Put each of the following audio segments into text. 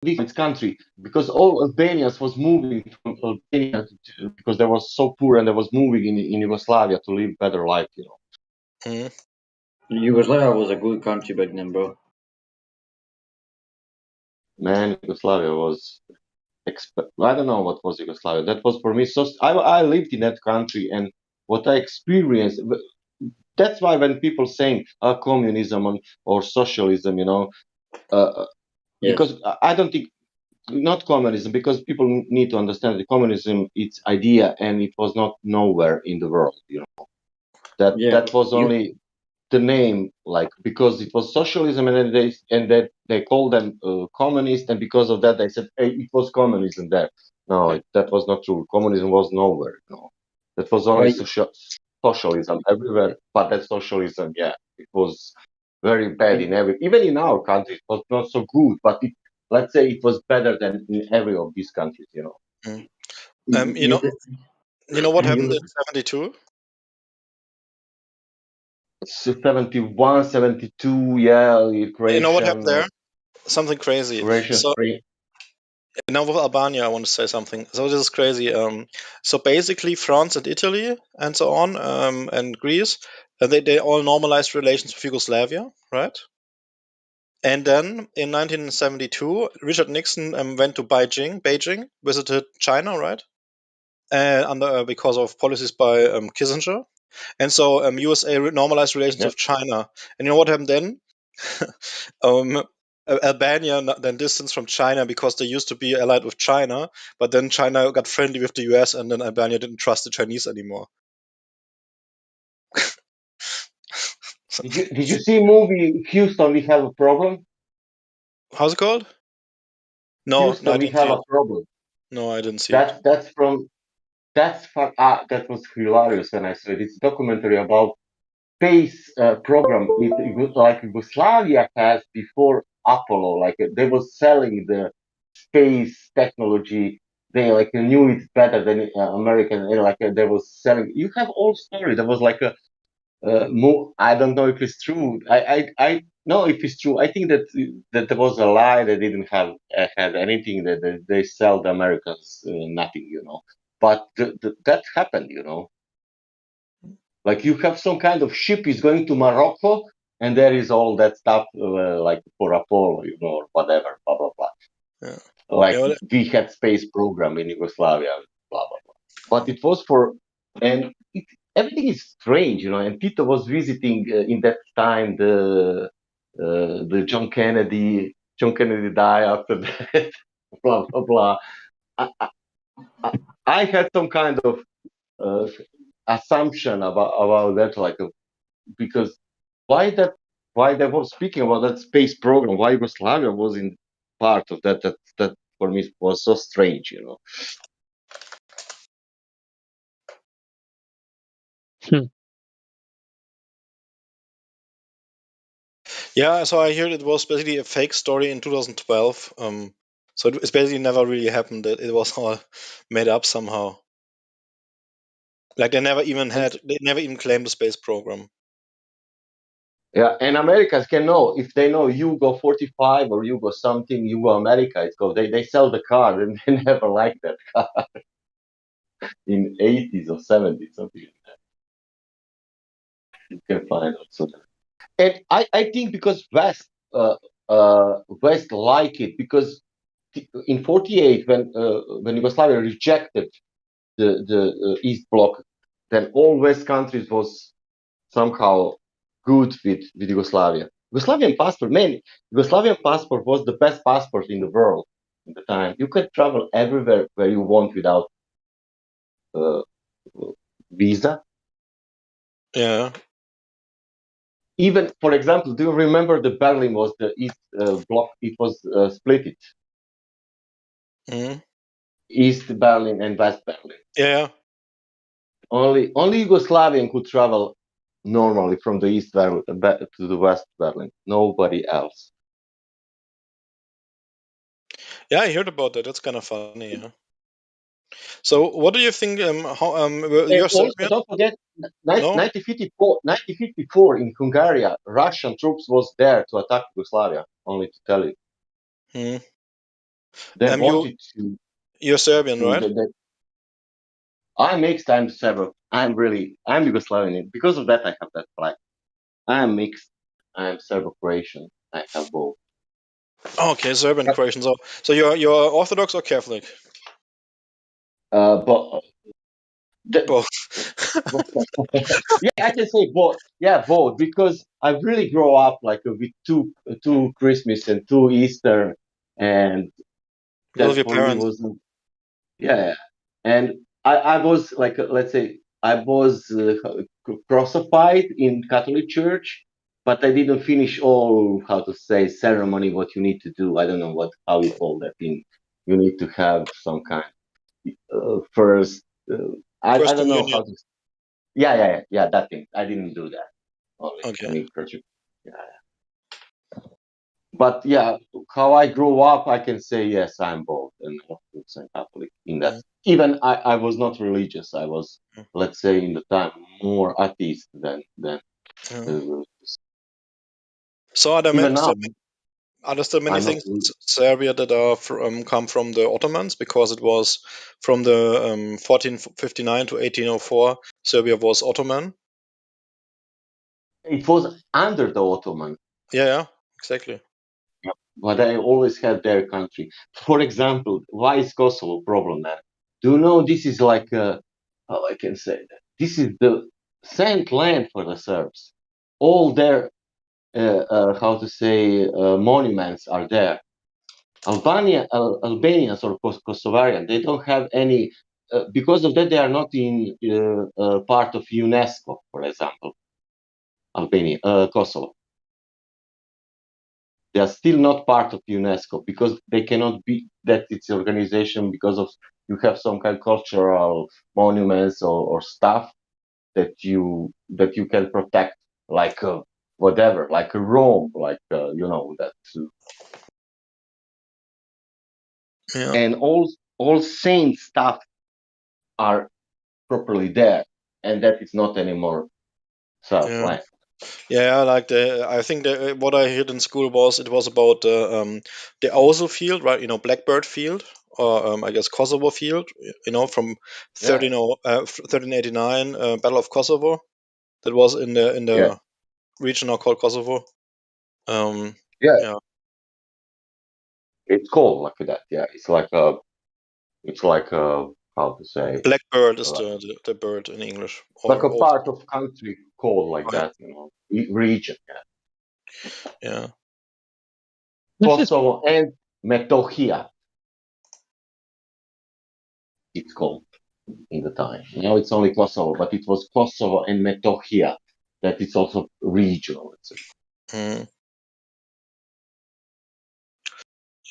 its country, because all Albanians was moving from Albania because they was so poor, and they was moving in Yugoslavia to live better life, you know. Mm. Yugoslavia was a good country back then, bro. Man, Yugoslavia was I don't know what was Yugoslavia. That was for me. So I lived in that country, and what I experienced. That's why when people saying communism or socialism, you know, Yes. because I don't think not communism, because people need to understand that communism it's idea, and it was not nowhere in the world, you know. Yeah. That was only the name, like, because it was socialism, and then they called them communist, and because of that they said, hey, it was communism there. No, that was not true. Communism was nowhere, you know. That was only socialism everywhere, but that socialism, yeah, it was very bad in even in our country. It was not so good, but let's say it was better than in every of these countries, you know. Mm. You know what happened in 72? 71, 72, yeah, You know what happened Croatian, there? Something crazy. Croatian So Spring. now with Albania, I want to say something. So this is crazy. So basically, France and Italy and so on, and Greece, they all normalized relations with Yugoslavia, right? And then in 1972, Richard Nixon went to Beijing, visited China, right? Under because of policies by Kissinger, and so USA normalized relations with China. And you know what happened then? Albania then distanced from China because they used to be allied with China, but then China got friendly with the US, and then Albania didn't trust the Chinese anymore. Did you see movie Houston? We have a problem. How's it called? No, Houston, I we didn't have see a it. problem. No, I didn't see it. That was hilarious when I saw it. It's a documentary about space program. It was like Yugoslavia has before Apollo. Like they was selling the space technology. They like knew it better than American. Like they was selling. You have all story. There was like a I don't know if it's true. I know if it's true. I think that there was a lie. They didn't have had anything. That they sell the Americans nothing, you know. But that happened, you know. Like you have some kind of ship is going to Morocco, and there is all that stuff like for Apollo, you know, or whatever, blah blah blah. Yeah. Like Yeah, we had space program in Yugoslavia, blah blah blah. But it was for and everything is strange, you know. And Tito was visiting in that time the John Kennedy died after that, blah blah blah. I, I had some kind of uh, assumption about that, like because why that why they were speaking about that space program, why Yugoslavia was in part of that for me was so strange, you know. Yeah, so I heard it was basically a fake story in 2012. So it's basically never really happened. It was all made up somehow. Like they never even claimed the space program. Yeah, and Americans can know if they know you go 45 or you go something, you go America. It's called they sell the car, and they never like that car in 80s or 70s something like that. You can find also that. And I think because West like it because in 48 when Yugoslavia rejected the East Bloc, then all West countries was somehow good with Yugoslavia. Yugoslavian passport, man, Yugoslavian passport was the best passport in the world at the time. You could travel everywhere where you want without uh, visa. Yeah. Even, for example, do you remember the Berlin was the East Bloc? It was split it. Mm-hmm. East Berlin and West Berlin. Yeah. Only Yugoslavian could travel normally from the East Berlin to the West Berlin. Nobody else. Yeah, I heard about that. That's kind of funny. Yeah. So, what do you think? How And you're also, Serbian? don't forget, No. 1954 in Hungary, Russian troops was there to attack Yugoslavia. Only to tell you. Hmm. They wanted to. You're Serbian, right? I'm mixed. I'm Serb. I'm Yugoslavian. Because of that, I have that flag. I'm mixed. I'm Serbo-Croatian. I have both. Okay, Serbian Croatian. So you're Orthodox or Catholic? But Both. yeah, I can say both. Yeah, both, because I really grow up like with two Christmas and two Easter, and Because of that your for me parents. was yeah. And I was like, let's say, I was crucified in Catholic Church, but I didn't finish all, how to say, ceremony. What you need to do, I don't know how you call that. You need to have some kind first. I First don't know communion. how to. Yeah. That thing. I didn't do that. Okay. Only project. Yeah. But yeah, how I grew up, I can say yes, I'm both and Orthodox and Catholic in that. Mm. Even I was not religious. I was, Mm. let's say, in the time more atheist than Mm. So are there even now. Are there still many I'm not. things in Serbia that are come from the Ottomans? Because it was from the 1459 to 1804, Serbia was Ottoman. It was under the Ottoman, Yeah, exactly. but they always had their country. For example, why is Kosovo a problem, man? Do you know this is like how I can say that? This is the saint land for the Serbs. All their how to say monuments are there. Albanians or Kosovarian, they don't have any. Because of that, they are not in part of UNESCO, for example. Albania, Kosovo. They are still not part of UNESCO because they cannot be that it's organization because of you have some kind of cultural monuments or stuff that you can protect, like whatever, like Rome, like that. Yeah. And all saint stuff are properly there, and that is not anymore Serb Yeah. land. Yeah, like I think what I heard in school was it was about the Oso field, right? Blackbird field, or I guess Kosovo field. From Yeah, 1389 Battle of Kosovo. That was in the yeah, region now called Kosovo. Um, yeah. yeah, It's called like that. Yeah, it's like a, how to say, Blackbird is like, the bird in English, like or a also, part of country called like yeah, that. Region. Yeah. yeah. This is Kosovo and Metohija. It's called in the time. Now it's only Kosovo, but it was Kosovo and Metohija. That is also regional. Let's say. Mm.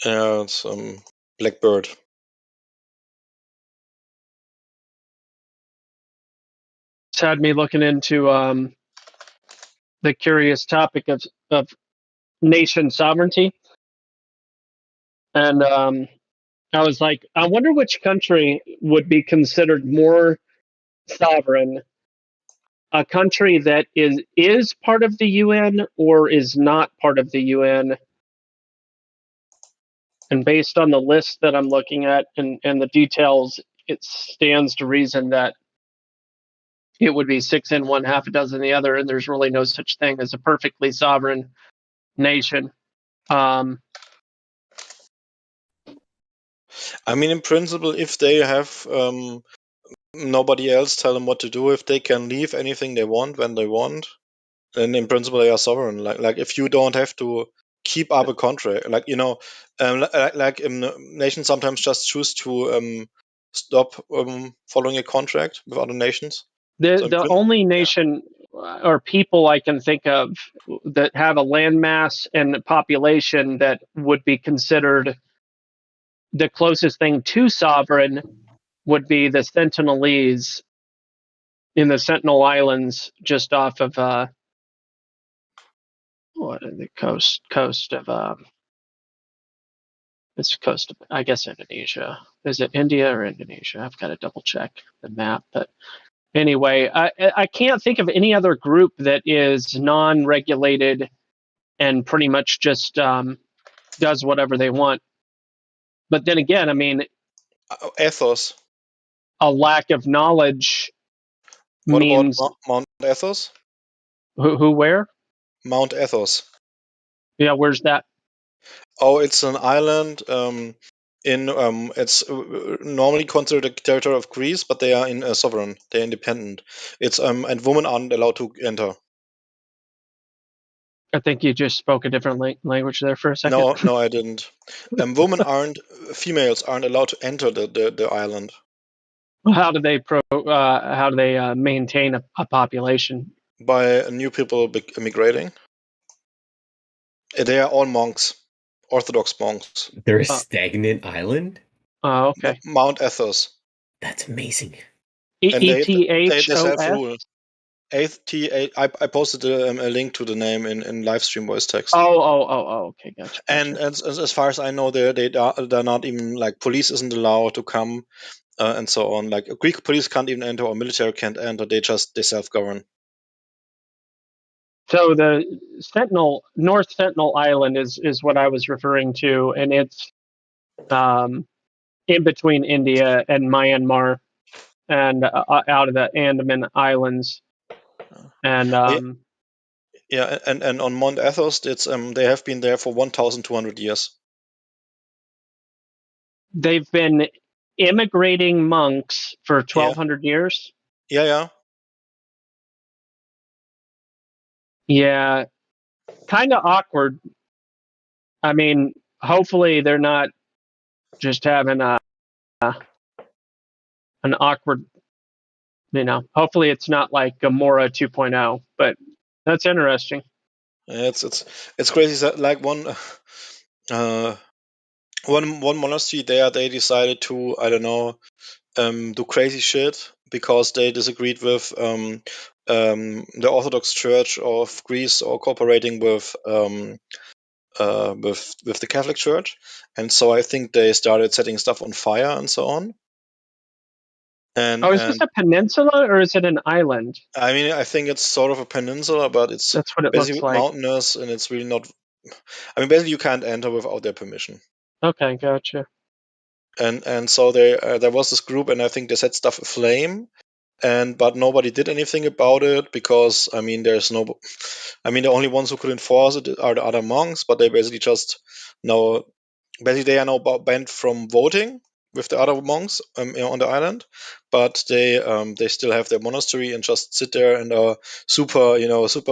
Yeah, it's Blackbird. it's had me looking into the curious topic of nation sovereignty, and I was like, I wonder which country would be considered more sovereign, a country that is part of the UN or is not part of the UN. And based on the list that I'm looking at and the details, it stands to reason that it would be six in one, half a dozen the other, and there's really no such thing as a perfectly sovereign nation. I mean, in principle, if they have nobody else tell them what to do, if they can leave anything they want when they want, then in principle they are sovereign. Like if you don't have to keep up a contract, nations sometimes just choose to stop following a contract with other nations. So The only nation or people I can think of that have a landmass and a population that would be considered the closest thing to sovereign would be the Sentinelese in the Sentinel Islands, just off of the coast of it's coast of, I guess, Indonesia. Is it India or Indonesia? I've got to double check the map, but anyway, I can't think of any other group that is non-regulated and pretty much just does whatever they want. But then again, I mean, Athos. a lack of knowledge What about means Mount Athos? who where? Mount Athos. Yeah, where's that? Oh, it's an island. It's normally considered a territory of Greece, but they are in sovereign. They're independent. It's and women aren't allowed to enter. I think you just spoke a different language there for a second. No, I didn't. Females aren't allowed to enter the island. How do they maintain a population? By new people immigrating. They are all monks, Orthodox monks. They're a stagnant island? Oh, okay. Mount Athos. That's amazing. And they ETHOS? self-rule. I posted a link to the name in Livestream voice text. Oh, okay, gotcha. And as far as I know, they're not even, like, police isn't allowed to come, and so on. Like, Greek police can't even enter, or military can't enter. They self-govern. So the North Sentinel Island is what I was referring to, and it's in between India and Myanmar, and out of the Andaman Islands, and and on Mount Athos, it's they have been there for 1,200 years. They've been immigrating monks for 1,200 years. Yeah. Yeah, kind of awkward. I mean, hopefully they're not just having an awkward, hopefully it's not like Gomorrah 2.0, but that's interesting. Yeah, it's crazy that, like, one monastery there, they decided to, I don't know, do crazy shit because they disagreed with the Orthodox Church of Greece, or cooperating with the Catholic Church, and so I think they started setting stuff on fire and so on. And is this a peninsula or is it an island? I mean, I think it's sort of a peninsula, but That's what it basically looks like. mountainous, and it's really not. I mean, basically, you can't enter without their permission. Okay, gotcha. And so there was this group, and I think they set stuff aflame, but nobody did anything about it because, I mean, the only ones who could enforce it are the other monks, but they basically they are now banned from voting with the other monks on the island, but they still have their monastery and just sit there and are super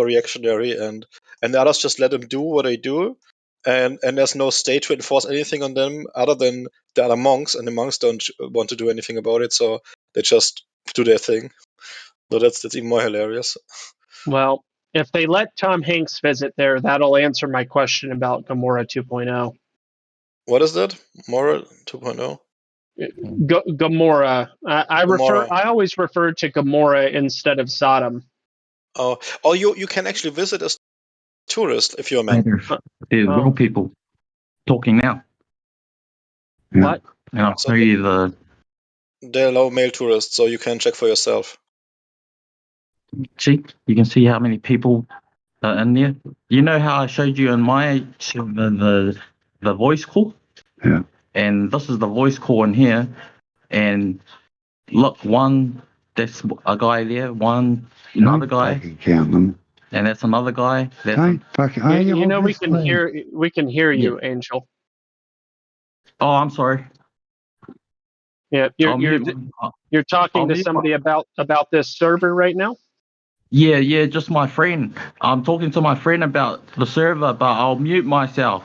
reactionary, and the others just let them do what they do, and there's no state to enforce anything on them other than the other monks, and the monks don't want to do anything about it, so they just do their thing. So that's even more hilarious. Well, if they let Tom Hanks visit there, that'll answer my question about Gomorrah 2.0. What is that? Gomorrah 2.0? Gomorrah. I always refer to Gomorrah instead of Sodom. Oh, you can actually visit as tourist if you're a man. There's real people talking now. What? And I'll tell you they allow male tourists, so you can check for yourself. See, you can see how many people are in there. You know how I showed you in my the voice call? Yeah. And this is the voice call in here. And look, that's a guy there. Another guy. I can count them. And that's another guy. Don't fucking. We can hear you, Yeah. Angel. Oh, I'm sorry. Yeah, you're talking to somebody about this server right now? Yeah, just my friend. I'm talking to my friend about the server, but I'll mute myself.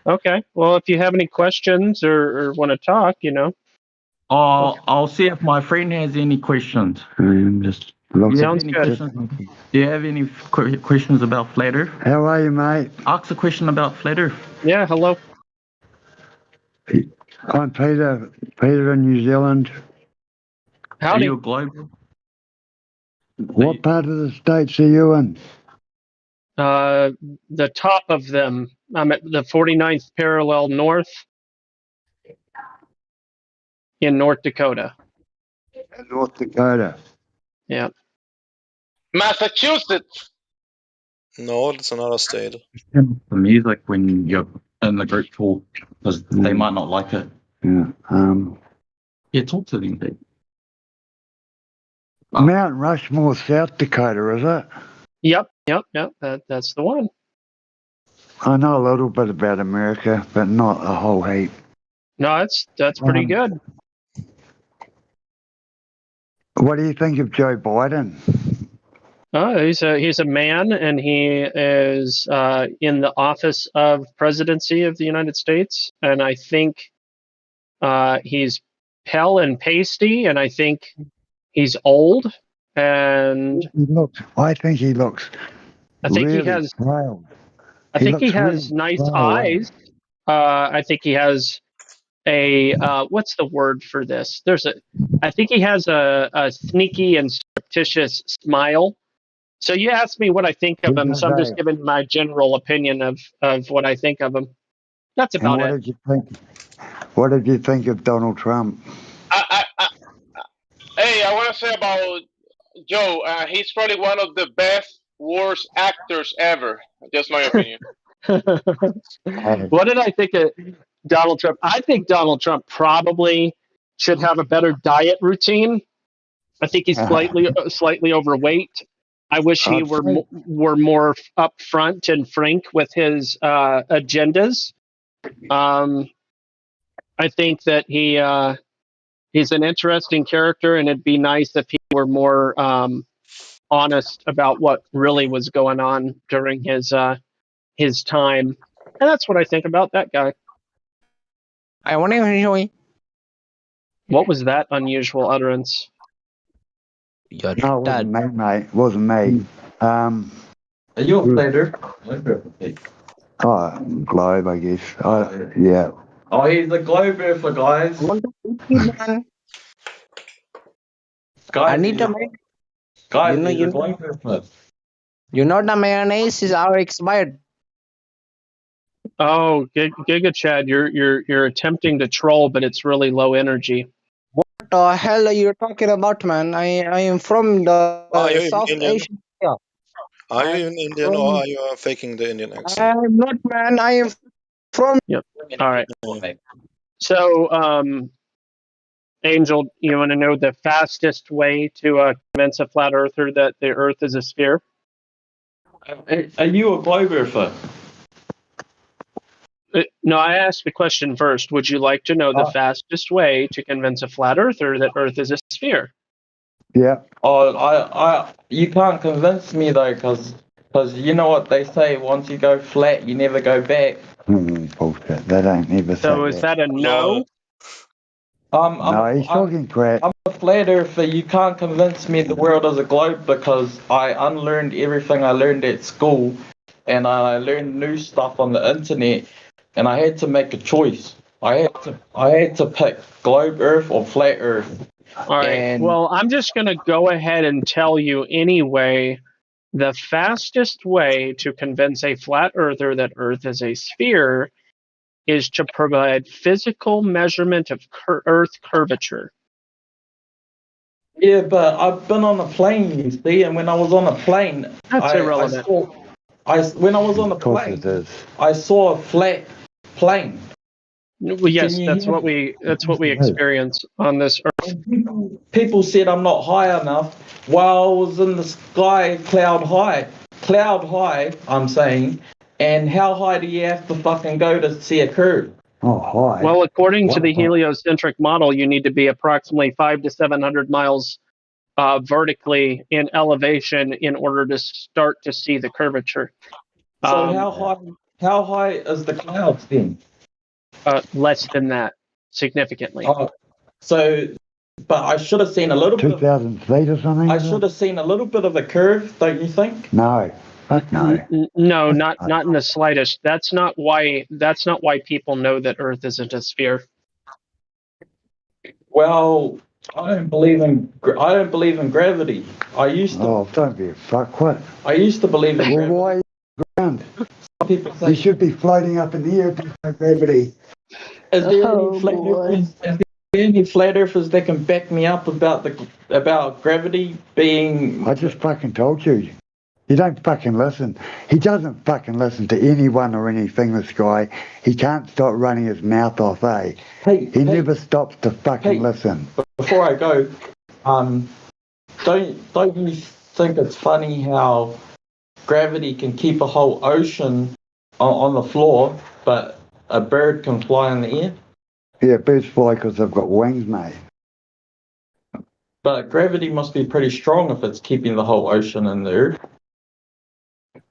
Okay. Well, if you have any questions or want to talk, I'll see if my friend has any questions. Just Sounds good. Do you have any questions about Flat Earth? How are you, mate? Ask a question about Flat Earth. Yeah, hello. I'm Peter. Peter in New Zealand. Howdy. Are you a global? What part of the States are you in? The top of them. I'm at the 49th parallel north in North Dakota. North Dakota. Yeah. Massachusetts. No, it's another state. The music when you're in the group call, because they might not like it. Yeah. Yeah, talk to them, Pete. Mount Rushmore, South Dakota, is it? Yep. That's the one. I know a little bit about America, but not a whole heap. No, that's pretty good. What do you think of Joe Biden? He's a man, and he is in the office of presidency of the United States, and I think he's pale and pasty, and I think he's old, and I think he looks. I think really he has. frail. I think he looks has really nice frail, eyes. I think he has a what's the word for this? I think he has a sneaky and surreptitious smile. So you asked me what I think of him, so I'm just giving my general opinion of what I think of him. That's And about what it. did you think? What did you think of Donald Trump? Hey, I want to say about Joe. He's probably one of the best, worst actors ever. Just my opinion. What did I think of Donald Trump? I think Donald Trump probably should have a better diet routine. I think he's slightly overweight. I wish he were more upfront and frank with his agendas. I think that he's an interesting character, and it'd be nice if he were more honest about what really was going on during his time. And that's what I think about that guy. I want to enjoy. What was that unusual utterance? No, it wasn't me, mate. It wasn't me. Are you a player? Oh, Globe, I guess. Yeah. Oh, he's a Globe Earther, guys. I need to make. Guys, he's a Globe Earther. You know the mayonnaise is our expired. Oh, Giga Chad, you're attempting to troll, but it's really low energy. What the hell are you talking about, man? I am from the South Asia. Are you even Indian, or are you faking the Indian accent? I'm not, man. I am from. Yep. All right. So, Angel, you want to know the fastest way to convince a flat earther that the Earth is a sphere? Are you a Globe Earther? No, I asked the question first. Would you like to know the fastest way to convince a flat earther that Earth is a sphere? Yeah. Oh, you can't convince me though, because you know what they say: once you go flat, you never go back. Bullshit. They don't ever say So is that a no? No, he's talking crap. I'm a flat earther. You can't convince me the world is a globe because I unlearned everything I learned at school, and I learned new stuff on the internet, and I had to make a choice. I had to pick globe Earth or flat Earth. All right. Well, I'm just going to go ahead and tell you anyway. The fastest way to convince a flat earther that Earth is a sphere is to provide physical measurement of Earth curvature. Yeah, but I've been on a plane, you see, and when I was on a plane, that's irrelevant. When I was on a plane, I saw a flat plane. Well, yes, that's what we experience on this Earth. People said I'm not high enough while I was in the sky, cloud high. I'm saying, and how high do you have to fucking go to see a curve? Oh, high. Well, according to the heliocentric model, you need to be approximately 500 to 700 miles vertically in elevation in order to start to see the curvature. So how high is the clouds then? Less than that, significantly. But I should have seen a little 2,000 feet or something? I should have seen a little bit of a curve, don't you think? No. Fuck no. No, not in the slightest. That's not why people know that Earth isn't a sphere. Well, I don't believe in gravity. I used to. Oh, don't be a fuckwit. I used to believe in gravity. Why are you ground? Some people say you should be floating up in the air by gravity. Is there any flat earthers that can back me up about gravity being? I just fucking told you. You don't fucking listen. He doesn't fucking listen to anyone or anything, this guy. He can't stop running his mouth off, eh? He never stops to fucking listen. Before I go, don't you think it's funny how gravity can keep a whole ocean on the floor, but a bird can fly in the air? Yeah, birds fly because they've got wings, mate. But gravity must be pretty strong if it's keeping the whole ocean in the earth.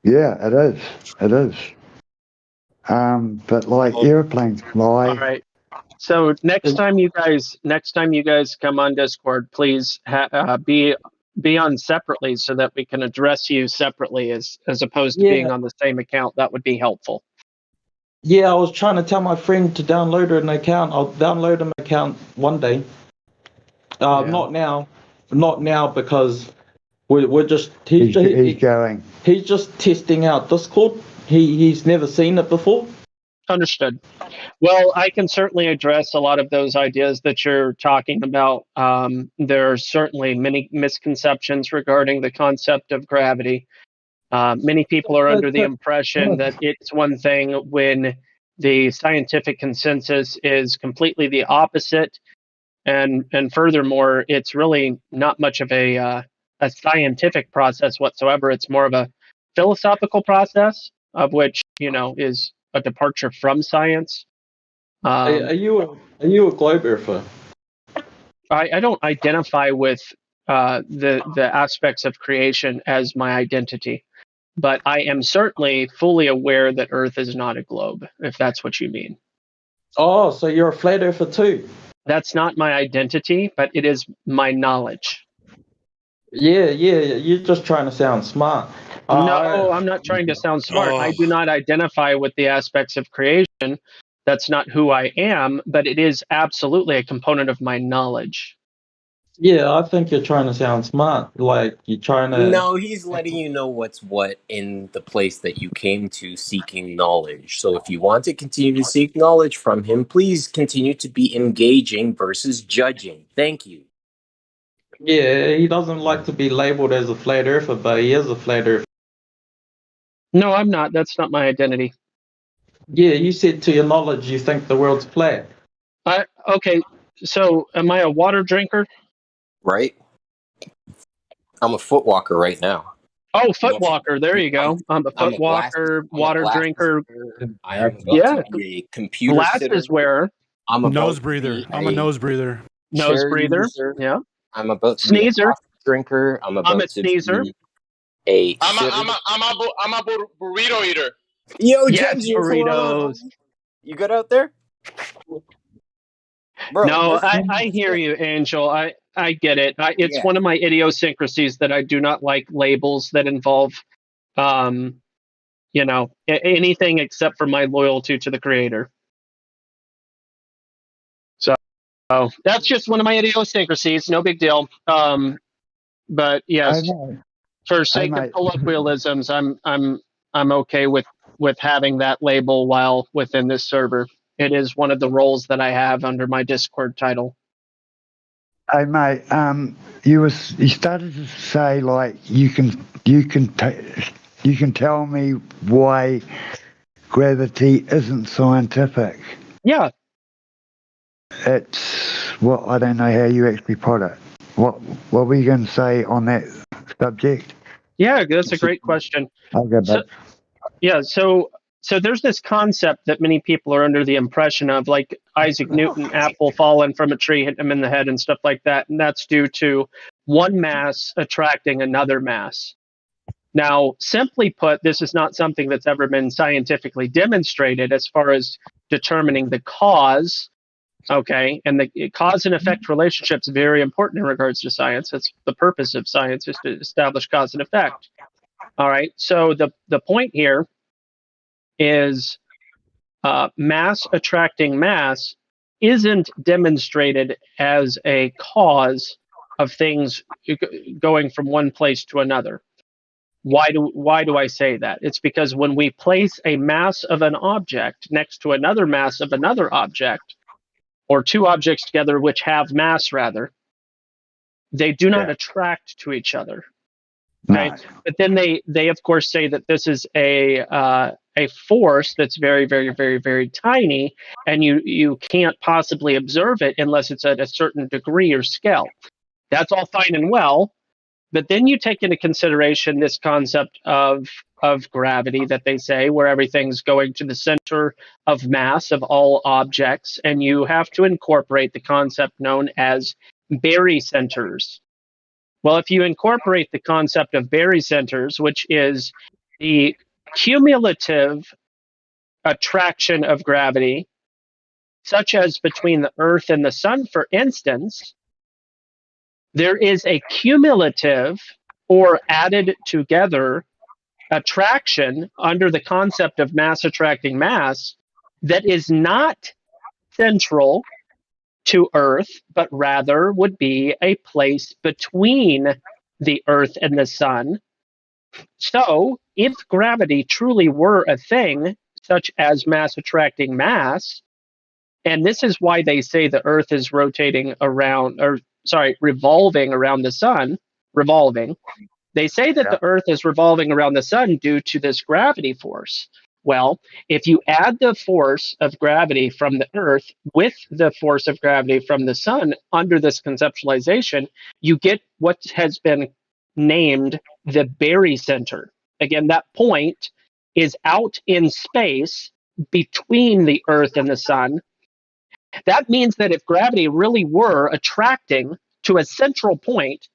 Yeah, it is. It is. But like airplanes fly. All right. So next time you guys come on Discord, please be on separately so that we can address you separately as opposed to being on the same account. That would be helpful. Yeah, I was trying to tell my friend to download an account. I'll download an account one day. Not now because we're just he's going. He's just testing out Discord. He's never seen it before. Understood. Well, I can certainly address a lot of those ideas that you're talking about. There are certainly many misconceptions regarding the concept of gravity. Many people are under the impression that it's one thing when the scientific consensus is completely the opposite. And furthermore, it's really not much of a scientific process whatsoever. It's more of a philosophical process, of which, is a departure from science. Are you a globe earther? I don't identify with the aspects of creation as my identity, but I am certainly fully aware that Earth is not a globe, if that's what you mean. Oh, so you're a flat earther too? That's not my identity, but it is my knowledge. Yeah, you're just trying to sound smart. No, I'm not trying to sound smart. I do not identify with the aspects of creation. That's not who I am, but it is absolutely a component of my knowledge. Yeah, I think you're trying to sound smart. Like you're trying to. No, he's letting you know what's what in the place that you came to seeking knowledge. So if you want to continue to seek knowledge from him, please continue to be engaging versus judging. Thank you. Yeah, he doesn't like to be labeled as a flat earther, but he is a flat earther. No, I'm not. That's not my identity. Yeah, you said to your knowledge you think the world's flat. Okay, so am I a water drinker? Right? I'm a foot walker right now. Oh, foot walker. There you go. I'm a foot walker, water drinker. I am about to be a computer glasses wearer. I'm a nose breather. I'm a nose breather. Nose breather. User. Yeah. I'm about to sneezer. Be a coffee drinker. I'm a sneezer. I'm a burrito eater. Yo, yes, Judgy, burritos. You good out there? Bro, no, I hear you, Angel. I get it. It's one of my idiosyncrasies that I do not like labels that involve, anything except for my loyalty to the creator. So that's just one of my idiosyncrasies. No big deal. But yes, for sake of colloquialisms, I'm okay with having that label while within this server. It is one of the roles that I have under my Discord title. Hey mate, you started to say like you can tell me why gravity isn't scientific. Yeah. It's I don't know how you actually put it. What were you going to say on that subject? Yeah, that's a great question. Okay, So there's this concept that many people are under the impression of, like Isaac Newton, apple falling from a tree, hitting him in the head and stuff like that. And that's due to one mass attracting another mass. Now, simply put, this is not something that's ever been scientifically demonstrated as far as determining the cause. Okay, and the cause and effect relationship is very important in regards to science. That's the purpose of science, is to establish cause and effect. All right, so the point here is mass attracting mass isn't demonstrated as a cause of things going from one place to another. Why do I say that? It's because when we place a mass of an object next to another mass of another object, or two objects together which have mass rather, they do not attract to each other. Okay? No. But then they of course say that this is a force that's very, very, very, very tiny, and you can't possibly observe it unless it's at a certain degree or scale. That's all fine and well, but then you take into consideration this concept of gravity that they say, where everything's going to the center of mass of all objects, and you have to incorporate the concept known as barycenters. Well, if you incorporate the concept of barycenters, which is the cumulative attraction of gravity, such as between the Earth and the Sun, for instance, there is a cumulative or added together attraction under the concept of mass attracting mass that is not central to Earth, but rather would be a place between the Earth and the Sun. So, if gravity truly were a thing, such as mass attracting mass, and this is why they say the Earth is revolving around the Sun, revolving. They say that the Earth is revolving around the Sun due to this gravity force. Well, if you add the force of gravity from the Earth with the force of gravity from the Sun under this conceptualization, you get what has been named the barycenter. Again, that point is out in space between the Earth and the Sun. That means that if gravity really were attracting to a central point,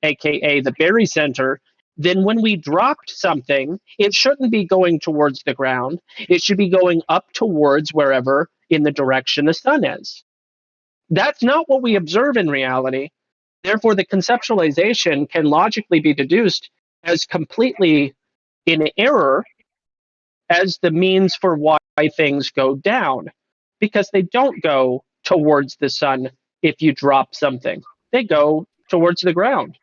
aka the barycenter, then when we dropped something, it shouldn't be going towards the ground. It should be going up towards wherever in the direction the sun is. That's not what we observe in reality. Therefore, the conceptualization can logically be deduced as completely in error as the means for why things go down, because they don't go towards the sun if you drop something. They go towards the ground.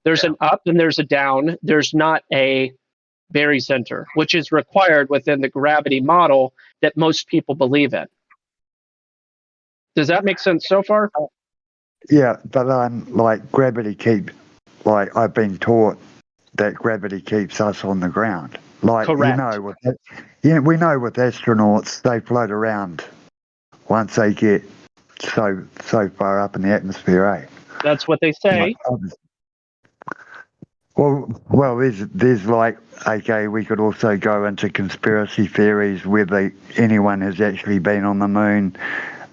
There's an up and there's a down. There's not a barycenter, which is required within the gravity model that most people believe in. Does that make sense so far? Yeah, but like gravity I've been taught that gravity keeps us on the ground. Like, correct. We know with astronauts, they float around once they get so far up in the atmosphere, eh? That's what they say. Well, there's like, okay, we could also go into conspiracy theories whether anyone has actually been on the moon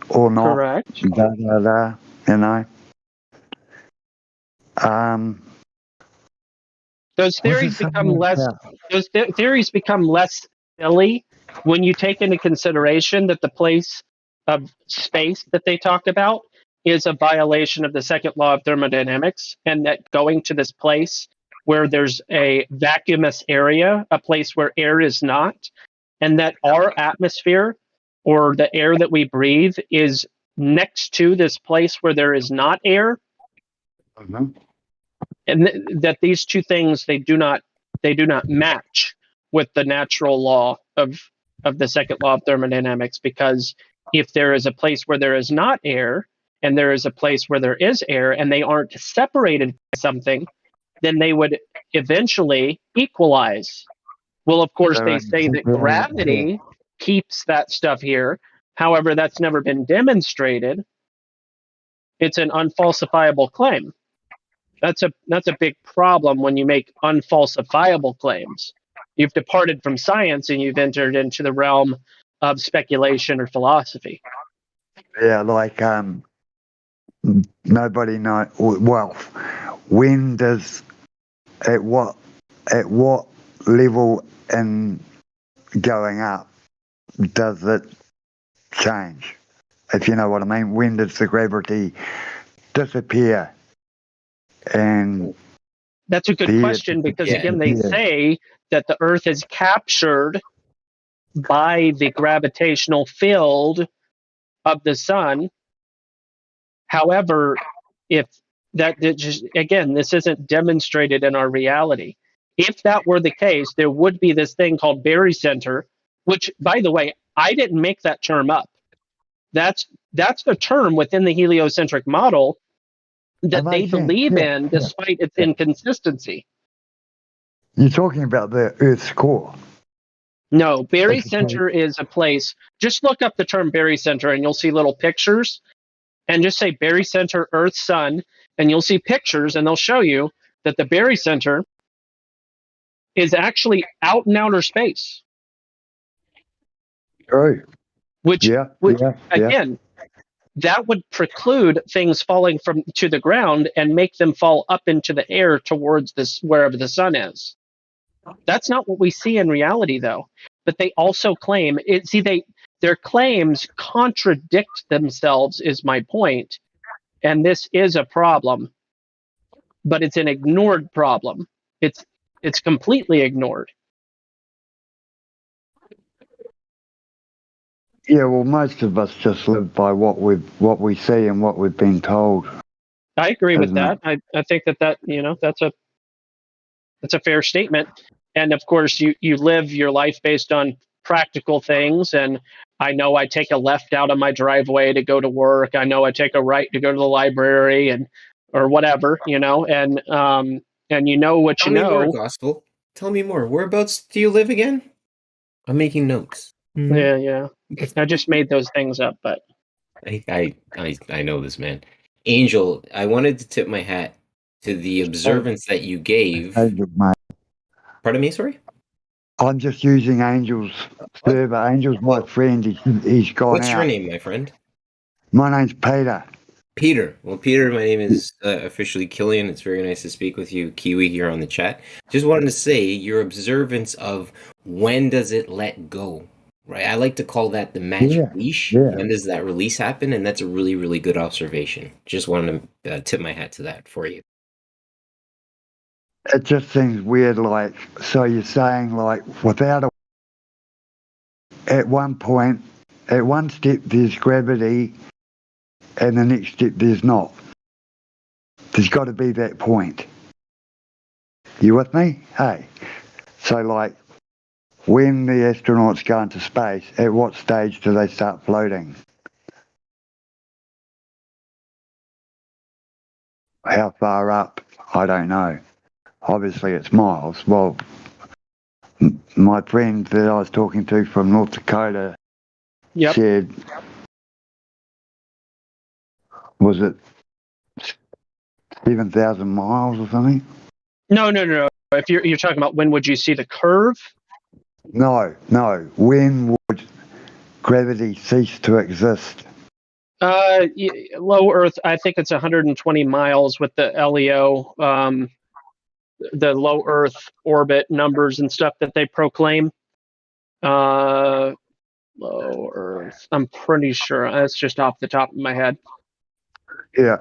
or not. Correct. You know. Those theories become less. Those theories become less silly when you take into consideration that the place of space that they talked about is a violation of the second law of thermodynamics, and that going to this place where there's a vacuumous area, a place where air is not, and that our atmosphere or the air that we breathe is next to this place where there is not air. Mm-hmm. And that these two things they do not match with the natural law of the second law of thermodynamics, because if there is a place where there is not air and there is a place where there is air and they aren't separated by something, then they would eventually equalize. Well, of course, they say that gravity keeps that stuff here. However, that's never been demonstrated. It's an unfalsifiable claim. That's a big problem when you make unfalsifiable claims. You've departed from science and you've entered into the realm of speculation or philosophy. Yeah, like nobody knows. Well, when does at what level in going up does it change? If you know what I mean, when does the gravity disappear? And that's a good question, because again, they say that the Earth is captured by the gravitational field of the sun. However, if that just, again, this isn't demonstrated in our reality. If that were the case, there would be this thing called barycenter, which, by the way, I didn't make that term up. That's the term within the heliocentric model that they believe in, despite its inconsistency. You're talking about the Earth's core. No, Berry Center is a place. Just look up the term Berry Center and you'll see little pictures. And just say Berry Center, Earth, Sun, and you'll see pictures, and they'll show you that the Berry Center is actually out in outer space. True. Which again, that would preclude things falling to the ground and make them fall up into the air towards this wherever the sun is. That's not what we see in reality, though. But they also claim it. See, their claims contradict themselves. Is my point, and this is a problem. But it's an ignored problem. It's completely ignored. Yeah, well, most of us just live by what we see and what we've been told. I agree with that. I think that that's a fair statement. And of course, you live your life based on practical things. And I know I take a left out of my driveway to go to work. I know I take a right to go to the library or whatever, and you know what Tell you me know. more, Gospel. Tell me more. Whereabouts do you live again? I'm making notes. Yeah. I just made those things up, but I know this, man. Angel, I wanted to tip my hat to the observance that you gave. Angel, mate. Pardon me, sorry? I'm just using Angel's server. Angel's my friend. He's gone What's out. your name, my friend? My name's Peter. Peter. Well, Peter, my name is officially Killian. It's very nice to speak with you, Kiwi, here on the chat. Just wanted to say your observance of when does it let go, right? I like to call that the magic leash. Yeah. When does that release happen? And that's a really, really good observation. Just wanted to tip my hat to that for you. It just seems weird, so you're saying, at one point, at one step there's gravity, and the next step there's not. There's got to be that point. You with me? Hey. So, when the astronauts go into space, at what stage do they start floating? How far up? I don't know. Obviously, it's miles. Well, my friend that I was talking to from North Dakota said, was it 7,000 miles or something? No. If you're talking about when would you see the curve? No. When would gravity cease to exist? Low Earth, I think it's 120 miles with the LEO, the low Earth orbit numbers and stuff that they proclaim. Low Earth, I'm pretty sure. That's just off the top of my head. Yeah.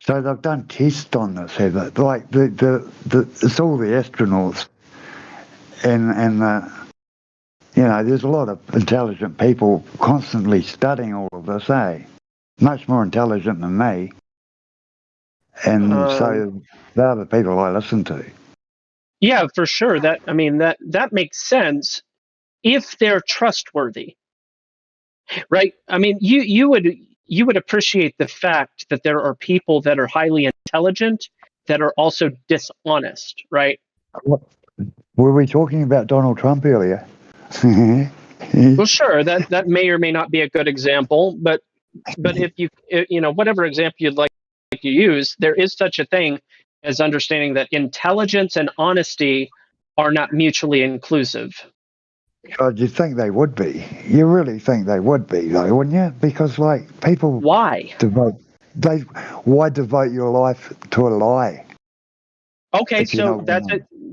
So they've done tests on this, have they? It's all the astronauts, and there's a lot of intelligent people constantly studying all of this, much more intelligent than me, and so they're the people I listen to. Yeah, for sure. That makes sense if they're trustworthy, right? I mean, you would appreciate the fact that there are people that are highly intelligent that are also dishonest, right? Were we talking about Donald Trump earlier? Well, sure. That may or may not be a good example, but if whatever example you'd like to use, there is such a thing as understanding that intelligence and honesty are not mutually inclusive. God, you think they would be? You really think they would be, though, wouldn't you? Because, people... Why? Why devote your life to a lie? Okay, so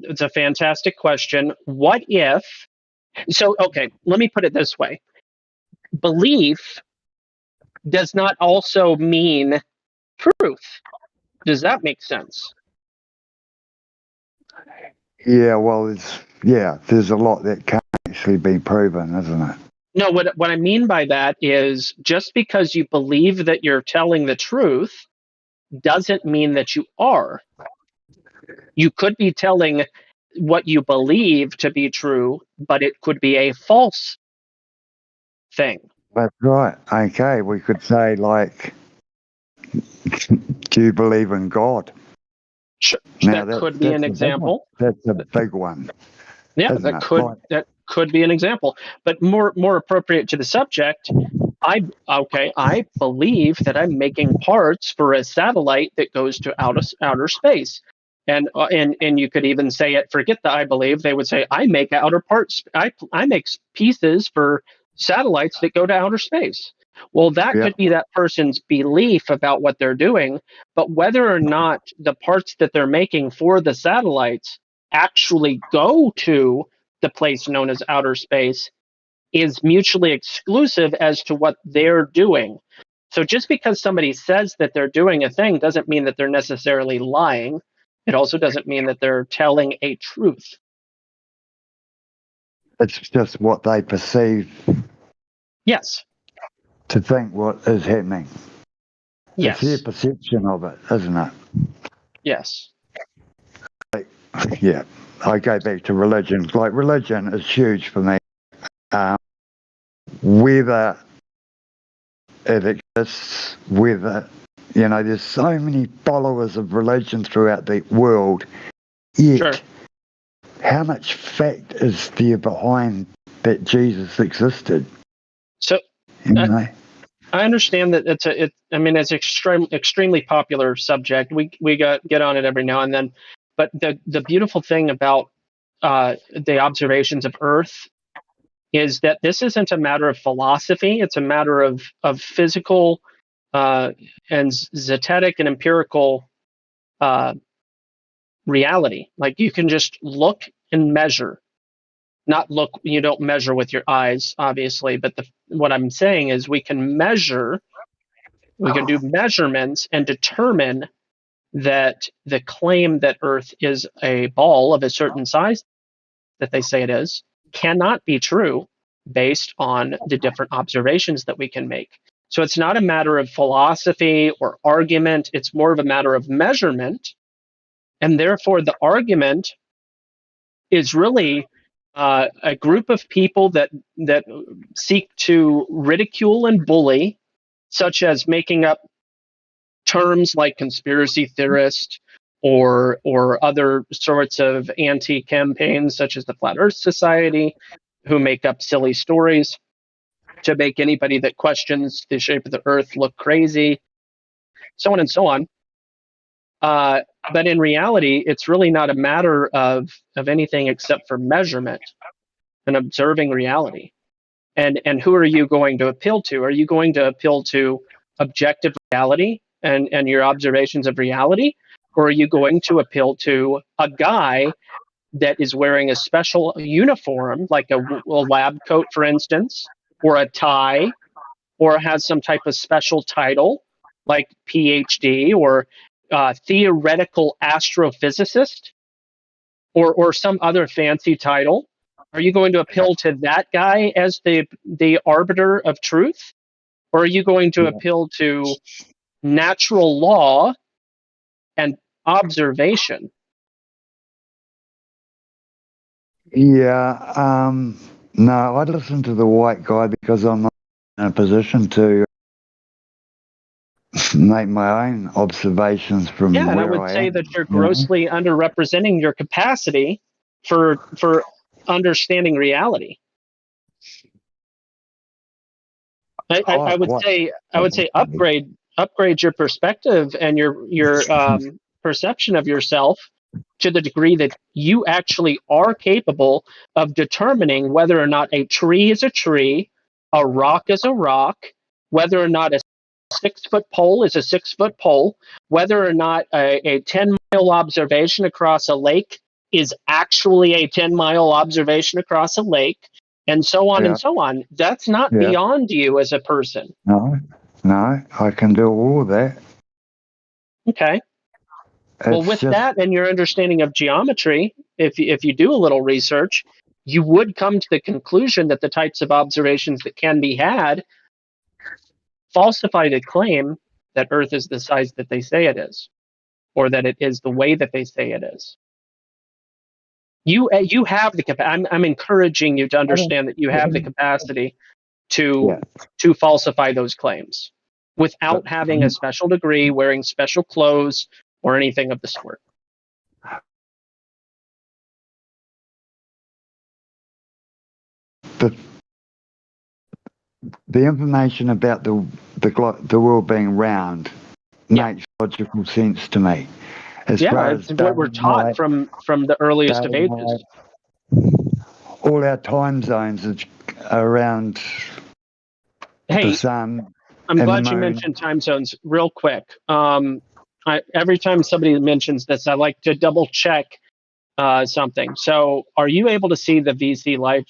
it's a fantastic question. What if... So, okay, let me put it this way. Belief does not also mean truth. Does that make sense? Yeah, well, there's a lot that can't actually be proven, isn't it? No, what I mean by that is just because you believe that you're telling the truth doesn't mean that you are. You could be telling what you believe to be true, but it could be a false thing. That's right. Okay, we could say, do you believe in God? Sure. Now That could be an that's a big one. example. That's a big one. Yeah, isn't it? that could be an example. But more appropriate to the subject, I believe that I'm making parts for a satellite that goes to outer space. And you could even say it. Forget the I believe. They would say I make outer parts. I make pieces for satellites that go to outer space. Well, that could be that person's belief about what they're doing, but whether or not the parts that they're making for the satellites actually go to the place known as outer space is mutually exclusive as to what they're doing. So just because somebody says that they're doing a thing doesn't mean that they're necessarily lying. It also doesn't mean that they're telling a truth. It's just what they perceive. Yes. To think what is happening. Yes. It's their perception of it, isn't it? Yes. Yeah. I go back to religion. Like, religion is huge for me. Whether it exists, whether, there's so many followers of religion throughout the world, yet how much fact is there behind that Jesus existed? So, I understand that it's extremely popular subject. We get on it every now and then, but the beautiful thing about the observations of Earth is that this isn't a matter of philosophy. It's a matter of physical and zetetic and empirical reality. Like, you can just look and measure. You don't measure with your eyes, obviously, but what I'm saying is we can do measurements and determine that the claim that Earth is a ball of a certain size that they say it is cannot be true based on the different observations that we can make. So it's not a matter of philosophy or argument, it's more of a matter of measurement. And therefore, the argument is really a group of people that seek to ridicule and bully, such as making up terms like conspiracy theorist or other sorts of anti-campaigns, such as the Flat Earth Society, who make up silly stories to make anybody that questions the shape of the Earth look crazy, so on and so on. But in reality, it's really not a matter of anything except for measurement and observing reality. And who are you going to appeal to? Are you going to appeal to objective reality and your observations of reality? Or are you going to appeal to a guy that is wearing a special uniform, like a lab coat, for instance, or a tie, or has some type of special title, like PhD or theoretical astrophysicist, or some other fancy title? Are you going to appeal to that guy as the arbiter of truth? Or are you going to appeal to natural law and observation? Yeah, no, I'd listen to the white guy because I'm not in a position to make my own observations from where I am. Yeah, and I would say that you're grossly underrepresenting your capacity for understanding reality. I would say upgrade your perspective and your perception of yourself to the degree that you actually are capable of determining whether or not a tree is a tree, a rock is a rock, whether or not a 6-foot pole is a 6-foot pole, whether or not a 10-mile observation across a lake is actually a 10-mile observation across a lake, and so on and so on. That's not beyond you as a person. No, I can do all of that. Okay. Well, with that and your understanding of geometry, if you do a little research, you would come to the conclusion that the types of observations that can be had falsify the claim that Earth is the size that they say it is, or that it is the way that they say it is. You have the capacity. I'm encouraging you to understand that you have the capacity to falsify those claims without having a special degree, wearing special clothes, or anything of the sort. the information about the world being round makes logical sense to me. As far as it's what we're taught from the earliest of ages. All our time zones are around the sun. I'm glad you mentioned time zones real quick. Every time somebody mentions this, I like to double check something. So are you able to see the VC live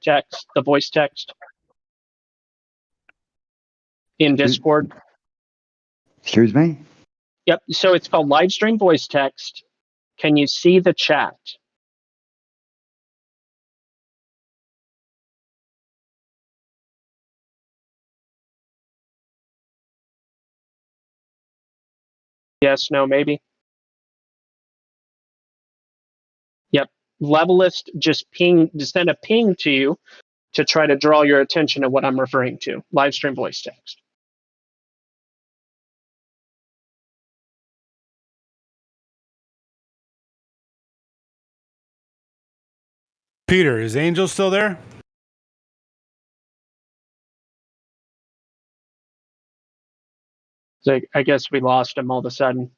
text, the voice text in Discord? Excuse me? Yep. So it's called live stream voice text. Can you see the chat? Yes, no, maybe. Yep. Levelist just send a ping to you to try to draw your attention to what I'm referring to. Live stream voice text. Peter, is Angel still there? So I guess we lost him all of a sudden.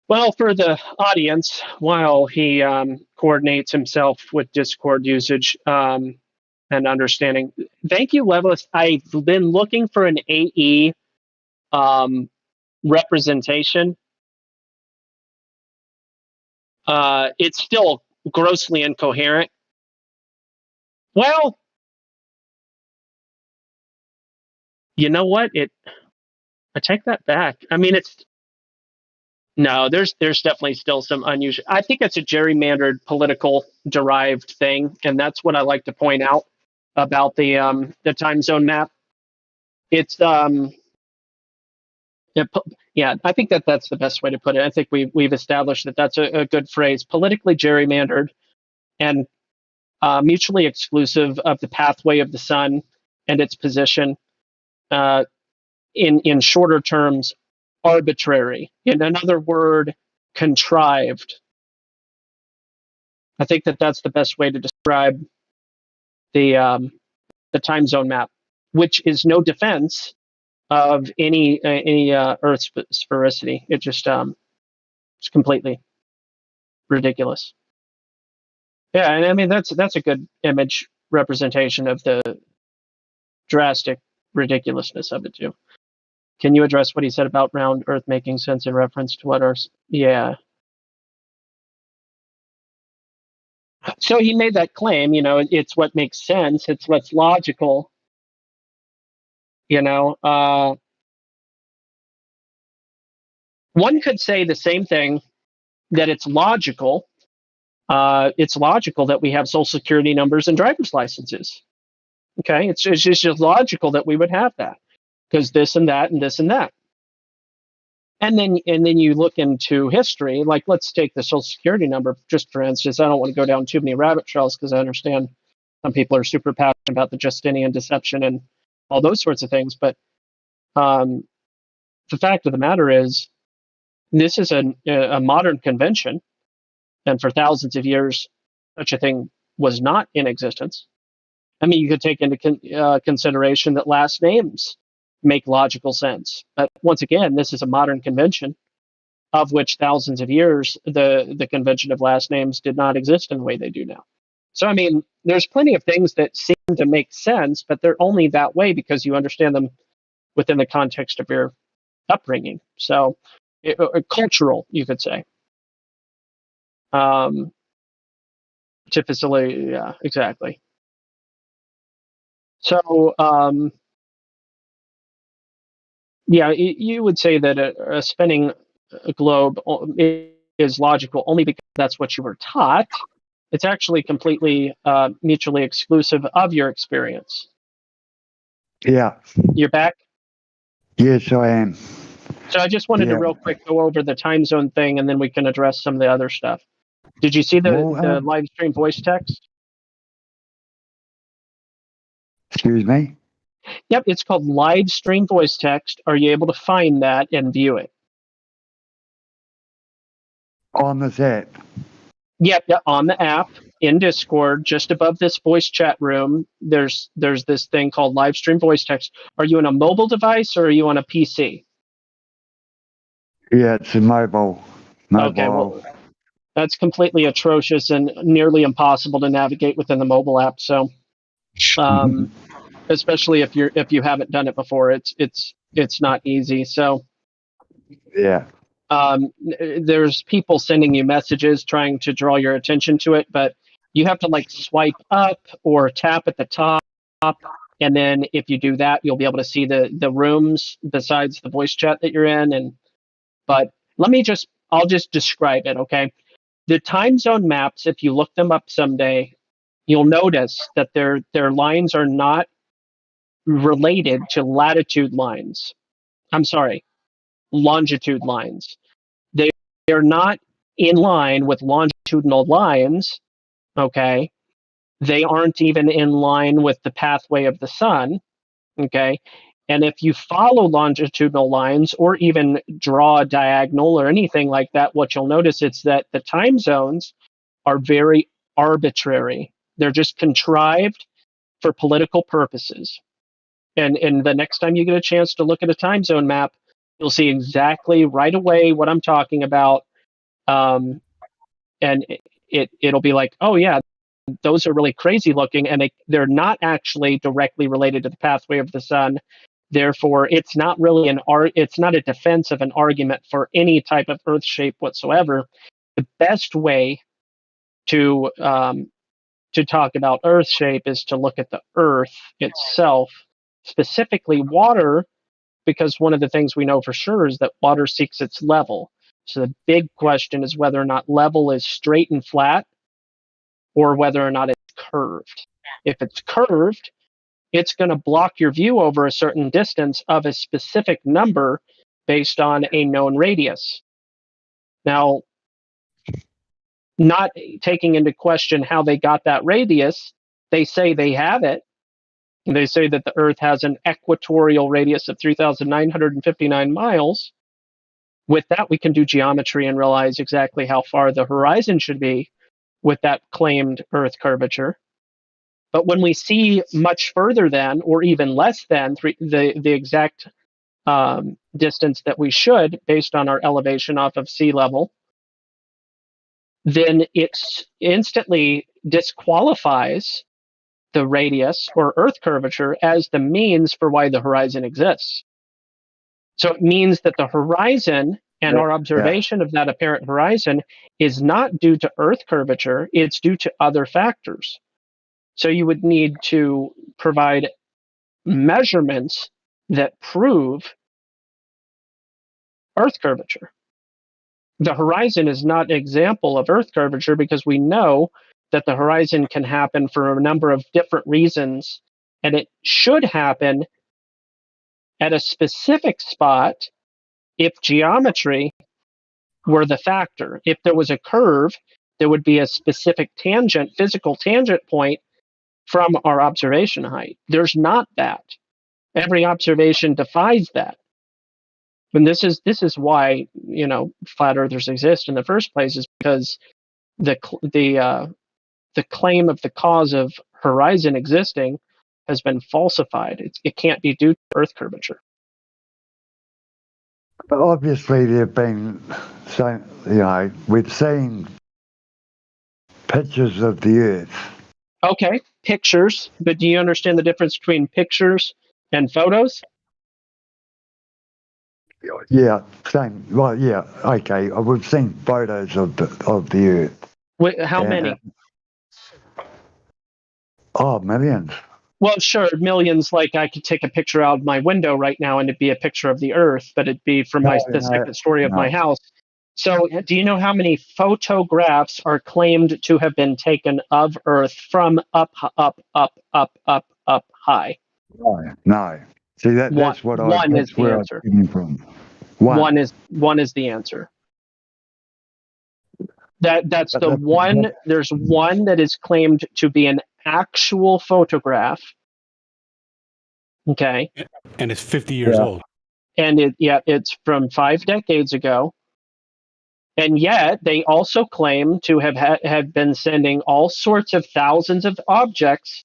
Well, for the audience, while he coordinates himself with Discord usage and understanding, thank you, Levelist. I've been looking for an AE representation. It's still grossly incoherent. Well, you know what? I take that back. I mean, no, there's definitely still some unusual. I think it's a gerrymandered political derived thing, and that's what I like to point out about the time zone map. It's yeah, I think that's the best way to put it. I think we've established that that's a good phrase. Politically gerrymandered and mutually exclusive of the pathway of the sun and its position. In shorter terms, arbitrary. In another word, contrived. I think that's the best way to describe the time zone map, which is no defense of any Earth's sphericity. It just it's completely ridiculous. Yeah, and I mean that's a good image representation of the drastic ridiculousness of it too. Can you address what he said about round Earth making sense in reference to what Earth? Yeah. So he made that claim. You know, it's what makes sense. It's what's logical. You know, one could say the same thing, that it's logical. It's logical that we have social security numbers and driver's licenses. Okay, it's just logical that we would have that because this and that and this and that. And then you look into history, like let's take the social security number just for instance. I don't want to go down too many rabbit trails because I understand some people are super passionate about the Justinian deception and all those sorts of things. But the fact of the matter is, this is a modern convention, and for thousands of years, such a thing was not in existence. I mean, you could take into consideration that last names make logical sense. But once again, this is a modern convention, of which thousands of years, the convention of last names did not exist in the way they do now. So, I mean, there's plenty of things that seem to make sense, but they're only that way because you understand them within the context of your upbringing. So, cultural, you could say. To facilitate, yeah, exactly. So, yeah, you would say that a spinning globe is logical only because that's what you were taught. It's actually completely mutually exclusive of your experience. Yeah. You're back? Yes, I am. So I just wanted to real quick go over the time zone thing, and then we can address some of the other stuff. Did you see the live stream voice text? Excuse me? Yep, it's called live stream voice text. Are you able to find that and view it? On this app? Yeah, on the app in Discord, just above this voice chat room, there's this thing called Livestream voice text. Are you on a mobile device or are you on a PC? Yeah, it's a mobile. Okay, well, that's completely atrocious and nearly impossible to navigate within the mobile app. So, especially if you haven't done it before, it's not easy. So, yeah. There's people sending you messages trying to draw your attention to it, but you have to like swipe up or tap at the top, and then if you do that, you'll be able to see the rooms besides the voice chat that you're in. But I'll just describe it, okay? The time zone maps, if you look them up someday, you'll notice that their lines are not related to latitude lines. I'm sorry, longitude lines. They're not in line with longitudinal lines, okay? They aren't even in line with the pathway of the sun, okay? And if you follow longitudinal lines or even draw a diagonal or anything like that, what you'll notice is that the time zones are very arbitrary. They're just contrived for political purposes. And the next time you get a chance to look at a time zone map, you'll see exactly right away what I'm talking about. And it'll be like, oh yeah, those are really crazy looking, and they're not actually directly related to the pathway of the sun. Therefore, it's not really it's not a defense of an argument for any type of Earth shape whatsoever. The best way to talk about Earth shape is to look at the Earth itself, specifically water, because one of the things we know for sure is that water seeks its level. So the big question is whether or not level is straight and flat or whether or not it's curved. If it's curved, it's going to block your view over a certain distance of a specific number based on a known radius. Now, not taking into question how they got that radius, they say they have it. They say that the Earth has an equatorial radius of 3,959 miles. With that, we can do geometry and realize exactly how far the horizon should be with that claimed Earth curvature. But when we see much further than, or even less than, the exact distance that we should, based on our elevation off of sea level, then it instantly disqualifies the radius or Earth curvature as the means for why the horizon exists. So it means that the horizon and our observation of that apparent horizon is not due to Earth curvature, it's due to other factors. So you would need to provide measurements that prove Earth curvature. The horizon is not an example of Earth curvature because we know that the horizon can happen for a number of different reasons, and it should happen at a specific spot if geometry were the factor. If there was a curve, there would be a specific tangent, physical tangent point from our observation height. There's not that. Every observation defies that. And this is why, flat earthers exist in the first place, is because the claim of the cause of horizon existing has been falsified. It can't be due to Earth curvature. But obviously there have been, we've seen pictures of the Earth. Okay, pictures, but do you understand the difference between pictures and photos? Yeah, same. Well, yeah, okay. We've seen photos of the Earth. How many? Millions. Well, sure, millions. Like I could take a picture out of my window right now and it'd be a picture of the Earth, but it'd be from the second story of my house. So do you know how many photographs are claimed to have been taken of Earth from up high? No. See, that's what one is the answer. I'm from. One is the answer. That's the one. There's one that is claimed to be an actual photograph. Okay. And it's 50 years old. And it's from 5 decades ago. And yet they also claim to have been sending all sorts of thousands of objects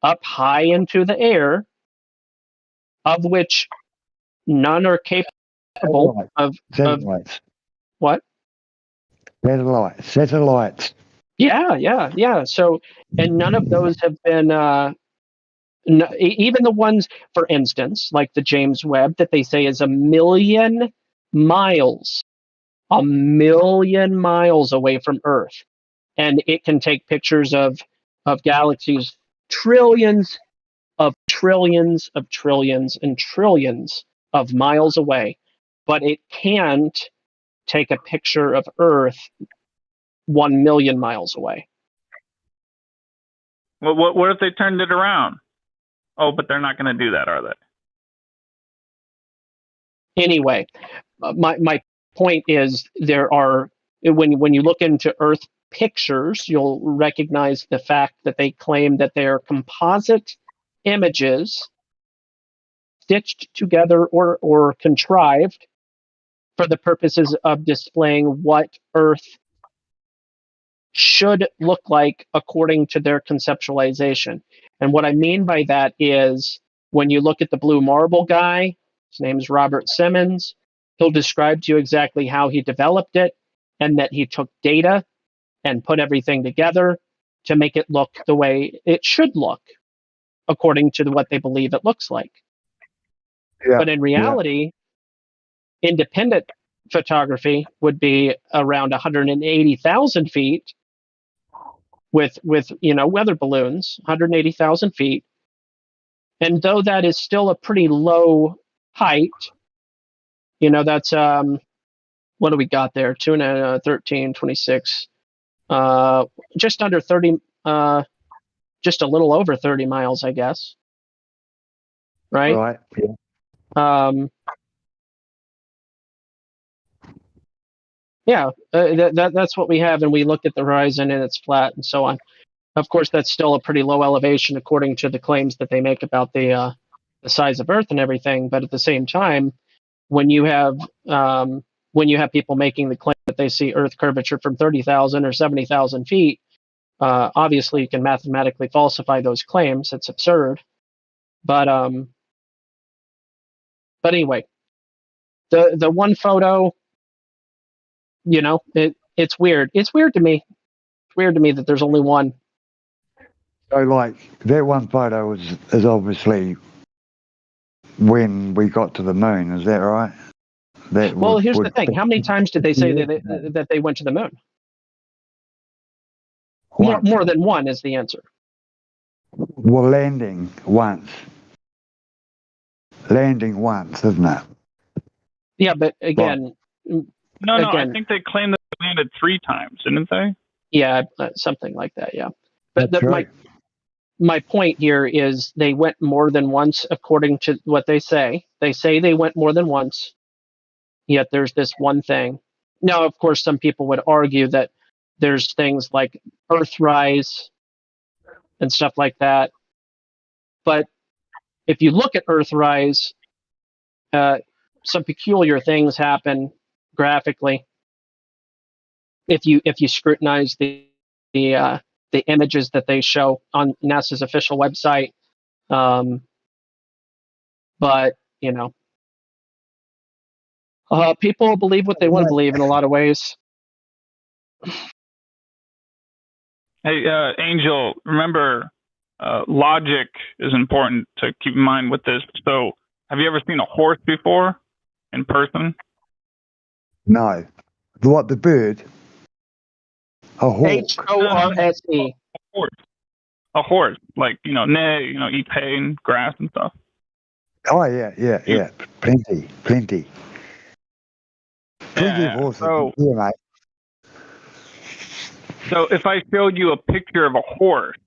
up high into the air, of which none are capable of Satellites. What? Satellites. Yeah. So, and none of those have been, even the ones, for instance, like the James Webb, that they say is 1,000,000 miles, 1,000,000 miles away from Earth, and it can take pictures of galaxies trillions of trillions of trillions and trillions of miles away, but it can't take a picture of Earth 1,000,000 miles away. Well, what if they turned it around? Oh, but they're not going to do that, are they? Anyway, my point is, there are, when you look into Earth pictures, you'll recognize the fact that they claim that they are composite images stitched together or contrived for the purposes of displaying what Earth should look like according to their conceptualization. And what I mean by that is, when you look at the blue marble guy, his name is Robert Simmons, he'll describe to you exactly how he developed it, and that he took data and put everything together to make it look the way it should look, according to what they believe it looks like. Yeah, but in reality, independent photography would be around 180,000 feet with weather balloons, 180,000 feet. And though that is still a pretty low height, that's what do we got there? 13, 26, just under 30, just a little over 30 miles, I guess. Right? Right. Yeah. That's what we have, and we looked at the horizon and it's flat and so on. Of course, that's still a pretty low elevation according to the claims that they make about the size of Earth and everything. But at the same time, when you have people making the claim that they see Earth curvature from 30,000 or 70,000 feet, obviously you can mathematically falsify those claims. It's absurd. But anyway, the one photo, it's weird. It's weird to me. It's weird to me that there's only one. So, like, that one photo is obviously when we got to the moon. Is that right? Well, here's the thing. How many times did they say that they went to the moon? More than one is the answer. Well, landing once. Landing once, isn't it? Yeah, but again... No, I think they claimed that they landed 3 times, didn't they? Yeah, something like that, yeah. But my point here is they went more than once, according to what they say. They say they went more than once, yet there's this one thing. Now, of course, some people would argue that there's things like Earthrise and stuff like that. But if you look at Earthrise, some peculiar things happen graphically. If you scrutinize the images that they show on NASA's official website, but people believe what they want to believe in a lot of ways. Hey, Angel, remember, logic is important to keep in mind with this. So, have you ever seen a horse before in person? No. What, the bird? A hawk. HORSE. A horse, like, neigh, eat hay and grass and stuff. Oh, yeah. Plenty. Plenty of horses. Yeah, mate. So if I showed you a picture of a horse,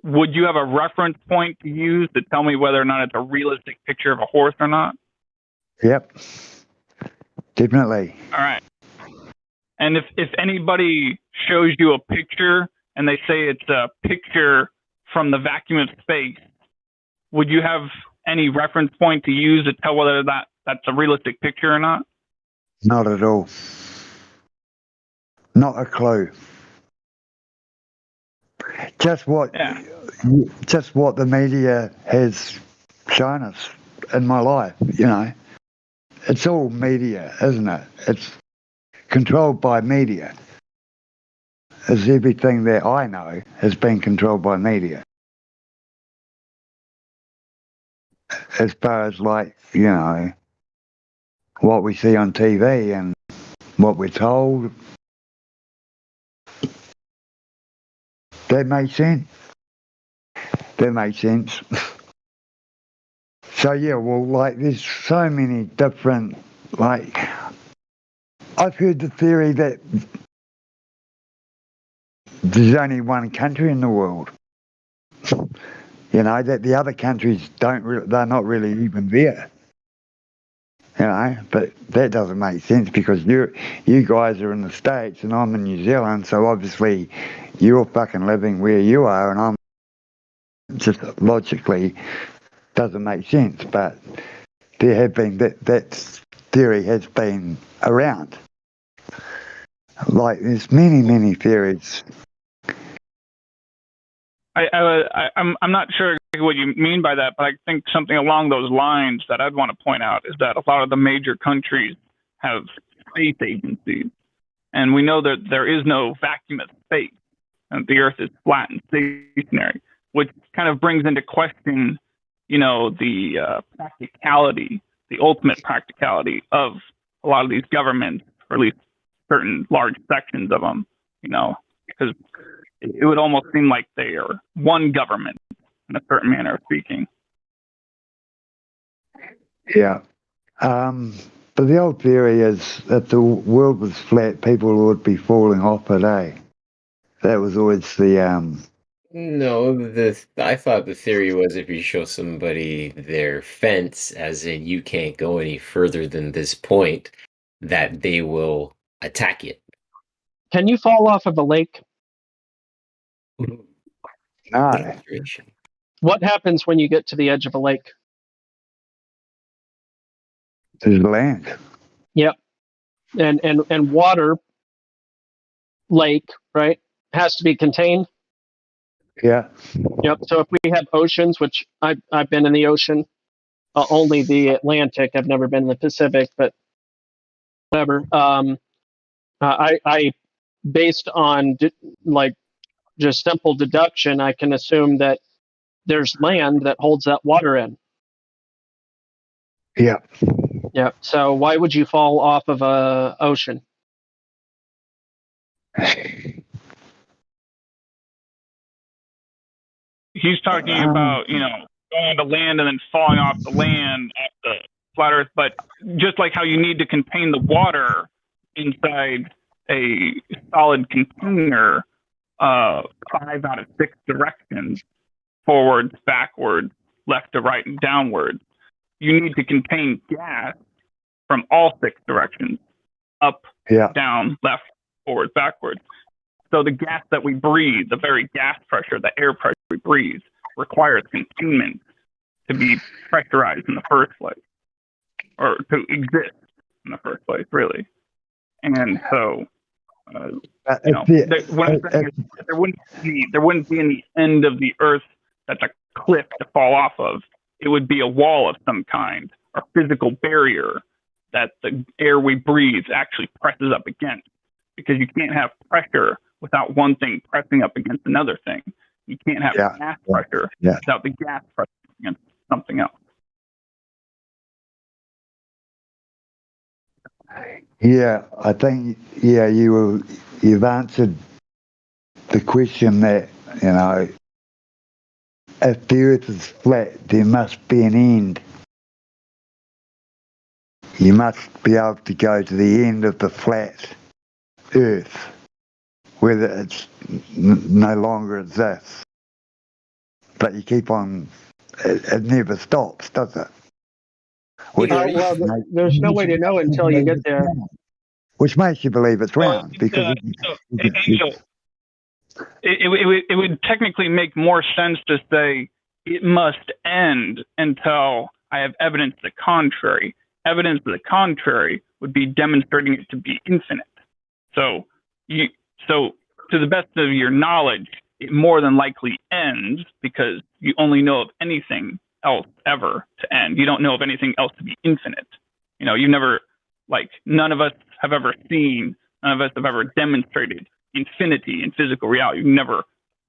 would you have a reference point to use to tell me whether or not it's a realistic picture of a horse or not? Yep. Definitely. All right. And if anybody shows you a picture and they say it's a picture from the vacuum of space, would you have any reference point to use to tell whether that's a realistic picture or not? Not at all. Not a clue. Just what the media has shown us in my life, you know. It's all media, isn't it? It's controlled by media. As everything that I know has been controlled by media. As far as, like, you know, what we see on TV and what we're told, that makes sense. That makes sense. So yeah, well, like, there's so many different, like, I've heard the theory that there's only one country in the world. You know, that the other countries they're not really even there. You know, but that doesn't make sense because you guys are in the States and I'm in New Zealand, so obviously you're fucking living where you are and I'm just logically doesn't make sense. But there have been that theory has been around. Like, there's many theories. I'm not sure exactly what you mean by that, but I think something along those lines that I'd want to point out is that a lot of the major countries have space agencies, and we know that there is no vacuum of space, and the Earth is flat and stationary, which kind of brings into question, you know, the practicality, the ultimate practicality of a lot of these governments, or at least certain large sections of them, you know, because it would almost seem like they are one government in a certain manner of speaking. Yeah. But the old theory is that the world was flat, people would be falling off it, eh? That was always the No, I thought the theory was if you show somebody their fence, as in you can't go any further than this point, that they will attack it. Can you fall off of a lake? No. What happens when you get to the edge of a lake? There's land. Yep. And water, lake, right, has to be contained. Yeah. Yep. So if we have oceans, which I've been in the ocean, only the Atlantic. I've never been in the Pacific, but whatever. I based on like just simple deduction, I can assume that there's land that holds that water in. Yeah. Yeah. So why would you fall off of a ocean? He's talking about, you know, going to land and then falling off the land at the flat Earth, but just like how you need to contain the water inside a solid container, 5 out of 6 directions, forwards, backwards, left to right, and downwards. You need to contain gas from all 6 directions, up, down, left, forward, backwards. So the gas that we breathe, the very gas pressure, the air pressure we breathe, requires containment to be pressurized in the first place, or to exist in the first place, really. And so, you know, there wouldn't be any end of the Earth that's a cliff to fall off of. It would be a wall of some kind, or physical barrier that the air we breathe actually presses up against. Because you can't have pressure without one thing pressing up against another thing. You can't have gas pressure without the gas pressing against something else. Yeah, I think you've answered the question that, you know, if the Earth is flat, there must be an end. You must be able to go to the end of the flat Earth, whether it's no longer exists. But you keep on, it never stops, does it? There's no way to know until you get there. Which makes you believe it's round, because Angel, it would technically make more sense to say it must end until I have evidence to the contrary. Evidence to the contrary would be demonstrating it to be infinite. So So to the best of your knowledge, it more than likely ends because you only know of anything else ever to end. You don't know of anything else to be infinite. You never, none of us have ever seen, none of us have ever demonstrated infinity in physical reality. You've never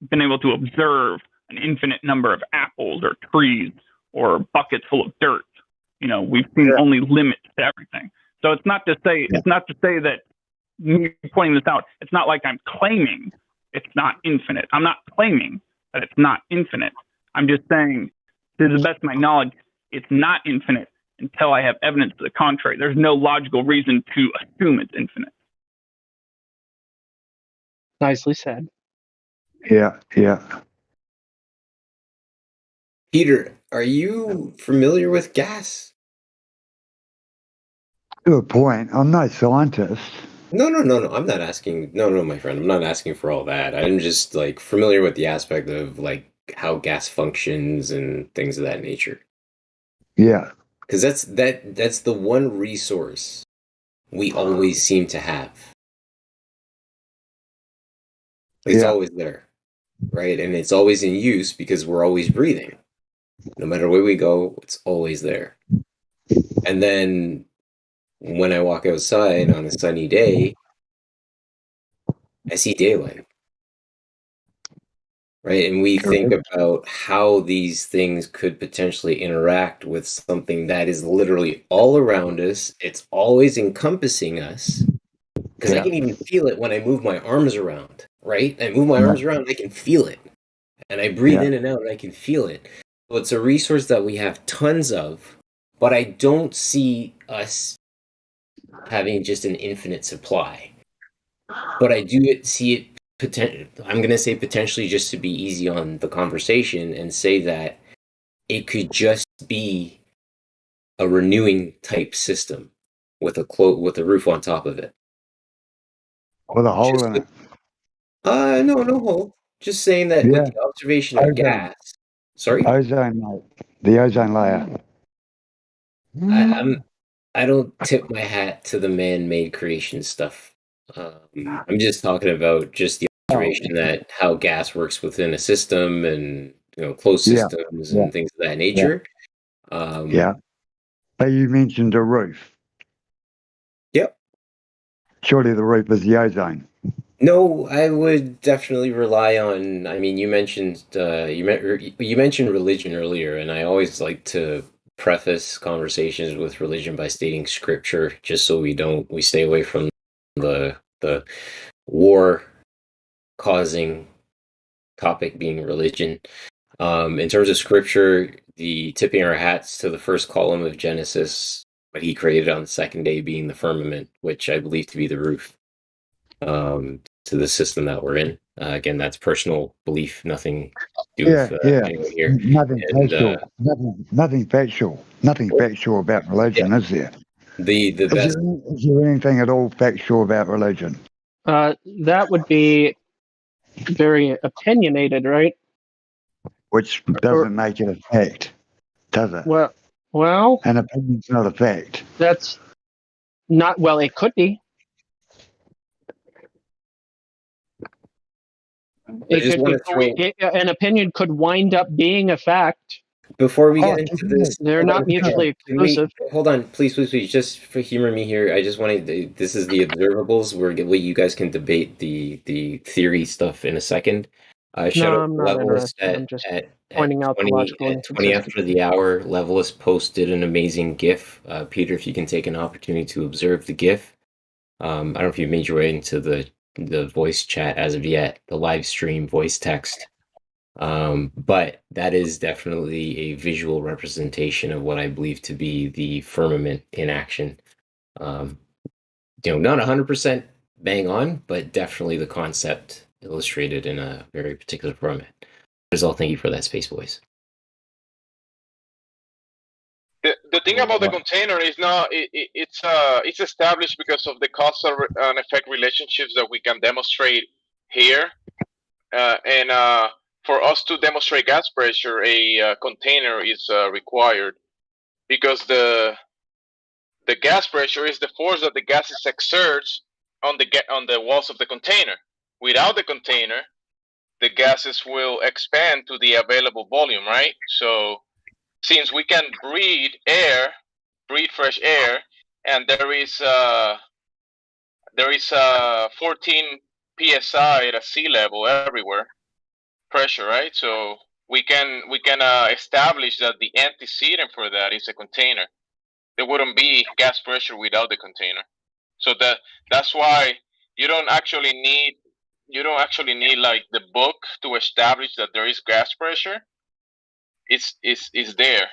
been able to observe an infinite number of apples or trees or buckets full of dirt. We've seen only limits to everything. So it's not to say that me pointing this out, it's not like I'm claiming it's not infinite. I'm not claiming that it's not infinite. I'm just saying, to the best of my knowledge, it's not infinite until I have evidence to the contrary. There's no logical reason to assume it's infinite. Nicely said. Yeah. Peter, are you familiar with gas? To a point. I'm no scientist. No. I'm not asking. No, my friend. I'm not asking for all that. I'm just familiar with the aspect of how gas functions and things of that nature. Yeah. Because that's the one resource we always seem to have. It's always there, right? And it's always in use because we're always breathing. No matter where we go, it's always there. And then when I walk outside on a sunny day, I see daylight. Right? And we think about how these things could potentially interact with something that is literally all around us. It's always encompassing us. Because I can even feel it when I move my arms around, right? I move my arms around, I can feel it. And I breathe in and out, and I can feel it. So it's a resource that we have tons of, but I don't see us having just an infinite supply. But I do see it I'm going to say potentially, just to be easy on the conversation, and say that it could just be a renewing type system with a roof on top of it. With a hole in it. No hole. Just saying that with the observation of gas. Sorry? Ozone, mate. The ozone layer. I don't tip my hat to the man-made creation stuff. I'm just talking about just the observation that how gas works within a system and closed systems and things of that nature. But you mentioned a roof. Yep. Surely the roof is the ozone. No, I would definitely rely on. I mean, you mentioned you mentioned religion earlier, and I always like to preface conversations with religion by stating scripture, just so we stay away from the war causing topic being religion. In terms of scripture, the tipping our hats to the first column of Genesis, what he created on the second day being the firmament, which I believe to be the roof to the system that we're in. Again, that's personal belief, nothing to do with anyone here. Nothing factual. Nothing factual about religion, is there? Is there anything at all factual about religion? That would be very opinionated, right? Which doesn't make it a fact, does it? Well, an opinion's not a fact. That's not, well, it could be. An opinion could wind up being a fact. Before we get into this, they're not mutually exclusive. Hold on, please, just for humor me here. I just wanted this is the observables where you guys can debate the theory stuff in a second. No, I'm not interested. I'm just pointing out the logical at 20 after the hour. Levelist posted an amazing GIF. Peter, if you can take an opportunity to observe the GIF. I don't know if you've made your way into the voice chat as of yet, the live stream voice text. But that is definitely a visual representation of what I believe to be the firmament in action. Not 100% bang on, but definitely the concept illustrated in a very particular format. Result, thank you for that, Space Boys. The thing about the container is not it's established because of the cause and effect relationships that we can demonstrate here, and for us to demonstrate gas pressure, a container is required, because the gas pressure is the force that the gases exerts on the walls of the container. Without the container, the gases will expand to the available volume, right? So since we can breathe fresh air, and there is 14 psi at sea level everywhere, pressure, right? So we can establish that the antecedent for that is a container. There wouldn't be gas pressure without the container. So that's why you don't actually need like the book to establish that there is gas pressure. It's there,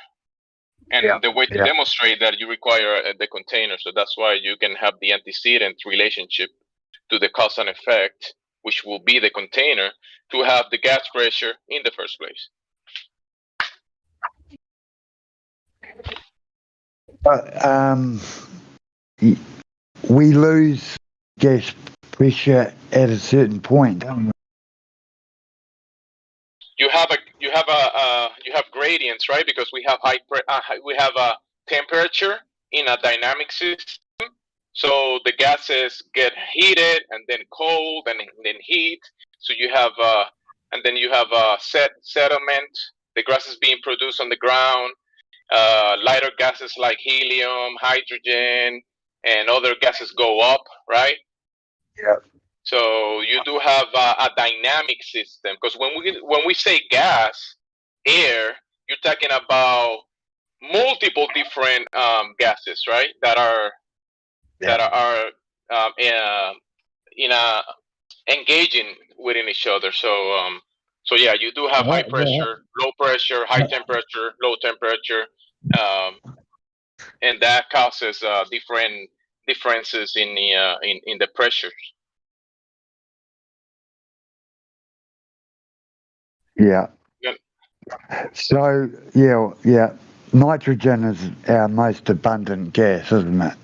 and the way to demonstrate that you require the container. So that's why you can have the antecedent relationship to the cause and effect, which will be the container, to have the gas pressure in the first place. We lose gas pressure at a certain point, don't we? You have gradients, right? Because we have a temperature in a dynamic system. So the gases get heated and then cold and then heat. So you have and then you have settlement. The gas is being produced on the ground. Lighter gases like helium, hydrogen, and other gases go up, right? Yeah. So you do have a dynamic system, because when we say gas, air, you're talking about multiple different gases, right? That are engaging within each other. So yeah, you do have high pressure, low pressure, high temperature, low temperature, and that causes different differences in the pressures. Yeah. So yeah, nitrogen is our most abundant gas, isn't it?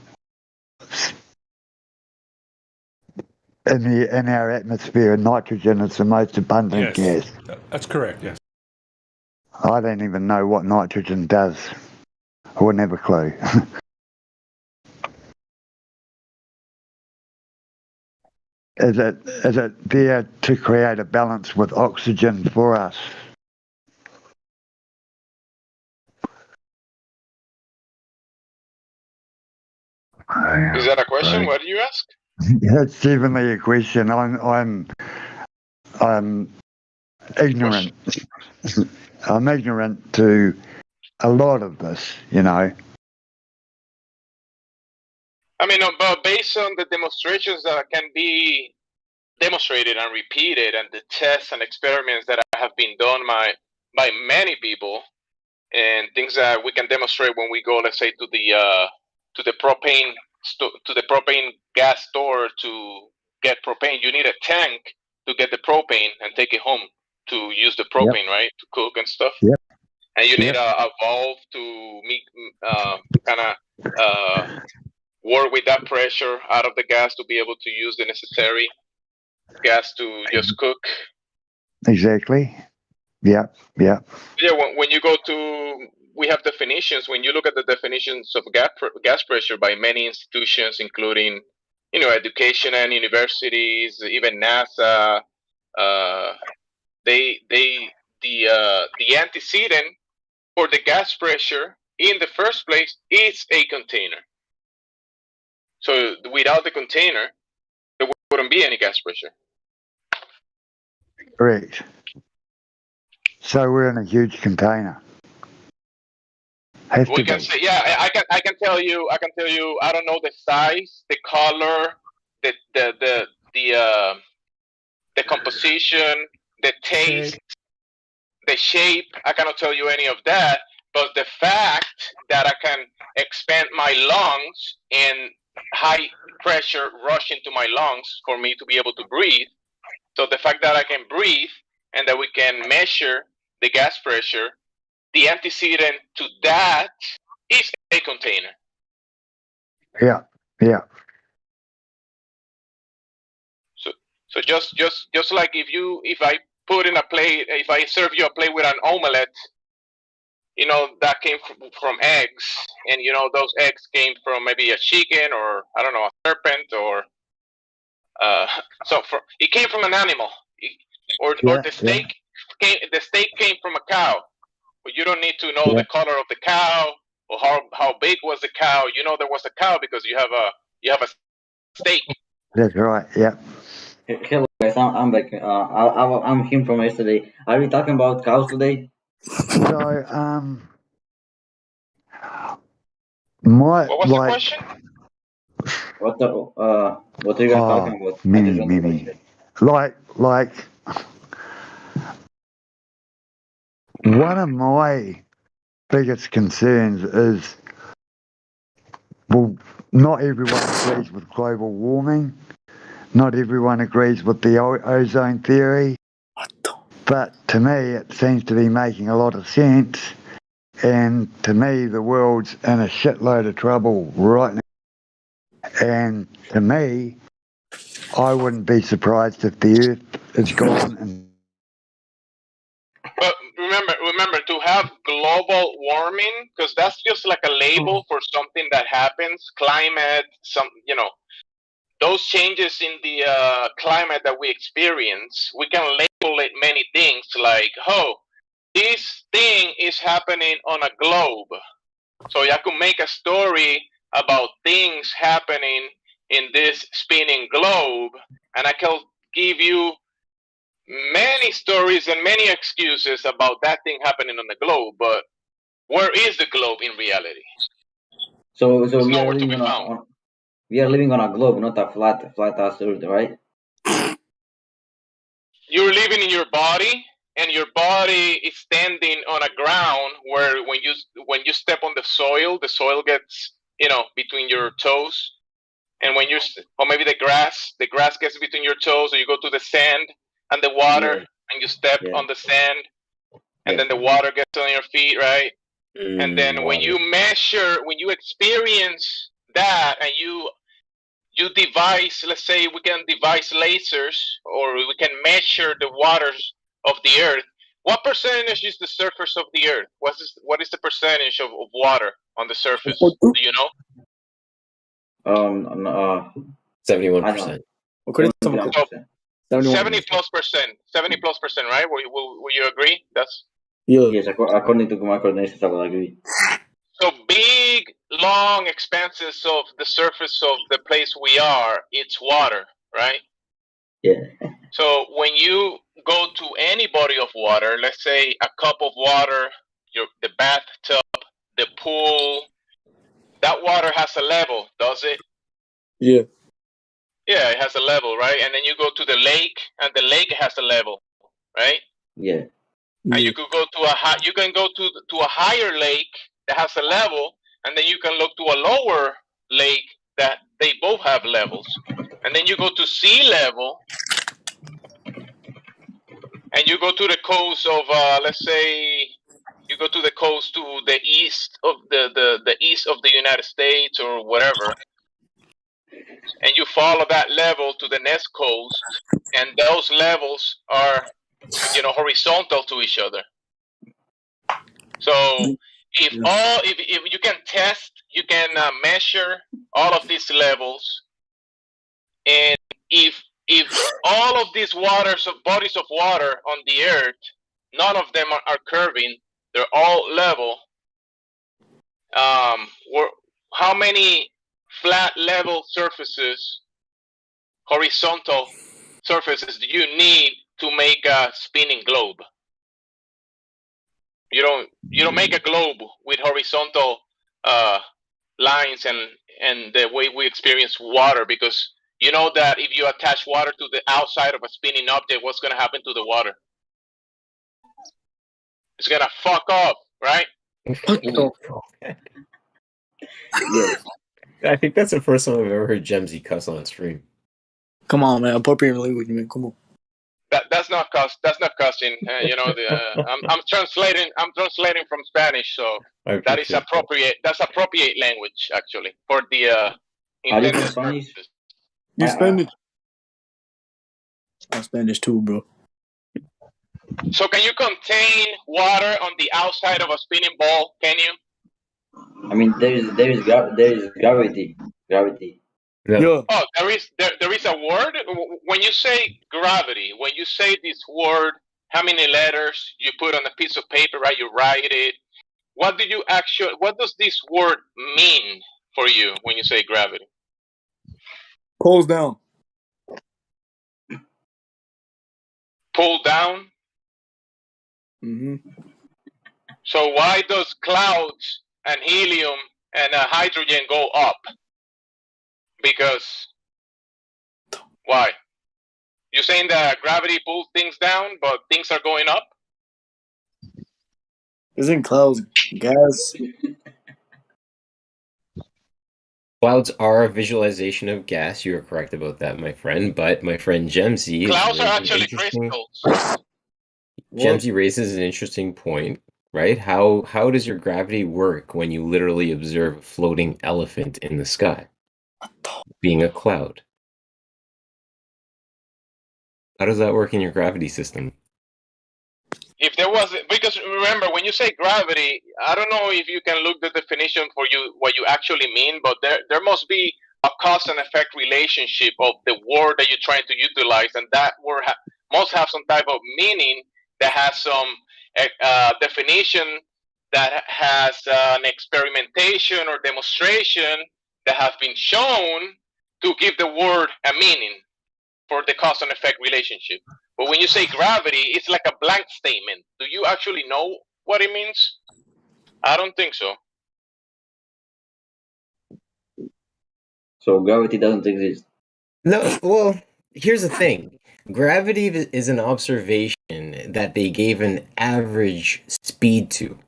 In our atmosphere, nitrogen is the most abundant gas. That's correct. Yes. I don't even know what nitrogen does. I wouldn't have a clue. Is it there to create a balance with oxygen for us? Is that a question? What do you ask? That's definitely a question. I'm ignorant. I'm ignorant to a lot of this, you know. I mean, but based on the demonstrations that can be demonstrated and repeated, and the tests and experiments that have been done by many people, and things that we can demonstrate when we go, let's say, to the propane gas store to get propane. You need a tank to get the propane and take it home to use the propane, right, to cook and stuff. Yep. And you need a valve to kind of work with that pressure out of the gas to be able to use the necessary gas to just cook. Exactly. Yeah. Yeah, when you go to, we have definitions. When you look at the definitions of gas pressure by many institutions, including, education and universities, even NASA, the antecedent for the gas pressure in the first place is a container. So without the container, there wouldn't be any gas pressure. Correct. So we're in a huge container. We can say, yeah, I can tell you, I don't know the size, the color, the composition, the taste, the shape. I cannot tell you any of that, but the fact that I can expand my lungs and high pressure rush into my lungs for me to be able to breathe. So the fact that I can breathe and that we can measure the gas pressure, the antecedent to that is a container. Yeah. So just like if I put in a plate, if I serve you a plate with an omelette, that came from eggs, and those eggs came from maybe a chicken, or I don't know, a serpent, or It came from an animal, or the steak came from a cow. But you don't need to know the color of the cow or how big was the cow. You know there was a cow because you have a steak. That's right. Yeah. Hello guys, I'm back. I'm him from yesterday. Are we talking about cows today? So What was the question? What are you guys talking about? Many. Like one of my biggest concerns is, well, not everyone agrees with global warming. Not everyone agrees with the ozone theory. But to me, it seems to be making a lot of sense. And to me, the world's in a shitload of trouble right now. And to me, I wouldn't be surprised if the Earth is gone. But remember to have global warming, because that's just like a label for something that happens. Climate, those changes in the climate that we experience, we can label it many things like, oh, this thing is happening on a globe. So I could make a story about things happening in this spinning globe, and I can give you many stories and many excuses about that thing happening on the globe. But where is the globe in reality? So we are living on a globe, not a flat ass Earth, right? You're living in your body, and your body is standing on a ground where when you step on the soil gets between your toes, and or maybe the grass gets between your toes, or you go to the sand and the water, and you step on the sand, and then the water gets on your feet, right? And then when you experience that, and you devise, let's say we can devise lasers, or we can measure the waters of the earth. What percentage is the surface of the earth? What is the percentage of water on the surface? Do you know? 71%. 70+%, right? Will you agree? That's yes, according to my coordinations, I will agree. So big, long expanses of the surface of the place we are, it's water, right? Yeah. So when you go to any body of water, let's say a cup of water, the bathtub, the pool, that water has a level, does it? Yeah. Yeah, it has a level, right? And then you go to the lake, and the lake has a level, right? Yeah. And you could go you can go to a higher lake that has a level, and then you can look to a lower lake that they both have levels. And then you go to sea level, and you go to the coast of let's say you go to the coast to the east of the east of the United States or whatever, and you follow that level to the next coast, and those levels are horizontal to each other. So if you can test, you can measure all of these levels, and if all of these bodies of water on the earth, none of them are curving, they're all level. How many flat level surfaces, horizontal surfaces, do you need to make a spinning globe? You don't make a globe with horizontal lines and the way we experience water, because you know that if you attach water to the outside of a spinning object, what's going to happen to the water? It's going to fuck up, right? Yes. I think that's the first time I've ever heard Gemsy cuss on stream. Come on, man. Appropriate language, man. Come on. That's not cussing. I'm translating. I'm translating from Spanish, so that is appropriate. That's appropriate language, actually, for the intended purposes. You Spanish? I'm Spanish too, bro. So can you contain water on the outside of a spinning ball? Can you? I mean, there is gravity. No. Yeah. Oh, there is a word when you say gravity. When you say this word, how many letters you put on a piece of paper, right? You write it. What do you actually? What does this word mean for you when you say gravity? Pulls down. Pull down. Mm-hmm. So why does clouds and helium and hydrogen go up? Because why? You're saying that gravity pulls things down, but things are going up? Isn't clouds gas? Clouds are a visualization of gas. You are correct about that, my friend. But my friend Gemsy Clouds are actually crystals. Gemsy raises an interesting point, right? How does your gravity work when you literally observe a floating elephant in the sky, being a cloud? How does that work in your gravity system? If there was, because remember, when you say gravity, I don't know if you can look the definition for you, what you actually mean, but there must be a cause and effect relationship of the word that you're trying to utilize, and that word must have some type of meaning that has some definition, that has an experimentation or demonstration that have been shown to give the word a meaning for the cause and effect relationship. But when you say gravity, it's like a blank statement. Do you actually know what it means? I don't think so. So gravity doesn't exist. No, well, here's the thing. Gravity is an observation that they gave an average speed to.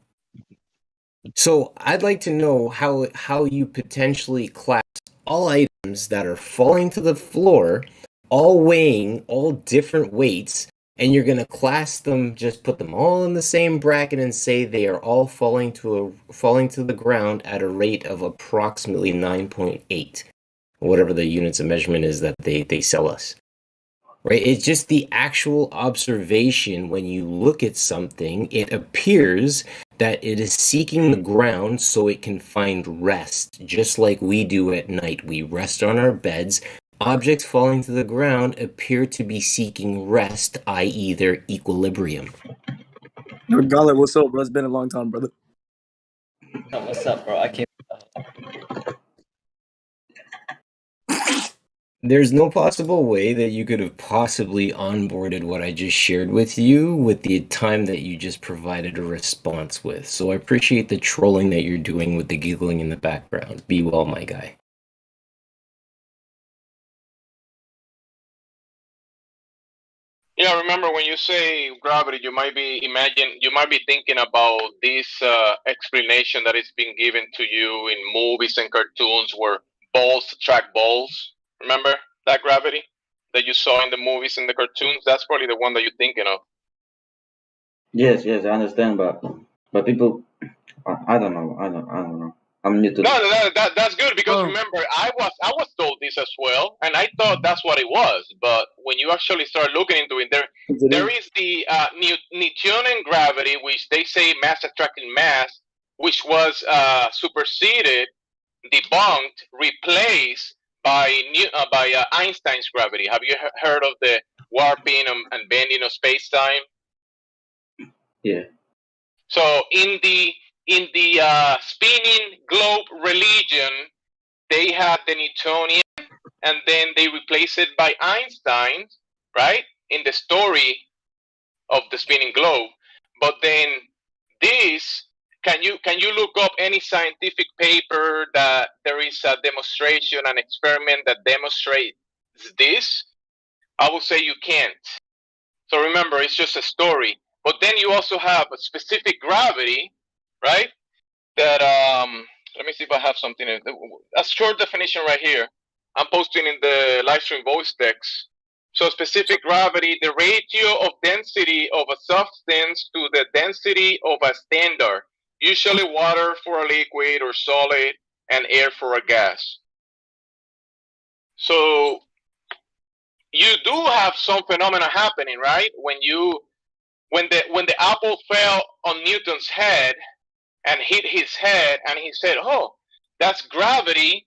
So I'd like to know how you potentially class all items that are falling to the floor, all weighing all different weights, and you're gonna class them, just put them all in the same bracket and say they are all falling to the ground at a rate of approximately 9.8, whatever the units of measurement is that they sell us. Right? It's just the actual observation. When you look at something, it appears that it is seeking the ground so it can find rest, just like we do at night. We rest on our beds. Objects falling to the ground appear to be seeking rest, i.e., their equilibrium. Yo, Gauntlet, what's up, bro? It's been a long time, brother. What's up, bro? I can't. There's no possible way that you could have possibly onboarded what I just shared with you with the time that you just provided a response with. So I appreciate the trolling that you're doing with the giggling in the background. Be well, my guy. Yeah, remember when you say gravity, you might be thinking about this explanation that is being given to you in movies and cartoons where balls attract balls. Remember that gravity that you saw in the movies and the cartoons? That's probably the one that you're thinking of. Yes, I understand, but people, I don't know. I'm new to this. No, that's good because remember, I was told this as well, and I thought that's what it was. But when you actually start looking into it, there is the Newtonian gravity, which they say mass attracting mass, which was superseded, debunked, replaced by Einstein's gravity. Have you heard of the warping and bending of space time? Yeah. So in the spinning globe religion, they had the Newtonian, and then they replaced it by Einstein, right? In the story of the spinning globe. But then this, can you look up any scientific paper that there is a demonstration, an experiment that demonstrates this? I would say you can't. So remember, it's just a story. But then you also have a specific gravity, right? That let me see if I have something. A short definition right here. I'm posting in the live stream voice text. So specific gravity, the ratio of density of a substance to the density of a standard. Usually water for a liquid or solid, and air for a gas. So you do have some phenomena happening, right? When the apple fell on Newton's head and hit his head, and he said, "Oh, that's gravity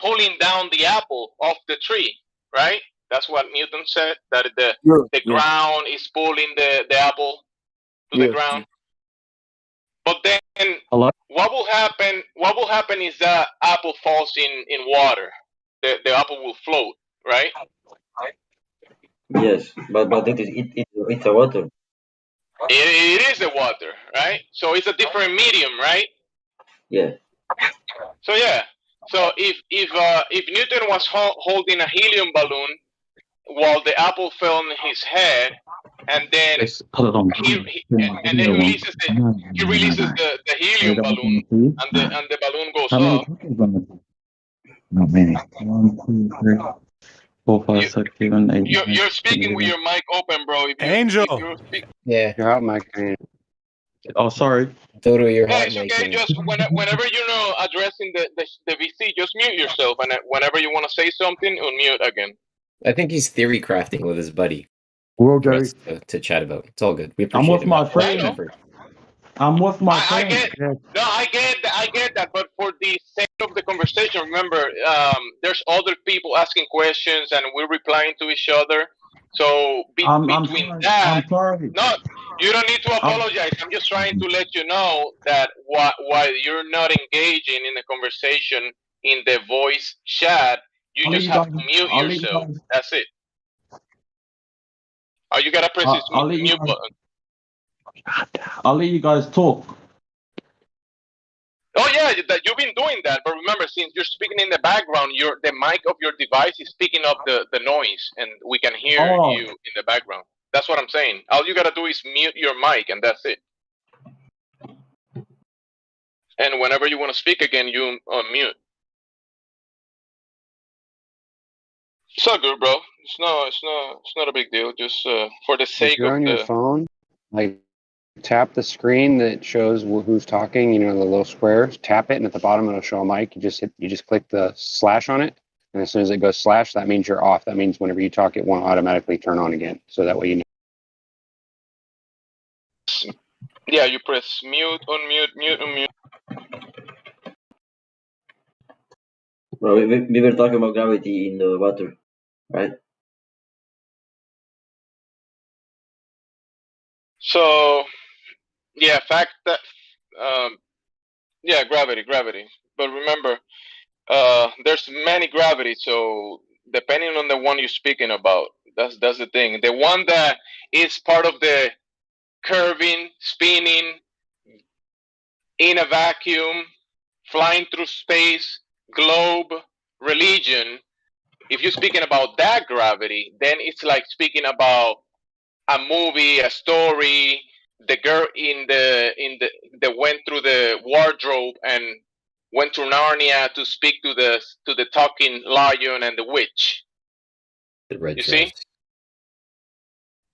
pulling down the apple off the tree, right? That's what Newton said, that the ground is pulling the apple to the ground. But then what will happen? What will happen is that apple falls in water. The apple will float, right? Yes, but it's a water. It is a water, right? So it's a different medium, right? Yeah. So yeah. So if Newton was holding a helium balloon while the apple fell on his head, and then he releases the helium balloon, and the balloon goes How many up. copies on the Not many. 1, 2, 3, 4, 5, 6, 7, 8, 9, You're speaking with your mic open, bro. If you're speaking. Yeah. You're hot mic. Oh, sorry. Dodo, you're Yeah, hot it's okay. micing. Just whenever addressing the VC, just mute yourself, and whenever you want to say something, unmute again. I think he's theory crafting with his buddy. Will For do. us to chat about. It's all good. We I'm appreciate with it. my man. friend. Effort. I'm with my friend. I get that, but for the sake of the conversation, remember, there's other people asking questions, and we're replying to each other. So between that, no, you don't need to apologize. I'm just trying to let you know that while you're not engaging in the conversation in the voice chat, you just have to mute yourself. That's it. All you gotta press is mute button. I'll let you guys talk. Oh yeah, you've been doing that. But remember, since you're speaking in the background, the mic of your device is picking up the noise, and we can hear you in the background. That's what I'm saying. All you gotta do is mute your mic, and that's it. And whenever you want to speak again, you unmute. It's all good, bro. It's not a big deal. Just for the sake If you're of on your phone, like tap the screen that shows who's talking. You know, the little squares. Tap it, and at the bottom it'll show a mic. You just click the slash on it, and as soon as it goes slash, that means you're off. That means whenever you talk, it won't automatically turn on again. So that way you know. Yeah, you press mute, unmute, mute, unmute. Well, we were talking about gravity in the water, right? So, yeah, fact that, yeah, gravity. But remember, there's many gravities. So depending on the one you're speaking about, that's the thing. The one that is part of the curving, spinning, in a vacuum, flying through space, globe, religion. If you're speaking about that gravity, then it's like speaking about a movie, a story. The girl that went through the wardrobe and went to Narnia to speak to the talking lion and the witch. The red You dress. see?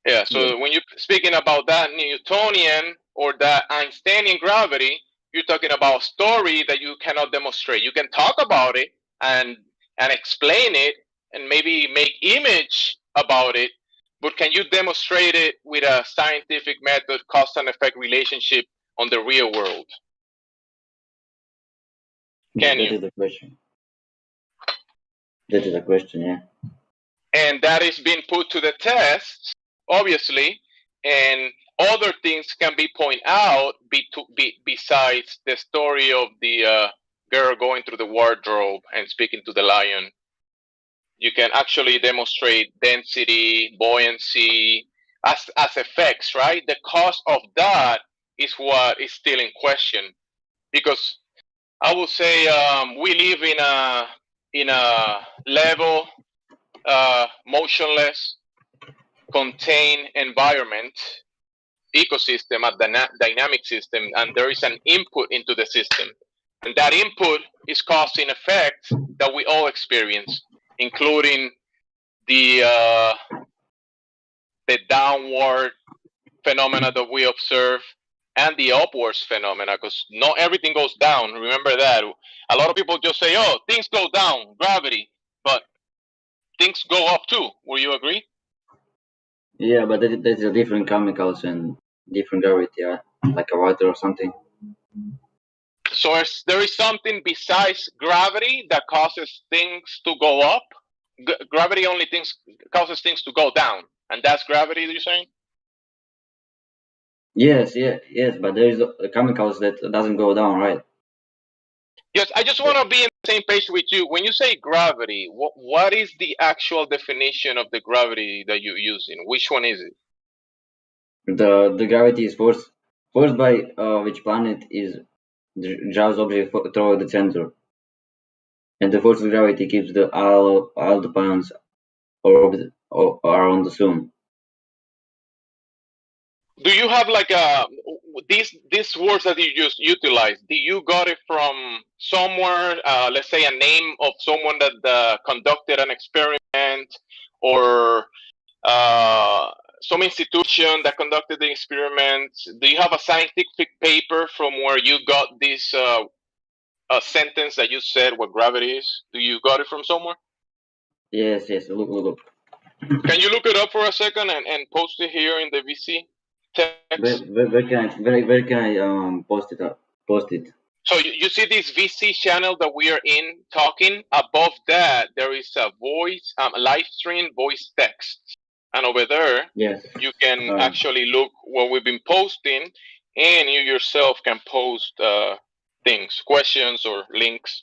Yeah. So when you're speaking about that Newtonian or that Einsteinian gravity, you're talking about a story that you cannot demonstrate. You can talk about it and explain it and maybe make image about it, but can you demonstrate it with a scientific method, cause and effect relationship on the real world? Can you? That is the question. That is the question, yeah. And that is being put to the test, obviously, and other things can be pointed out besides the story of the girl going through the wardrobe and speaking to the lion. You can actually demonstrate density, buoyancy as effects, right? The cost of that is what is still in question, because I would say we live in a level, motionless, contained environment, ecosystem, a dynamic system, and there is an input into the system, and that input is causing effect that we all experience, including the downward phenomena that we observe and the upwards phenomena, because not everything goes down. Remember that. A lot of people just say, oh, things go down, gravity, but things go up too. Will you agree? Yeah, but that's a different chemicals and different gravity, like a water or something. So there is something besides gravity that causes things to go up. Gravity only causes things to go down, and that's gravity. You're saying? Yes, yes, but there is chemicals that doesn't go down, right? Yes, I just want to be on the same page with you. When you say gravity, what is the actual definition of the gravity that you're using? Which one is it? The gravity is forced by which planet is draws object toward the center, and the force of gravity keeps all the planets orbit around the sun. Do you have like these words that you just utilize? Do you got it from somewhere? Let's say a name of someone that conducted an experiment, or some institution that conducted the experiment. Do you have a scientific paper from where you got this sentence that you said what gravity is? Do you got it from somewhere? Yes, look. Can you look it up for a second and post it here in the VC text? Where can I post it? So you see this VC channel that we are in talking. Above that, there is a voice, live stream voice text, and over there, yes, you can actually look what we've been posting, and you yourself can post things, questions, or links.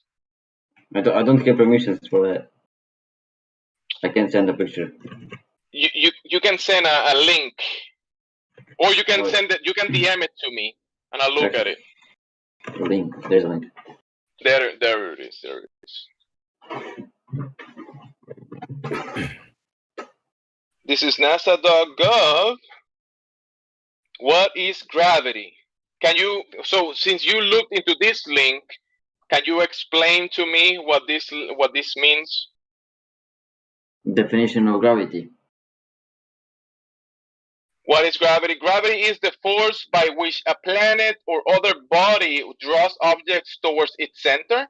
I don't get permissions for that. I can send a picture. You can send a link, or you can send it. You can DM it to me, and I'll look at it. Link. There's a link. There it is. There it is. This is NASA.gov. What is gravity? So since you looked into this link, can you explain to me what this means? Definition of gravity. What is gravity? Gravity is the force by which a planet or other body draws objects towards its center.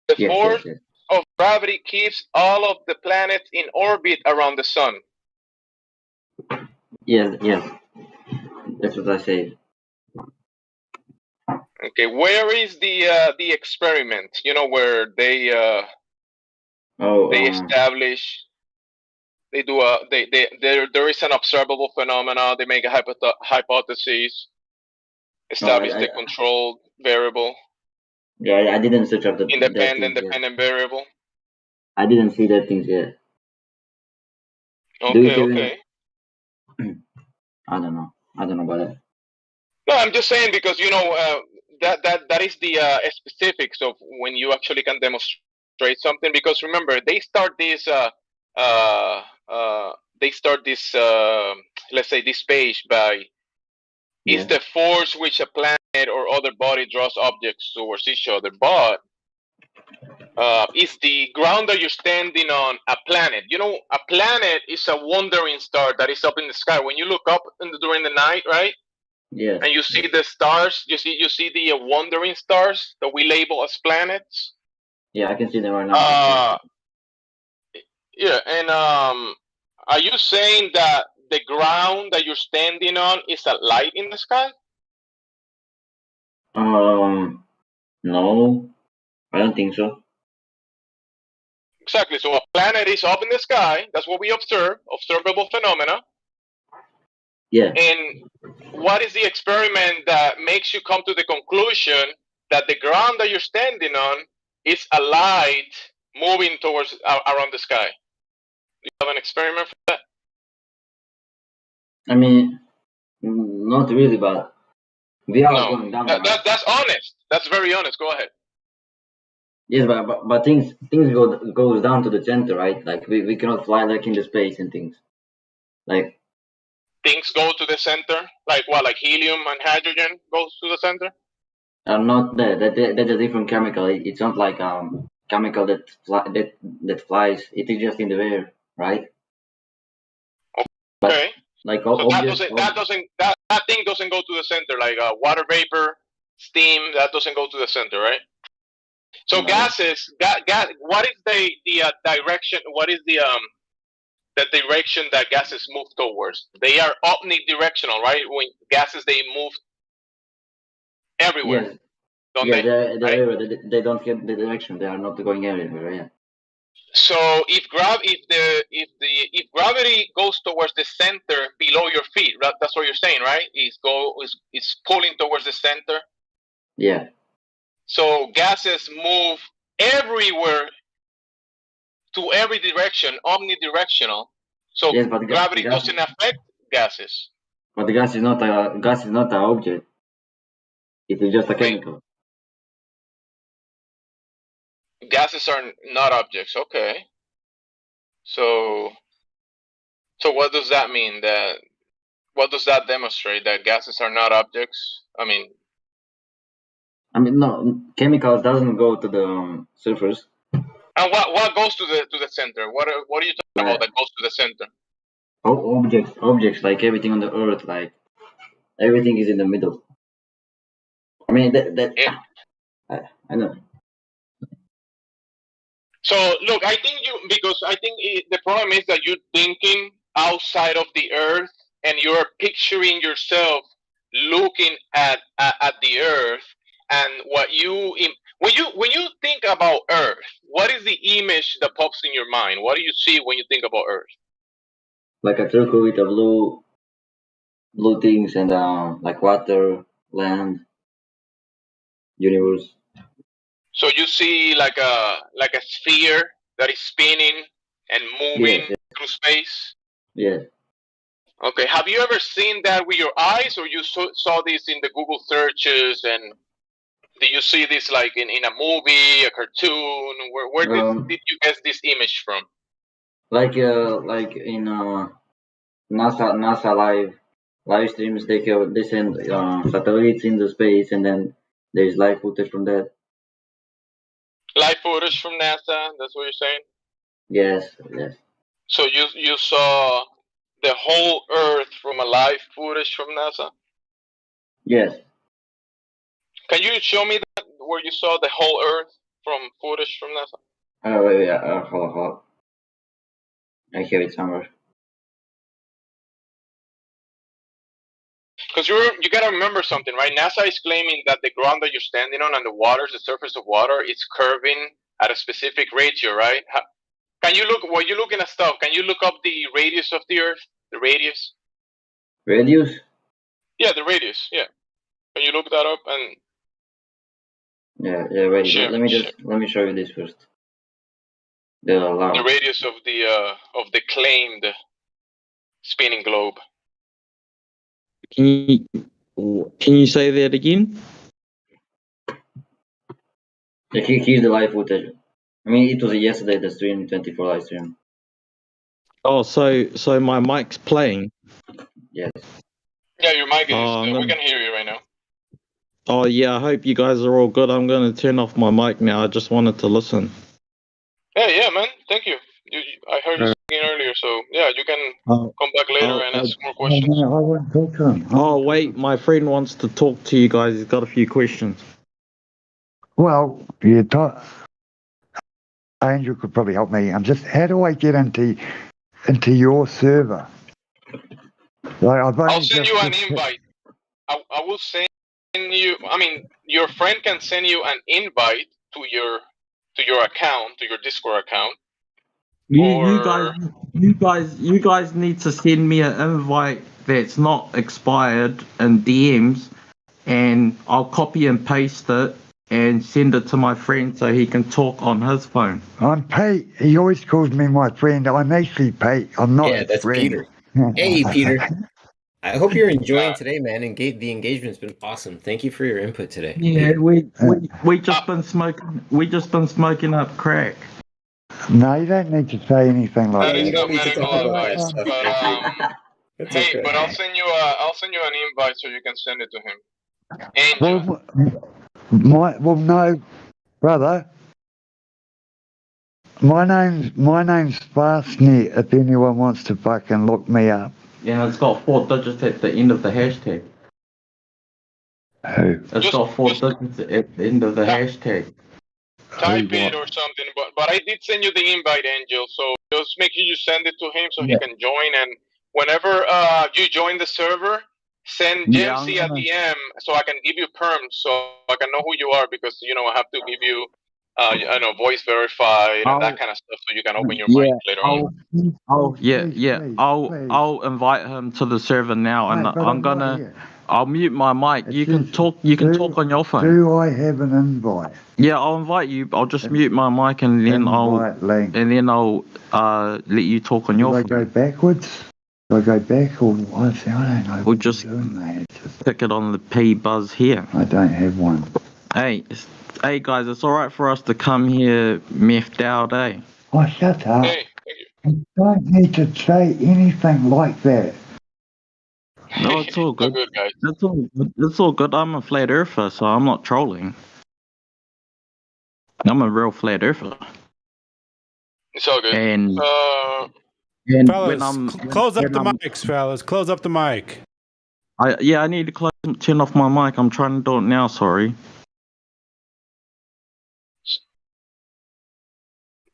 The force of gravity keeps all of the planets in orbit around the sun. Yes. That's what I said. Okay, where is the experiment? You know, where they establish, there is an observable phenomena. They make a hypothesis, establish the controlled variable. Yeah, I didn't search up the dependent variable. I didn't see that things yet. Okay. I don't know about that. No, I'm just saying because that is the specifics of when you actually can demonstrate something. Because remember, they start this let's say this page by is the force which a planet or other body draws objects towards each other, but is the ground that you're standing on a planet? You know, a planet is a wandering star that is up in the sky. When you look up during the night, right? Yeah. And you see the stars. You see the wandering stars that we label as planets. Yeah, I can see them right now. Yeah, and are you saying that the ground that you're standing on is a light in the sky? No, I don't think so. Exactly. So a planet is up in the sky. That's what we observe, observable phenomena. Yeah. And what is the experiment that makes you come to the conclusion that the ground that you're standing on is a light moving towards around the sky? Do you have an experiment for that? I mean, not really, but we are going down. That's honest. That's very honest. Go ahead. Yes, but things goes down to the center, right? Like we cannot fly like in the space and things. Like things go to the center, like what? Like helium and hydrogen goes to the center. Not that. That's a different chemical. It's not like chemical that flies. It is just in the air, right? Okay. Like so that thing doesn't go to the center, like water vapor, steam. That doesn't go to the center, right? So gases, what is the direction? What is the direction that gases move towards? They are omnidirectional, right? When gases, they move everywhere. don't yeah, they? they're Right? everywhere. They don't get the direction. They are not going anywhere. Yeah. So if gravity goes towards the center below your feet, right? That's what you're saying, right? It's pulling towards the center. Yeah. So gases move everywhere to every direction, omnidirectional. So Yes, but gravity doesn't affect gases. But the gas is not an object. It is just a chemical. Gases are not objects. Okay. So what does that mean? What does that demonstrate? That gases are not objects? I mean, no, chemicals doesn't go to the surface. and what goes to the center? What are you talking about that goes to the center? Objects like everything on the earth, like everything is in the middle. I mean I know. So look, I think the problem is that you're thinking outside of the earth and you're picturing yourself looking at the earth, and when you think about earth, what is the image that pops in your mind? What do you see when you think about earth? Like a circle with a blue things and like water, land, universe. So you see like a sphere that is spinning and moving through space. Yeah. Okay. Have you ever seen that with your eyes, or you saw this in the Google searches? And did you see this like in a movie, a cartoon? Where did you get this image from? Like in NASA live streams, they send satellites into space, and then there's live footage from that. Live footage from NASA. That's what you're saying? Yes. So you saw the whole Earth from a live footage from NASA? Yes. Can you show me that where you saw the whole Earth from footage from NASA? Wait, hold on. I have it somewhere. Because you gotta remember something, right? NASA is claiming that the ground that you're standing on and the waters, the surface of water, is curving at a specific ratio, right? Can you look while you're looking at stuff? Can you look up the radius of the Earth? The radius? Radius? Yeah, the radius. Yeah. Can you look that up and? Yeah. Wait. Let me show you this first. The radius of the claimed spinning globe. Can you say that again? Yeah, here's the live footage. I mean, it was yesterday, the stream, 24 live stream. Oh, so my mic's playing? Yes. Yeah, your mic is. We can hear you right now. Oh, yeah, I hope you guys are all good. I'm going to turn off my mic now. I just wanted to listen. Yeah, man. Thank you. I heard you speaking earlier, so yeah, you can come back later and ask more questions. I won't talk to him. Oh, wait, my friend wants to talk to you guys. He's got a few questions. Well, Angel could probably help me. How do I get into your server? I'll send you an invite. I will send you. I mean, your friend can send you an invite to your account, to your Discord account. You guys need to send me an invite that's not expired in DMs, and I'll copy and paste it and send it to my friend so he can talk on his phone. I'm Pete. He always calls me my friend. I'm actually Pete. I'm not his that's friend. Peter. Hey, Peter. I hope you're enjoying today, man. And the engagement's been awesome. Thank you for your input today. Yeah, we just been smoking. We just been smoking up crack. No, you don't need to say anything like That that. is not medical advice. But hey, but I'll send you an invite so you can send it to him. Angel. Well, no, brother. My name's Fastnet. If anyone wants to fucking look me up. Yeah, it's got 4 digits at the end of the hashtag. Who? It's got 4 digits at the end of the hashtag. Type it or something, but I did send you the invite, Angel. So just make sure you send it to him so he can join. And whenever you join the server, send Yeah, Jamesy a DM so I can give you perms so I can know who you are because I have to give you I know voice verified and that kind of stuff so you can open your mic later on. I'll invite him to the server now, and I'll mute my mic. You can talk on your phone. Do I have an invite? Yeah, I'll invite you. I'll just mute my mic and then I'll let you talk on your phone. Do I go backwards? Do I go back or what? I don't know. We'll just pick it on the P buzz here. I don't have one. Hey guys, it's alright for us to come here methed out, eh? Oh, shut up. Hey, You don't need to say anything like that. No, it's all good. good, guys. It's all good. I'm a flat earther, so I'm not trolling. I'm a real flat earther. It's all good. And fellas, close up the mics, fellas. Close up the mic. I need to turn off my mic. I'm trying to do it now. Sorry.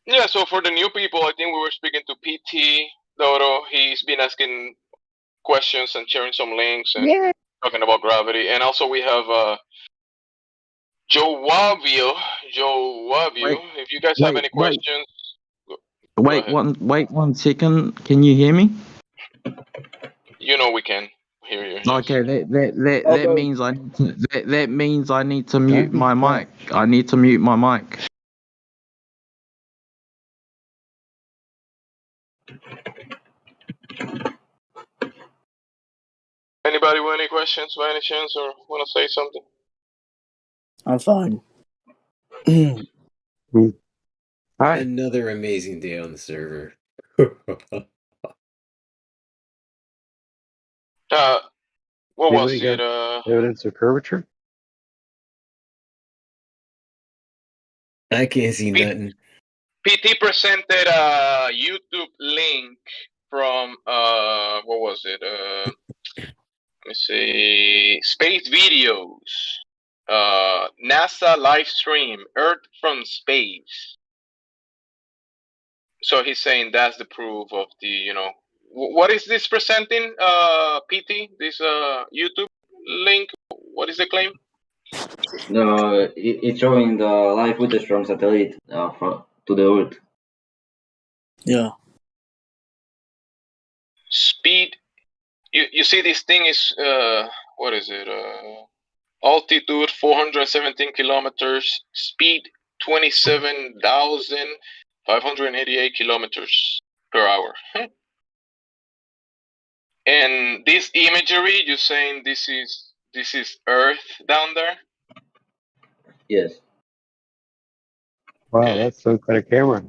Yeah, so for the new people, I think we were speaking to PT Dodo. He's been asking questions and sharing some links and talking about gravity. And also we have Joe Wavio. If you guys have any questions, Wait one second. Can you hear me? We can hear you. Okay, that means I need to mute my mic. I need to mute my mic. Anybody with any questions by any chance or want to say something? I'm fine. Hi. Another amazing day on the server. What was it? Evidence of curvature? I can't see nothing. PT presented a YouTube link from what was it? Let me see. Space videos. NASA Livestream, Earth from Space. So he's saying that's the proof of the, what is this presenting, PT? This YouTube link? What is the claim? It's showing the live footage from satellite to the Earth. Yeah. Speed. You see, this thing is what is it? Altitude 417 kilometers. Speed 27,588 kilometers per hour. And this imagery, you're saying this is Earth down there? Yes. Wow, that's some kind of camera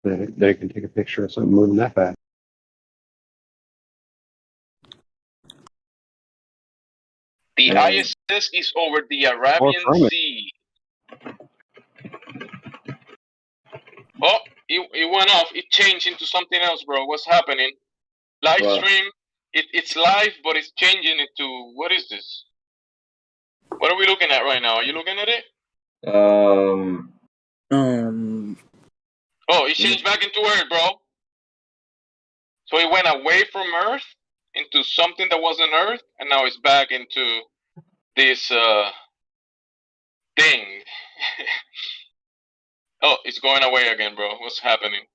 that it can take a picture of something moving that fast. The ISS is over the Arabian Sea. Oh, it went off. It changed into something else, bro. What's happening? Live stream. It's live, but it's changing it to, what is this? What are we looking at right now? Are you looking at it? Oh, it changed back into Earth, bro. So it went away from Earth into something that wasn't Earth, and now it's back into this thing. Oh, it's going away again, bro. What's happening?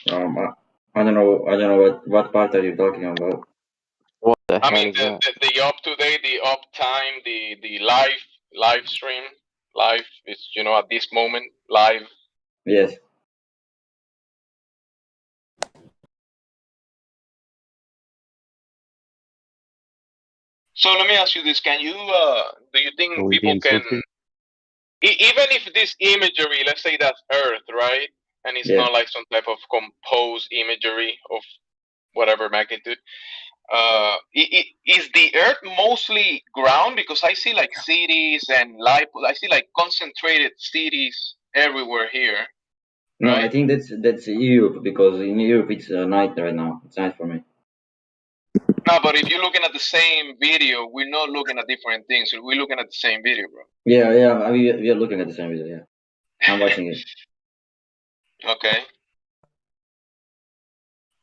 I don't know what part are you talking about. What the hell I mean, is that? the up to date, the up time, the live stream, live is at this moment live. Yes. So let me ask you this: Can you do you think people can, even if this imagery, let's say that's Earth, right, and it's not like some type of composed imagery of whatever magnitude? Is the Earth mostly ground? Because I see like cities and I see like concentrated cities everywhere here. No, I think that's Europe, because in Europe it's night right now. It's night for me. No, but if you're looking at the same video, we're not looking at different things. We're looking at the same video, bro. Yeah, we are looking at the same video. Yeah, I'm watching it. Okay.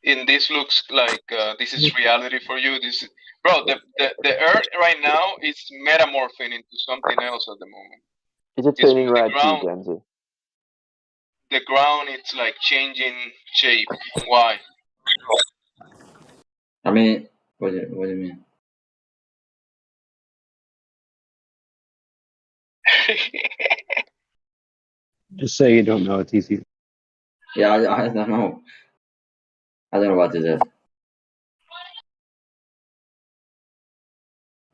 And this looks like this is reality for you. Bro, the Earth right now is metamorphing into something else at the moment. Is it It's turning the red to you, ground. Jamesy? The ground, it's like changing shape. Why? I mean, what do you mean? Just say you don't know. It's easy. Yeah, I don't know. I don't know what is that.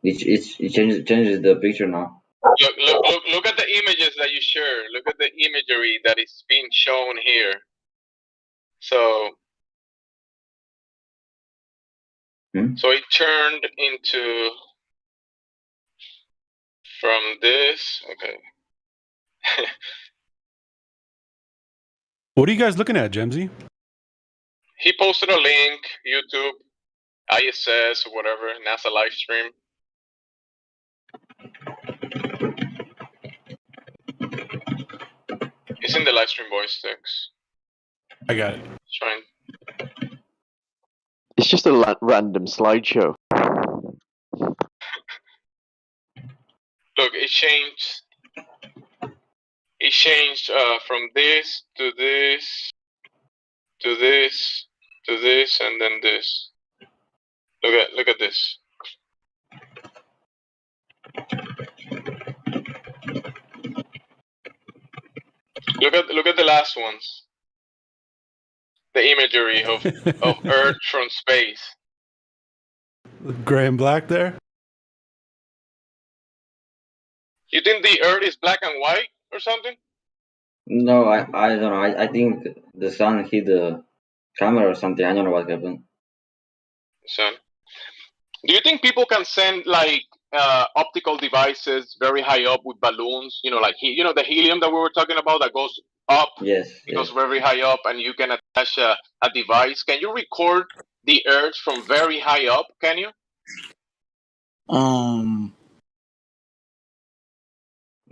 It changes the picture now. Look at the images that you share. Look at the imagery that is being shown here. So, so it turned into from this. Okay. What are you guys looking at, Jamesy? He posted a link, YouTube, ISS, or whatever, NASA Livestream. It's in the Livestream voice text. I got it. Trying. It's just a random slideshow. Look, it changed. It changed from this to this to this to this, and then this. Look at this. Look at the last ones. The imagery of Earth from space. Gray and black there. You think the Earth is black and white or something? No, I don't know. I think the sun hit the camera or something. I don't know what happened. Sun. Do you think people can send like optical devices very high up with balloons? You know, like the helium that we were talking about that goes up. Yes. It goes very high up, and you can attach a device. Can you record the Earth from very high up? Can you?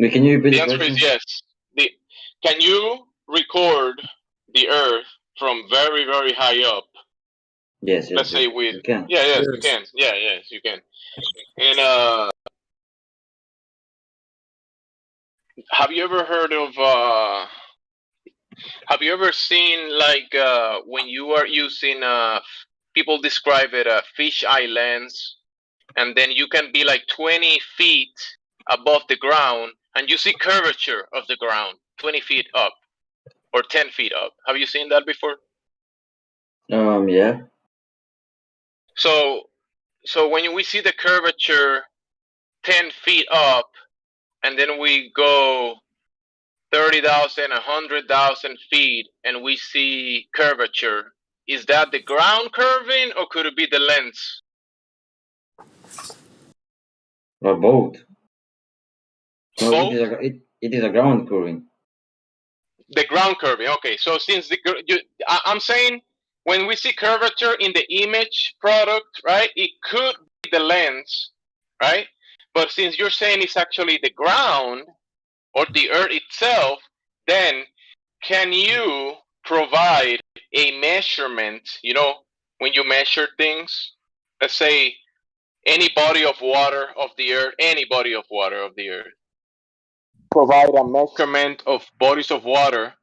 Can you repeat The the answer question? is yes. Can you record the Earth from very, very high up? Yes. Let's say with you can. yes, you can. Yeah, yes, you can. And have you ever heard of? Have you ever seen like when you are using people describe it a fisheye lens, and then you can be like 20 feet above the ground, and you see curvature of the ground 20 feet up or 10 feet up. Have you seen that before? Yeah. So when we see the curvature 10 feet up, and then we go 30,000, 100,000 feet, and we see curvature, is that the ground curving, or could it be the lens? Or both. No, Both? it is a ground curving. The ground curving. Okay, so since I'm saying when we see curvature in the image product, right, it could be the lens, right? But since you're saying it's actually the ground or the Earth itself, then can you provide a measurement, when you measure things, let's say any body of water of the Earth, any body of water of the Earth, provide a measurement of bodies of water.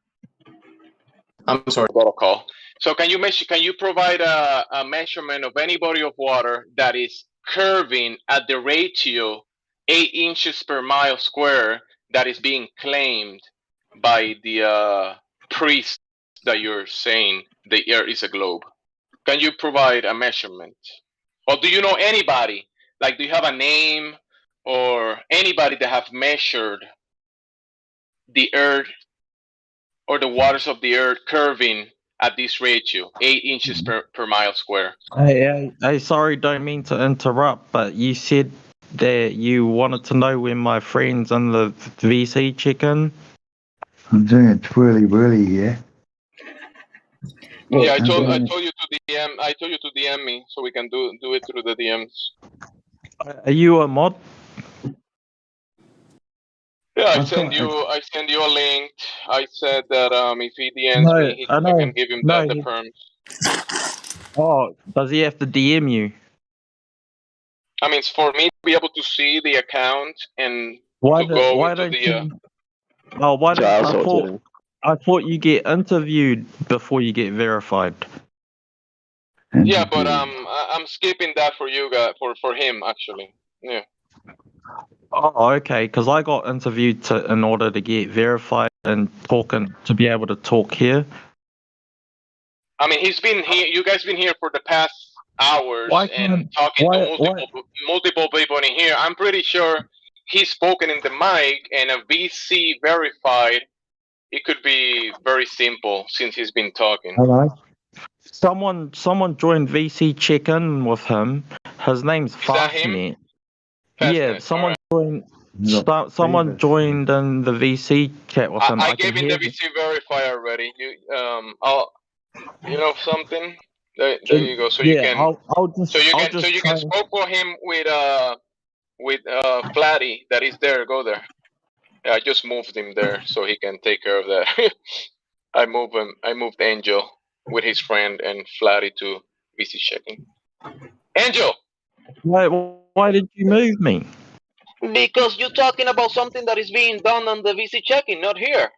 I'm sorry, got a call. So can you provide a measurement of any body of water that is curving at the ratio 8 inches per mile square that is being claimed by the priest that you're saying the Earth is a globe? Can you provide a measurement? Or do you know anybody? Like, do you have a name or anybody that have measured the Earth or the waters of the Earth curving at this ratio, 8 inches per mile square? Hey, sorry, don't mean to interrupt, but you said that you wanted to know when my friends in the VC chicken. I'm doing it twirly here. Yeah, I told you to DM. I told you to DM me so we can do it through the DMs. Are you a mod? Yeah, I send you a link. I said that if he DMs me, I can give him the perms. Oh, does he have to DM you? I mean, for me to be able to see the account and Why to go why into don't the. you? Oh, why don't Yeah, I I saw thought it. I thought you get interviewed before you get verified. Yeah, but I'm skipping that for you guys, for him actually. Yeah. Oh, okay. Because I got interviewed in order to get verified and talking to be able to talk here. I mean, he's been here. You guys been here for the past hours Why and can't talking to why multiple people in here. I'm pretty sure he's spoken in the mic and a VC verified. It could be very simple since he's been talking. Hello? Someone joined VC check in with him. His name's Is that him? Fastnet. Yeah, Fastnet. someone All joined. Someone joined in the VC chat with right. him. I I gave can him the hear. VC verify already. I'll. You know something? There you go. So you Yeah, can. I'll So just you try. can spoke for him with Flatty that is there. Go there. Yeah, I just moved him there so he can take care of that. I moved Angel with his friend and Flatty to VC checking. Angel, Why did you move me? because you're talking about something that is being done on the VC checking, not here.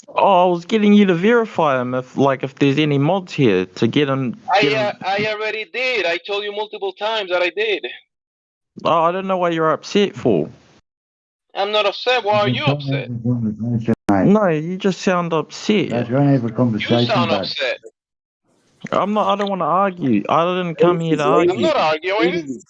Oh, I was getting you to verify him if there's any mods here to get him. I already did. I told you multiple times that I did. Oh, I don't know why you're upset for. I'm not upset. Why are you upset? No, you just sound upset. Let's go and have a You conversation, sound bud. upset. I'm not. I don't want to argue. I didn't come here to argue. I'm not arguing.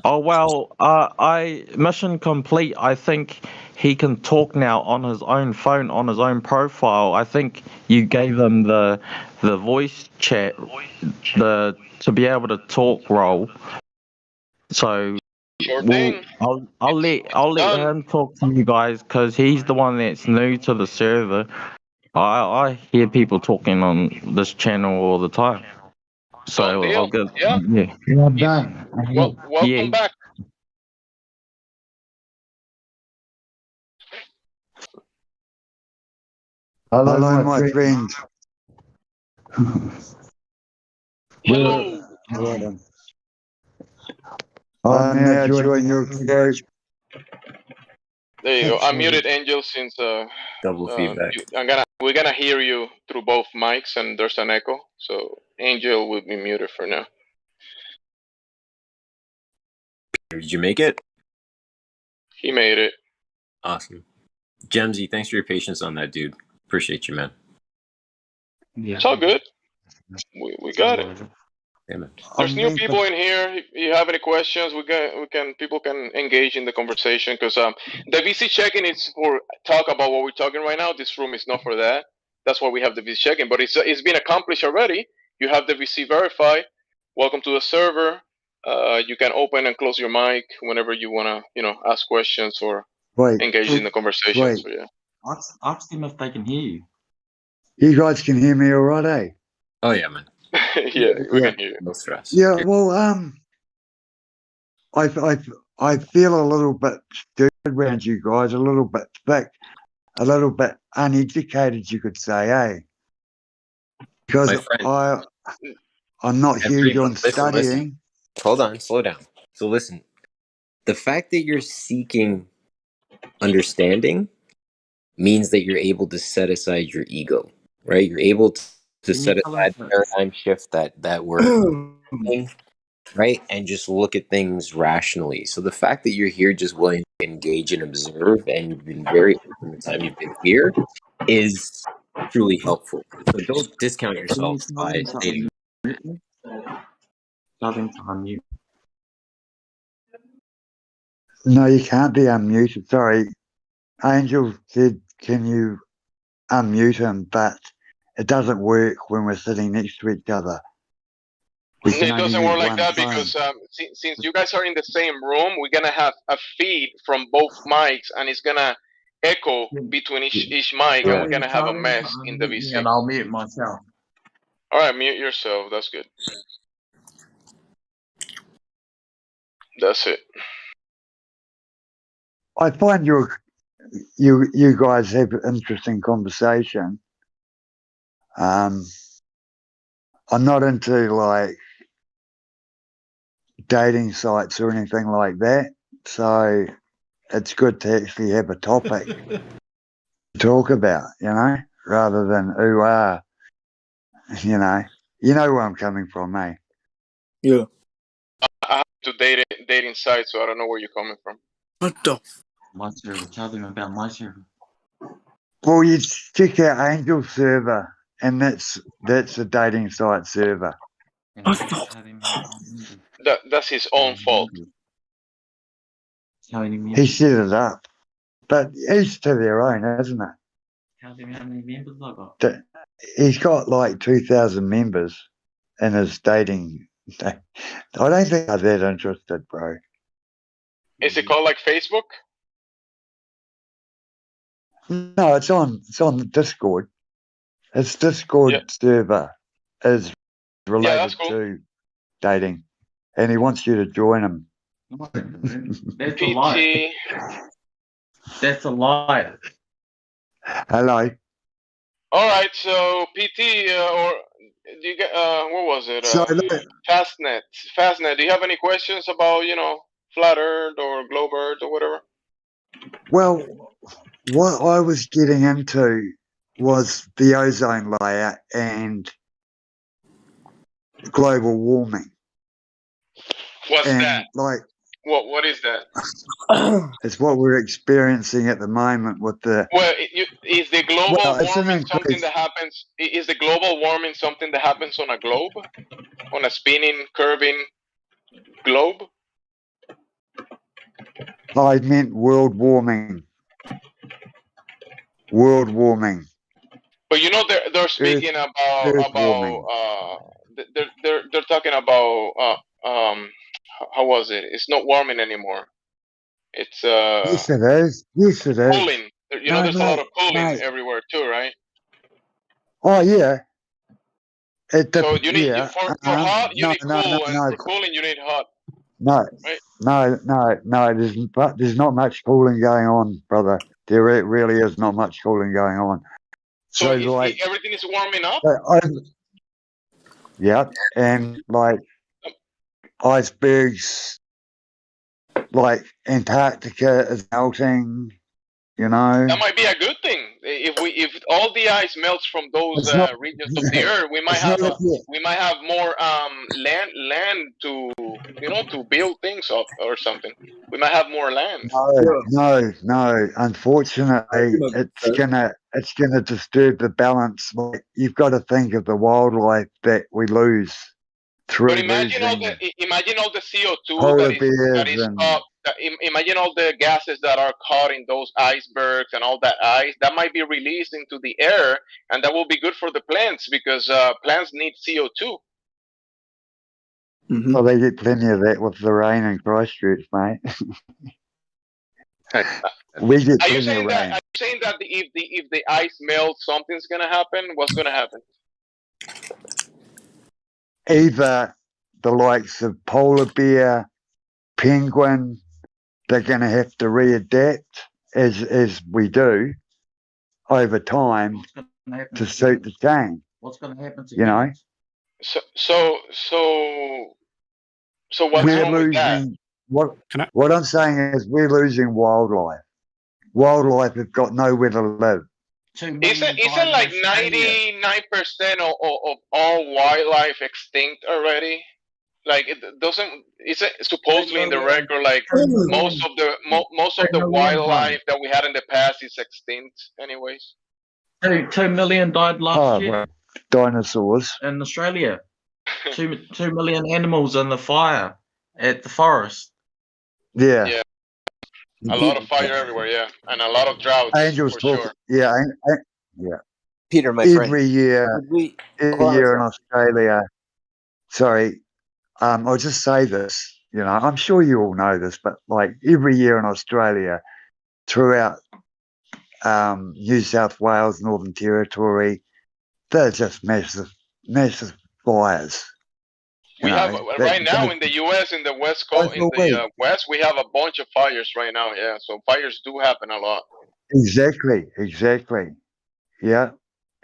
Oh well, I mission complete. I think he can talk now on his own phone, on his own profile. I think you gave him the voice chat, to be able to talk role. So Sure thing. I'll let him talk to you guys because he's the one that's new to the server. I hear people talking on this channel all the time. So Done deal. I'll go. Yeah. Yeah. I'm done. Welcome back. Hello, my friend. Hello. I'm now joining your group. There you go. I muted Angel since Double feedback. we're gonna hear you through both mics and there's an echo. So Angel will be muted for now. Did you make it? He made it. Awesome. Gemsy, thanks for your patience on that, dude. Appreciate you, man. Yeah. It's all good. We got it. Yeah, man. There's new people in here. If you have any questions, people can engage in the conversation because the VC check-in is for talk about what we're talking right now. This room is not for that. That's why we have the VC check-in. But it's been accomplished already. You have the VC verify. Welcome to the server. You can open and close your mic whenever you wanna, ask questions or engage in the conversation. So yeah. Ask them if they can hear you. You guys can hear me all right, eh? Oh yeah, man. Yeah, we can hear you. No stress. Yeah, well, I feel a little bit stupid around you guys, a little bit thick, a little bit uneducated, you could say, eh? Because I'm not huge on studying. Listen. Hold on, slow down. So listen, the fact that you're seeking understanding means that you're able to set aside your ego, right? You're able to set aside the paradigm shift that we're in, right? And just look at things rationally. So the fact that you're here just willing to engage and observe, and you've been very open the time you've been here, is truly helpful. So don't discount yourself by stating. Nothing to unmute. No, you can't be unmuted. Sorry. Angel said, can you unmute him? But it doesn't work when we're sitting next to each other. It doesn't work like that because since you guys are in the same room, we're gonna have a feed from both mics, and it's gonna echo between each mic, and we're gonna have a mess in the VC. And I'll mute myself. All right, mute yourself. That's good. That's it. I find you guys have an interesting conversation. I'm not into dating sites or anything like that. So it's good to actually have a topic to talk about, rather than ooh ah, you know where I'm coming from, eh? Yeah. I have to dating sites, so I don't know where you're coming from. What the? My server. Tell them about my server. Well, you check out Angel server, and that's a dating site server. That's his own fault. He set it up, but each to their own, isn't it? Tell them how many members I got. He's got like 2,000 members in his dating. I don't think I'm that interested, bro. Is it called like Facebook? No, it's on the Discord. His Discord server is related cool. to dating, and he wants you to join him. That's a lie. That's a lie. Hello. All right, so PT or do you get what was it? Fastnet. Do you have any questions about flat Earth or globe Earth or whatever? Well, what I was getting into was the ozone layer and global warming. What's that? Like, what is that? it's what we're experiencing at the moment with the. Well, is the global warming an something that happens? Is the global warming something that happens on a globe, on a spinning, curving globe? I meant world warming. World warming. But they're speaking about they're talking about how was it? It's not warming anymore. It's Yes, it is. Yes, it is. cooling. There's a lot of cooling everywhere too, right? Oh yeah. So you need for hot you need cool, and for no. cooling you need hot. No, right? no. There's not much cooling going on, brother. There really is not much cooling going on. So everything is warming up. Yeah, and like icebergs, like Antarctica is melting. That might be a good thing. If all the ice melts from those regions of the earth, we might have more land to to build things up or something. We might have more land. No. Unfortunately, it's gonna disturb the balance. Like, you've got to think of the wildlife that we lose through But imagine all the CO2 that is caught. Imagine all the gases that are caught in those icebergs and all that ice that might be released into the air, and that will be good for the plants because plants need CO2. Well, they get plenty of that with the rain in Christchurch, mate. We get plenty of rain. Are you saying that if the ice melts, something's gonna happen? What's gonna happen? Either the likes of polar bear, penguin, they're going to have to readapt as we do over time to suit the change. What's going to happen to humans? So what's we're wrong losing, with that? What I'm saying is we're losing wildlife. Wildlife have got nowhere to live. Isn't like 99% of all wildlife extinct already? Like it doesn't. It's supposedly in the record. Like most of the wildlife that we had in the past is extinct, anyways. 2 million died last year. Dinosaurs in Australia. 2 million animals in the fire at the forest. Yeah. A lot of fire everywhere, yeah, and a lot of droughts. Angels for talk, sure. Yeah. Peter, my every friend. year in Australia. Sorry, I'll just say this. I'm sure you all know this, but like every year in Australia, throughout New South Wales, Northern Territory, they're just massive fires. We have right now in the U.S. in the West Coast, in the West, we have a bunch of fires right now. Yeah, so fires do happen a lot. Exactly. Yeah,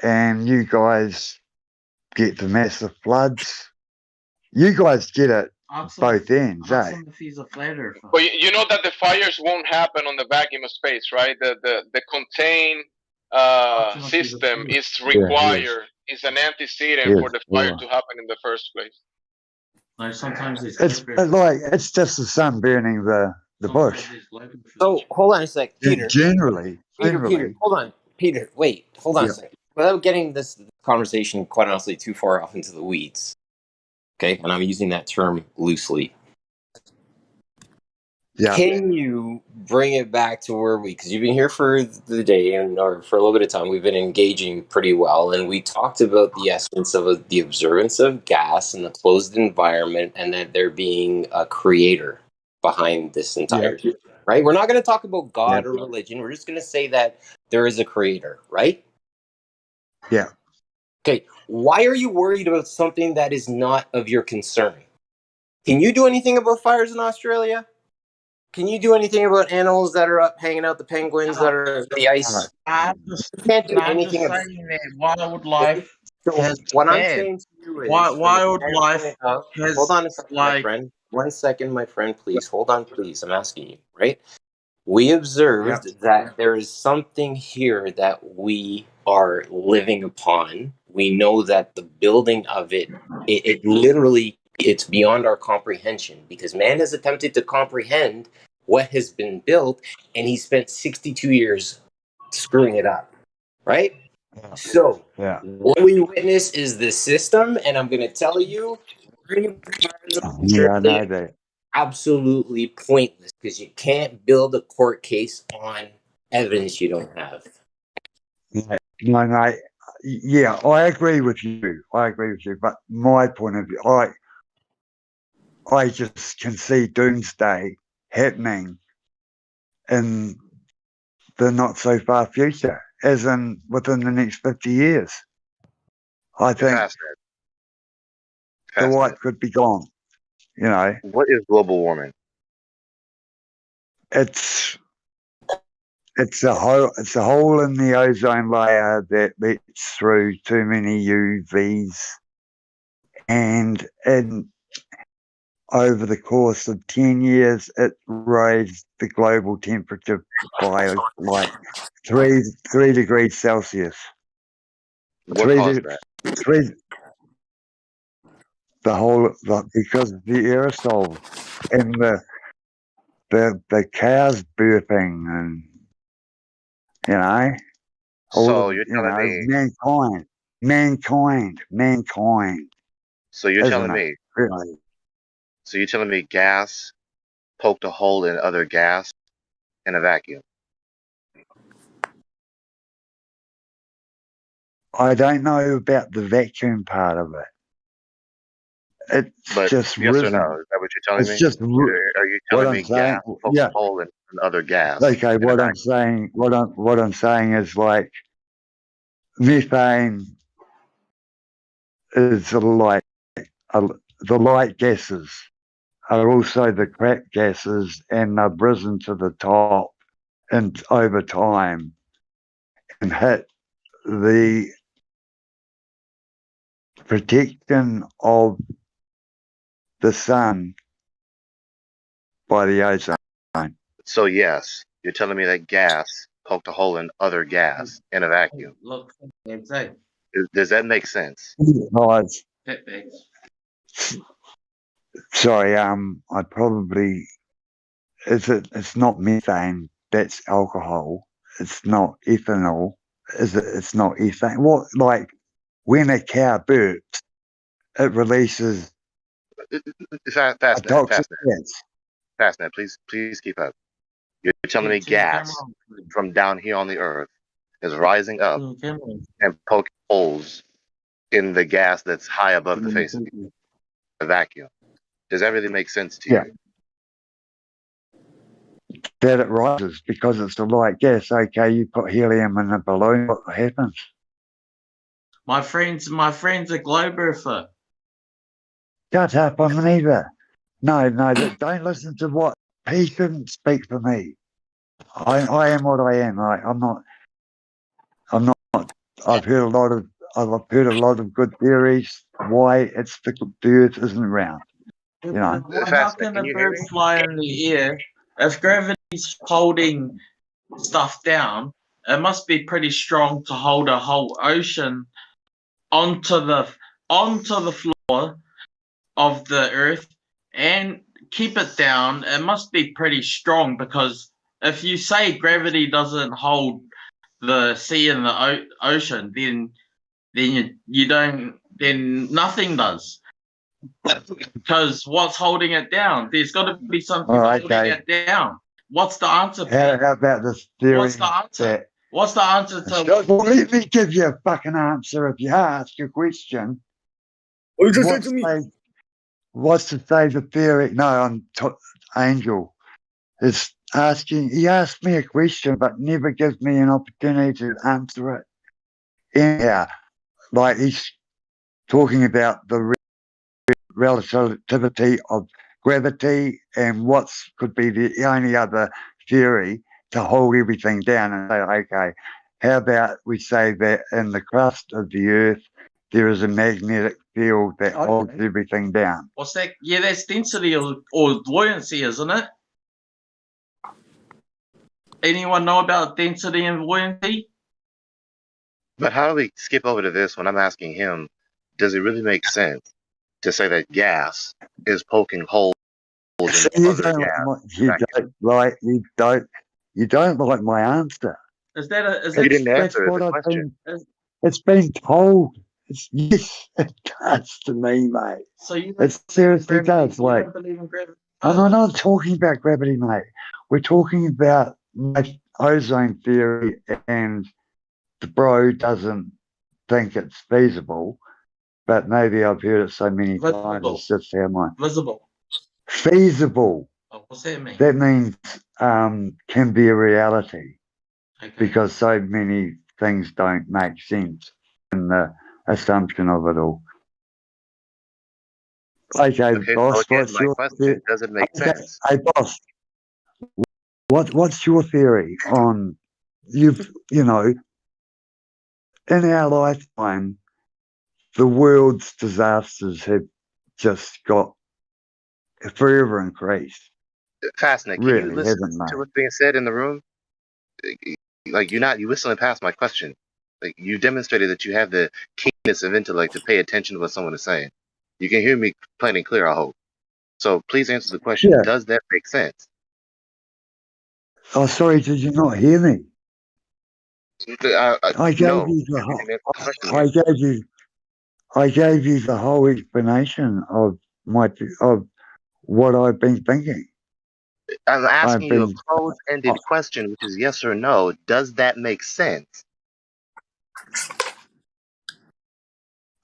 and you guys get the massive floods. You guys get it both ends, eh? But you know that the fires won't happen on the vacuum of space, right? The contain system is required. It's an antecedent for the fire to happen in the first place. It's just the sun burning the bush. So hold on a sec, Peter. Generally, Peter, hold on. Peter, wait, hold on a second. Without getting this conversation, quite honestly, too far off into the weeds, okay, and I'm using that term loosely. Yeah. Can you bring it back to where because you've been here for the day or for a little bit of time, we've been engaging pretty well, and we talked about the essence of the observance of gas in the closed environment and that there being a creator behind this entire thing, right? We're not going to talk about God or religion. We're just going to say that there is a creator, right? Yeah. Okay. Why are you worried about something that is not of your concern? Can you do anything about fires in Australia? Can you do anything about animals that are up hanging out, the penguins that are the ice? You can't do anything about wildlife so what I'm saying to you is wildlife hold on a second, my friend. 1 second, my friend, please. Hold on, please. I'm asking you, right? We observed that there is something here that we are living upon. We know that the building of it literally, it's beyond our comprehension because man has attempted to comprehend what has been built and he spent 62 years screwing it up, right? So what we witness is the system, and I'm going to tell you, Yeah, I know that. absolutely pointless because you can't build a court case on evidence you don't have. No, yeah, I agree with you. But my point of view, I just can see doomsday happening in the not so far future, as in within the next 50 years. I think the light could be gone. You know, what is global warming? It's a hole in the ozone layer that lets through too many UVs, and over the course of 10 years, it raised the global temperature by like 3 degrees Celsius. What caused that? Because of the aerosol and the cows burping and So you're telling me mankind. So you're telling it? me Really? So you're telling me gas poked a hole in other gas in a vacuum? I don't know about the vacuum part of it. It's just yes risen. or no? Is that what you're telling me? It's just Are you telling me gas poked a hole in other gas? Okay, what I'm saying is like methane is the light gases are also the crap gases, and they've risen to the top and over time and hit the protection of the sun by the ozone. So yes, you're telling me that gas poked a hole in other gas in a vacuum. Does that make sense? Sorry, I probably it's not methane, that's alcohol. It's not ethanol. It's not ethane. What, like when a cow burps, it releases a toxic gas. Fastnet, please keep up. You're telling me gas from down here on the earth is rising up and poking holes in the gas that's high above the face of the vacuum. Does that really make sense to you? That it rises because it's the light gas. Okay, you put helium in a balloon, what happens? My friend's a globe earther. Shut up, I'm neither. No, don't listen to what he shouldn't speak for me. I am what I am. I'm not. I've heard a lot of good theories why the Earth isn't round. You know. How can a bird fly in the air if gravity's holding stuff down? It must be pretty strong to hold a whole ocean onto the floor of the earth and keep it down. It must be pretty strong, because if you say gravity doesn't hold the sea and the ocean, then you don't, then nothing does. Because what's holding it down? There's got to be something holding it down. What's the answer? How about this theory? What's the answer? What's the answer to? Well, let me give you a fucking answer. If you ask a question, what you just said to me? What's to say the theory? No, Angel is asking. He asked me a question, but never gives me an opportunity to answer it. Anyhow, like he's talking about the relativity of gravity and what could be the only other theory to hold everything down, and say, okay, how about we say that in the crust of the earth there is a magnetic field that holds everything down. What's that? Yeah, that's density or buoyancy, isn't it? Anyone know about density and buoyancy? But how do we skip over to this when I'm asking him, does it really make sense to say that gas is poking holes in other gas? You don't like my answer. Is that a? You didn't answer the question. It's been told. Yes, it does to me, mate. So you it seriously does. You Like, don't believe in gravity? I'm not talking about gravity, mate. We're talking about my ozone theory, and the bro doesn't think it's feasible, but maybe I've heard it so many times. It's just how my feasible. Oh, what's that mean? That means can be a reality, because so many things don't make sense in the assumption of it all. Okay, boss, so again, my question, does it make sense? Hey, boss, what's your theory on you know, in our lifetime, the world's disasters have just got forever increased. Fascinating. Can you listen to what's being said in the room? Like you whistling past my question. Like, you demonstrated that you have the keenness of intellect to pay attention to what someone is saying. You can hear me plain and clear, I hope. So please answer the question. Yeah. Does that make sense? Oh, sorry, did you not hear me? I gave no, you the whole explanation of what I've been thinking. I'm asking you a closed-ended question, which is yes or no. Does that make sense?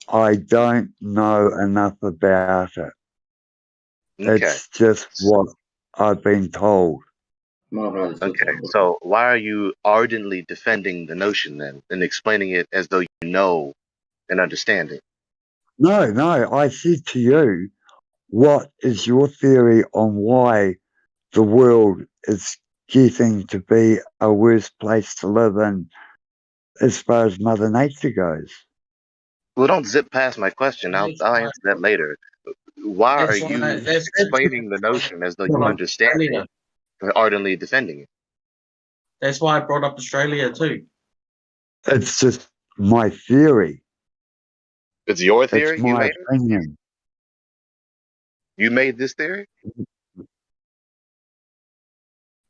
I don't know enough about it. Okay. It's just what I've been told. Okay, so why are you ardently defending the notion then and explaining it as though you know and understand it? No, I said to you, what is your theory on why the world is getting to be a worse place to live in as far as Mother Nature goes? Well, don't zip past my question. I'll answer that later. Why are you explaining the notion as though you understand it and ardently defending it? That's why I brought up Australia too. It's just my theory. It's your theory? It's my opinion. You made this theory?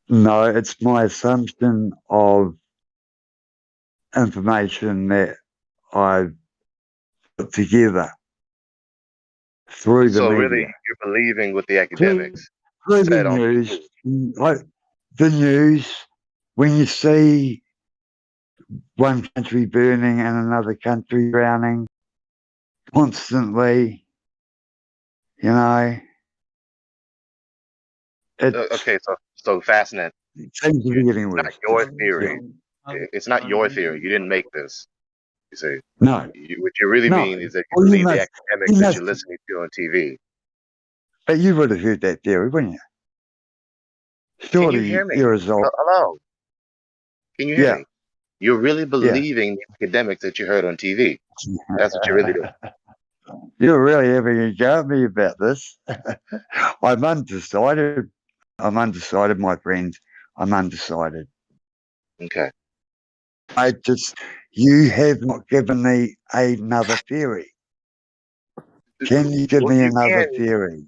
No, it's my assumption of information that I've put together through the media. So really, you're believing what the academics through said the on news. The news, when you see one country burning and another country drowning constantly, you know. Okay, so fascinating. It seems to be getting worse. It's not your theory. It's not your theory. You didn't make this. You see. No. What you really mean is that you believe the academics that you're listening to on TV. But you would have heard that theory, wouldn't you? Surely Can you hear me? Hello? Can you hear me? You're really believing the academics that you heard on TV. That's what you're really doing. You're really having a go at me about this. I'm undecided. I'm undecided, my friends. I'm undecided. Okay. You have not given me another theory. Can you give me another theory?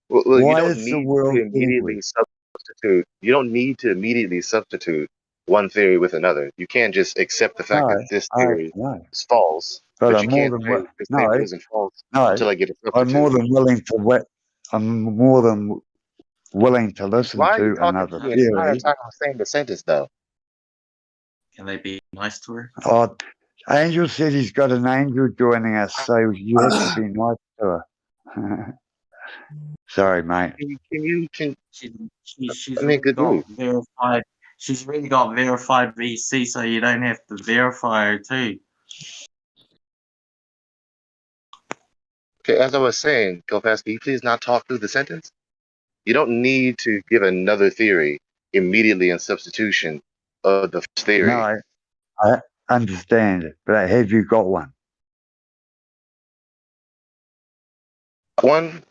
Well, you Why don't is the need world to immediately substitute. You don't need to immediately substitute one theory with another. You can't just accept the fact that this theory is false, but but I'm you more can't than say the same thing isn't false until I get a I'm more substitute. than willing to I'm more than willing to listen Why are you to talking another the entire theory. time I'm saying the sentence though? Can they be nice to her? Oh, Angel said he's got an angel joining us, so you have to be nice to her. Sorry, mate. She's I mean, really good got news. verified. She's really got verified VC, so you don't have to verify her too. Okay, as I was saying, Kofax, can you please not talk through the sentence? You don't need to give another theory immediately in substitution of the first theory. No, I understand it, but have you got one? One,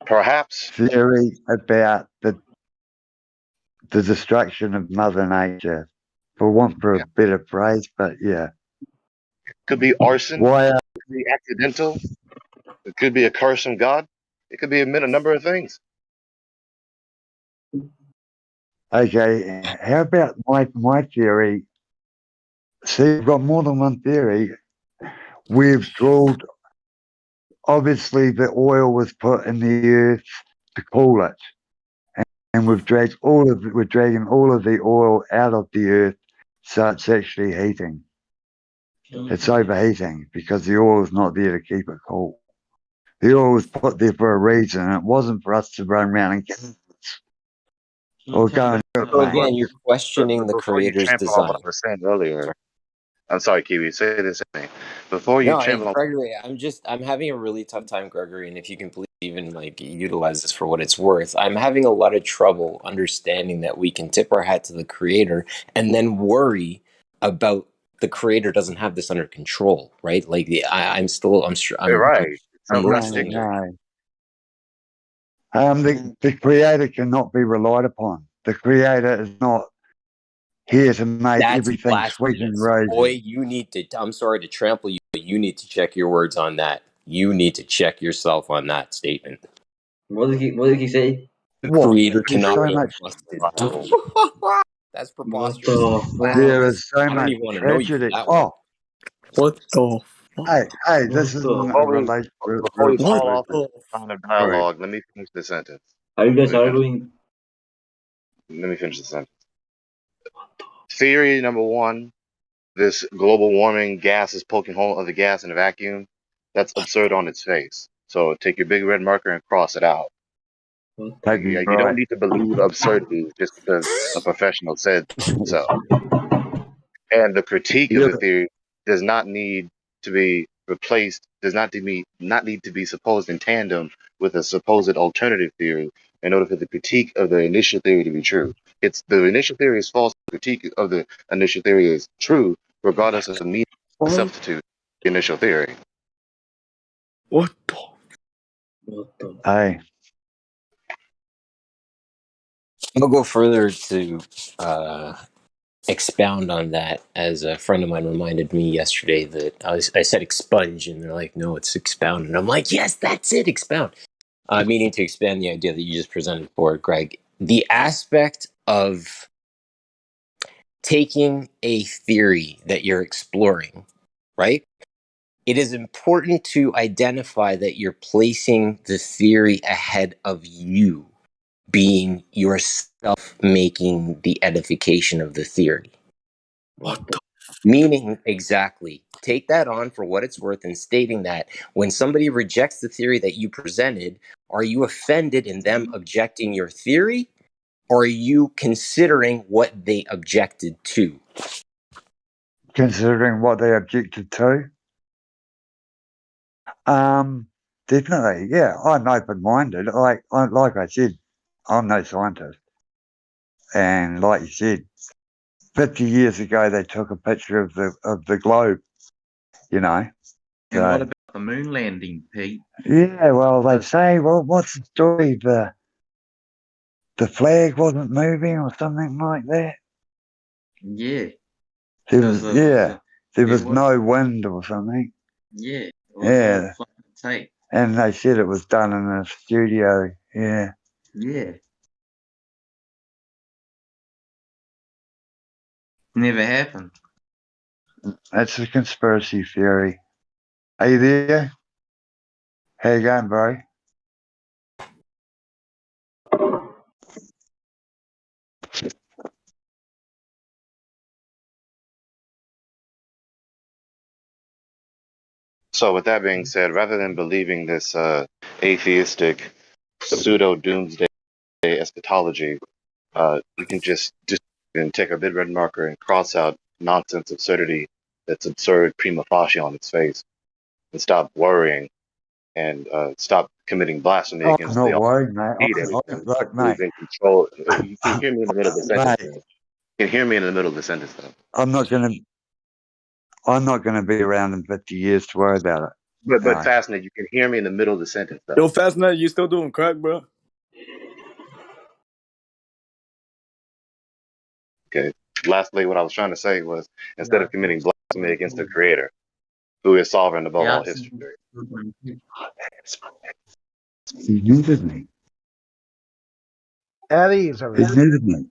perhaps. Theory about the destruction of Mother Nature, for want for a better phrase, but yeah. Could be arson. Why? It could be accidental. It could be a curse from God. It could be a number of things. Okay, how about my theory? See, we've got more than one theory. We've drilled. Obviously, the oil was put in the earth to cool it, and we're dragging all of the oil out of the earth, so it's actually heating. It's overheating because the oil is not there to keep it cool. The oil was put there for a reason. It wasn't for us to run around and or go and do it, So mate. again, you're questioning the Before you creator's trample on design. what I was saying earlier, I'm sorry, Kiwi, say this thing. Before you No, hey, trample on. Gregory, I'm having a really tough time, Gregory, and if you can please even like utilize this for what it's worth, I'm having a lot of trouble understanding that we can tip our hat to the creator and then worry about the creator doesn't have this under control, right? Like I'm You're right. I'm wrestling. No. The creator cannot be relied upon. The creator is not here to make That's everything sweet and blasphemous. rosy. Boy, you need to, I'm sorry to trample you, but you need to check your words on that. You need to check yourself on that statement. What did he say? The creator cannot so be much. trusted. That's preposterous. There is so I don't much even want to know you for tragedy. that one. What the? Hey, this isn't a relation. Before we fall off the line of dialogue, let me finish the sentence. Are you guys arguing? Let me finish the sentence. Theory number one, this global warming gas is poking hole of the gas in a vacuum. That's absurd on its face. So take your big red marker and cross it out. You don't need to believe absurdities just because a professional said so. And the critique of the theory does not need to be replaced, does not need to be supposed in tandem with a supposed alternative theory in order for the critique of the initial theory to be true. It's the initial theory is false, the critique of the initial theory is true, regardless of the need to substitute the initial theory. What the? Hey. I'll go further to expound on that, as a friend of mine reminded me yesterday that I said expunge, and they're like, no, it's expound. And I'm like, yes, that's it, expound. Meaning to expand the idea that you just presented forward, Greg. The aspect of taking a theory that you're exploring, right? It is important to identify that you're placing the theory ahead of you, being yourself making the edification of the theory. What the? Meaning, exactly. Take that on for what it's worth and stating that when somebody rejects the theory that you presented, are you offended in them objecting your theory? Or are you considering what they objected to? Considering what they objected to? Definitely, yeah. I'm open-minded. Like I said, I'm no scientist. And like you said, 50 years ago they took a picture of the globe, you know. And what about the moon landing, Pete. Yeah, well, they say, well, what's the story? The flag wasn't moving or something like that. Yeah. There was no wind or something. Yeah. Yeah. Tape. And they said it was done in a studio. Yeah. Yeah. Never happened. That's a conspiracy theory. Are you there? How you going, bro? So, with that being said, rather than believing this atheistic pseudo doomsday eschatology, we can just and take a big red marker and cross out nonsense absurdity that's absurd prima facie on its face, and stop worrying and stop committing blasphemy I'm against not the worried, mate. Almighty, everything, Look, who's mate. in control. You can hear me in the middle of the sentence. Mate. Though. You can hear me in the middle of the sentence, though. I'm not gonna be around in 50 years to worry about it. But fascinating, you can hear me in the middle of the sentence, though. Yo, Fascinated, you still doing crack, bro? Okay. Lastly, what I was trying to say was instead of committing blasphemy against the Creator, who is sovereign above all history. He needed me. Eddie's over He there. needed me.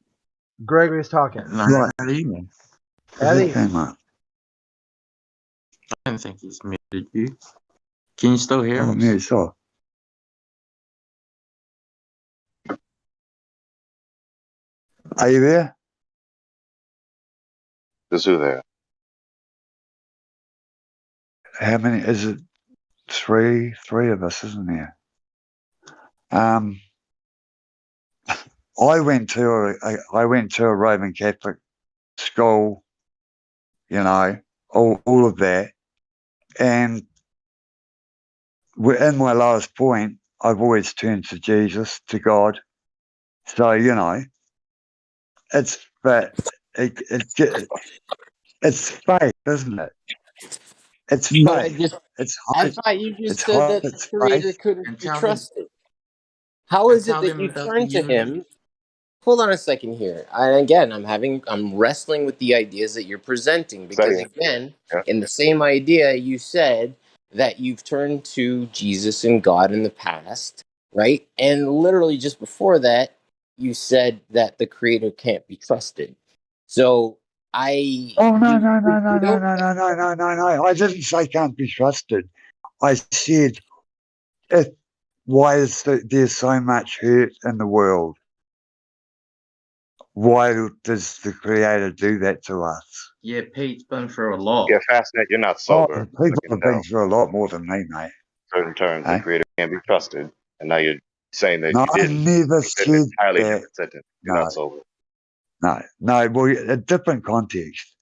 Gregory's talking. Right. Eddie. I don't think he's muted you. Can you still hear us? Yeah, sure. Are you there? There's who there? How many is it? Three of us, isn't there? I went to a Roman Catholic school, you know, all of that, and in my lowest point, I've always turned to Jesus, to God. So you know, it's faith, isn't it? It's But faith. I thought you just It's said hope. that It's the creator faith. couldn't be tell them- trusted. How and is it tell that them you about turn the to him? Hold on a second here. And again, I'm wrestling with the ideas that you're presenting because again, in the same idea, you said that you've turned to Jesus and God in the past, right? And literally just before that, you said that the creator can't be trusted. So Oh no! I didn't say can't be trusted. I said, why is there so much hurt in the world? Why does the Creator do that to us? Yeah, Pete's been through a lot. Yeah, fascinated. You're not sober. People have been through a lot more than me, mate. Certain terms, the Creator can't be trusted, and now you're saying that No, you didn't. I never said said an entirely that. different sentence. You're not sober. No. Well, a different context.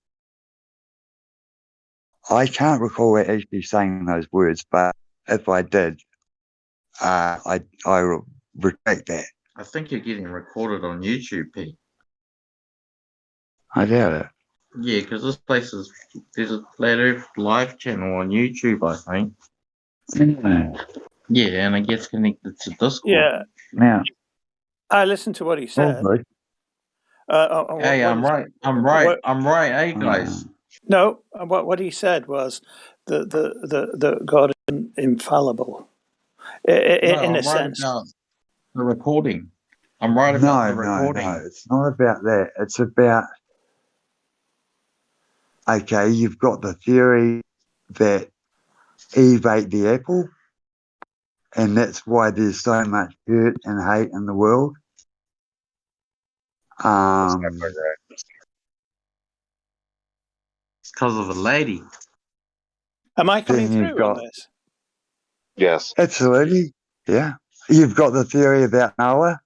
I can't recall actually saying those words, but if I did, I retract that. I think you're getting recorded on YouTube, Pete. I doubt it. Yeah, because there's a Flat Earth live channel on YouTube, I think. Yeah, and it gets connected to Discord. Yeah. Now, I listened to what he said. Hey, I'm right. I'm right. Hey, guys. No, what he said was the God is infallible in a sense. About the recording. I'm right about the recording. No, it's not about that. It's about, okay, you've got the theory that Eve ate the apple, and that's why there's so much hurt and hate in the world. It's because of a lady. Am I coming through on this? Yes. Absolutely. Yeah. You've got the theory about Noah,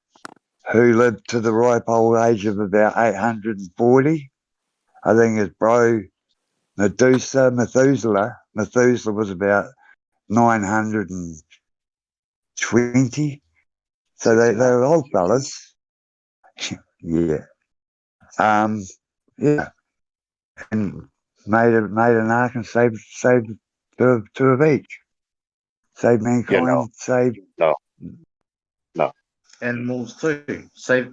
who lived to the ripe old age of about 840. I think his bro Methuselah was about 920. So they were old fellas. Yeah. Yeah. And made an ark and saved two of each. Save mankind, save... No. Animals too.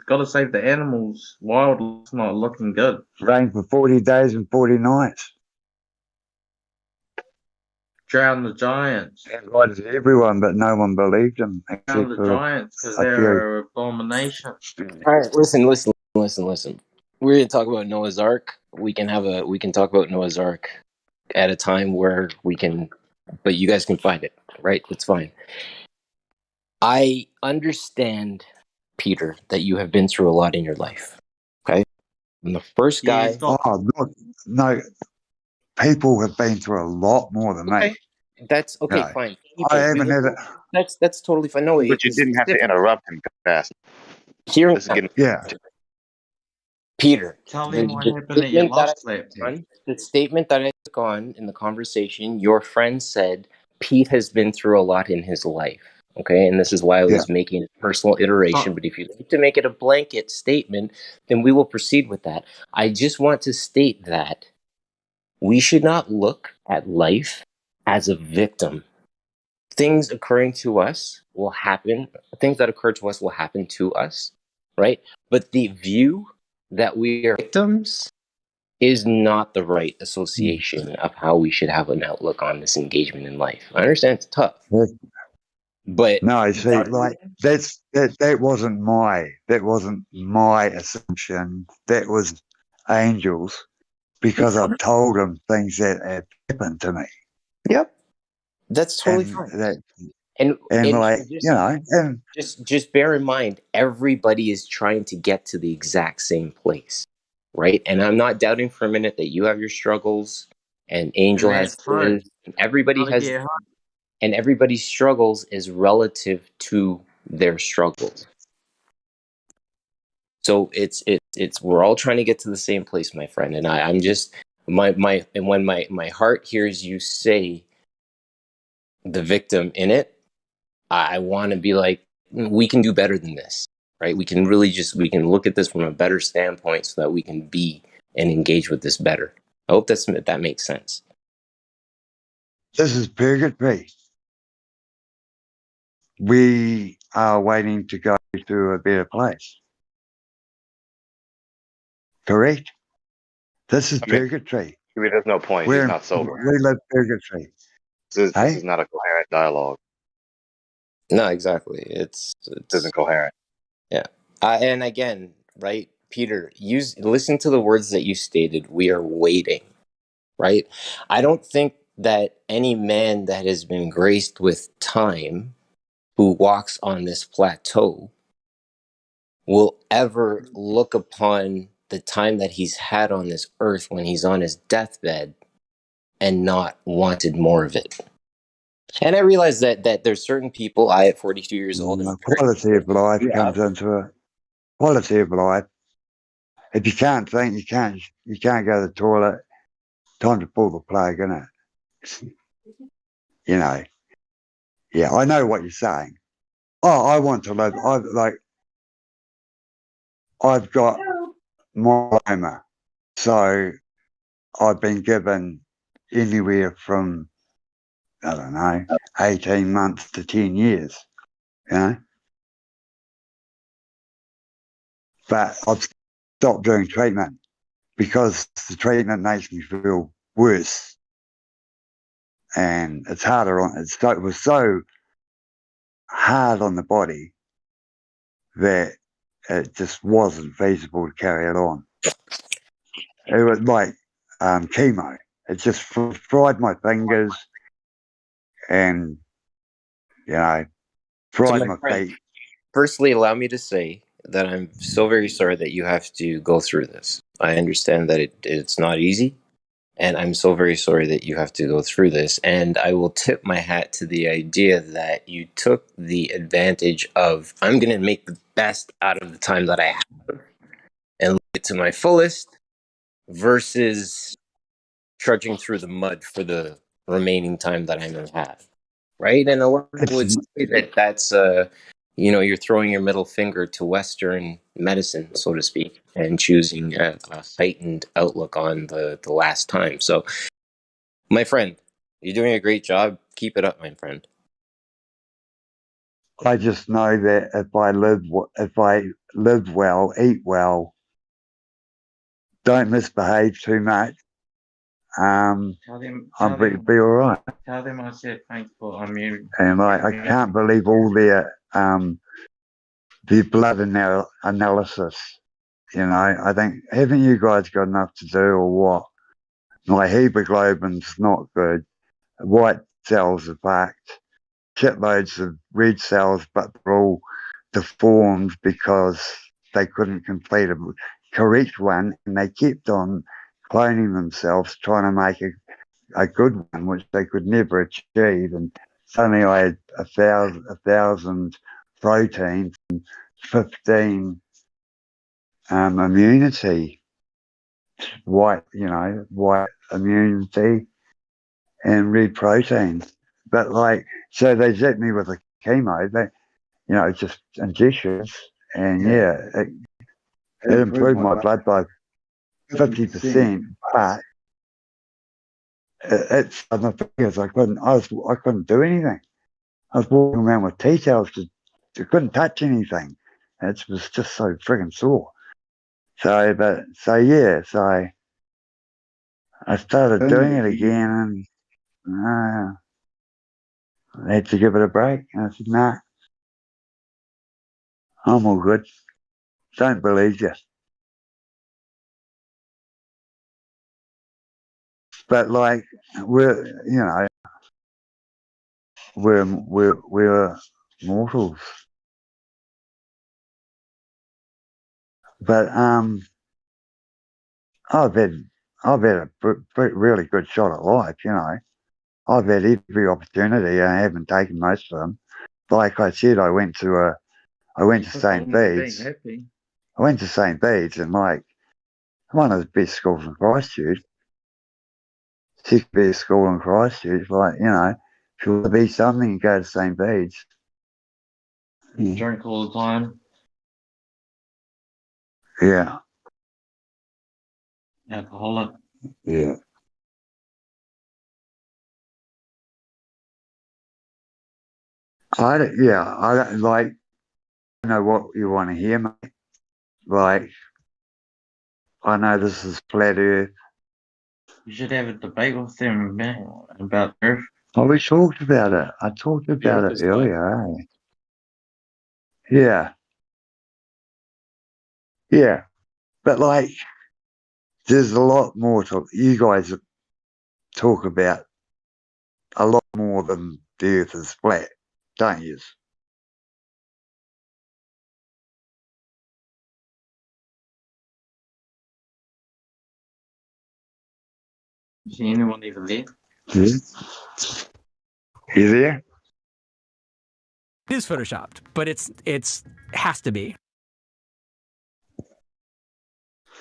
Gotta save the animals. Wildlife's not looking good. Rain for 40 days and 40 nights. Drown the giants. Invited everyone, but no one believed him. Drown the giants because they're an abomination. All right, listen. We're gonna talk about Noah's Ark. We can talk about Noah's Ark at a time where we can, but you guys can find it, right? It's fine. I understand, Peter, that you have been through a lot in your life. Okay, I'm the first guy. No, people have been through a lot more than me. That's okay. No. Fine. I haven't had it. That's totally fine. No, but you didn't have to interrupt him fast. Here, yeah. Peter, Tell me what happened at your last lap. the statement that I took on in the conversation, your friend said Pete has been through a lot in his life. Okay, and this is why I was making a personal iteration. But if you'd like to make it a blanket statement, then we will proceed with that. I just want to state that we should not look at life as a victim. Things occurring to us will happen. Things that occur to us will happen to us, right? But the view that we are victims is not the right association of how we should have an outlook on this engagement in life. I understand it's tough. But no, see, like that wasn't my assumption. That was Angel's, because I've told him things that have happened to me. Yep, that's totally fine. And like, just, and just bear in mind, everybody is trying to get to the exact same place, right? And I'm not doubting for a minute that you have your struggles, and Angel has his, and everybody has. And everybody's struggles is relative to their struggles. So it's we're all trying to get to the same place, my friend. And I'm just and when my heart hears you say the victim in it, I want to be like, we can do better than this, right? We can look at this from a better standpoint so that we can be and engage with this better. I hope that makes sense. This is purgatory. We are waiting to go to a better place. Correct? This is purgatory. I mean, there's no point. He's not sober. We live purgatory. This is not a coherent dialogue. No, exactly. It isn't coherent. Yeah. And again, right, Peter, listen to the words that you stated. We are waiting, right? I don't think that any man that has been graced with time who walks on this plateau will ever look upon the time that he's had on this earth when he's on his deathbed and not wanted more of it. And I realize that there's certain people, I at 42 years old, quality of life comes into it. Quality of life. If you can't think, you can't go to the toilet. Time to pull the plug, innit? You know. Yeah, I know what you're saying. Oh, I want to live. I've got myeloma, so I've been given anywhere from, I don't know, 18 months to 10 years, you know. But I've stopped doing treatment because the treatment makes me feel worse. And it's harder it was so hard on the body that it just wasn't feasible to carry it on. It was like chemo. It just fried my fingers and, you know, fried my feet. Firstly, allow me to say that I'm so very sorry that you have to go through this. I understand that it's not easy, and I'm so very sorry that you have to go through this. And I will tip my hat to the idea that you took the advantage of, I'm going to make the best out of the time that I have and live it to my fullest, versus trudging through the mud for the remaining time that I may have. Right? And a lot of people would say that that's, you're throwing your middle finger to Western medicine, so to speak, and choosing a heightened outlook on the last time. So, my friend, you're doing a great job. Keep it up, my friend. I just know that if I live well, eat well, don't misbehave too much, Tell I'll them, be all right. tell them I said thanks for unmuting. And I can't believe all their blood analysis. You know, I think, haven't you guys got enough to do or what? My hemoglobin's not good. White cells are fucked. Shitloads of red cells, but they're all deformed because they couldn't complete a correct one, and they kept on cloning themselves, trying to make a good one, which they could never achieve. And suddenly I had a thousand proteins and 15 immunity, white immunity and red proteins. But so they zapped me with a chemo, just injections, and it improved my blood by 50%, but it's my fingers. I couldn't do anything. I was walking around with T-cells, I couldn't touch anything. It was just so friggin' sore. So I started doing it again, and I had to give it a break. And I said, nah, I'm all good. Don't believe you. But we're mortals. But I've had a really good shot at life. I've had every opportunity. I haven't taken most of them. Like I said, I went to St. Bede's. I went to St. Bede's, and one of the best schools in Christchurch. Second best school in Christchurch. If you want to be something, you go to St. Bede's. You drink all the time. Yeah. Alcoholic. Yeah. I don't know what you want to hear, mate. I know this is flat Earth. You should have a debate with them about Earth. Oh, we talked about it. I talked about it earlier. Yeah. Yeah. But there's a lot more you guys talk about a lot more than the Earth is flat, don't you? Is anyone even there? Yeah. You there? It is photoshopped, but it's has to be.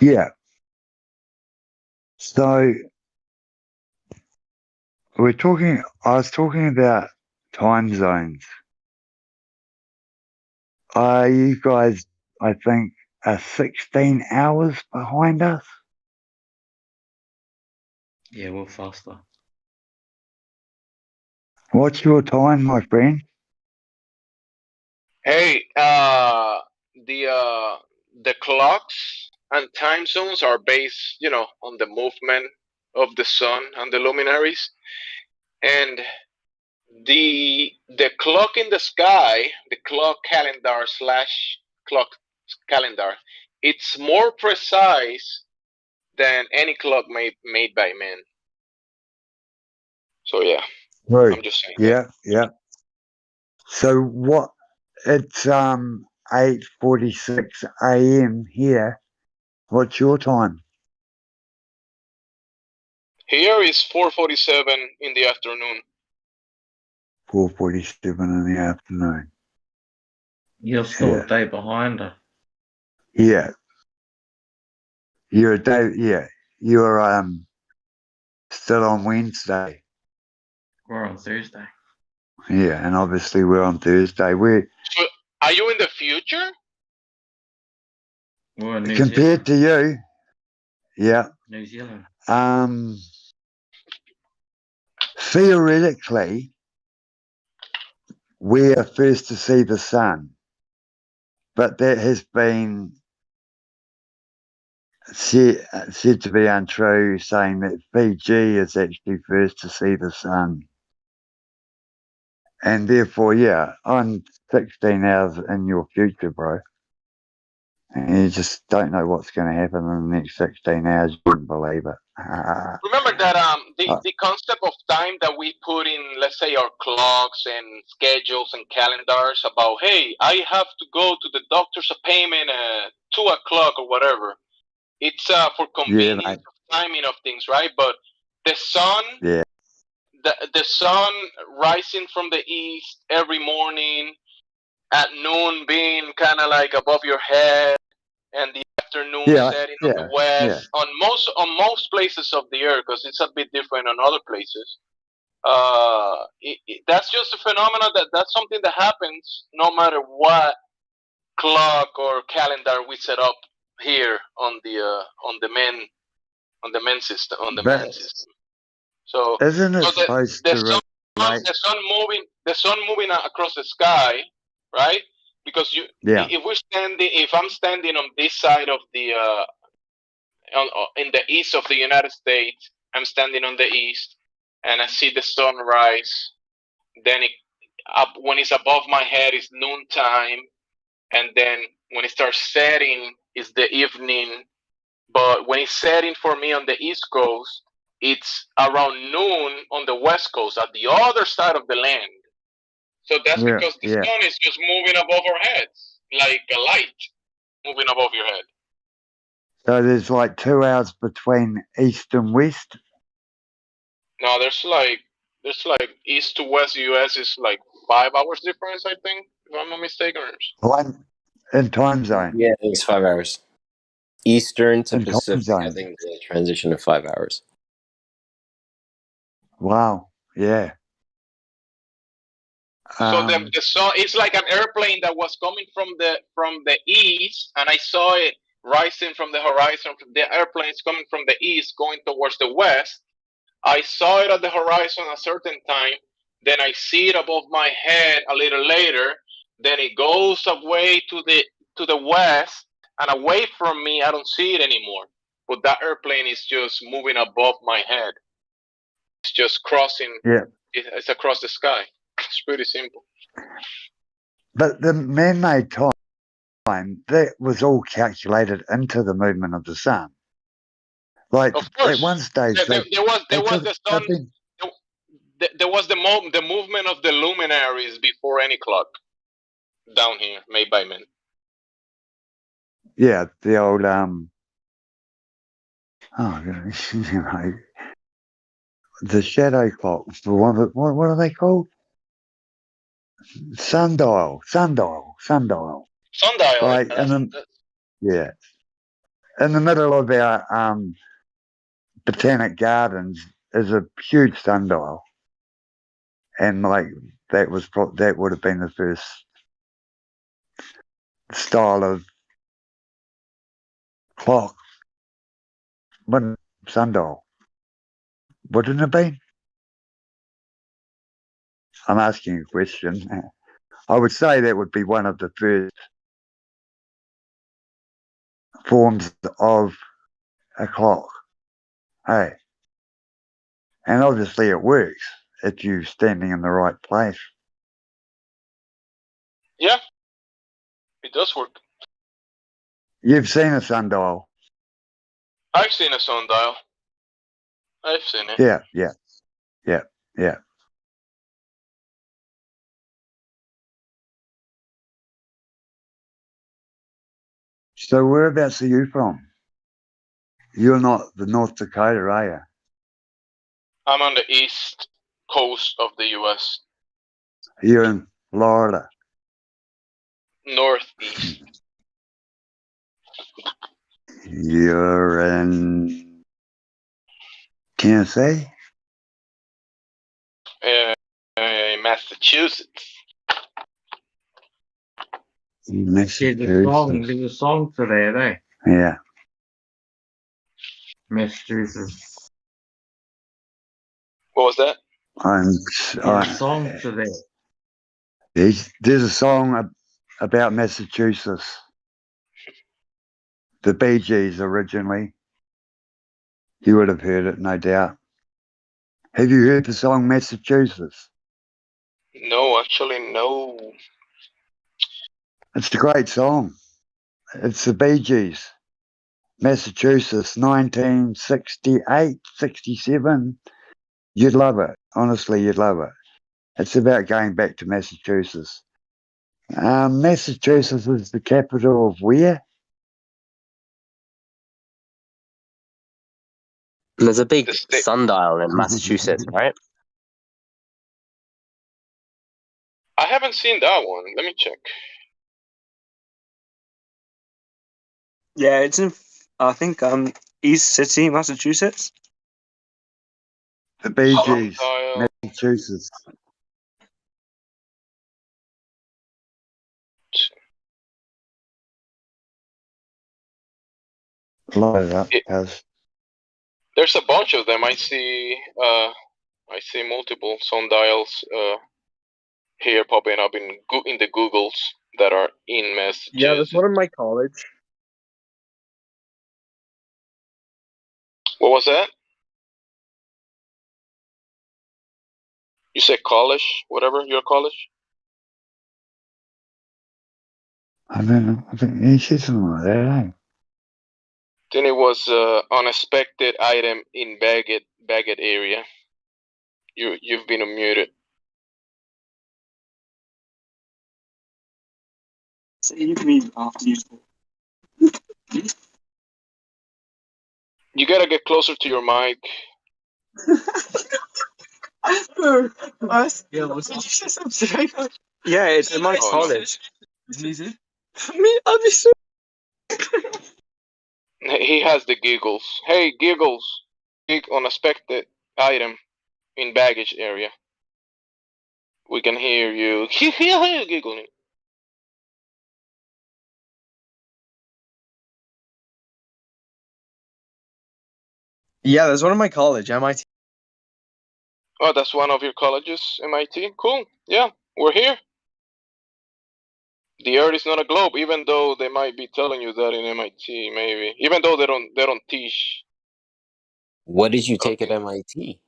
Yeah. So I was talking about time zones. You guys, I think, are 16 hours behind us. Yeah, we're faster. What's your time, my friend? Hey, the clocks and time zones are based, on the movement of the sun and the luminaries, and the clock in the sky, the clock calendar slash clock calendar, it's more precise than any clock made by man. So yeah, Right. I'm just saying. Yeah. So what? It's 8:46 a.m. here. What's your time? Here is 4:47 in the afternoon. 4:47 in the afternoon. You're still a day behind her. Yeah. You're a day. Yeah. You're still on Wednesday. We're on Thursday. Yeah, and obviously we're on Thursday. So are you in the future? We're in New Compared to you, yeah. New Zealand. Theoretically, we're first to see the sun. But that has been said to be untrue, saying that Fiji is actually first to see the sun. And therefore, yeah, I'm 16 hours in your future, bro. And you just don't know what's going to happen in the next 16 hours. You wouldn't believe it. Remember that the concept of time that we put in, let's say, our clocks and schedules and calendars about, hey, I have to go to the doctor's appointment at 2 o'clock or whatever. It's for convenience of timing of things, right? But the sun, the sun rising from the east every morning, at noon being kind of like above your head, and the afternoon setting on the west, on most places of the earth, because it's a bit different on other places. That's just a phenomenon that's something that happens no matter what clock or calendar we set up here on the man system. So isn't it so supposed the to sun relate? the sun moving across the sky, right? Because if I'm standing on this side of the in the east of the United States, I'm standing on the east, and I see the sun rise. Then when it's above my head, it's noontime, and then when it starts setting, it's the evening. But when it's setting for me on the East Coast, it's around noon on the West Coast, at the other side of the land. So that's because the sun is just moving above our heads, like a light moving above your head. So there's like 2 hours between east and west? No, there's like east to west US is like 5 hours difference, I think, if I'm not mistaken. One in time zone. Yeah, I think it's 5 hours. Eastern to Pacific, I think the transition to 5 hours. Wow. Yeah. So the sun, it's like an airplane that was coming from the east, and I saw it rising from the horizon. The airplane is coming from the east, going towards the west. I saw it at the horizon a certain time. Then I see it above my head a little later. Then it goes away to the west and away from me. I don't see it anymore. But that airplane is just moving above my head. It's just crossing. Yeah. It's across the sky. It's pretty simple. But the man-made time, that was all calculated into the movement of the sun. Like of course, at one stage, there was the sun. There was the movement of the luminaries before any clock down here made by men. Yeah, the old you know, the shadow clock. What are they called? Sundial. Sundial. Like in the middle of our botanic gardens is a huge sundial, and like that would have been the first style of clock. But sundial, wouldn't it be? I'm asking a question. I would say that would be one of the first forms of a clock. Hey, and obviously it works if you're standing in the right place. Yeah, it does work. You've seen a sundial. I've seen a sundial. I've seen it. Yeah. So whereabouts are you from? You're not the North Dakota, are you? I'm on the east coast of the U.S. You're in Florida. Northeast. You're in Tennessee? Massachusetts. Massachusetts. There's a song to that, eh? Yeah. Massachusetts. What was that? There's a song to that. There's a song about Massachusetts. The Bee Gees originally. You would have heard it, no doubt. Have you heard the song Massachusetts? No, actually, no. It's a great song. It's the Bee Gees. Massachusetts, 1968, 67. You'd love it. Honestly, you'd love it. It's about going back to Massachusetts. Massachusetts is the capital of where? There's a big sundial in Massachusetts, right? I haven't seen that one. Let me check. Yeah, it's in, I think, East City, Massachusetts. The Bee Gees, Massachusetts. Load it up, Kaz. There's a bunch of them. I see multiple sundials here popping up in the Googles that are in Massachusetts. Yeah, there's one in my college. What was that? You said college, whatever, your college? I don't know. I think he said something like that, eh? Then it was unexpected item in Baggett area. You've been unmuted. Save me after you. You gotta get closer to your mic. Yeah, it's in my college. Me, I'll be so. He has the giggles. Hey, giggles. Big unexpected item in baggage area. We can hear you giggling. Yeah, there's one in my college, MIT. Oh, that's one of your colleges, MIT. Cool. Yeah, we're here. The Earth is not a globe, even though they might be telling you that in MIT, maybe. Even though they don't teach. What did you take at MIT?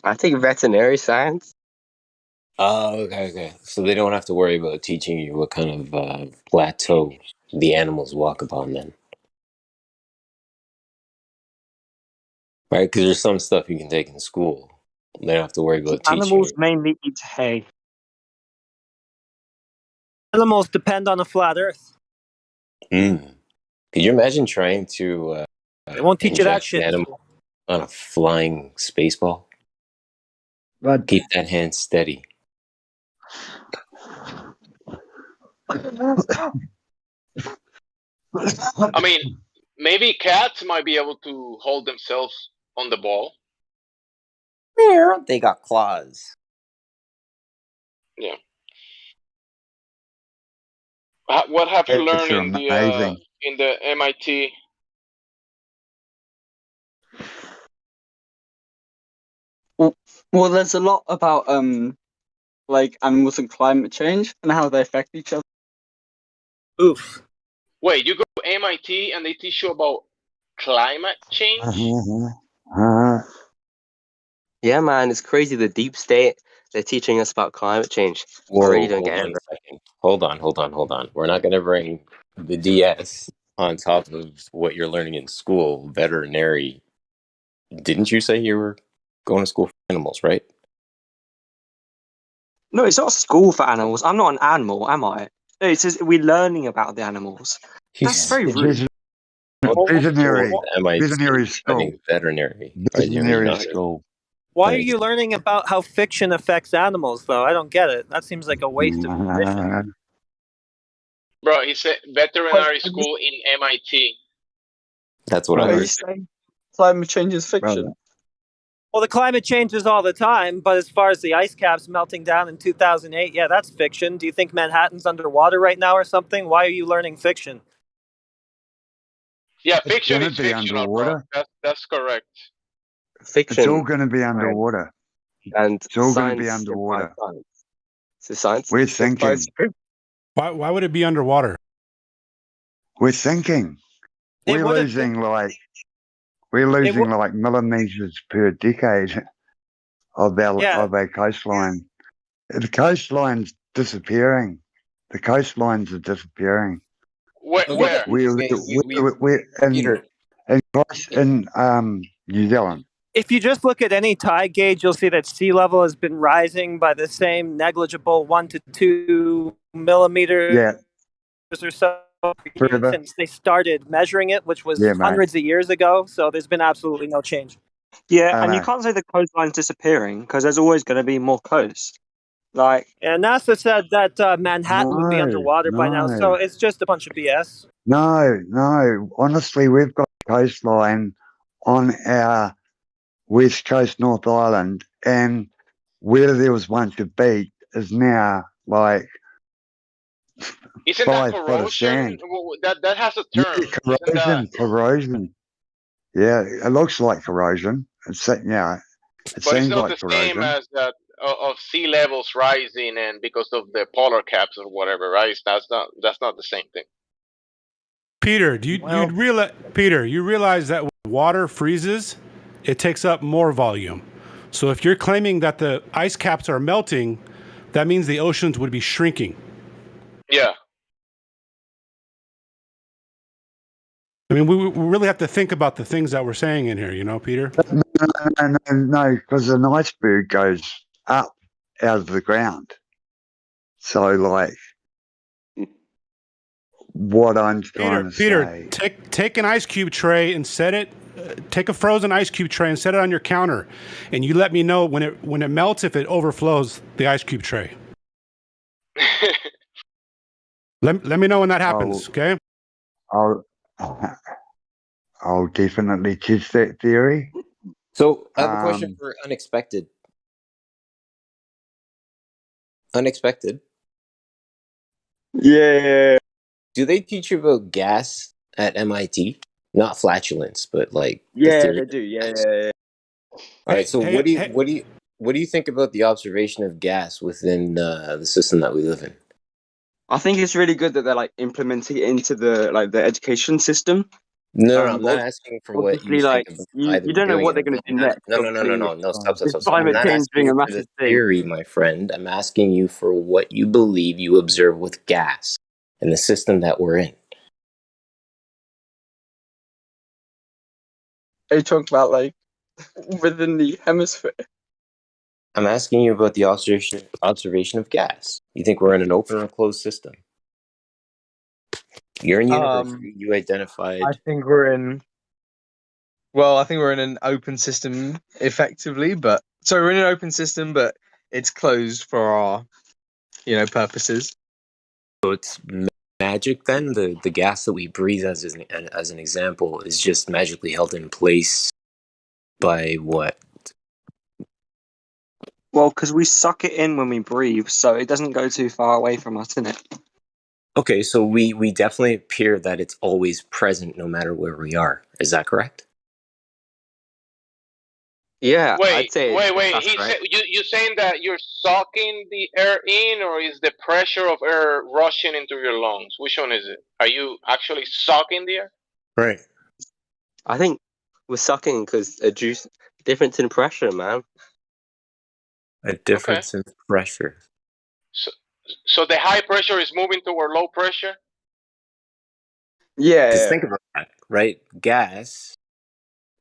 I take veterinary science. Oh, okay. So they don't have to worry about teaching you what kind of plateau the animals walk upon then. Right, because there's some stuff you can take in school. They don't have to worry about teaching Animals you. mainly eat hay. Animals depend on a flat Earth. Could you imagine trying to They won't teach you that inject shit an in animal school. on a flying space ball? But keep that hand steady. I mean, maybe cats might be able to hold themselves on the ball. They got claws. Yeah. What have you learned in the MIT? Well, there's a lot about like animals and climate change and how they affect each other. Oof. Wait, you go to MIT and they teach you about climate change? Yeah, man, it's crazy. The deep state, they're teaching us about climate change. I really don't get it. Hold on. We're not going to bring the DS on top of what you're learning in school. Veterinary. Didn't you say you were going to school for animals, right? No, it's not school for animals. I'm not an animal, am I? No, it says we're learning about the animals. That's very rude. Veterinary school. Veterinary. Veterinary school. Why are you learning about how fiction affects animals, though? I don't get it. That seems like a waste of information. Bro, he said veterinary school in MIT. That's what I heard. Climate change is fiction. Well, the climate changes all the time, but as far as the ice caps melting down in 2008, yeah, that's fiction. Do you think Manhattan's underwater right now or something? Why are you learning fiction? Yeah, fiction is fictional, bro. That's correct. Fiction. It's all going to be underwater. And it's all going to be underwater. So science. We're thinking. Why would it be underwater? We're thinking. We're losing like millimeters per decade of our coastline. The coastline's disappearing. The coastlines are disappearing. Where? We're in New Zealand. If you just look at any tide gauge, you'll see that sea level has been rising by the same negligible 1 to 2 millimeters or so since they started measuring it, which was hundreds of years ago. So there's been absolutely no change. Yeah, and you can't say the coastline's disappearing because there's always going to be more coast. And NASA said that Manhattan would be underwater by now, so it's just a bunch of BS. No. Honestly, we've got a coastline on our west coast, North Island, and where there was once a beach is now like Isn't 5 that foot of sand. corrosion? That has a term. Corrosion. Yeah, it looks like corrosion. It But seems it's not like the corrosion. same as that of sea levels rising and because of the polar caps or whatever, right? That's not the same thing. Peter, you realize that when water freezes, it takes up more volume. So if you're claiming that the ice caps are melting, that means the oceans would be shrinking. Yeah. I mean, we really have to think about the things that we're saying in here, Peter? No, because an iceberg goes up out of the ground. So, like, what I'm trying to say. Take an ice cube tray and set it. Take a frozen ice cube tray and set it on your counter, and you let me know when it melts if it overflows the ice cube tray. Let me know when that happens, okay? I'll definitely test that theory. So I have a question for Unexpected. Unexpected. Yeah. Do they teach you about gas at MIT? Not flatulence, but like yeah, they do. Yeah. All right. So what do you think about the observation of gas within the system that we live in? I think it's really good that they're like implementing it into the education system. No, I'm not asking for what you think of either. You don't know what they're going to do next. No. Stop. Climate I'm not change being asking a you for massive the theory, my friend. I'm asking you for what you believe you observe with gas and the system that we're in. Are you talking about like within the hemisphere? I'm asking you about the observation of gas. You think we're in an open or closed system? You're in university. You identified. I think we're in. Well, I think we're in an open system, effectively, but we're in an open system, but it's closed for our, purposes. So it's magic then. The gas that we breathe, as an example, is just magically held in place by what? Well, because we suck it in when we breathe, so it doesn't go too far away from us, innit? Okay, so we definitely appear that it's always present no matter where we are. Is that correct? Yeah, Wait. right. You saying that you're sucking the air in, or is the pressure of air rushing into your lungs? Which one is it? Are you actually sucking the air? Right. I think we're sucking because a difference in pressure, man. A difference in pressure. So the high pressure is moving toward low pressure? Yeah. Just think about that, right? Gas,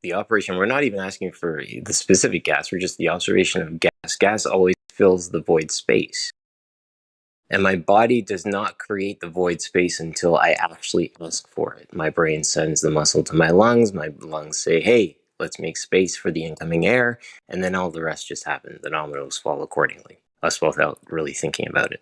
the operation, we're not even asking for the specific gas, we're just the observation of gas. Gas always fills the void space. And my body does not create the void space until I actually ask for it. My brain sends the muscle to my lungs say, hey, let's make space for the incoming air, and then all the rest just happens. The dominoes fall accordingly, us without really thinking about it.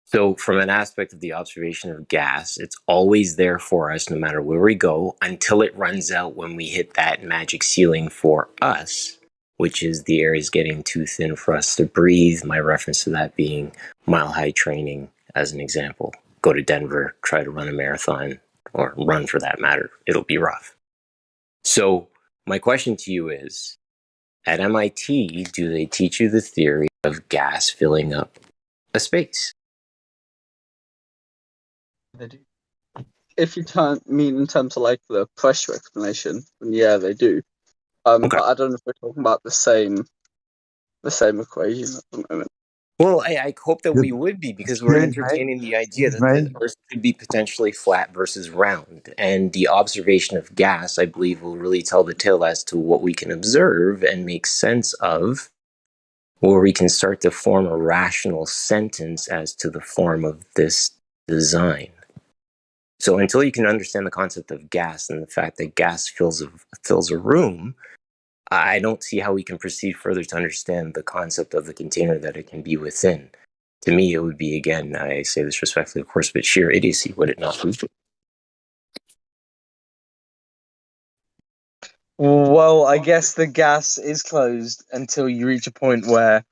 So from an aspect of the observation of gas, it's always there for us no matter where we go until it runs out when we hit that magic ceiling for us, which is the air is getting too thin for us to breathe. My reference to that being mile-high training, as an example. Go to Denver, try to run a marathon, or run for that matter. It'll be rough. So my question to you is, at MIT, do they teach you the theory of gas filling up a space. If you mean in terms of like the pressure explanation, then yeah, they do. But I don't know if we're talking about the same equation at the moment. Well, I hope that we would be, because we're Excuse me. entertaining the idea Excuse that me. the Earth could be potentially flat versus round. And the observation of gas, I believe, will really tell the tale as to what we can observe and make sense of, or we can start to form a rational sentence as to the form of this design. So until you can understand the concept of gas and the fact that gas fills a room, I don't see how we can proceed further to understand the concept of the container that it can be within. To me, it would be, again, I say this respectfully, of course, but sheer idiocy, would it not be? Well, I guess the gas is closed until you reach a point where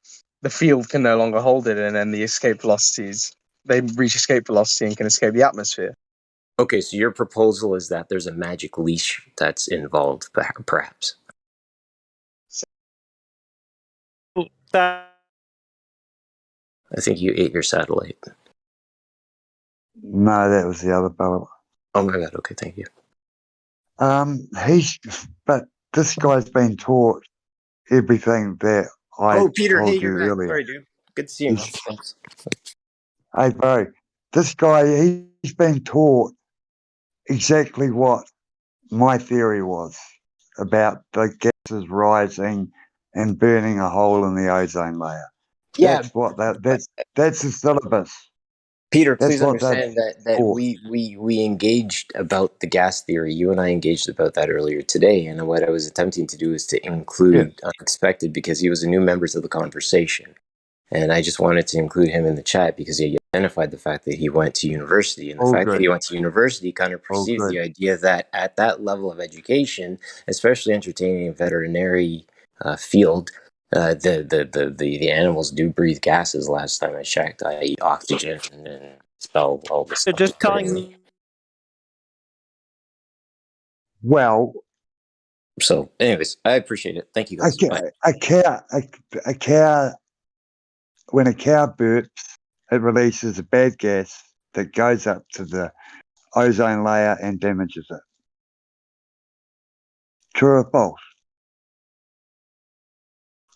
the field can no longer hold it, and then the escape velocities, they reach escape velocity and can escape the atmosphere. Okay, so your proposal is that there's a magic leash that's involved, perhaps. I think you ate your satellite. No, that was the other fellow. Oh my god, okay, thank you. But this guy's been taught everything that I Peter, told hey, you you're back. earlier. Sorry, dude. Good to see you, man. Thanks. Hey, bro, this guy, he's been taught exactly what my theory was about the gases rising and burning a hole in the ozone layer. Yeah. That's what that's the syllabus. Peter, That's please what understand that we engaged about the gas theory. You and I engaged about that earlier today, and what I was attempting to do is to include Unexpected, because he was a new member to the conversation. And I just wanted to include him in the chat because he identified the fact that he went to university. And the fact that he went to university kind of precedes the idea that at that level of education, especially entertaining a veterinary field, the animals do breathe gases. Last time I checked, i.e. oxygen and expel all the stuff. Just telling. Well. So, anyways, I appreciate it. Thank you guys. A cow, when a cow burps, it releases a bad gas that goes up to the ozone layer and damages it. True or false?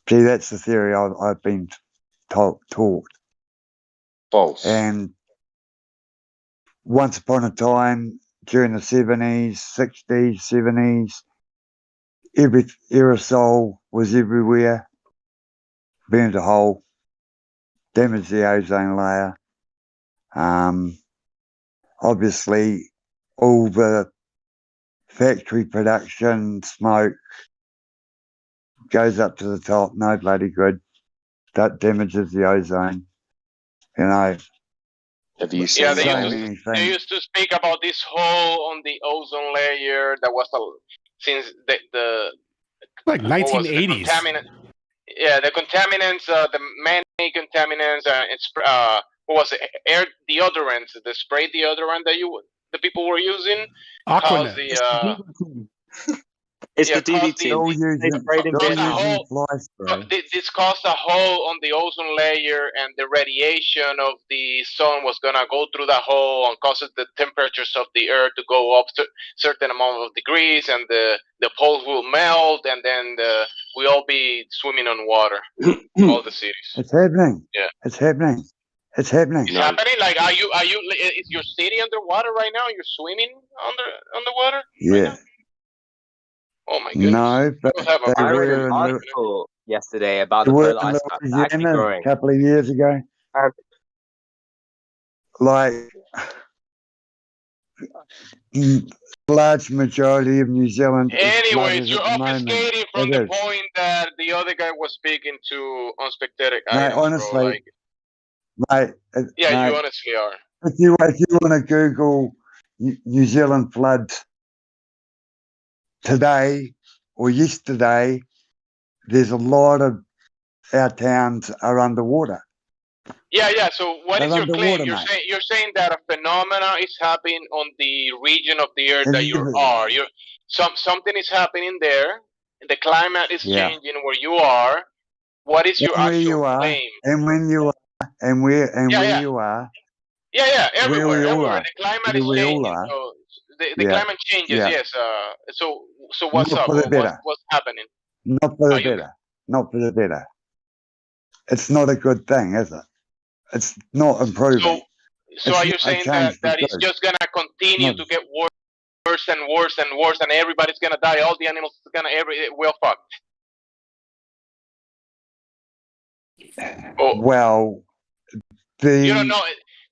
See, that's the theory I've been taught. False. And once upon a time, during the 70s, 60s, 70s, every aerosol was everywhere, burned a hole, damaged the ozone layer. Obviously, all the factory production smoke goes up to the top, no bloody good. That damages the ozone. You know. Have you Yeah, seen they used to speak about this hole on the ozone layer that was since the like what was it, the 1980s. contaminant. Yeah, the contaminants, the many contaminants, what was it? Air deodorants, the spray deodorant that the people were using, caused the It's the DDT. This caused a hole on the ozone layer, and the radiation of the sun was gonna go through that hole and causes the temperatures of the earth to go up to certain amount of degrees, and the poles will melt, and then we all be swimming on water, all the cities. It's happening. Yeah, it's happening. It's happening. It's happening. Like, are you? Is your city underwater right now? You're swimming underwater? Yeah. Oh my goodness. No, but I read an article yesterday about the further ice cap actually growing. A couple of years ago. Like, large majority of New Zealand. Anyways, you're obfuscating from the point that the other guy was speaking to unspectated items, honestly, bro. Mate, yeah, you honestly are. If you want to Google New Zealand floods today or yesterday, there's a lot of our towns are underwater. Yeah. So what is your claim? Mate. You're saying that a phenomena is happening on the region of the earth that you are. Something is happening there. The climate is changing where you are. What is your actual claim? And when you and where yeah. you are, Yeah, where we everywhere, all everywhere. are, The climate where is we all changing, are. so the Yeah, climate changes. yeah. Yes. So what's Not up? for the better. What's happening? Not for Are the you? better. Not for the better. It's not a good thing, is it? It's not improving. So It's are you not a saying change for that it's good. just gonna continue Not, to get worse and worse and worse, and everybody's gonna die? All the animals gonna we're fucked. Oh, well, you don't the know.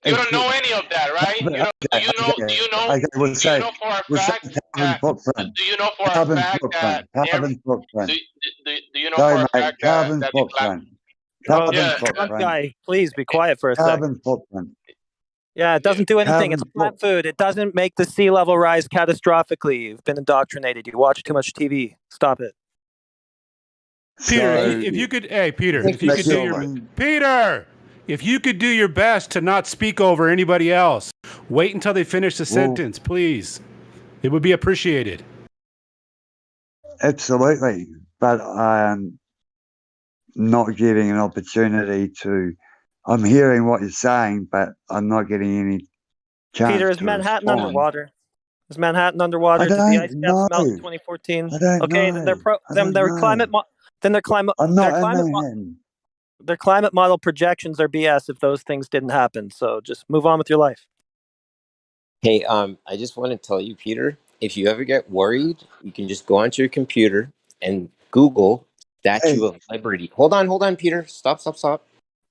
You don't know any of that, right? but You know. Do you know? Do you know? okay, we'll Do you say know for a fact carbon that? footprint. Do you know for a Carbon fact that footprint. every? Carbon footprint. Do you know Sorry, for a mate. fact Carbon that the footprint. Oh, Carbon yeah, drunk footprint. guy, please be quiet for a sec. Carbon footprint. Yeah, it doesn't do anything. It's a Carbon plant food. It doesn't make the sea level rise catastrophically. You've been indoctrinated. You watch too much TV. Stop it. Peter, So, if you could, hey, Peter, Thank if you you could so do your, much. Peter, if you could do your best to not speak over anybody else, wait until they finish the sentence, please. It would be appreciated. absolutely. But I'm not getting an opportunity to. I'm hearing what you're saying, but I'm not getting any chance Peter, is to Manhattan respond. underwater? Is Manhattan I underwater? Did the don't ice caps know. melt in 2014? I don't Okay, know. then their I don't their know. climate then their climate I'm their not in climate Manhattan. their climate model projections are BS if those things didn't happen. So just move on with your life. Hey, I just want to tell you, Peter, if you ever get worried, you can just go onto your computer and Google Statue Hey, of Liberty. Hold on, Peter. Stop.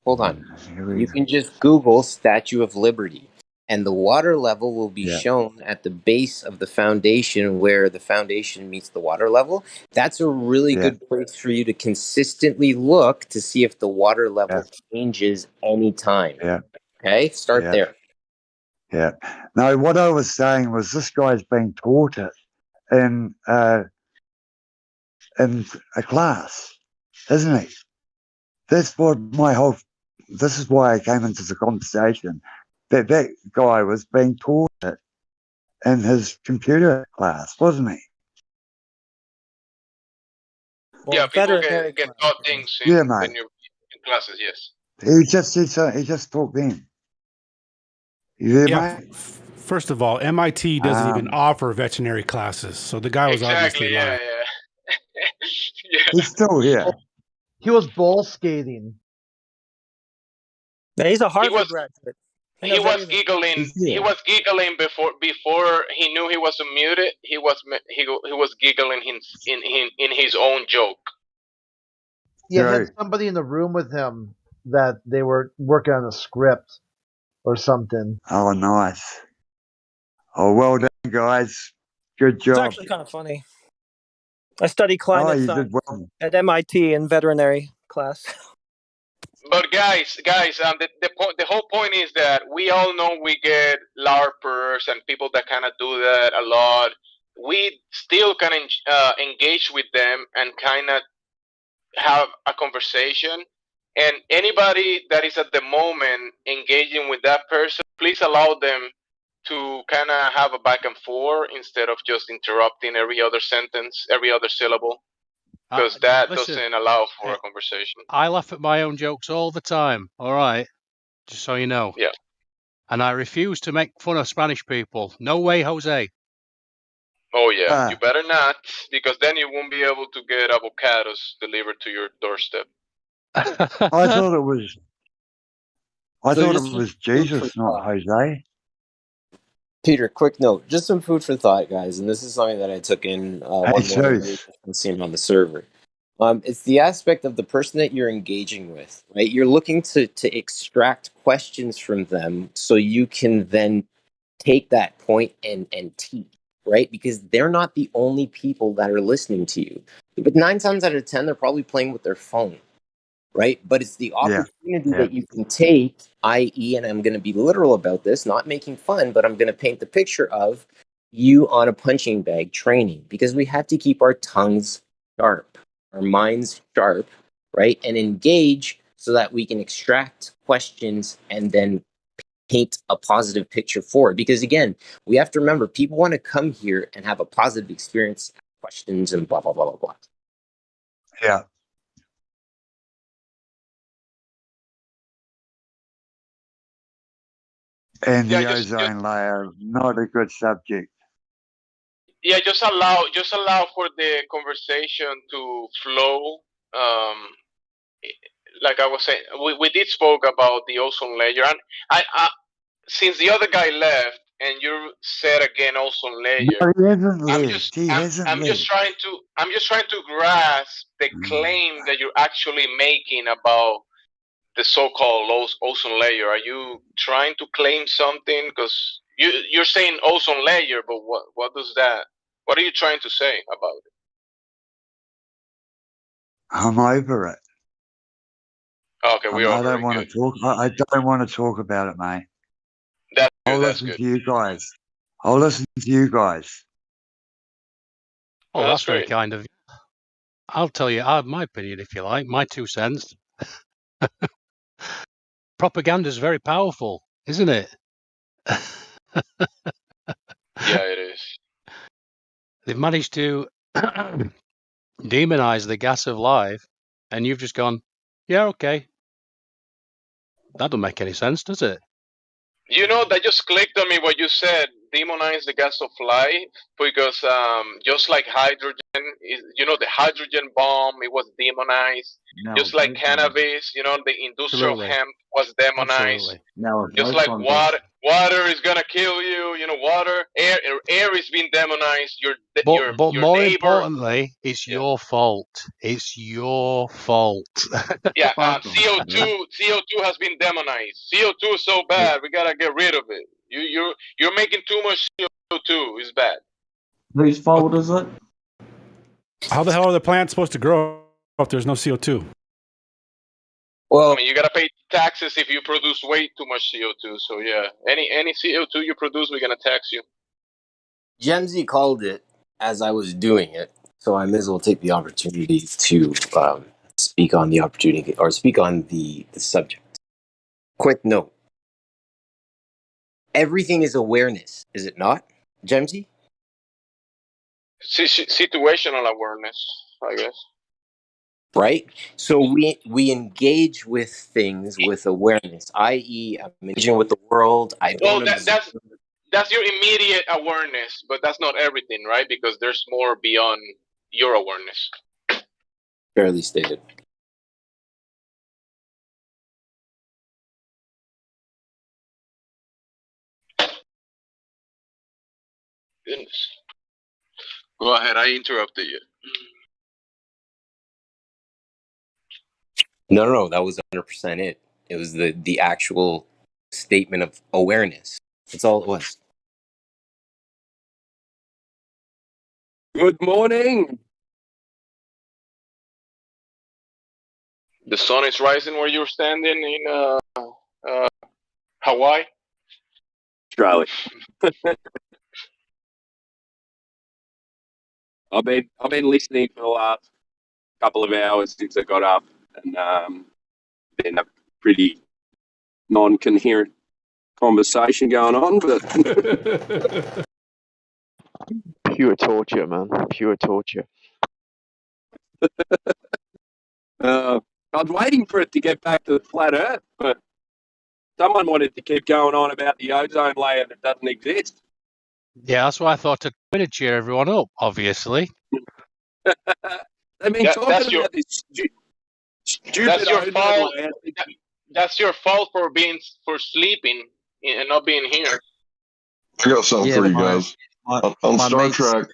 Hold on. here we You go. can just Google Statue of Liberty, and the water level will be Yeah, shown at the base of the foundation where the foundation meets the water level. That's a really yeah, good place for you to consistently look to see if the water yeah, level changes anytime. yeah, Okay? Start yeah, there. yeah. No, what I was saying was this guy's being taught it in a class, isn't he? That's what my whole. This is why I came into the conversation. That guy was being taught it in his computer class, wasn't he? yeah. Well, People veterinary get class. taught things Yeah, in mate. your in classes. Yes. He just said so. He just talked then. You there, Yeah, mate? first of all, MIT doesn't even offer veterinary classes, so the guy was Exactly. obviously Yeah. lying. Yeah. yeah. He's still here. He was ball skating. Yeah, he's a He Harvard was graduate. He he knows was everything. giggling. He's He here. was giggling before he knew he was muted. He was giggling in his own joke. He had True. somebody in the room with him that they were working on a script or something. Oh, nice. Oh, well done, guys. Good It's job. actually kind of funny. I study Oh, climate you science did well. at MIT in veterinary class. But guys, the whole point is that we all know we get LARPers and people that kind of do that a lot. We still can engage with them and kind of have a conversation. And anybody that is at the moment engaging with that person, please allow them to kind of have a back and forth instead of just interrupting every other sentence, every other syllable, because that Listen, doesn't allow for a conversation. I laugh at my own jokes all the time, all right? Just so you know. Yeah. And I refuse to make fun of Spanish people. No way, Jose. Oh yeah, you better not, because then you won't be able to get avocados delivered to your doorstep. I thought it was. I So thought just it was some food for Jesus, not thought. Jose. Peter, quick note, just some food for thought, guys, and this is something that I took in one morning and seen on the server. It's the aspect of the person that you're engaging with, right? You're looking to extract questions from them so you can then take that point and teach, right? Because they're not the only people that are listening to you. But 9 times out of 10, they're probably playing with their phone, right? But it's the opportunity that you can take, i.e., and I'm going to be literal about this, not making fun, but I'm going to paint the picture of you on a punching bag training, because we have to keep our tongues sharp, our minds sharp, right? And engage so that we can extract questions and then paint a positive picture for it. Because again, we have to remember, people want to come here and have a positive experience, questions, and blah, blah, blah, blah, blah. Yeah. And the Yeah, ozone layer, not a good subject. yeah, just allow for the conversation to flow. Like I was saying, we did spoke about the ozone layer, and I since the other guy left and you said again ozone layer, No, he hasn't left. He hasn't I'm just left. trying to grasp the claim that you're actually making about the so-called ozone layer. Are you trying to claim something? Because you're saying ozone layer, but what does that? What are you trying to say about it? I'm over it. Okay, we're I over don't it. want to talk. I don't want to talk about it, mate. That's good. I'll That's listen good. to you guys. I'll listen to you guys. Oh, That's that's very great. kind of you. I'll tell you my opinion if you like, my 2 cents. Propaganda is very powerful, isn't it? Yeah, it is. They've managed to demonize the gas of life, and you've just gone, yeah, okay. That don't make any sense, does it? You know, that just clicked on me what you said. Demonize the gas of life, because just like hydrogen is, the hydrogen bomb, it was demonized. No, Just like both cannabis, the industrial Absolutely. hemp was demonized. Absolutely. No, Just both like ones water is gonna kill you. Water, air is being demonized. Your But more neighbor. importantly, it's Yeah. your fault. It's your fault. Yeah, Fuck 'em. CO2 has been demonized. CO2 is so bad, we gotta get rid of it. You're making too much CO2. It's bad. Whose fault is it? How the hell are the plants supposed to grow if there's no CO2? Well, I mean, you gotta pay taxes if you produce way too much CO2. So yeah, any CO2 you produce, we're gonna tax you. Gemsy called it as I was doing it, so I may as well take the opportunity to speak on the opportunity or speak on the subject. Quick note: everything is awareness, is it not, Gemsy? Situational awareness, I guess. Right. So we engage with things with awareness, i.e., I'm engaging with the world. I Well, don't observe. that's your immediate awareness, but that's not everything, right? Because there's more beyond your awareness. Fairly stated. Goodness. Go ahead. I interrupted you. No, that was 100% it. It was the actual statement of awareness. That's all it was. Good morning. The sun is rising where you're standing in Hawaii. Australia. I've been listening for the last couple of hours since I got up, and been a pretty non-coherent conversation going on, but Pure torture, man. Pure torture. I was waiting for it to get back to the flat Earth, but someone wanted to keep going on about the ozone layer that doesn't exist. Yeah, that's why I thought to cheer everyone up, obviously. They've been talking about this stupid That's your ozone fault. layer. That's your fault for sleeping and not being here. I got something for you guys. On Star mates- Trek.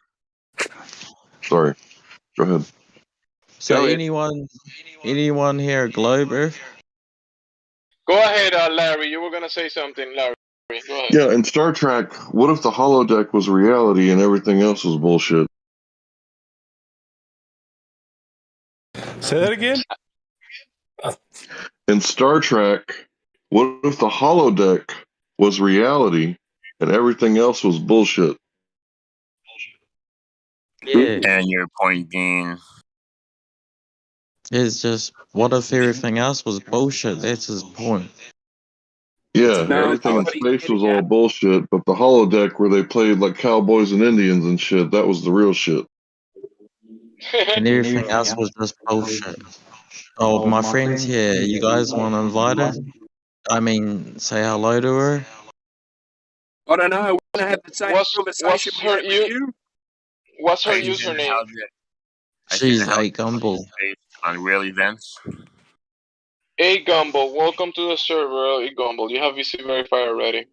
Sorry. Go ahead. So Go ahead. anyone here at Globe Earth? Go ahead, Larry. You were gonna say something, Larry. Go ahead. Yeah, in Star Trek, what if the holodeck was reality and everything else was bullshit? Say that again? In Star Trek, what if the holodeck was reality and everything else was bullshit? Yeah. And your point being? It's just, what if everything else was bullshit? That's his point. Yeah, everything in space was all bullshit, but the holodeck where they played like cowboys and Indians and shit, that was the real shit. And everything else was just bullshit. Oh, my friend's here. You guys want to invite her? I mean, say hello to her? I don't know. We're gonna have the same conversation What's her What's her I seen username? how the I seen She's how a Gumball. based on real events. A Gumball, welcome to the server. A Gumball, you have VC verified already.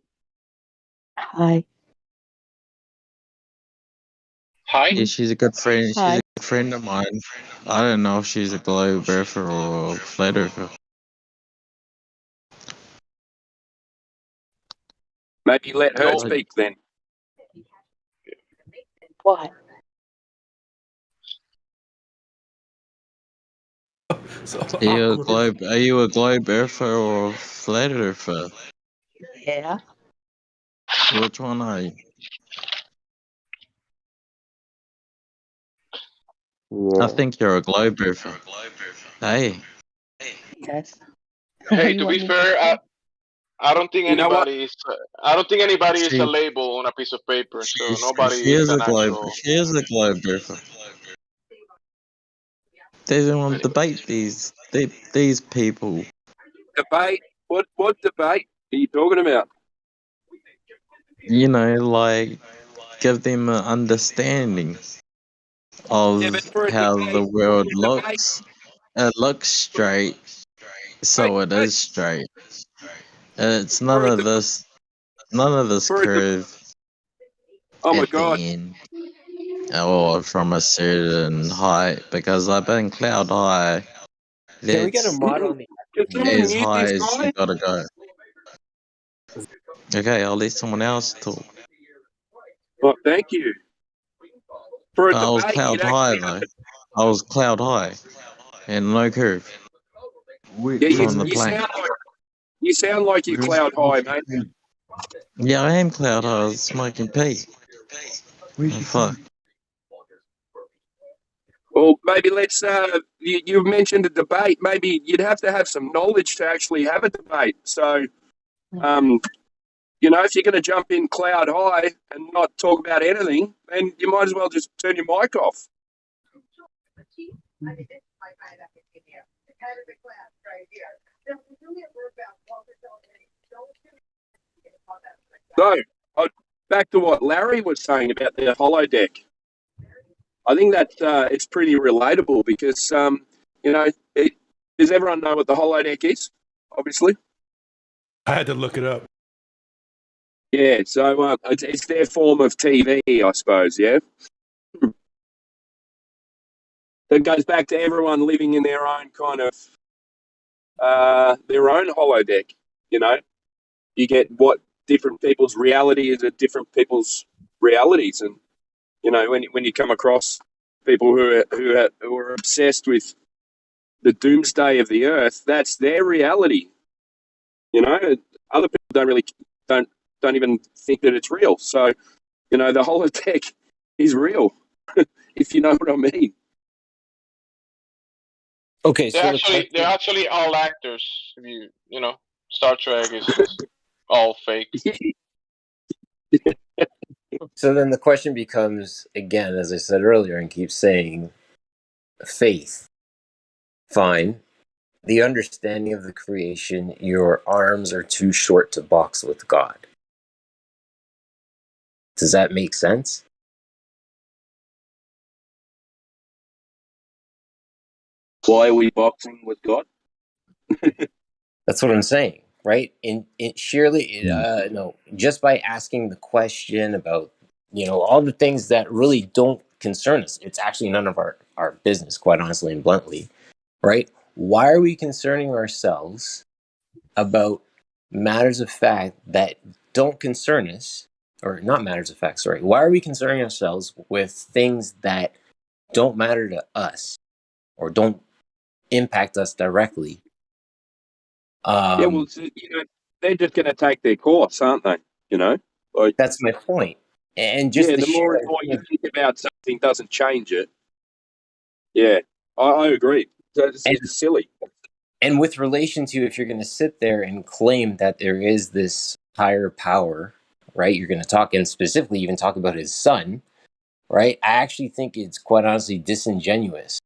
Hi. Hi. Yeah, she's a good friend. She's Hi. a good friend of mine. I don't know if she's a globe earther or a flat earther. Maybe let her No. speak then. What? Are you a globe earther or a flat earther? Yeah. Which one are you? I think you're a globe earther. Hey. Yes. Hey, to be fair, I don't think You know what? anybody is. I don't think anybody is a She- label on a piece of paper, so nobody She is is a an globe. actual. She is a globe earther. They don't want to debate these people. Debate? What debate are you talking about? You know, like give them an understanding of Yeah, but for a how debate, the world a debate, looks. It looks straight, so it is straight. It's for a debate, none of this for a debate. curve Oh my at God! the end, or from a certain height. Because I've been cloud high. Can we get a That's mod on the Can someone as mute high this as you guy? gotta go. Okay, I'll let someone else talk. Oh, thank you. For a I was debate, cloud you'd high actually though. have to. I was cloud high and no curve Yeah, from the plane. you sound like you're cloud high, mate. Yeah, I am cloud high. I was smoking pee. Oh, fuck. Well, maybe let's. You mentioned a debate. Maybe you'd have to have some knowledge to actually have a debate. So, if you're going to jump in cloud high and not talk about anything, then you might as well just turn your mic off. So, back to what Larry was saying about the holodeck. I think that it's pretty relatable because, does everyone know what the holodeck is? Obviously. I had to look it up. Yeah, so it's their form of TV, I suppose, yeah? That goes back to everyone living in their own kind of, their own holodeck, You get what different people's reality is at different people's realities. And, when you come across people who are obsessed with the doomsday of the earth, that's their reality. Other people don't even think that it's real. So, the holodeck is real, if you know what I mean. Okay, They're so they're actually all actors. If Star Trek is all fake. So then the question becomes, again, as I said earlier and keep saying, faith. Fine. The understanding of the creation, your arms are too short to box with God. Does that make sense? Why are we boxing with God? That's what I'm saying, right? Surely, no, just by asking the question about, all the things that really don't concern us, it's actually none of our business, quite honestly and bluntly, right? Why are we concerning ourselves about matters of fact that don't concern us, or not matters of fact, sorry. Why are we concerning ourselves with things that don't matter to us or don't impact us directly? Yeah, well, they're just going to take their course, aren't they? Like, that's my point. And just the more and more you think about something doesn't change it. Yeah, I agree. It's silly. And with relation to, if you're going to sit there and claim that there is this higher power, right? You're going to talk, and specifically even talk about his son, right? I actually think it's quite honestly disingenuous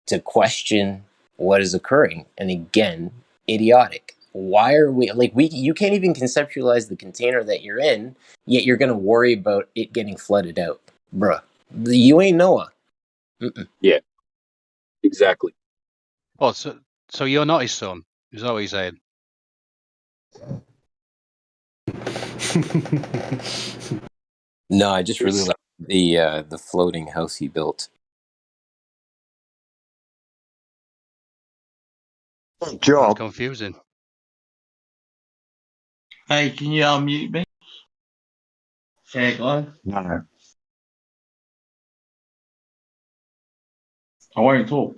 to question what is occurring. And again, idiotic. why are we like you can't even conceptualize the container that you're in, yet you're gonna worry about it getting flooded out, bruh. You ain't Noah. Mm-mm. Yeah, exactly. Oh, so you're not his son? Is that what you're saying? No, I just really like the floating house he built. Job. Confusing. Hey, can you unmute me? Say guy. No. I won't talk.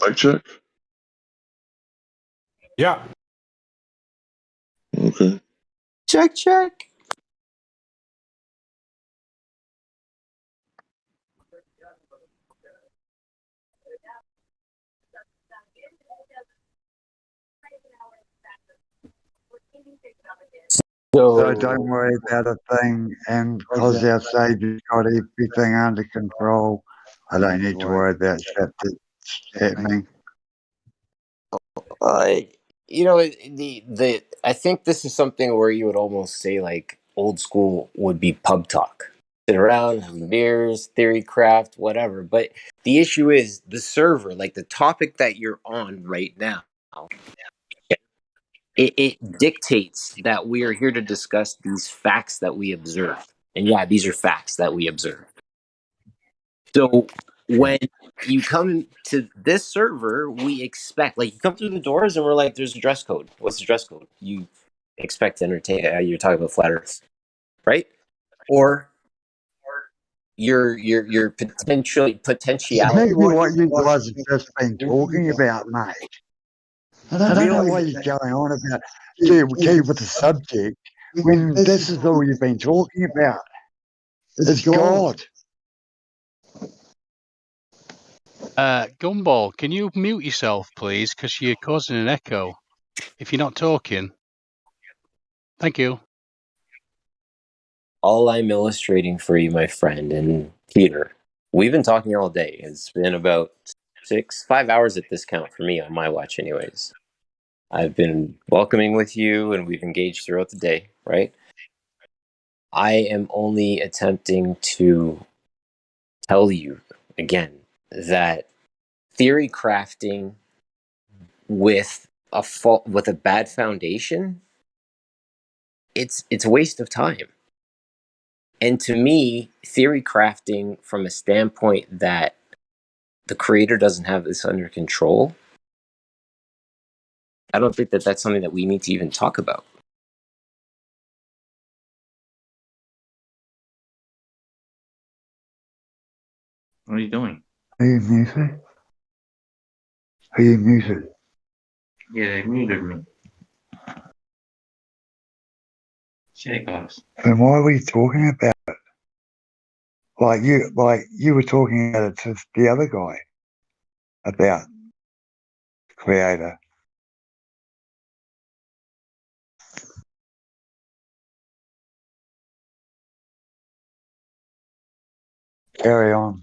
Mic check. Yeah. Okay. Check. So don't worry about a thing, and because our Saviour's got everything under control, I don't need to worry about shit that's happening. You know, the I think this is something where you would almost say like old school would be pub talk. Sit around, have beers, theory craft, whatever. But the issue is the server, like the topic that you're on right now. It dictates that we are here to discuss these facts that we observe. And yeah, these are facts that we observe. So when you come to this server, we expect, like, you come through the doors and we're like, there's a dress code. What's the dress code? You expect to entertain, you're talking about flat earth, right? Or your potentiality. Maybe what you guys have just been talking about, mate. I don't know why you're going on about keep with the subject when this is all you've been talking about. It's God. Gumball, can you mute yourself, please? Because you're causing an echo. If you're not talking. Thank you. All I'm illustrating for you, my friend, and Peter, we've been talking all day. It's been about 5 hours at this count for me on my watch anyways. I've been welcoming with you and we've engaged throughout the day, right? I am only attempting to tell you again that theory crafting with a bad foundation, it's a waste of time. And to me, theory crafting from a standpoint that the creator doesn't have this under control, I don't think that that's something that we need to even talk about. What are you doing? Are you muted? Are you muted? Yeah, they muted me. Say guys. Then why were you talking about it? Like you were talking about it to the other guy about the creator. Carry on.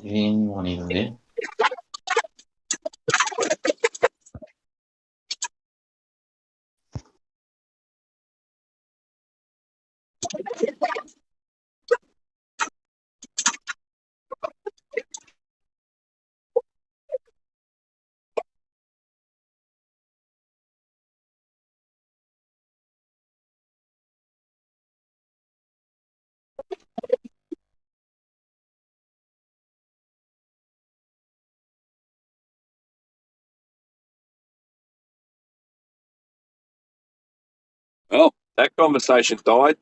Anyone even there? Well, that conversation died.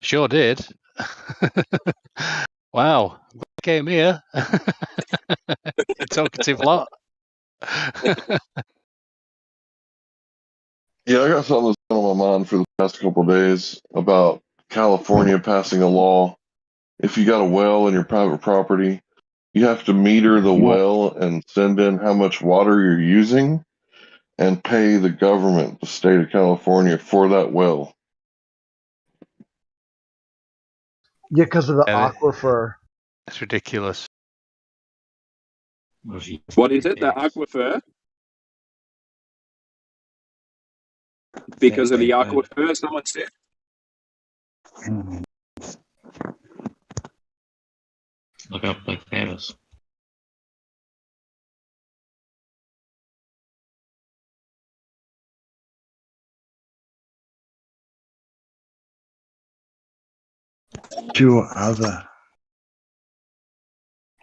Sure did. Wow. Came here. You talkative lot. Yeah, I got something that's been on my mind for the past couple of days about California passing a law. If you got a well in your private property, you have to meter the well and send in how much water you're using and pay the government, the state of California, for that well. Yeah, because of the aquifer. That's ridiculous. What is it? The aquifer? Because of the aquifer, someone said? Look up like Thanos. Your other.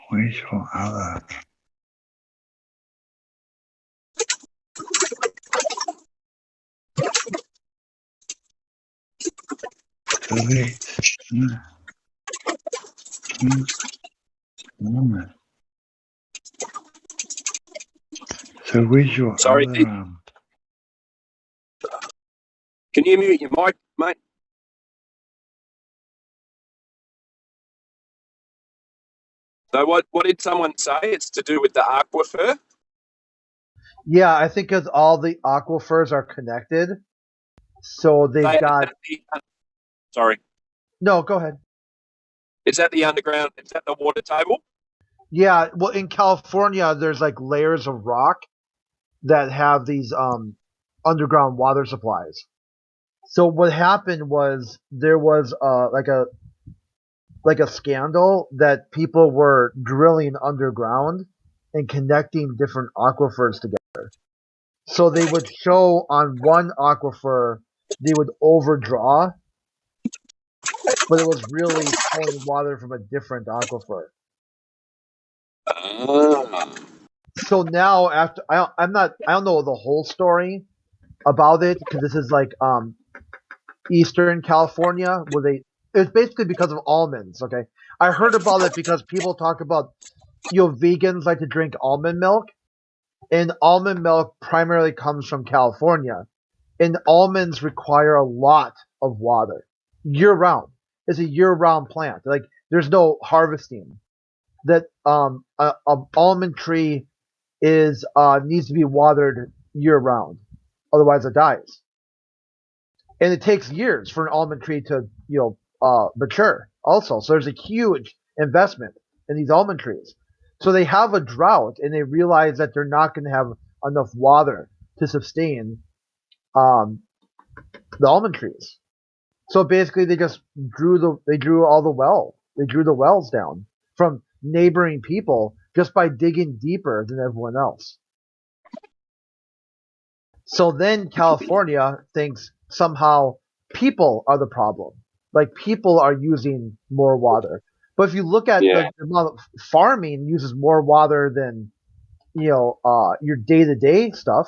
Where's your other? Select. So where's your Sorry, other? Can you mute your mic, mate? So what did someone say? It's to do with the aquifer? Yeah, I think because all the aquifers are connected, so they've got. Sorry. No, go ahead. Is that the underground? Is that the water table? Yeah, well, in California, there's like layers of rock that have these underground water supplies. So what happened was there was like a scandal that people were drilling underground and connecting different aquifers together. So they would show on one aquifer they would overdraw, but it was really pulling water from a different aquifer. So now after I don't know the whole story about it because this is like Eastern California where it's basically because of almonds. Okay, I heard about it because people talk about vegans like to drink almond milk, and almond milk primarily comes from California, and almonds require a lot of water year round. It's a year round plant. Like there's no harvesting. That a almond tree is needs to be watered year round, otherwise it dies. And it takes years for an almond tree to mature. Also, so there's a huge investment in these almond trees. So they have a drought, and they realize that they're not going to have enough water to sustain the almond trees. So basically, they just drew the wells down from neighboring people just by digging deeper than everyone else. So then California thinks somehow people are the problem. Like people are using more water. But if you look at the amount of farming uses more water than your day-to-day stuff.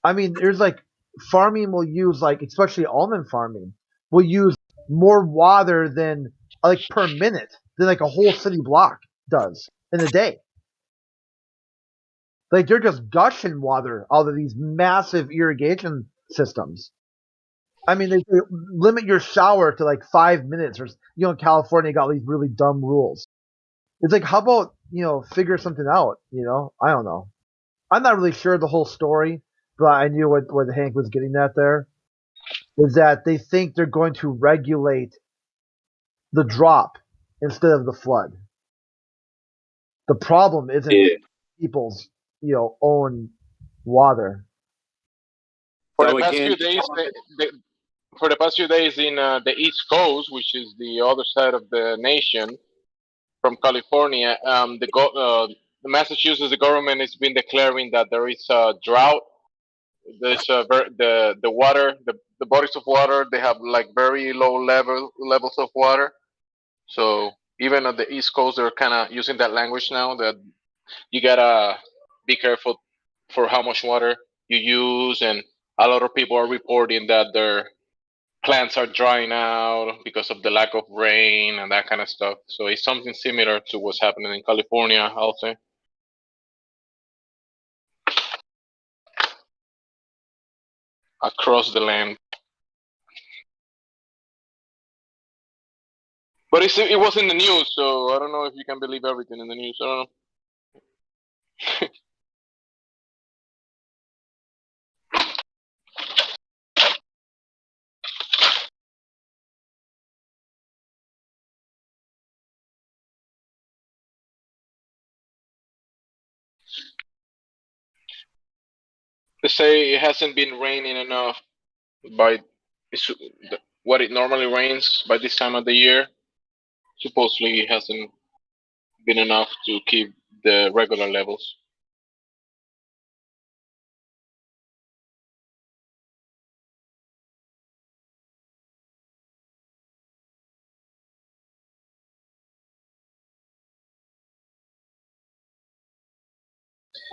I mean, there's like farming will use like especially almond farming will use more water than like per minute than like a whole city block does in a day. Like they're just gushing water out of these massive irrigation systems. I mean, they limit your shower to like 5 minutes, or California got these really dumb rules. It's like, how about figure something out? I don't know. I'm not really sure the whole story, but I knew what Hank was getting at there. Is that they think they're going to regulate the drop instead of the flood. The problem isn't Yeah. people's own water. For So the past again, few days, for the past few days in the East Coast, which is the other side of the nation, from California, the Massachusetts government has been declaring that there is a drought. There's the water, the bodies of water, they have like very low levels of water. So even on the East Coast, they're kind of using that language now that you gotta be careful for how much water you use, and a lot of people are reporting that their plants are drying out because of the lack of rain and that kind of stuff. So it's something similar to what's happening in California, I'll say. Across the land. But it was in the news, so I don't know if you can believe everything in the news. I don't know. They say it hasn't been raining enough by what it normally rains by this time of the year. Supposedly, it hasn't been enough to keep the regular levels.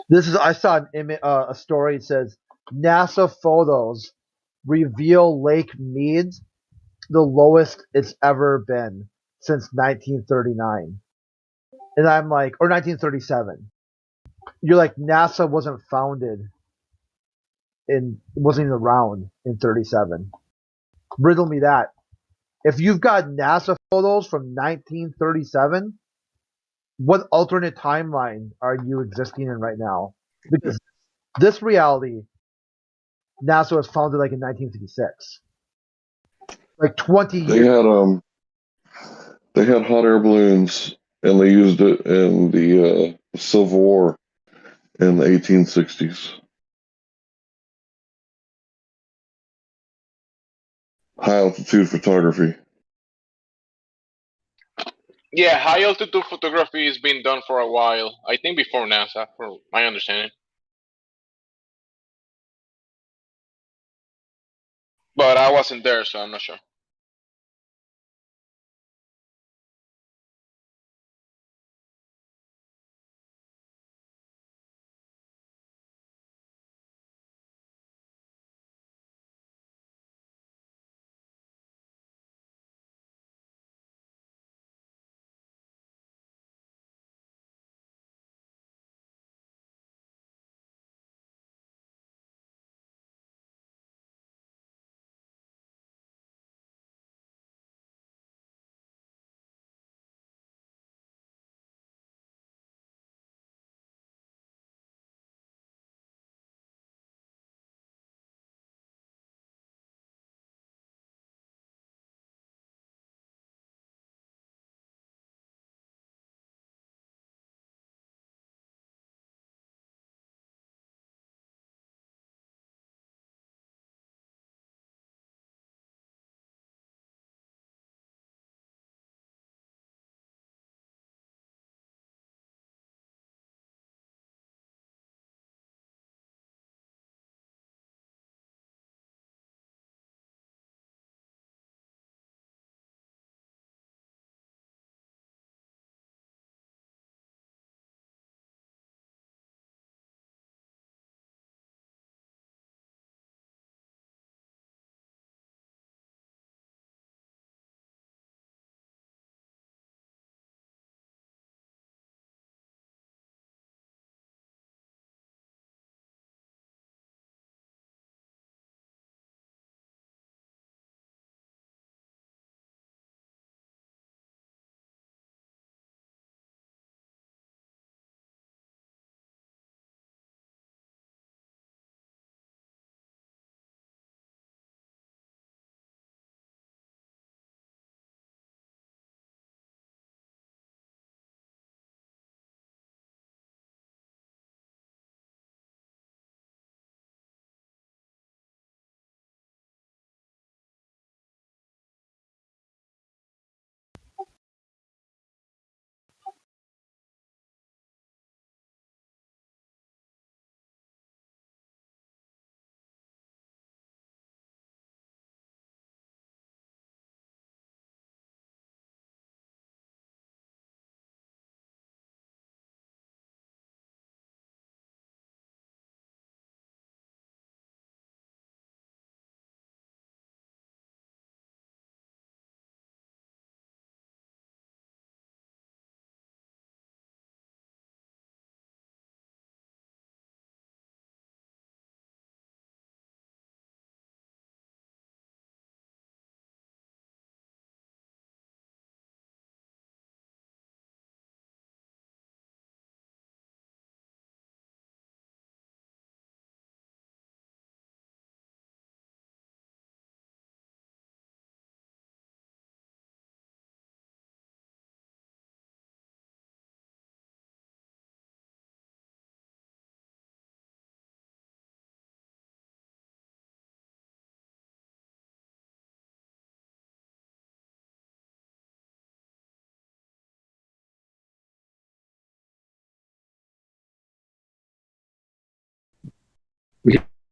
I saw a story that says NASA photos reveal Lake Mead the lowest it's ever been since 1939. And I'm like, or 1937. You're like, NASA wasn't founded wasn't even around in 37. Riddle me that. If you've got NASA photos from 1937, what alternate timeline are you existing in right now? Because this reality, NASA was founded like in 1956. Like 20 They years. had hot air balloons, and they used it in the Civil War in the 1860s. High altitude photography. Yeah, high altitude photography has been done for a while. I think before NASA, from my understanding. But I wasn't there, so I'm not sure.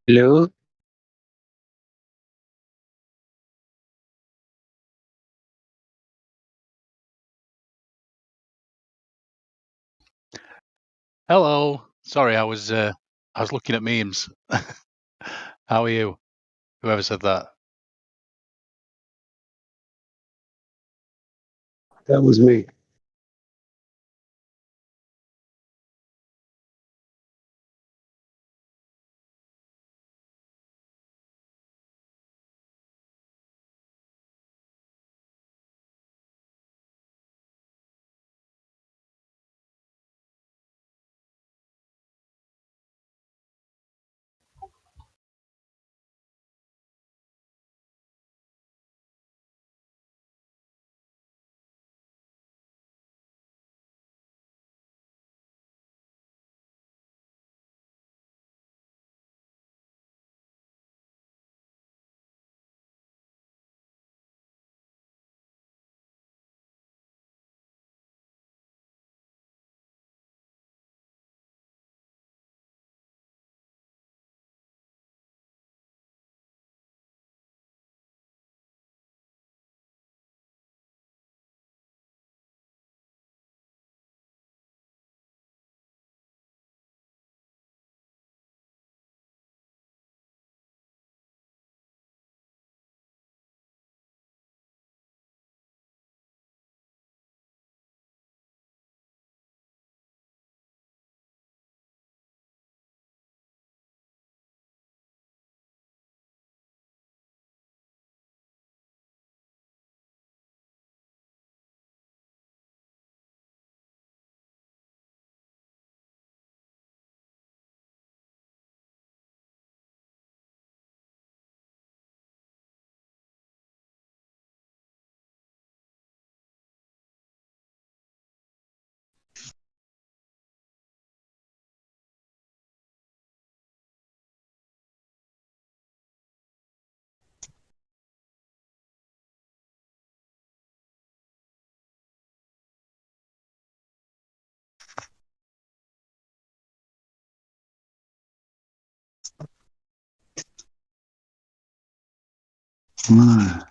Hello? Hello. Sorry, I was looking at memes. How are you? Whoever said that. That was me. Ah.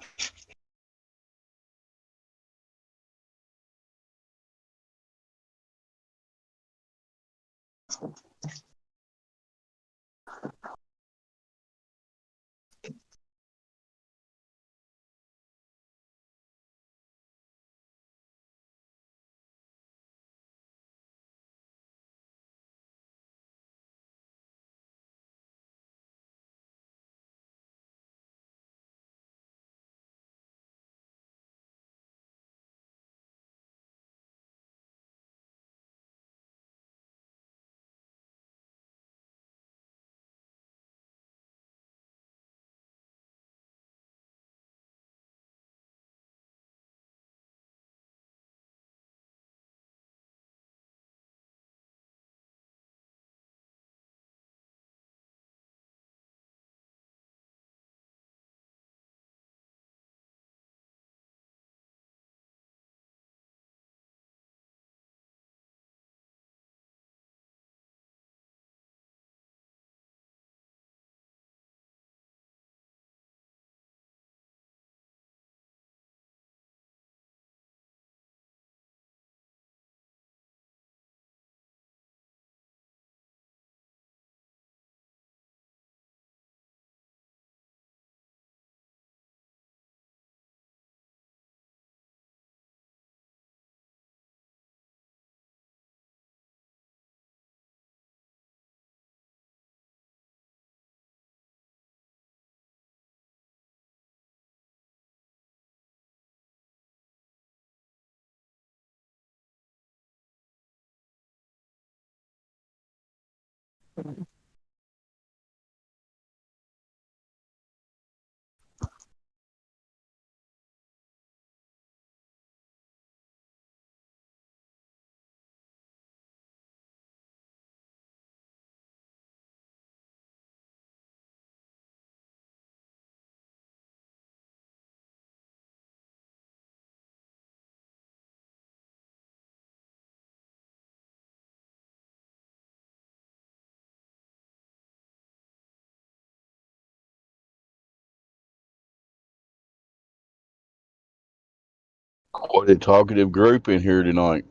Quite a talkative group in here tonight.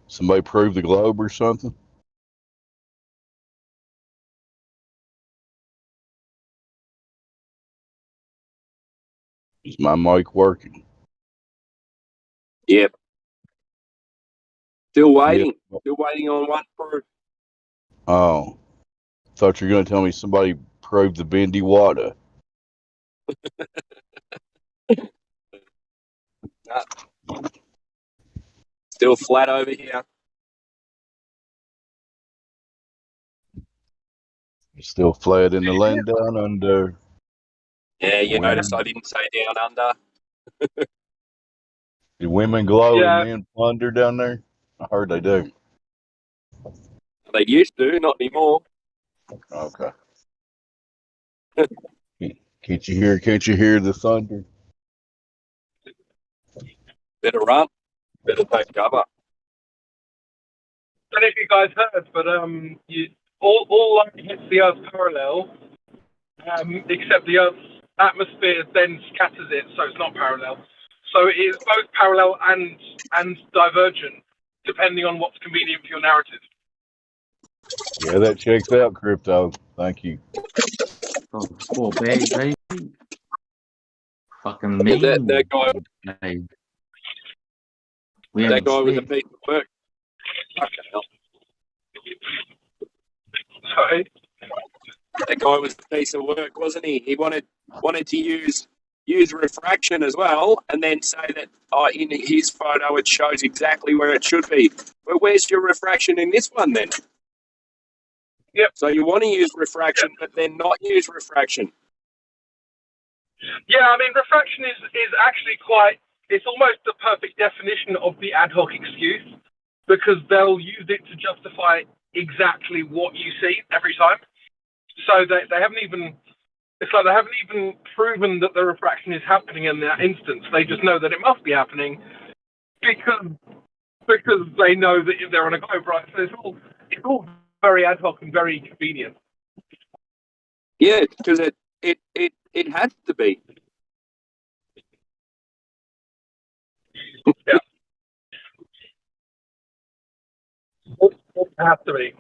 Somebody prove the globe or something? Is my mic working? Yep. Still Yeah. waiting. Still waiting on one proof. Oh. Thought you were going to tell me somebody proved the bendy water. Still flat over here. Still flat in the land down under. Yeah, you Women, notice I didn't say down under. do women glow and Yeah. men plunder down there? I heard they do. They used to, not anymore. Okay. Can't you hear the thunder? Better run. Better take cover. I don't know if you guys heard, but all light hits the Earth parallel, except the Earth's atmosphere then scatters it, so it's not parallel. So it is both parallel and divergent, depending on what's convenient for your narrative. Yeah, that checks out, Crypto. Thank you. Oh, baby. Fucking Yeah, mean. that guy. Hey. That guy was a piece of work. Fucking hell. Sorry? That guy was a piece of work, wasn't he? He wanted to use refraction as well, and then say that in his photo it shows exactly where it should be. But where's your refraction in this one then? Yep. So you want to use refraction, but then not use refraction. Yeah, I mean, refraction is actually it's almost the perfect definition of the ad hoc excuse, because they'll use it to justify exactly what you see every time. So they haven't even, it's like they haven't even proven that the refraction is happening in that instance. They just know that it must be happening because they know that they're on a globe, right? So it's all very ad hoc and very convenient. Yeah, because it has to be. Yeah. It has to be.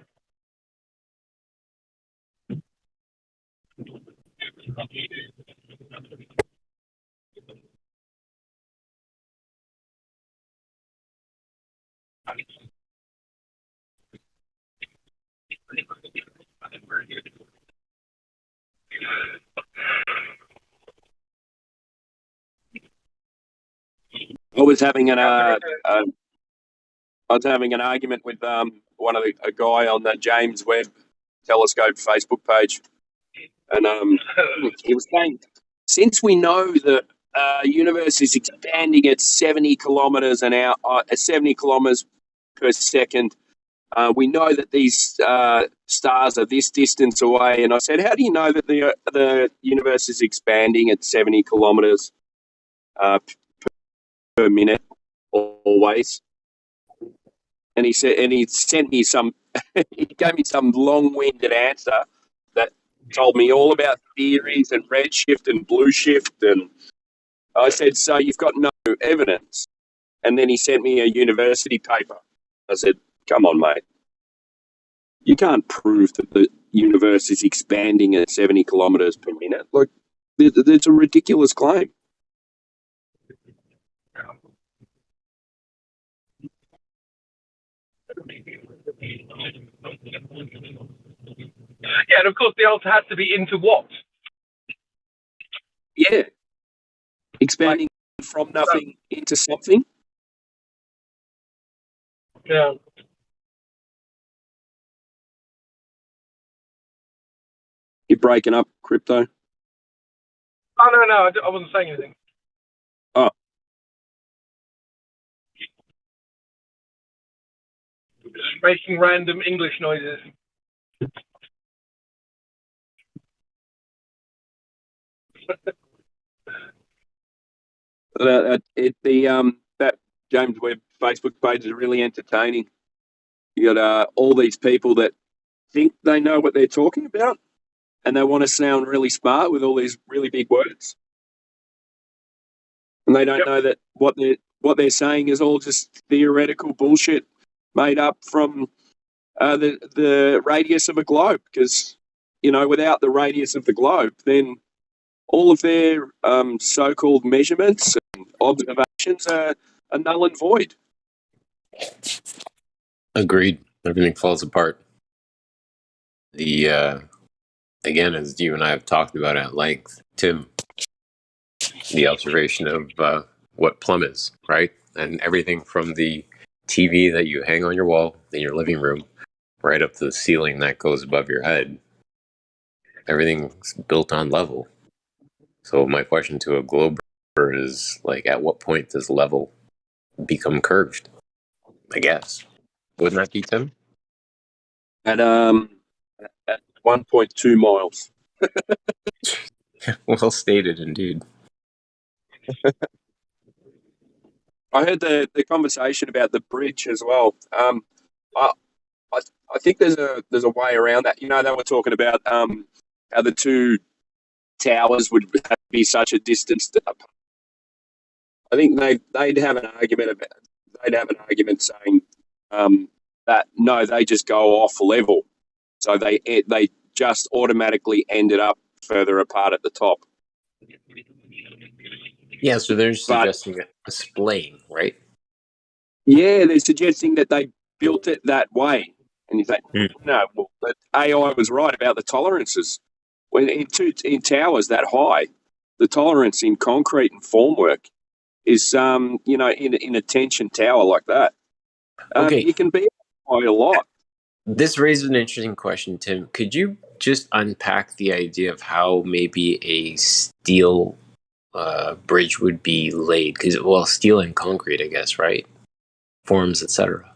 I was having an argument with a guy on the James Webb Telescope Facebook page, and he was saying, since we know that universe is expanding at 70 kilometers an hour, 70 kilometers per second, we know that these stars are this distance away. And I said, how do you know that the universe is expanding at 70 kilometers per minute always? And he said, and he sent me some, he gave me some long-winded answer that told me all about theories and redshift and blue shift. And I said, so you've got no evidence? And then he sent me a university paper. I said, come on, mate. You can't prove that the universe is expanding at 70 kilometers per minute. Like, it's a ridiculous claim. Yeah, and of course the answer has to be into what? Yeah. Expanding from nothing into something. Yeah. You're breaking up, Crypto. Oh, no, I wasn't saying anything. Oh. Just making random English noises. That James Webb Facebook page is really entertaining. You got all these people that think they know what they're talking about, and they want to sound really smart with all these really big words. and they don't know that what they're saying is all just theoretical bullshit made up from the radius of a globe. Because without the radius of the globe, then all of their so-called measurements and observations are null and void. Agreed. Everything falls apart. The again, as you and I have talked about at length, Tim, the observation of what plumb is, right? And everything from the TV that you hang on your wall in your living room, right up to the ceiling that goes above your head. Everything's built on level. So my question to a glober is, like, at what point does level become curved? I guess. Wouldn't that be, Tim? At 1.2 miles. Well stated, indeed. I heard the conversation about the bridge as well. I think there's a way around that. They were talking about how the two towers would have to be such a distance apart. I think they'd have an argument saying that no, they just go off level, so they just automatically ended up further apart at the top. Yeah, so they're suggesting a splaying, right? Yeah, they're suggesting that they built it that way. And you think, no, well, but AI was right about the tolerances. When in towers that high, the tolerance in concrete and formwork is, in a tension tower like that, you can be by a lot. This raises an interesting question, Tim. Could you just unpack the idea of how maybe a steel bridge would be laid? Because, well, steel and concrete, I guess, right? Forms, etc.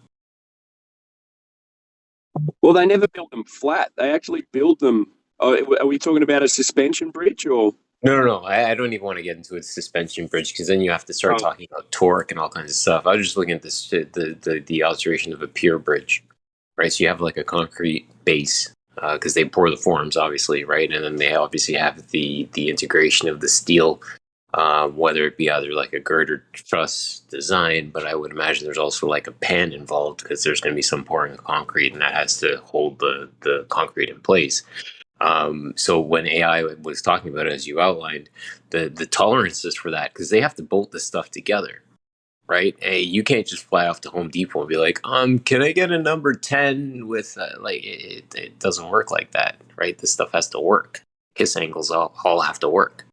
Well, they never built them flat. They actually build them. Are we talking about a suspension bridge or? No. I don't even want to get into a suspension bridge because then you have to start talking about torque and all kinds of stuff. I was just looking at this the observation of a pier bridge, right? So you have like a concrete base because they pour the forms, obviously, right? And then they obviously have the integration of the steel, whether it be either like a girder truss design, but I would imagine there's also like a pan involved because there's going to be some pouring of concrete and that has to hold the concrete in place. So when AI was talking about it, as you outlined, the tolerances for that, because they have to bolt this stuff together, right? Hey, you can't just fly off to Home Depot and be like, can I get a number 10 with, it doesn't work like that, right? This stuff has to work. Kiss angles all have to work.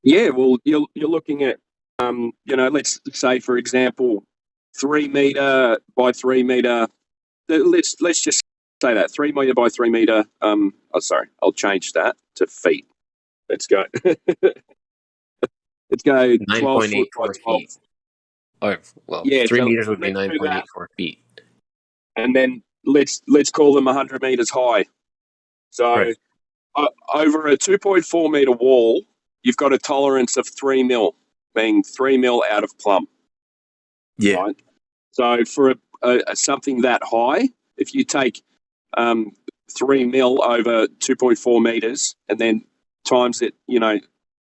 Yeah, well, you're looking at, let's say, for example, 3 meter by 3 meter. Let's just say that 3 meter by 3 meter. Sorry, I'll change that to feet. Let's go. Let's go 12 foot by 12 feet. Oh, well, yeah, 3 so meters would be let's do that. 9.84 feet. And then let's call them 100 meters high. So Right. Over a 2.4 meter wall, you've got a tolerance of 3 mil, being 3 mil out of plumb. Yeah. Right? So for something that high, if you take 3 mil over 2.4 meters and then times it,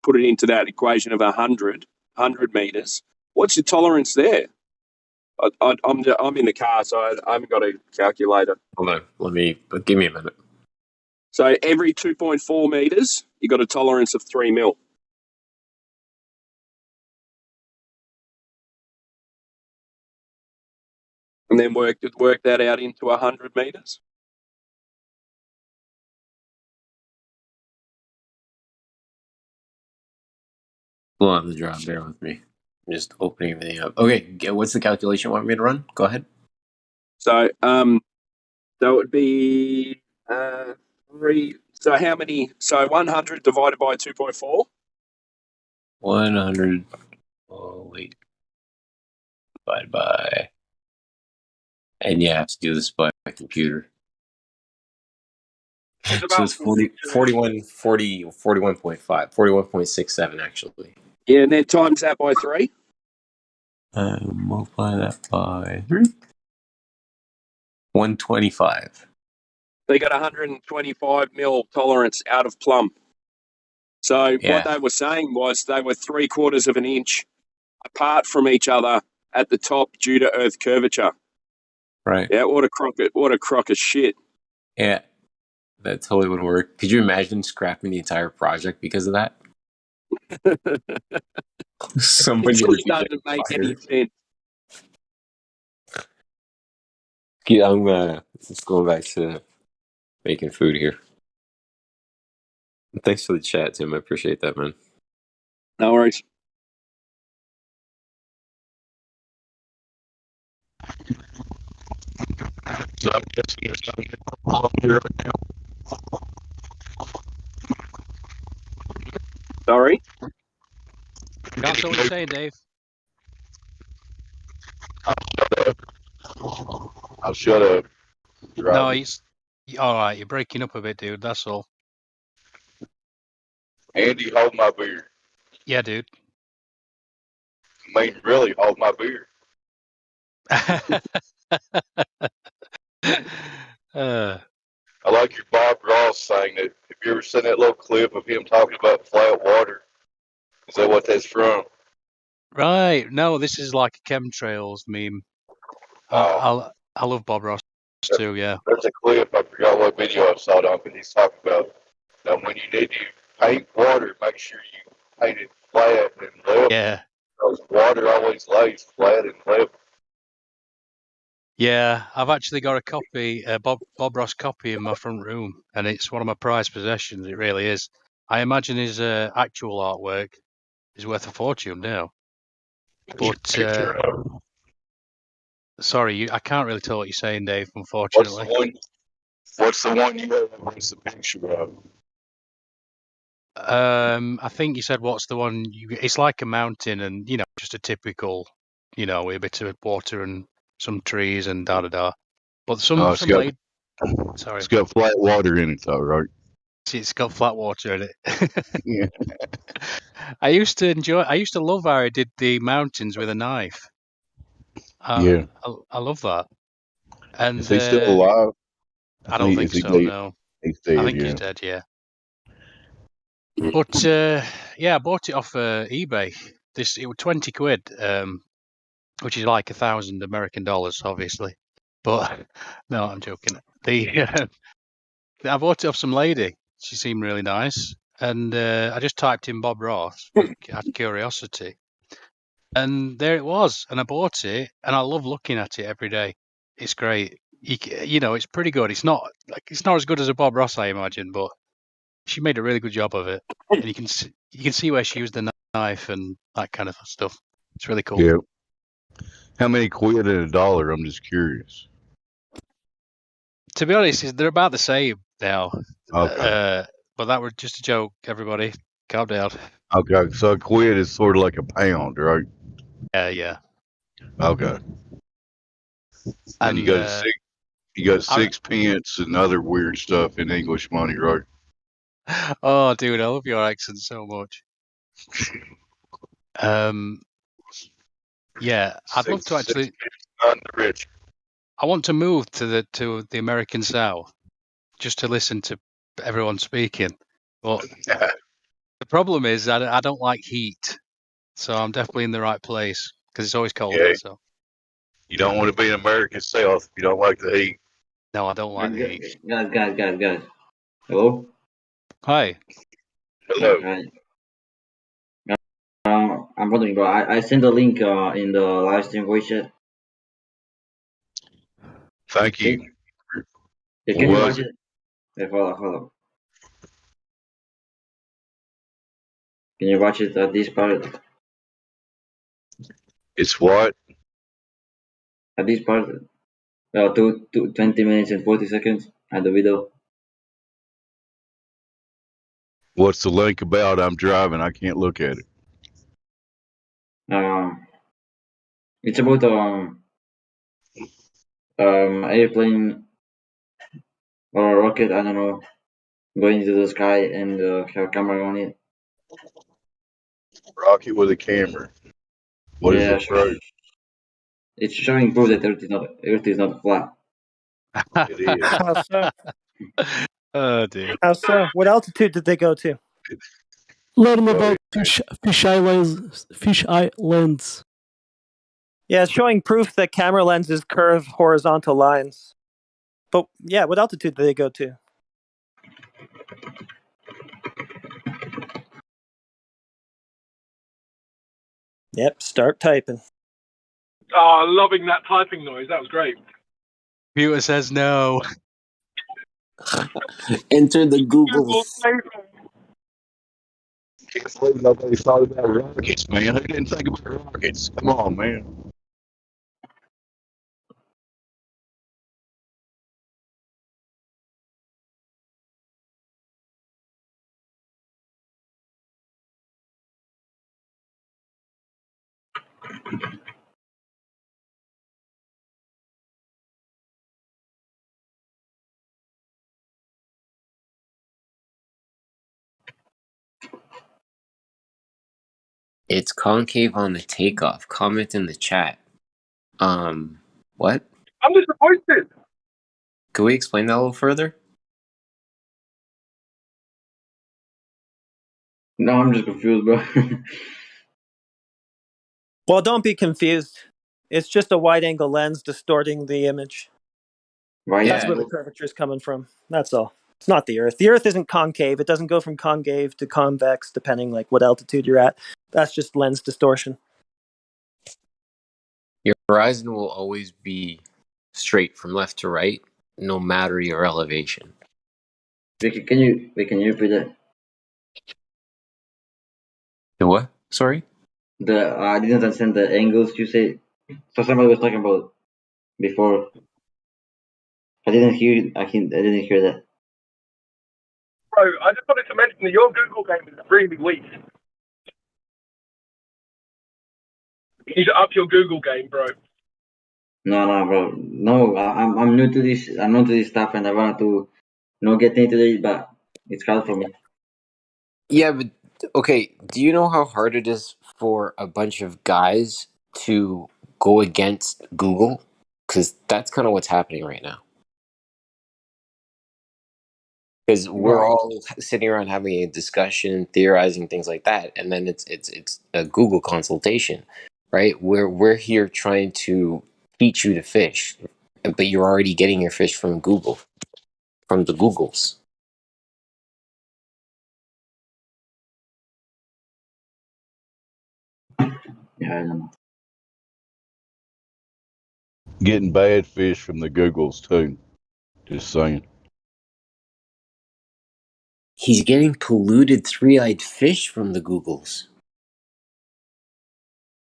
put it into that equation of 100 meters, what's your tolerance there? I'm in the car, so I haven't got a calculator. Hold on, give me a minute. So every 2.4 meters, you got a tolerance of 3 mil. And then work that out into 100 meters. Hold on the drop. Bear with me. I'm just opening everything up. Okay, what's the calculation you want me to run? Go ahead. So that would be 3. So how many? So 100 divided by 2.4. 100. Oh wait. Divided by. And you have to do this by my computer. So it's 41.5, 41.67 actually. Yeah, and then times that by 3. Multiply that by 3. 125. So you got 125 mil tolerance out of plumb. So Yeah. what they were saying was they were 3/4 of an inch apart from each other at the top due to Earth curvature. Right. Yeah, what a crock of shit. Yeah. That totally would work. Could you imagine scrapping the entire project because of that? Somebody It would just be doesn't make any fired. sense. Yeah, I'm just going back to making food here. Thanks for the chat, Tim. I appreciate that, man. No worries. So I'm guessing there's nothing wrong here right now. Sorry? That's what you're saying, Dave. I'll shut up. No, it's all right. You're breaking up a bit, dude. That's all. Andy, hold my beer. Yeah, dude. I mean, really, hold my beer. I like your Bob Ross saying that. Have you ever seen that little clip of him talking about flat water? Is that what that's from? Right. No, this is like a chemtrails meme. I love Bob Ross too. Yeah. There's a clip. I forgot what video I saw it on, but he's talking about that when you need to paint water, make sure you paint it flat and level. Yeah. Because water always lays flat and level. Yeah. I've actually got a copy, Bob Ross copy in my front room, and it's one of my prized possessions. It really is. I imagine his actual artwork is worth a fortune now. But sorry, I can't really tell what you're saying, Dave. Unfortunately. What's the one you have a picture of? I think you said what's the one? It's like a mountain, and just a typical, with a bit of water and some trees and da da da. But some lady. Sorry, it's got flat water in it, though, right? It's got flat water in it. Yeah. I used to love how I did the mountains with a knife. Yeah. I love that. And Is he still alive? I don't think so. Dead? No, He's dead. I think he's dead. Yeah. But yeah, I bought it off eBay. It was 20 quid, which is like $1,000 American dollars, obviously. But no, I'm joking. I bought it off some lady. She seemed really nice, and I just typed in Bob Ross out of curiosity, and there it was. And I bought it, and I love looking at it every day. It's great. It's pretty good. It's not as good as a Bob Ross, I imagine, but she made a really good job of it. And you can see where she used the knife and that kind of stuff. It's really cool. Yeah. How many quid at $1? I'm just curious. To be honest, they're about the same now. Okay. But that was just a joke, everybody. Calm down. Okay, so a quid is sort of like a pound, right? Yeah. Okay. And you got sixpence and other weird stuff in English money, right? Oh, dude, I love your accent so much. Yeah, I'd love to actually. Rich. I want to move to the American South just to listen to everyone speaking. But the problem is I don't like heat, so I'm definitely in the right place because it's always cold there. So you don't want to be in American South if you don't like the heat. No, I don't like the heat. Guys. Hello? Hi. Hello. Hi. I'm wondering, bro. I sent a link in the live stream voice chat. Thank you. Yeah, can you watch it? Yeah, follow. Can you watch it at this part? It's what? At this part, 20 minutes and 40 seconds at the video. What's the link about? I'm driving. I can't look at it. It's about airplane or a rocket, I don't know, going into the sky and have a camera on it. Rocket with a camera. What is it proof? It's showing proof that Earth is not flat. It is. How so? Oh dear. How so? What altitude did they go to? Learn about fish eye lens. Yeah, it's showing proof that camera lenses curve horizontal lines. But yeah, what altitude do they go to? Yep, start typing. Oh, loving that typing noise. That was great. Computer says no. Enter the Google. Can't believe nobody thought about rockets, man. Who didn't think about rockets? Come on, man. It's concave on the takeoff. Comment in the chat. What? I'm disappointed. Could we explain that a little further? No, I'm just confused, bro. Well, don't be confused. It's just a wide-angle lens distorting the image. Right. That's where the curvature is coming from. That's all. It's not the Earth. The Earth isn't concave. It doesn't go from concave to convex depending like what altitude you're at. That's just lens distortion. Your horizon will always be straight from left to right, no matter your elevation. Can you repeat that? The what? Sorry? I didn't understand the angles you said. So somebody was talking about before. I didn't hear. I didn't hear that. Bro, I just wanted to mention that your Google game is really weak. You need to up your Google game, bro. No, bro. No, I'm new to this. I'm new to this stuff, and I want to get into it, but it's hard for me. Yeah, but okay, do you know how hard it is for a bunch of guys to go against Google? Because that's kind of what's happening right now. Because we're all sitting around having a discussion, theorizing things like that, and then it's a Google consultation, right? We're here trying to teach you to fish, but you're already getting your fish from Google, from the Googles. Yeah, I don't know. Getting bad fish from the Googles too. Just saying. He's getting polluted three-eyed fish from the Googles.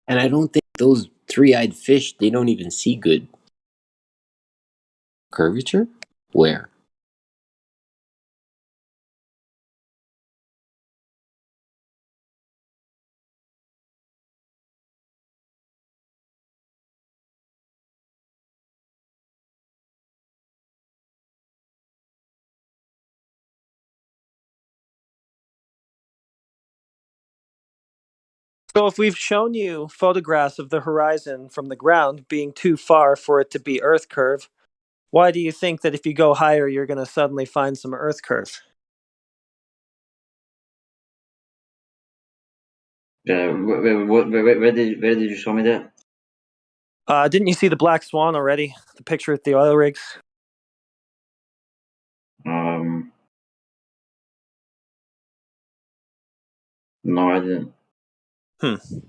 And I don't think those three-eyed fish, they don't even see good. Curvature? Where? So if we've shown you photographs of the horizon from the ground being too far for it to be Earth curve, why do you think that if you go higher, you're going to suddenly find some Earth curve? Where did you show me that? Didn't you see the black swan already? The picture at the oil rigs? No, I didn't.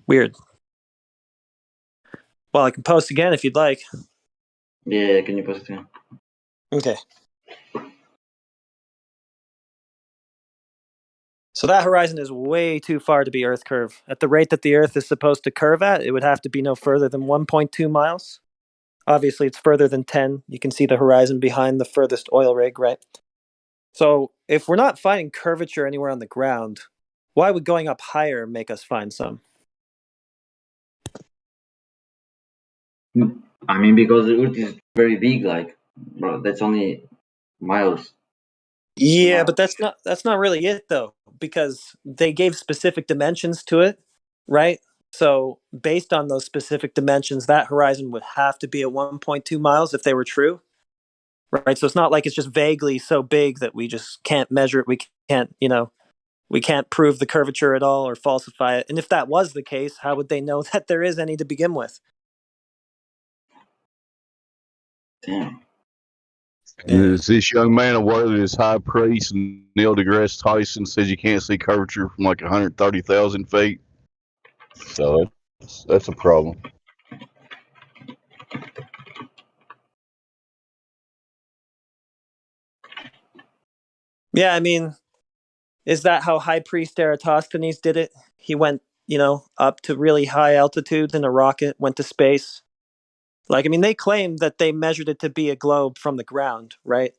Weird. Well, I can post again if you'd like. Yeah, can you post it again? Okay. So that horizon is way too far to be Earth curve. At the rate that the Earth is supposed to curve at, it would have to be no further than 1.2 miles. Obviously, it's further than 10. You can see the horizon behind the furthest oil rig, right? So if we're not finding curvature anywhere on the ground, why would going up higher make us find some? I mean, because the Earth is very big, like, bro, that's only miles. Yeah, but that's not really it though, because they gave specific dimensions to it, right? So based on those specific dimensions, that horizon would have to be at 1.2 miles if they were true, right? So it's not like it's just vaguely so big that we just can't measure it. We can't, We can't prove the curvature at all or falsify it. And if that was the case, how would they know that there is any to begin with? Damn. Is this young man aware that his high priest Neil deGrasse Tyson says you can't see curvature from like 130,000 feet? So that's a problem. Yeah, I mean, is that how High Priest Eratosthenes did it? He went, up to really high altitudes in a rocket, went to space. Like, I mean, they claim that they measured it to be a globe from the ground, right?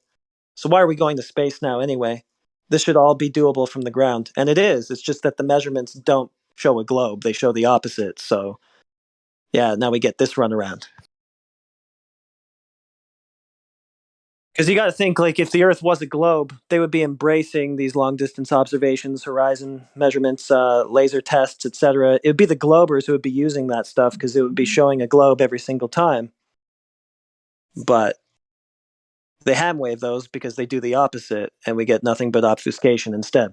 So why are we going to space now anyway? This should all be doable from the ground. And it is. It's just that the measurements don't show a globe. They show the opposite. So, yeah, now we get this runaround. Because you got to think, like, if the Earth was a globe, they would be embracing these long-distance observations, horizon measurements, laser tests, etc. It would be the globers who would be using that stuff because it would be showing a globe every single time. But they ham wave those because they do the opposite, and we get nothing but obfuscation instead.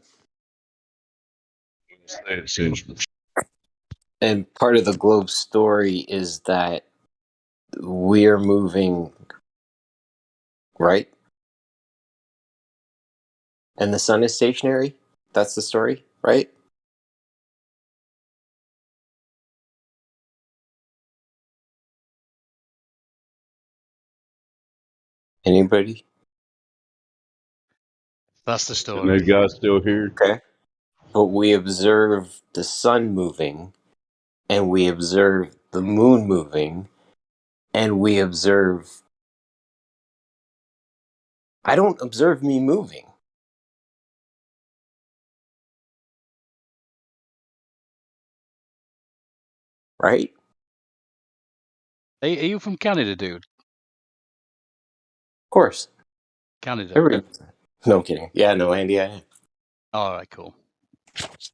And part of the globe story is that we're moving, right? And the sun is stationary? That's the story, right? Anybody? That's the And story. that guy's still here. Okay. But we observe the sun moving, and we observe the moon moving, and we observe... I don't observe me moving. Right? Are you from Canada, dude? Of course. Canada. No, I'm kidding. Yeah, no, Andy, I am. All right, cool.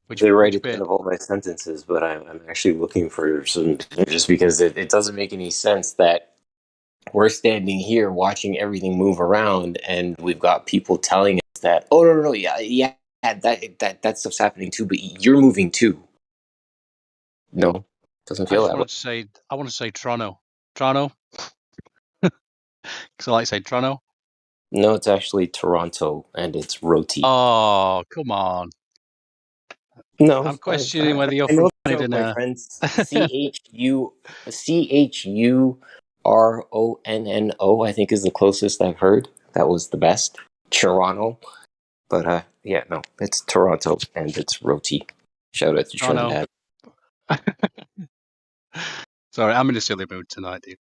They write which at the bit? end of all my sentences, but I'm actually looking for some, just because it doesn't make any sense that we're standing here watching everything move around, and we've got people telling us that, oh no, yeah, that stuff's happening too, but you're moving too. No, doesn't I feel just that way. I want to say Toronto. Toronto? Because I like to say Toronto. No, it's actually Toronto, and it's Roti. Oh, come on. No, I'm questioning whether you're I know from the Canada joke, my now. friends. CHURONNO, I think, is the closest I've heard. That was the best. Toronto. But yeah, no, it's Toronto, and it's Roti. Shout out to Toronto. Trinidad. Sorry, I'm in a silly mood tonight, dude.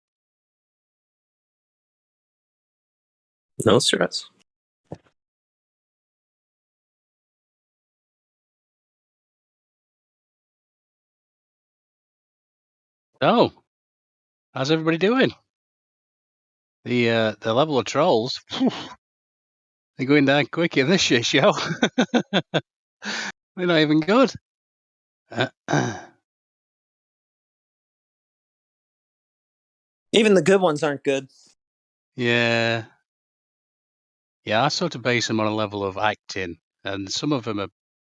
No stress. Oh, how's everybody doing? The level of trolls, they're going down quick in this shit show. They're not even good. Even the good ones aren't good. Yeah, I sort of base them on a level of acting, and some of them are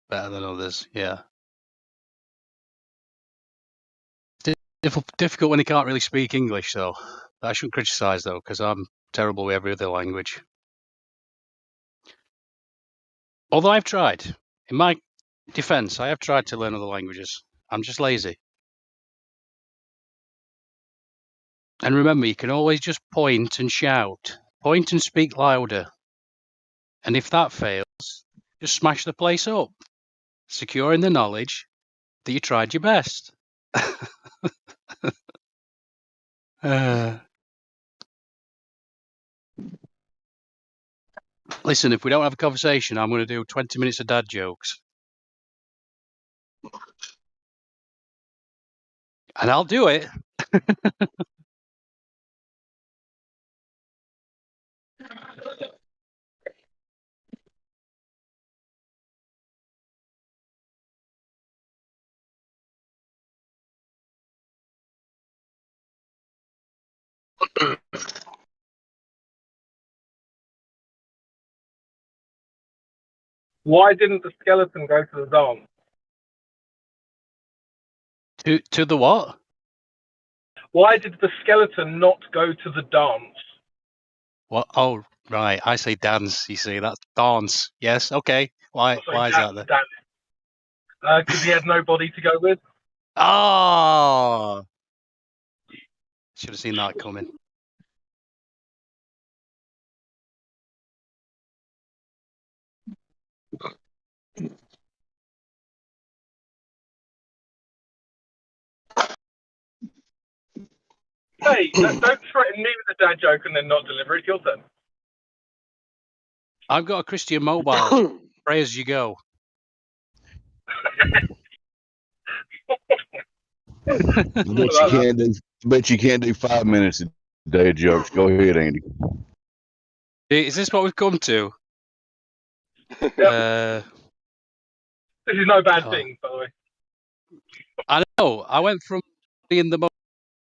better than others. Yeah, difficult when they can't really speak English, though. I shouldn't criticize though, because I'm terrible with every other language. Although I've tried, in my defense, I have tried to learn other languages. I'm just lazy. And remember, you can always just point and shout. Point and speak louder. And if that fails, just smash the place up, securing the knowledge that you tried your best. Listen, if we don't have a conversation, I'm going to do 20 minutes of dad jokes. And I'll do it. Why didn't the skeleton go to the dance? To the what? Why did the skeleton not go to the dance? What? Oh, right. I say dance. You see, that's dance. Yes. Okay. Why? So Why is that then? Because he had nobody to go with. Oh, should have seen that coming. Hey, don't threaten me with a dad joke and then not deliver it. Your turn. I've got a Christian Mobile. Pray as you go. Bet you can't do 5 minutes a day of jokes. Go ahead, Andy. Is this what we've come to? This is no bad thing, by the way. I know. I went from being the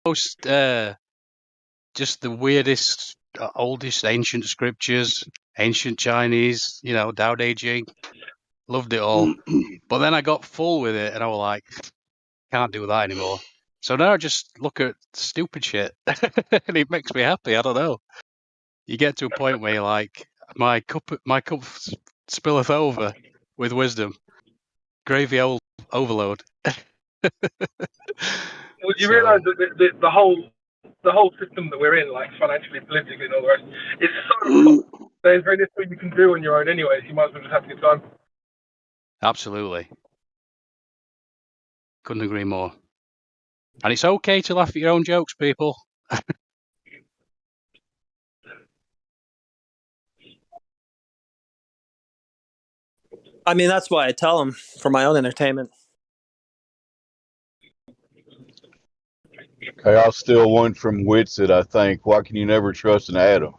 most, just the weirdest, oldest ancient scriptures, ancient Chinese, Tao Te Ching. Loved it all. But then I got full with it and I was like, can't do that anymore. So now I just look at stupid shit and it makes me happy. I don't know. You get to a point where you're like, my cup spilleth over with wisdom. Gravy overload. Well, you realise that the whole system that we're in, like financially, politically, and all the rest, is so. There's very little you can do on your own, anyways. You might as well just have a good time. Absolutely. Couldn't agree more. And it's okay to laugh at your own jokes, people. I mean, that's why I tell them, for my own entertainment. Okay, I'll steal one from Witsit, I think. Why can you never trust an atom?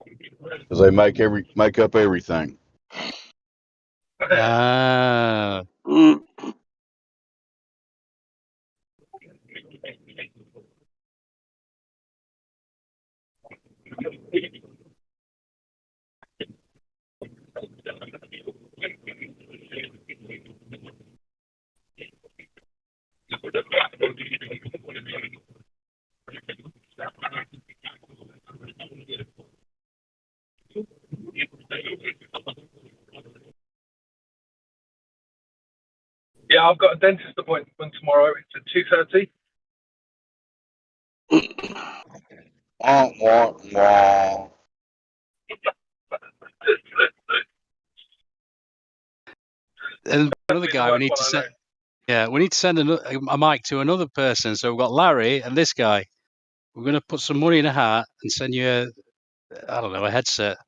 Because they make up everything. Ah. Yeah, I've got a dentist appointment tomorrow. It's at 2:30. And another guy, we need to send. Yeah, we need to send a mic to another person. So we've got Larry and this guy. We're going to put some money in a hat and send you a headset.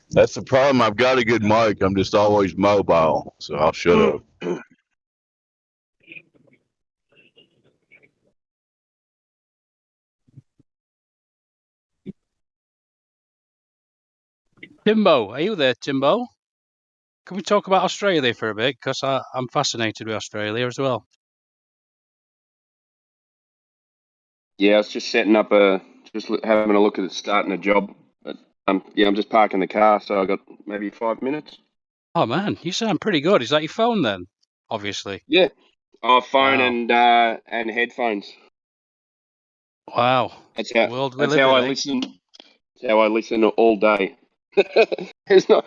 That's the problem. I've got a good mic. I'm just always mobile, so I'll shut up. Timbo, are you there, Timbo? Can we talk about Australia for a bit? Because I'm fascinated with Australia as well. Yeah, I was just setting up having a look at starting a job. But, I'm just parking the car, so I got maybe 5 minutes. Oh man, you sound pretty good. Is that your phone then? Obviously. Yeah. Oh, phone Wow. and headphones. Wow. That's how World we that's live how in, I eh? listen. That's how I listen all day. It's not.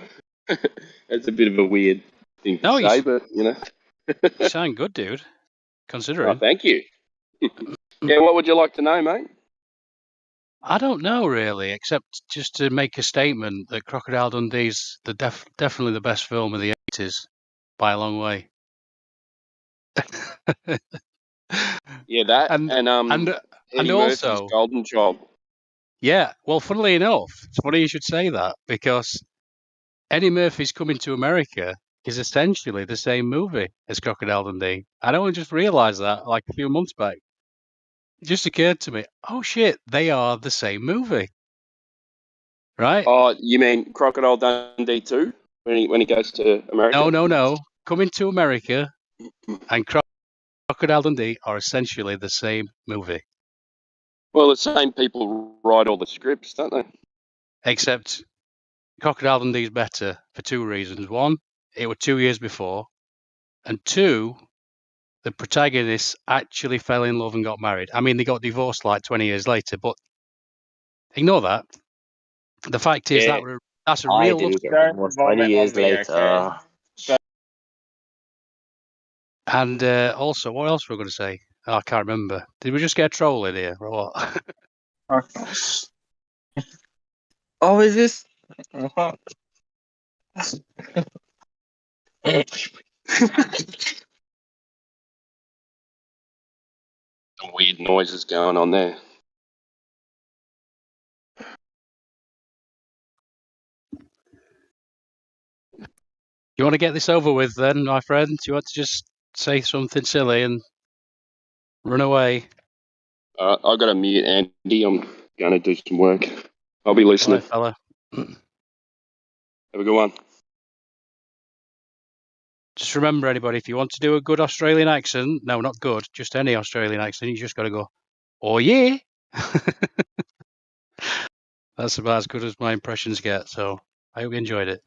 It's a bit of a weird thing to say, but you sound good, dude. Considering. Oh, thank you. Yeah, what would you like to know, mate? I don't know really, except just to make a statement that Crocodile Dundee's definitely the best film of the 80s by a long way. Yeah, that and Eddie Murphy's also Golden Child. Yeah, well, funnily enough, it's funny you should say that because Eddie Murphy's Coming to America is essentially the same movie as Crocodile Dundee. I only just realised that like a few months back. It just occurred to me, oh shit, they are the same movie. Right? Oh, you mean Crocodile Dundee 2 when he goes to America? No. Coming to America and Crocodile Dundee are essentially the same movie. Well, the same people write all the scripts, don't they? Except Crocodile Dundee's better for two reasons. One, it was 2 years before, and two, the protagonists actually fell in love and got married. I mean, they got divorced like 20 years later, but ignore that. The fact is Yeah, that's a I real love didn't get story. divorced 20 years later. And also, what else were we going to say? Oh, I can't remember. Did we just get a troll in here or what? Oh, is this? Some weird noises going on there. You want to get this over with then, my friend? You want to just say something silly and run away? I've got to mute Andy. I'm going to do some work. I'll be listening. Bye, fella. Have a good one. Just remember, anybody, if you want to do a good Australian accent, no, not good, just any Australian accent, you just got to go, oh yeah. That's about as good as my impressions get, so I hope you enjoyed it.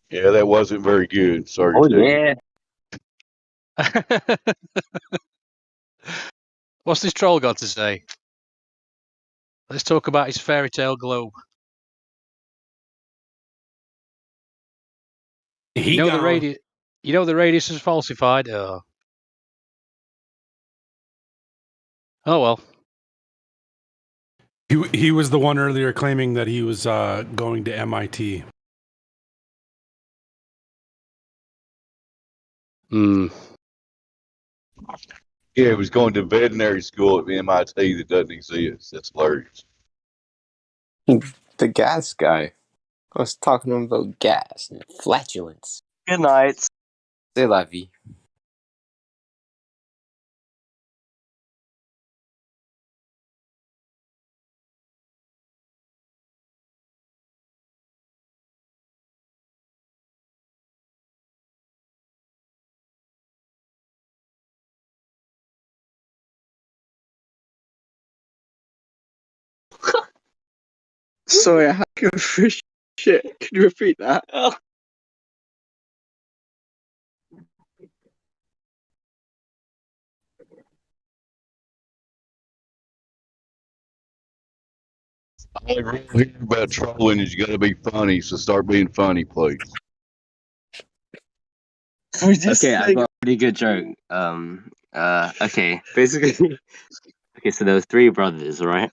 Yeah, that wasn't very good. Sorry Oh, to tell yeah. What's this troll got to say? Let's talk about his fairy tale globe. He the gone. radius. You know the radius is falsified. Oh well. He was the one earlier claiming that he was going to MIT. Hmm. Yeah, he was going to veterinary school at MIT that doesn't exist. That's hilarious. The gas guy. I was talking about gas and flatulence. Good night. C'est la vie. Sorry, I had to go for shit. Could you repeat that? All I really hear about trolling is you got to be funny, so start being funny, please. Okay, I've got a pretty good joke. Okay, basically, okay, so there was three brothers, right?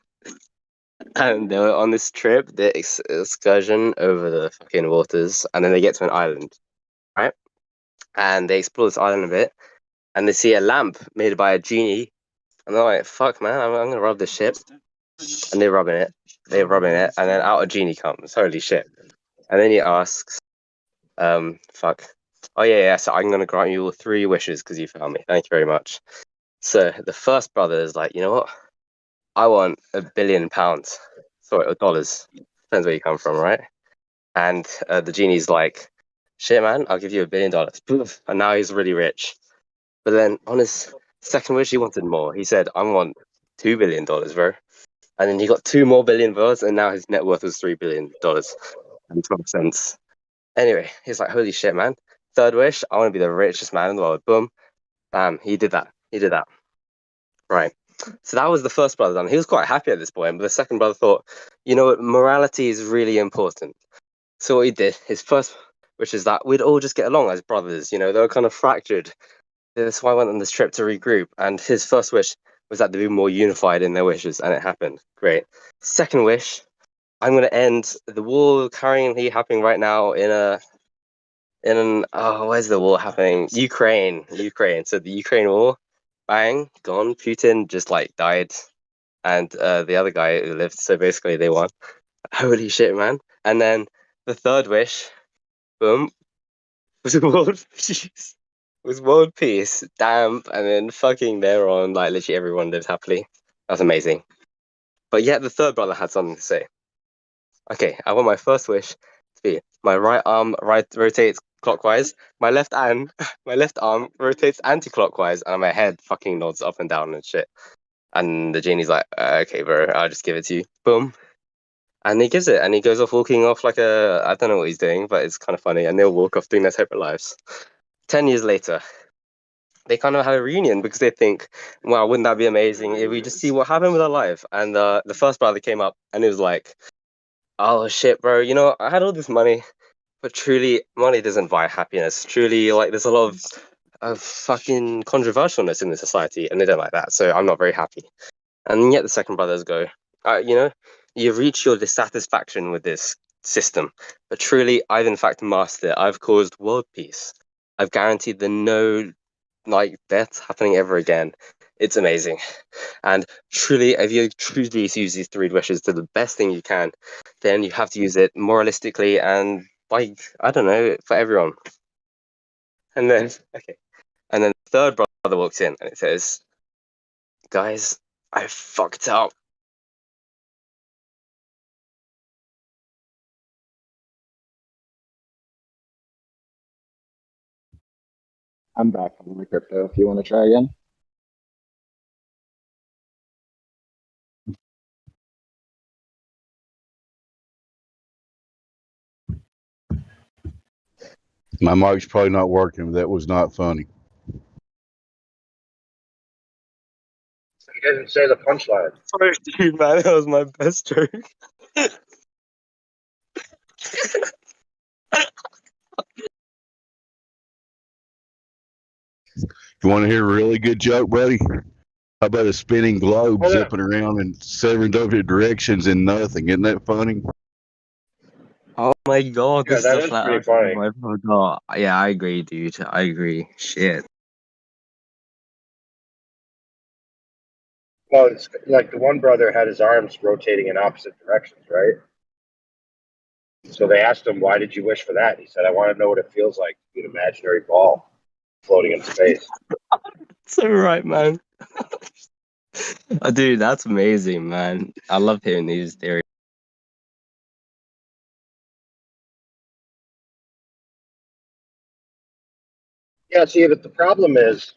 And they were on this trip, the excursion over the fucking waters, and then they get to an island, right? And they explore this island a bit, and they see a lamp made by a genie, and they're like, "Fuck, man, I'm gonna rob this ship." And they're rubbing it, and then out a genie comes. Holy shit! And then he asks, fuck. Oh yeah, so I'm gonna grant you all three wishes because you found me. Thank you very much. So the first brother is like, you know what? I want £1 billion. Sorry, or dollars. Depends where you come from, right? And the genie's like, shit, man, I'll give you $1 billion. Poof. And now he's really rich. But then on his second wish, he wanted more. He said, I want $2 billion, bro. And then he got $2 more billion, and now his net worth was $3 billion and 12 cents. Anyway, he's like, holy shit, man. Third wish, I want to be the richest man in the world. Boom. Bam. He did that. Right. So that was the first brother done. He was quite happy at this point, but the second brother thought, you know what, morality is really important. So what he did, his first wish is that we'd all just get along as brothers. You know, they were kind of fractured. That's why I went on this trip to regroup. And his first wish was that they'd be more unified in their wishes, and it happened. Great. Second wish, I'm going to end the war currently happening right now where's the war happening? Ukraine. So the Ukraine war, bang, gone. Putin just like died, and the other guy who lived. So basically, they won. Holy shit, man! And then the third wish, boom, was world peace. Was world peace. Damn, and then fucking thereon, like literally everyone lived happily. That was amazing. But yet the third brother had something to say. Okay, I want my first wish to be my right arm rotates clockwise, my left arm rotates anti-clockwise, and my head fucking nods up and down and shit. And the genie's like, okay, bro, I'll just give it to you. Boom. And he gives it, and he goes off walking off like I don't know what he's doing, but it's kind of funny. And they'll walk off doing their separate lives. 10 years later, they kind of have a reunion because they think, wow, wouldn't that be amazing if we just see what happened with our life? And the first brother came up and he was like, oh shit, bro, I had all this money, but truly, money doesn't buy happiness. Truly, like, there's a lot of fucking controversialness in the society, and they don't like that. So I'm not very happy. And yet the second brothers go, you've reached your dissatisfaction with this system, but truly, I've in fact mastered it. I've caused world peace. I've guaranteed the no, deaths happening ever again. It's amazing. And truly, if you truly use these 3 wishes to the best thing you can, then you have to use it moralistically and, I don't know, for everyone. And then, and then the third brother walks in and it says, guys, I fucked up. I'm back on my crypto if you want to try again. My mic's probably not working. That was not funny. He didn't say the punchline. Sorry, dude, man, that was my best joke. You want to hear a really good joke, buddy? How about a spinning globe zipping around in 7 different directions and nothing? Isn't that funny? Oh my god, Yeah, this that is a is flat pretty earth funny. thing, I forgot. Yeah, I agree, dude. I agree. Shit. Well, it's like the one brother had his arms rotating in opposite directions, right? So they asked him, "Why did you wish for that?" He said, "I want to know what it feels like to be an imaginary ball floating in space." So right, man. Dude, that's amazing, man. I love hearing these theories. Yeah, see, but the problem is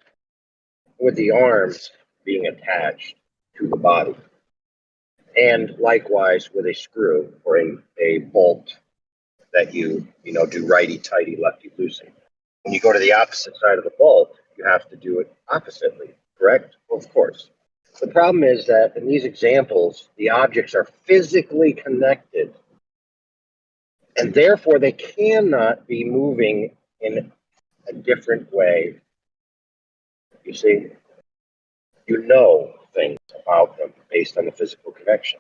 with the arms being attached to the body, and likewise with a screw or a bolt that you do righty tighty, lefty loosey. When you go to the opposite side of the bolt, you have to do it oppositely, correct? Well, of course. The problem is that in these examples, the objects are physically connected, and therefore they cannot be moving in a different way. You see, you know things about them based on the physical connection.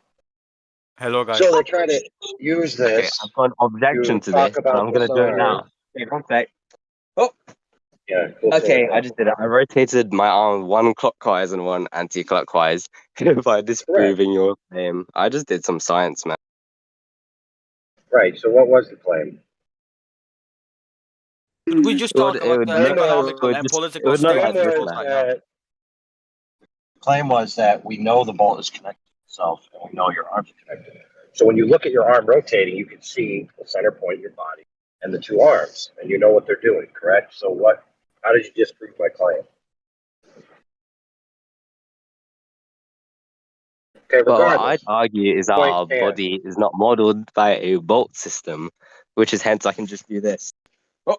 Hello, guys. So they try to use Okay, this I've got an objection to to talk this, and about I'm gonna this do it arm. now. Okay, one sec. Oh, Yeah, cool okay, story, I man. just did it. I rotated my arm one clockwise and one anti-clockwise by disproving your claim. I just did some science, man. Right, so what was the claim? Could we just It would, talk it about would the make, economical it would and just, it political would not state like of this this, world man. right now? Claim was that we know the bolt is connected to itself, and we know your arms are connected. So when you look at your arm rotating, you can see the center point of your body and the 2 arms, and you know what they're doing, correct? So how did you disprove my claim? Okay, Well, what regardless. I'd argue is that Point our stands. body is not modeled by a bolt system, which is hence I can just do this. Oh,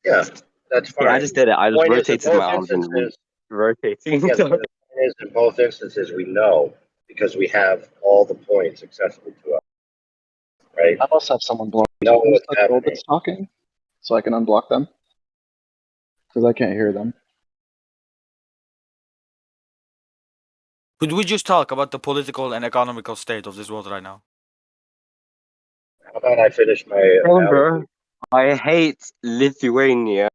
Yeah, that's fine. yeah, I just did it. I just Point is, in rotated my both arms and instances, rotating. yes, but the point is, in both instances, we know because we have all the points accessible to us, right? I must have someone blocked. We know Who's what's the girl happening. that's talking? So I can unblock them. Because I can't hear them. Could we just talk about the political and economical state of this world right now? How about I finish my Remember, I hate Lithuania.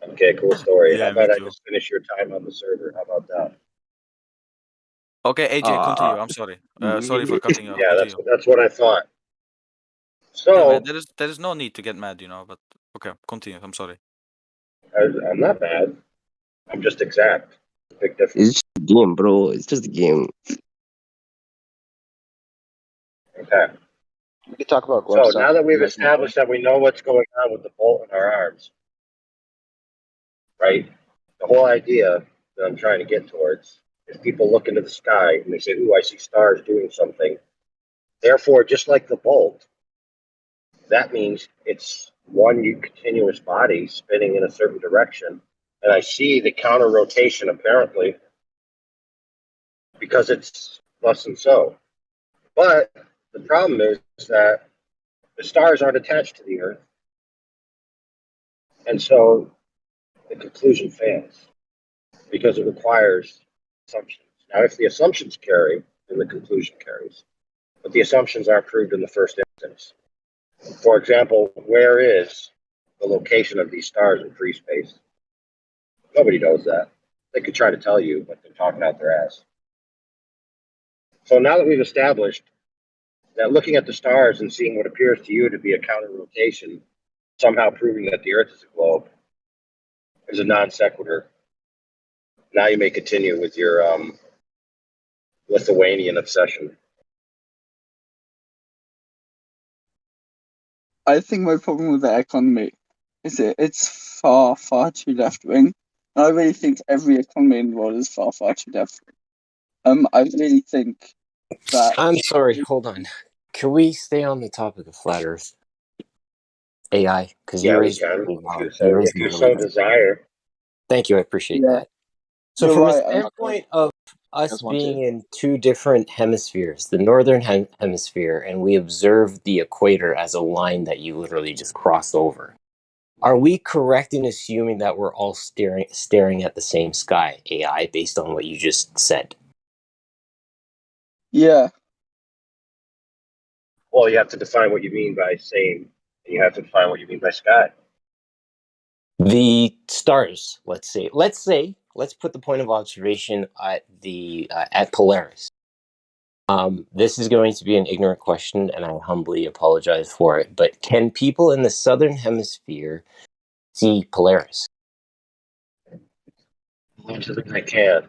Okay, cool story. How Yeah, about me I too. just finish your time on the server? How about that? Okay, AJ, continue. I'm sorry. Sorry for cutting you off. Yeah, Continue. that's what I thought. Yeah, man, So there is no need to get mad, but okay, continue. I'm sorry. I'm not mad. I'm just exact. Big difference. It's just a game, bro. It's just a game. Okay. We can talk about So glove now that we've stuff. established that we know what's going on with the bolt in our arms, right? The whole idea that I'm trying to get towards is people look into the sky and they say, "Ooh, I see stars doing something," Therefore, just like the bolt, that means it's one continuous body spinning in a certain direction. And I see the counter rotation apparently because it's thus and so. But the problem is that the stars aren't attached to the Earth. And so the conclusion fails because it requires assumptions. Now, if the assumptions carry, then the conclusion carries. But the assumptions aren't proved in the first instance. For example, where is the location of these stars in free space? Nobody knows that. They could try to tell you, but they're talking out their ass. So now that we've established that looking at the stars and seeing what appears to you to be a counter rotation, somehow proving that the Earth is a globe, is a non sequitur. Now you may continue with your Lithuanian obsession. I think my problem with the economy is it's far, far too left wing. And I really think every economy in the world is far, far too left wing. I really think that. I'm sorry, hold on. Can we stay on the topic of flat Earth? AI? Because Yeah, you we raised can. really If you so desire. Thank you, I appreciate Yeah. that. So You're from right, a I'm standpoint of us Just want being to. in two different hemispheres, the northern hemisphere, and we observe the equator as a line that you literally just cross over, are we correct in assuming that we're all staring at the same sky, AI, based on what you just said? Yeah. Well, you have to define what you mean by same, and you have to define what you mean by sky. The stars, let's put the point of observation at at Polaris. This is going to be an ignorant question, and I humbly apologize for it. But can people in the southern hemisphere see Polaris? I can.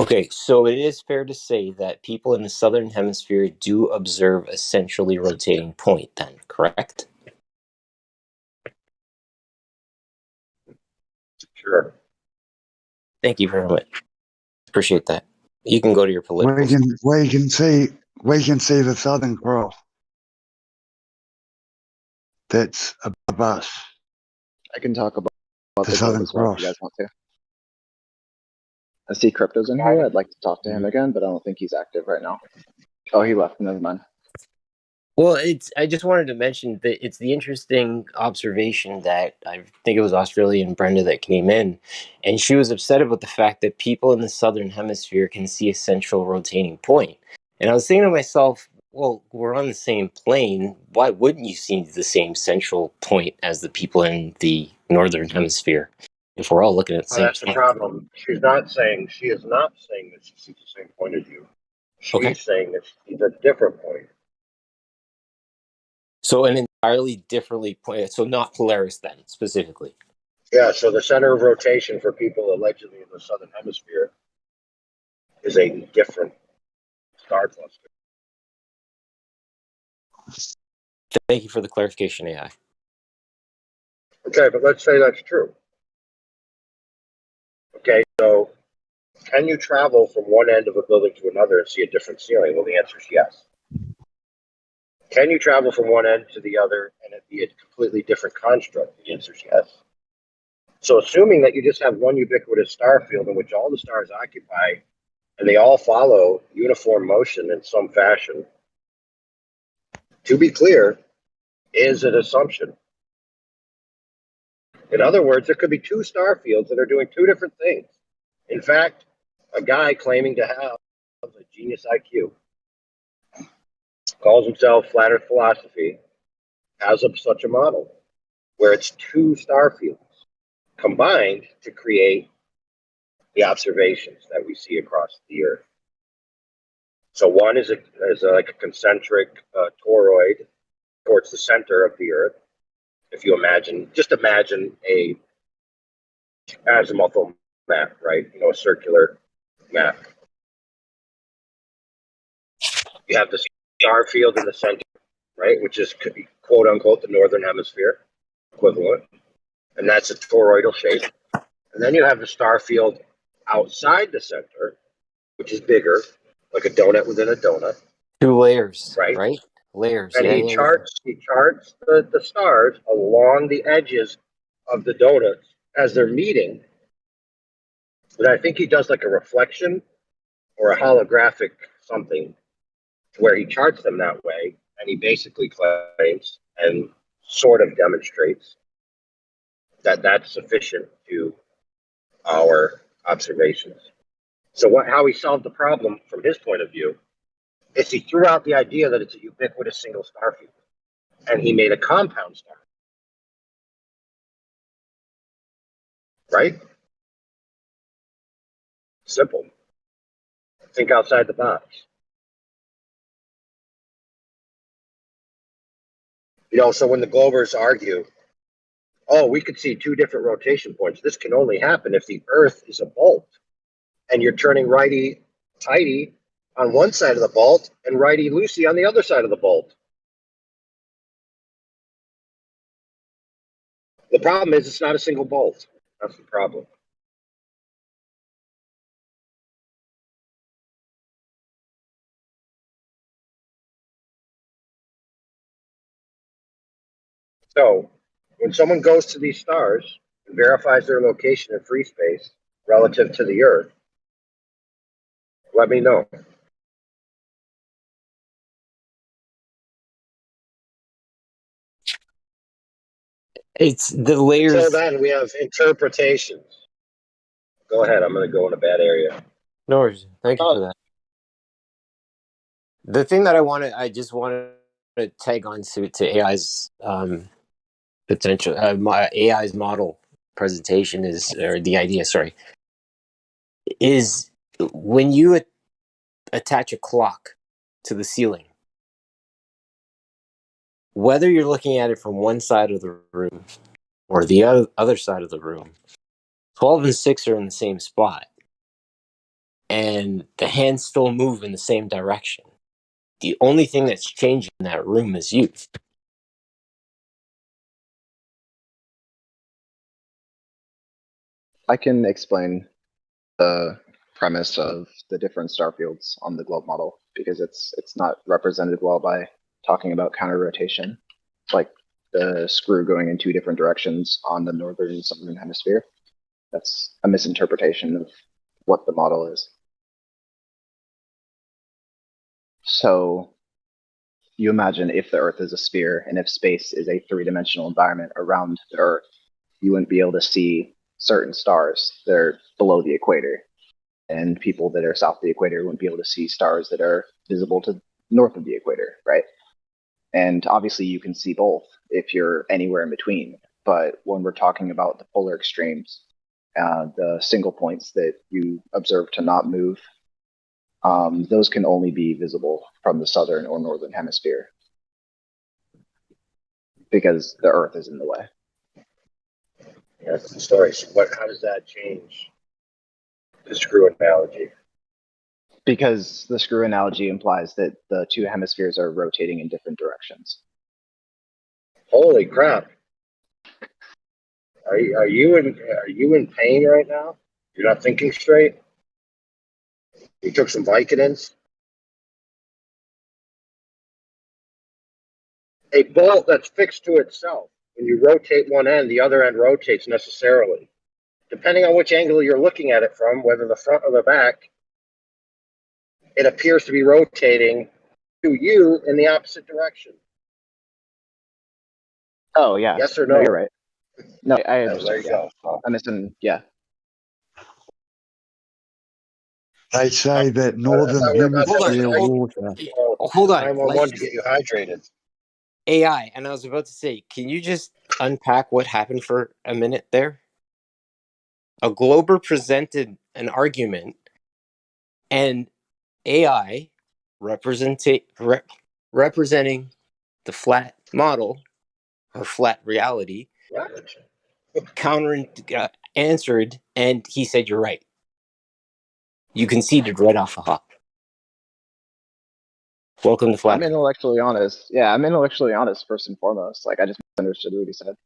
Okay, so it is fair to say that people in the southern hemisphere do observe a centrally rotating point, then, correct? Sure. Thank you very much. Appreciate that. You can go to your political. We can see the Southern Cross. That's above us. I can talk about The the globe Southern as well if you Cross. guys want to. I see Crypto's in here. I'd like to talk to him again, but I don't think he's active right now. Oh, he left. Never mind. Well, I just wanted to mention that it's the interesting observation that I think it was Australian Brenda that came in, and she was upset about the fact that people in the southern hemisphere can see a central rotating point. And I was thinking to myself, well, we're on the same plane. Why wouldn't you see the same central point as the people in the northern hemisphere if we're all looking at the same That's the point? problem. She is not saying that she sees the same point as you. She's saying that she sees a different point. So an entirely differently point. So not Polaris then, specifically. Yeah, so the center of rotation for people allegedly in the southern hemisphere is a different star cluster. Thank you for the clarification, AI. Okay, but let's say that's true. Okay, so can you travel from one end of a building to another and see a different ceiling? Well, the answer is yes. Can you travel from one end to the other and it be a completely different construct? The answer is yes. So assuming that you just have one ubiquitous star field in which all the stars occupy and they all follow uniform motion in some fashion, to be clear, is an assumption. In other words, there could be two star fields that are doing two different things. In fact, a guy claiming to have a genius IQ calls himself Flat Earth Philosophy, has such a model where it's two star fields combined to create the observations that we see across the Earth. So one is like a concentric toroid towards the center of the Earth. If you just imagine a azimuthal map, right? A circular map. You have the star field in the center, right, which is quote unquote the northern hemisphere equivalent, and that's a toroidal shape. And then you have the star field outside the center, which is bigger, like a donut within a donut. 2 layers, right? Layers. And Yeah, he yeah, yeah. charts the stars along the edges of the donuts as they're meeting. And I think he does like a reflection or a holographic something where he charts them that way, and he basically claims and sort of demonstrates that that's sufficient to our observations. So how he solved the problem from his point of view is he threw out the idea that it's a ubiquitous single star field, and he made a compound star. Right? Simple. Think outside the box. So when the Globers argue, oh, we could see 2 different rotation points. This can only happen if the Earth is a bolt, and you're turning righty-tighty on one side of the bolt and righty-loosey on the other side of the bolt. The problem is it's not a single bolt. That's the problem. So when someone goes to these stars and verifies their location in free space relative to the Earth, let me know. It's the layers. Until then, we have interpretations. Go ahead. I'm going to go in a bad area. No worries. Thank you for that. The thing that I just wanted to tag on to AI's potential, my AI's model presentation or the idea, is when you attach a clock to the ceiling, whether you're looking at it from one side of the room or the other side of the room, 12 and 6 are in the same spot, and the hands still move in the same direction. The only thing that's changing in that room is you. I can explain the premise of the different star fields on the globe model because it's not represented well by talking about counter rotation, like the screw going in 2 different directions on the northern and southern hemisphere. That's a misinterpretation of what the model is. So you imagine if the Earth is a sphere and if space is a 3-dimensional environment around the Earth, you wouldn't be able to see certain stars that are below the equator. And people that are south of the equator wouldn't be able to see stars that are visible to north of the equator, right? And obviously you can see both if you're anywhere in between. But when we're talking about the polar extremes, the single points that you observe to not move, those can only be visible from the southern or northern hemisphere because the Earth is in the way. Yeah, that's the story. So how does that change the screw analogy? Because the screw analogy implies that the 2 hemispheres are rotating in different directions. Holy crap! Are you in pain right now? You're not thinking straight? You took some Vicodins? A bolt that's fixed to itself. When you rotate one end, the other end rotates necessarily. Depending on which angle you're looking at it from, whether the front or the back, it appears to be rotating to you in the opposite direction. Oh, yeah. Yes or no? No, you're right. No, I There understand. you go. I'm missing, yeah. They say that northern hemisphere water. Hold on. 911 to get you hydrated. AI, and I was about to say, can you just unpack what happened for a minute there? A Glober presented an argument, and AI representing the flat model or flat reality answered, and he said, "You're right." You conceded right off the hop. Welcome to flat. I'm intellectually honest. Yeah, I'm intellectually honest first and foremost. Like, I just misunderstood what he said.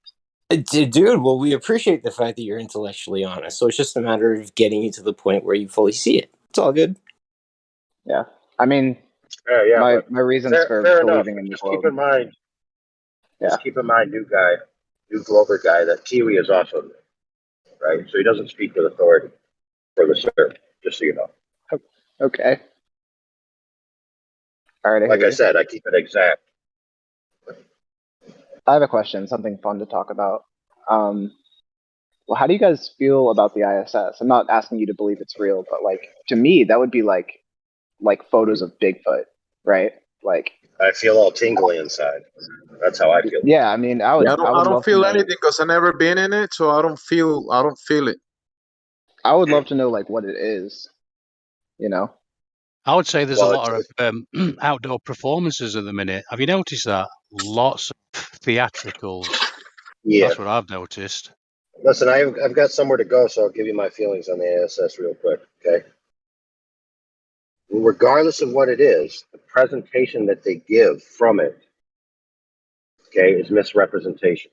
Dude, well, we appreciate the fact that you're intellectually honest. So it's just a matter of getting you to the point where you fully see it. It's all good. Yeah. I mean, Yeah, my but reasons for fair enough. believing in the Just globe. keep in mind, Yeah. new Glover guy, that Kiwi is also new, right? So he doesn't speak with authority for the server, just so you know. Okay. All right. Like I said, I keep it exact. I have a question, something fun to talk about. Well, how do you guys feel about the ISS? I'm not asking you to believe it's real, but like to me, that would be like photos of Bigfoot, right? Like I feel all tingly inside. That's how I feel. yeah, I mean, I would I love don't to feel know. anything because I never been in it, so I don't feel it. I would love to know like what it is, you know. I would say there's Well, a lot of outdoor performances at the minute. Have you noticed that? Lots of theatricals. Yeah. That's what I've noticed. Listen, I've got somewhere to go, so I'll give you my feelings on the ISS real quick, okay? Regardless of what it is, the presentation that they give from it, okay, is misrepresentation.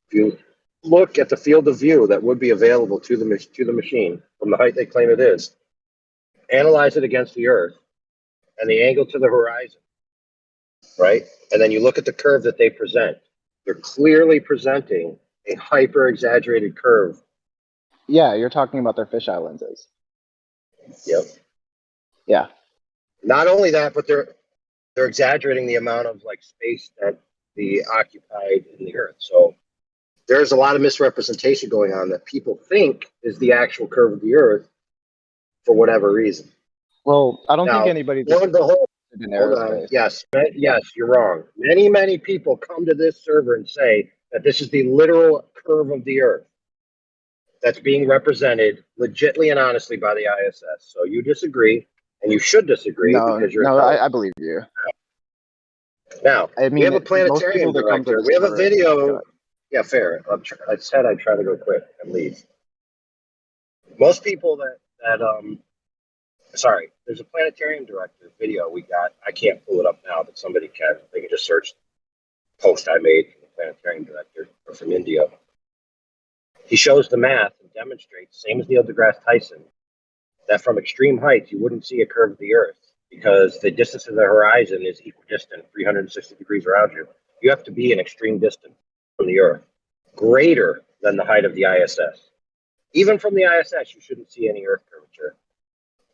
If you look at the field of view that would be available to the machine from the height they claim it is, analyze it against the Earth and the angle to the horizon, right? And then you look at the curve that they present. They're clearly presenting a hyper exaggerated curve. Yeah, you're talking about their fisheye lenses. Yep. Yeah. Not only that, but they're exaggerating the amount of like space that the occupied in the Earth. So there's a lot of misrepresentation going on that people think is the actual curve of the Earth for whatever reason. Well, I don't think Now, anybody's lo and behold, in hold on. aerospace. Yes, you're wrong. Many people come to this server and say that this is the literal curve of the Earth that's being represented legitly and honestly by the ISS. So you disagree, and you should disagree because you're intelligent. I believe you. Now, I mean, we have a most planetarium people that come to director. the We have a server- video. Yeah, fair. I said I'd try to go quick and leave. Most people sorry, there's a planetarium director video we got. I can't pull it up now, but somebody can. They can just search the post I made from the planetarium director or from India. He shows the math and demonstrates, same as Neil deGrasse Tyson, that from extreme heights you wouldn't see a curve of the Earth because the distance to the horizon is equidistant, 360 degrees around you. You have to be an extreme distance from the Earth, greater than the height of the ISS. Even from the ISS, you shouldn't see any Earth curvature.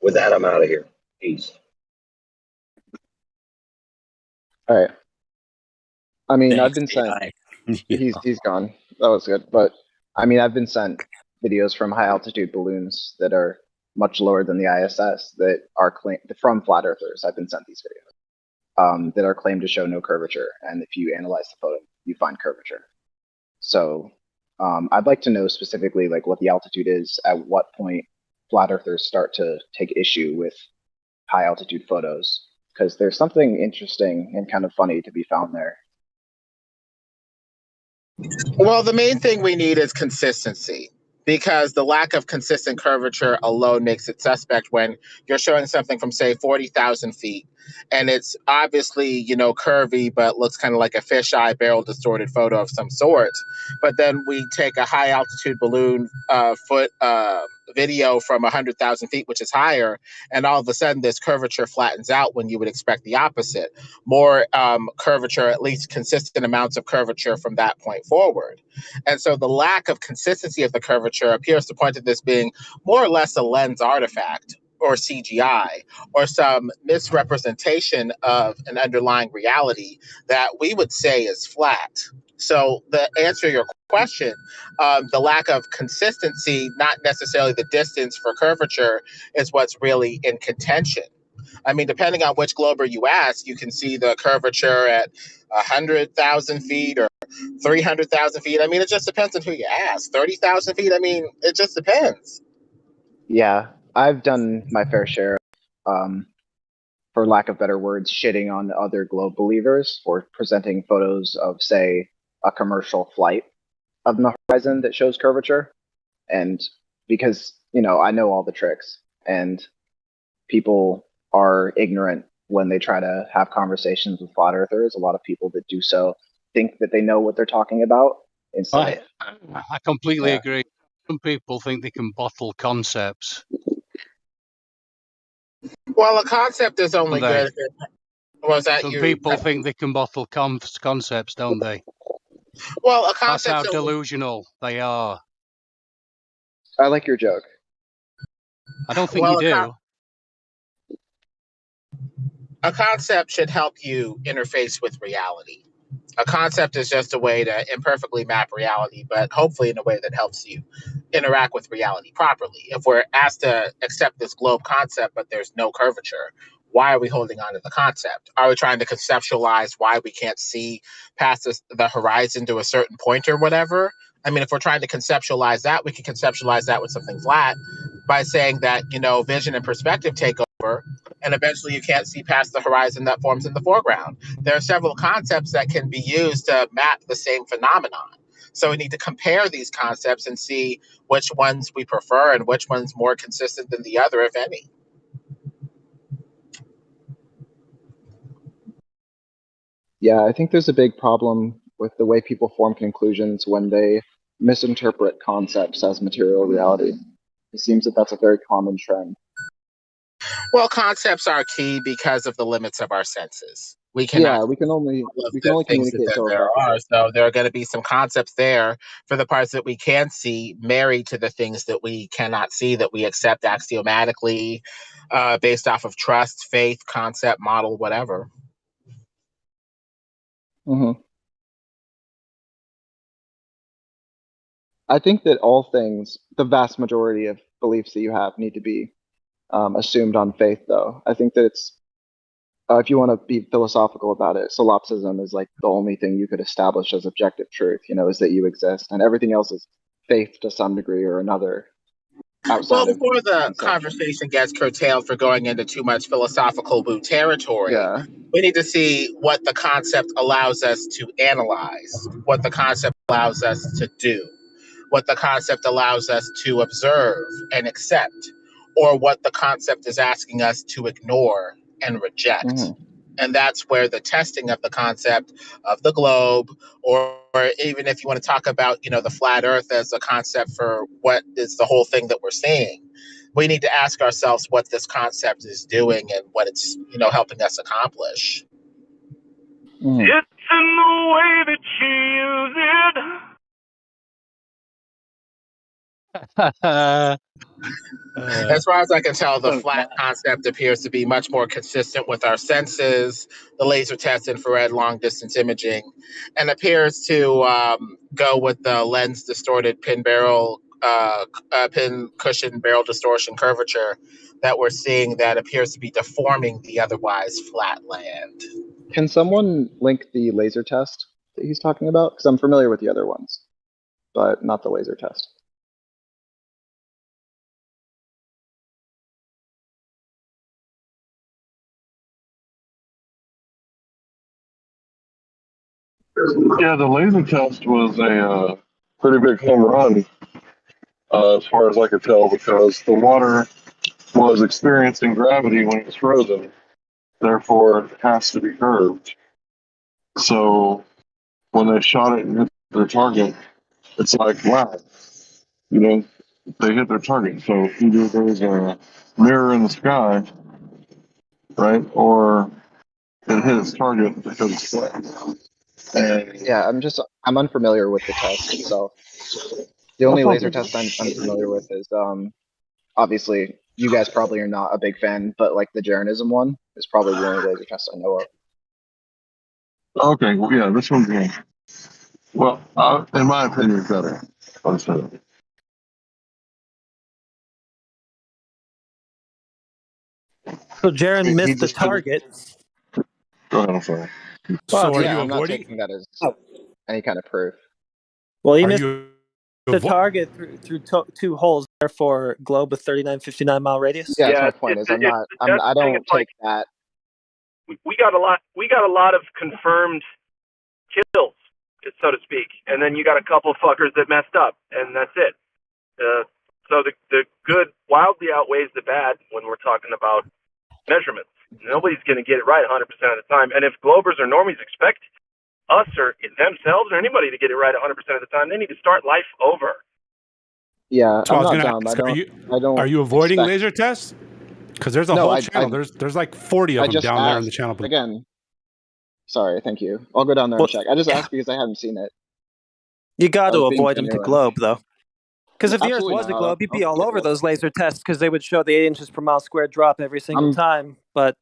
With that, I'm out of here. Peace. All right. I mean, I've Thanks, been sent. AI. He's gone. That was good, but I mean, I've been sent videos from high altitude balloons that are much lower than the ISS that are from flat earthers. I've been sent these videos that are claimed to show no curvature, and if you analyze the photo, you find curvature. So I'd like to know specifically like what the altitude is, at what point flat earthers start to take issue with high altitude photos, because there's something interesting and kind of funny to be found there. Well, the main thing we need is consistency, because the lack of consistent curvature alone makes it suspect when you're showing something from, say, 40,000 feet, and it's obviously, curvy, but looks kind of like a fisheye barrel distorted photo of some sort. But then we take a high altitude balloon video from 100,000 feet, which is higher, and all of a sudden this curvature flattens out when you would expect the opposite. More curvature, at least consistent amounts of curvature from that point forward. And so the lack of consistency of the curvature appears to point to this being more or less a lens artifact, or CGI, or some misrepresentation of an underlying reality that we would say is flat. So the answer to your question, the lack of consistency, not necessarily the distance for curvature, is what's really in contention. I mean, depending on which glober you ask, you can see the curvature at 100,000 feet or 300,000 feet. I mean, it just depends on who you ask. 30,000 feet, I mean, it just depends. Yeah, I've done my fair share of, for lack of better words, shitting on other globe believers for presenting photos of, say, a commercial flight of the horizon that shows curvature. And because, I know all the tricks, and people are ignorant when they try to have conversations with flat earthers. A lot of people that do so think that they know what they're talking about. Instead, I completely agree. Some people think they can bottle concepts. Well, a concept is only Don't they? good if it was that Some you. people think they can bottle concepts, don't they? Well, a That's concept's how only. delusional they are. I like your joke. I don't think Well, you do. a concept should help you interface with reality. A concept is just a way to imperfectly map reality, but hopefully in a way that helps you interact with reality properly. If we're asked to accept this globe concept, but there's no curvature, why are we holding on to the concept? Are we trying to conceptualize why we can't see past the horizon to a certain point or whatever? I mean, if we're trying to conceptualize that, we can conceptualize that with something flat by saying that, vision and perspective take over, and eventually you can't see past the horizon that forms in the foreground. There are several concepts that can be used to map the same phenomenon. So we need to compare these concepts and see which ones we prefer and which one's more consistent than the other, if any. Yeah, I think there's a big problem with the way people form conclusions when they misinterpret concepts as material reality. It seems that that's a very common trend. Well, concepts are key because of the limits of our senses. We cannot Yeah, we can only all of the things communicate that so there are. effectively. So there are going to be some concepts there for the parts that we can see, married to the things that we cannot see, that we accept axiomatically, based off of trust, faith, concept, model, whatever. Mm-hmm. I think that all things, the vast majority of beliefs that you have, need to be assumed on faith, though. I think that it's, if you want to be philosophical about it, solipsism is like the only thing you could establish as objective truth, is that you exist, and everything else is faith to some degree or another. Well, before the conversation gets curtailed for going into too much philosophical boo territory, we need to see what the concept allows us to analyze, what the concept allows us to do, what the concept allows us to observe and accept, or what the concept is asking us to ignore and reject. Mm-hmm. And that's where the testing of the concept of the globe, or even if you want to talk about, the flat earth as a concept for what is the whole thing that we're seeing, we need to ask ourselves what this concept is doing and what it's, helping us accomplish. Mm-hmm. It's in the way that you use it. As far as I can tell, the flat concept appears to be much more consistent with our senses, the laser test, infrared, long distance imaging, and appears to go with the lens distorted pin cushion barrel distortion curvature that we're seeing that appears to be deforming the otherwise flat land. Can someone link the laser test that he's talking about? Because I'm familiar with the other ones, but not the laser test. Yeah, the laser test was a pretty big home run, as far as I could tell, because the water was experiencing gravity when it was frozen. Therefore, it has to be curved. So when they shot it and hit their target, it's like, wow, they hit their target. So either there's a mirror in the sky, right, or it hit its target because it's flat. And yeah, I'm unfamiliar with the test itself. The only laser test I'm familiar with is obviously you guys probably are not a big fan, but like the Jeranism one is probably the only laser test I know of. Okay, well, yeah, this one's good. Well, in my opinion, it's better. Honestly. So Jaren missed the target. Go ahead, I'm sorry. So are you I'm not avoiding? taking that as any kind of proof. Well, he Are missed you the target through two holes. Therefore, globe with 3959 mile radius. Yeah, that's my point. I don't take that. We got a lot of confirmed kills, so to speak, and then you got a couple fuckers that messed up, and that's it. So the good wildly outweighs the bad when we're talking about measurements. Nobody's going to get it right 100% of the time, and if Globers or normies expect us or themselves or anybody to get it right 100% of the time, they need to start life over. Yeah, So I'm I was not going to dumb. ask, I don't. are you avoiding expect... laser tests? Because there's a No, whole I channel. There's like 40 of I them just down there in the asked channel. again. Sorry, thank you. I'll go down there and check. I just asked because I hadn't seen it. You got I to was being avoid them to genuine. globe, though. Because if the Earth Absolutely was a not. globe, you'd be I'll all take a over look. those laser tests because they would show the 8 inches per mile squared drop every single time. But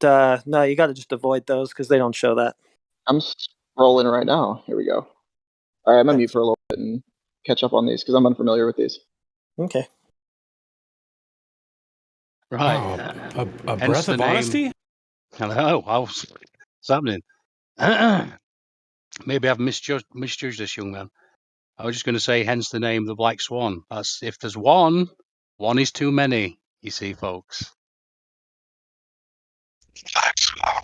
no, you got to just avoid those because they don't show that. I'm scrolling right now. Here we go. All right, I'm gonna mute for a little bit and catch up on these because I'm unfamiliar with these. Okay. Right. A Hence breath the of name. honesty? Hello. What's happening? Maybe I've misjudged this young man. I was just going to say, hence the name, the Black Swan. That's if there's one is too many. You see, folks. Black Swan.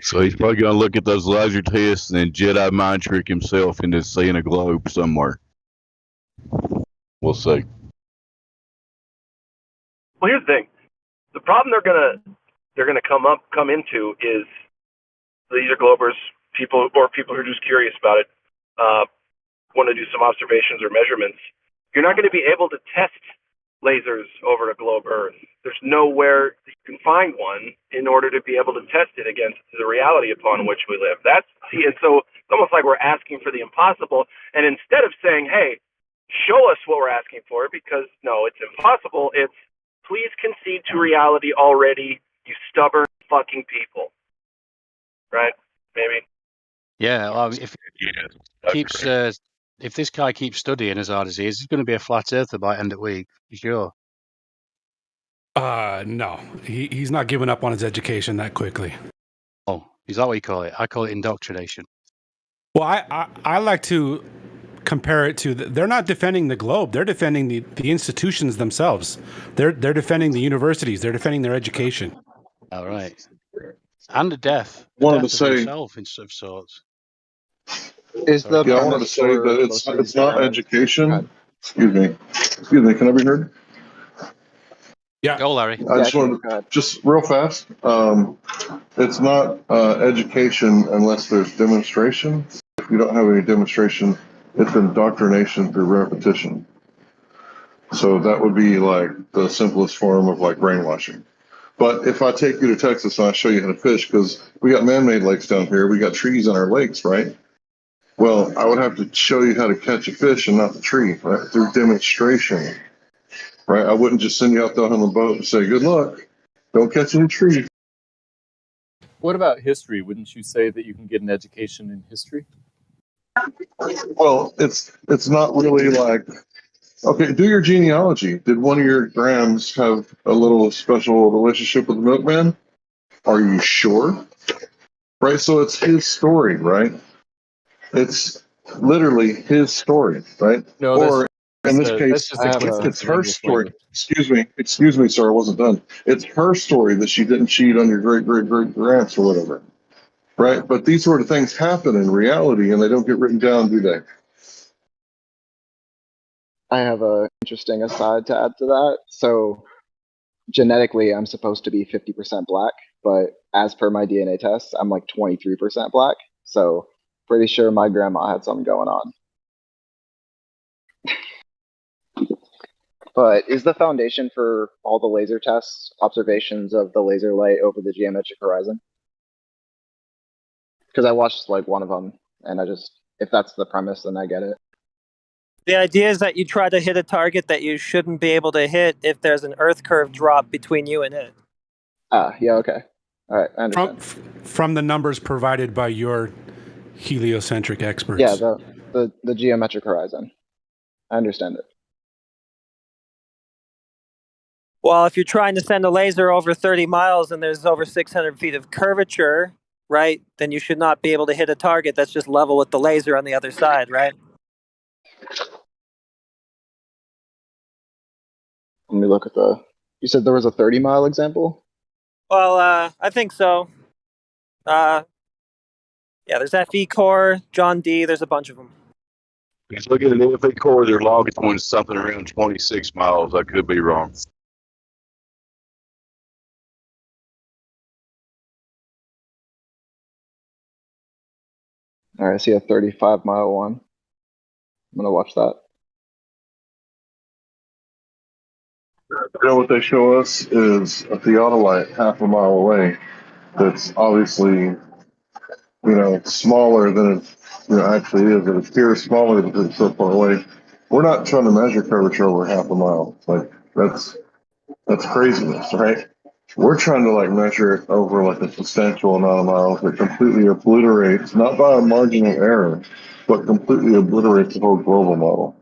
So he's probably going to look at those laser tests and then Jedi mind trick himself into seeing a globe somewhere. We'll see. Well, here's the thing: the problem they're gonna come into is laser globers, people who are just curious about it, want to do some observations or measurements. You're not going to be able to test lasers over a globe Earth. There's nowhere you can find one in order to be able to test it against the reality upon which we live. And so it's almost like we're asking for the impossible. And instead of saying, hey, show us what we're asking for, because no, it's impossible, it's please concede to reality already, you stubborn fucking people. Right? Maybe. Yeah. Well, if this guy keeps studying as hard as he is, he's going to be a flat earther by end of week, for sure. No. He's not giving up on his education that quickly. Oh, is that what you call it? I call it indoctrination. Well, I like to compare it to they're not defending the globe. They're defending the institutions themselves. They're defending the universities. They're defending their education. All right. And the death. Wanted to Of say, himself in of sorts. Is the yeah, I wanted to premise say for that most of it's these not experiments? education. Excuse me. Can I be heard? Yeah. Go, Larry. I just wanted to, just real fast. It's not education unless there's demonstration. If you don't have any demonstration, it's indoctrination through repetition. So that would be like the simplest form of like brainwashing. But if I take you to Texas and I show you how to fish, because we got man-made lakes down here, we got trees on our lakes, right? Well, I would have to show you how to catch a fish and not the tree, right? Through demonstration, right? I wouldn't just send you out there on the boat and say, good luck, don't catch any trees. What about history? Wouldn't you say that you can get an education in history? Well, it's not really like, okay, do your genealogy. Did one of your grams have a little special relationship with the milkman? Are you sure? Right, so it's his story, right? It's literally his story, right? No, or in this that's case, just a coincidence it's of her English story. language. Excuse me, sir, I wasn't done. It's her story that she didn't cheat on your great grands or whatever, right? But these sort of things happen in reality, and they don't get written down, do they? I have a interesting aside to add to that. So genetically, I'm supposed to be 50% black, but as per my DNA test, I'm like 23% black. So pretty sure my grandma had something going on. But is the foundation for all the laser tests observations of the laser light over the geometric horizon? Because I watched like one of them, and if that's the premise, then I get it. The idea is that you try to hit a target that you shouldn't be able to hit if there's an Earth curve drop between you and it. Yeah, okay. All right, I understand. From the numbers provided by your heliocentric experts. Yeah, the geometric horizon. I understand it. Well, if you're trying to send a laser over 30 miles and there's over 600 feet of curvature, right, then you should not be able to hit a target that's just level with the laser on the other side, right? Let me look at you said there was a 30-mile example? Well, I think so. Yeah, there's FE Core, John D. There's a bunch of them. Just look at an FA core, their longest one is something around 26 miles. I could be wrong. All right, I see a 35-mile one. I'm gonna watch that. You know what they show us is a theodolite half a mile away. That's obviously, smaller than it actually is. It appears smaller because it's so far away. We're not trying to measure curvature over half a mile. Like that's craziness, right? We're trying to measure it over a substantial amount of miles that completely obliterates, not by a marginal error, but completely obliterates the whole global model.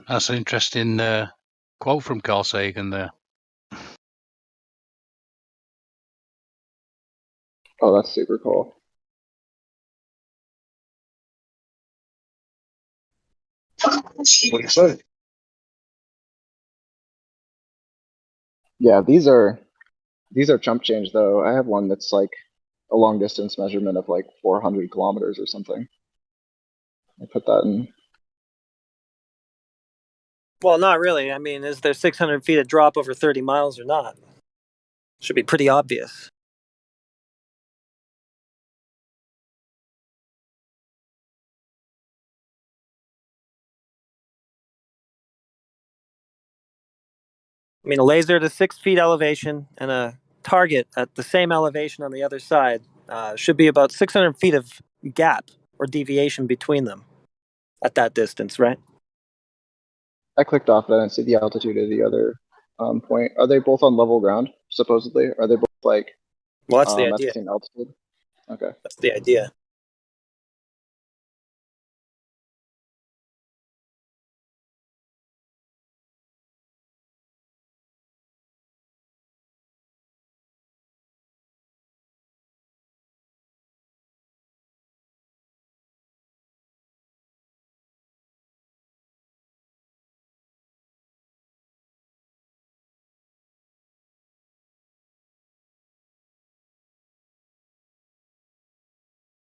That's an interesting quote from Carl Sagan there. Oh, that's super cool. What do you say? Yeah, these are chump change though. I have one that's like a long distance measurement of 400 kilometers or something. I put that in. Well, not really. I mean, is there 600 feet of drop over 30 miles or not? Should be pretty obvious. I mean, a laser to 6 feet elevation and a target at the same elevation on the other side should be about 600 feet of gap or deviation between them at that distance, right? I clicked off that and see the altitude of the other point. Are they both on level ground, supposedly? Are they both well, that's the at idea. the same altitude? Okay. That's the idea.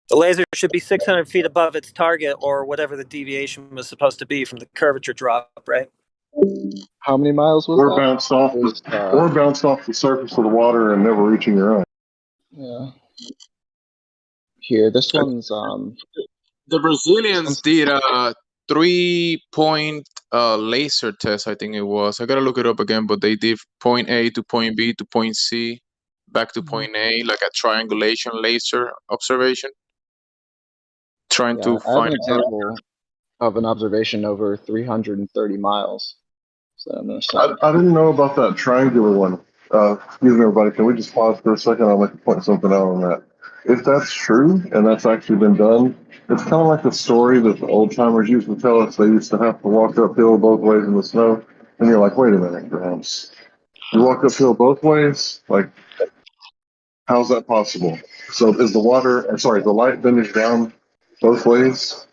The laser should be 600 feet above its target or whatever the deviation was supposed to be from the curvature drop, right? How many miles was that? Bounced off the surface of the water and never reaching your eye. Yeah. Here, this one's The Brazilians did a 3-point laser test, I think it was. I gotta look it up again, but they did point A to point B to point C, back to point A, like a triangulation laser observation. Trying to I have find an example of an observation over 330 miles. So I'm gonna send. I didn't know about that triangular one. Excuse me, everybody. Can we just pause for a second? I'd like to point something out on that. If that's true and that's actually been done, it's kind of like the story that the old timers used to tell us. They used to have to walk uphill both ways in the snow, and you're like, wait a minute, perhaps you walk uphill both ways? Like, how's that possible? So is the light bending down both ways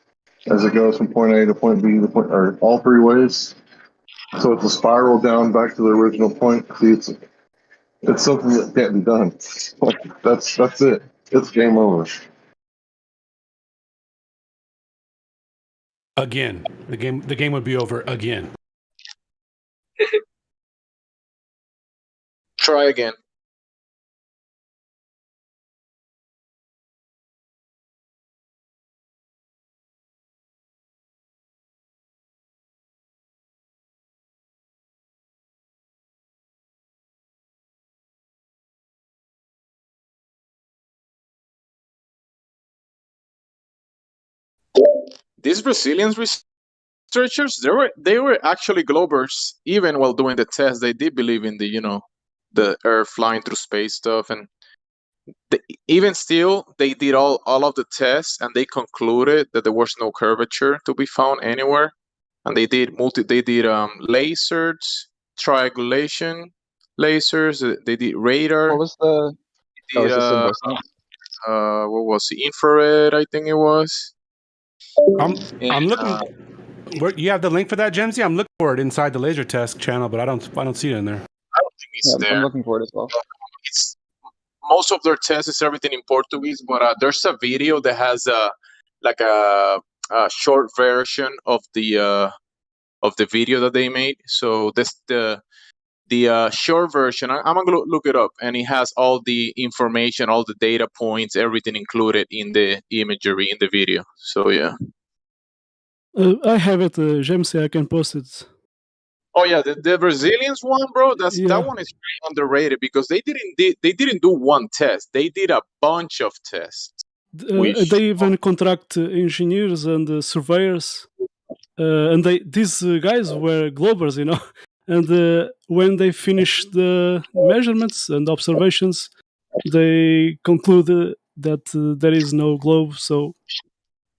as it goes from point A to point B to point, or all three ways? So it's a spiral down back to the original point. See, it's something that can't be done. That's it. It's game over. Again, the game would be over again. Try again. These Brazilian researchers, they were actually Globers. Even while doing the test, they did believe in the Earth flying through space stuff, and even still, they did all of the tests, and they concluded that there was no curvature to be found anywhere. And they did lasers, triangulation lasers. They did radar. What was the? They did, is this in distance? what was it? Infrared, I think it was. I'm looking. Where, you have the link for that, Gemsy? I'm looking for it inside the laser test channel, but I don't see it in there. I don't think it's there. I'm looking for it as well. It's most of their tests is everything in Portuguese, but there's a video that has a short version of the video that they made. So this the short version. I'm gonna look it up, and it has all the information, all the data points, everything included in the imagery in the video. So yeah. I have it, Gemsy. I can post it. Oh yeah, the Brazilians one, bro. That one is pretty underrated because they didn't do one test. They did a bunch of tests. They even contract engineers and surveyors, and these guys were Globers, you know. And when they finished the measurements and observations, they concluded that there is no globe. So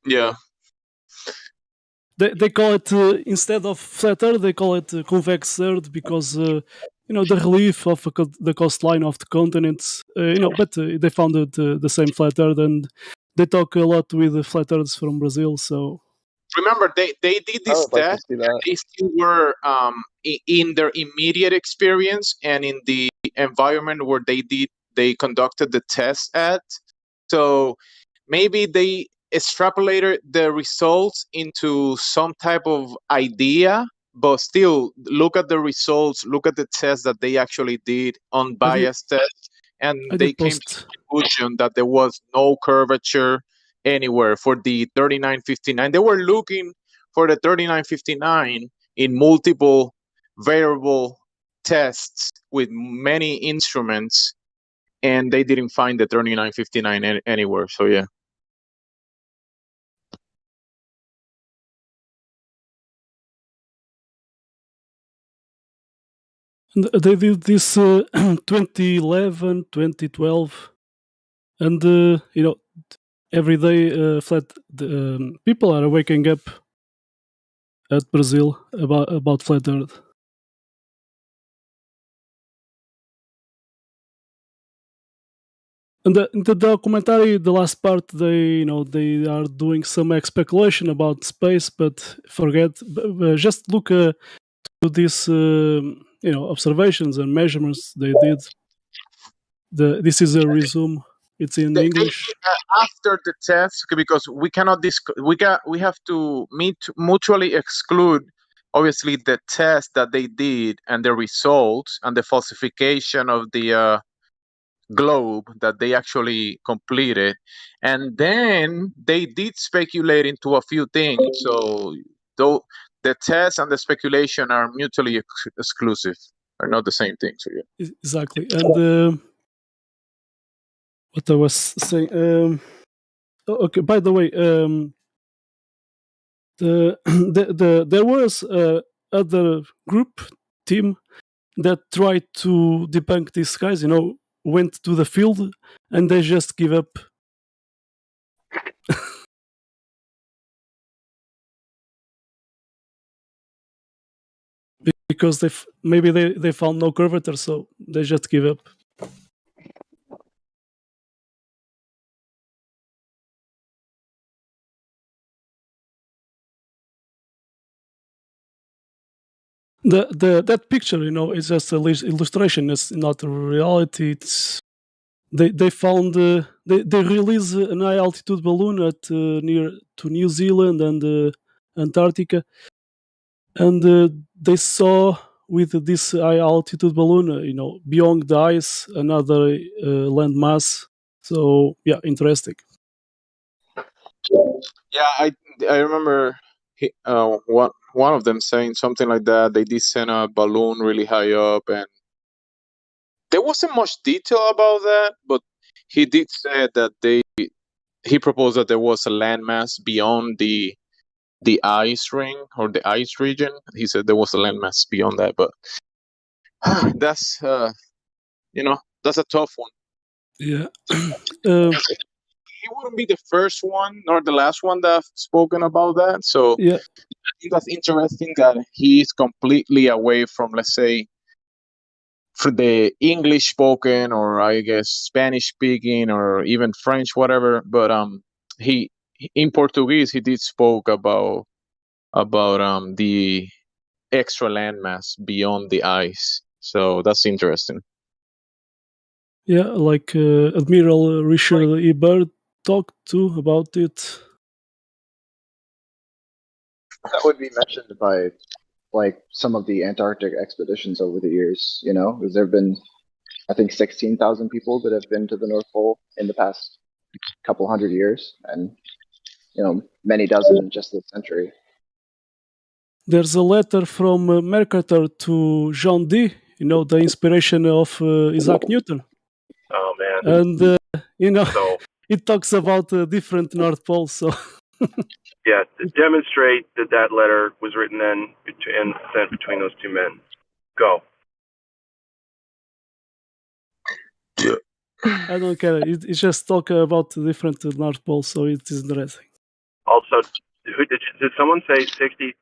yeah. They call it instead of flat Earth, they call it convex Earth because you know the relief of the coastline of the continents. You know, but they found it the same flat Earth, and they talk a lot with the flat Earths from Brazil. So remember, they did this test. They still were in their immediate experience and in the environment where they conducted the test at. So maybe they extrapolated the results into some type of idea, but still look at the results, look at the tests that they actually did, unbiased tests, and they came to the conclusion that there was no curvature anywhere for the 3959. They were looking for the 3959 in multiple variable tests with many instruments, and they didn't find the 3959 anywhere. So yeah. they did this 2011, 2012, and you know every day people are waking up at Brazil about flat Earth. And the documentary, the last part, they are doing some speculation about space, but forget. Just look to these observations and measurements they did. This is a resume. It's in English. After the test, because we cannot we have to mutually exclude obviously the test that they did and the results and the falsification of the globe that they actually completed, and then they did speculate into a few things. So though the test and the speculation are mutually exclusive, are not the same thing. So yeah, exactly. And what I was saying. Okay. By the way, there was other group team that tried to debunk these guys. You know, went to the field and they just give up. Because maybe they found no curvature, so they just give up. That picture, you know, is just an illustration. It's not a reality. It's they found they released an high altitude balloon at near to New Zealand and Antarctica, and they saw with this high altitude balloon, you know, beyond the ice, another land mass. So yeah, interesting. Yeah, I remember one of them saying something like that. They did send a balloon really high up, and there wasn't much detail about that, but he did say that he proposed that there was a landmass beyond the ice ring or the ice region. He said there was a landmass beyond that, but that's that's a tough one. Yeah. He wouldn't be the first one nor the last one that's spoken about that. So yeah, I think that's interesting that he's completely away from, let's say, for the English spoken, or I guess Spanish speaking, or even French, whatever. But he in Portuguese he did spoke about the extra landmass beyond the ice. So that's interesting. Yeah, like Admiral Richard E. Byrd talked too about it. That would be mentioned by like some of the Antarctic expeditions over the years. You know, because there have been, I think, 16,000 people that have been to the North Pole in the past couple hundred years, and you know, many dozen just this century. There's a letter from Mercator to John Dee, you know, the inspiration of Isaac Newton. Oh man! And you know, So it talks about different North Poles. So yeah, to demonstrate that that letter was written then and sent between those two men. Go. I don't care. It just talk about different North Poles, so it is interesting. Also, did someone say 60?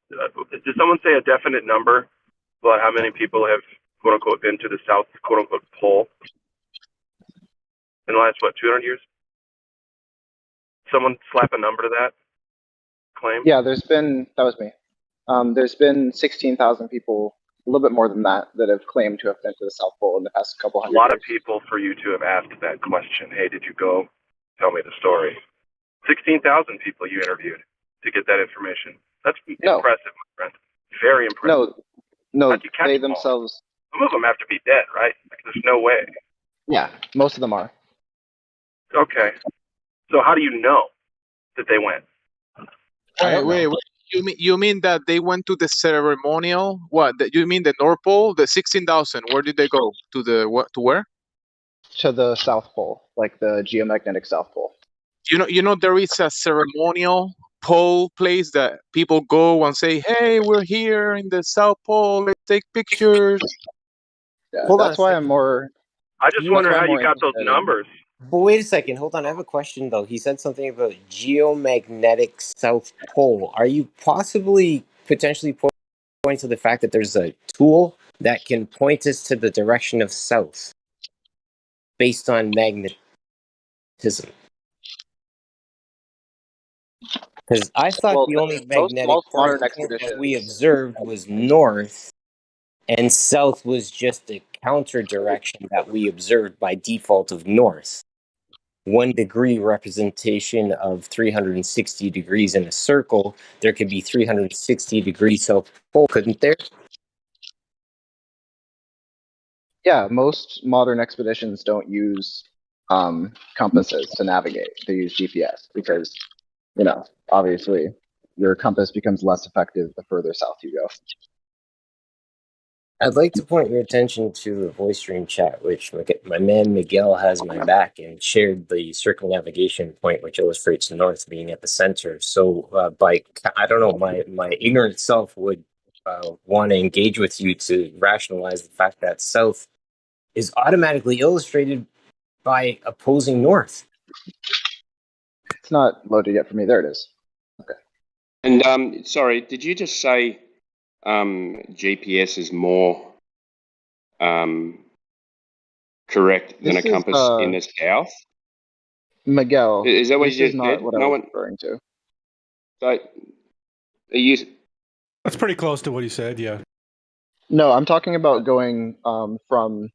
Did someone say a definite number about how many people have quote unquote been to the South quote unquote pole in the last 200 years? Someone slap a number to that claim? Yeah, that was me. There's been 16,000 people, a little bit more than that, that have claimed to have been to the South Pole in the past couple A hundred lot years. of people for you to have asked that question. Hey, did you go? Tell me the story. 16,000 people you interviewed to get that information. That's impressive, my friend. Very impressive. No, How'd you catch they them all? themselves. Some of them have to be dead, right? Like, there's no way. Yeah, most of them are. Okay. So how do you know that they went? Wait. You mean that they went to the ceremonial? What? You mean the North Pole? The 16,000? Where did they go? To the what? To where? To the South Pole, like the geomagnetic South Pole. You know there is a ceremonial pole place that people go and say, "Hey, we're here in the South Pole. Let's take pictures." Yeah, Hold on that's a why second. I'm more. I just You- wonder why how I'm you more got those interested in- numbers. But wait a second, hold on. I have a question though. He said something about geomagnetic South Pole. Are you possibly potentially pointing to the fact that there's a tool that can point us to the direction of south based on magnetism? Because I thought Well, the only most magnetic modern point that we expeditions. observed was north, and south was just a counter direction that we observed by default of north. 1 degree representation of 360 degrees in a circle, there could be 360 degrees South Pole, couldn't there? Yeah, most modern expeditions don't use compasses to navigate. They use GPS because, you know, obviously your compass becomes less effective the further south you go. I'd like to point your attention to the voice stream chat, which my man Miguel has my back and shared the circumnavigation point, which illustrates north being at the center. So, I don't know, my ignorant self would want to engage with you to rationalize the fact that south is automatically illustrated by opposing north. It's not loaded yet for me. There it is. Okay. And sorry, did you just say GPS is more correct than This a is compass in the south? Miguel. Is that what This you is just not said? what I was referring to. So, are you? That's pretty close to what he said. Yeah. No, I'm talking about going from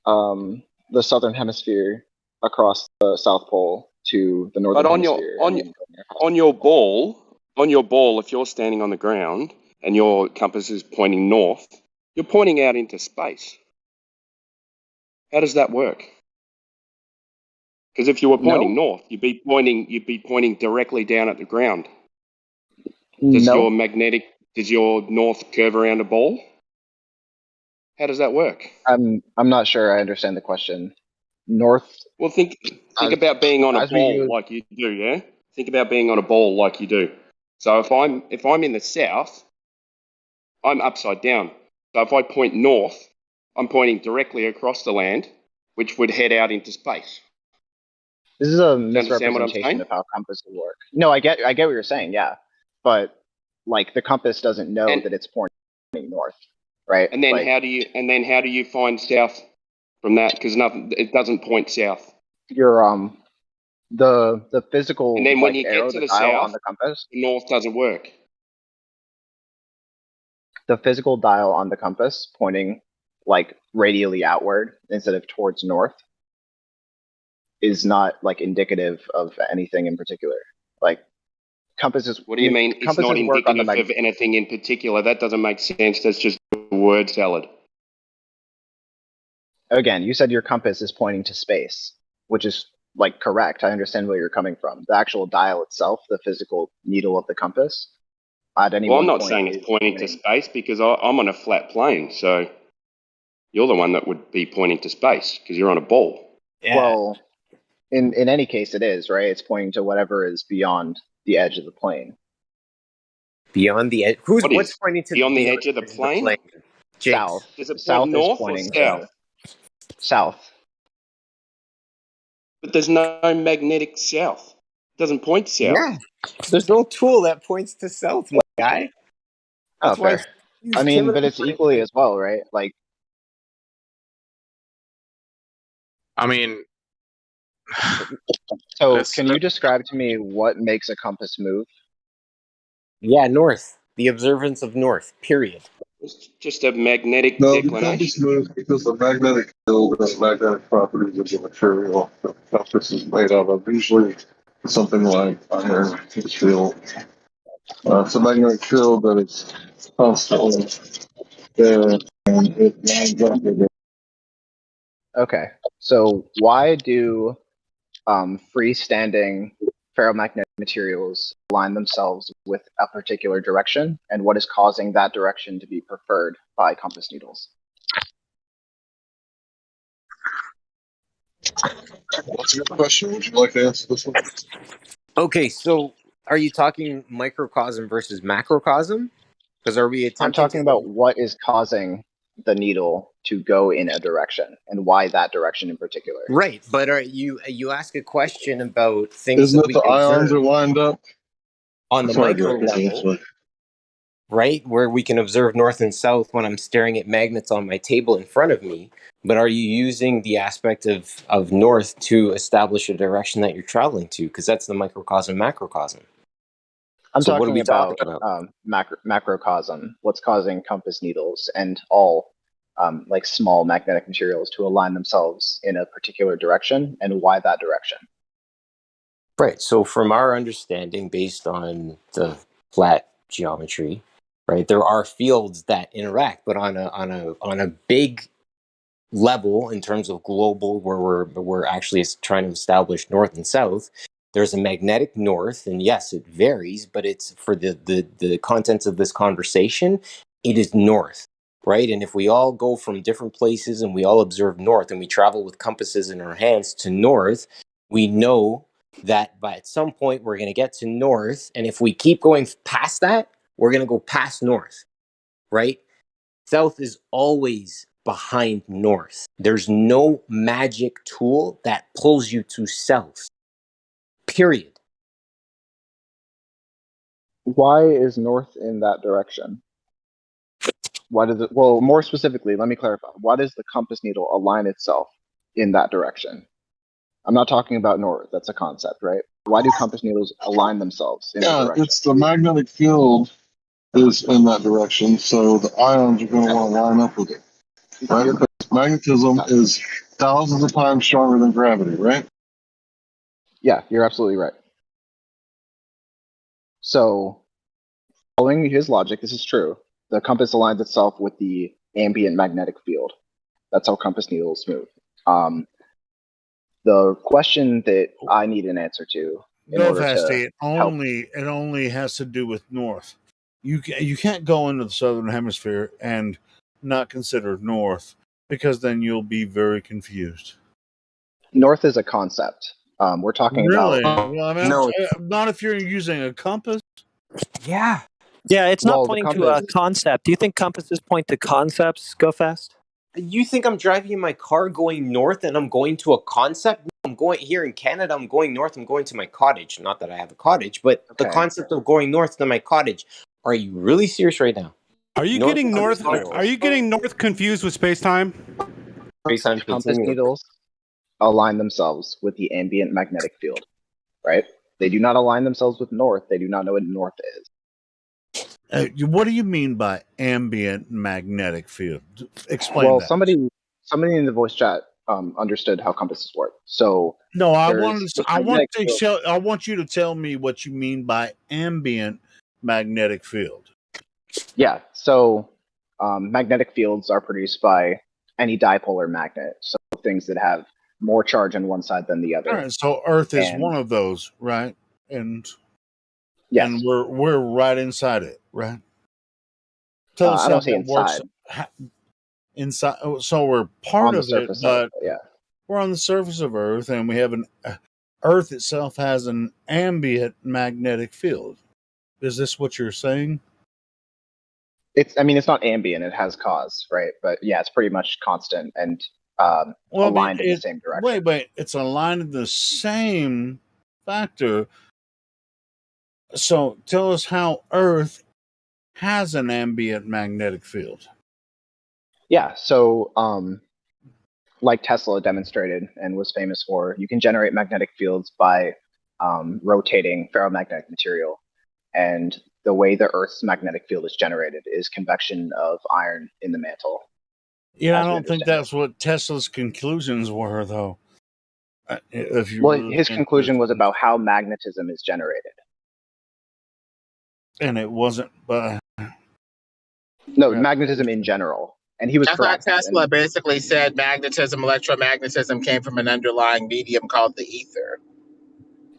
the southern hemisphere across the South Pole to the northern But hemisphere. on your ball, if you're standing on the ground and your compass is pointing north, you're pointing out into space. How does that work? Because if you were pointing north, you'd be pointing directly down at the ground. Does your north curve around a ball? How does that work? I'm not sure I understand the question. North. Well, think about being on a ball like you do, yeah? Think about being on a ball like you do. So if I'm in the south, I'm upside down. So if I point north, I'm pointing directly across the land, which would head out into space. This is a Do you understand what I'm misrepresentation saying? of how compasses work. No, I get what you're saying, yeah. But like the compass doesn't know that it's pointing north. right? And then Like how do you find south from that? Because it doesn't point south. your the physical And then when like you arrow, get to the the dial on south, the compass, the north doesn't work. the physical dial on the compass pointing like radially outward instead of towards north is not like indicative of anything in particular. Like compasses. What do you mean it's not Compasses work on the indicative of anything in particular? That doesn't make sense. That's just a word salad. Again, you said your compass is pointing to space, which is like correct. I understand where you're coming from. The actual dial itself, the physical needle of the compass, at any Well, I'm one not point saying is it's pointing to pointing. space because I'm on a flat plane. So you're the one that would be pointing to space because you're on a ball. Well, in any case, it is right. It's pointing to whatever is beyond the edge of the plane. Beyond the edge. What's pointing to beyond the beyond edge of the plane? Jinx. South. Does it point South is north or pointing south? south. But there's no magnetic south. It doesn't point south. Yeah. There's no tool that points to south, my guy. That's why fair. I mean, but it's equally as well, right? Like, I mean, so can you describe to me what makes a compass move? Yeah, north. The observance of north. Period. It's just a magnetic No, the declination. compass moves because the magnetic field and magnetic properties of the material the compass is made out of. Usually something like iron steel. It's a magnetic field that is constantly there and it lines up with it. Okay, so why do freestanding ferromagnetic materials align themselves with a particular direction, and what is causing that direction to be preferred by compass needles? What's your question? Would you like to answer this one? Okay, so are you talking microcosm versus macrocosm? Because are we I'm attempting talking about what is causing the needle to go in a direction, and why that direction in particular. Right, but are you ask a question about things Isn't that it we the can ions observe are lined up? on the Sorry, micro go ahead, level, sorry. right? Where we can observe north and south when I'm staring at magnets on my table in front of me. But are you using the aspect of north to establish a direction that you're traveling to? Because that's the microcosm, macrocosm. I'm So what are talking we about, talking about? macrocosm, what's causing compass needles and all like small magnetic materials to align themselves in a particular direction, and why that direction. Right. So from our understanding, based on the flat geometry, right, there are fields that interact, but on a big level in terms of global, where we're actually trying to establish north and south. There's a magnetic north, and yes, it varies, but it's for the contents of this conversation, it is north, right? And if we all go from different places and we all observe north and we travel with compasses in our hands to north, we know that at some point we're going to get to north, and if we keep going past that, we're going to go past north, right? South is always behind north. There's no magic tool that pulls you to south. Period. Why is north in that direction? Why does it? Well, more specifically, let me clarify. Why does the compass needle align itself in that direction? I'm not talking about north. That's a concept, right? Why do compass needles align themselves in that direction? It's the magnetic field is in that direction, so the ions are going to want to line up with it. Right? Because magnetism is thousands of times stronger than gravity, right? Yeah, you're absolutely right. So, following his logic, this is true. The compass aligns itself with the ambient magnetic field. That's how compass needles move. The question that I need an answer to in Go order fast. to It only has to do with north. You can't go into the southern hemisphere and not consider north, because then you'll be very confused. North is a concept. We're talking Really? about Well, I mean, not if you're using a compass. Yeah. Yeah, it's not Well, the pointing to compass- a concept. Do you think compasses point to concepts? Go fast. You think I'm driving in my car going north and I'm going to a concept? No, I'm going here in Canada. I'm going north. I'm going to my cottage. Not that I have a cottage, but the concept of going north to my cottage. Are you really serious right now? Are you getting north? Are you getting north confused with space time? Space-time compass needles align themselves with the ambient magnetic field, right? They do not align themselves with north. They do not know what north is. What do you mean by ambient magnetic field? Explain Well, that. somebody in the voice chat understood how compasses work. So no, I there's want you to tell me what you mean by ambient magnetic field. Yeah. So magnetic fields are produced by any dipolar magnet. So things that have more charge on one side than the other. All right, so Earth is one of those, right? And yes, and we're right inside it, right? Tell us I how don't say that works. inside. Inside, so we're part on the of it, surface but of it, yeah. we're on the surface of Earth, and we have Earth itself has an ambient magnetic field. Is this what you're saying? I mean, it's not ambient; it has cause, right? But yeah, it's pretty much constant and aligned in the same direction. Wait, it's aligned in the same factor. So tell us how Earth has an ambient magnetic field. Yeah, so like Tesla demonstrated and was famous for, you can generate magnetic fields by rotating ferromagnetic material. And the way the Earth's magnetic field is generated is convection of iron in the mantle. Yeah, I don't think that's what Tesla's conclusions were, though. If you his conclusion was about how magnetism is generated. And it wasn't, but no, magnetism in general. And he was correct. Tesla basically said magnetism, electromagnetism came from an underlying medium called the ether.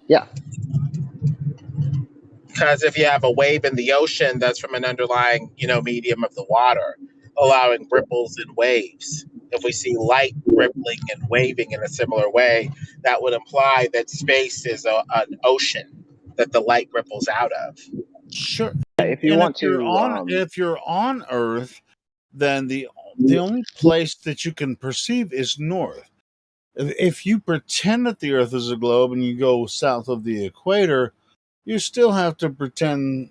Yeah. Because if you have a wave in the ocean, that's from an underlying, medium of the water, allowing ripples and waves. If we see light rippling and waving in a similar way, that would imply that space is an ocean that the light ripples out of. Sure. If you want if you're on Earth, then the only place that you can perceive is north. If you pretend that the Earth is a globe and you go south of the equator, you still have to pretend,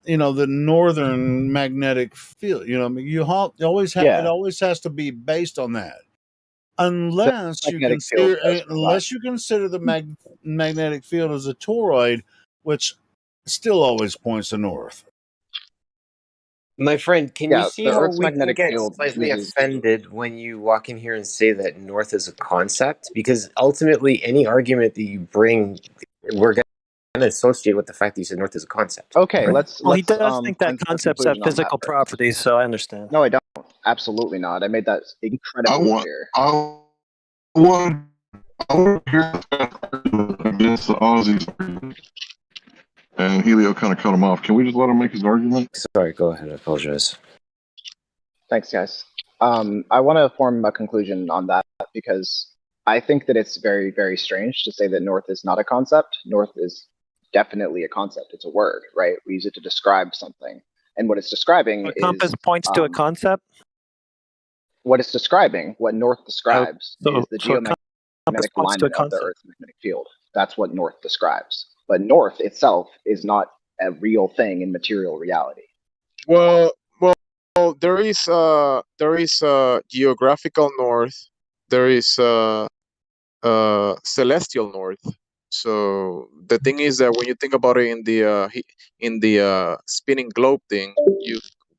the northern magnetic field. You always have it always has to be based on that, unless you consider the magnetic field as a toroid, which still always points to north. My friend, can you see how we can get slightly offended when you walk in here and say that north is a concept? Because ultimately, any argument that you bring, we're going to associate with the fact that you said north is a concept. Okay, right? let's. Well, he does think that concepts have physical properties, so I understand. No, I don't. Absolutely not. I made that incredibly clear. I want to hear against the Aussies. And Helio kind of cut him off. Can we just let him make his argument? Sorry, go ahead. I apologize. Thanks, guys. I want to form a conclusion on that because I think that it's very, very strange to say that north is not a concept. North is definitely a concept. It's a word, right? We use it to describe something. And what it's describing is... compass points to a concept? What it's describing, what north describes, is the geomagnetic alignment of the Earth's magnetic field. That's what north describes. But north itself is not a real thing in material reality. Well, there is geographical north. There is celestial north. So the thing is that when you think about it in the spinning globe thing,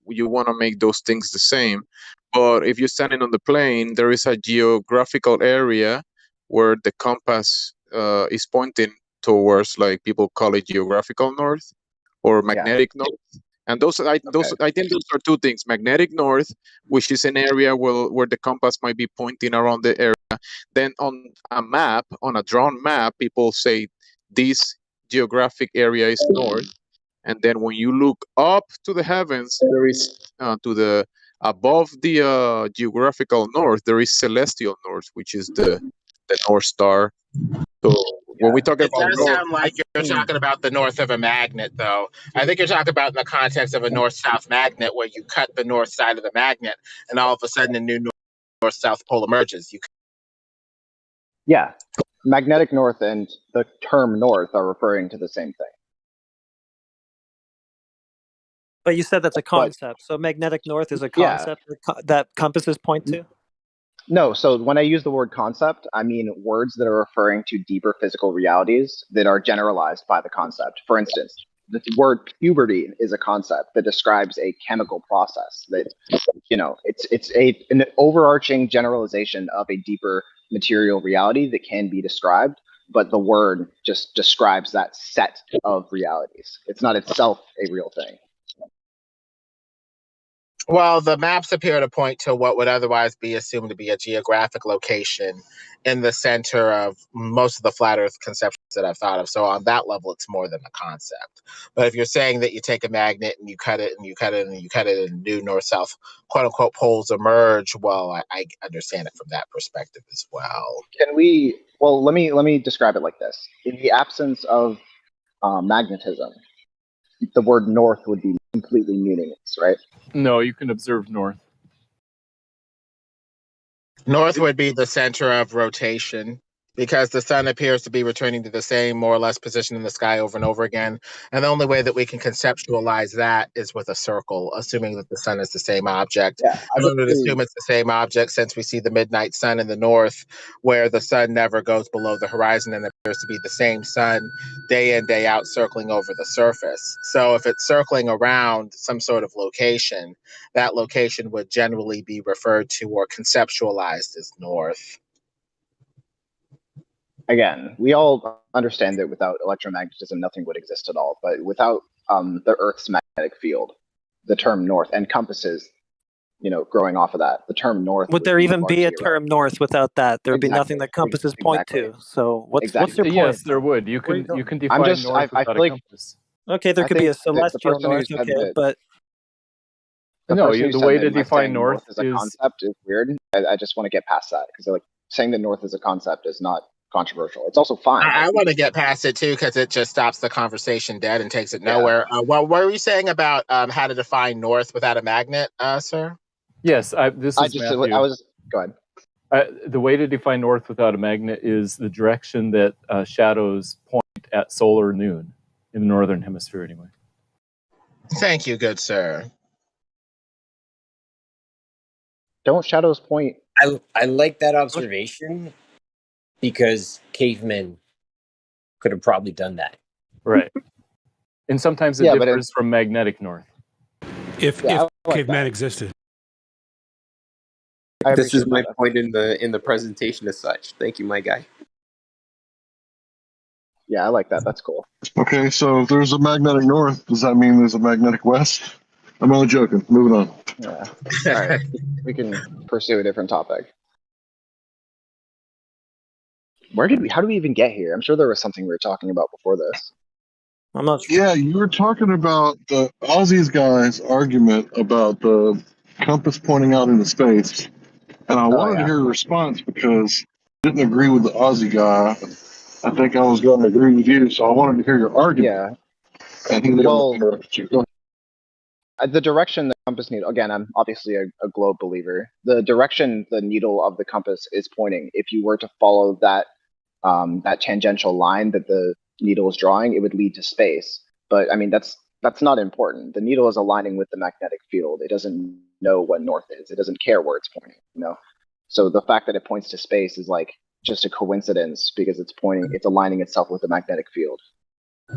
you want to make those things the same. But if you're standing on the plane, there is a geographical area where the compass is pointing towards, like people call it geographical north or magnetic north. And I think those are two things: magnetic north, which is an area where the compass might be pointing around the area. Then on a map, on a drawn map, people say this geographic area is north. And then when you look up to the heavens, there is above the geographical north, there is celestial north, which is the North Star. So when we talk about it does north, sound like you're talking about the north of a magnet, though. I think you're talking about in the context of a north-south magnet, where you cut the north side of the magnet, and all of a sudden a new north-south pole emerges. Yeah, magnetic north and the term north are referring to the same thing. But you said that's a concept. So magnetic north is a concept that compasses point to? No, so when I use the word concept, I mean words that are referring to deeper physical realities that are generalized by the concept. For instance, the word puberty is a concept that describes a chemical process that, it's an overarching generalization of a deeper material reality that can be described, but the word just describes that set of realities. It's not itself a real thing. Well, the maps appear to point to what would otherwise be assumed to be a geographic location in the center of most of the flat Earth conceptions that I've thought of. So on that level, it's more than a concept. But if you're saying that you take a magnet and you cut it and you cut it and you cut it and new north-south quote-unquote poles emerge, well, I understand it from that perspective as well. Let me describe it like this. In the absence of magnetism, the word north would be completely meaningless, right? No, you can observe north. North would be the center of rotation because the sun appears to be returning to the same more or less position in the sky over and over again. And the only way that we can conceptualize that is with a circle, assuming that the sun is the same object. Yeah, and we would assume it's the same object since we see the midnight sun in the north, where the sun never goes below the horizon and appears to be the same sun day in, day out, circling over the surface. So if it's circling around some sort of location, that location would generally be referred to or conceptualized as north. Again, we all understand that without electromagnetism, nothing would exist at all. But without the Earth's magnetic field, the term north and compasses, growing off of that, the term north. Would there even be a term north without that? There would be nothing that compasses point to. So what's your point? Yes, there would. You can define north without a compass. Okay, there could be a celestial north. Okay, but the way to define north as a concept is weird. I just want to get past that because saying that north is a concept is not controversial. It's also fine. I want to get past it too because it just stops the conversation dead and takes it nowhere. What were you saying about how to define north without a magnet, sir? Yes, Matthew. Go ahead. The way to define north without a magnet is the direction that shadows point at solar noon in the northern hemisphere, anyway. Thank you, good sir. Don't shadows point? I like that observation because cavemen could have probably done that. Right. And sometimes it differs from magnetic north. If caveman existed. This is my point in the presentation as such. Thank you, my guy. Yeah, I like that. That's cool. Okay, so if there's a magnetic north, does that mean there's a magnetic west? I'm only joking. Moving on. Yeah. All right. We can pursue a different topic. How did we even get here? I'm sure there was something we were talking about before this. I'm not sure. Yeah, you were talking about the Aussies guy's argument about the compass pointing out into space. And I wanted to hear a response because I didn't agree with the Aussie guy. I think I was going to agree with you, so I wanted to hear your argument. Yeah. And he interrupted you. Go ahead. The direction the compass needle, again, I'm obviously a globe believer. The direction the needle of the compass is pointing, if you were to follow that tangential line that the needle is drawing, it would lead to space. But I mean, that's not important. The needle is aligning with the magnetic field. It doesn't know what north is. It doesn't care where it's pointing, So the fact that it points to space is like just a coincidence because it's aligning itself with the magnetic field.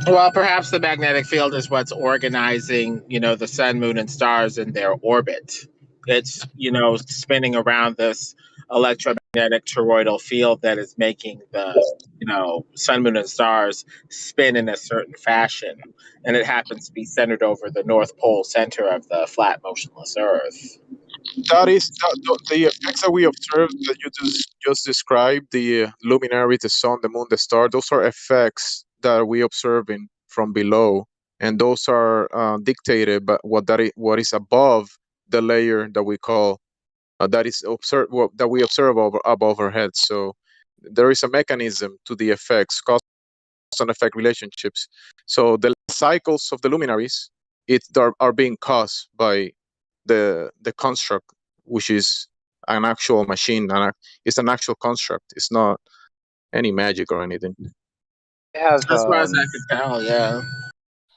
Well, perhaps the magnetic field is what's organizing, the sun, moon, and stars in their orbit. It's, spinning around this electromagnetic toroidal field that is making the, sun, moon, and stars spin in a certain fashion. And it happens to be centered over the North Pole center of the flat, motionless Earth. That is the effects that we observed that you just described, the luminary, the sun, the moon, the star, those are effects that we observe from below, and those are dictated by what is above the layer that we call that we observe above our heads. So there is a mechanism to the effects, cause and effect relationships. So the cycles of the luminaries are being caused by the construct, which is an actual machine, and it's an actual construct. It's not any magic or anything. As far as I can tell, yeah.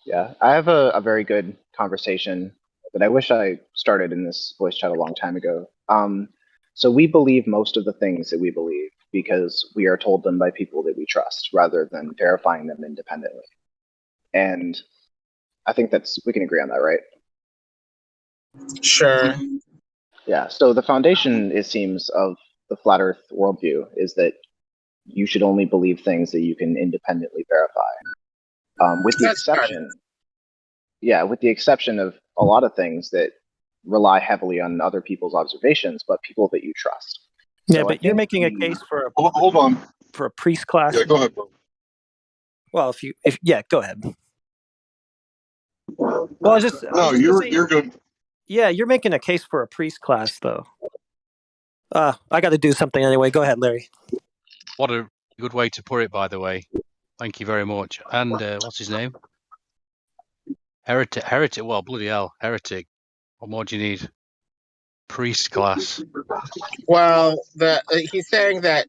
Yeah, I have a very good conversation that I wish I started in this voice chat a long time ago. So we believe most of the things that we believe because we are told them by people that we trust rather than verifying them independently. And I think we can agree on that, right? Sure. Yeah. So the foundation, it seems, of the flat Earth worldview is that you should only believe things that you can independently verify. With the exception of a lot of things that rely heavily on other people's observations, but people that you trust. Yeah, So but you're making a case for Hold on. a priest class. Yeah, go ahead, bro. Well, go ahead. Well, No, you're good. Yeah, you're making a case for a priest class, though. I got to do something anyway. Go ahead, Larry. What a good way to put it, by the way. Thank you very much. And what's his name? Heretic. Well, bloody hell, heretic. What more do you need? Priest class. Well, he's saying that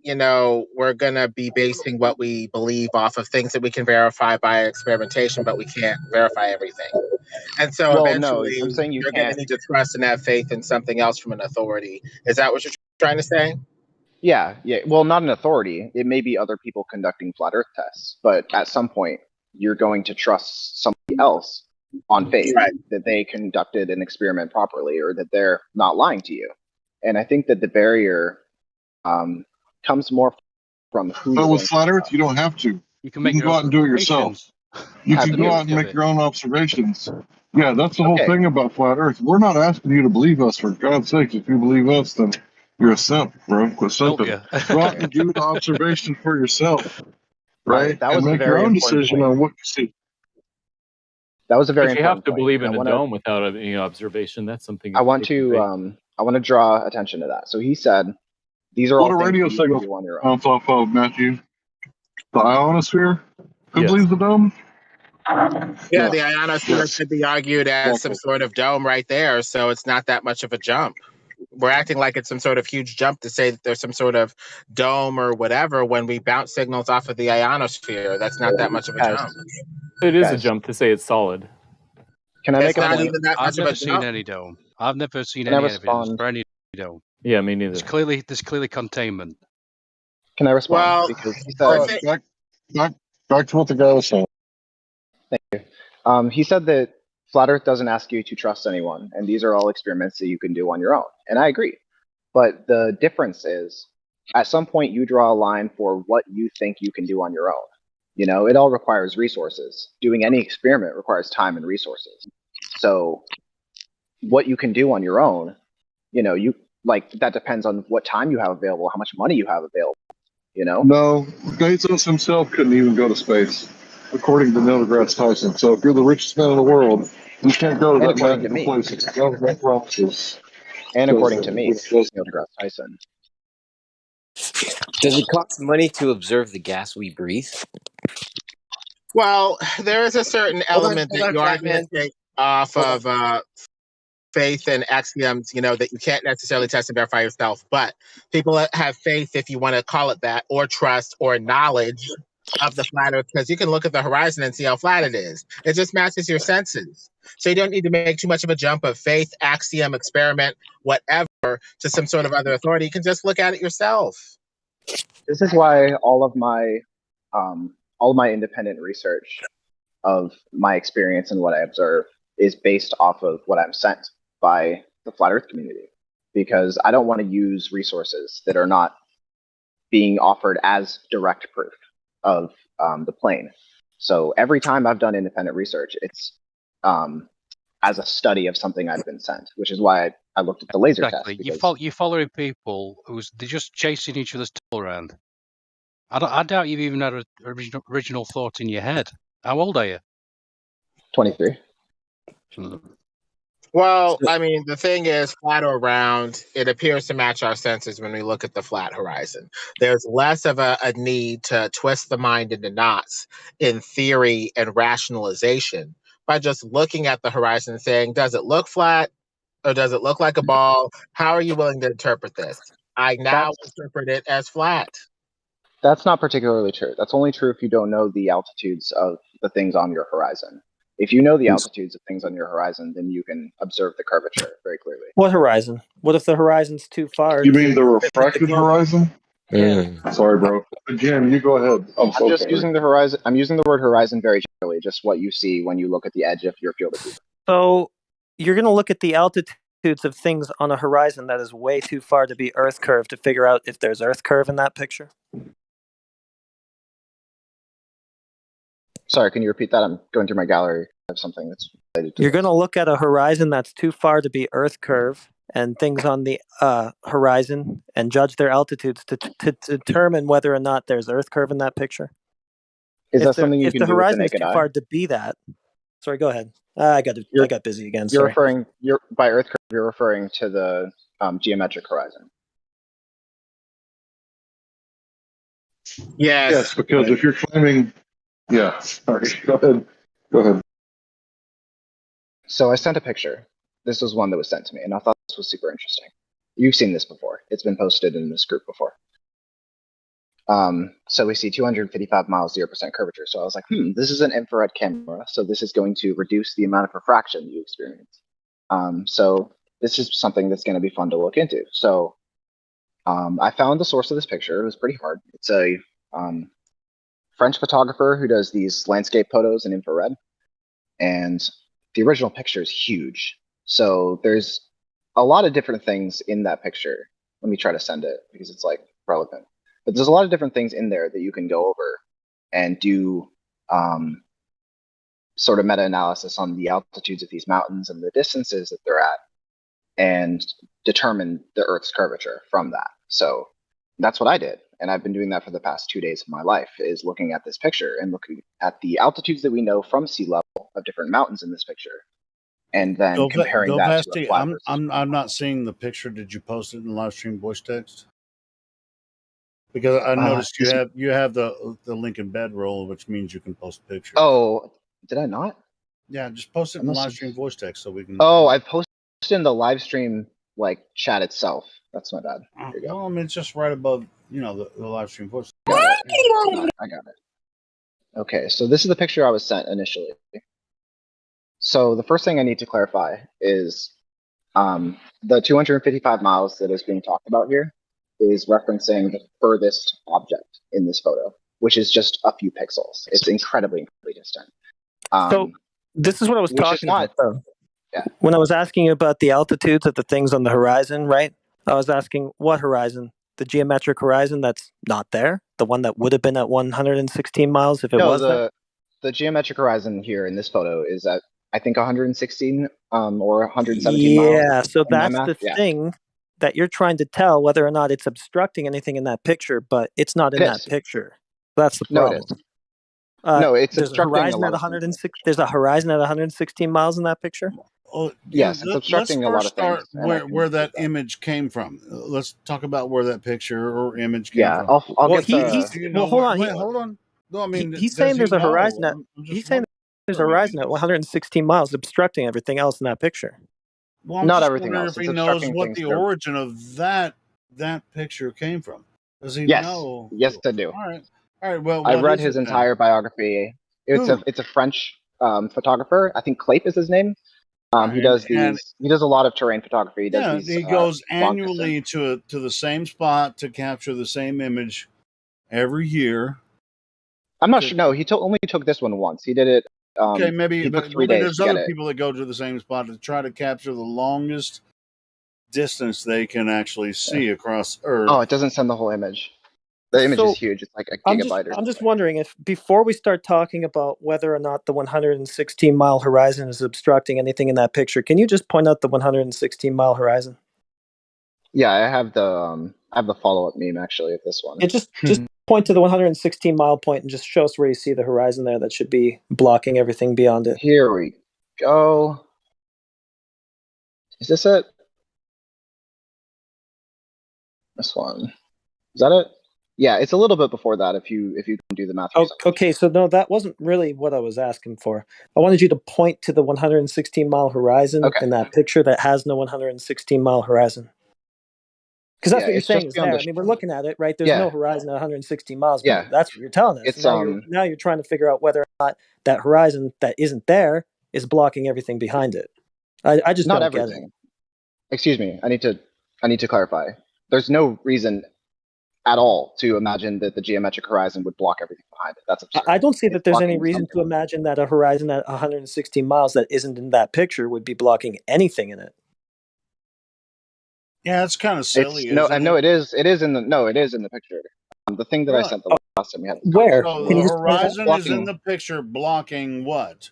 we're gonna be basing what we believe off of things that we can verify by experimentation, but we can't verify everything. And so Well, eventually, no, I'm saying you're going to can't. need to trust and have faith in something else from an authority. Is that what you're trying to say? Yeah. Well, not an authority. It may be other people conducting flat Earth tests, but at some point, you're going to trust somebody else on faith that they conducted an experiment properly or that they're not lying to you. And I think that the barrier comes more from who. But with flat Earth, you don't have to. You can go out and do it yourself. You can go out and make your own observations. Yeah, that's the whole thing about flat Earth. We're not asking you to believe us, for God's sake. If you believe us, then you're a simp, bro. Quit simping. Go out and do the observation for yourself, right? That was and a make very your own important decision point. on what you see. That was a very But you have important to point. believe in And a I wanna- dome without any observation. That's something. I want to draw attention to that. So he said, "These are What all a things radio that you can signal do on your own." bounce off of, Matthew. The ionosphere? Who Yes. believes the dome? Yeah, the ionosphere could be argued as some sort of dome right there, so it's not that much of a jump. We're acting like it's some sort of huge jump to say that there's some sort of dome or whatever when we bounce signals off of the ionosphere. That's not that much of a jump. It is a jump to say it's solid. Can I make It's a not point? even that I've much of never a seen jump. any dome. I've never seen Can I any evidence respond? for any dome. Yeah, me neither. There's clearly containment. Can I respond? Well, Because he All said, right, back to what the guy was saying. Thank you. He said that flat Earth doesn't ask you to trust anyone, and these are all experiments that you can do on your own. And I agree. But the difference is, at some point, you draw a line for what you think you can do on your own. It all requires resources. Doing any experiment requires time and resources. So, what you can do on your own, that depends on what time you have available, how much money you have available. No, Bezos himself couldn't even go to space, according to Neil deGrasse Tyson. So if you're the richest man in the world, you can't go to And that according to magical me. place. It's government promises. And according to me, Neil deGrasse Tyson. Does it cost money to observe the gas we breathe? Well, there is a certain element hold that on, you are fat going to man. take off Hold of faith and axioms, that you can't necessarily test and verify yourself. But people that have faith, if you want to call it that, or trust or knowledge of the flat Earth, because you can look at the horizon and see how flat it is. It just matches your senses. So you don't need to make too much of a jump of faith, axiom, experiment, whatever, to some sort of other authority. You can just look at it yourself. This is why all of my independent research of my experience and what I observe is based off of what I'm sent by the flat Earth community, because I don't want to use resources that are not being offered as direct proof of the plane. So every time I've done independent research, it's as a study of something I've been sent, which is why I looked at the laser Exactly. test. You're following people they're just chasing each other's tail around. I doubt you've even had an original thought in your head. How old are you? 23. Well, I mean, the thing is, flat or round, it appears to match our senses when we look at the flat horizon. There's less of a need to twist the mind into knots in theory and rationalization by just looking at the horizon and saying, does it look flat or does it look like a ball? How are you willing to interpret this? I now interpret it as flat. That's not particularly true. That's only true if you don't know the altitudes of the things on your horizon. If you know the altitudes of things on your horizon, then you can observe the curvature very clearly. What horizon? What if the horizon's too far? You mean the refracted horizon? Yeah. Sorry, bro. Jim, you go ahead. I'm so just sorry. using the horizon. I'm using the word horizon very generally, just what you see when you look at the edge of your field of view. So you're going to look at the altitudes of things on a horizon that is way too far to be Earth curve to figure out if there's Earth curve in that picture? Sorry, can you repeat that? I'm going through my gallery. I have something that's related to You're going to look at a horizon that's too far to be Earth curve and things on the horizon and judge their altitudes to determine whether or not there's Earth curve in that picture. Is that something you if can the do with the horizon is naked too eye? far to be that, sorry, go ahead. I got busy again. You're Sorry. referring by Earth curve. You're referring to the geometric horizon. Yes, because if you're claiming, yeah. Sorry. Go ahead. Go ahead. So I sent a picture. This was one that was sent to me, and I thought this was super interesting. You've seen this before. It's been posted in this group before. So we see 255 miles, 0% curvature. So I was like, this is an infrared camera. So this is going to reduce the amount of refraction you experience. So this is something that's going to be fun to look into. So I found the source of this picture. It was pretty hard. It's a French photographer who does these landscape photos in infrared. And the original picture is huge. So there's a lot of different things in that picture. Let me try to send it because it's like relevant. But there's a lot of different things in there that you can go over and do sort of meta-analysis on the altitudes of these mountains and the distances that they're at and determine the Earth's curvature from that. So that's what I did. And I've been doing that for the past 2 days of my life, is looking at this picture and looking at the altitudes that we know from sea level of different mountains in this picture. And then comparing that to a flat versus I'm not seeing the picture. Did you post it in live stream voice text? Because I noticed you have the link in bedroll, which means you can post pictures. Oh, did I not? Yeah, just post it in live stream voice text so we can. Oh, I posted in the live stream like chat itself. That's my bad. There you go. Well, I mean, it's just right above, the live stream voice. I got it. Okay, so this is the picture I was sent initially. So the first thing I need to clarify is the 255 miles that is being talked about here is referencing the furthest object in this photo, which is just a few pixels. It's incredibly distant. So this is what I was talking about, though. Yeah. When I was asking you about the altitudes of the things on the horizon, right? I was asking what horizon? The geometric horizon that's not there? The one that would have been at 116 miles if it was there? The geometric horizon here in this photo is at, I think, 116 or 117 miles. Yeah, so that's the thing that you're trying to tell whether or not it's obstructing anything in that picture, but it's not in that picture. That's the problem. No, it is. No, it's there's obstructing a horizon at 106. There's a horizon at 116 miles in that picture. Oh, yes, it's obstructing a lot of things. Where that image came from. Let's talk about where that picture or image came from. I'll get hold on. Hold on. No, I mean, he's saying there's a horizon at. He's saying there's a horizon at 116 miles, obstructing everything else in that picture. Well, I'm not just everything wondering else. if he knows what the origin of that picture came from. Does he know? Yes, I do. All right. Well, I read his entire biography. It's a French photographer. I think Clape is his name. He does he does a lot of terrain photography. He does he goes annually to the same spot to capture the same image every year. I'm not sure. No, he only took this one once. He did it. Okay, maybe, but 3 days there's other people that go to the same spot to try to capture the longest distance they can actually see across Earth. Oh, it doesn't send the whole image. The image is huge. It's like a gigabyte. I'm just wondering if before we start talking about whether or not the 116-mile horizon is obstructing anything in that picture, can you just point out the 116-mile horizon? Yeah, I have the follow-up meme actually of this one. Yeah, just point to the 116-mile point and just show us where you see the horizon there that should be blocking everything beyond it. Here we go. Is this it? This one. Is that it? Yeah, it's a little bit before that if you can do the math yourself. Okay, so no, that wasn't really what I was asking for. I wanted you to point to the 116-mile horizon in that picture that has no 116-mile horizon. Because that's Yeah, what you're it's just saying is beyond there. the. I mean, we're looking at it, right? There's no Yeah, horizon at 116 miles, but yeah. that's what you're telling us. It's Now you're trying to figure out whether or not that horizon that isn't there is blocking everything behind it. I just not don't get it. everything. Excuse me. I need to clarify. There's no reason at all to imagine that the geometric horizon would block everything behind it. That's absurd. I don't see that It's there's any blocking reason something. to imagine that a horizon at 116 miles that isn't in that picture would be blocking anything in it. Yeah, it's kind of silly, No, isn't no, it? it is in the picture. The thing that I Really? sent the last time we had this Where? conversation So Can the you was just point out? horizon is in the picture blocking what?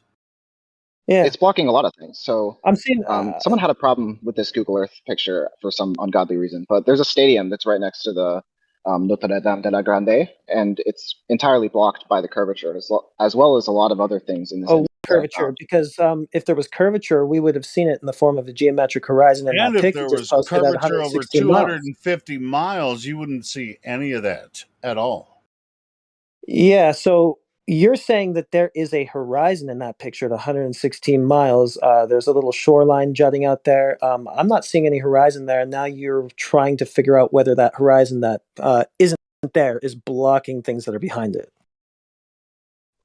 Yeah, it's blocking a lot of things. So I'm seeing. someone had a problem with this Google Earth picture for some ungodly reason, but there's a stadium that's right next to the Notre Dame de la Grande, and it's entirely blocked by the curvature, as well as a lot of other things in this image that I Curvature, found. because if there was curvature, we would have seen it in the form of a geometric horizon in And that if picture there just was posted at curvature over 116 miles. 250 miles, you wouldn't see any of that at all. Yeah, so you're saying that there is a horizon in that picture at 116 miles. There's a little shoreline jutting out there. I'm not seeing any horizon there. And now you're trying to figure out whether that horizon that isn't there is blocking things that are behind it.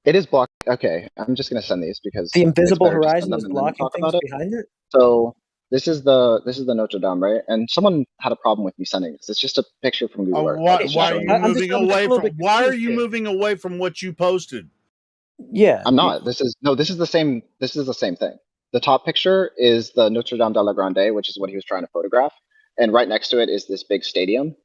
It is blocked. Okay, I'm just gonna send these because The it's invisible better to send horizon them is and then blocking talk about things it. behind it? So this is the Notre Dame, right? And someone had a problem with me sending this. It's just a picture from Google Earth. Why, It's just why are showing you you. I'm just moving a away little from? bit Why are confused you here. moving away from what you posted? Yeah. I'm not. This is the same. This is the same thing. The top picture is the Notre Dame de la Grande, which is what he was trying to photograph, and right next to it is this big stadium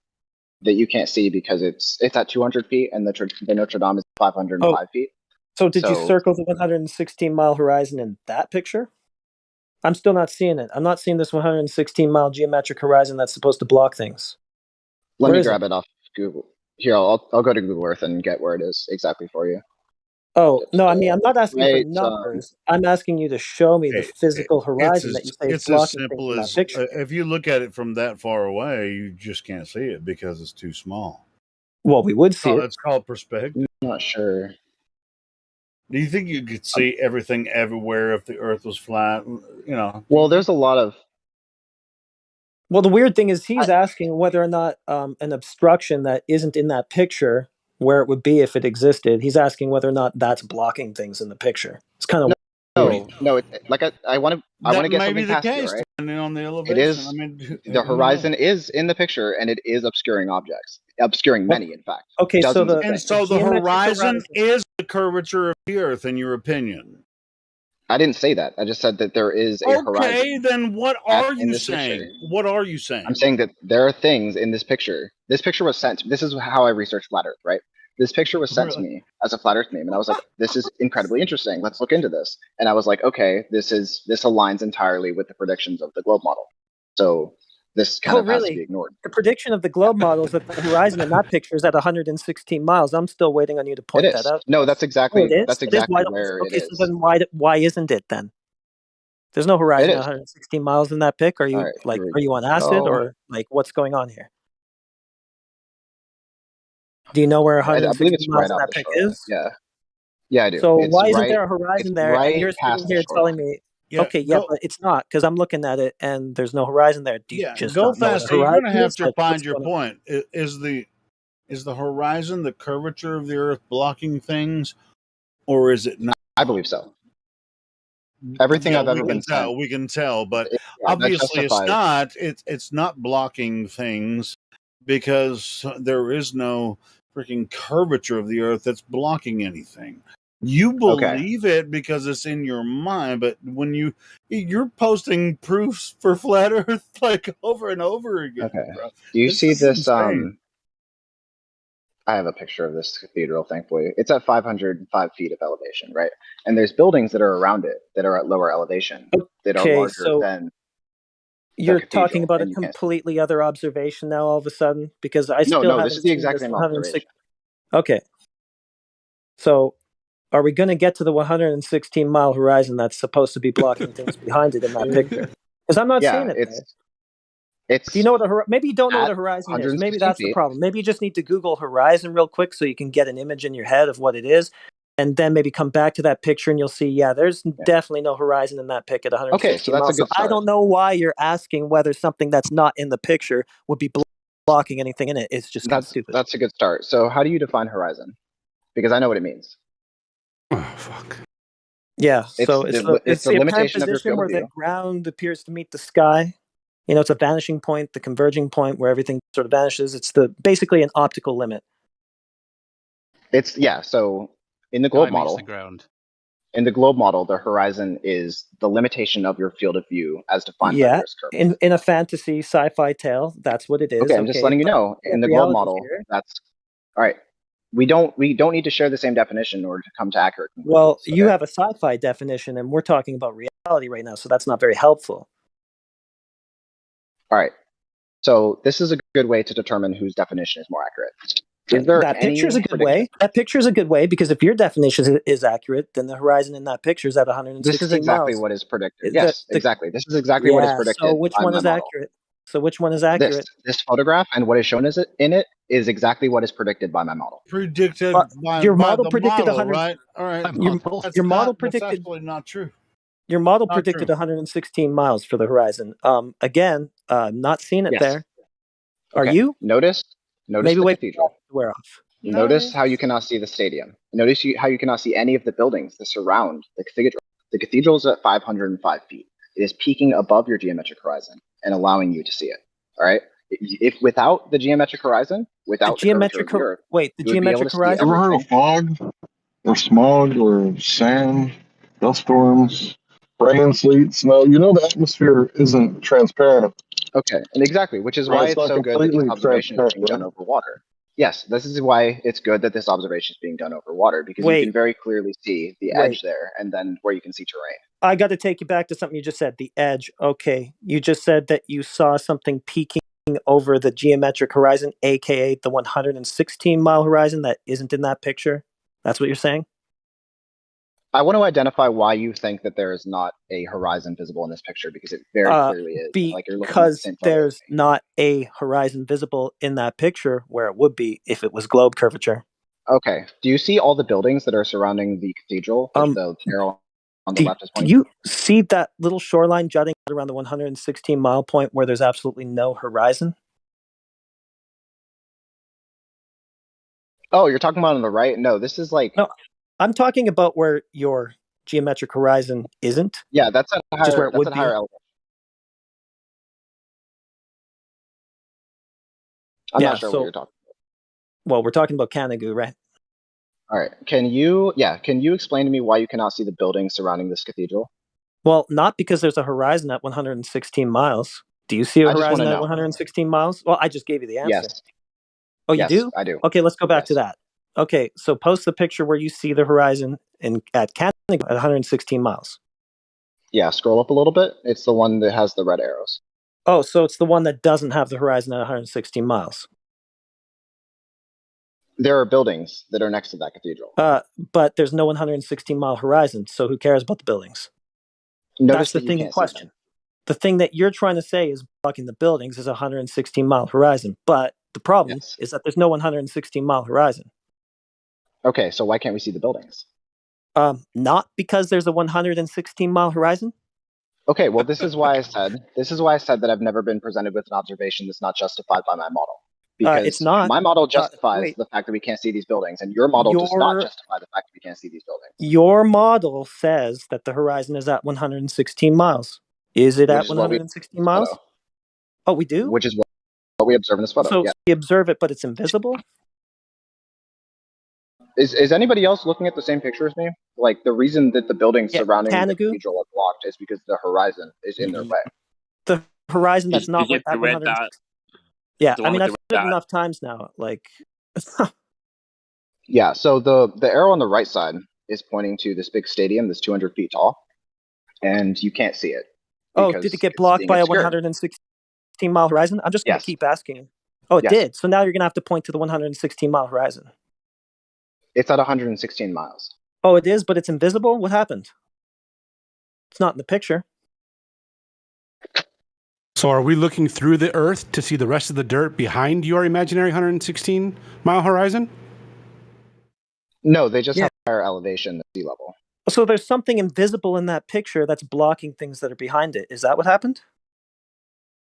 that you can't see because it's at 200 feet, and the Notre Dame is 505 feet. So did you So circle the 116-mile horizon in that picture? I'm still not seeing it. I'm not seeing this 116-mile geometric horizon that's supposed to block things. let Where me is grab it off Google. Here, I'll go to Google Earth and get where it is exactly for you. Oh, no, I mean, I'm not asking for Right. numbers. I'm asking you to show me the Hey, physical it's horizon that you say is it's as blocking things simple in that as picture. if you look at it from that far away, you just can't see it because it's too small. Well, we would see it. It's called perspective. I'm not sure. Do you think you could see everything everywhere if the Earth was flat? You know. Well, there's a lot of. Well, the weird thing is he's asking whether or not an obstruction that isn't in that picture, where it would be if it existed, he's asking whether or not that's blocking things in the picture. It's kind of weird. No. Like I want to That get may be something the past you, case, right? depending on the It elevation. is. I mean, The who horizon knows? is in the picture, and it is obscuring objects, obscuring many, in fact. Okay, so Dozens of And things. so the geometric horizon horizon. is the curvature of the Earth, in your opinion. I didn't say that. I just said that there is a Okay, horizon. then what are in you this saying? picture. What are you saying? I'm saying that there are things in this picture. This picture was sent. This is how I researched flat Earth, right? This picture was sent to Really? me as a flat Earth meme, and I was like, "This is incredibly interesting. Let's look into this." And I was like, "Okay, this aligns entirely with the predictions of the globe model." So this kind Oh, of has to be really? ignored. The prediction of the globe model is that the horizon in that picture is at 116 miles. I'm still waiting on you to It point that is. out. No, that's Oh, it exactly is? It is? Why don't, where it okay, so is. then why isn't it then? There's no It horizon at is. 116 miles in that pic. Are All you right, like, here are we you on acid go. or like what's going on here? Do you know where I believe 116 it's miles right in off that the pic shoreline. is? Yeah, I do. So It's why isn't right. there a horizon It's there? And right you're past sitting the here telling shoreline. me, Yeah, okay, yeah, but it's not because I'm looking at it and there's no horizon there. Do you yeah, just go not know what a faster. You're going to horizon have is? to Like, find what's your going on? point. Is the horizon the curvature of the Earth blocking things, or is it not? I believe so. Everything Yeah, I've ever been sent. we can tell, but Yeah, that obviously it's justifies. not. It's not blocking things because there is no freaking curvature of the Earth that's blocking anything. You believe it because it's in your mind, but when you're posting proofs for flat Earth like over and over again, Okay. bro. Do you This see is this? insane. I have a picture of this cathedral, thankfully. It's at 505 feet of elevation, right? And there's buildings that are around it that are at lower elevation that are Okay, larger so than the you're talking cathedral, about a and you can't. completely other observation now all of a sudden because I still No, this haven't is the seen exact this same 106. observation. Okay, so are we going to get to the 116-mile horizon that's supposed to be blocking things behind it in that picture? Because I'm not seeing Yeah, it there. Do you it's know what maybe you don't know what at a horizon is. Maybe 116 that's the feet. problem. Maybe you just need to Google horizon real quick so you can get an image in your head of what it is, and then maybe come back to that picture and you'll see, yeah, there's definitely no horizon in that pic at 116 Okay, so that's a miles. So good I start. don't know why you're asking whether something that's not in the picture would be blocking anything in it. It's just kind of stupid. That's a good start. So how do you define horizon? Because I know what it means. Yeah, so It's it's the the apparent limitation of your position field where of the view. ground appears to meet the sky. You know, it's a vanishing point, the converging point where everything sort of vanishes. It's basically an optical limit. So in the globe Sky meets model, the ground. in the globe model, the horizon is the limitation of your field of view as defined by the Yeah, Earth's curvature. in a fantasy sci-fi tale, that's what it is. Okay, I'm just letting you but know. In the globe reality model, here. that's all right. We don't need to share the same definition in order to come to accurate conclusions. Well, you have a sci-fi definition, and we're talking about reality right now, so that's not very helpful. All right. So this is a good way to determine whose definition is more accurate. Is there That picture is a good way. That picture is a good way because if your definition is accurate, then the horizon in that picture is at 116 This is exactly miles. what is predicted. Yes, exactly. This is exactly what is Yeah. predicted So which by one my is model. accurate? So which one is accurate? This photograph and what is shown in it is exactly what is predicted by my model. Predicted by your by model the predicted model, 100. right? All right. Your model That's predicted. absolutely not true. Your model Not predicted true. 116 miles for the horizon. Again, not seeing it Yes. there. Are Okay. you? Notice Maybe the wait cathedral. to wear off. Notice how you cannot see the stadium. Notice how you cannot see any of the buildings that surround the cathedral. The cathedral is at 505 feet. It is peaking above your geometric horizon and allowing you to see it. All right. If without the geometric horizon, without the curvature of the Earth, the you would be able geometric to see horizon. Ever heard of fog or smog or sand, dust storms, rain, sleet, snow? You know the atmosphere isn't transparent. Okay, and exactly, which is Right, why it's it's not so good that this completely observation is being transparent, done right? over water. Yes, this is why it's good that this observation is being done over water because you Wait. can very clearly see the edge there and then where you can see terrain. I got to take you back to something you just said. The edge. Okay, you just said that you saw something peeking over the geometric horizon, aka the 116-mile horizon that isn't in that picture. That's what you're saying? I want to identify why you think that there is not a horizon visible in this picture because it very clearly is. Like you're looking at the Because same photo. there's not a horizon visible in that picture where it would be if it was globe curvature. Okay. Do you see all the buildings that are surrounding the cathedral with the arrow on the left is Do pointing? you see that little shoreline jutting around the 116-mile point where there's absolutely no horizon? Oh, you're talking about on the right? No, this is like... No, I'm talking about where your geometric horizon isn't. Yeah, that's at a Just where higher, it would that's at be. higher elevation. I'm not sure what you're talking about. Well, we're talking about Canagoo, right? All right. Can you explain to me why you cannot see the buildings surrounding this cathedral? Well, not because there's a horizon at 116 miles. Do you see a horizon at 116 miles? Well, I just gave you the answer. Yes. Oh, you Yes, do? I do. Okay, let's go back to that. Okay, so post the picture where you see the horizon at Canagoo at 116 miles. Yeah, scroll up a little bit. It's the one that has the red arrows. Oh, so it's the one that doesn't have the horizon at 116 miles. There are buildings that are next to that cathedral. But there's no 116-mile horizon, so who cares about the buildings? Notice That's the thing in question. The thing that you're trying to say is blocking the buildings is a 116-mile horizon, but the problem is that there's no 116-mile horizon. Okay, so why can't we see the buildings? Not because there's a 116-mile horizon. Okay, well, this is why I said that I've never been presented with an observation that's not justified by my model. Because it's not. My model justifies the fact that we can't see these buildings, and your model does not justify the fact that we can't see these buildings. Your model says that the horizon is at 116 miles. Is it at 116 miles? Oh, we do? Which is what we observe in this photo. So yeah. we observe it, but it's invisible? Is anybody else looking at the same picture as me? Like, the reason that the buildings surrounding the cathedral are blocked is because the horizon is in their way. The horizon that's not at 116. Yeah, I mean, I've said it enough times now. Like, yeah. So the arrow on the right side is pointing to this big stadium that's 200 feet tall, and you can't see it. Oh, did it get blocked by a 116-mile horizon? I'm just going to keep asking. Oh, it did. So now you're going to have to point to the 116-mile horizon. It's at 116 miles. Oh, it is, but it's invisible? What happened? It's not in the picture. So are we looking through the Earth to see the rest of the dirt behind your imaginary 116-mile horizon? No, they just have higher elevation than sea level. So there's something invisible in that picture that's blocking things that are behind it. Is that what happened?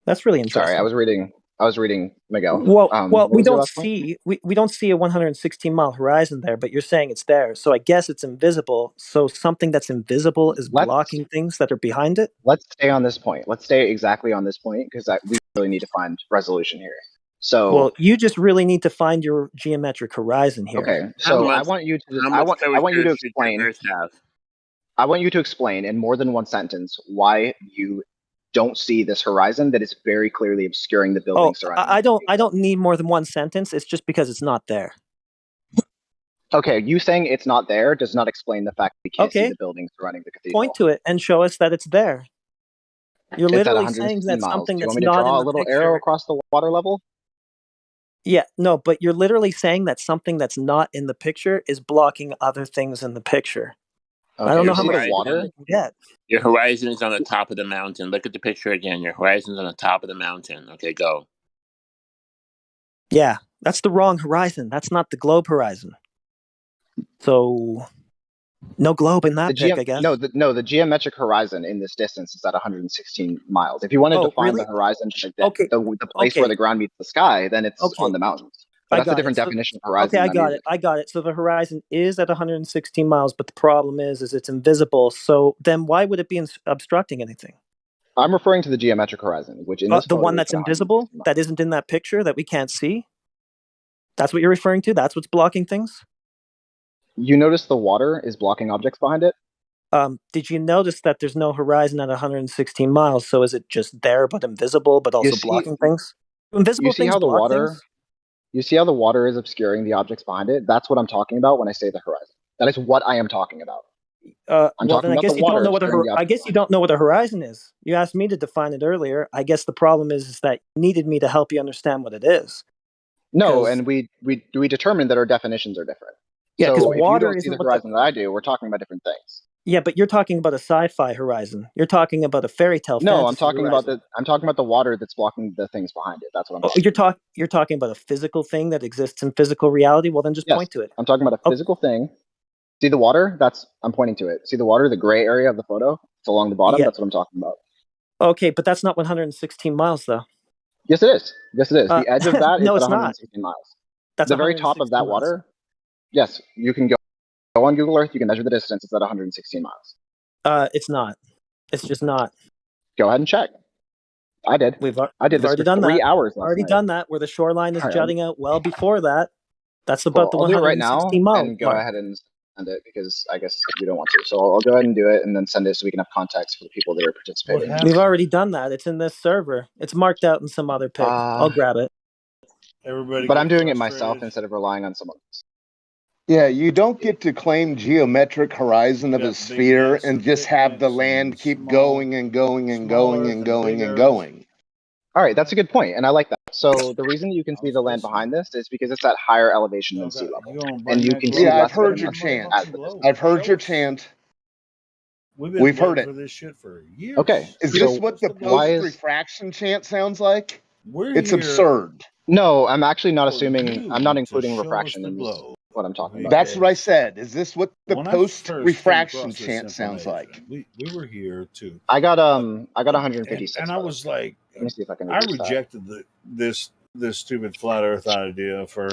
That's really interesting. Sorry, I was reading I was reading Miguel. Well, what we was your don't last point? see we don't see a 116-mile horizon there, but you're saying it's there. So I guess it's invisible. So something that's invisible is Let's blocking things that are behind it. let's stay on this point. Let's stay exactly on this point because we really need to find resolution here. So Well, you just really need to find your geometric horizon here. okay, so I want you to I want you to explain. I want you to explain in more than one sentence why you don't see this horizon that is very clearly obscuring the building surrounding. I don't need more than one sentence. It's just because it's not there. Okay, you saying it's not there does not explain the fact we can't see the building surrounding the cathedral. Point to it and show us that it's there. You're It's at literally 116 saying that miles. something Do you that's want me to not draw in a the little picture. arrow across the water level? Yeah, no, but you're literally saying that something that's not in the picture is blocking other things in the picture. I don't know how much water. you can get. Your horizon is on the top of the mountain. Look at the picture again. Your horizon's on the top of the mountain. Okay, go. Yeah, that's the wrong horizon. That's not the globe horizon. So, no globe in that pic, I guess. No, the geometric horizon in this distance is at 116 miles. If you wanted to find the horizon, the place where the ground meets the sky, then it's on the mountains. But that's a different definition of horizon. Okay, I got it. So the horizon is at 116 miles, but the problem is it's invisible. So then why would it be obstructing anything? I'm referring to the geometric horizon, which in this the photo one is that's at invisible, that isn't in that picture, that we can't see? That's what you're referring to? That's what's blocking things? You notice the water is blocking objects behind it? Did you notice that there's no horizon at 116 miles? So is it just there but invisible, but also blocking things? Invisible things block things? You see how the water is obscuring the objects behind it? That's what I'm talking about when I say the horizon. That is what I am talking about. I'm talking about the water. I guess you don't know what a horizon is. You asked me to define it earlier. I guess the problem is that you needed me to help you understand what it is. No, and we determined that our definitions are different. Yeah, because so if water you don't see isn't the horizon that I do, we're talking about different things. Yeah, but you're talking about a sci-fi horizon. You're talking about a fairy tale. No, I'm talking about the water that's blocking the things behind it. That's what I'm talking You're talking about a physical thing that exists in physical reality. Well, then just point to it. I'm talking about a physical thing. See the water? I'm pointing to it. See the water, the gray area of the photo? It's along the bottom. That's what I'm talking about. Okay, but that's not 116 miles, though. Yes, it is. Yes, it is. The edge of that is no, at it's 116 not. miles. That's the very top of that miles. water. Yes, you can go on Google Earth. You can measure the distance. It's at 116 miles. It's not. It's just not. Go ahead and check. I did. I did this already for done 3 that. hours last Already night. done that, where the shoreline is jutting out well before that. That's Cool. about the I'll do it right now 116 mile and go mark. ahead and send it because I guess you don't want to. So I'll go ahead and do it and then send it so we can have context for the people that are participating. We've already done that. It's in this server. It's marked out in some other pic. I'll grab it. But I'm doing it myself instead of relying on someone else. Yeah, you don't get to claim geometric horizon of a sphere and just have the land keep going and going and going and going and going. All right, that's a good point, and I like that. So the reason you can see the land behind this is because it's at higher elevation than sea level, and you can see. Yeah, I've heard your chant. I've heard your chant. We've heard it. For this shit for years. Okay, is this what the post-refraction chant sounds like? It's absurd. No, I'm actually not assuming. I'm not including refraction in this. What I'm talking about. That's what I said. Is this what the post-refraction chant sounds like? We were here too. I got 156. And I was like, let me see if I can. I rejected this stupid flat Earth idea for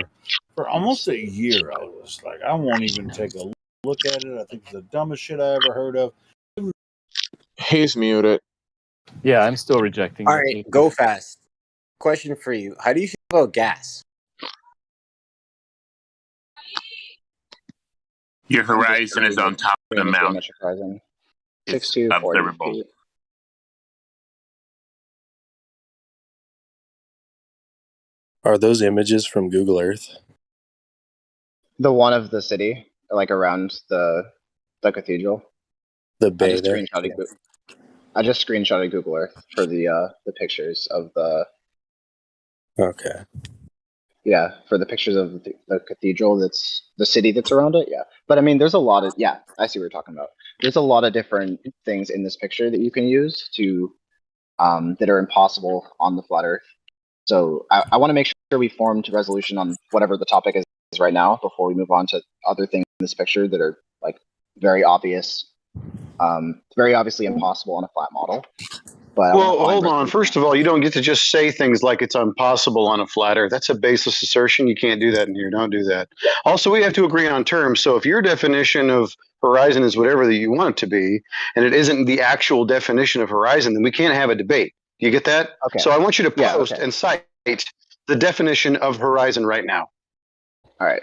almost a year. I was like, I won't even take a look at it. I think it's the dumbest shit I ever heard of. He's muted. Yeah, I'm still rejecting. All right, go fast. Question for you: how do you feel about gas? Your horizon is on top of the mountain. It's observable. Are those images from Google Earth? The one of the city, like around the cathedral. The bay I just screenshotted Google Earth for the pictures of the. Okay. Yeah, for the pictures of the cathedral, that's the city that's around it. Yeah, but I mean, there's a lot of I see what you're talking about. There's a lot of different things in this picture that you can use to that are impossible on the flat Earth. So I want to make sure we formed resolution on whatever the topic is right now before we move on to other things in this picture that are like very obviously impossible on a flat model. But well, hold on. First of all, you don't get to just say things like it's impossible on a flat Earth. That's a baseless assertion. You can't do that in here. Don't do that. Also, we have to agree on terms. So if your definition of horizon is whatever that you want it to be, and it isn't the actual definition of horizon, then we can't have a debate. You get that? Okay. So I want you to post and cite the definition of horizon right now. All right.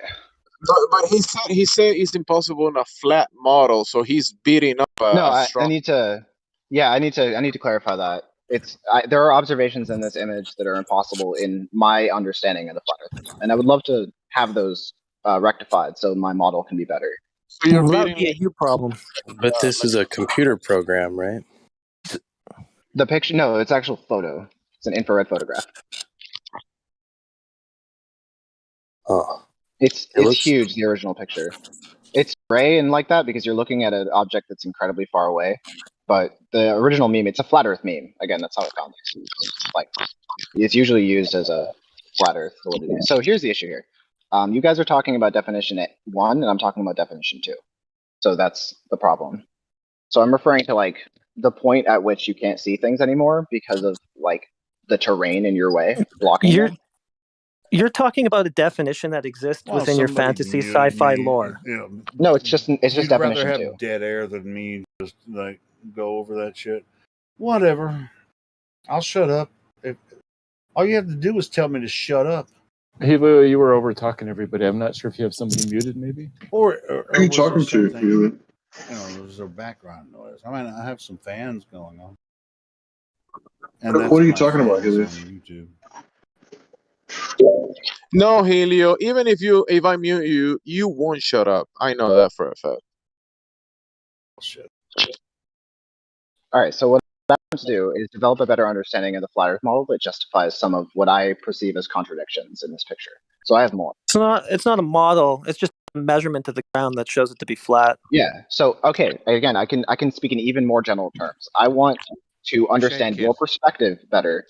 But he said it's impossible in a flat model, so he's beating up I need to. Yeah, I need to clarify that. There are observations in this image that are impossible in my understanding of the flat Earth, and I would love to have those rectified so my model can be better. That would be a you problem. But this is a computer program, right? The picture? No, it's actual photo. It's an infrared photograph. Oh. It's huge, the original picture. It's gray and like that because you're looking at an object that's incredibly far away. But the original meme, it's a flat Earth meme. Again, that's how I found it. Like, it's usually used as a flat Earth validity. So here's the issue here. You guys are talking about definition 1, and I'm talking about definition 2. So that's the problem. So I'm referring to like the point at which you can't see things anymore because of like the terrain in your way blocking them. You're talking about a definition that exists within your fantasy sci-fi lore. No, it's just You'd definition rather 2. have dead air than me just like go over that shit. Whatever. I'll shut up. If all you have to do is tell me to shut up. Hey, Lou, you were over talking to everybody. I'm not sure if you have somebody muted, maybe. Or Who are you talking to? There's a background noise. I mean, I have some fans going on. What are you talking about, Helio? YouTube. No, Helio. Even if I mute you, you won't shut up. I know that for a fact. Shit. All right. So what I want to do is develop a better understanding of the flat Earth model that justifies some of what I perceive as contradictions in this picture. So I have more. It's not a model. It's just a measurement of the ground that shows it to be flat. Yeah. So okay. Again, I can speak in even more general terms. I want to understand your perspective better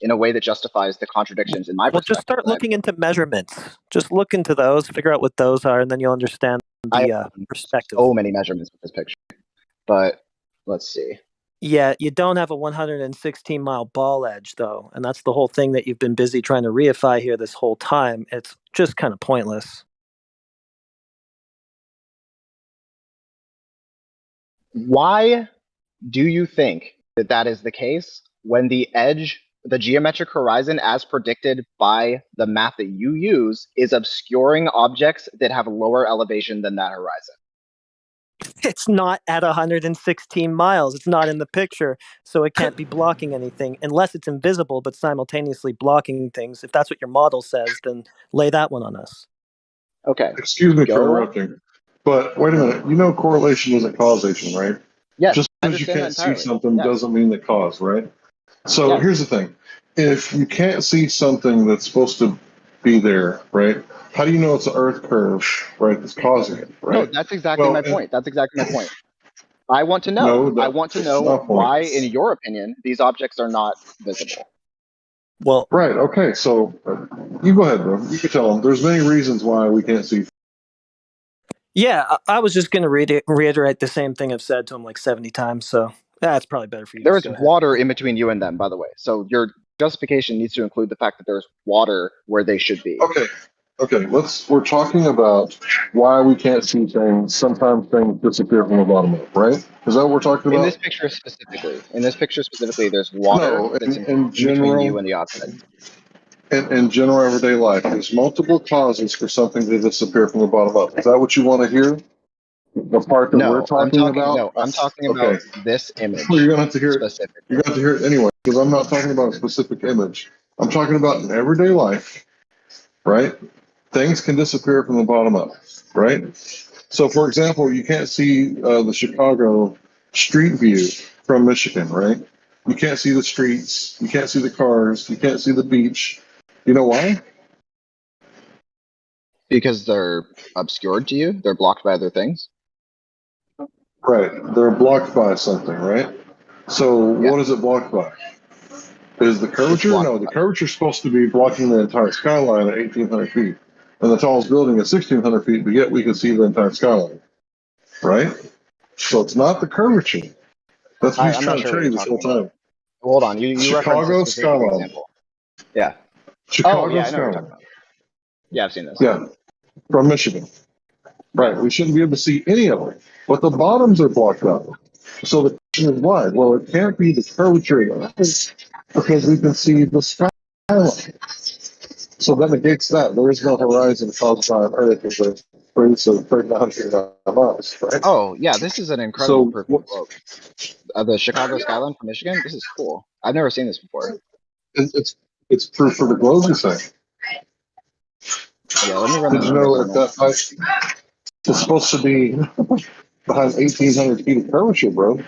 in a way that justifies the contradictions in my perspective. Well, just start looking into measurements. Just look into those, figure out what those are, and then you'll understand the perspective. So many measurements with this picture. But let's see. Yeah, you don't have a 116-mile ball edge, though, and that's the whole thing that you've been busy trying to reify here this whole time. It's just kind of pointless. Why do you think that is the case when the edge, the geometric horizon as predicted by the math that you use, is obscuring objects that have lower elevation than that horizon? It's not at 116 miles. It's not in the picture, so it can't be blocking anything unless it's invisible but simultaneously blocking things. If that's what your model says, then lay that one on us. Okay. Excuse me for interrupting, but wait a minute. You know correlation isn't causation, right? Yes. Just because you can't see something doesn't mean the cause, right? So here's the thing. If you can't see something that's supposed to be there, right? How do you know it's an Earth curve, right, that's causing it, right? No, that's exactly my point. That's exactly my point. I want to know. I want to know why, in your opinion, these objects are not visible. Well, right. Okay. So you go ahead, bro. You can tell them. There's many reasons why we can't see. Yeah, I was just going to reiterate the same thing I've said to him like 70 times. So that's probably better for you. There is water in between you and them, by the way. So your justification needs to include the fact that there's water where they should be. Okay, we're talking about why we can't see things. Sometimes things disappear from the bottom up, right? Is that what we're talking about? In this picture specifically, there's water that's in between you and the object. In general everyday life, there's multiple causes for something to disappear from the bottom up. Is that what you want to hear? The part that we're talking about? No, I'm talking about this image. Well, you're gonna have to hear it. You're gonna have to hear it anyway, because I'm not talking about a specific image. I'm talking about in everyday life, right? Things can disappear from the bottom up, right? So, for example, you can't see the Chicago street view from Michigan, right? You can't see the streets. You can't see the cars. You can't see the beach. You know why? Because they're obscured to you. They're blocked by other things. Right. They're blocked by something, right? So, what is it blocked by? Is the curvature? No, the curvature is supposed to be blocking the entire skyline at 1,800 feet. And the tallest building is 1,600 feet, but yet we can see the entire skyline, right? So it's not the curvature. That's what he's trying to tell you this whole time. Hold on, you referenced a Chicago specific skyline. example. Yeah. Chicago Oh, yeah, I know what you're skyline. talking about. Yeah, I've seen this. Yeah, from Michigan. Right. We shouldn't be able to see any of it, but the bottoms are blocked up. So the question is why? Well, it can't be the curvature of the Earth because we can see the skyline. So that negates that. There is no horizon caused by Earth with a space of 300 miles, right? Oh, yeah, this is an incredible proof of the globe. The Chicago Yeah. skyline from Michigan, this is cool. I've never seen this before. It's proof for the globe, you say? Yeah, let me run Did the you numbers know on that this. that height is supposed to be behind 1,800 feet of curvature, bro?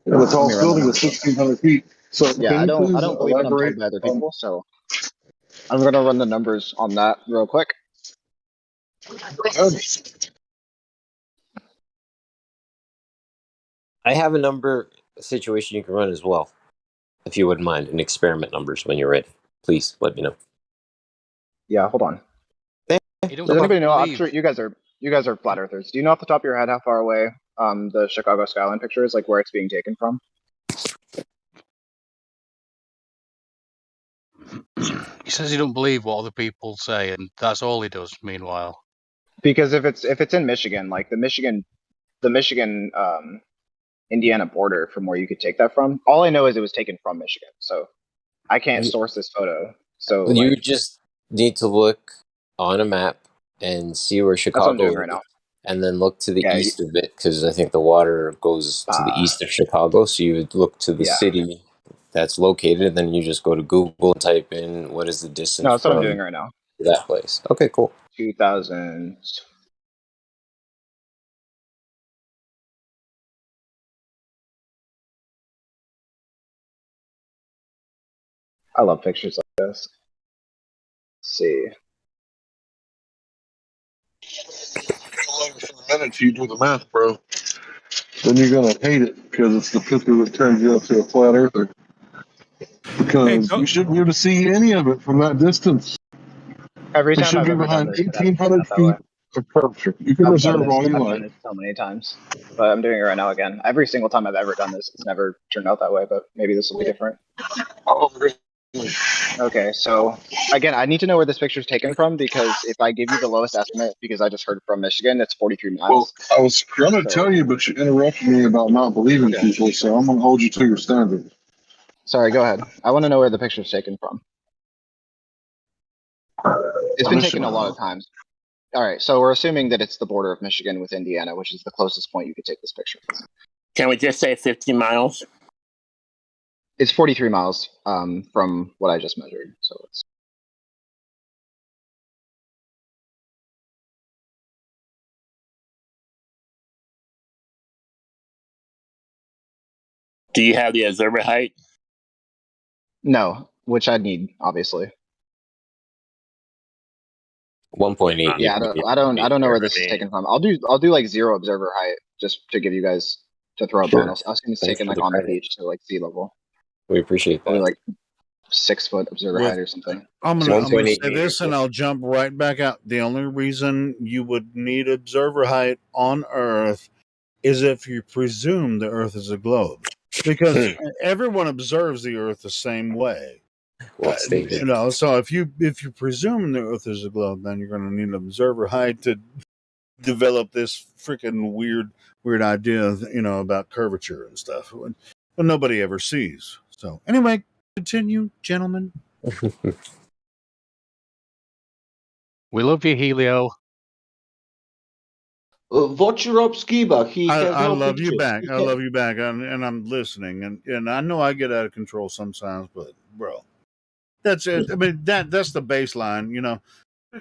And the tallest building is 1,600 feet. So Yeah, can I you don't please believe what I'm elaborate told by other on people, so I'm gonna run the numbers on that real quick. I have a number situation you can run as well, if you wouldn't mind, and experiment numbers when you're ready. Please let me know. Yeah, hold on. Does anybody know? I'm sure you guys are flat earthers. Do you know off the top of your head how far away the Chicago skyline picture is, like where it's being taken from? He says he don't believe what other people say, and that's all he does. Meanwhile, Because if it's in Michigan, like the Michigan Indiana border from where you could take that from. All I know is it was taken from Michigan, so I can't source this photo. So You like, just need to look on a map and see where that's what I'm Chicago doing is, right now. and then look to the Yeah, east of it, because I think the water goes to the east of Chicago. So you would look to the yeah. city that's located, and then you just go to Google and type in what is the distance No, that's what I'm from doing right now. that place. Okay, cool. 2000. I love pictures like this. Let's see. for the minute you do the math, bro? Then you're gonna hate it because it's the picture that turns you into a flat earther. Because you shouldn't be able to see any of it from that distance. Every It time should I've be ever done behind this, it hasn't turned 1,800 out that way. feet of curvature. You can reserve all you I've like. done this so many times, but I'm doing it right now again. Every single time I've ever done this, it's never turned out that way. But maybe this will be different. Oh, really? Okay, so again, I need to know where this picture is taken from because if I give you the lowest estimate, because I just heard from Michigan, it's 43 Well, miles. I was gonna tell you, but you interrupted me about not believing people, so I'm gonna hold you to your standard. Sorry, go ahead. I want to know where the picture is taken from. It's been taken a lot of times. All right, so we're assuming that it's the border of Michigan with Indiana, which is the closest point you could take this picture. Can we just say 50 miles? It's 43 miles from what I just measured. So it's. Do you have the observer height? No, which I'd need, obviously. 1.8. Yeah, I don't know where this is taken from. I'll do like 0 observer height just to give you guys to throw up on. I'll assume it's taken like on the beach to like sea level. We appreciate that. Probably like 6 foot observer height or something. I'm gonna say this, and I'll jump right back out. The only reason you would need observer height on Earth is if you presume the Earth is a globe, because everyone observes the Earth the same way. Well stated. You know, so if you presume the Earth is a globe, then you're going to need an observer height to develop this freaking weird idea, you know, about curvature and stuff, but nobody ever sees. So anyway, continue, gentlemen. we love you, Helio. Watch Rob Skiba. He has I no love picture. you back. I love you back, and I'm listening, and I know I get out of control sometimes, but bro, that's it. I mean that's the baseline, you know.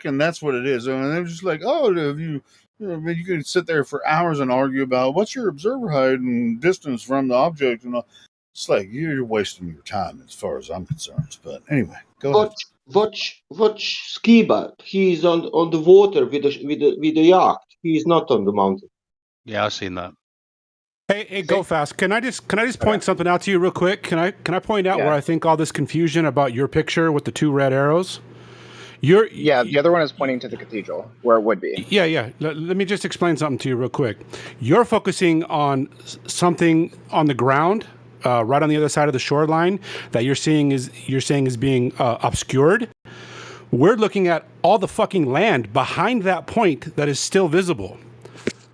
And that's what it is. And they're just like, oh, you can sit there for hours and argue about what's your observer height and distance from the object, and all. It's like you're wasting your time as far as I'm concerned. But anyway, go ahead. Watch Skiba. He's on the water with the yacht. He's not on the mountain. Yeah, I've seen that. Hey, go fast. Can I just point something out to you real quick? Can I point out where I think all this confusion about your picture with the 2 red arrows? The other one is pointing to the cathedral where it would be. Yeah. Let me just explain something to you real quick. You're focusing on something on the ground right on the other side of the shoreline that you're saying is being obscured. We're looking at all the fucking land behind that point that is still visible.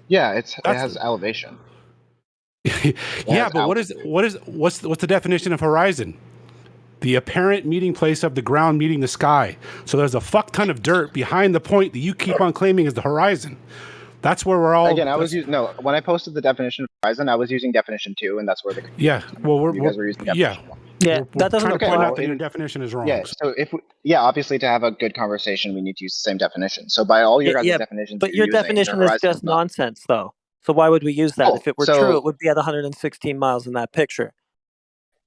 Yeah, it has elevation. Yeah, but what's the definition of horizon? The apparent meeting place of the ground meeting the sky. So there's a fuck ton of dirt behind the point that you keep on claiming is the horizon. That's where we're all. Again, when I posted the definition of horizon, I was using definition 2, and that's where the well, you guys were using definition 1. Yeah, that doesn't trying to point apply. out that your definition is wrong. Yeah, so obviously to have a good conversation, we need to use the same definition. So by all your guys' definitions, but your definition is just nonsense, though. So why would we use that? If it were true, it would be at 116 miles in that picture.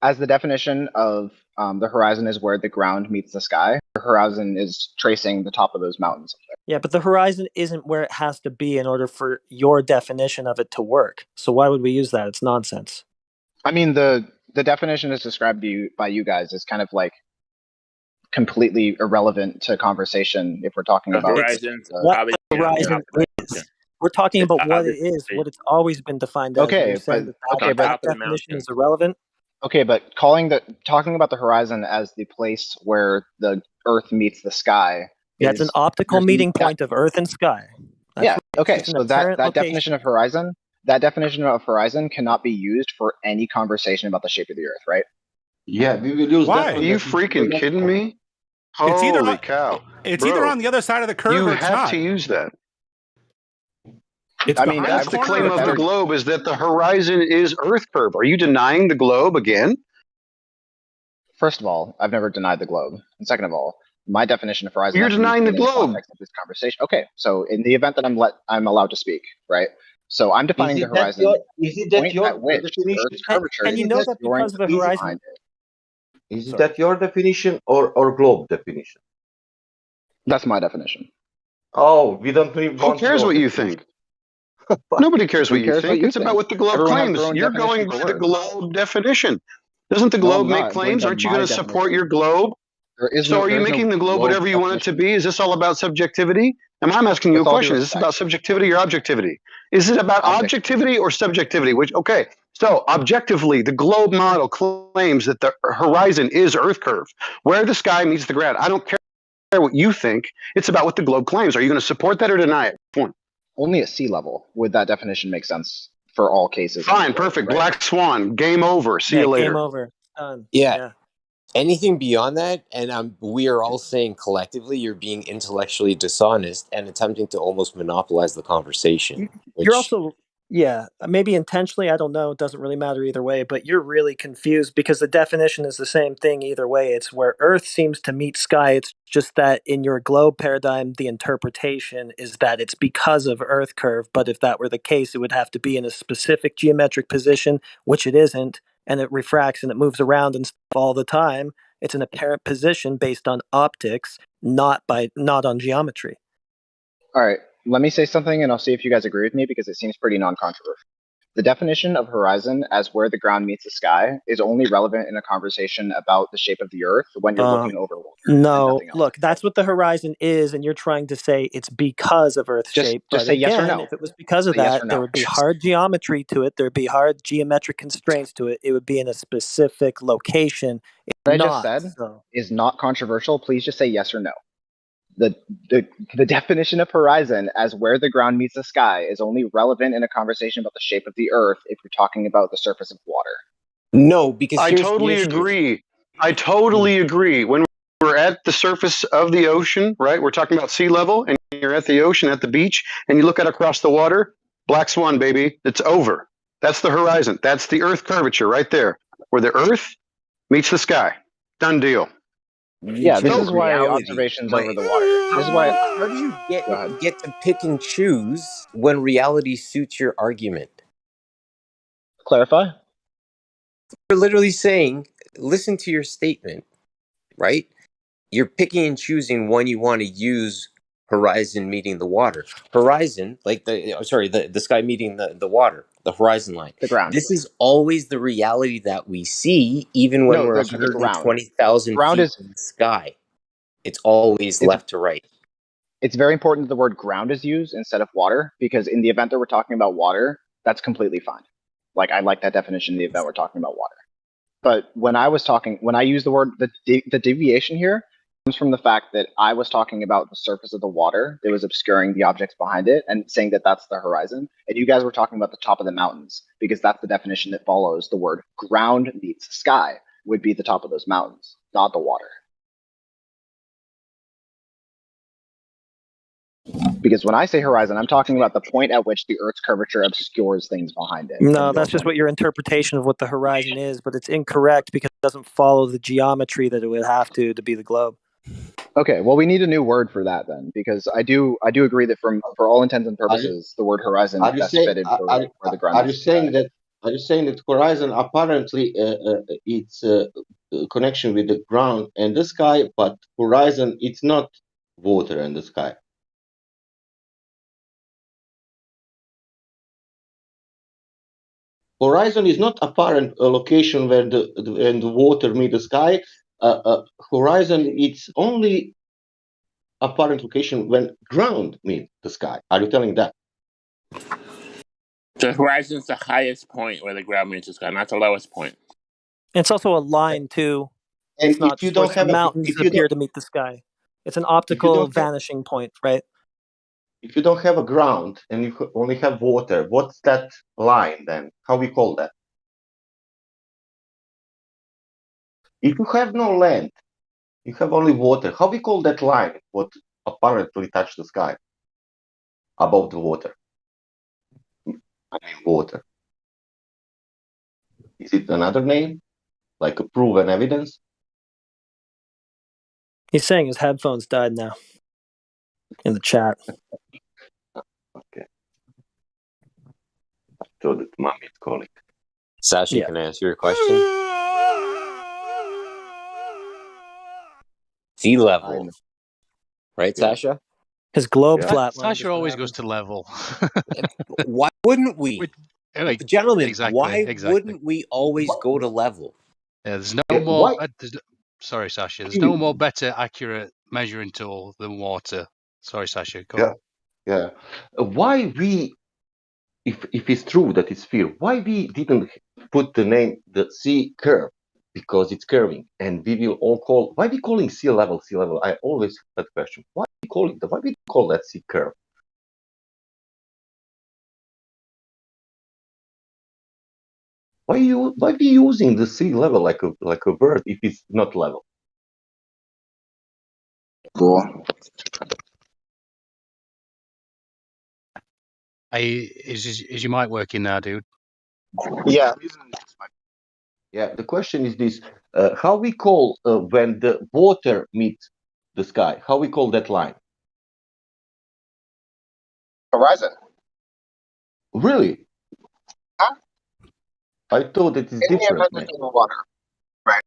As the definition of the horizon is where the ground meets the sky, the horizon is tracing the top of those mountains. Yeah, but the horizon isn't where it has to be in order for your definition of it to work. So why would we use that? It's nonsense. I mean, the definition is described by you guys as kind of like completely irrelevant to conversation if we're talking about what the horizon is. We're talking about what it is, what it's always been defined as. Okay, but that definition is irrelevant. Okay, but talking about the horizon as the place where the Earth meets the sky. Yeah, it's an optical meeting point of Earth and sky. Okay, so that definition of horizon, cannot be used for any conversation about the shape of the Earth, right? Yeah, we will use Why? that. Are you freaking kidding me? Holy cow! It's either on the other side of the curve or it's not. You have to use that. That's the claim of the globe is that the horizon is Earth curve. Are you denying the globe again? First of all, I've never denied the globe. And second of all, my definition of horizon. You're denying the globe. Of this conversation. Okay, so in the event that I'm allowed to speak, right? So I'm defining the horizon. Is it that your definition? And you know that because of the horizon. Is it that your definition or globe definition? That's my definition. Oh, we don't need. Who cares what you think? Nobody cares what you think. It's about what the globe claims. You're going by the globe definition. Doesn't the globe make claims? Aren't you going to support your globe? So are you making the globe whatever you want it to be? Is this all about subjectivity? And I'm asking you a question. Is this about subjectivity or objectivity? Is it about objectivity or subjectivity? So objectively, the globe model claims that the horizon is Earth curve, where the sky meets the ground. I don't care what you think. It's about what the globe claims. Are you going to support that or deny it? One. Only at sea level would that definition make sense for all cases. Fine, perfect. Right? Black swan, game over. See you later. Game over. Done. Yeah. Anything beyond that, and we are all saying collectively, you're being intellectually dishonest and attempting to almost monopolize the conversation. You're also, maybe intentionally, I don't know, it doesn't really matter either way, but you're really confused because the definition is the same thing either way. It's where Earth seems to meet sky. It's just that in your globe paradigm, the interpretation is that it's because of Earth curve, but if that were the case, it would have to be in a specific geometric position, which it isn't. And it refracts and it moves around and stuff all the time. It's an apparent position based on optics, not on geometry. All right, let me say something and I'll see if you guys agree with me because it seems pretty non-controversial. The definition of horizon as where the ground meets the sky is only relevant in a conversation about the shape of the Earth when you're looking over water. No, look, that's what the horizon is, and you're trying to say it's because of Earth's shape. Just say yes or no. If it was because of that, there would be hard geometry to it. There'd be hard geometric constraints to it. It would be in a specific location. What I just said is not controversial. Please just say yes or no. The definition of horizon as where the ground meets the sky is only relevant in a conversation about the shape of the Earth if you're talking about the surface of water. No, because I totally agree. I totally agree. When we're at the surface of the ocean, right? We're talking about sea level, and you're at the ocean, at the beach, and you look out across the water, black swan, baby, it's over. That's the horizon. That's the Earth curvature right there, where the Earth meets the sky. Done deal. Yeah, this is why observations over the water. This is why. How do you get to pick and choose when reality suits your argument? Clarify. You're literally saying, listen to your statement, right? You're picking and choosing when you want to use horizon meeting the water. Horizon, like the sky meeting the water, the horizon line. The ground. This is always the reality that we see, even when we're 120,000 feet in the sky. It's always left to right. It's very important that the word ground is used instead of water, because in the event that we're talking about water, that's completely fine. Like, I like that definition in the event we're talking about water. But when I use the word, the deviation here comes from the fact that I was talking about the surface of the water that was obscuring the objects behind it and saying that that's the horizon. And you guys were talking about the top of the mountains because that's the definition that follows the word ground meets sky would be the top of those mountains, not the water. Because when I say horizon, I'm talking about the point at which the Earth's curvature obscures things behind it. No, that's just what your interpretation of what the horizon is, but it's incorrect because it doesn't follow the geometry that it would have to be the globe. Okay, well, we need a new word for that then, because I do agree that for all intents and purposes, the word horizon is best fitted for the ground. Are you saying that horizon apparently it's a connection with the ground and the sky, but horizon it's not water and the sky? Horizon is not apparent a location where the water meet the sky. Horizon it's only apparent location when ground meet the sky. Are you telling that? The horizon's the highest point where the ground meets the sky, not the lowest point. It's also a line too. And It's not if you just don't where have mountains appear to meet the sky. It's an optical don't have- vanishing point, right? if you don't have a ground and you only have water, what's that line then? How we call that? If you have no land, you have only water. How we call that line? What apparently touch the sky above the water? I mean water. Is it another name, like a proven evidence? He's saying his headphones died now. In the chat. Okay. I thought that mommy is calling. Sasha, can I ask you a question? Sea level. Right, Sasha? His globe Yeah. flatlined. Sasha always goes to level. Why wouldn't we? Gentlemen, why exactly. wouldn't we always go to level? Yeah, there's no more. Sorry, Sasha. There's no more better accurate measuring tool than water. Sorry, Sasha. Go on. Yeah. Why we, if it's true that it's sphere, why we didn't put the name the sea curve? Because it's curving, and we will all call. Why we calling sea level? Sea level. I always have that question. Why we call that sea curve? Why be using the sea level like a word if it's not level? Cool. Is your mic working now, dude? Yeah. Yeah. The question is this: how we call when the water meets the sky? How we call that line? Horizon. Really? Huh? I thought it is different, man. Water. Right.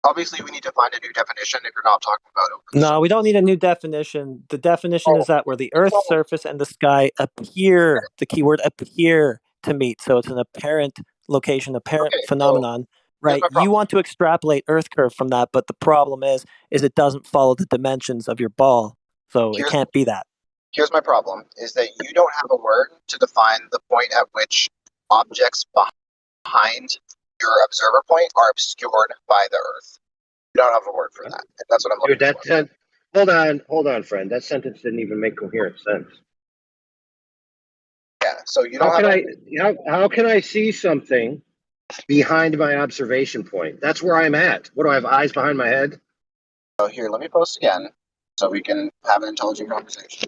Obviously, we need to find a new definition if you're not talking about it. No, we don't need a new definition. The definition is that where the Earth's surface and the sky appear, the keyword appear to meet. So it's an apparent location, apparent phenomenon, right? You want to extrapolate Earth curve from that, but the problem is it doesn't follow the dimensions of your ball. So it can't be that. Here's my problem, is that you don't have a word to define the point at which objects behind your observer point are obscured by the Earth. You don't have a word for that. That's what I'm looking for. Hold on, friend. That sentence didn't even make coherent sense. Yeah, so you don't how can I see something behind my observation point? That's where I'm at. What do I have, eyes behind my head? So here, let me post again so we can have an intelligent conversation.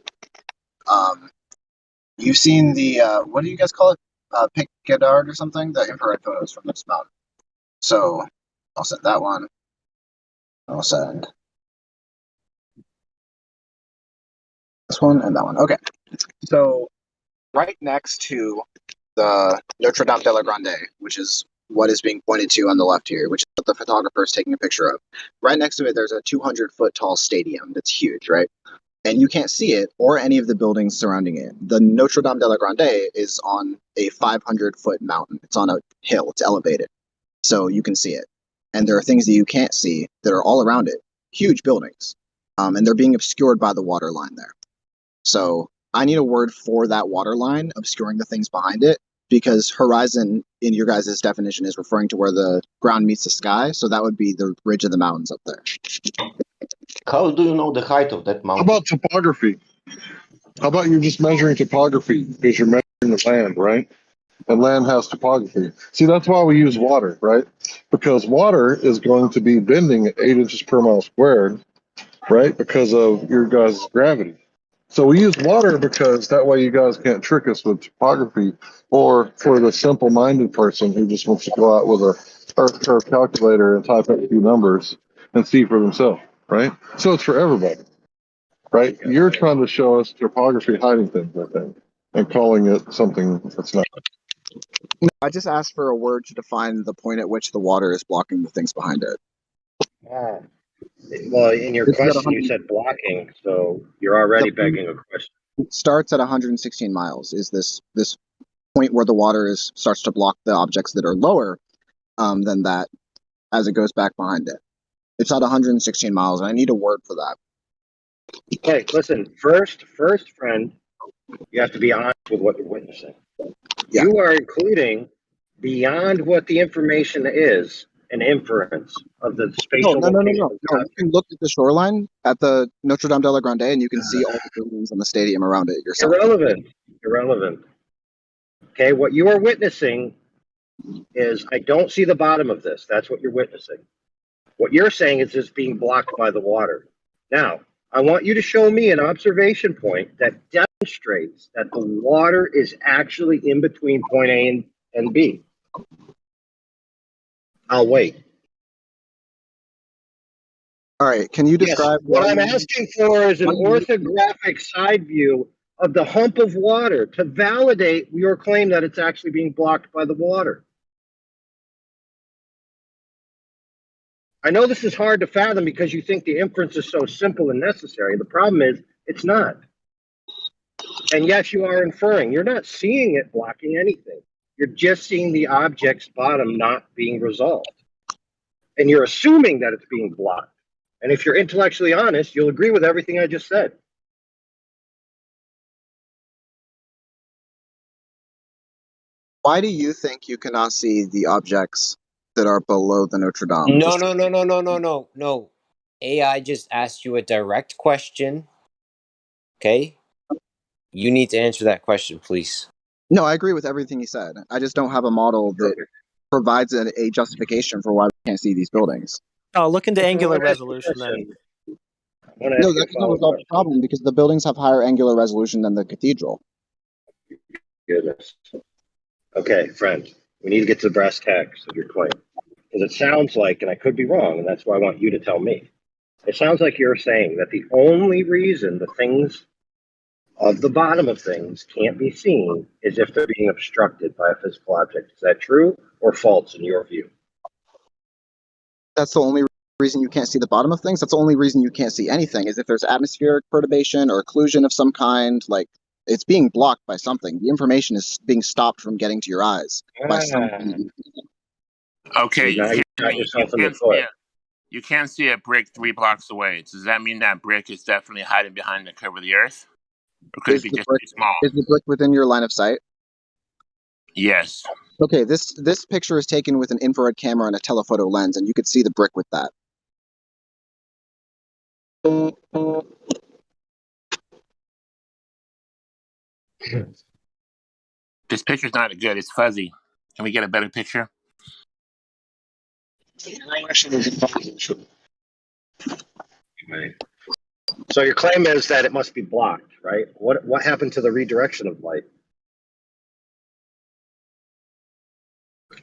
You've seen the what do you guys call it? Picadard or something? The infrared photos from this mountain. So I'll send that one. I'll send this one and that one. Okay. So right next to the Notre Dame de la Grande, which is what is being pointed to on the left here, which is what the photographer is taking a picture of. Right next to it, there's a 200-foot tall stadium that's huge, right? And you can't see it or any of the buildings surrounding it. The Notre Dame de la Grande is on a 500-foot mountain. It's on a hill. It's elevated. So you can see it. And there are things that you can't see that are all around it. Huge buildings. And they're being obscured by the water line there. So I need a word for that water line obscuring the things behind it. because horizon in your guys' definition is referring to where the ground meets the sky. So that would be the ridge of the mountains up there. How do you know the height of that How mountain? about topography? How about you're just measuring topography because you're measuring the land, right? And land has topography. See, that's why we use water, right? Because water is going to be bending at 8 inches per mile squared, right? Because of your guys' gravity. So we use water because that way you guys can't trick us with topography, or for the simple-minded person who just wants to go out with a Earth curve calculator and type up a few numbers and see for themselves, right? So it's for everybody, right? You're trying to show us topography hiding things, I think, and calling it something that's not. No, I just asked for a word to define the point at which the water is blocking the things behind it. Ah. Well, in your This is at question, you 100. said blocking, so you're already begging a question. It starts at 116 miles. Is this point where the water starts to block the objects that are lower than that as it goes back behind it? It's at 116 miles, and I need a word for that. Okay, listen. First, friend, you have to be honest with what you're witnessing. Yeah. You are including beyond what the information is an inference of the spatial No. location. No, you can look at the shoreline at the Notre Dame de la Grande, and you can see all the buildings and the stadium around it yourself. Irrelevant. Okay, what you are witnessing is I don't see the bottom of this. That's what you're witnessing. What you're saying is it's being blocked by the water. Now, I want you to show me an observation point that demonstrates that the water is actually in between point A and B. I'll wait. All right, can you describe what I'm asking for is an orthographic side view of the hump of water to validate your claim that it's actually being blocked by the water. I know this is hard to fathom because you think the inference is so simple and necessary. The problem is it's not. And yes, you are inferring. You're not seeing it blocking anything. You're just seeing the object's bottom not being resolved. And you're assuming that it's being blocked. And if you're intellectually honest, you'll agree with everything I just said. Why do you think you cannot see the objects that are below the Notre Dame? No. AI just asked you a direct question. Okay? You need to answer that question, please. No, I agree with everything he said. I just don't have a model that provides a justification for why we can't see these buildings. Oh, look into angular resolution then. No, that doesn't resolve the problem because the buildings have higher angular resolution than the cathedral. Goodness. Okay, friend, we need to get to the brass tacks of your claim. Because it sounds like, and I could be wrong, and that's why I want you to tell me. It sounds like you're saying that the only reason the things of the bottom of things can't be seen is if they're being obstructed by a physical object. Is that true or false in your view? That's the only reason you can't see the bottom of things. That's the only reason you can't see anything is if there's atmospheric perturbation or occlusion of some kind. Like it's being blocked by something. The information is being stopped from getting to your eyes by something. Okay, Now you got yourself in the foot. You can't see a brick 3 blocks away. Does that mean that brick is definitely hiding behind the curve of the earth? Or could it be just too small? Is the brick within your line of sight? Yes. Okay, this picture is taken with an infrared camera and a telephoto lens, and you could see the brick with that. This picture's not good. It's fuzzy. Can we get a better picture? Right. So your claim is that it must be blocked, right? What happened to the redirection of light?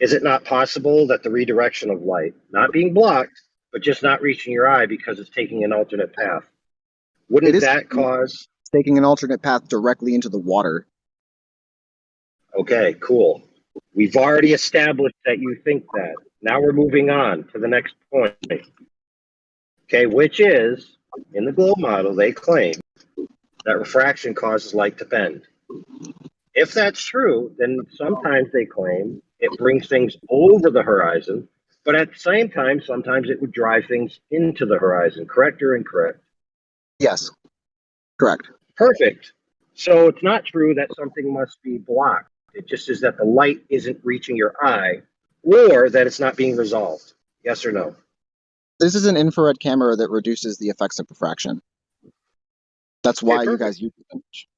Is it not possible that the redirection of light, not being blocked, but just not reaching your eye because it's taking an alternate path, wouldn't that cause taking an alternate path directly into the water? Okay, cool. We've already established that you think that. Now we're moving on to the next point. Okay, which is, in the globe model, they claim that refraction causes light to bend. If that's true, then sometimes they claim it brings things over the horizon, but at the same time, sometimes it would drive things into the horizon. Correct or incorrect? Yes, correct. Perfect. So it's not true that something must be blocked. It just is that the light isn't reaching your eye, or that it's not being resolved. Yes or no? This is an infrared camera that reduces the effects of refraction. That's why you guys use the image.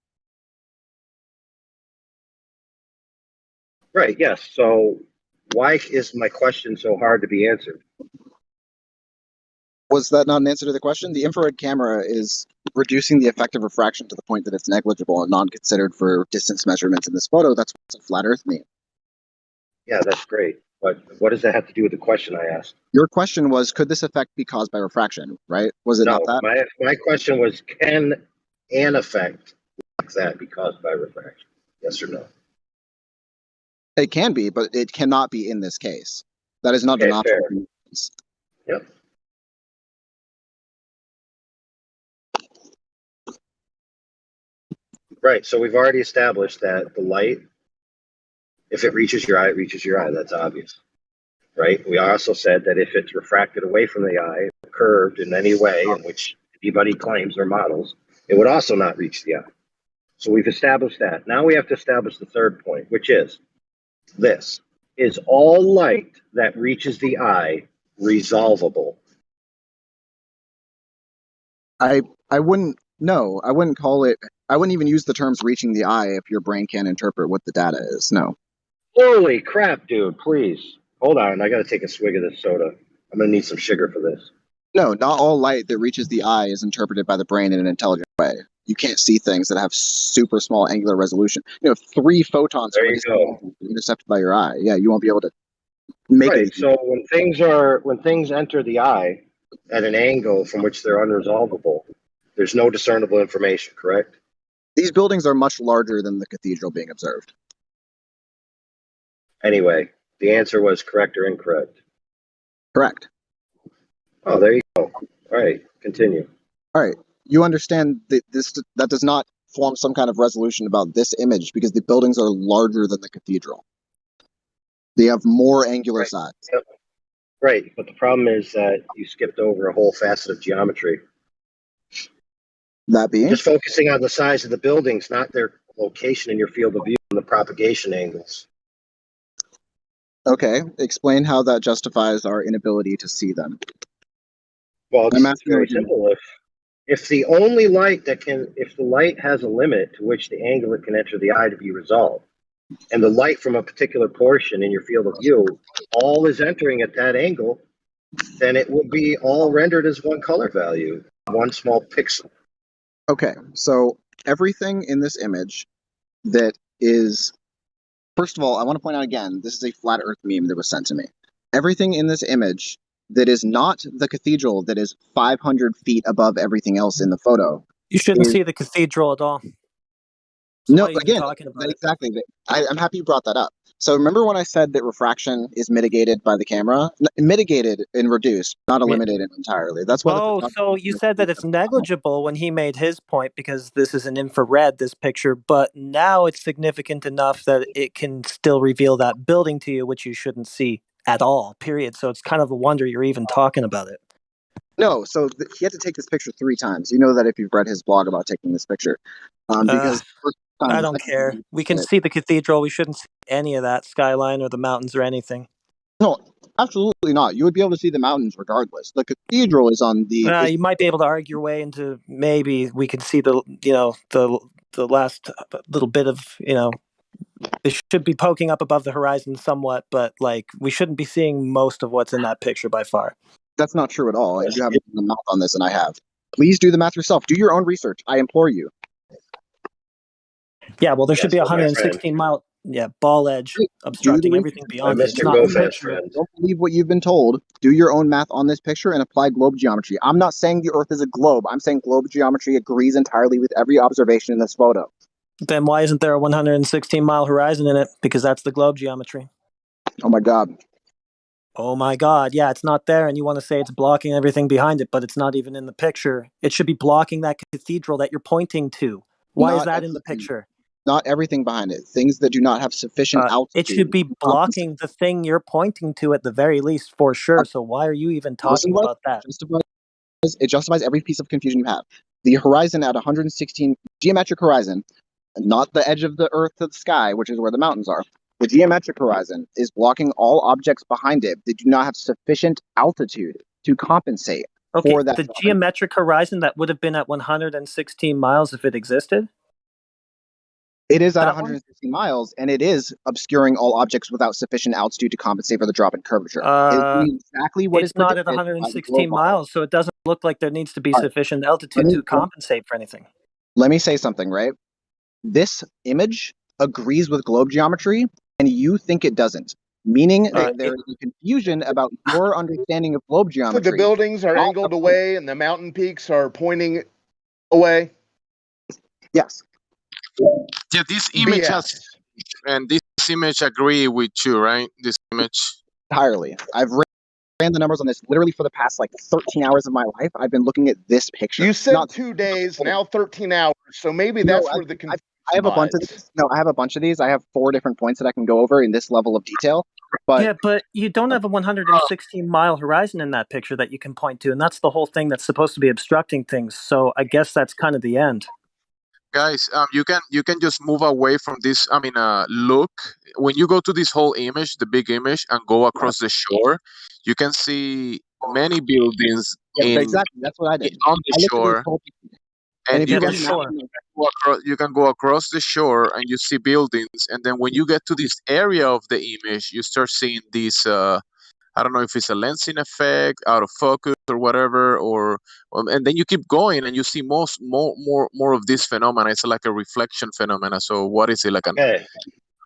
Right, yes. So why is my question so hard to be answered? Was that not an answer to the question? The infrared camera is reducing the effect of refraction to the point that it's negligible and non-considered for distance measurements in this photo. That's what a flat Earth means. Yeah, that's great. But what does that have to do with the question I asked? Your question was, could this effect be caused by refraction, right? Was it No, not that? my question was, can an effect like that be caused by refraction? Yes or no? It can be, but it cannot be in this case. That is not Okay, an option. fair. Yep. Right, so we've already established that the light, if it reaches your eye, it reaches your eye. That's obvious, right? We also said that if it's refracted away from the eye, curved in any way in which anybody claims or models, it would also not reach the eye. So we've established that. Now we have to establish the third point, which is this. Is all light that reaches the eye resolvable? I wouldn't call it, I wouldn't even use the terms reaching the eye if your brain can't interpret what the data is. No. Holy crap, dude, please. Hold on, I gotta take a swig of this soda. I'm gonna need some sugar for this. No, not all light that reaches the eye is interpreted by the brain in an intelligent way. You can't see things that have super small angular resolution. 3 photons There you go. intercepted by your eye. Yeah, you won't be able to make Right, it. so when things enter the eye at an angle from which they're unresolvable, there's no discernible information, correct? These buildings are much larger than the cathedral being observed. Anyway, the answer was correct or incorrect? Correct. Oh, there you go. All right, continue. All right, you understand that that does not form some kind of resolution about this image because the buildings are larger than the cathedral. They have more angular size. Yep. Right, but the problem is that you skipped over a whole facet of geometry. That being? Just focusing on the size of the buildings, not their location in your field of view and the propagation angles. Okay, explain how that justifies our inability to see them. Well, it's very simple. If the only light if the light has a limit to which the angle it can enter the eye to be resolved, and the light from a particular portion in your field of view all is entering at that angle, then it would be all rendered as one color value, one small pixel. Okay, so everything in this image that is, first of all, I want to point out again, this is a flat Earth meme that was sent to me. Everything in this image that is not the cathedral that is 500 feet above everything else in the photo. You shouldn't see the cathedral at all. So no, again, exactly. I'm happy you brought that up. So remember when I said that refraction is mitigated by the camera? Mitigated and reduced, not eliminated entirely. That's why. So you said that it's negligible when he made his point because this is an infrared, this picture, but now it's significant enough that it can still reveal that building to you, which you shouldn't see at all, period. So it's kind of a wonder you're even talking about it. No, so he had to take this picture 3 times. You know that if you've read his blog about taking this picture. Because I don't care. We can see the cathedral. We shouldn't see any of that skyline or the mountains or anything. No, absolutely not. You would be able to see the mountains regardless. The cathedral is on the. You might be able to argue your way into maybe we can see the last little bit of it should be poking up above the horizon somewhat, but we shouldn't be seeing most of what's in that picture by far. That's not true at all. And you haven't done the math on this, and I have. Please do the math yourself. Do your own research. I implore you. Yeah, well, there should be a 116-mile ball edge obstructing everything beyond it. It's not the picture. Don't believe what you've been told. Do your own math on this picture and apply globe geometry. I'm not saying the Earth is a globe. I'm saying globe geometry agrees entirely with every observation in this photo. Then why isn't there a 116-mile horizon in it? Because that's the globe geometry. Oh my God. Oh my God. Yeah, it's not there, and you want to say it's blocking everything behind it, but it's not even in the picture. It should be blocking that cathedral that you're pointing to. Why is that in the picture? Not everything behind it. Things that do not have sufficient altitude. It should be blocking the thing you're pointing to at the very least, for sure. So why are you even talking about that? It justifies every piece of confusion you have. The horizon at 116 geometric horizon not the edge of the Earth to the sky, which is where the mountains are. The geometric horizon is blocking all objects behind it that do not have sufficient altitude to compensate for that. The geometric horizon that would have been at 116 miles if it existed? It is at 160 miles, and it is obscuring all objects without sufficient altitude to compensate for the drop in curvature. It's exactly what it's not at 116 miles, so it doesn't look like there needs to be sufficient altitude to compensate for anything. Let me say something, right? This image agrees with globe geometry, and you think it doesn't, meaning that there is a confusion about your understanding of globe geometry. The buildings are angled away and the mountain peaks are pointing away. Yes. Yeah, this image and this image agree with you, right? This image. Entirely. I've ran the numbers on this literally for the past 13 hours of my life. I've been looking at this picture. You said 2 days, now 13 hours. So maybe that's where the confusion I have a bunch of these. No, I have a bunch of these. I have 4 different points that I can go over in this level of detail. But yeah, but you don't have a 116-mile horizon in that picture that you can point to, and that's the whole thing that's supposed to be obstructing things. So I guess that's kind of the end. Guys, you can just move away from this. I mean, look, when you go to this whole image, the big image, and go across the shore, you can see many buildings exactly. That's what I did on the shore. And you can go across the shore and you see buildings, and then when you get to this area of the image, you start seeing these. I don't know if it's a lensing effect, out of focus or whatever, and then you keep going and you see more of this phenomena. It's like a reflection phenomena. So what is it, like an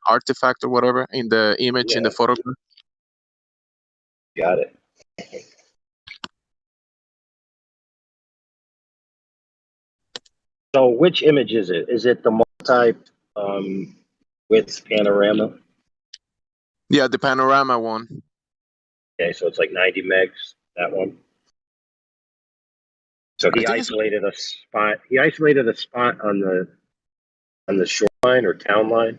artifact or whatever in the image in the photograph? Got it. So which image is it? Is it the multi-width panorama? Yeah, the panorama one. Okay, so it's like 90 megs, that one. So he isolated a spot. He isolated a spot on the shoreline or town line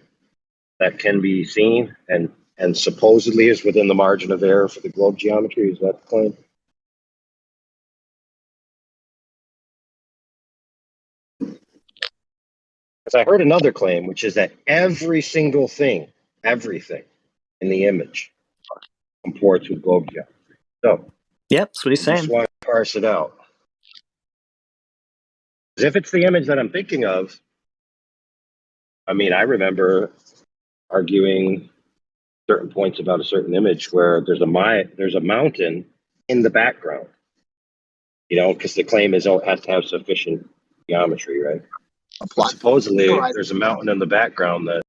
that can be seen and supposedly is within the margin of error for the globe geometry. Is that the claim? Because I heard another claim, which is that every single thing, everything in the image comports with globe geometry. So, yep, that's what he's saying. Just want to parse it out. Because if it's the image that I'm thinking of, I mean, I remember arguing certain points about a certain image where there's a mountain in the background. You know, because the claim is it has to have sufficient geometry, right? But supposedly, there's a mountain in the background that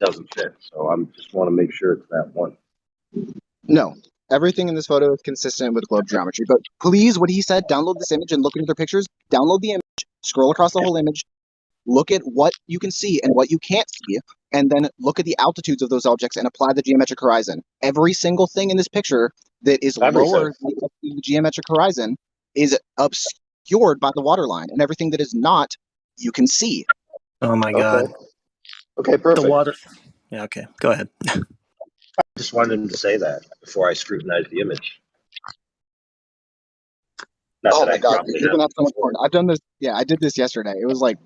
doesn't fit. So I just want to make sure it's that one. No, everything in this photo is consistent with globe geometry. But please, what he said, download this image and look at their pictures. Download the image, scroll across the whole image, look at what you can see and what you can't see, and then look at the altitudes of those objects and apply the geometric horizon. Every single thing in this picture that is lower than the geometric horizon is obscured by the waterline, and everything that is not, you can see. Oh my God. Okay, perfect. The water. Yeah, okay. Go ahead. I just wanted him to say that before I scrutinize the image. Oh my God, you're gonna have so much fun. I've done this. Yeah, I did this yesterday. It was like,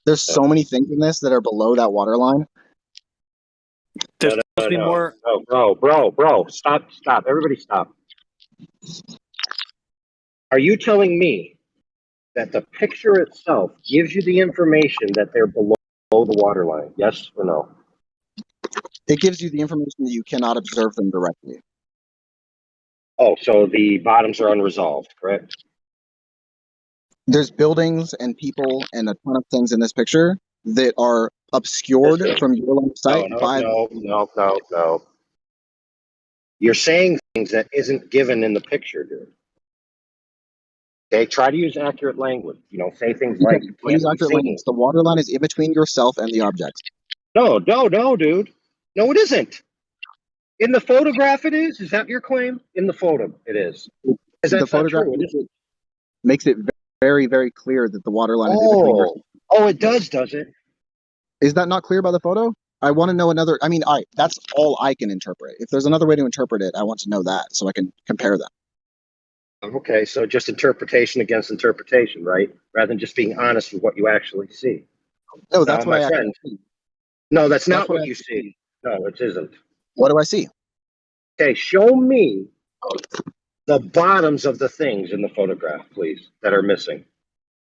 there's so many things in this that are below that waterline. There's supposed to be more. Bro, stop. Everybody stop. Are you telling me that the picture itself gives you the information that they're below the waterline? Yes or no? It gives you the information that you cannot observe them directly. Oh, so the bottoms are unresolved, correct? There's buildings and people and a ton of things in this picture that are obscured from your line of sight. No. You're saying things that isn't given in the picture, dude. Okay, try to use accurate language. You know, say things like use accurate language. The waterline is in between yourself and the object. No, dude. No, it isn't. In the photograph, it is. Is that your claim? In the photo, it is. The photograph makes it very, very clear that the waterline is in between yourself. Oh, it does it? Is that not clear by the photo? I want to know another. I mean, all right, that's all I can interpret. If there's another way to interpret it, I want to know that so I can compare them. Okay, so just interpretation against interpretation, right? Rather than just being honest with what you actually see. No, that's what my I actually friend. see. No, that's not That's what what I you see. No, it isn't. What do I see? Okay, show me the bottoms of the things in the photograph, please, that are missing,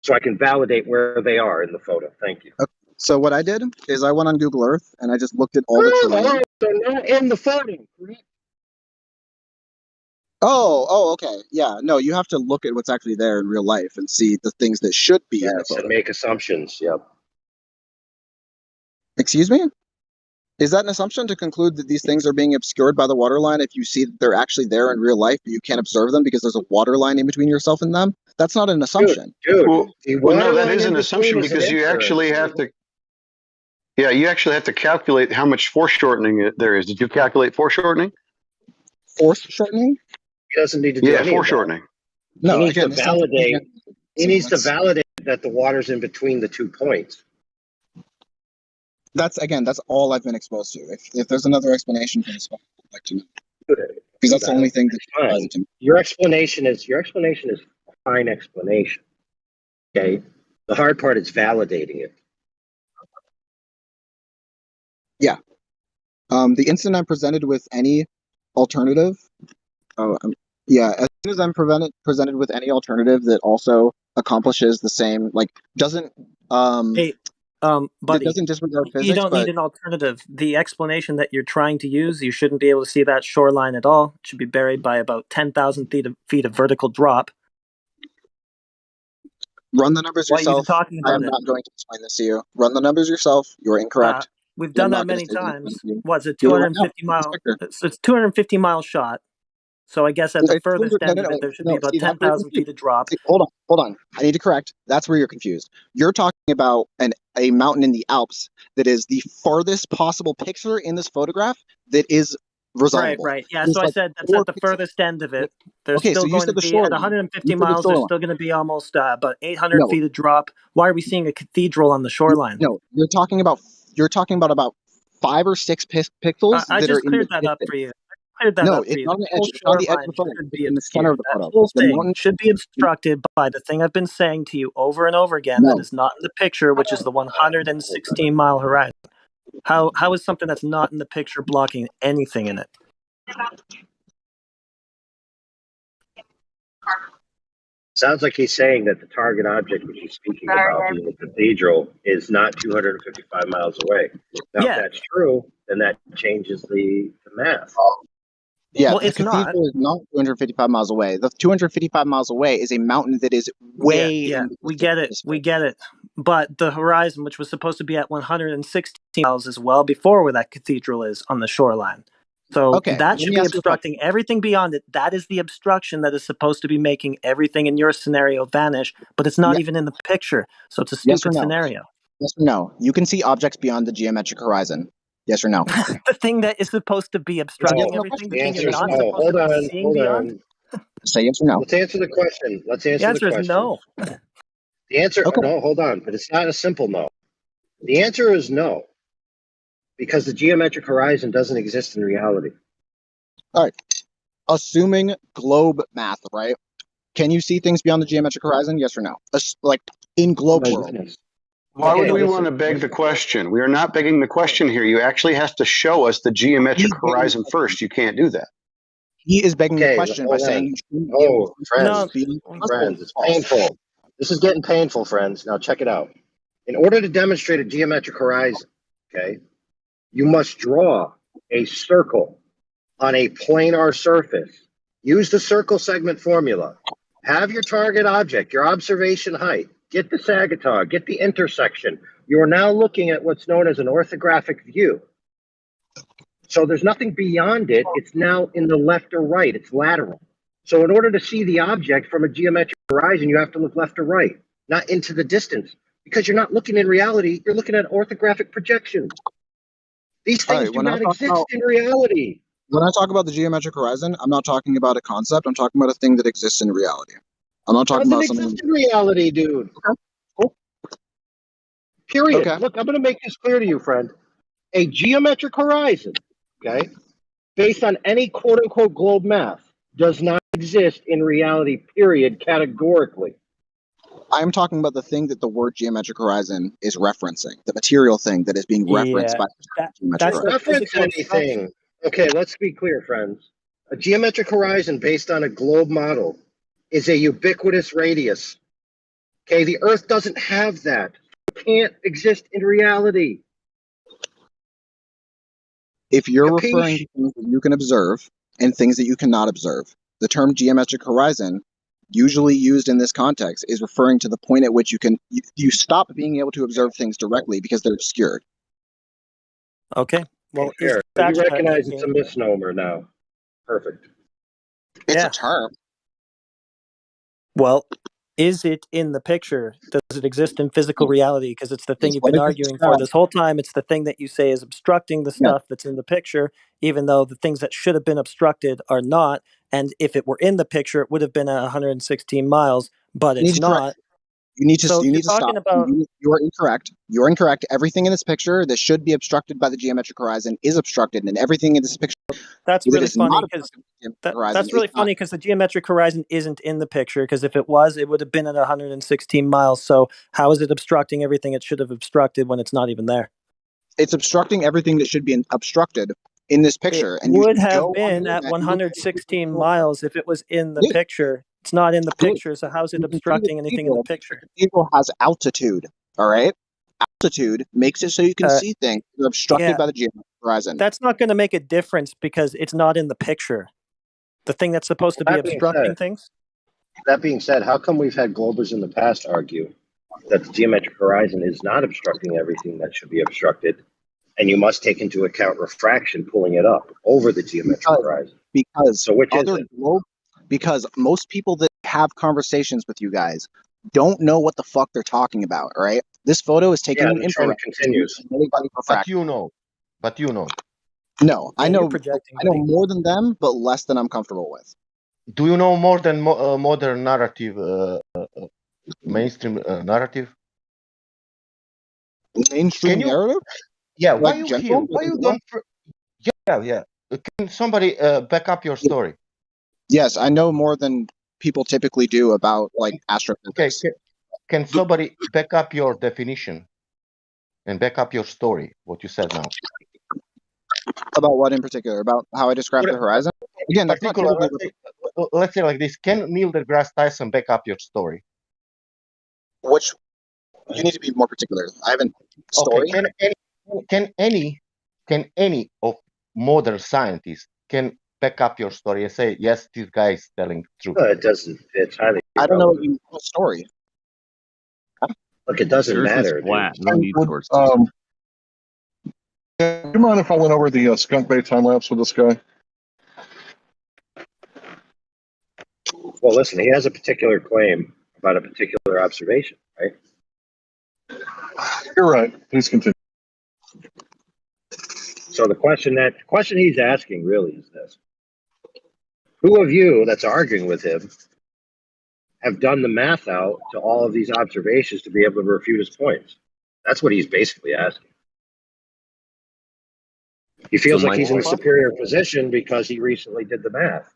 so I can validate where they are in the photo. Thank you. Okay. So what I did is I went on Google Earth and I just looked at all the terrain. They're not in the photo, correct? Oh, okay. Yeah, no, you have to look at what's actually there in real life and see the things that should be in the Yes, and photo. make assumptions. Yep. Excuse me? Is that an assumption to conclude that these things are being obscured by the waterline if you see that they're actually there in real life, but you can't observe them because there's a waterline in between yourself and them? That's not an assumption. Dude, Well, no, that is an assumption because you actually have to. Yeah, you actually have to calculate how much foreshortening there is. Did you calculate foreshortening? Foreshortening? He doesn't need to do any foreshortening. No, he needs again, to this sounds like validate. He needs to that's- validate that the water's in between the 2 points. That's all I've been exposed to. If there's another explanation for this, I'd like to know. Because that's the only thing that applies it to me. Your explanation is a fine explanation. Okay. The hard part is validating it. Yeah. The instant I'm presented with any alternative, as soon as I'm presented with any alternative that also accomplishes the same, like doesn't Hey, buddy, it doesn't disregard physics, you don't but need an alternative. The explanation that you're trying to use, you shouldn't be able to see that shoreline at all. It should be buried by about 10,000 feet of vertical drop. run the numbers Why are you yourself. talking I about am it? not going to explain this to you. Run the numbers yourself. You are incorrect. We've And I'm done that not gonna many say that in front times. of you. What's it? Do it right now. 250 mile. It's a 250 mile shot. So I guess at the It's furthest 200 end of it, there should be about see, that's where you're 10,000 feet of drop. See, hold on. I need to correct. That's where you're confused. You're talking about a mountain in the Alps that is the farthest possible picture in this photograph that is resolvable. Right. Yeah, It's so I like said that's 4 at the furthest end of it. There's Okay, so still you going said to the be, at shoreline. 150 You said the miles, there's shoreline. still going to be almost about 800 No. feet of drop. Why are we seeing a cathedral on the shoreline? No, you're talking about about 5 or 6 pixels I that are just in the cleared that up distance. for you. I cleared that No, up for it's you. not on The the edge. whole It's on the edge of shoreline the photo. shouldn't It's be in the center obscured. of the That photo. whole The thing mountain. should be obstructed by the thing I've been saying to you over and over again that No. is not in the picture, which is the 116 mile horizon. How is something that's not in the picture blocking anything in it? Sounds like he's saying that the target object, which he's speaking about, being the cathedral, is not 255 miles away. Now, if that's true, then that changes the math. Yeah, Well, the it's not. cathedral is not 255 miles away. The 255 miles away is a mountain that is way Yeah, in the we distance get of it. this We photo. get it. But the horizon, which was supposed to be at 116 miles, is well before where that cathedral is on the shoreline. So Okay, that let should me be ask you a question. obstructing everything beyond it. That is the obstruction that is supposed to be making everything in your scenario vanish, but it's not Yeah. even in the picture. So it's a Yes or stupid no? scenario. Yes or no? You can see objects beyond the geometric horizon. Yes or no? The thing that is supposed to be obstructing No. everything, the The thing answer you're is not no. supposed to Hold be on. seeing Hold beyond. on. Say yes or no. Let's answer the question. The answer is no. The answer, Okay. no, hold on, but it's not a simple no. The answer is no, because the geometric horizon doesn't exist in reality. All right. Assuming globe math, right? Can you see things beyond the geometric horizon? Yes or no? Like in globe world. Why would Okay, we listen. want to beg the question? We are not begging the question here. You actually have to show us the geometric horizon first. You can't do that. He is begging the Okay, question by hold saying on. you shouldn't be able to see Friends, things beyond friends, it's false. painful. This is getting painful, friends. Now check it out. In order to demonstrate a geometric horizon, okay, you must draw a circle on a planar surface. Use the circle segment formula. Have your target object, your observation height. Get the sagittар, get the intersection. You are now looking at what's known as an orthographic view. So there's nothing beyond it. It's now in the left or right. It's lateral. So in order to see the object from a geometric horizon, you have to look left or right, not into the distance, because you're not looking in reality. You're looking at orthographic projection. These things do not exist in reality. When I talk about the geometric horizon, I'm not talking about a concept. I'm talking about a thing that exists in reality. I'm not talking Doesn't about something. exist in reality, dude. Period. Look, I'm going to make this clear to you, friend. A geometric horizon, okay, based on any quote unquote globe math, does not exist in reality, period, categorically. I'm talking about the thing that the word geometric horizon is referencing, the material thing that is being referenced by the geometric Don't horizon. reference anything. Okay, let's be clear, friends. A geometric horizon based on a globe model is a ubiquitous radius. Okay, the Earth doesn't have that. It can't exist in reality. If you're referring to things that you can observe and things that you cannot observe, the term geometric horizon, usually used in this context, is referring to the point at which you stop being able to observe things directly because they're obscured. Okay. Well, is Fair. that You recognize it's a misnomer now. Perfect. It's a term. Well, is it in the picture? Does it exist in physical reality? Because it's the thing you've been arguing for this whole time. It's the thing that you say is obstructing the stuff that's in the picture, even though the things that should have been obstructed are not. And if it were in the picture, it would have been at 116 miles, but it's not. You need to So you you're need to stop. talking about You are incorrect. You're incorrect. Everything in this picture that should be obstructed by the geometric horizon is obstructed, and everything in this picture that's that really is funny not because obstructed by the geometric horizon that's really is not. funny because the geometric horizon isn't in the picture. Because if it was, it would have been at 116 miles. So how is it obstructing everything it should have obstructed when it's not even there? It's obstructing everything that should be obstructed in this picture. It would have been at 116 miles if it was in the picture. It's not in the picture, so how's it obstructing anything in the picture? The cathedral has altitude, all right? Altitude makes it so you can see things that are obstructed by the geometric horizon. That's not going to make a difference because it's not in the picture. The thing that's supposed to be obstructing things? That being said, how come we've had globers in the past argue that the geometric horizon is not obstructing everything that should be obstructed, and you must take into account refraction pulling it up over the geometric horizon? Because which is other because most people that have conversations with you guys don't know what the fuck they're talking about, all right? This photo is taking an infrared. Continues. But you know. But you know. No, Yeah, I know. projecting, I know more than them, but less than I'm comfortable with. Do you know more than modern narrative, mainstream narrative? Mainstream narrative? Yeah. Like Why you general? here? Why you don't? Yeah. Can somebody back up your story? Yes, I know more than people typically do about like astrophysics. Okay. Can somebody back up your definition and back up your story? What you said now. About what in particular? About how I describe the horizon? Again, that's not typically let's say like this. Can Neil deGrasse Tyson back up your story? Which you need to be more particular. I haven't story. Okay. Can any of modern scientists can back up your story and say yes, this guy is telling the truth? It doesn't. It's highly. I don't know what you what story. Look, it doesn't matter. Flat. No need sources. Do you mind if I went over the skunk bait time lapse with this guy? Well, listen, he has a particular claim about a particular observation, right? You're right. Please continue. So the question he's asking really is this: who of you that's arguing with him have done the math out to all of these observations to be able to refute his points? That's what he's basically asking. He feels like he's in a superior position because he recently did the math,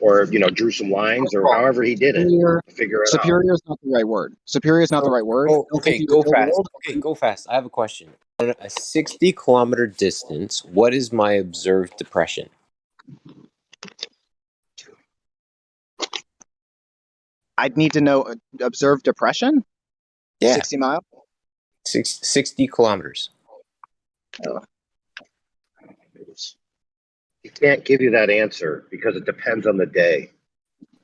or drew some lines, or however he did it to figure it out. Superior is not the right word. Superior is not the right word. Okay, go fast. Okay, go fast. I have a question. On a 60-kilometer distance, what is my observed depression? I'd need to know observed depression? Yeah. 60 miles? 60 kilometers. He can't give you that answer because it depends on the day.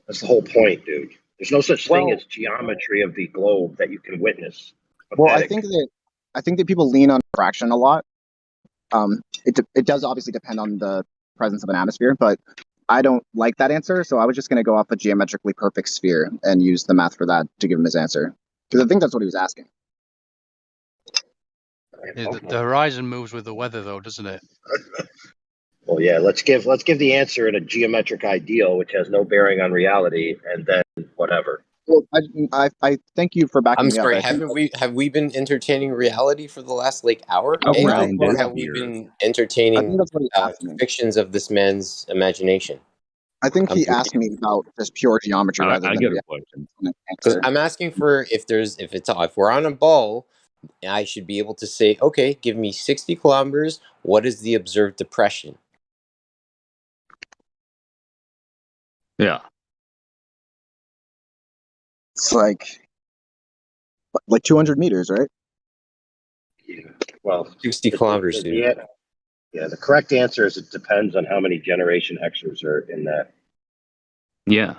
That's the whole point, dude. There's no such thing as geometry of the globe that you can witness. Well, I think that people lean on refraction a lot. It does obviously depend on the presence of an atmosphere, but I don't like that answer, so I was just going to go off a geometrically perfect sphere and use the math for that to give him his answer, because I think that's what he was asking. The horizon moves with the weather, though, doesn't it? Well, yeah. Let's give the answer in a geometric ideal, which has no bearing on reality, and then whatever. Well, I thank you for backing I'm me sorry. up. Have we been entertaining reality for the last hour? Or have we been entertaining fictions of this man's imagination? I think he asked me about just pure geometry rather I than get a reality. question. Because I'm asking for if we're on a ball, I should be able to say, okay, give me 60 kilometers. What is the observed depression? Yeah. It's like 200 meters, right? Yeah. Well, 60 kilometers, dude. Yeah, the correct answer is it depends on how many generation hexers are in that. Yeah.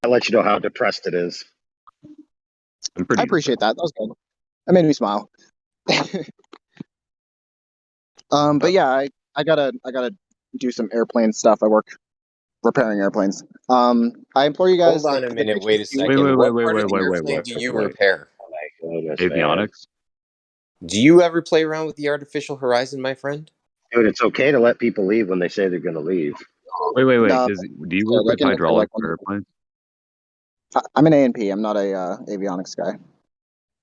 I'll let you know how depressed it is. I appreciate that. That was good. That made me smile. But yeah, I gotta do some airplane stuff. I work repairing airplanes. I implore you guys. Hold on a minute. Wait a second. Wait, What part of the airplane do you repair? Oh my goodness, Avionics. Do you ever play around with the artificial horizon, my friend? Dude, it's okay to let people leave when they say they're going to leave. Wait. No, Do you work with hydraulics for airplanes? I'm an A&P. I'm not a avionics guy.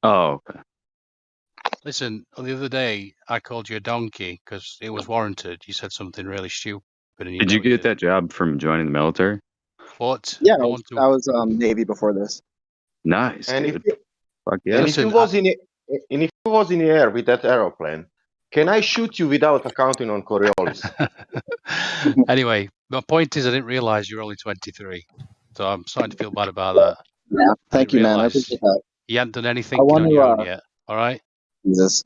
Oh, okay. Listen, the other day I called you a donkey because it was warranted. You said something really stupid. And Did you get that job from joining the military? What? Yeah, I was Navy before this. Nice, And dude. Fuck yeah. And if you was in the air with that aeroplane, can I shoot you without accounting on Coriolis? Anyway, my point is I didn't realize you're only 23. So I'm starting to feel bad about that. Yeah, thank you, man. I Realize appreciate that. you hadn't done I anything want on to, your own yet. All right? Jesus.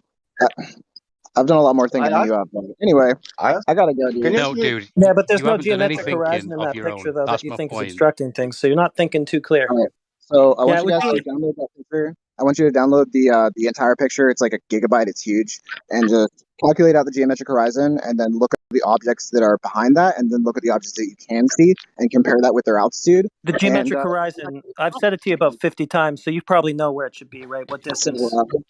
I've done a lot more thinking than you have. But anyway, I gotta go, dude. No, dude. Yeah, but there's you no haven't done any geometric horizon thinking in of that your picture, own. though, That's that you my think is point. obstructing things. So you're not thinking too clear. All right. So I Yeah, want it you would guys to be- download that picture. I want you to download the entire picture. It's like a gigabyte. It's huge, and just calculate out the geometric horizon, and then look at the objects that are behind that, and then look at the objects that you can see, and compare that with their altitude. The geometric horizon, I've said it to you about 50 times, so you probably know where it should be, right? What distance?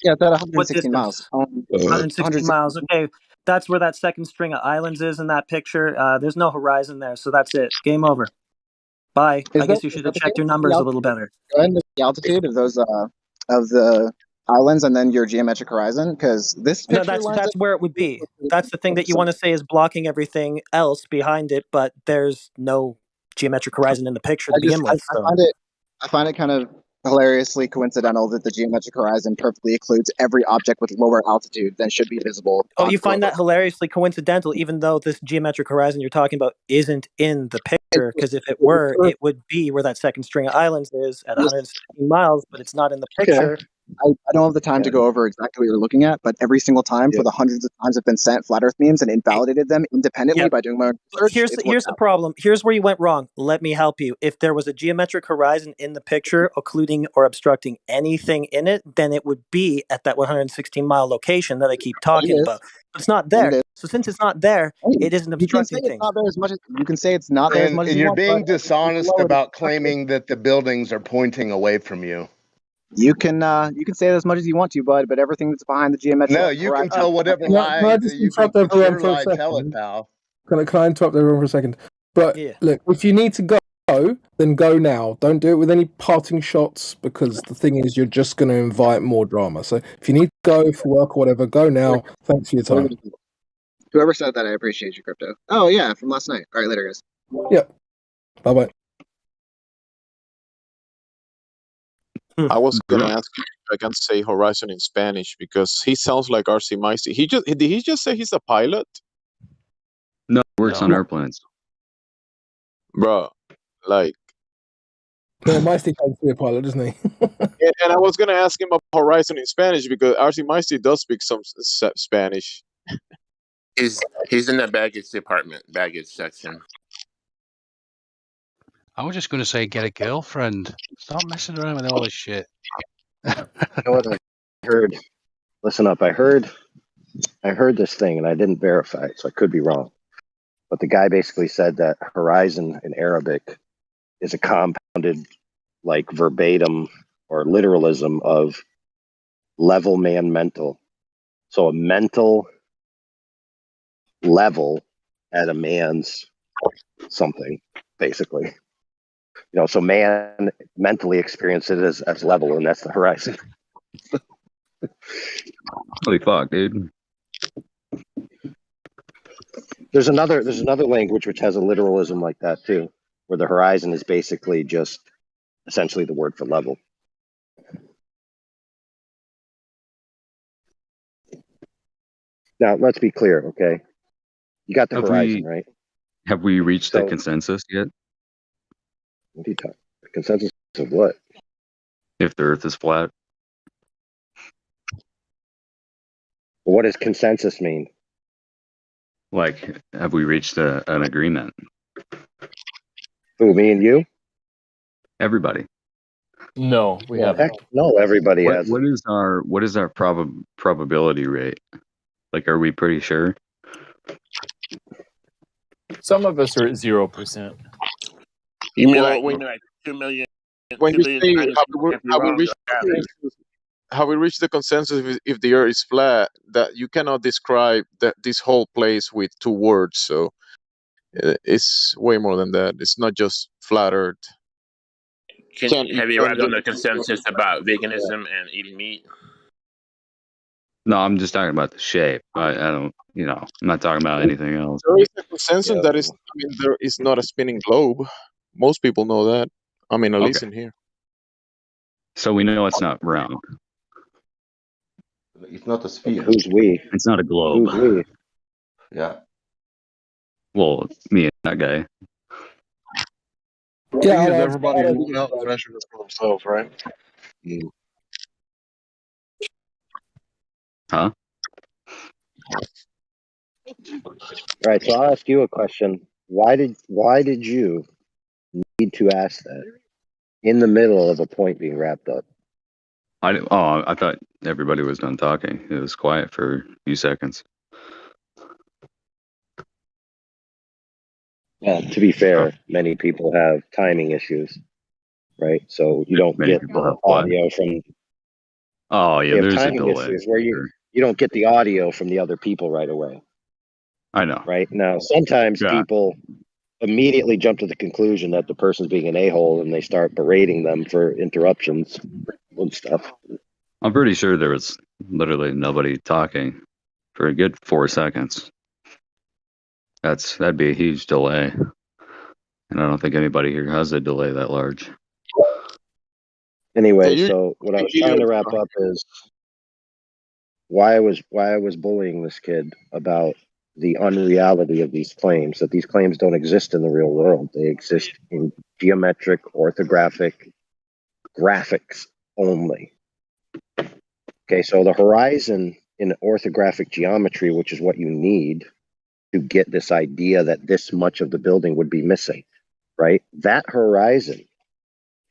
Yeah, it's at What 116 miles. distance? 160 miles. Okay, that's where that second string of islands is in that picture. There's no horizon there, so that's it. Game over. Bye. I guess you should have checked your numbers a little better. Go ahead and look at the altitude of those of the islands, and then your geometric horizon, because this No, picture that's where it would be. That's the thing that you want to say is blocking everything else behind it, but there's no geometric horizon in the picture to begin with. So. I find it kind of hilariously coincidental that the geometric horizon perfectly occludes every object with lower altitude than should be visible. Oh, you find that hilariously coincidental, even though this geometric horizon you're talking about isn't in the picture, because if it were, it would be where that second string of islands is at 116 miles, but it's not in the picture. I don't have the time to go over exactly what you're looking at, but every single time for the hundreds of times I've been sent flat Earth memes and invalidated them independently by doing my own research. Here's the problem. Here's where you went wrong. Let me help you. If there was a geometric horizon in the picture, occluding or obstructing anything in it, then it would be at that 116-mile location that I keep talking about. But it's not there. So since it's not there, it isn't obstructing things. Not there as much as you can say it's not there as much as you you're want, being but dishonest about claiming that the buildings are pointing away from you. You can say that as much as you want to, bud, but everything that's behind the geometric No, you can tell whatever Can I just interrupt everyone for a tell it, second? pal. Can I interrupt everyone for a second? But look, if you need to go, then go now. Don't do it with any parting shots, because the thing is, you're just going to invite more drama. So if you need to go for work or whatever, go now. Thanks for your time. Whoever said that, I appreciate you, Crypto. Oh yeah, from last night. All right, later, guys. Yep. Bye bye. I was gonna ask you if I can say horizon in Spanish because he sounds like RC Meisty. Did he just say he's a pilot? No, he works on airplanes. Bro, like. Yeah, Meisty can be a pilot, doesn't he? And I was gonna ask him about horizon in Spanish because RC Meisty does speak some Spanish. He's in the baggage section. I was just going to say, get a girlfriend. Stop messing around with all this shit. You know what I heard? Listen up. I heard this thing, and I didn't verify it, so I could be wrong. But the guy basically said that horizon in Arabic is a compounded, like verbatim or literalism of level man mental. So a mental level at a man's something, basically. You know, so man mentally experiences it as level, and that's the horizon. Holy fuck, dude. There's another language which has a literalism like that too, where the horizon is basically just essentially the word for level. Now, let's be clear, okay? You got the horizon, right? Have we reached a So- consensus yet? What are you talking? Consensus of what? If the Earth is flat? What does consensus mean? Like, have we reached an agreement? Who, me and you? Everybody. No, we Well, haven't. heck, no, everybody has. What is our probability rate? Like, are we pretty sure? Some of us are at 0%. You mean Well, like, when- like 2 million? When 2 you million say times can't be wrong, how we reach the consensus if the Earth is flat, that you cannot describe this whole place with two words. So it's way more than that. It's not just flat Earth. Have you arrived on the consensus about veganism and eating meat? No, I'm just talking about the shape. I don't, I'm not talking about anything else. There is a consensus that is, there is not a spinning globe. Most people know that. I mean, at least in here. So we know it's not round. It's not a sphere. Who's we? It's not a globe. Who's we? Yeah. Well, me and that guy. Yeah, is everybody moving out and measuring this for themselves, right? Huh? All right, so I'll ask you a question. Why did you need to ask that in the middle of a point being wrapped up? I thought everybody was done talking. It was quiet for a few seconds. Well, to be fair, many people have timing issues, right? So you don't Many get people have what? audio from. Oh yeah, You have there's a timing delay. issues where you don't get the audio from the other people right away. I know. Right now, sometimes people immediately jump to the conclusion that the person's being an a-hole and they start berating them for interruptions and stuff. I'm pretty sure there was literally nobody talking for a good 4 seconds. That'd be a huge delay. And I don't think anybody here has a delay that large. Anyway, so what I was trying to wrap up is why I was bullying this kid about the unreality of these claims, that these claims don't exist in the real world. They exist in geometric, orthographic graphics only. Okay, so the horizon in orthographic geometry, which is what you need to get this idea that this much of the building would be missing, right? That horizon,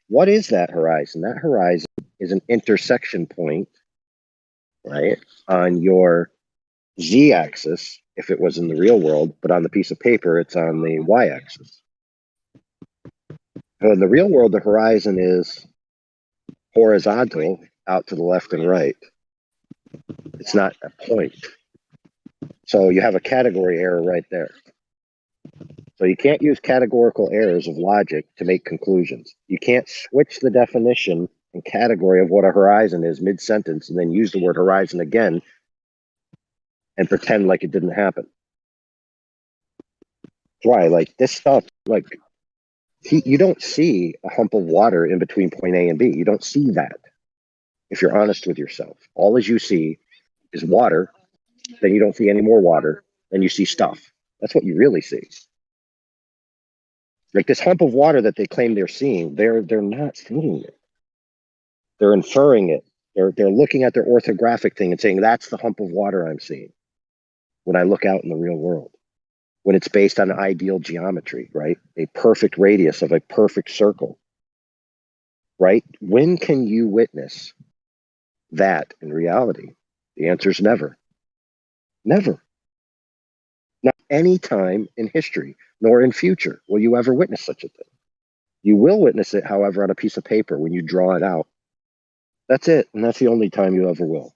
what is that horizon? That horizon is an intersection point, right, on your z-axis, if it was in the real world, but on the piece of paper, it's on the y-axis. So in the real world, the horizon is horizontal out to the left and right. It's not a point. So you have a category error right there. So you can't use categorical errors of logic to make conclusions. You can't switch the definition and category of what a horizon is mid-sentence and then use the word horizon again and pretend like it didn't happen. That's why, like, this stuff, like, you don't see a hump of water in between point A and B. You don't see that if you're honest with yourself. All as you see is water, then you don't see any more water, then you see stuff. That's what you really see. Like this hump of water that they claim they're seeing, they're not seeing it. They're inferring it. They're looking at their orthographic thing and saying, that's the hump of water I'm seeing when I look out in the real world. When it's based on ideal geometry, right? A perfect radius of a perfect circle, right? When can you witness that in reality? The answer is never. Never. Not any time in history, nor in future will you ever witness such a thing. You will witness it, however, on a piece of paper when you draw it out. That's it, and that's the only time you ever will.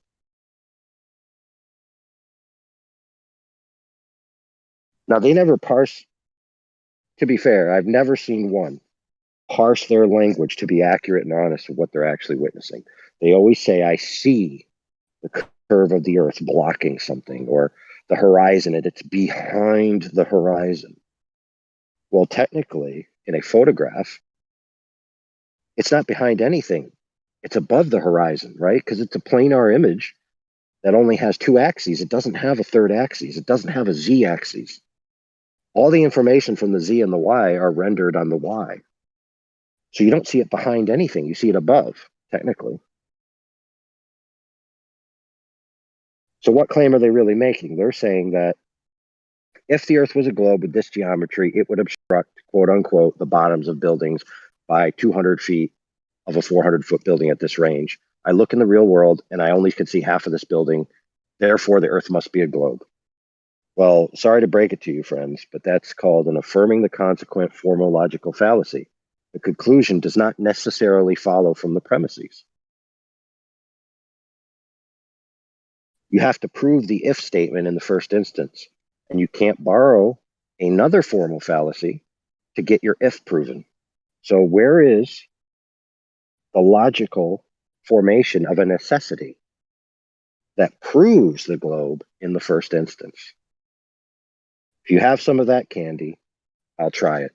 Now, they never parse, to be fair, I've never seen one parse their language to be accurate and honest with what they're actually witnessing. They always say, I see the curve of the earth blocking something, or the horizon, and it's behind the horizon. Well, technically, in a photograph, it's not behind anything. It's above the horizon, right? Because it's a planar image that only has two axes. It doesn't have a third axis. It doesn't have a z axis. All the information from the z and the y are rendered on the y. So you don't see it behind anything. You see it above, technically. So what claim are they really making? They're saying that if the Earth was a globe with this geometry, it would obstruct, quote unquote, the bottoms of buildings by 200 feet of a 400-foot building at this range. I look in the real world and I only can see half of this building. Therefore, the Earth must be a globe. Well, sorry to break it to you, friends, but that's called an affirming the consequent formological fallacy. The conclusion does not necessarily follow from the premises. You have to prove the if statement in the first instance, and you can't borrow another formal fallacy to get your if proven. So where is the logical formation of a necessity that proves the globe in the first instance? If you have some of that candy, I'll try it.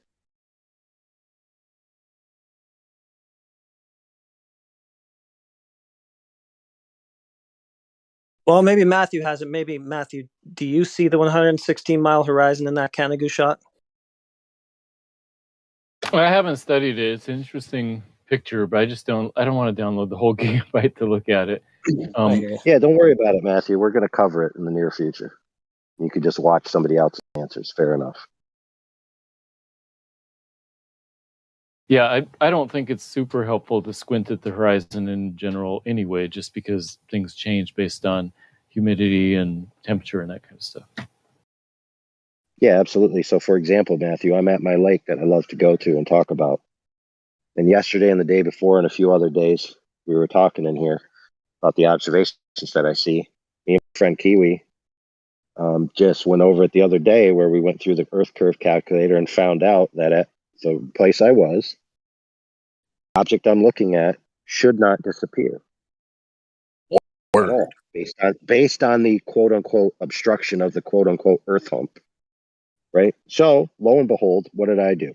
Well, maybe Matthew has it. Maybe Matthew, do you see the 116-mile horizon in that Canigou shot? Well, I haven't studied it. It's an interesting picture, but I don't want to download the whole gigabyte to look at it. Yeah, don't worry about it, Matthew. We're going to cover it in the near future. You could just watch somebody else's answers. Fair enough. Yeah, I don't think it's super helpful to squint at the horizon in general anyway, just because things change based on humidity and temperature and that kind of stuff. Yeah, absolutely. So, for example, Matthew, I'm at my lake that I love to go to and talk about. And yesterday and the day before and a few other days, we were talking in here about the observations that I see. Me and my friend Kiwi just went over it the other day where we went through the Earth curve calculator and found out that at the place I was, the object I'm looking at should not disappear. At all, based on the quote unquote obstruction of the quote unquote Earth hump. Right? So, lo and behold, what did I do?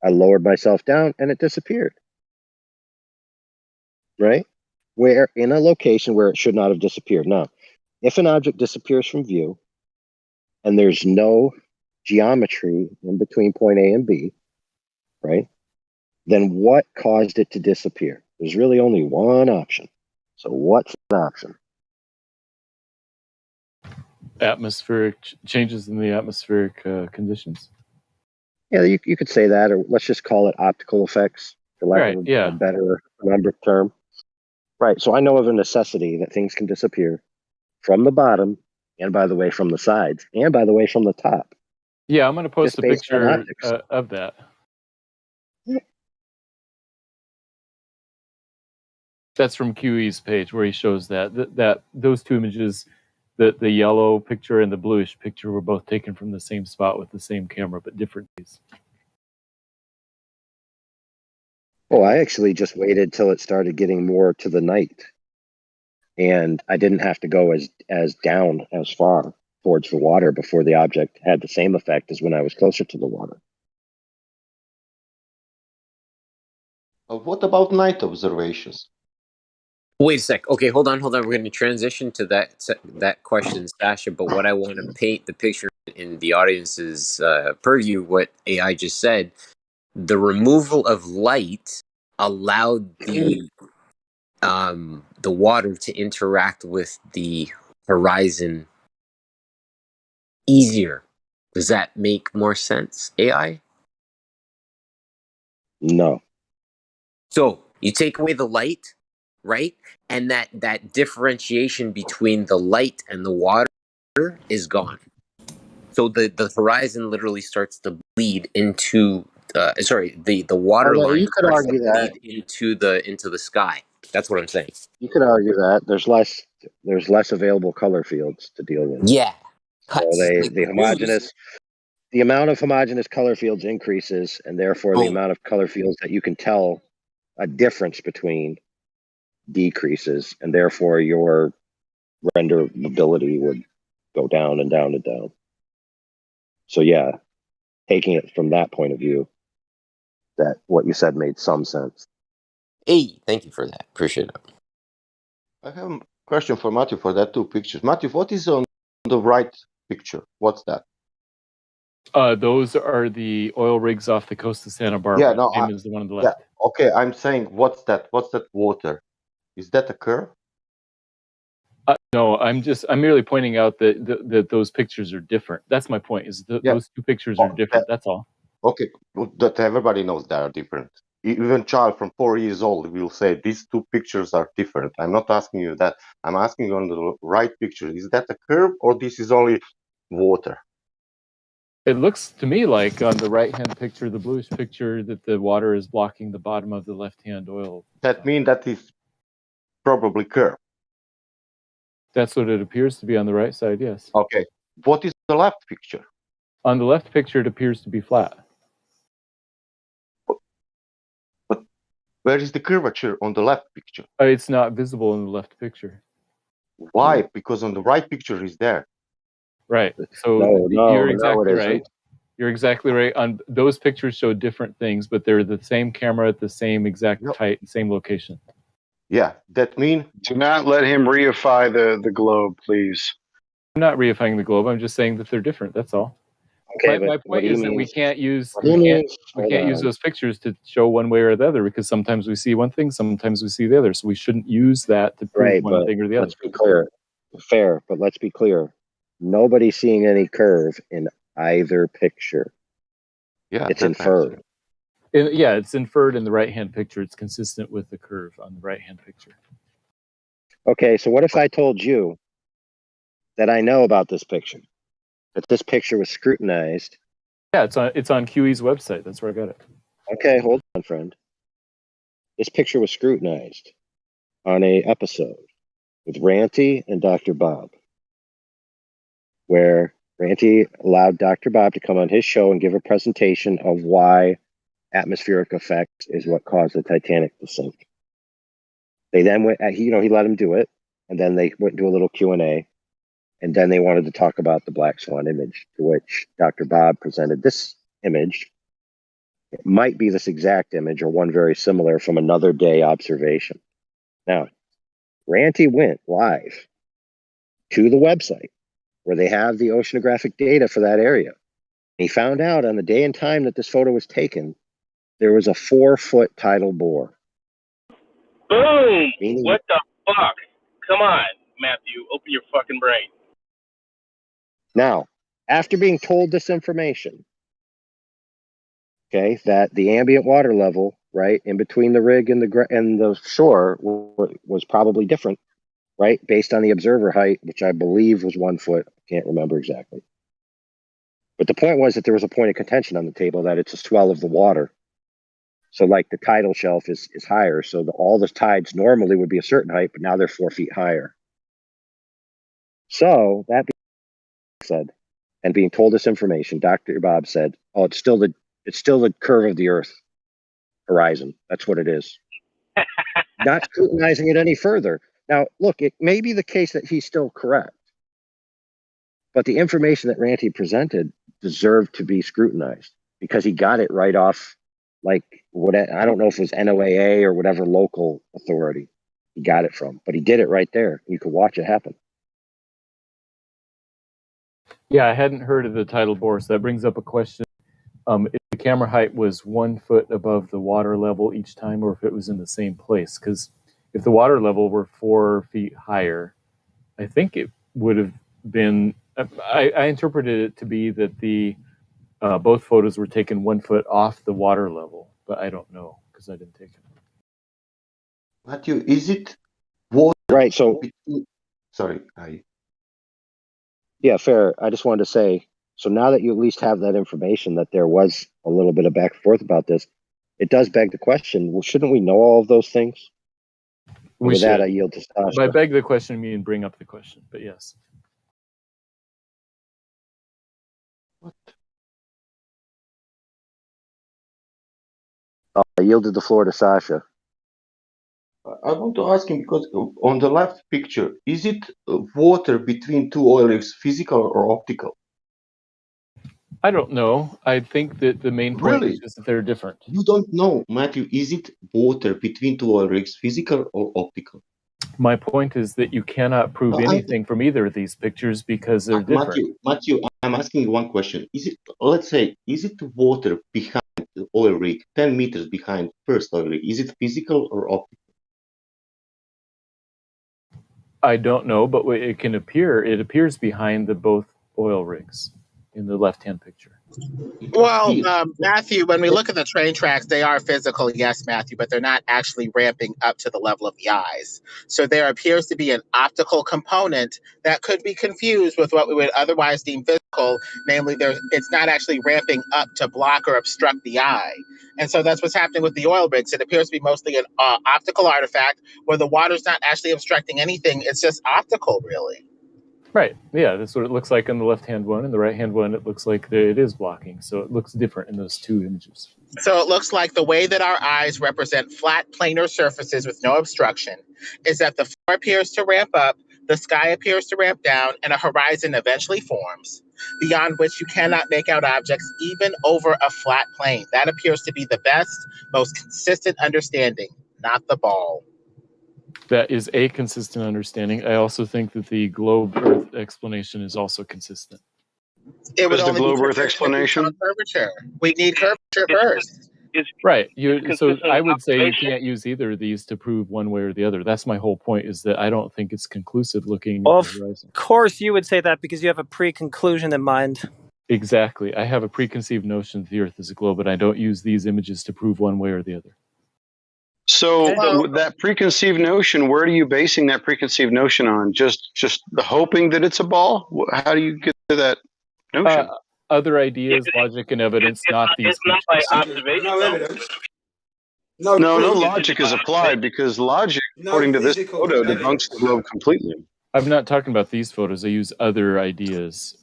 I lowered myself down and it disappeared. Right? Where in a location where it should not have disappeared. Now, if an object disappears from view and there's no geometry in between point A and B, right? Then what caused it to disappear? There's really only one option. So what's that option? Atmospheric changes in the atmospheric conditions. Yeah, you could say that, or let's just call it optical effects, for lack of a better number term. Right. So I know of a necessity that things can disappear from the bottom, and by the way, from the sides, and by the way, from the top. Yeah, I'm going to post a picture of that. Yeah. That's from QE's page where he shows that those two images, the yellow picture and the bluish picture, were both taken from the same spot with the same camera, but different days. Oh, I actually just waited till it started getting more to the night, and I didn't have to go as down as far towards the water before the object had the same effect as when I was closer to the water. What about night observations? Wait a sec. Okay, hold on. We're going to transition to that question, Sasha. But what I want to paint the picture in the audience's purview, what AI just said, the removal of light allowed the water to interact with the horizon easier. Does that make more sense, AI? No. So you take away the light, right? And that differentiation between the light and the water is gone. So the horizon literally starts to bleed into the water line you could starts argue to that bleed into the sky. That's what I'm saying. You could argue that there's less available color fields to deal with. Yeah. So the amount of homogeneous color fields increases, and therefore the amount of color fields that you can tell a difference between decreases, and therefore your renderability would go down and down and down. So yeah, taking it from that point of view, that what you said made some sense. Hey, thank you for that. Appreciate it. I have a question for Matthew for that two pictures. Matthew, what is on the right picture? What's that? Those are the oil rigs off the coast of Santa Barbara. Yeah, no, Same as the one on the yeah, left. okay. I'm saying, what's that? What's that water? Is that a curve? No, I'm merely pointing out that those pictures are different. That's my point. Yeah. Those two pictures are different. That's all. Okay, that everybody knows they are different. Even child from 4 years old will say these two pictures are different. I'm not asking you that. I'm asking you on the right picture. Is that a curve or this is only water? It looks to me like on the right-hand picture, the bluish picture, that the water is blocking the bottom of the left-hand oil. That means that is probably curve. That's what it appears to be on the right side, yes. Okay. What is the left picture? On the left picture, it appears to be flat. But where is the curvature on the left picture? It's not visible in the left picture. Why? Because on the right picture is there. Right. So you're exactly right. You're exactly right. On those pictures show different things, but they're the same camera at the same exact height and same location. Yeah, that means do not let him reify the globe, please. I'm not reifying the globe. I'm just saying that they're different. That's all. Okay, my but point is that we can't use use those pictures to show one way or the other, because sometimes we see one thing, sometimes we see the other. So we shouldn't use that to prove one thing or the other. Let's be clear. Fair, but let's be clear. Nobody's seeing any curve in either picture. Yeah, it's inferred. Yeah, it's inferred in the right-hand picture. It's consistent with the curve on the right-hand picture. Okay, so what if I told you that I know about this picture, that this picture was scrutinized? Yeah, it's on QE's website. That's where I got it. Okay, hold on, friend. This picture was scrutinized on a episode with Ranty and Dr. Bob, where Ranty allowed Dr. Bob to come on his show and give a presentation of why atmospheric effects is what caused the Titanic to sink. They then went, he let him do it, and then they went to a little Q&A, and then they wanted to talk about the black swan image, to which Dr. Bob presented this image. It might be this exact image or one very similar from another day observation. Now, Ranty went live to the website where they have the oceanographic data for that area. He found out on the day and time that this photo was taken, there was a 4-foot tidal bore. Boom! What the fuck? Come on, Matthew, open your fucking brain. Now, after being told this information, okay, that the ambient water level, right, in between the rig and the shore was probably different, right, based on the observer height, which I believe was 1 foot. I can't remember exactly. But the point was that there was a point of contention on the table that it's a swell of the water. So like the tidal shelf is higher. So all the tides normally would be a certain height, but now they're 4 feet higher. So that being said, and being told this information, Dr. Bob said, oh, it's still the curve of the Earth horizon. That's what it is. Not scrutinizing it any further. Now, look, it may be the case that he's still correct, but the information that Ranty presented deserved to be scrutinized because he got it right off, like what I don't know if it was NOAA or whatever local authority he got it from, but he did it right there. You could watch it happen. Yeah, I hadn't heard of the tidal bore, so that brings up a question. If the camera height was 1 foot above the water level each time, or if it was in the same place, because if the water level were 4 feet higher, I think it would have been. I interpreted it to be that the both photos were taken 1 foot off the water level, but I don't know because I didn't take it. Matthew, is it water? Right. So, sorry, yeah, fair. I just wanted to say, so now that you at least have that information that there was a little bit of back and forth about this, it does beg the question, well, shouldn't we know all of those things? With that, I yield to Sasha. By beg the question, I mean bring up the question, but yes. What? I yielded the floor to Sasha. I want to ask him because on the left picture, is it water between two oil rigs physical or optical? I don't know. I think that the main point is Really? just that they're different. You don't know, Matthew. Is it water between two oil rigs physical or optical? My point is that you cannot prove anything from either of these pictures because they're different. Matthew, I'm asking one question. Is it, let's say, is it water behind the oil rig, 10 meters behind first oil rig? Is it physical or optical? I don't know, but it can appear. It appears behind the both oil rigs in the left-hand picture. Well, Matthew, when we look at the train tracks, they are physical, yes, Matthew, but they're not actually ramping up to the level of the eyes. So there appears to be an optical component that could be confused with what we would otherwise deem physical, namely it's not actually ramping up to block or obstruct the eye. And so that's what's happening with the oil rigs. It appears to be mostly an optical artifact where the water's not actually obstructing anything. It's just optical, really. Right. Yeah, that's what it looks like in the left-hand one. In the right-hand one, it looks like it is blocking. So it looks different in those two images. So it looks like the way that our eyes represent flat planar surfaces with no obstruction is that the floor appears to ramp up, the sky appears to ramp down, and a horizon eventually forms, beyond which you cannot make out objects even over a flat plane. That appears to be the best, most consistent understanding, not the ball. That is a consistent understanding. I also think that the globe Earth explanation is also consistent. It would the only globe be Earth explanation? Curvature. We need curvature first. Right. So I would say you can't use either of these to prove one way or the other. That's my whole point, is that I don't think it's conclusive looking at the horizon. Of course you would say that because you have a pre-conclusion in mind. Exactly. I have a preconceived notion that the Earth is a globe, and I don't use these images to prove one way or the other. So that preconceived notion, where are you basing that preconceived notion on? Just the hoping that it's a ball? How do you get to that notion? Other ideas, logic, and evidence, not these. It's not by observation. No evidence. No logic is applied because logic, according to this photo, debunks the globe completely. I'm not talking about these photos. I use other ideas.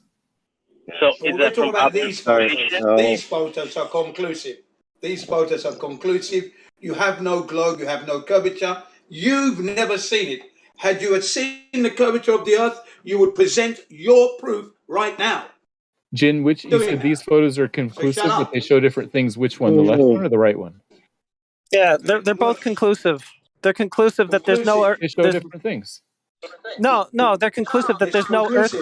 So we're talking about these photos. These photos are conclusive. These photos are conclusive. You have no globe, you have no curvature. You've never seen it. Had you seen the curvature of the Earth, you would present your proof right now. Jin, you said these photos are conclusive, but they show different things. Which one, the left one or the right one? Yeah, they're both conclusive. They're conclusive that there's no Earth. They show different things. No, they're conclusive that there's no Earth.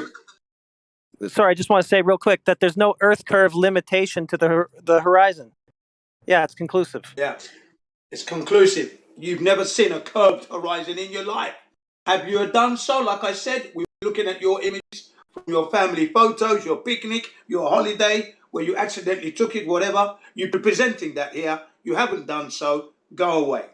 Sorry, I just want to say real quick that there's no Earth curve limitation to the horizon. Yeah, it's conclusive. Yeah, it's conclusive. You've never seen a curved horizon in your life. Have you done so? Like I said, we're looking at your images from your family photos, your picnic, your holiday, where you accidentally took it, whatever. You're presenting that here. You haven't done so. Go away.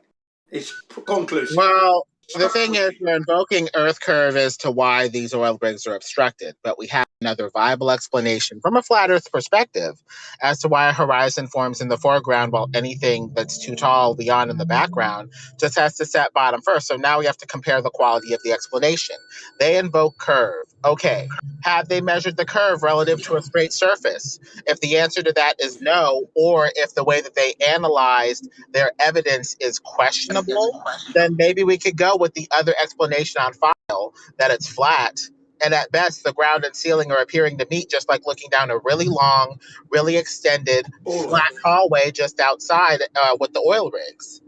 It's conclusive. Well, the thing is, we're invoking Earth curve as to why these oil rigs are obstructed, but we have another viable explanation from a flat Earth perspective as to why a horizon forms in the foreground while anything that's too tall beyond in the background just has to set bottom first. So now we have to compare the quality of the explanation. They invoke curve. Okay, have they measured the curve relative to a straight surface? If the answer to that is no, or if the way that they analyzed their evidence is questionable, then maybe we could go with the other explanation on file, that it's flat. And at best, the ground and ceiling are appearing to meet, just like looking down a really long, really extended, flat hallway just outside with the oil rigs.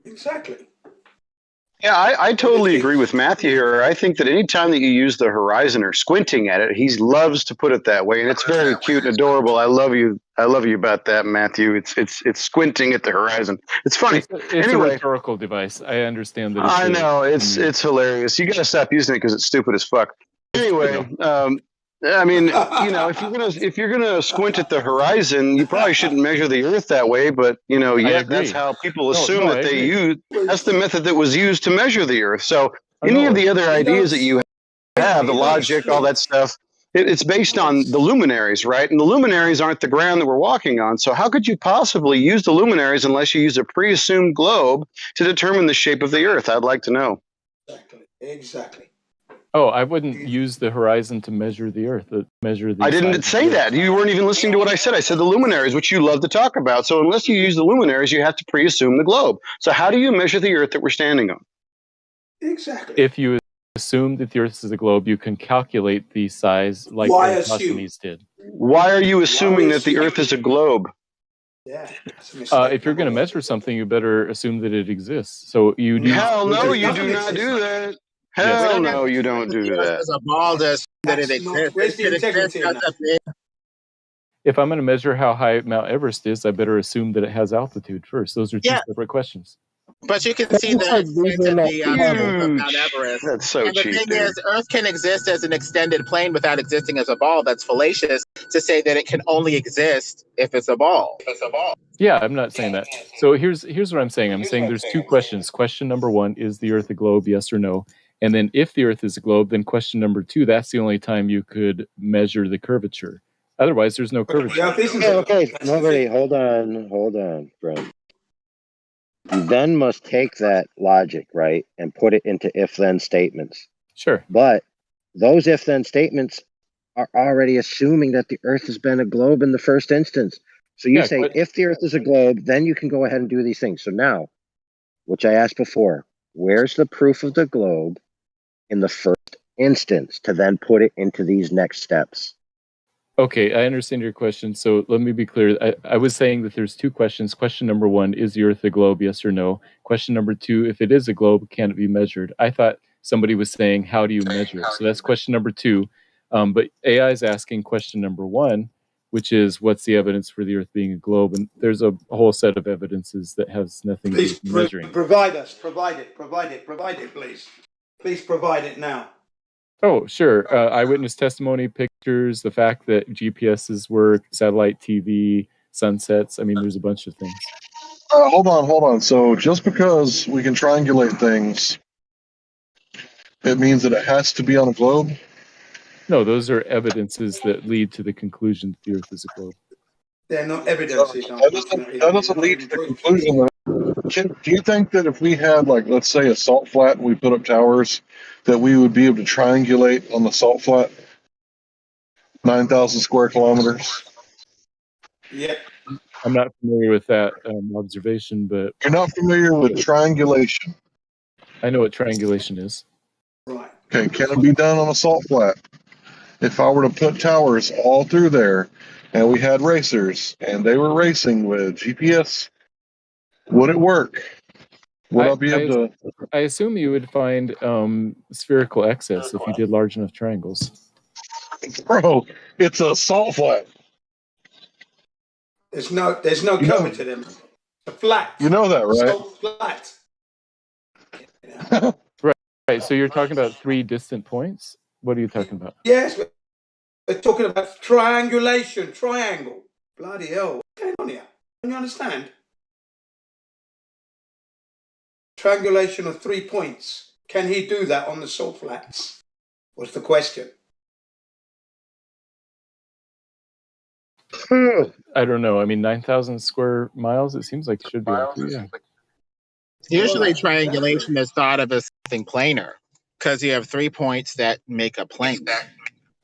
Exactly. Yeah, I totally agree with Matthew here. I think that anytime that you use the horizon or squinting at it, he loves to put it that way, and it's very cute and adorable. I love you about that, Matthew. It's squinting at the horizon. It's funny. It's a rhetorical device. I understand that. I know it's hilarious. You gotta stop using it because it's stupid as fuck. Anyway, I mean, if you're gonna squint at the horizon, you probably shouldn't measure the Earth that way. But yet that's how people assume that they use. That's the method that was used to measure the Earth. So any of the other ideas that you have, the logic, all that stuff, it's based on the luminaries, right? And the luminaries aren't the ground that we're walking on. So how could you possibly use the luminaries unless you use a pre-assumed globe to determine the shape of the Earth? I'd like to know. Exactly. Oh, I wouldn't use the horizon to measure the Earth. Measure the. I didn't say that. You weren't even listening to what I said. I said the luminaries, which you love to talk about. So unless you use the luminaries, you have to pre-assume the globe. So how do you measure the Earth that we're standing on? Exactly. If you assume that the Earth is a globe, you can calculate the size like Why Eratosthenes did. Why are you assuming that the Earth is a globe? Yeah, that's a mistake. If you're going to measure something, you better assume that it exists. So you Hell no, you do not do that. Hell no, you don't do that. As a ball does that it exists. Where's the integrity in that? If I'm going to measure how high Mount Everest is, I better assume that it has altitude first. Those are two separate questions. But you can see the extent of the Mount Everest. That's so and the cheap, thing dude. is, Earth can exist as an extended plane without existing as a ball. That's fallacious to say that it can only exist if it's a ball. Yeah, I'm not saying that. So here's what I'm saying. I'm saying there's two questions. Question number one, is the Earth a globe, yes or no? And then if the Earth is a globe, then question number two, that's the only time you could measure the curvature. Otherwise, there's no curvature. Okay, nobody, hold on, Brent. You then must take that logic, right, and put it into if-then statements. Sure. But those if-then statements are already assuming that the Earth has been a globe in the first instance. So you say, if the Earth is a globe, then you can go ahead and do these things. So now, which I asked before, where's the proof of the globe in the first instance to then put it into these next steps? Okay, I understand your question. So let me be clear. I was saying that there's two questions. Question number one, is the Earth a globe, yes or no? Question number two, if it is a globe, can it be measured? I thought somebody was saying, how do you measure it? So that's question number two. But AI is asking question number one, which is, what's the evidence for the Earth being a globe? And there's a whole set of evidences that has nothing to do with measuring. Provide it, please. Please provide it now. Oh, sure. Eyewitness testimony, pictures, the fact that GPSs work, satellite TV, sunsets. I mean, there's a bunch of things. Hold on. So just because we can triangulate things, it means that it has to be on a globe? No, those are evidences that lead to the conclusion that the Earth is a globe. They're not evidences. That doesn't lead to the conclusion that. Do you think that if we had, like, let's say a salt flat and we put up towers, that we would be able to triangulate on the salt flat 9,000 square kilometers? Yeah. I'm not familiar with that observation, but... You're not familiar with triangulation? I know what triangulation is. Right. Okay, can it be done on a salt flat? If I were to put towers all through there and we had racers and they were racing with GPS, would it work? Would I be able to? I assume you would find spherical excess if you did large enough triangles. Bro, it's a salt flat. There's no cover to them. A flat. You know that, right? So flat. Right. So you're talking about three distant points? What are you talking about? Yes, we're talking about triangulation, triangle. Bloody hell. What's going on here? Can you understand? Triangulation of 3 points. Can he do that on the salt flats? Was the question. I don't know. I mean, 9,000 square miles, it seems like it should be able to, yeah. Usually triangulation is thought of as something planar because you have 3 points that make a plane.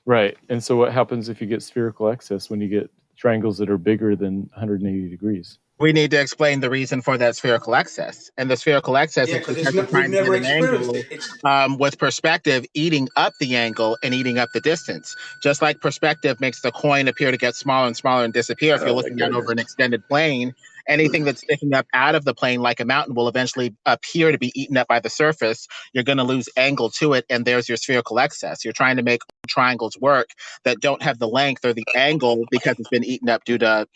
Right. And so what happens if you get spherical excess when you get triangles that are bigger than 180 degrees? We need to explain the reason for that spherical excess. And the spherical excess is because you're trying to get an angle with perspective eating up the angle and eating up the distance. Just like perspective makes the coin appear to get smaller and smaller and disappear if you're looking out over an extended plane. Anything that's sticking up out of the plane like a mountain will eventually appear to be eaten up by the surface. You're going to lose angle to it, and there's your spherical excess. You're trying to make triangles work that don't have the length or the angle because it's been eaten up due to,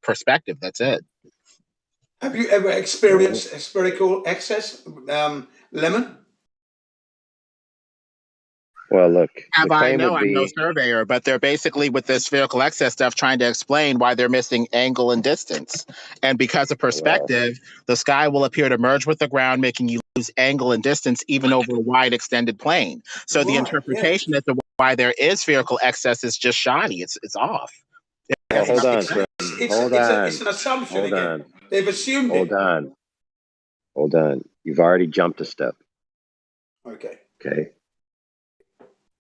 perspective. That's it. Have you ever experienced a spherical excess, Lemon? Well, look. Have I? No, I'm no surveyor, but they're basically with this spherical excess stuff trying to explain why they're missing angle and distance. And because of perspective, the sky will appear to merge with the ground, making you lose angle and distance even over a wide extended plane. So the interpretation as to why there is spherical excess is just shoddy. It's off. Hold on, friend. It's an assumption again. They've assumed it. Hold on. You've already jumped a step. Okay.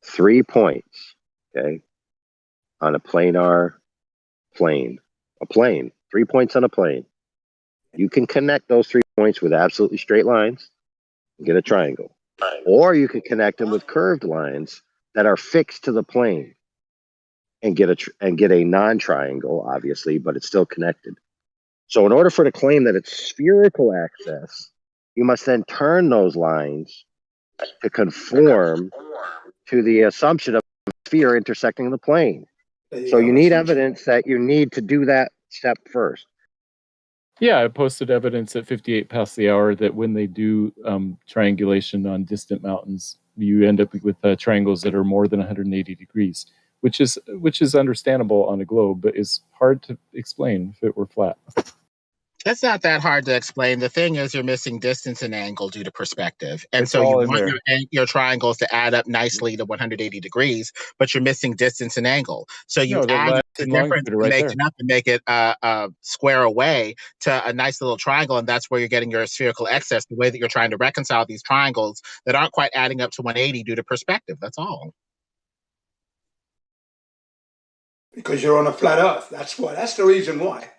3 points, okay, on a planar plane. A plane, 3 points on a plane. You can connect those 3 points with absolutely straight lines and get a triangle. Or you can connect them with curved lines that are fixed to the plane and get a non-triangle, obviously, but it's still connected. So in order for to claim that it's spherical axis, you must then turn those lines to conform to the assumption of a sphere intersecting the plane. So you need evidence that you need to do that step first. Yeah, I posted evidence at 58 past the hour that when they do triangulation on distant mountains, you end up with triangles that are more than 180 degrees, which is understandable on a globe, but is hard to explain if it were flat. It's not that hard to explain. The thing is, you're missing distance and angle due to perspective. And It's so you all in want there. your triangles to add up nicely to 180 degrees, but you're missing distance and angle. So you No, the add up the latitude and difference longitude are to right make there. it up and make it square away to a nice little triangle. And that's where you're getting your spherical excess, the way that you're trying to reconcile these triangles that aren't quite adding up to 180 due to perspective. That's all. Because you're on a flat Earth. That's why. That's the reason why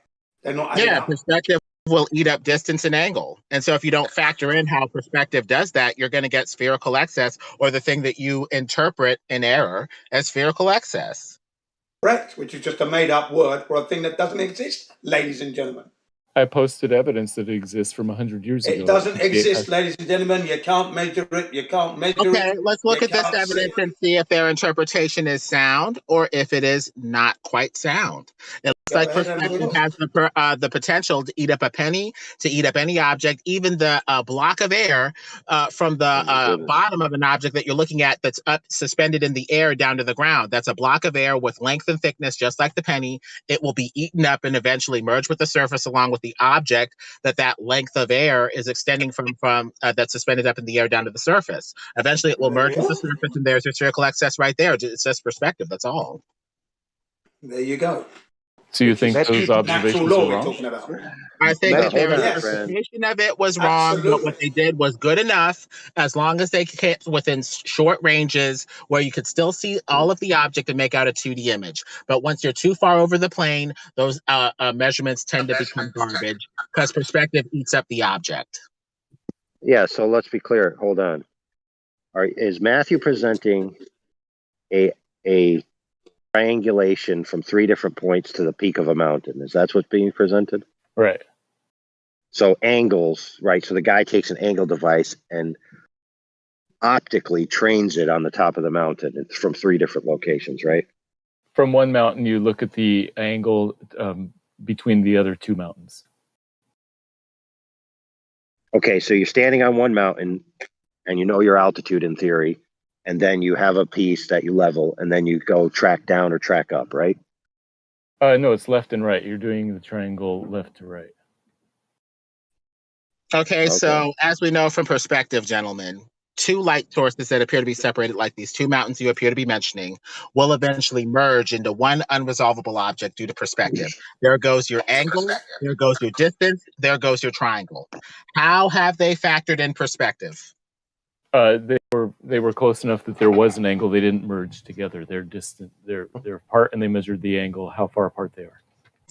they're not adding Yeah, up. perspective will eat up distance and angle. And so if you don't factor in how perspective does that, you're going to get spherical excess, or the thing that you interpret in error as spherical excess. Correct, which is just a made-up word for a thing that doesn't exist, ladies and gentlemen. I posted evidence that it exists from 100 years ago. It doesn't exist, ladies and gentlemen. You can't measure it. You can't measure Okay, it. let's look You at this can't see evidence it. and see if their interpretation is sound or if it is not quite sound. It looks Go like ahead and have a perspective look. has the potential to eat up a penny, to eat up any object, even the block of air from the bottom of an object that you're looking at that's up suspended in the air down to the ground. That's a block of air with length and thickness, just like the penny. It will be eaten up and eventually merge with the surface along with the object that length of air is extending from that's suspended up in the air down to the surface. Eventually, it will merge with the surface, and there's your spherical excess right there. It's just perspective. That's all. There you go. So you think those Natural observations law are we're wrong? talking about. I think that their hold on, interpretation of it was wrong, but what they did was good enough as long as they kept within short ranges where you could still see all of the object and make out a 2D image. But once you're too far over the plane, those measurements tend to become garbage because perspective eats up the object. Yeah, so let's be clear. Hold on. Is Matthew presenting a triangulation from 3 different points to the peak of a mountain? Is that what's being presented? Right. So angles, right? So the guy takes an angle device and optically trains it on the top of the mountain. It's from 3 different locations, right? From one mountain, you look at the angle between the other 2 mountains. Okay, so you're standing on one mountain and you know your altitude in theory, and then you have a piece that you level, and then you go track down or track up, right? No, it's left and right. You're doing the triangle left to right. Okay, so as we know from perspective, gentlemen, 2 light sources that appear to be separated, like these 2 mountains you appear to be mentioning, will eventually merge into one unresolvable object due to perspective. There goes your angle, there goes your distance, there goes your triangle. How have they factored in perspective? They were close enough that there was an angle. They didn't merge together. They're distant. They're apart, and they measured the angle, how far apart they are.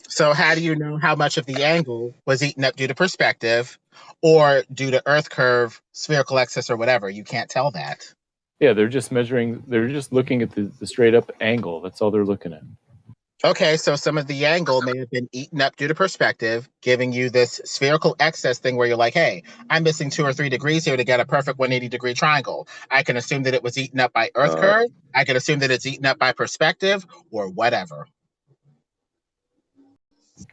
So how do you know how much of the angle was eaten up due to perspective or due to Earth curve, spherical excess, or whatever? You can't tell that. Yeah, they're just measuring. They're just looking at the straight up angle. That's all they're looking at. Okay, so some of the angle may have been eaten up due to perspective, giving you this spherical excess thing where you're like, hey, I'm missing 2 or 3 degrees here to get a perfect 180-degree triangle. I can assume that it was eaten up by Earth curve. I can assume that it's eaten up by perspective or whatever.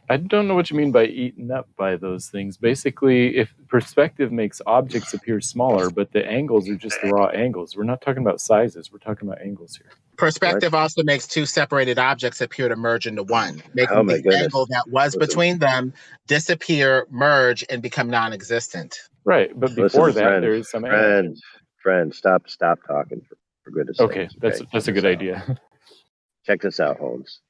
I don't know what you mean by eaten up by those things. Basically, if perspective makes objects appear smaller, but the angles are just the raw angles. We're not talking about sizes. We're talking about angles here. Perspective also makes 2 separated objects appear to merge into one, making Oh my the goodness. angle that was between them disappear, merge, and become non-existent. Right, but before that, there is some angle. Friend, stop talking for goodness Okay, sakes. that's a good idea. Check this out, Holmes.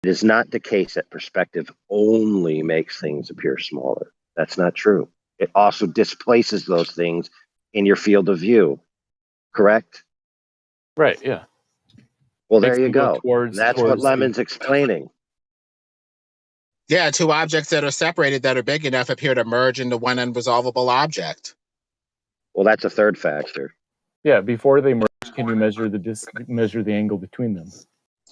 It is not the case that perspective only makes things appear smaller. That's not true. It also displaces those things in your field of view. Correct? Right. Yeah. Well, there Makes you them go go. towards. That's what towards Lemon's the, explaining. Yeah, two objects that are separated that are big enough appear to merge into one unresolvable object. Well, that's a third factor. Yeah. Before they merge, can you measure measure the angle between them?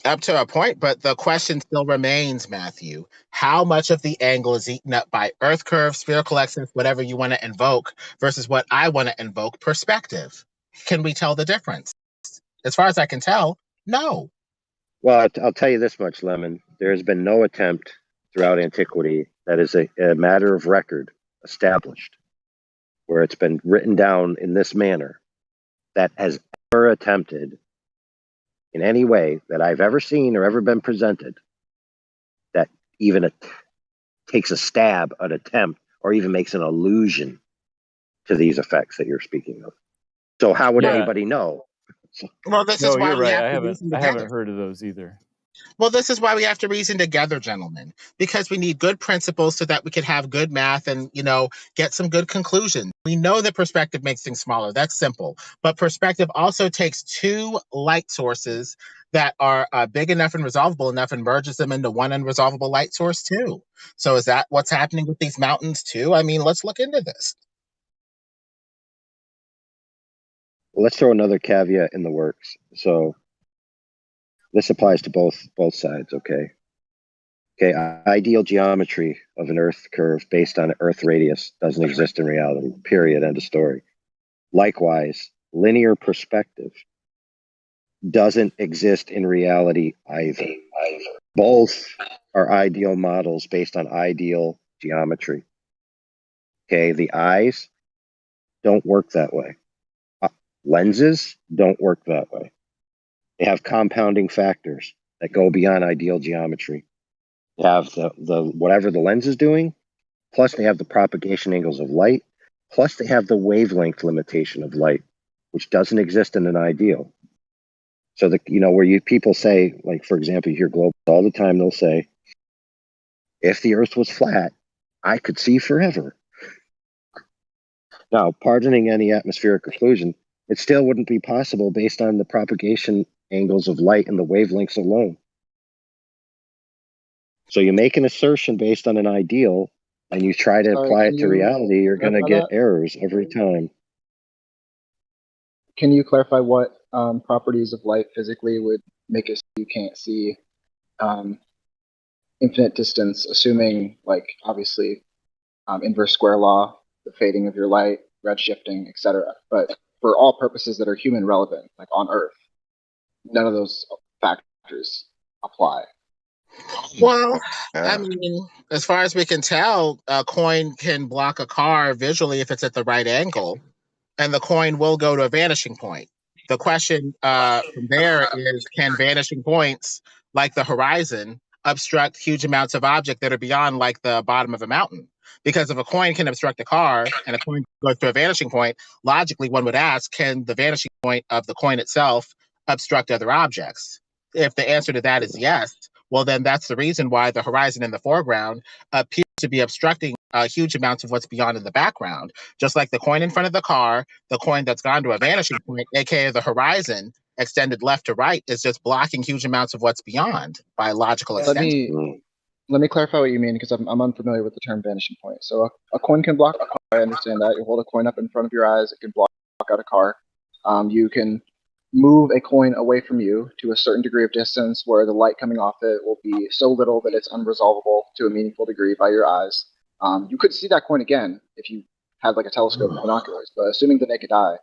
Up to a point, but the question still remains, Matthew. How much of the angle is eaten up by Earth curve, spherical axis, whatever you want to invoke, versus what I want to invoke, perspective? Can we tell the difference? As far as I can tell, no. Well, I'll tell you this much, Lemon. There has been no attempt throughout antiquity that is a matter of record established, where it's been written down in this manner, that has ever attempted in any way that I've ever seen or ever been presented, that even takes a stab, an attempt, or even makes an allusion to these effects that you're speaking of. So how would anybody know? Well, this is why we have to reason I together. haven't heard of those either. Well, this is why we have to reason together, gentlemen, because we need good principles so that we can have good math and, get some good conclusions. We know that perspective makes things smaller. That's simple. But perspective also takes two light sources that are big enough and resolvable enough and merges them into one unresolvable light source too. So is that what's happening with these mountains too? I mean, let's look into this. Well, let's throw another caveat in the works. So this applies to both sides, okay? Okay, ideal geometry of an Earth curve based on an Earth radius doesn't exist in reality, period, end of story. Likewise, linear perspective doesn't exist in reality either. Both are ideal models based on ideal geometry. Okay, the eyes don't work that way. Lenses don't work that way. They have compounding factors that go beyond ideal geometry. They have the whatever the lens is doing, plus they have the propagation angles of light, plus they have the wavelength limitation of light, which doesn't exist in an ideal. So where people say, like, for example, you hear globals all the time, they'll say, if the Earth was flat, I could see forever. Now, pardoning any atmospheric occlusion, it still wouldn't be possible based on the propagation angles of light and the wavelengths alone. So you make an assertion based on an ideal, and you try to apply it to reality, you're going to get errors every time. Can you clarify what properties of light physically would make it so you can't see infinite distance, assuming, like, obviously, inverse square law, the fading of your light, redshifting, etc. But for all purposes that are human relevant, like on Earth, none of those factors apply. Well, I mean, as far as we can tell, a coin can block a car visually if it's at the right angle, and the coin will go to a vanishing point. The question from there is, can vanishing points like the horizon obstruct huge amounts of object that are beyond, like, the bottom of a mountain? Because if a coin can obstruct a car and a coin goes to a vanishing point, logically one would ask, can the vanishing point of the coin itself obstruct other objects? If the answer to that is yes, well, then that's the reason why the horizon in the foreground appears to be obstructing huge amounts of what's beyond in the background. Just like the coin in front of the car, the coin that's gone to a vanishing point, aka the horizon, extended left to right, is just blocking huge amounts of what's beyond by logical extension. Let me clarify what you mean, because I'm unfamiliar with the term vanishing point. So a coin can block a car. I understand that. You hold a coin up in front of your eyes, it can block out a car. You can move a coin away from you to a certain degree of distance where the light coming off it will be so little that it's unresolvable to a meaningful degree by your eyes. You could see that coin again if you had, like, a telescope and binoculars, but assuming the naked eye.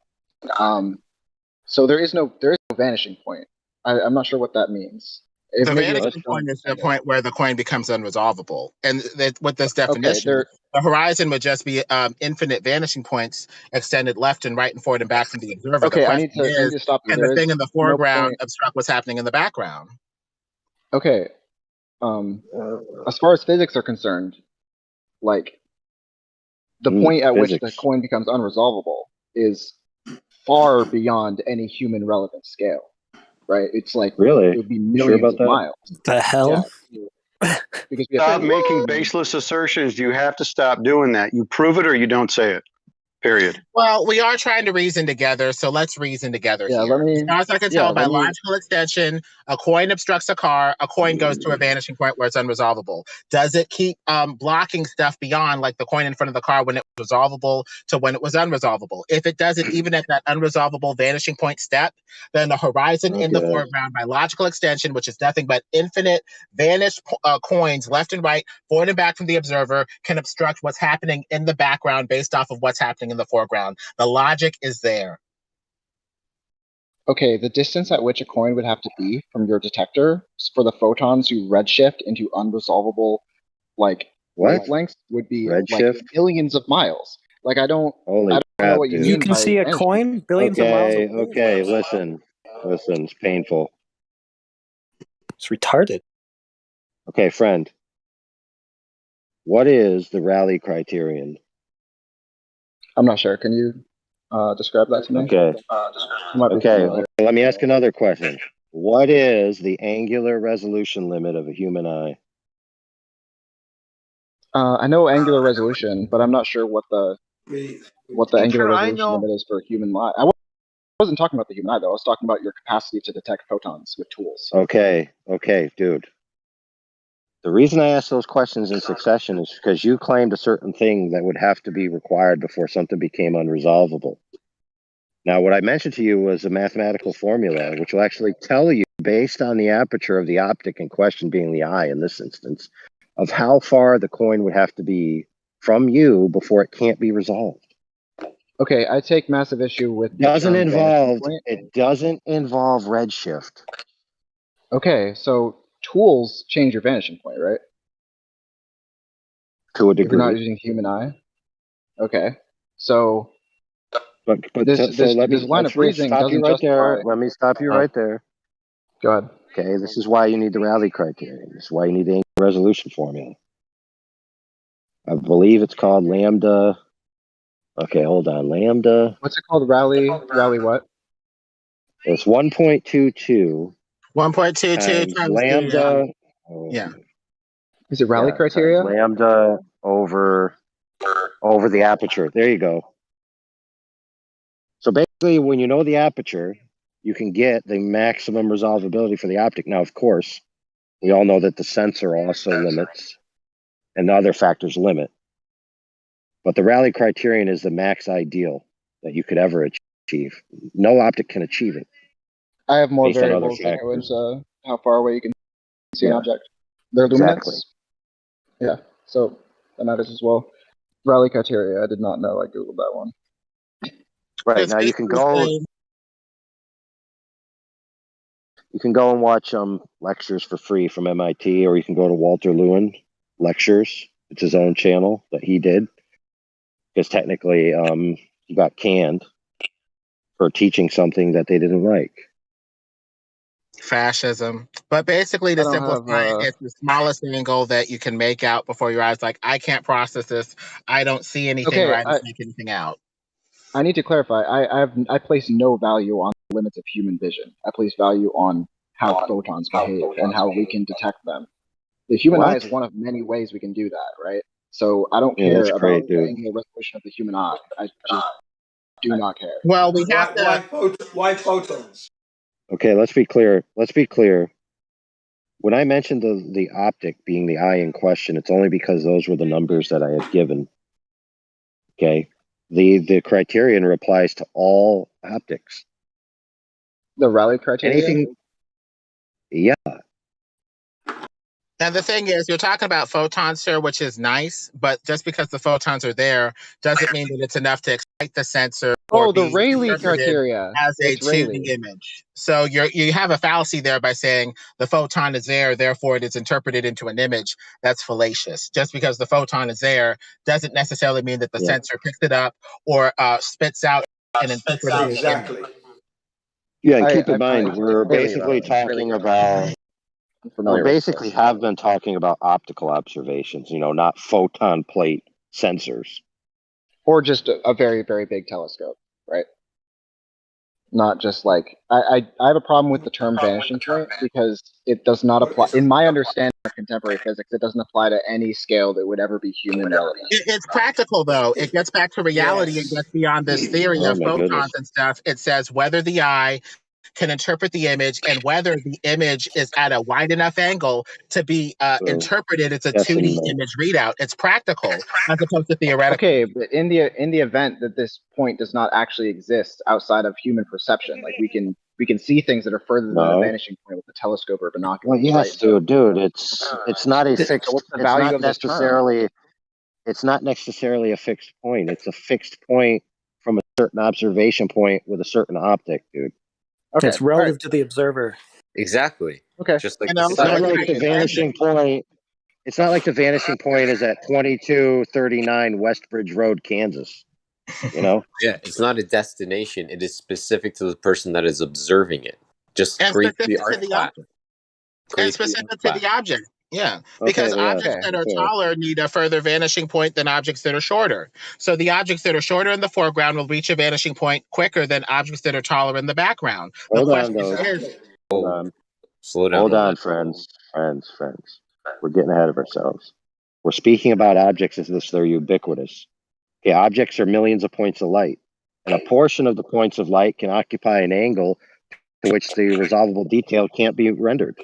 So there is no vanishing point. I'm not sure what that means. The vanishing point is the point where the coin becomes unresolvable. And with this definition, the horizon would just be infinite vanishing points extended left and right and forward and back from the observer. Okay, I need to stop you. Can the thing in the foreground obstruct what's happening in the background? Okay. As far as physics are concerned, like, the point at which the coin becomes unresolvable is far beyond any human relevant scale. Right? It's like, it would be millions of miles. The hell? Yeah. Because stop making baseless assertions. You have to stop doing that. You prove it or you don't say it. Period. Well, we are trying to reason together, so let's reason together here. As far as I can tell, by logical extension, a coin obstructs a car, a coin goes to a vanishing point where it's unresolvable. Does it keep blocking stuff beyond, like the coin in front of the car when it was resolvable to when it was unresolvable? If it does it even at that unresolvable vanishing point step, then the horizon in the foreground, by logical extension, which is nothing but infinite vanished coins left and right, forward and back from the observer, can obstruct what's happening in the background based off of what's happening in the foreground. The logic is there. Okay, the distance at which a coin would have to be from your detector for the photons to redshift into unresolvable, like, wavelengths would be like billions of miles. Like, I don't know what you mean. You can see a coin billions of miles away. Okay, listen, it's painful. It's retarded. Okay, friend. What is the Rally criterion? I'm not sure. Can you describe that to me? Okay. Okay, let me ask another question. What is the angular resolution limit of a human eye? I know angular resolution, but I'm not sure what the angular resolution limit is for a human eye. I wasn't talking about the human eye, though. I was talking about your capacity to detect photons with tools. Okay, dude. The reason I asked those questions in succession is because you claimed a certain thing that would have to be required before something became unresolvable. Now, what I mentioned to you was a mathematical formula, which will actually tell you, based on the aperture of the optic in question being the eye in this instance, of how far the coin would have to be from you before it can't be resolved. Okay, I take massive issue with it doesn't involve redshift. Okay, so tools change your vanishing point, right? To a degree. If you're not using human eye. Okay, so but this line of reasoning doesn't justify. Let me stop you right there. Go ahead. Okay, this is why you need the Rally criterion. This is why you need the angular resolution formula. I believe it's called lambda. Okay, hold on. Lambda. What's it called? Rally what? It's 1.22. 1.22 times lambda. Yeah. Is it Rally criteria? Lambda over the aperture. There you go. So basically, when you know the aperture, you can get the maximum resolvability for the optic. Now, of course, we all know that the sensor also limits, and the other factors limit. But the Rally criterion is the max ideal that you could ever achieve. No optic can achieve it. I have more variables that go into how far away you can see an object. They're luminance. Yeah, so that matters as well. Rally criteria, I did not know. I googled that one. Right, now you can go and watch lectures for free from MIT, or you can go to Walter Lewin Lectures. It's his own channel that he did, because technically he got canned for teaching something that they didn't like. Fascism. But basically, to simplify it, it's the smallest angle that you can make out before your eyes. Like, I can't process this. I don't see anything, or I don't make anything out. I need to clarify. I place no value on the limits of human vision. I place value on how photons behave and how we can detect them. The human eye is one of many ways we can do that, right? So I don't care about the angular resolution of the human eye. I just do not care. Well, we have why photons? Okay, let's be clear. When I mentioned the optic being the eye in question, it's only because those were the numbers that I had given. Okay. The criterion applies to all optics. The Rally criteria? Yeah. And the thing is, you're talking about photons here, which is nice, but just because the photons are there doesn't mean that it's enough to excite the sensor. Oh, the Rayleigh criteria As a tuning image. So you have a fallacy there by saying the photon is there, therefore it is interpreted into an image. That's fallacious. Just because the photon is there doesn't necessarily mean that the sensor picks it up or spits out an interpreted exactly. image. Yeah, and keep in mind, we're basically talking about. We basically have been talking about optical observations, not photon plate sensors. Or just a very, very big telescope, right? not just like I have a problem with the term vanishing point because it does not apply in my understanding of contemporary physics. It doesn't apply to any scale that would ever be human relevant. It's practical though. It gets back to reality and Yes. gets beyond this theory Oh of my goodness. photons and stuff. It says whether the eye can interpret the image and whether the image is at a wide enough angle to be So interpreted as a yes and 2D no. image readout. It's practical as opposed to theoretical. Okay, but in the event that this point does not actually exist outside of human perception, like we can see things that are further than the No. vanishing point with a telescope or binoculars. Well, yes, right? So, dude. It's not a so fixed. what's the It's value not of this term? necessarily. It's not necessarily a fixed point. It's a fixed point from a certain observation point with a certain optic, dude. Okay, It's relative to the observer. Exactly. Okay. Just like And the It's not sun. like the vanishing point. It's not like the vanishing point is at 2239 Westbridge Road, Kansas. You know? Yeah, it's not a destination. It is specific to the person that is observing it. Just And create the specific to art the class. object. And Create the specific art to class. the object. Yeah. Okay, Because yeah. objects that are Okay. taller need a further vanishing point than objects that are shorter. So the objects that are shorter in the foreground will reach a vanishing point quicker than objects that are taller in the background. The Hold on, question though. is, Hold on. Slow down. Hold on, friends. We're getting ahead of ourselves. We're speaking about objects as if they're ubiquitous. Okay, objects are millions of points of light, and a portion of the points of light can occupy an angle to which the resolvable detail can't be rendered.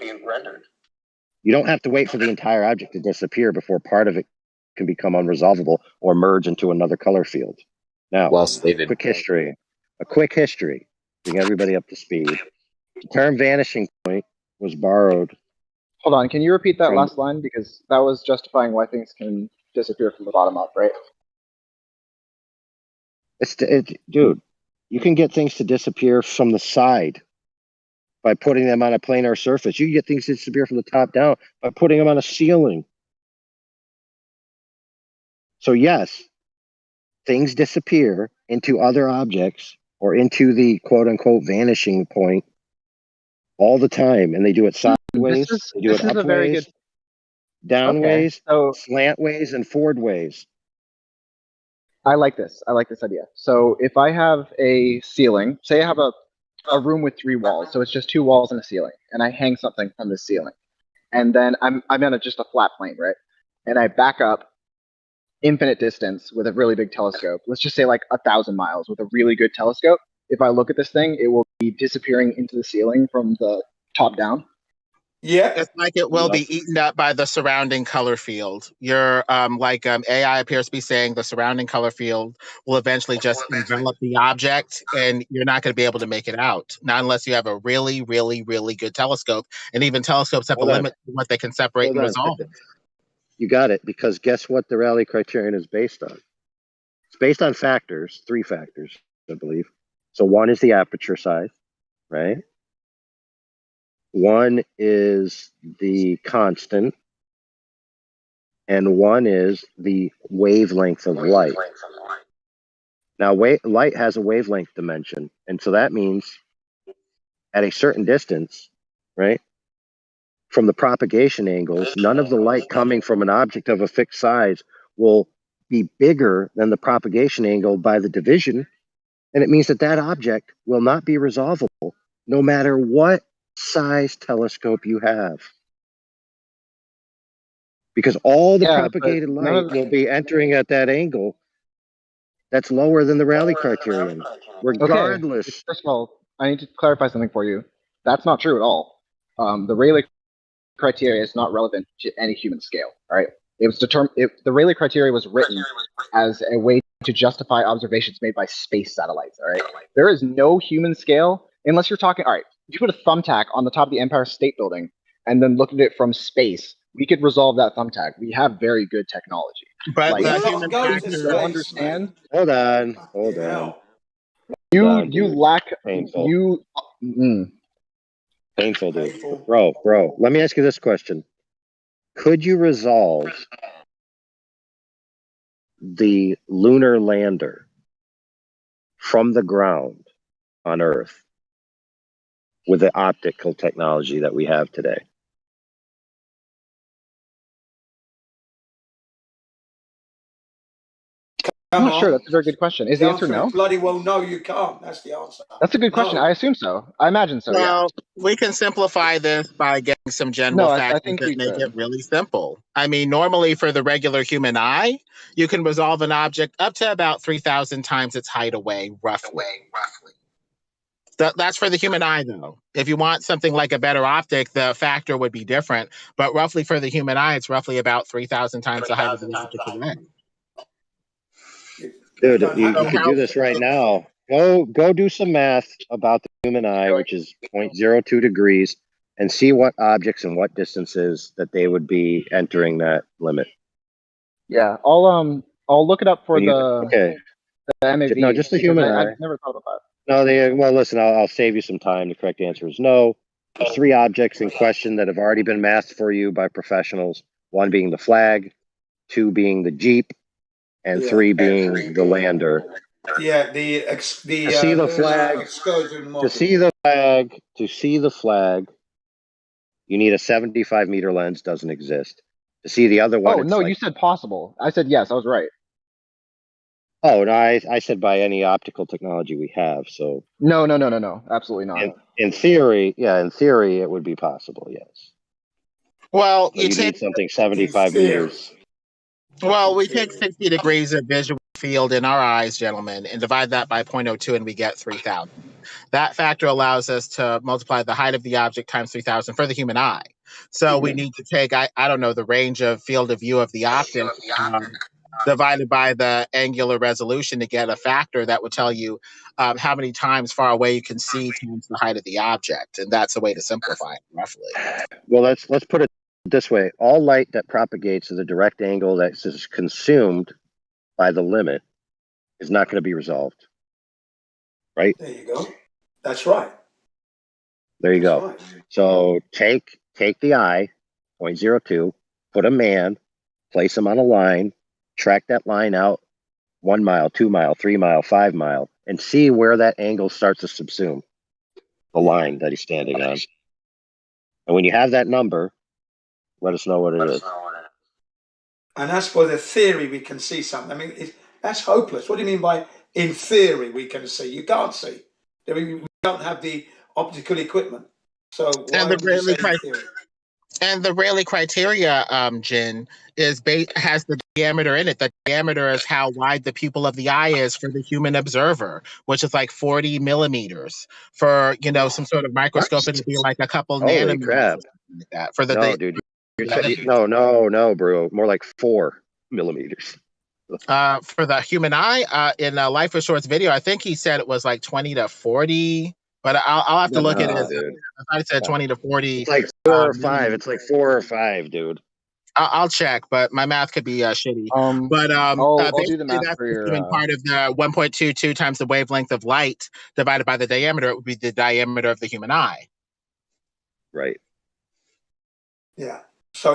You don't have to wait for the entire object to disappear before part of it can become unresolvable or merge into another color field. Now, well stated. A quick history, bring everybody up to speed. The term vanishing point was borrowed. Hold on, can you repeat that from- last line because that was justifying why things can disappear from the bottom up, right? Dude, you can get things to disappear from the side by putting them on a planar surface. You can get things to disappear from the top down by putting them on a ceiling. So yes, things disappear into other objects or into the quote unquote vanishing point all the time, and they do it sideways, they do it this is a very upways, good downways, so slantways, and forwardways. I like this. I like this idea. So if I have a ceiling, say I have a room with 3 walls, so it's just 2 walls and a ceiling, and I hang something from the ceiling, and then I'm on just a flat plane, right? And I back up infinite distance with a really big telescope. Let's just say like 1,000 miles with a really good telescope. If I look at this thing, it will be disappearing into the ceiling from the top down. Yeah. it's like it will be eaten up by the surrounding color field. Your AI appears to be saying the surrounding color field will eventually just envelop the object, and you're not going to be able to make it out. Not unless you have a really, really, really good telescope. And even telescopes have a limit to what they can separate and resolve. You got it, because guess what the Rayleigh criterion is based on? It's based on factors, 3 factors, I believe. So one is the aperture size, right? One is the constant, and one is the wavelength of light. Now, light has a wavelength dimension, and so that means at a certain distance, right, from the propagation angles, none of the light coming from an object of a fixed size will be bigger than the propagation angle by the division, and it means that that object will not be resolvable no matter what size telescope you have, because all the propagated light will be entering at that angle that's lower than the Rayleigh criterion, regardless. Okay. First of all, I need to clarify something for you. That's not true at all. The Rayleigh criteria is not relevant to any human scale. All right. It was the Rayleigh criteria was written as a way to justify observations made by space satellites. All right. There is no human scale unless you're talking. All right. If you put a thumbtack on the top of the Empire State Building and then look at it from space, we could resolve that thumbtack. We have very good technology. But like, the Let's human go to factor, you space, understand? Hold on. You lack Painful. you. Painful, dude. Bro. Let me ask you this question: could you resolve the lunar lander from the ground on Earth with the optical technology that we have today? I'm not sure. That's a very good question. Is the answer no? is bloody well no, you can't. That's the answer. That's a good question. No. I assume so. I imagine so, yeah. Well, we can simplify this by getting some general No, I factors think that we make could. it really simple. I mean, normally for the regular human eye, you can resolve an object up to about 3,000 times its height away, roughly. That's for the human eye, though. If you want something like a better optic, the factor would be different. But roughly for the human eye, it's roughly about 3,000 times the height of the object away. Dude, you could do this right now. Go do some math about the human eye, which is 0.02 degrees, and see what objects and what distances that they would be entering that limit. Yeah, I'll look it up for okay. the MAV. No, just the human eye. I've never thought about that. No, well, listen, I'll save you some time. The correct answer is no. There's 3 objects in question that have already been mathed for you by professionals. 1 being the flag, 2 being the Jeep, and 3 being the lander. Yeah, To see the flag, to see the flag, you need a 75 meter lens. Doesn't exist. To see the other one, oh no, you said possible. I said yes. I was right. Oh no, I said by any optical technology we have. So no, absolutely not. In theory, it would be possible. Yes. Well, you need something 75 meters. Well, we take 60 degrees of visual field in our eyes, gentlemen, and divide that by 0.02, and we get 3,000. That factor allows us to multiply the height of the object times 3,000 for the human eye. So we need to take, I don't know, the range of field of view of the optic divided by the angular resolution to get a factor that would tell you how many times far away you can see times the height of the object. And that's a way to simplify it, roughly. Well, let's put it this way. All light that propagates at a direct angle that is consumed by the limit is not going to be resolved. Right? There you go. That's right. There you go. Right. So take the eye, 0.02, put a man, place him on a line, track that line out 1 mile, 2 mile, 3 mile, 5 mile, and see where that angle starts to subsume the line that he's standing on. And when you have that number, let us know what it is. And that's for the theory we can see something. I mean, that's hopeless. What do you mean by in theory we can see? You can't see. We don't have the optical equipment. So why would you say in theory? And the Rayleigh criteria, Jin, has the diameter in it. The diameter is how wide the pupil of the eye is for the human observer, which is like 40 millimeters. For some sort of microscope, it'd be like a couple nanometers. Crap. Like that. For the dude. No, bro. More like 4 millimeters. For the human eye, in Life of Short's video, I think he said it was like 20 to 40. But I'll have to look at it. I said 20 to 40. It's like 4 or 5. It's like 4 or 5, dude. I'll check, but my math could be shitty. I'll do the math that's for your part of the 1.22 times the wavelength of light divided by the diameter. It would be the diameter of the human eye. Right. Yeah.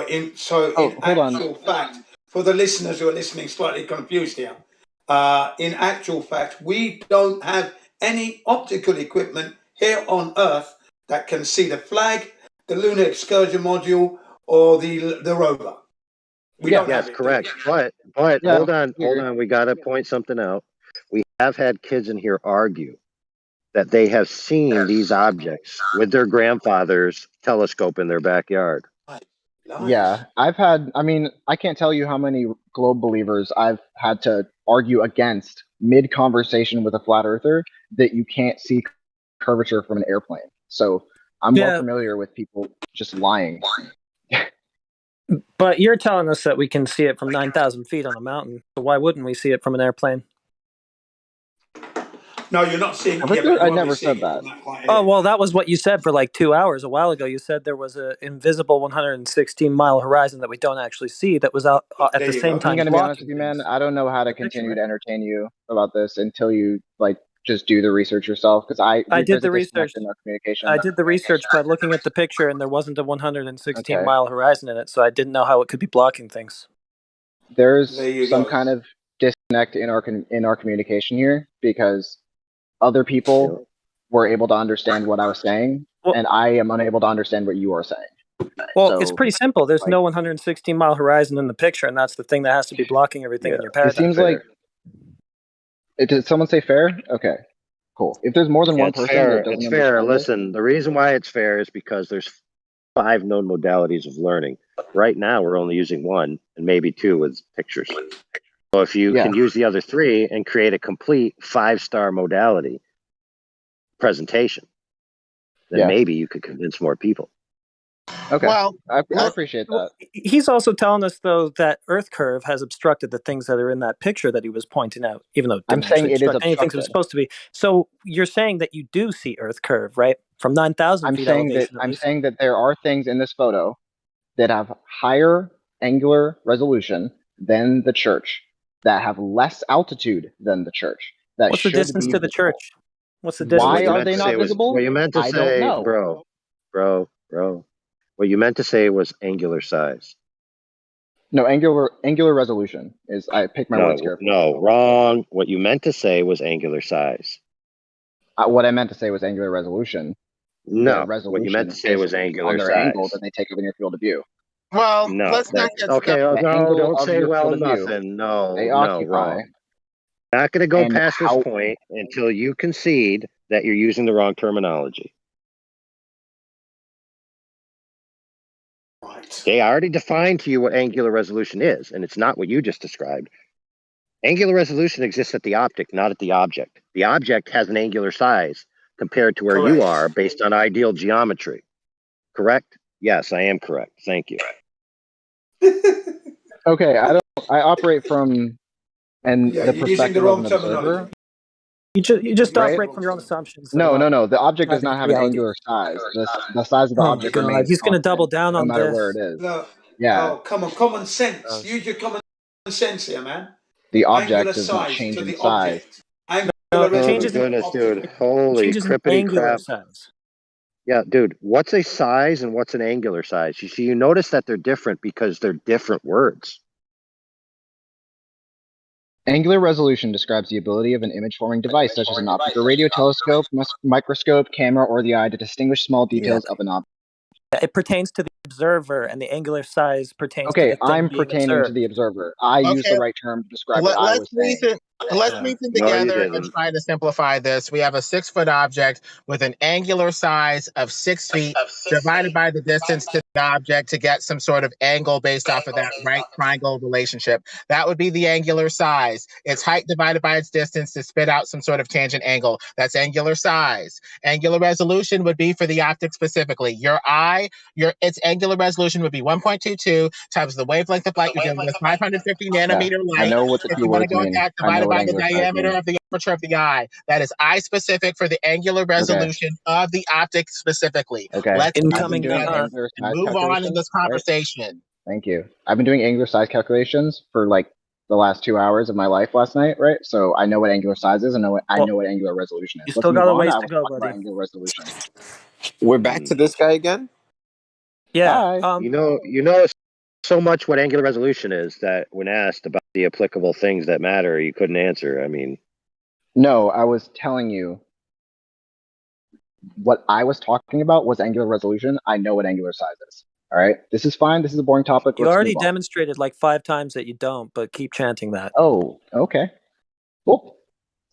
In actual fact, for the listeners who are listening, slightly confused here. In actual fact, we don't have any optical equipment here on Earth that can see the flag, the lunar excursion module, or the rover. We don't have it, correct. But hold on. We got to point something out. We have had kids in here argue that they have seen these objects with their grandfather's telescope in their backyard. Nice. Yeah, I can't tell you how many globe believers I've had to argue against mid-conversation with a flat earther that you can't see curvature from an airplane. So I'm more familiar with people just lying. But you're telling us that we can see it from 9,000 feet on a mountain. So why wouldn't we see it from an airplane? No, you're not seeing. I never said that. Oh, well, that was what you said for like 2 hours a while ago. You said there was an invisible 116-mile horizon that we don't actually see that was out at the same time. I'm going to be honest with you, man. I don't know how to continue to entertain you about this until you just do the research yourself. Because I did the research in our communication. I did the research by looking at the picture, and there wasn't a 116-mile horizon in it, so I didn't know how it could be blocking things. There's some kind of disconnect in our communication here because other people were able to understand what I was saying, and I am unable to understand what you are saying. Well, it's pretty simple. There's no 116-mile horizon in the picture, and that's the thing that has to be blocking everything in your paradigm. It seems like Did someone say fair? Okay, cool. If there's more than one It's person fair. that doesn't It's fair. understand this, Listen, the reason why it's fair is because there's 5 known modalities of learning. Right now, we're only using 1 and maybe 2 with pictures. So if you can use the other 3 and create a complete 5-star modality presentation, then maybe you could convince more people. Okay. Well, I appreciate that. He's also telling us, though, that Earth curve has obstructed the things that are in that picture that he was pointing out, even though it I'm didn't saying actually it is obstruct anything that was obstructed. supposed to be. So you're saying that you do see Earth curve, right? From 9,000 feet elevation. I'm saying that there are things in this photo that have higher angular resolution than the church, that have less altitude than the church. That What's the should distance be to the visible. church? What's the distance? Why are they not visible? What you meant to I don't say, know. bro. What you meant to say was angular size. No, angular resolution is. I pick my words carefully. No, wrong. What you meant to say was angular size. What I meant to say was angular resolution. No, resolution what you meant to say was angular on their size. angle that they take up in your field of view. Well, No, let's not get stuck. okay. The No, angle don't of say your well field of view, nothing. No, they no, occupy. wrong. Not going to go And past this point until you concede that you're using the wrong terminology. Right. They already defined to you what angular resolution is, and it's not what you just described. Angular resolution exists at the optic, not at the object. The object has an angular size compared to where you are based on ideal geometry. Correct? Yes, I am correct. Thank you. Okay, I operate from the perspective of an observer. You just Right? operate from your own assumptions. No. The object does not have an angular size. The size of the Oh my object God, remains he's going to constant, double down no on matter this. where it is. No. Yeah. Oh, come on, common sense. Use your common sense here, man. The object Angular does not size change to in the size. object. Angular Oh, resolution. goodness, dude. Holy Changes in crippity angular crap. size. Yeah, dude, what's a size and what's an angular size? You see, you notice that they're different because they're different words. Angular resolution describes the ability of an image-forming device, such as an optical radio telescope, microscope, camera, or the eye, to distinguish small details of an object. It pertains to the observer, and the angular size pertains to Okay, the thing I'm being pertaining to observed. the observer. I used the right term to describe what I was saying. Let's reason together and try to simplify this. We have a 6-foot object with an angular size of 6 feet divided by the distance to the object to get some sort of angle based off of that right triangle relationship. That would be the angular size. Its height divided by its distance to spit out some sort of tangent angle. That's angular size. Angular resolution would be for the optic specifically. Your eye, its angular resolution would be 1.22 times the wavelength of light. You're dealing with 550 nanometer light. I know what the If two you want to words go with mean. that, I know divided what by the angular size diameter means. of the aperture of the eye. That is eye specific for the angular resolution of the optic specifically. Okay. Let's I've been doing angular size move on in this calculations, right? conversation. Thank you. I've been doing angular size calculations for like the last 2 hours of my life last night, right? So I know what angular size is, and I know what angular resolution is. You still got a ways to go, Talk about buddy. angular resolution. We're back to this guy again? Yeah. You know so much what angular resolution is that when asked about the applicable things that matter, you couldn't answer. I mean, no, I was telling you what I was talking about was angular resolution. I know what angular size is. All right, this is fine. This is a boring topic. You Let's already move on. demonstrated like 5 times that you don't, but keep chanting that. Oh, okay. Cool.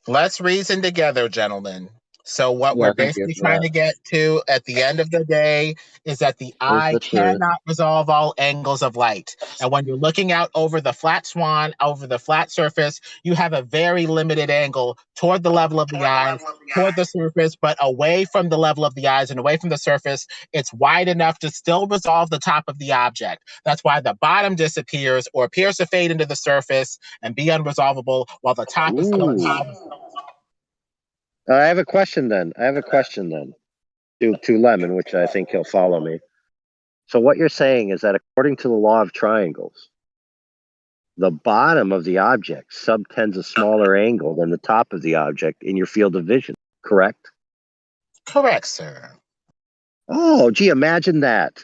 Let's reason together, gentlemen. So what we're thank you basically for trying that. to get to at the end of the day is that the eye the truth. cannot resolve all angles of light. And when you're looking out over the flat swan, over the flat surface, you have a very limited angle toward the level of the eyes, toward the surface, but away from the level of the eyes and away from the surface. It's wide enough to still resolve the top of the object. That's why the bottom disappears or appears to fade into the surface and be unresolvable while the top is still I have a question then. To Lemon, which I think he'll follow me. So what you're saying is that according to the law of triangles, the bottom of the object subtends a smaller angle than the top of the object in your field of vision, correct? Correct, sir. Oh, gee, imagine that.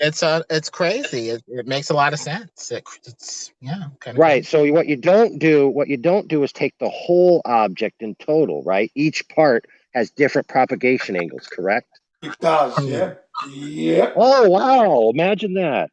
It's crazy. It makes a lot of sense. It's kind of right. So what you don't do is take the whole object in total, right? Each part has different propagation angles, correct? It does, yeah. Yep. Oh wow! Imagine that.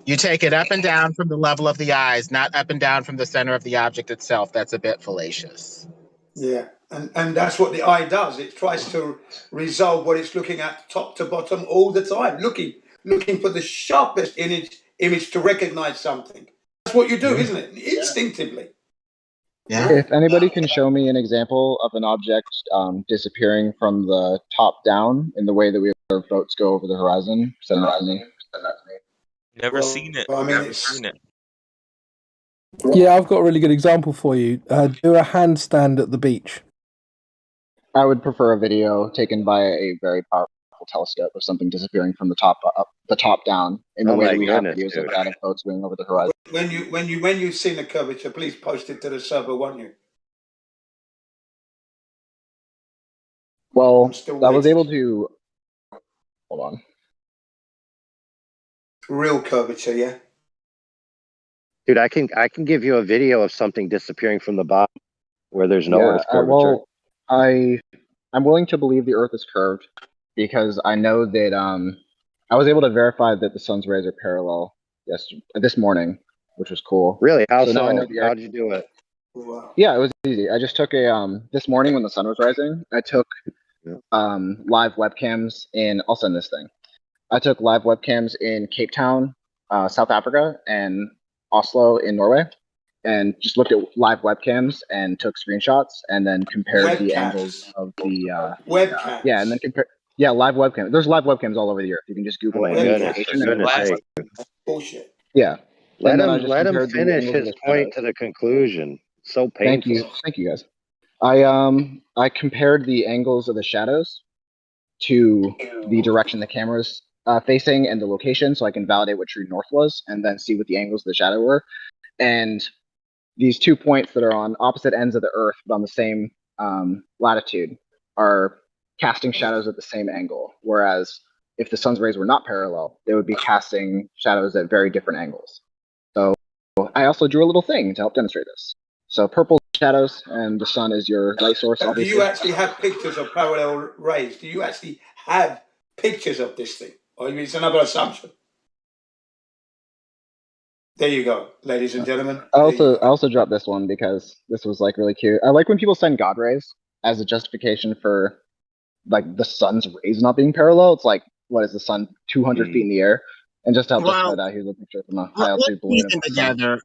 You take it up and down from the level of the eyes, not up and down from the center of the object itself. That's a bit fallacious. Yeah, and that's what the eye does. It tries to resolve what it's looking at top to bottom all the time, looking for the sharpest image to recognize something. That's what you do, isn't it? Instinctively. Yeah. If anybody can show me an example of an object disappearing from the top down in the way that we observe boats go over the horizon, send that to me. Never seen it. I mean, Never seen it. Yeah, I've got a really good example for you. Do a handstand at the beach. I would prefer a video taken by a very powerful telescope of something disappearing from the top down in the Oh way my that we have goodness, videos dude. of that of boats going over the horizon. When you've seen the curvature, please post it to the server, won't you? Well, still I was waiting. able to. Hold on. Real curvature, yeah. Dude, I can give you a video of something disappearing from the bottom where there's no Earth curvature. Well, I'm willing to believe the Earth is curved because I know that I was able to verify that the sun's rays are parallel this morning, which was cool. Really? How so? Now I know the How'd you do it? Wow. Yeah, it was easy. I just took this morning when the sun was rising, I took live webcams in. I'll send this thing. I took live webcams in Cape Town, South Africa, and Oslo in Norway, and just looked at live webcams and took screenshots, and then compared the angles of the webcams. Yeah, and then compare. Yeah, live webcams. There's live webcams all over the earth. You can just Google any location. And Bullshit. yeah. Let and then him finish his point to the conclusion. So painful. Thank you, guys. I compared the angles of the shadows to the direction the camera's facing and the location, so I can validate what true north was, and then see what the angles of the shadow were. And these 2 points that are on opposite ends of the Earth, but on the same latitude, are casting shadows at the same angle. Whereas if the sun's rays were not parallel, they would be casting shadows at very different angles. So I also drew a little thing to help demonstrate this. So purple shadows, and the sun is your light source. Do Obviously. you actually have pictures of parallel rays? Do you actually have pictures of this thing? Or it's another assumption? There you go, ladies and gentlemen. I also dropped this one because this was like really cute. I like when people send God rays as a justification for like the sun's rays not being parallel. It's like, what is the sun 200 feet in the air? And just to help justify that, here's a picture from a high altitude balloon. Together,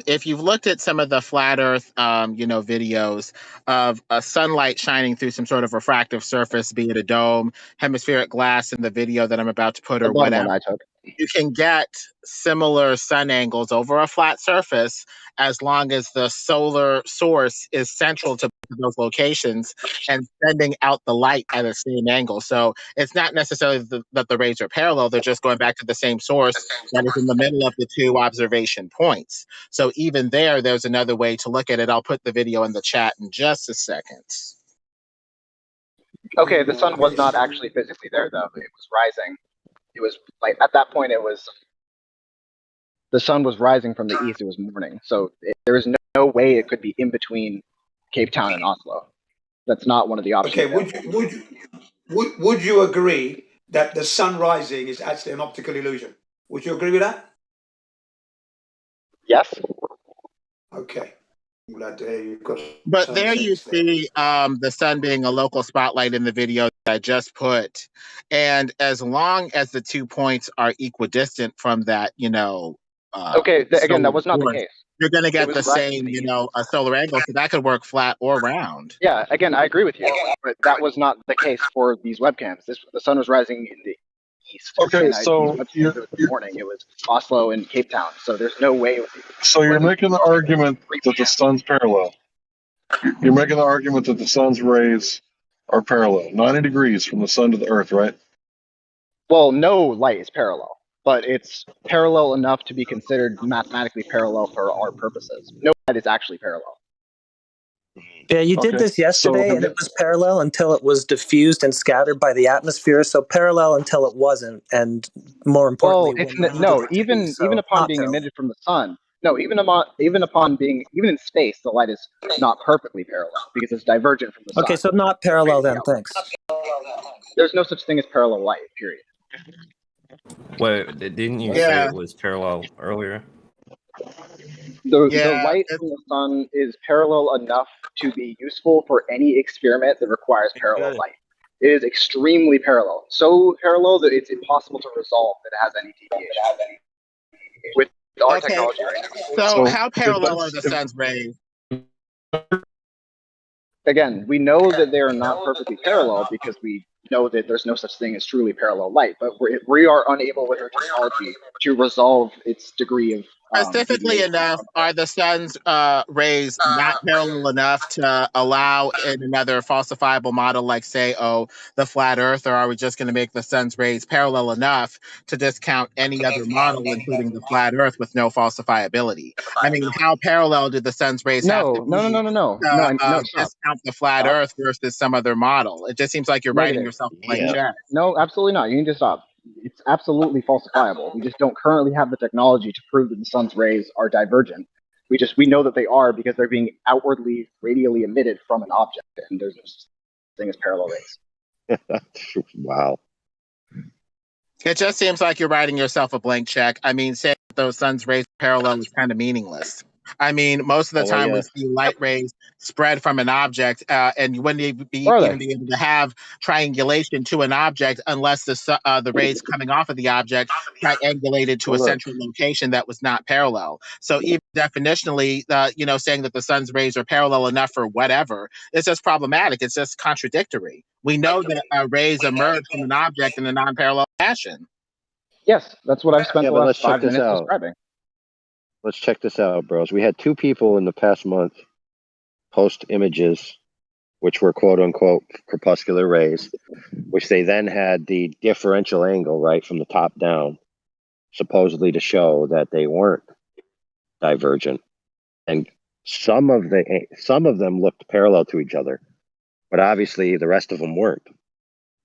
if you've looked at some of the flat Earth, videos of sunlight shining through some sort of refractive surface, be it a dome, hemispheric glass in the video that I'm about to put, or whatever, one I took. You can get similar sun angles over a flat surface as long as the solar source is central to those locations and sending out the light at the same angle. So it's not necessarily that the rays are parallel, they're just going back to the same source that is in the middle of the two observation points. So even there's another way to look at it. I'll put the video in the chat in just a second. Okay, the sun was not actually physically there, though. It was rising. It was like at that point, the sun was rising from the east. It was morning, so there is no way it could be in between Cape Town and Oslo. That's not one of the options. Okay, would you agree that the sun rising is actually an optical illusion? Would you agree with that? Yes. Okay. I'm glad to hear you've got. But there you see the sun being a local spotlight in the video that I just put. And as long as the 2 points are equidistant from that, again, that was not the case. You're going to get the same, a solar angle. So that could work flat or round. Yeah, again, I agree with you. But that was not the case for these webcams. The sun was rising in the east. Okay, and so it was morning. It was Oslo and Cape Town. So there's no way. So you're making the argument that the sun's parallel. You're making the argument that the sun's rays are parallel, 90 degrees from the sun to the earth, right? Well, no light is parallel, but it's parallel enough to be considered mathematically parallel for our purposes. No light is actually parallel. Yeah, you did this yesterday, and it was parallel until it was diffused and scattered by the atmosphere. So parallel until it wasn't, and more importantly, even upon being emitted from the sun. No, even upon being in space, the light is not perfectly parallel because it's divergent from the sun. Okay, so not parallel then. Thanks. There's no such thing as parallel light. Period. Wait, didn't you say Yeah, it was parallel earlier? The yeah. light from the sun is parallel enough to be useful for any experiment that requires parallel Good. light. It is extremely parallel, so parallel that it's impossible to resolve that it has any deviation with our Okay, technology right now. so how if parallel are that's the if sun's rays? Again, we know that they are not perfectly parallel because we know that there's no such thing as truly parallel light, but we are unable with our technology to resolve its degree of Specifically deviation enough, from are the sun's rays not parallel enough to allow in another falsifiable model, like say, the flat Earth, or are we just going to make the sun's rays parallel enough to discount any other model, including the flat Earth, with no falsifiability? I mean, how parallel do the sun's rays have to no, no, no, be no, no, no, to no, no, stop. discount the flat Stop. Earth versus some other model? It just seems like you're writing Negative. yourself a blank check. No, absolutely not. You need to stop. It's absolutely falsifiable. We just don't currently have the technology to prove that the sun's rays are divergent. We know that they are because they're being outwardly radially emitted from an object, and there's no such thing as parallel rays. Wow. It just seems like you're writing yourself a blank check. I mean, saying that those sun's rays parallel is kind of meaningless. I mean, most of the time we see light rays spread from an object, and you wouldn't even be able to have triangulation to an object unless the rays coming off of the object triangulated to a central location that was not parallel. So even definitionally, saying that the sun's rays are parallel enough for whatever, it's just problematic. It's just contradictory. We know that rays emerge from an object in a non-parallel fashion. Yes, that's what I've spent the but last let's check 5 this minutes out. describing. Let's check this out, bros. We had 2 people in the past month post images, which were quote unquote crepuscular rays, which they then had the differential angle, right, from the top down, supposedly to show that they weren't divergent. And some of them looked parallel to each other, but obviously the rest of them weren't.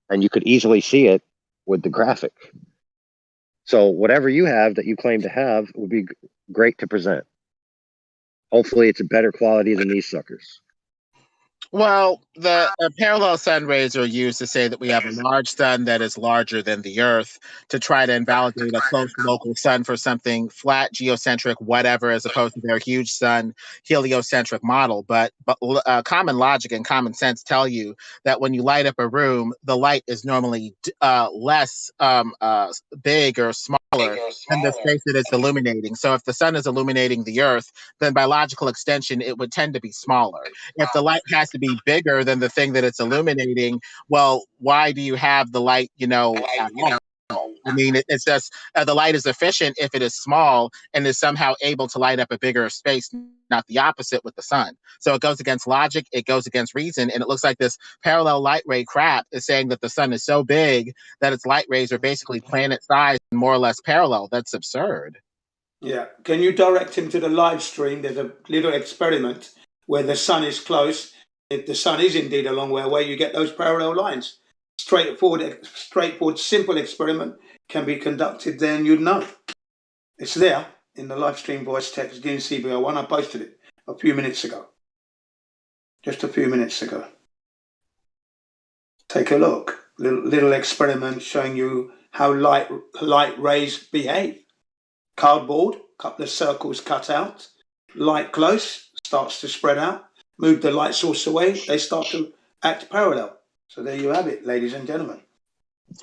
And you could easily see it with the graphic. So whatever you have that you claim to have would be great to present. Hopefully it's a better quality than these suckers. Well, the parallel sun rays are used to say that we have a large sun that is larger than the Earth, to try to invalidate a close local sun for something flat, geocentric, whatever, as opposed to their huge sun heliocentric model. But common logic and common sense tell you that when you light up a room, the light is normally less big or smaller than the space that it's illuminating. So if the sun is illuminating the Earth, then by logical extension, it would tend to be smaller. If the light has to be bigger than the thing that it's illuminating, well, why do you have the light, at all? I mean, it's just the light is efficient if it is small and is somehow able to light up a bigger space, not the opposite with the sun. So it goes against logic, it goes against reason, and it looks like this parallel light ray crap is saying that the sun is so big that its light rays are basically planet sized and more or less parallel. That's absurd. Yeah. Can you direct him to the live stream? There's a little experiment where the sun is close. If the sun is indeed a long way away, you get those parallel lines. Straightforward, simple experiment can be conducted there, and you'd know. It's there in the live stream voice text DNCBO1. I posted it a few minutes ago. Just a few minutes ago. Take a look. Little experiment showing you how light rays behave. Cardboard, couple of circles cut out, light close, starts to spread out, move the light source away, they start to act parallel. So there you have it, ladies and gentlemen.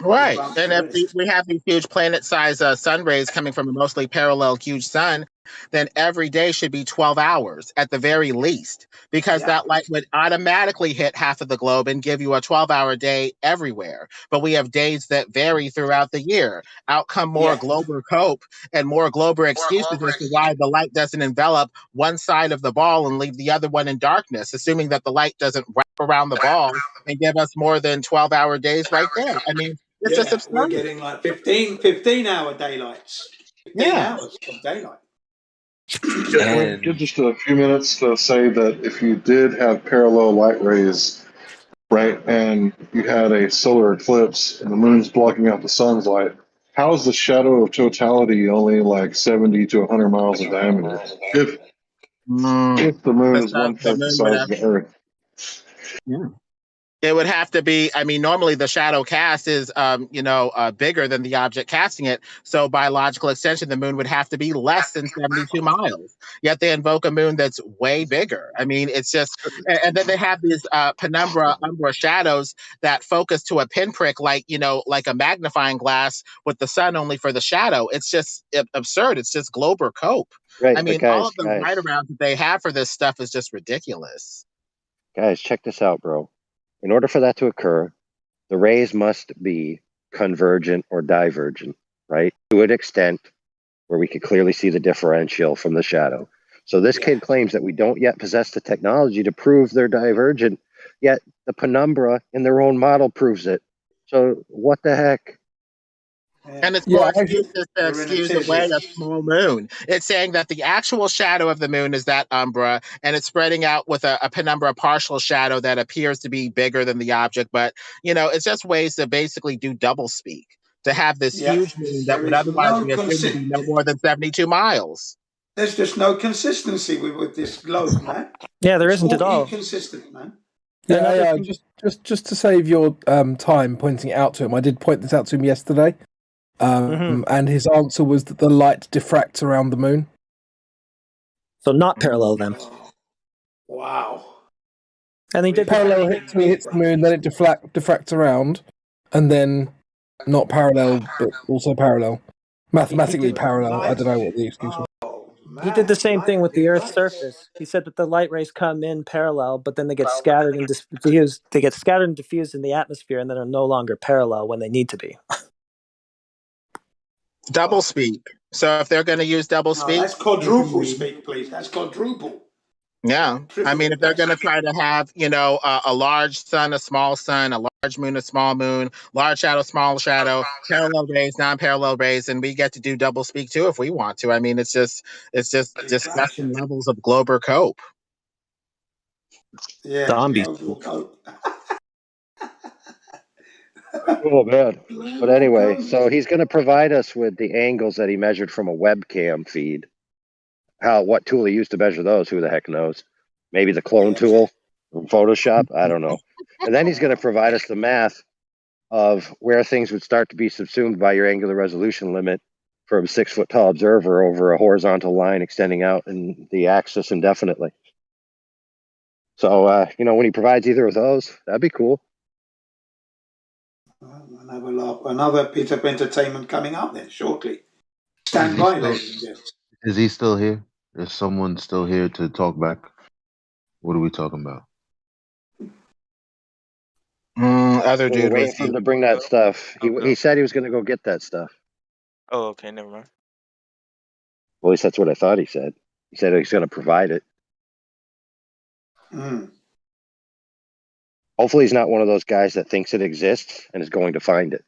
Right. And if we have these huge planet-sized sun rays coming from a mostly parallel huge sun, then every day should be 12 hours at the very least, because that light would automatically hit half of the globe and give you a 12-hour day everywhere. But we have days that vary throughout the year. Out come more Glober cope and more Glober excuses as to why the light doesn't envelop one side of the ball and leave the other one in darkness, assuming that the light doesn't wrap around the ball and give us more than 12-hour days right there. I mean, it's just absurd. We're getting like 15-hour daylights. 15 hours of daylight. Yeah, give just a few minutes to say that if you did have parallel light rays, right, and you had a solar eclipse and the moon's blocking out the sun's light, how is the shadow of totality only like 70 to 100 miles in diameter? If the moon is 1/5 the size of the Earth. Yeah. It would have to be, I mean, normally the shadow cast is, bigger than the object casting it. So by logical extension, the moon would have to be less than 72 miles. Yet they invoke a moon that's way bigger. I mean, it's just, and then they have these umbra shadows that focus to a pinprick, like a magnifying glass with the sun only for the shadow. It's just absurd. It's just Glober Cope. Right, I but mean, all of the write arounds that they have for this stuff is just ridiculous. Guys, check this out, bro. In order for that to occur, the rays must be convergent or divergent, right? To an extent where we could clearly see the differential from the shadow. So this kid claims that we don't yet possess the technology to prove they're divergent, yet the penumbra in their own model proves it. So what the heck? And it's more excuses to excuse away a small moon. It's saying that the actual shadow of the moon is that umbra, and it's spreading out with a penumbra partial shadow that appears to be bigger than the object. But, it's just ways to basically do double speak, to have this huge moon that would otherwise be assumed to be no more than 72 miles. There's just no consistency with this globe, man. Yeah, there It's isn't at all all. inconsistent, man. Yeah, just to save your time pointing it out to him, I did point this out to him yesterday. And his answer was that the light diffracts around the moon. So not parallel then. Wow. And he did parallel hits the moon, then it diffracts around, and then not parallel, but also parallel. Mathematically parallel. I don't know what the excuse was. He did the same thing with the Earth's surface. He said that the light rays come in parallel, but then they get scattered and diffused. They get scattered and diffused in the atmosphere, and then are no longer parallel when they need to be. Double speak. So if they're going to use double speak, that's quadruple speak, please. That's quadruple. Yeah, I mean, if they're going to try to have, a large sun, a small sun, a large moon, a small moon, large shadow, small shadow, parallel rays, non-parallel rays, and we get to do double speak too if we want to. I mean, it's just disgusting levels of Glober Cope. Yeah, zombies. Oh man. But anyway, so he's going to provide us with the angles that he measured from a webcam feed. What tool he used to measure those, who the heck knows? Maybe the clone tool from Photoshop? I don't know. And then he's going to provide us the math of where things would start to be subsumed by your angular resolution limit from a 6 foot tall observer over a horizontal line extending out in the axis indefinitely. So, when he provides either of those, that'd be cool. Another bit of entertainment coming up then shortly. Stand by, ladies and gentlemen. Is he still here? Is someone still here to talk back? What are we talking about? Other dude waiting for him to bring that stuff. He said he was going to go get that stuff. Oh, okay, never mind. Well, at least that's what I thought he said. He said he's going to provide it. Hopefully he's not one of those guys that thinks it exists and is going to find it.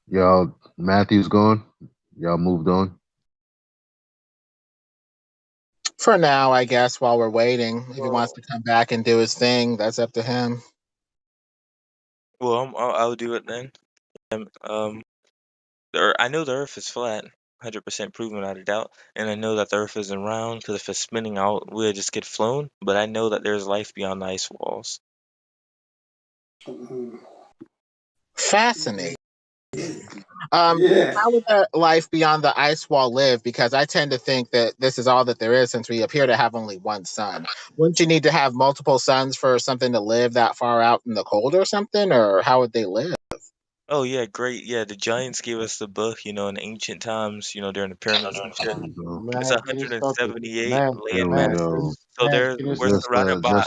Y'all, Matthew's gone. Y'all moved on. For now, I guess, while we're waiting. If he wants to come back and do his thing, that's up to him. Well, I'll do it then. I know the Earth is flat, 100% proven without a doubt, and I know that the Earth isn't round because if it's spinning out, we'll just get flown. But I know that there's life beyond the ice walls. Fascinating. How would that life beyond the ice wall live? Because I tend to think that this is all that there is, since we appear to have only one sun. Wouldn't you need to have multiple suns for something to live that far out in the cold or something? Or how would they live? Oh yeah, great. Yeah, the giants gave us the book, in ancient times, during the pyramids and shit. It's 178 land masses. So we're surrounded by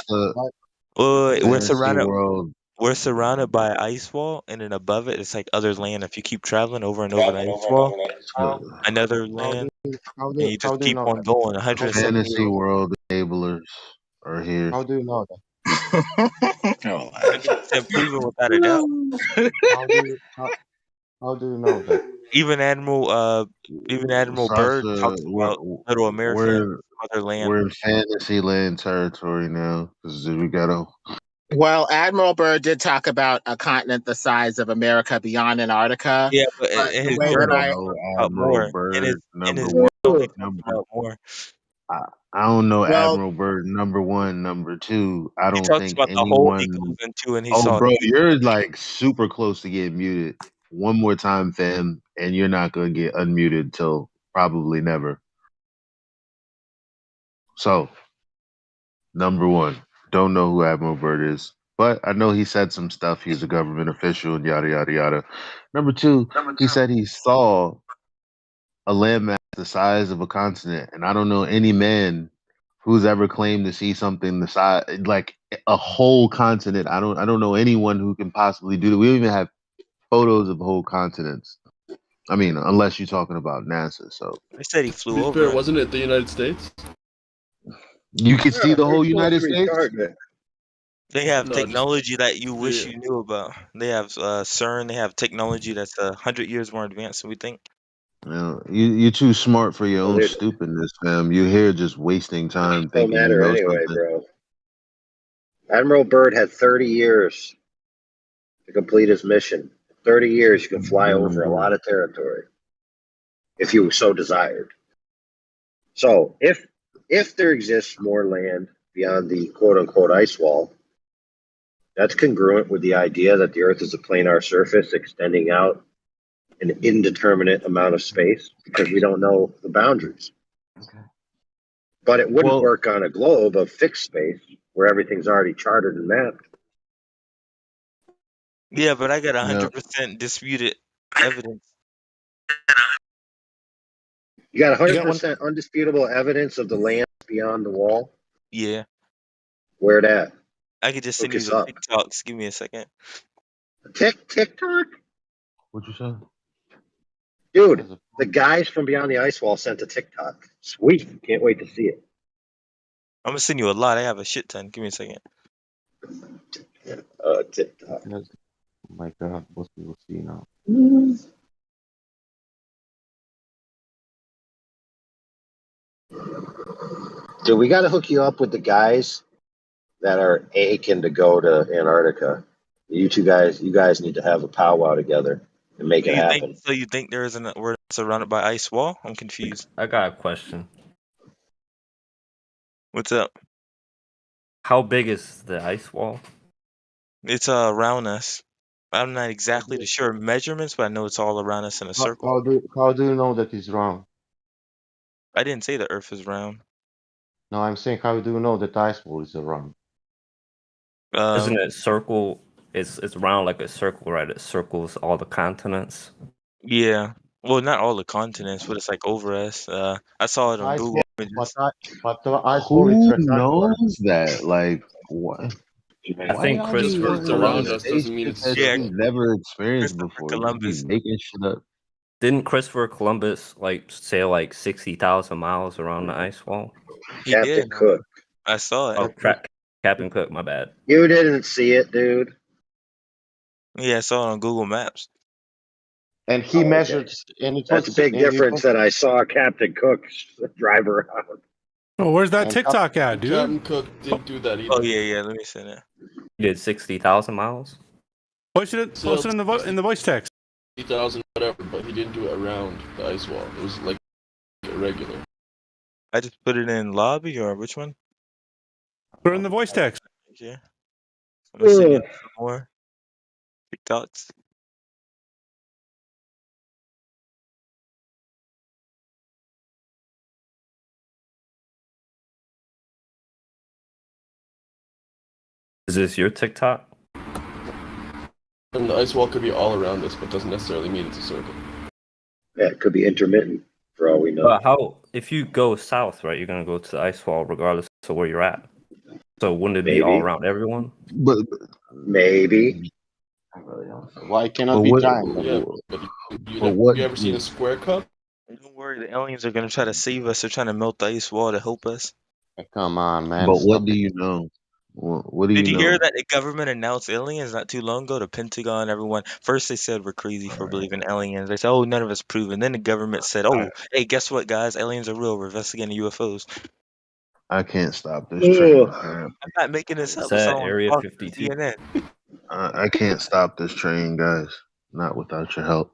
we're surrounded by ice wall, and then above it, it's like other land. If you keep traveling over and over the ice wall, another land, and you just keep on going. 178. Fantasy world enablers are here. How do you know that? 100% proven without a doubt. How do you know that? Even Admiral Byrd talks about Middle America and other land. We're in fantasy land territory now because we gotta. Well, Admiral Byrd did talk about a continent the size of America beyond Antarctica. Yeah, but in his journal, Admiral more. Byrd, In his number journal, he talks number about more. I don't know Well, Admiral Byrd, number one, number two. I He don't talks think about the hole he anyone. goes into and he Oh, saw bro, the you're like super close to getting muted. One more time, fam, and you're not gonna get unmuted till probably never. So, number one, don't know who Admiral Byrd is, but I know he said some stuff. He's a government official and yada yada yada. Number two, he said he saw a landmass the size of a continent, and I don't know any man who's ever claimed to see something the size like a whole continent. I don't know anyone who can possibly do that. We don't even have photos of whole continents. I mean, unless you're talking about NASA. So They said he flew To be over fair, it. wasn't it the United States? you can see Yeah, the they're whole supposed to United be States. charting it. They have No, just technology that you wish yeah. you knew about. They have CERN. They have technology that's 100 years more advanced than we think. You know, you're too smart for your Well, own it stupidness, fam. You're here just wasting time don't thinking you matter know anyway, something. bro. Admiral Byrd had 30 years to complete his mission. 30 years, you can fly over a lot of territory if you so desired. So, if there exists more land beyond the quote unquote ice wall, that's congruent with the idea that the Earth is a planar surface extending out an indeterminate amount of space because we don't know the boundaries. But it wouldn't Well, work on a globe of fixed space where everything's already charted and mapped. Yeah, but I got yeah. 100% disputed evidence. You got You got one. 100% undisputable evidence of the land beyond the wall. Yeah, Where that? I could just send Hook you us the up. TikToks. Give me a second. TikTok? What you say? Dude, the guys from Beyond the Ice Wall sent a TikTok. Sweet. Can't wait to see it. I'm gonna send you a lot. I have a shit ton. Give me a second. TikTok. Oh my God, what we will see now. Dude, we got to hook you up with the guys that are aching to go to Antarctica. You guys need to have a powwow together and make it You think happen. so? You think there isn't? We're surrounded by ice wall? I'm confused. I got a question. What's up? How big is the ice wall? It's around us. I'm not exactly sure measurements, but I know it's all around us in a circle. How do you know that it's wrong? I didn't say the Earth is round. No, I'm saying how do you know that ice wall is wrong? Isn't it circle? It's round like a circle, right? It circles all the continents. Yeah. Well, not all the continents, but it's like over us. I saw it on Ice Google wall, Images. but the ice wall is Who rectangular. knows that? Like, what? I Why think y'all be Just because Christopher it's wanting like around a us Columbus. doesn't mean spaceship it's a that Yeah, circle. you've never experienced Christopher before? You just be Columbus. making shit up. Didn't Christopher Columbus like sail like 60,000 miles around the ice wall? He Captain did. Cook. I saw it. Oh, Captain Cook. My bad. You didn't see it, dude. Yeah, I saw it on Google Maps. And he Oh, okay. measured, and it That's a was, big and it difference was, that I saw Captain Cook drive around. Oh, where's that and TikTok at, dude? Captain Cook didn't do that Oh either. yeah. Let me send it. He did 60,000 miles. Post it in the voice text. 3,000 whatever, but he didn't do it around the ice wall. It was like irregular. I just put it in lobby or which one? Put it in the voice text. Yeah. I'm gonna send you Ugh. some more TikToks. Is this your TikTok? And the ice wall could be all around us, but doesn't necessarily mean it's a circle. Yeah, it could be intermittent for all we know. But how? If you go south, right, you're gonna go to the ice wall regardless of where you're at. So wouldn't it be all Maybe. around everyone? But Maybe. why it cannot but be what? triangle? Yeah, but But what? you ever seen a square cup? Don't worry, the aliens are gonna try to save us. They're trying to melt the ice wall to help us. Come on, man, But what stop do it. you know? What do Did you you hear know? that the government announced aliens not too long ago? The Pentagon, everyone. First they said we're crazy for believing aliens. They said, oh, none of us proven. Then the government said, oh, hey, guess what, guys? Aliens are real. We're investigating UFOs. I can't stop this train. I'm not making this Is up. It's that all on Area Fox 52? and CNN. I can't stop this train, guys. Not without your help.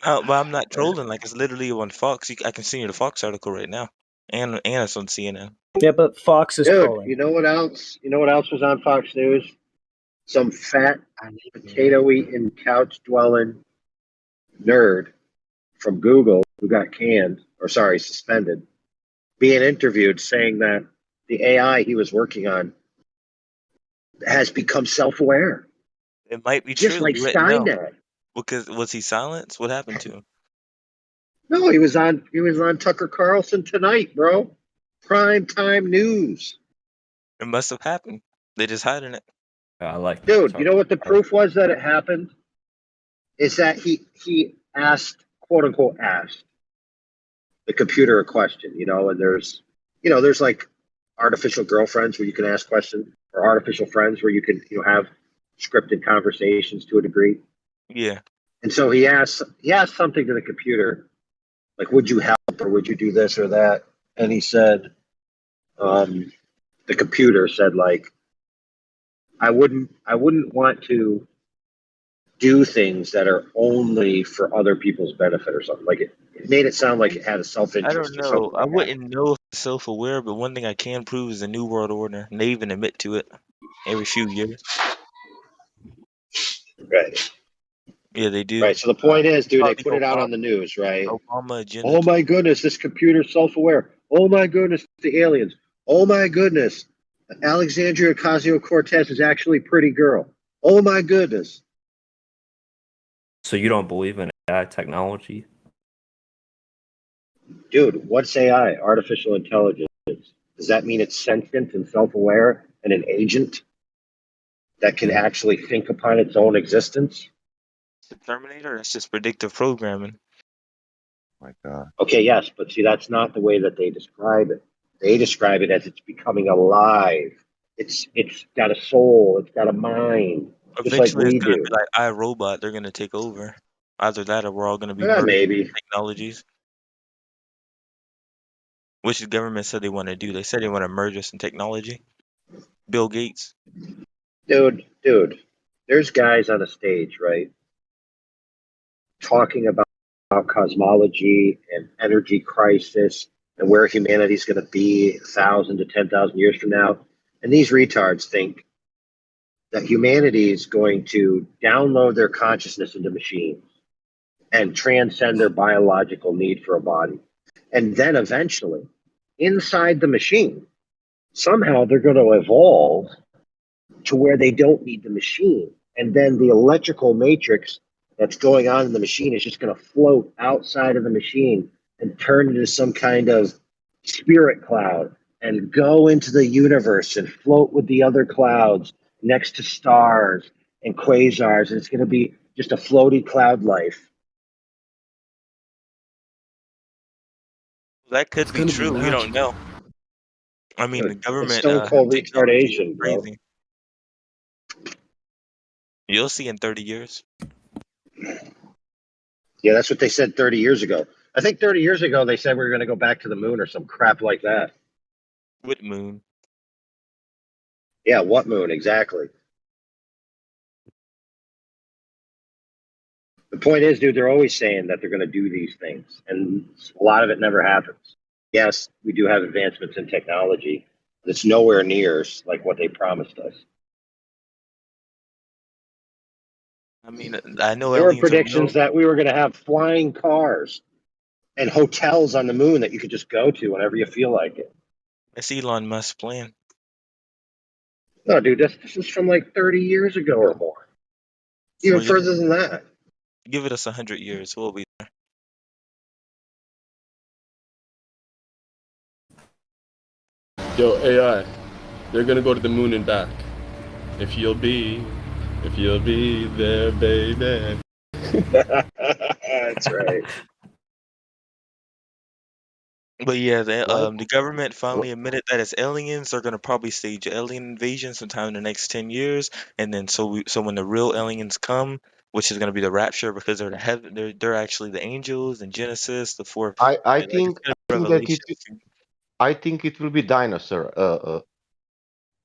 But I'm not trolling. Like it's literally on Fox. I can send you the Fox article right now, and it's on CNN. Yeah, but Fox is Dude, trolling. you know what else? You know what else was on Fox News? Some fat, potato-eating, couch-dwelling nerd from Google who got suspended, being interviewed saying that the AI he was working on has become self-aware. It might be Just true. like We wouldn't know. Skynet. Because was he silenced? What happened to him? No, he was on Tucker Carlson tonight, bro. Prime time news. It must have happened. They're just hiding it. I like Dude, you know what the proof was that it happened? Is that he asked, quote unquote, asked the computer a question, and there's like artificial girlfriends where you can ask questions, or artificial friends where you can, have scripted conversations to a degree. Yeah. And so he asked something to the computer, like, would you help or would you do this or that? And he said, the computer said, like, I wouldn't want to do things that are only for other people's benefit or something. Like it made it sound like it had a I self-interest don't or know. something I like that. wouldn't know if it's self-aware, but one thing I can prove is the New World Order. And they even admit to it every few years. Right. Yeah, they do. Right. So the point is, dude, they Probably put it out Obama, on the news, right? Obama agenda. Oh my goodness, this computer's self-aware. Oh my goodness, the aliens. Oh my goodness, Alexandria Ocasio-Cortez is actually a pretty girl. Oh my goodness. So you don't believe in AI technology? Dude, what's AI? Artificial intelligence. Does that mean it's sentient and self-aware and an agent that can actually think upon its own existence? The Terminator, that's just predictive programming. My God. Okay, yes, but see, that's not the way that they describe it. They describe it as it's becoming alive. It's got a soul. It's got a mind, just like Eventually, it's we gonna do. be like iRobot. They're gonna take over. Either that, or we're all gonna be merged Maybe. in technologies. Which the government said they want to do. They said they want to merge us in technology. Bill Gates. Dude, there's guys on a stage, right, talking about cosmology and energy crisis and where humanity's going to be 1,000 to 10,000 years from now. And these retards think that humanity is going to download their consciousness into machines and transcend their biological need for a body. And then eventually, inside the machine, somehow they're going to evolve to where they don't need the machine. And then the electrical matrix that's going on in the machine is just going to float outside of the machine and turn into some kind of spirit cloud and go into the universe and float with the other clouds next to stars and quasars. And it's going to be just a floaty cloud life. That could be true. We don't know. I mean, the It's government stone has cold technology retardation, bro. crazy. You'll see in 30 years. Yeah, that's what they said 30 years ago. I think 30 years ago they said we were going to go back to the moon or some crap like that. With moon. Yeah, what moon exactly? The point is, dude, they're always saying that they're going to do these things, and a lot of it never happens. Yes, we do have advancements in technology, but it's nowhere near like what they promised us. I mean, I know There were aliens are predictions real. that we were going to have flying cars and hotels on the moon that you could just go to whenever you feel like it. It's Elon Musk's plan. No, dude, this is from like 30 years ago or more. Even Well, further than that. give it us 100 years. We'll be there. Yo, AI, they're gonna go to the moon and back. If you'll be there, baby. That's right. But yeah, the government finally admitted that it's aliens. They're gonna probably stage alien invasion sometime in the next 10 years, and then so when the real aliens come, which is gonna be the rapture, because they're the heaven, they're actually the angels in Genesis, the fourth. I Like, think it's I think that Revelation. I think it will be dinosaur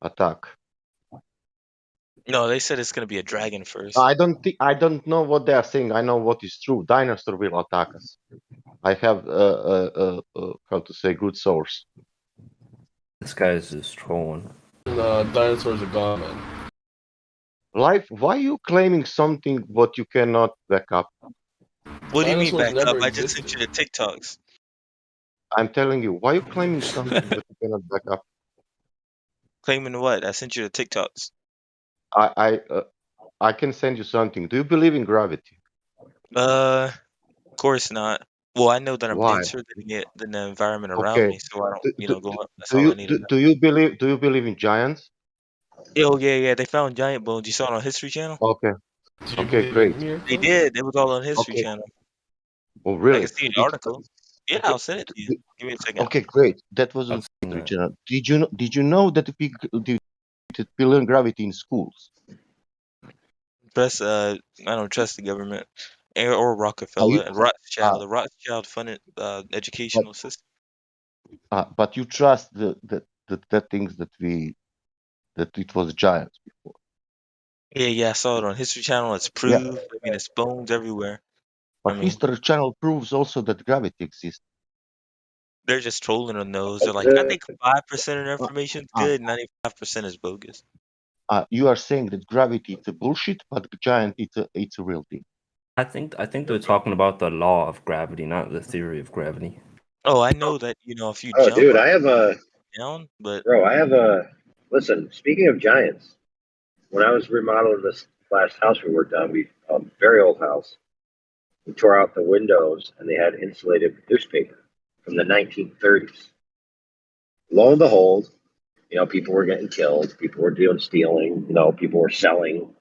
attack. No, they said it's gonna be a dragon first. I don't know what they are saying. I know what is true. Dinosaur will attack us. I have how to say good source. This guy is just trolling. Dinosaurs are gone, man. Life, why are you claiming something what you cannot back up? What do you mean Dinosaurs back up? never I just sent existed. you the TikToks. I'm telling you, why are you claiming something that you cannot back up? Claiming what? I sent you the TikToks. I can send you something. Do you believe in gravity? Of course not. Well, I know that I'm Why? denser than the environment around Okay. me, so I don't, go up. That's Do all I you need to know. do you believe in giants? Oh yeah, they found giant bones. You saw it on History Channel? Okay. Do you Okay, believe great. in They miracles? did. It was all on History Okay. Channel. Oh, I can really? see an It, article. Yeah, okay. I'll send it to you. Give me a second. Okay, great. That was I've on seen History that. Channel. Did you know that we learn gravity in schools? I don't trust the government or Are you Rockefeller and Rothschild. uh, The Rothschild funded but educational system. but you trust the things that it was giants before. Yeah, I saw it on History Channel. It's Yeah, proved. I mean, it's bones everywhere. I but mean, History Channel proves also that gravity exists. they're just trolling on those. They're like, I think 5% of the Uh, information is uh, good, 95% is bogus. you are saying that gravity is a bullshit, but giant it's a real thing. I think they're talking about the law of gravity, not the theory of gravity. Oh, I know that, if you Oh, jump dude, up I have a down, but bro. I have a listen. Speaking of giants, when I was remodeling this last house we worked on, we very old house. We tore out the windows and they had insulated newspaper from the 1930s. Lo and behold, people were getting killed, people were doing stealing, people were selling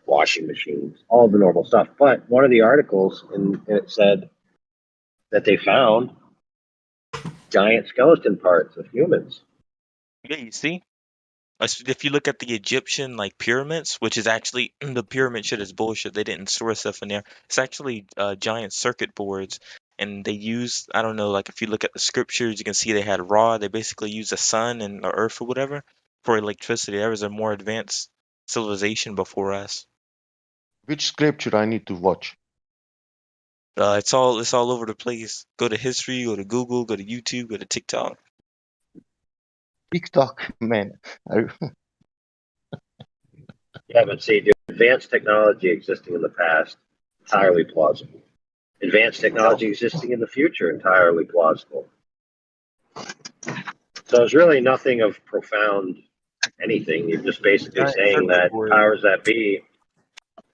washing machines, all the normal stuff. But one of the articles, and it said that they found giant skeleton parts of humans. yeah, you see? If you look at the Egyptian pyramids, which is actually the pyramid shit is bullshit. They didn't store stuff in there. It's actually giant circuit boards, and they use I don't know if you look at the scriptures, you can see they had Ra. They basically use the sun and the earth or whatever for electricity. There was a more advanced civilization before us. Which scripture I need to watch? It's all over the place. Go to history, go to Google, go to YouTube, go to TikTok. TikTok, man. Yeah, but see, dude, advanced technology existing in the past, entirely plausible. Advanced technology existing in the future, entirely plausible. So it's really nothing of profound anything. You're just basically Giant saying circuit that board. powers that be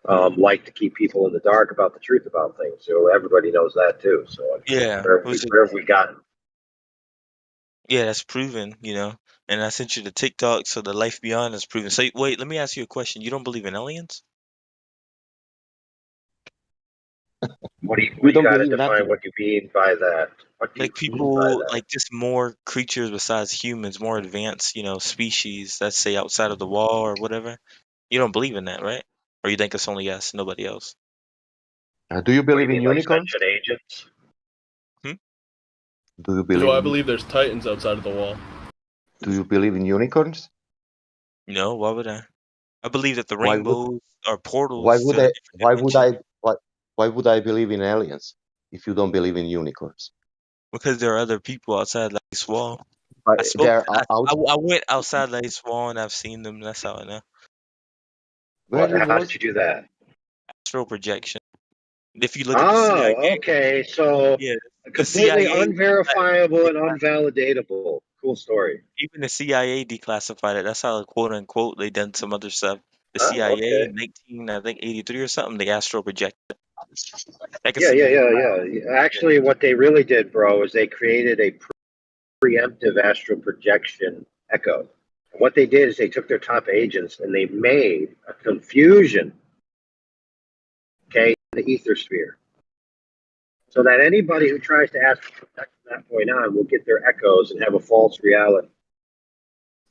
like to keep people in the dark about the truth about things. So everybody knows that too. So I mean, Yeah, where have we gotten? yeah, that's proven, And I sent you the TikTok, so the life beyond is proven. So wait, let me ask you a question. You don't believe in aliens? What do We you don't got to believe define nothing. what you mean by that? What do you Like mean by people, that? like just more creatures besides humans, more advanced, species, let's say outside of the wall or whatever. You don't believe in that, right? Or you think it's only us, nobody else? Do you What do you believe in mean, like unicorns? sentient agents? Hmm? Do you So believe I in believe there's titans outside of the wall. Do you believe in unicorns? No, why would I? I believe that the Why would rainbows are why portals to would I different dimensions why would I believe in aliens if you don't believe in unicorns? because there are other people outside the ice wall. But I spoke. they're out. I went outside the ice wall and I've seen them. That's how I know. Where you How did was? you do that? Astral projection. If you look at the Oh, CIA, okay. So yeah, the completely CIA, unverifiable and unvalidatable. Cool story. even the CIA declassified it. That's how, quote unquote, they done some other stuff. The Oh, CIA okay. in 1983 or something, they astral projected. I can Yeah, send yeah, you the yeah, file. yeah. Actually, what they really did, bro, is they created a preemptive astral projection echo. What they did is they took their top agents and they made a confusion, okay, in the ether sphere, so that anybody who tries to ask for protection from that point on will get their echoes and have a false reality.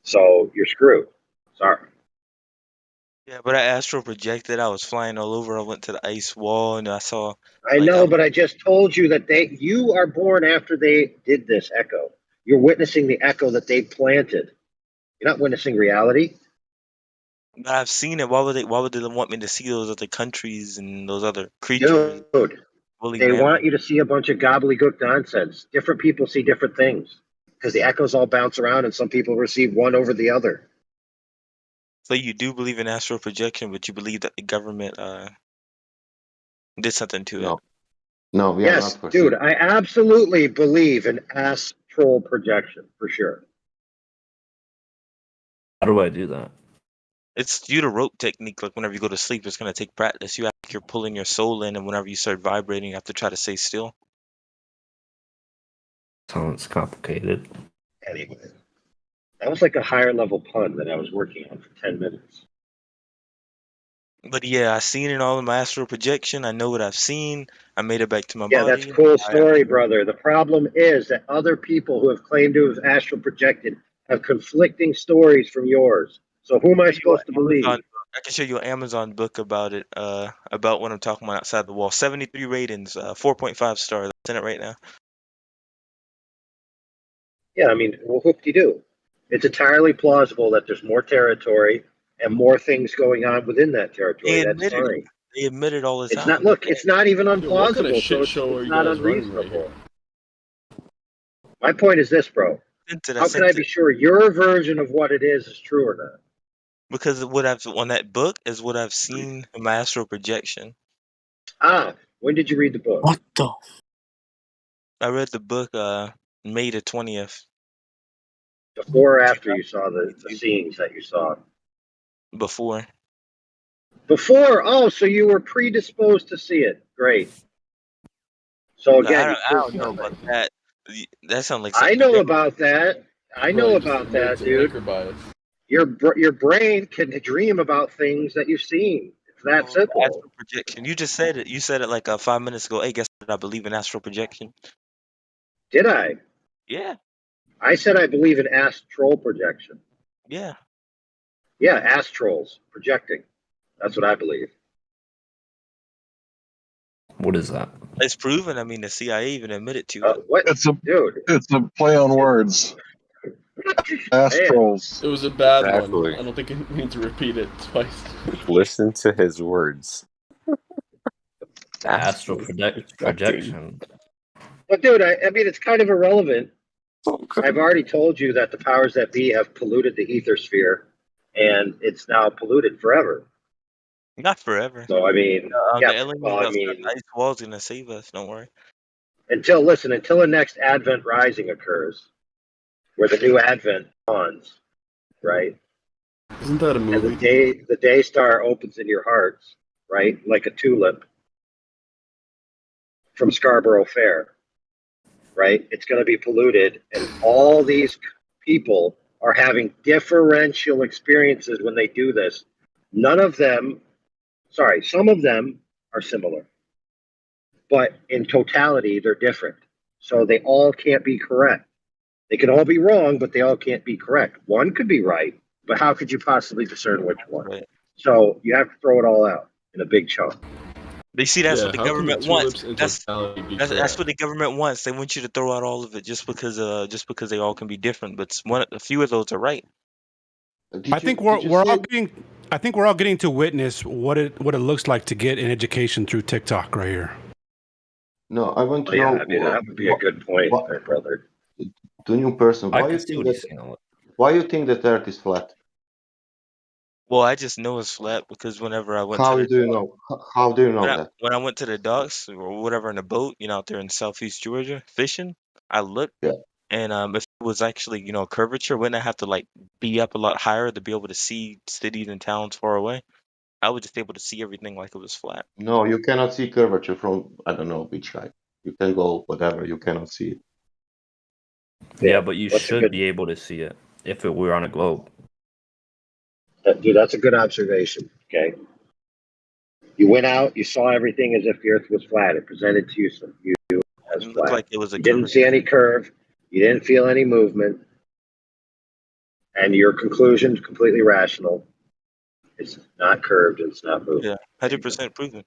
So you're screwed. Sorry. Yeah, but I astral projected. I was flying all over. I went to the ice wall and I saw, I I know, was, but I just told you that you are born after they did this echo. You're witnessing the echo that they planted. You're not witnessing reality. But I've seen it. Why would they want me to see those other countries and those other creatures? Dude, Woolly they want mammoth. you to see a bunch of gobbledygook nonsense. Different people see different things because the echoes all bounce around, and some people receive one over the other. So you do believe in astral projection, but you believe that the government did something to it. No, we are Yes, not for dude, sure. I absolutely believe in astral projection for sure. How do I do that? It's you the rope technique. Like whenever you go to sleep, it's gonna take practice. You act like you're pulling your soul in, and whenever you start vibrating, you have to try to stay still. Sounds complicated. Anyway, that was like a higher level pun that I was working on for 10 minutes. But yeah, I seen it all in my astral projection. I know what I've seen. I made it back to my Yeah, that's body. a cool story, brother. The problem is that other people who have claimed to have astral projected have conflicting stories from yours. So who am I supposed to believe? I can show you an Amazon book about it. About what I'm talking about outside the wall. 73 ratings, 4.5 stars. I'll send it right now. Yeah, I mean, well, whoop-de-doo. It's entirely plausible that there's more territory and more things going on within that territory. They That's admitted it. fine. They admit it all the It's time. not. Look, it's not even Dude, what kind of unplausible, shit so show are it's you not guys running right unreasonable. here? My point is this, bro. How can I be sure your version of what it is true or not? Because what I've on that book is what I've seen in my astral projection. Ah, when did you read the book? What the? I read the book May the 20th. Before or after you saw the scenes that you saw? Before. Before. Oh, so you were predisposed to see it. Great. So again, you I proved don't know nothing. about that. That sounds like I something know about that. I know Right, just about admit that, to dude. anchor bias. Your brain can dream about things that you've seen. It's that simple. astral projection. You just said it. You said it like 5 minutes ago. Hey, guess what? I believe in astral projection. Did I? Yeah. I said I believe in astral projection. Yeah. Yeah, astrals projecting. That's what I believe. What is that? It's proven. I mean, the CIA even admitted to it. What? It's a Dude. It's a play on words. Astrals. It was a bad one. Exactly. I don't think I need to repeat it twice. Listen to his words. Astral projection. But dude, I mean, it's kind of irrelevant. I've already told you that the powers that be have polluted the ether sphere, and it's now polluted forever. Not forever. So I mean, yeah. The aliens Well, I outside mean, the ice wall's gonna save us. Don't worry. until the next Advent Rising occurs, where the new Advent dawns, right? Isn't that a And movie? the day star opens in your hearts, right, like a tulip from Scarborough Fair, right? It's going to be polluted, and all these people are having differential experiences when they do this. None of them, sorry, some of them are similar, but in totality, they're different. So they all can't be correct. They can all be wrong, but they all can't be correct. One could be right, but how could you possibly discern which one? Right. So you have to throw it all out in a big chunk. They see that's Yeah, what the how can the government wants. tulips in That's totality be that's correct? what the government wants. They want you to throw out all of it just because they all can be different. But a few of those are right. I think we're all getting to witness what it looks like to get an education through TikTok right here. No, I want to Yeah, know. I mean, that would be a good point, my brother. To new person, I why can you see think what that? he's saying. Why you think that Earth is flat? Well, I just know it's flat because whenever I went to How the do you know? How do you know that? when I went to the docks or whatever in a boat, out there in Southeast Georgia fishing, I looked Yeah. and if it was actually curvature, wouldn't I have to like be up a lot higher to be able to see cities and towns far away? I was just able to see everything like it was flat. No, you cannot see curvature from I don't know which height. You can go whatever. You cannot see it. Yeah, but you What's a should good- be able to see it if it were on a globe. Dude, that's a good observation. Okay. You went out, you saw everything as if the Earth was flat. It presented to you as It looked flat. like it was a You didn't see any curve. You didn't feel any movement. And your conclusion's completely rational. It's not curved. It's not moving. Yeah, 100% proven.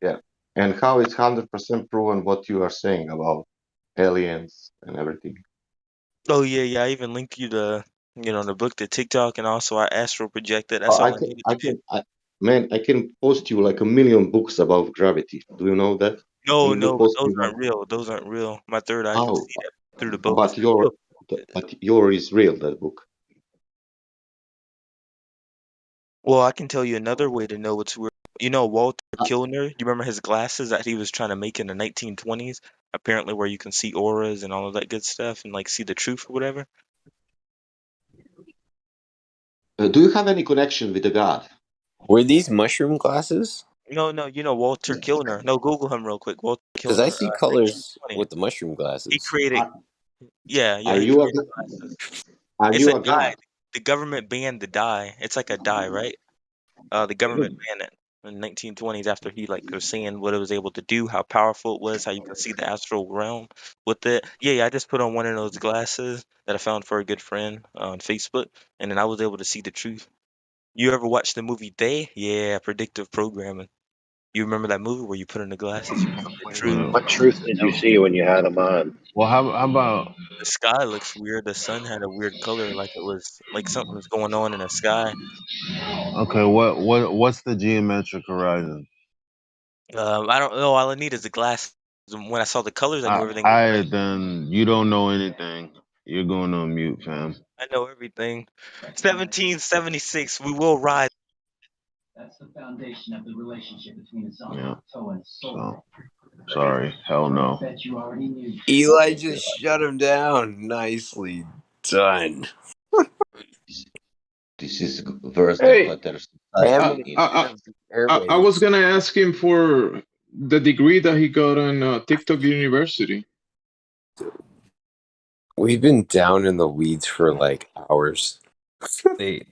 Yeah. And how is 100% proven what you are saying about aliens and everything? Oh yeah, I even linked you to You know, the book, the TikTok, and also I astral projected. That's all I needed to do. Man, I can post you like 1,000,000 books about gravity. Do you know that? No, Can you no, but post those me one? aren't real. Those aren't real. My third eye can Oh, see that through the books. but your is real, that book. Well, I can tell you another way to know it's real. You know Walter Kilner? You remember his glasses that he was trying to make in the 1920s? Apparently, where you can see auras and all of that good stuff and like see the truth or whatever. Do you have any connection with the God? Were these mushroom glasses? No, no, you know Walter Kilner. No, Google him real quick. Walter Because I Kilner, see colors 1920. with the mushroom He glasses. created, yeah, Are he you a created glasses. are It's you a a dye. God? The government banned the dye. It's like a dye, right? The government banned it in the 1920s after he like was saying what it was able to do, how powerful it was, how you can see the astral realm with it. Yeah, I just put on one of those glasses that I found for a good friend on Facebook, and then I was able to see the truth. You ever watch the movie They? Yeah, predictive programming. You remember that movie where you put in the glasses, you found the truth? What truth did you see when you had them on? Well, how about The sky looks weird. The sun had a weird color, like it was like something was going on in the sky. okay? What's the geometric horizon? I don't know. All I need is the glass. When I saw the colors, I knew everything was I right. then you don't know anything. You're going on mute, fam. I know everything. 1776, we will rise. That's the foundation of the relationship between a Yeah. Zanpakuto and So sorry, hell no. Bet you already knew. Eli just shut him down. Nicely done. This is worse than Hey, Clutter's Ham society. I was gonna ask him for the degree that he got on TikTok University. We've been down in the weeds for like hours. Hey,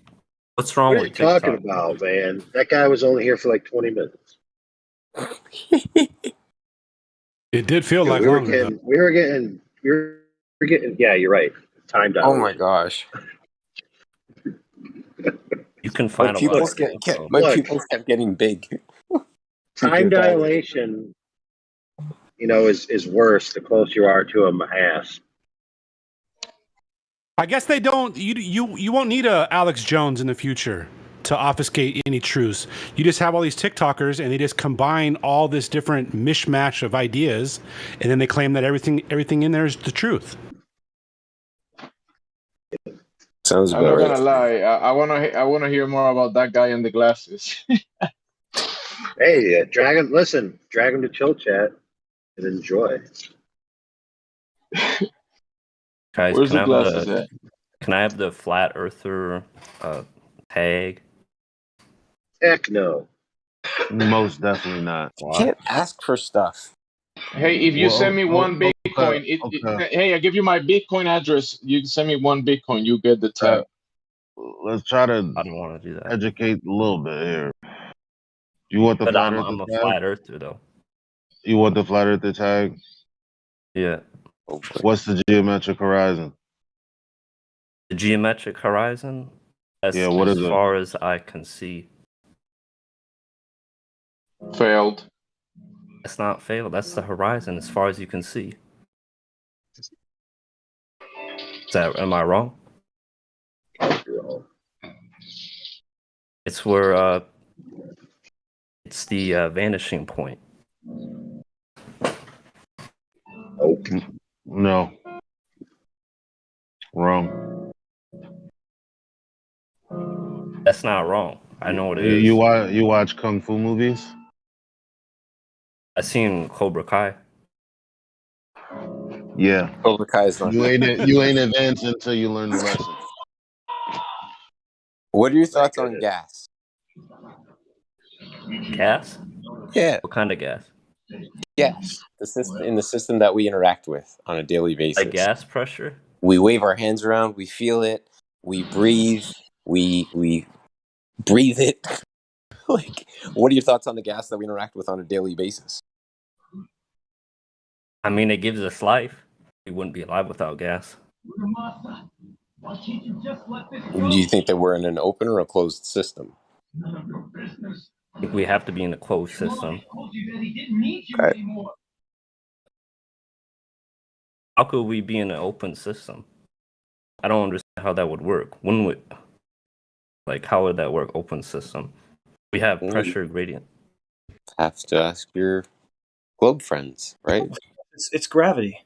what's wrong What are you with talking TikTok? about, man? That guy was only here for like 20 minutes. It did feel Yeah, like longer though. we were getting. Yeah, you're right. Time Oh my dilation. gosh. You can My find a lot pupils of things. So. my Look, pupils kept getting big. time dilation, is worse the closer you are to a mass. I guess they don't. You won't need a Alex Jones in the future to obfuscate any truths. You just have all these TikTokers, and they just combine all this different mishmash of ideas, and then they claim that everything in there is the truth. Sounds I'm not gonna lie. I wanna hear more about that guy in the glasses. Hey, drag him to chill chat and enjoy. Guys, Where's the glasses at? can I have the flat earther tag? Heck no. Most definitely not. You can't ask for stuff. Hey, if you send me one Bitcoin, hey, I give you my Bitcoin address. You send me one Bitcoin, you get the tag. Let's try to I don't want to do that. educate a little bit here. You want the But flat I'm earther a tag? flat earther though. You want the flat earther tag? Yeah. What's the geometric horizon? The geometric horizon? That's Yeah, what as is it? far as I can see. Failed. It's not failed. That's the horizon as far as you can see. Am I wrong? It's where it's the vanishing point. No. Wrong. That's not wrong. I know what it is. You watch kung fu movies? I seen Cobra Kai. Yeah. Cobra Kai is not. You ain't advanced until you learn the lesson. What are your thoughts on gas? Gas? Yeah. What kind of gas? Gas. In the system that we interact with on a daily basis. Like gas pressure? We wave our hands around, we feel it, we breathe, we breathe it. Like, what are your thoughts on the gas that we interact with on a daily basis? I mean, it gives us life. We wouldn't be alive without gas. Do you think that we're in an open or a closed system? I think we have to be in a closed system. Okay. How could we be in an open system? I don't understand how that would work. How would that work? Open system. We have pressure gradient. Have to ask your globe friends, right? It's gravity.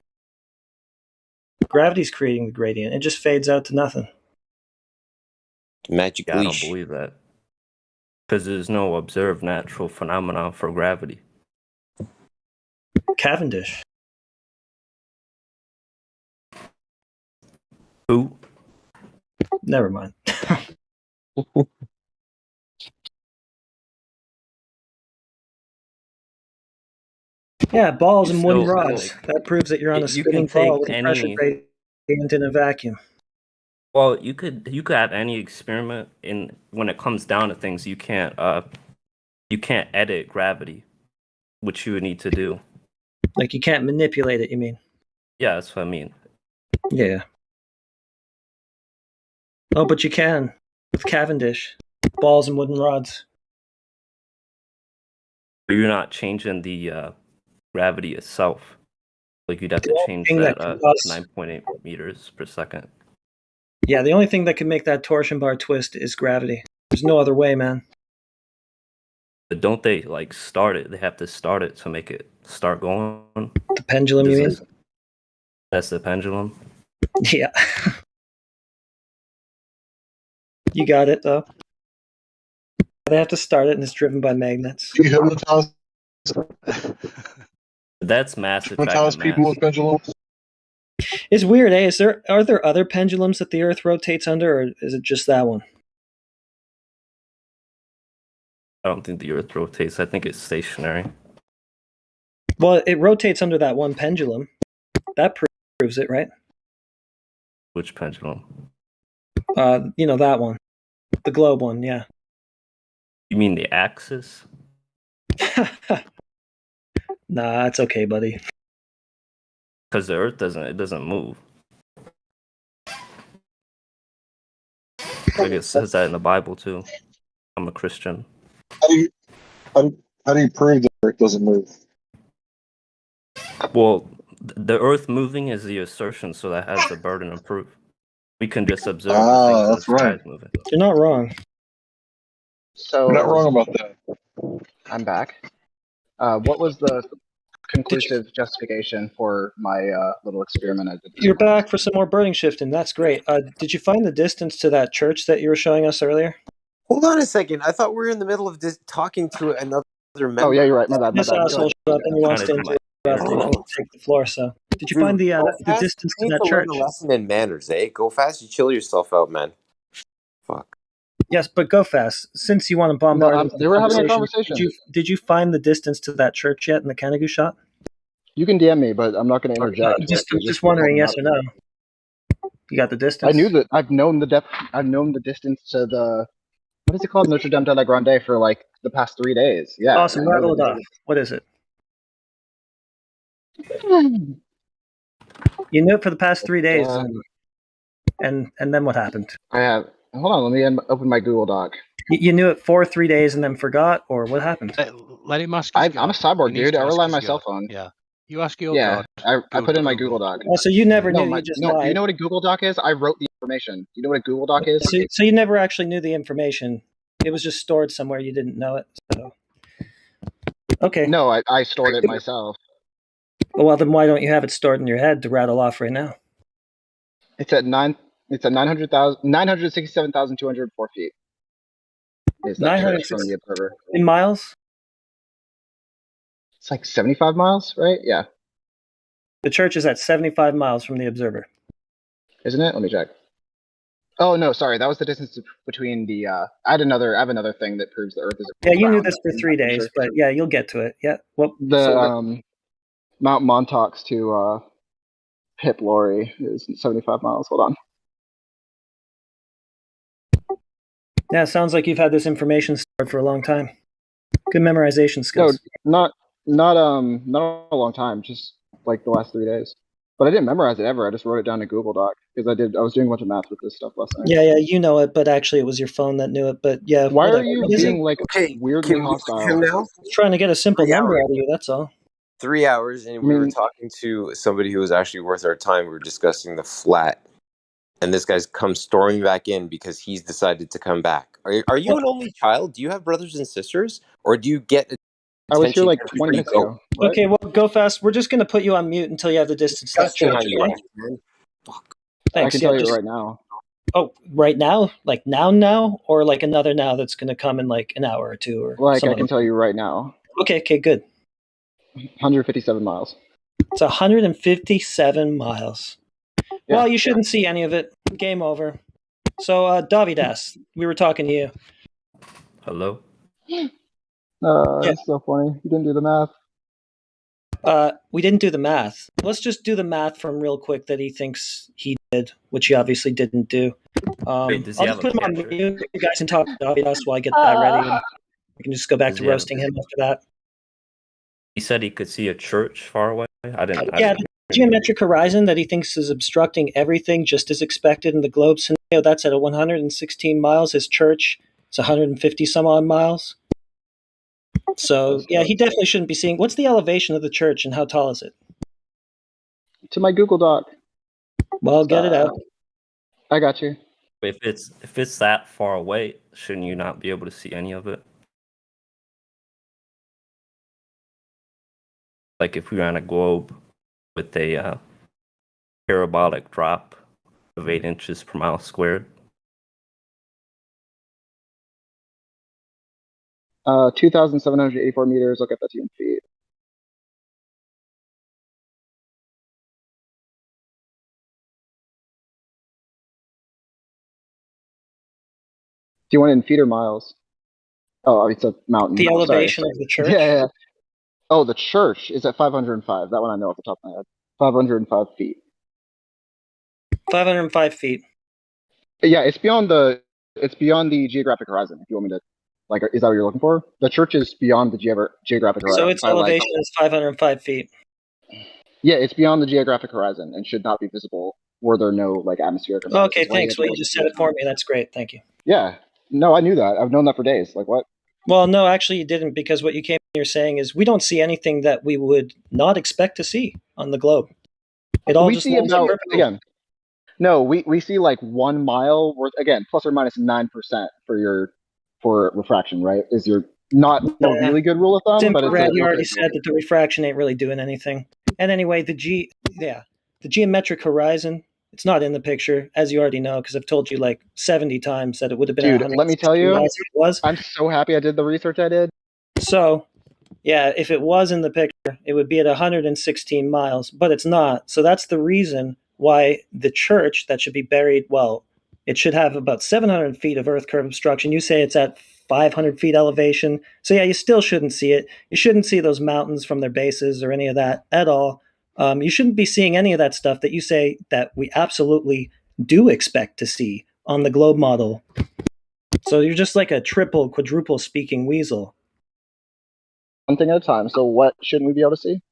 Gravity's creating the gradient. It just fades out to nothing. Magic Yeah, I don't leash. believe that. Because there's no observed natural phenomenon for gravity. Cavendish. Who? Never mind. Yeah, balls and wooden rods. That proves that you're on a You spinning can ball take with a pressure any. gradient in a vacuum. Well, you could have any experiment in when it comes down to things. You can't edit gravity, which you would need to do. Like you can't manipulate it, you mean? Yeah, that's what I mean. Yeah. Oh, but you can with Cavendish. Balls and wooden rods. But you're not changing the gravity itself. Like you'd have to change thing that that can cause- 9.8 meters per second. Yeah, the only thing that can make that torsion bar twist is gravity. There's no other way, man. But don't they start it? They have to start it to make it start going. The pendulum, you mean? That's the pendulum. Yeah. You got it, though. They have to start it, and it's driven by magnets. You hypnotize That's massive. people with pendulums? It's weird, eh? Are there other pendulums that the Earth rotates under, or is it just that one? I don't think the Earth rotates. I think it's stationary. Well, it rotates under that one pendulum. That proves it, right? Which pendulum? That one. The globe one, yeah. You mean the axis? Nah, it's okay, buddy. Because the Earth doesn't move. I guess it says that in the Bible too. I'm a Christian. How do you prove the Earth doesn't move? Well, the Earth moving is the assertion, so that has the burden of proof. We can just observe the things in the sky moving. You're not wrong. So You're not wrong about that. I'm back. What was the conclusive justification for my little experiment I did? You're back for some more burning shifting. That's great. Did you find the distance to that church that you were showing us earlier? Hold on a second. I thought we were in the middle of talking to another member. Oh yeah, you're right. My bad. This asshole shut up and he wants to interrupt and take the floor. So, did you find the distance to that church? Learn a lesson in manners, eh? Go fast. You chill yourself out, man. Fuck. Yes, but go fast. Since you want to bombard, they were having a conversation. Did you find the distance to that church yet in the Kanagu shot? You can DM me, but I'm not going to interject. Just wondering, yes or no. You got the distance? I knew that. I've known the depth. I've known the distance to the. What is it called? Notre Dame de la Grande for like the past 3 days. Yeah. Awesome. Rattle it off. What is it? You knew it for the past 3 days, and then what happened? I have. Hold on. Let me open my Google Doc. You knew it for 3 days and then forgot, or what happened? Let him ask. I'm a cyborg, dude. I rely on my cell phone. Yeah. You ask your God. I put in my Google Doc. Oh, so you never knew. You just lied. You know what a Google Doc is? I wrote the information. You know what a Google Doc is? So you never actually knew the information. It was just stored somewhere. You didn't know it. So. Okay. No, I stored it myself. Well, then why don't you have it stored in your head to rattle off right now? It's at 967,204 feet. Is that church from the observer? In miles? It's like 75 miles, right? Yeah. The church is at 75 miles from the observer. Isn't it? Let me check. Oh no, sorry. That was the distance between the. I have another thing that proves the Earth is. Yeah, you knew this for 3 days, but yeah, you'll get to it. Yeah. Well, Mount Montauk to Pip Laurie is 75 miles. Hold on. Yeah, it sounds like you've had this information stored for a long time. Good memorization skills. No, not a long time. Just like the last 3 days. But I didn't memorize it ever. I just wrote it down in Google Doc because I was doing a bunch of math with this stuff last night. Yeah, you know it, but actually it was your phone that knew it. But yeah. Why are you being weirdly hostile? Now? Trying to get a simple number out of you. That's all. 3 hours, and we were talking to somebody who was actually worth our time. We were discussing the flat and this guy's come storming back in because he's decided to come back. Are you an only child? Do you have brothers and sisters, or do you get I was here attention like everywhere 20 you minutes go? ago. What? Okay, well, go fast. We're just going to put you on mute until you have the distance to that Disgusting church. how you Okay? act, man. I Thanks. can Yeah, tell you just right now. oh, right now, like now, or like another now that's going to come in like an hour or two, or Like, some I other. can tell you right now. Okay, good. 157 miles. It's 157 miles. Yeah. Well, you shouldn't see any of it. Game over. So, Davidas, we were talking to you. Hello? Yeah. That's so funny. You didn't do the math. We didn't do the math. Let's just do the math from real quick that he thinks he did, which he obviously didn't do. Wait, does he I'll have just a put him on picture? mute. You guys can talk to Davidas while I get that ready. And we can just go back Does to he have? roasting him after that. He said he could see a church far away. I didn't. Yeah, the geometric horizon that he thinks is obstructing everything just as expected in the globe scenario, that's at 116 miles. His church, it's 150 some odd miles. So, yeah, he definitely shouldn't be seeing. What's the elevation of the church and how tall is it? To my Google Doc. Well, get it out. I got you. If it's that far away, shouldn't you not be able to see any of it? Like if we ran a globe with a parabolic drop of 8 inches per mile squared. 2,784 meters. I'll get that to you in feet. Do you want it in feet or miles? Oh, it's a mountain. The elevation Sorry. of the church? Yeah. Oh, the church is at 505. That one I know off the top of my head. 505 feet. 505 feet. Yeah, it's beyond the geographic horizon. If you want me to, like, is that what you're looking for? The church is beyond the geographic horizon. So its elevation is 505 feet. Yeah, it's beyond the geographic horizon and should not be visible were there no like atmospheric events. Okay, thanks. Well, you just said it for me. That's great. Thank you. Yeah. No, I knew that. I've known that for days. Like what? Well, no, actually you didn't, because what you came here saying is we don't see anything that we would not expect to see on the globe. It all We just see lines up about perfectly. again. No, we see like 1 mile worth again, plus or minus 9% for refraction, right? Is your not a really good rule of thumb, It's but it's infrared. You already said that the refraction ain't really doing anything. And anyway, the geometric horizon, it's not in the picture, as you already know, because I've told you like 70 times that it would have been. Dude, let me tell you, it was. I'm so happy I did the research I did. So, yeah, if it was in the picture, it would be at 116 miles, but it's not. So that's the reason why the church that should be buried, well, it should have about 700 feet of earth curve obstruction. You say it's at 500 feet elevation. So yeah, you still shouldn't see it. You shouldn't see those mountains from their bases or any of that at all. You shouldn't be seeing any of that stuff that you say that we absolutely do expect to see on the globe model. So you're just like a triple, quadruple speaking weasel. One thing at a time. So what shouldn't we be able to see?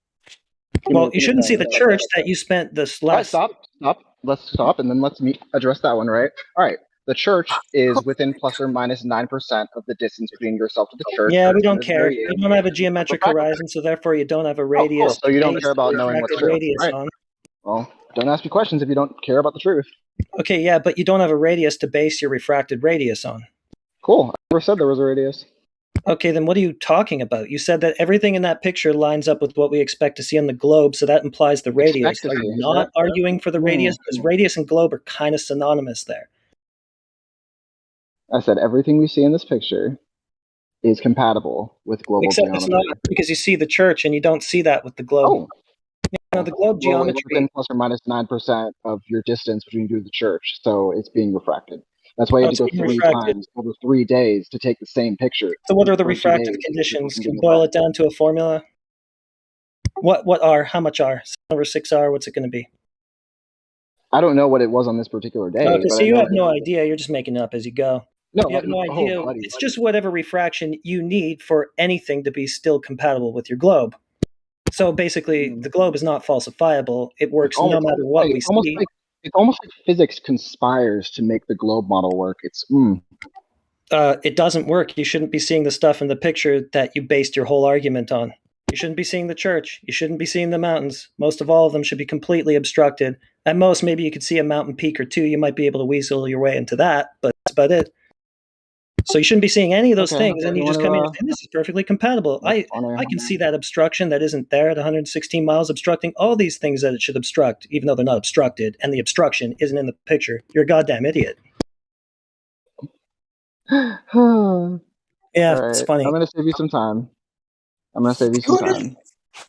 Well, you shouldn't see the church that you spent this last. All right, stop. Let's stop, and then let's address that one, right? All right. The church is within plus or minus 9% of the distance between yourself to the church. Yeah, we don't care. You don't have a geometric horizon, so therefore you don't have a radius. Cool. So you don't care about knowing what's true. Radius Right. on. Well, don't ask me questions if you don't care about the truth. Okay, yeah, but you don't have a radius to base your refracted radius on. Cool. I never said there was a radius. Okay, then what are you talking about? You said that everything in that picture lines up with what we expect to see on the globe, so that implies the radius. Are you not arguing for the radius? Because radius and globe are kind of synonymous there. I said everything we see in this picture is compatible with global Except geometry. it's not, because you see the church and you don't see that with the globe. Oh. You know, the globe geometry. Within plus or minus 9% of your distance between you and the church, so it's being refracted. That's why you have to go 3 times over 3 days to take the same picture. So what are the refractive conditions? Can you boil it down to a formula? What are? How much are? 7 over 6 are? What's it going to be? I don't know what it was on this particular day. Okay, so you have no idea. You're just making it up as you go. No, you have no idea. It's just whatever refraction you need for anything to be still compatible with your globe. So basically, the globe is not falsifiable. It works no matter what we see. It's almost like physics conspires to make the globe model work. It's it doesn't work. You shouldn't be seeing the stuff in the picture that you based your whole argument on. You shouldn't be seeing the church. You shouldn't be seeing the mountains. Most of all of them should be completely obstructed. At most, maybe you could see a mountain peak or two. You might be able to weasel your way into that, but that's about it. So you shouldn't be seeing any of those things, and you just come in and this is perfectly compatible. I can see that obstruction that isn't there at 116 miles obstructing all these things that it should obstruct, even though they're not obstructed, and the obstruction isn't in the picture. You're a goddamn idiot. Yeah, it's funny. I'm gonna save you some time. I'm gonna save you some time.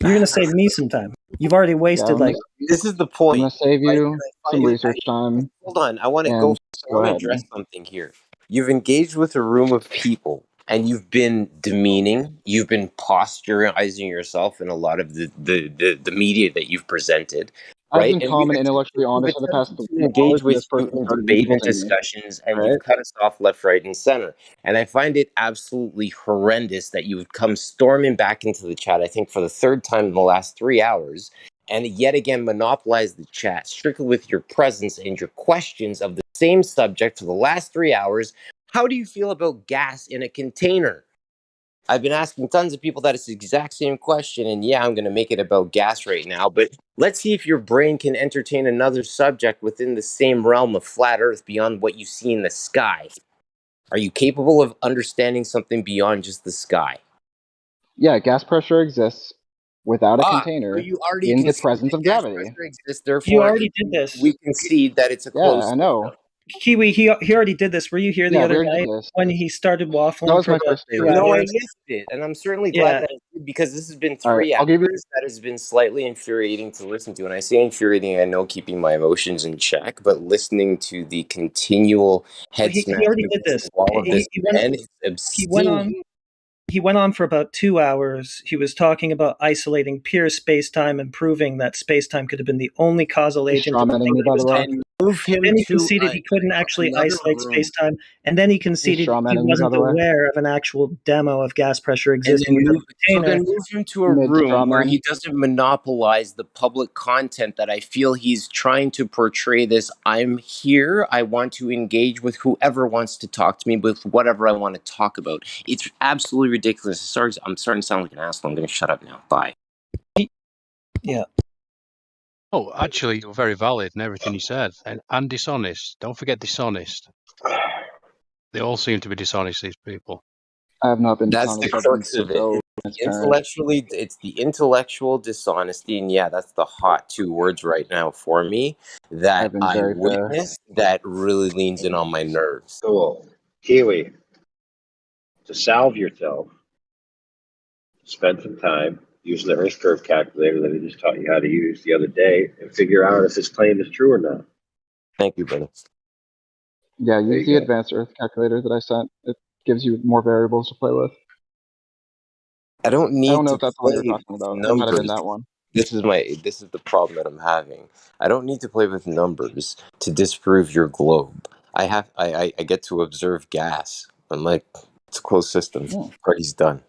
You're gonna save me some time. You've already wasted This is the point. I'm gonna save you some research time. Hold on, I want to go address something here. You've engaged with a room of people, and you've been demeaning. You've been posturizing yourself in a lot of the media that you've presented. I've Right? been calm and intellectually honest for the past 3 hours, engage and with this you person in started debate and insulting me. discussions, and you've cut us off left, right, and center. And I find it absolutely horrendous that you would come storming back into the chat, I think for the third time in the last 3 hours, and yet again monopolize the chat strictly with your presence and your questions of the same subject for the last 3 hours. How do you feel about gas in a container? I've been asking tons of people that it's the exact same question, and yeah, I'm going to make it about gas right now, but let's see if your brain can entertain another subject within the same realm of flat Earth beyond what you see in the sky. Are you capable of understanding something beyond just the sky? Yeah, gas pressure exists without a container so you already in the conceded presence that of gas gravity. pressure exists, therefore You already did this. we concede that it's a closed Yeah, I know. Kiwi, he already did this. Were you here the Yeah, we other already night did this. when he started waffling That was for my about first 2 favorite. No, I hours? missed it, and I'm certainly glad that I did, because this has been All right, 3 I'll give you. hours that has been slightly infuriating to listen to. And I say infuriating, I know keeping my emotions in check, but listening to the continual head He smashing already did this. against the wall of this man is He went on. obscene. He went on for about 2 hours. He was talking about isolating pure space-time and proving that space-time could have been the only causal agent of the thing that he was talking about. Move him Then he to conceded he couldn't actually another isolate room. space-time, and then he conceded he strawmanning me, by wasn't the way. aware of an actual demo of gas pressure existing in the So container. then move him to a room where he doesn't monopolize the public content that I feel he's trying to portray this. I'm here. I want to engage with whoever wants to talk to me with whatever I want to talk about. It's absolutely ridiculous. Sorry, I'm starting to sound like an asshole. I'm going to shut up now. Bye. Yeah. Oh, actually, you're very valid in everything you said, and dishonest. Don't forget dishonest. They all seem to be dishonest, these people. I have not been That's the dishonest. I've been crux of it. so It's transparent. it's the intellectual dishonesty, and yeah, that's the hot 2 words right now for me that I've been I very fair. witnessed that really leans in on my nerves. Cool. Kiwi, to salve yourself, spend some time, use the Earth curve calculator that I just taught you how to use the other day, and figure out if this claim is true or not. Thank you, brother. Yeah, There use you the go. advanced Earth calculator that I sent. It gives you more variables to play with. I don't I don't need know to if that's the one you're play talking with about. It might have been numbers. that one. This is the problem that I'm having. I don't need to play with numbers to disprove your globe. I get to observe gas. I'm like, it's a closed system. Party's done.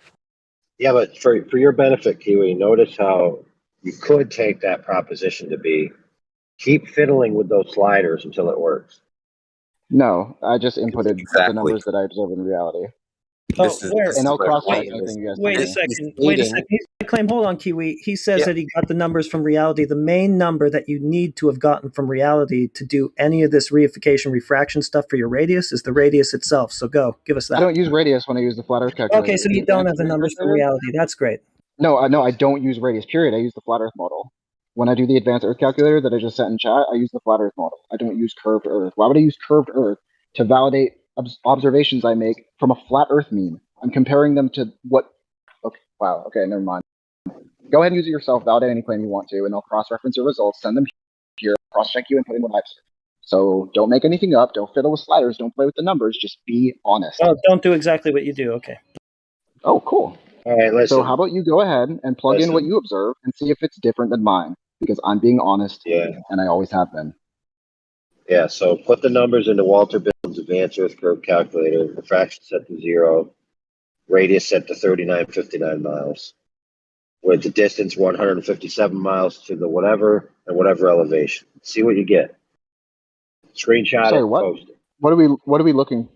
Yeah, but for your benefit, Kiwi, notice how you could take that proposition to be keep fiddling with those sliders until it works. No, I just inputted the Exactly. numbers that I observe in reality. Where? And I'll cross-check Wait, anything you guys wait tell a me. second. Wait a second. Claim. Hold on, Kiwi. He says that he got the numbers from reality. The main number that you need to have gotten from reality to do any of this reification refraction stuff for your radius is the radius itself. So go, give us that. I don't use radius when I use the flat Earth calculator. Okay, so you don't have the numbers from reality. That's great. No, I don't use radius, period. I use the flat Earth model. When I do the advanced Earth calculator that I just sent in chat, I use the flat Earth model. I don't use curved Earth. Why would I use curved Earth to validate observations I make from a flat Earth mean? I'm comparing them to what... Okay, wow, okay, never mind. Go ahead and use it yourself, validate any claim you want to, and I'll cross-reference your results, send them here, cross-check you, and put in what I've said. So don't make anything up, don't fiddle with sliders, don't play with the numbers, just be honest. Oh, don't do exactly what you do, okay. Oh, cool. All right, listen. So how about you go ahead and plug in what you observe and see if it's different than mine, because I'm being honest, and I always have been. Yeah, so put the numbers into Walter Bill's advanced Earth curve calculator, refraction set to 0, radius set to 3959 miles, with the distance 157 miles to the whatever and whatever elevation. See what you get. Screenshot Sorry, it, what? post it. What are we looking?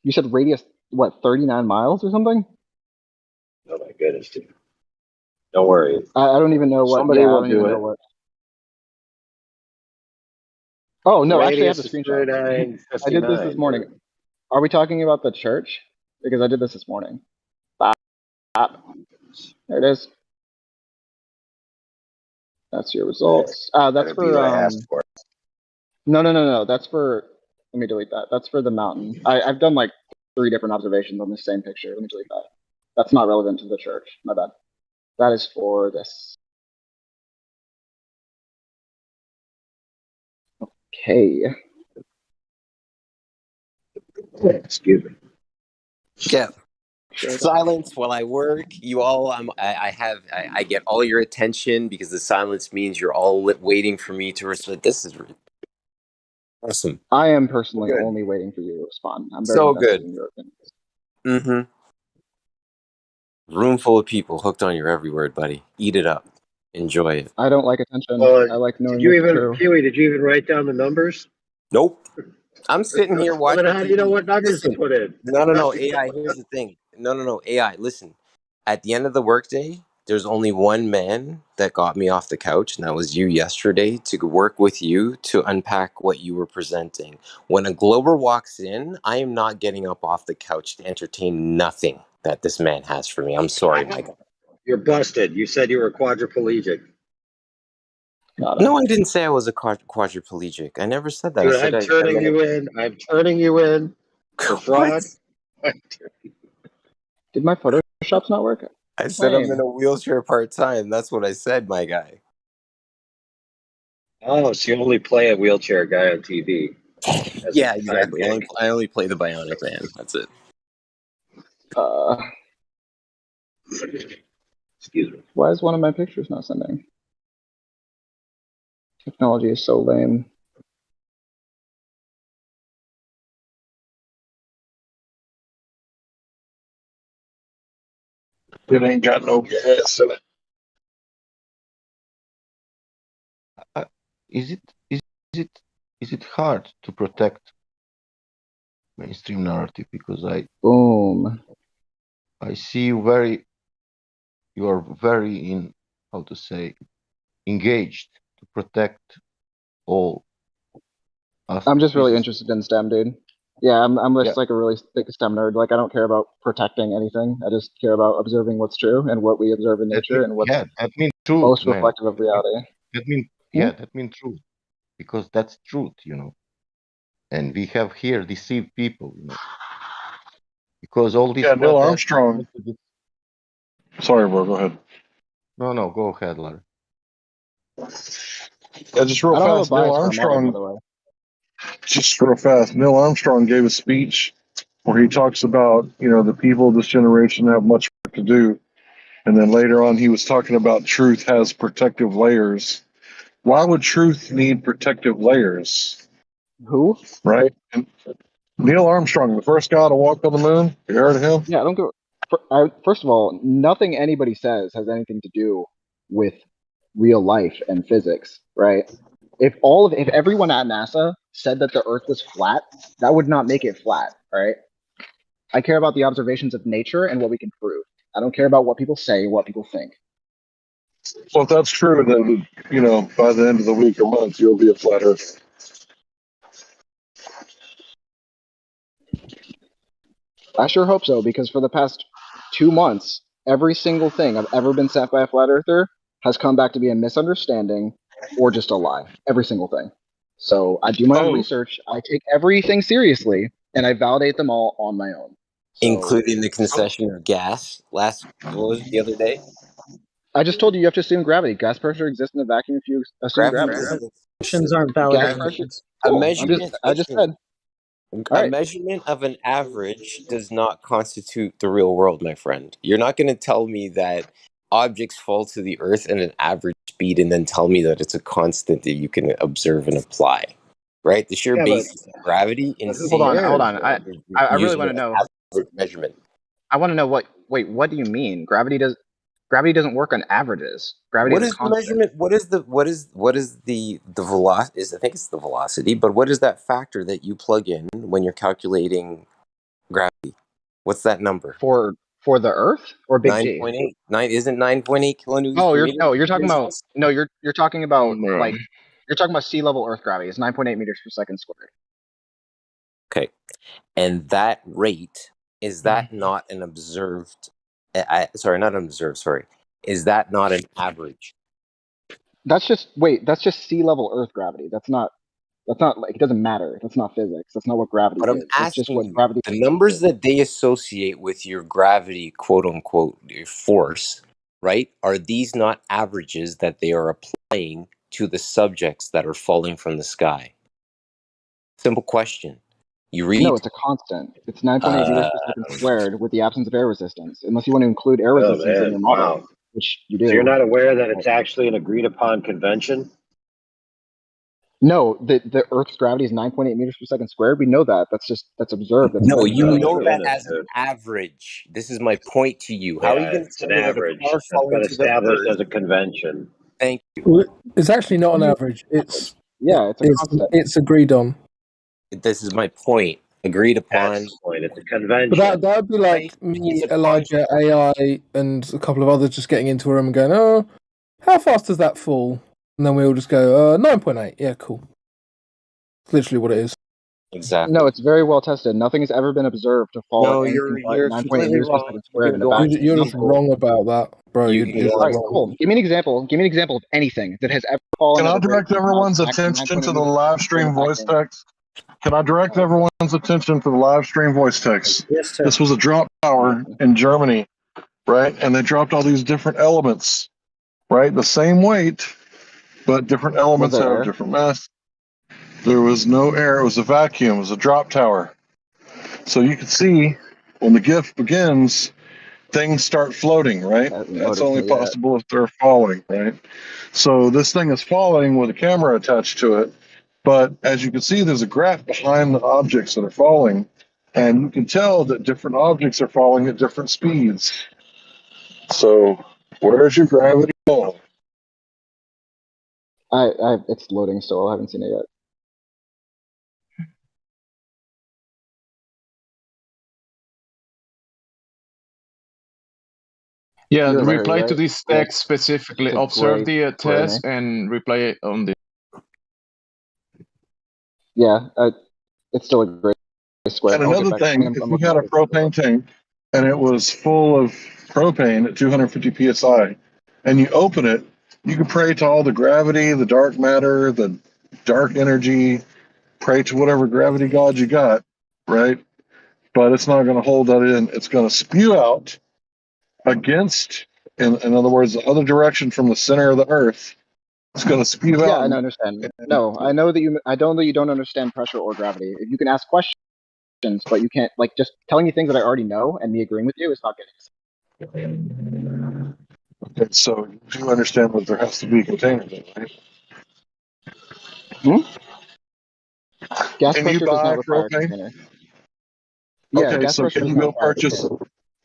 You said radius, what, 39 miles or something? Oh my goodness, dude. Don't worry. I don't even know what. Somebody Yeah, I will don't do even it. know what. Oh no, actually, I have Radius the is screenshot. 3959. I did this morning. Are we talking about the church? Because I did this morning. Bop, bop. There it is. That's your results. That's Better be for what I asked for. No. That's for. Let me delete that. That's for the mountain. I've done like 3 different observations on the same picture. Let me delete that. That's not relevant to the church. My bad. That is for this. Okay. Excuse me. Yeah. Silence while I work. You all, I get all your attention because the silence means you're all waiting for me to respond. This is awesome. I am personally Good. only waiting for you to respond. I'm very So invested good. in your opinions. Mm-hmm. Room full of people hooked on your every word, buddy. Eat it up. Enjoy it. I don't like attention. I like Did knowing you what's even, true. Huey, did you even write down the numbers? Nope. I'm sitting here Well, then watching how do you know TV. what numbers to Listen. put in? No. AI, here's the thing. No. AI, listen. At the end of the workday, there's only one man that got me off the couch, and that was you yesterday, to work with you to unpack what you were presenting. When a Glober walks in, I am not getting up off the couch to entertain nothing that this man has for me. I'm sorry, my guy. You're busted. You said you were quadriplegic. No, I didn't say I was a quadriplegic. I never said that. I Dude, said I'm turning you in. I'm turning you in for fraud. Did my Photoshops not work? I said I'm Lame. in a wheelchair part-time. That's what I said, my guy. Oh, so you only play a wheelchair guy on TV. As Yeah, a exactly. sidekick. I only play the Bionic Man. That's it. Excuse me. Why is one of my pictures not sending? Technology is so lame. It ain't got no gas in it. Is it hard to protect mainstream narrative? Because I see you are very in, how to say, engaged to protect all us. I'm just really interested in STEM, dude. Yeah, I'm just Yeah. like a really big STEM nerd. Like I don't care about protecting anything. I just care about observing what's true and what we observe in nature and what's that means truth, most man. reflective of reality. That means truth, because that's truth, And we have here deceived people, because all this Yeah, Neil stuff Armstrong. Sorry, bro. Go ahead. No, go ahead, Larry. Yeah, just real I don't have a fast. Neil bias for a model, by Armstrong. the way. Just real fast. Neil Armstrong gave a speech where he talks about, the people of this generation have much work to do. And then later on, he was talking about truth has protective layers. Why would truth need protective layers? Who? Right? And Neil Armstrong, the first guy to walk on the moon. You heard of him? Yeah, I don't go. First of all, nothing anybody says has anything to do with real life and physics, right? If everyone at NASA said that the Earth was flat, that would not make it flat, right? I care about the observations of nature and what we can prove. I don't care about what people say, what people think. Well, if that's true, then, by the end of the week or month, you'll be a flat earth. I sure hope so, because for the past 2 months, every single thing I've ever been sent by a flat earther has come back to be a misunderstanding or just a lie. Every single thing. So I do my own research, I take everything seriously, and I validate them all on my own. So, Including the concession of gas what was it, the other day? I just told you have to assume gravity. Gas pressure exists in a vacuum if you assume gravity. Assumptions aren't Gas validated. pressure. A Cool. measurement. I just said. All A right. measurement of an average does not constitute the real world, my friend. You're not going to tell me that objects fall to the earth at an average speed and then tell me that it's a constant that you can observe and apply. Right? The sheer Yeah, basis of gravity in hold on. is I really using want to an know. average measurement. I want to know what. Wait, what do you mean? Gravity doesn't work on averages. Gravity What is a is the constant. measurement? What is the velocity? I think it's the velocity, but what is that factor that you plug in when you're calculating gravity? What's that number? For For the Earth or Big G? 9.8. Isn't 9.8 kilonewtons Oh, per you're meter? no, you're talking about Physics? no, you're talking about No. like you're talking about sea level Earth gravity. It's 9.8 meters per second squared. Okay. And that rate, is that not an observed, sorry, not an observed, sorry. Is that not an average? That's just sea level Earth gravity. That's not like, it doesn't matter. That's not physics. That's not what gravity But I'm is. That's just asking what you, gravity the numbers that they associate with your gravity, quote unquote, your force, right? Are these not averages that they are applying to the subjects that are falling from the sky? Simple question. You read. No, it's a constant. It's 9.8 meters per second squared with the absence of air resistance, unless you want to include air resistance in your model, wow. which you do. So you're not aware that it's actually an agreed upon convention? No, the Earth's gravity is 9.8 meters per second squared. We know that. That's observed. That's No, known. you That's know true. that as an average. This is my point to you. How are you Yeah, going to it's tell an me that a average. star That's falling been to the established Earth? as a convention. Thank you. Well, it's actually not an average. It's constant. It's agreed on. This is my point. Agreed upon. That's the point. It's a convention. But that would be like me, Elijah, AI, and a couple of others just getting into a room and going, "Oh, how fast does that fall?" And then we all just go, 9.8. Yeah, cool. It's literally what it is. Exactly. No, it's very well tested. Nothing has ever been observed to fall No, at anything but you're 9.8 completely meters per wrong. second You squared can in a go on vacuum. You're just wrong about that, bro. You You're can just go on. Right, cool. Give me an example. Give me an example of anything that has ever fallen Can at I a rate direct of everyone's maximum attention 9.8 to the meters per live second squared in stream a voice vacuum. text? Can I direct everyone's attention to the live stream voice text? Yes, sir. This was a drop tower in Germany, right? And they dropped all these different elements, right? The same weight, but different elements there have air? different mass. There was no air. It was a vacuum. It was a drop tower. So you can see when the GIF begins, things start floating, right? That's only possible if they're falling, right? So this thing is falling with a camera attached to it. But as you can see, there's a graph behind the objects that are falling. And you can tell that different objects are falling at different speeds. So where's your gravity going? It's loading still. I haven't seen it yet. Yeah, You're Larry, reply to right? this Yeah, text specifically. it's a Observe the gray test and reply on the. Yeah, it's still a gray square. And I'll get another back. I mean, thing, I'm if you looking had at a it. propane tank and it was full of propane at 250 psi, and you open it, you can pray to all the gravity, the dark matter, the dark energy, pray to whatever gravity god you got, right? But it's not going to hold that in. It's going to spew out against, in other words, the other direction from the center of the earth. It's going to spew Yeah, out. I understand. No, I know that I don't know that you don't understand pressure or gravity. If you can ask questions, but you can't, like, just telling me things that I already know and me agreeing with you is not getting. Okay, so you understand that there has to be a container, right? Gas Can you pressure does not buy require a propane? container. Yeah, Okay, gas so pressure can does you not go require a purchase? container.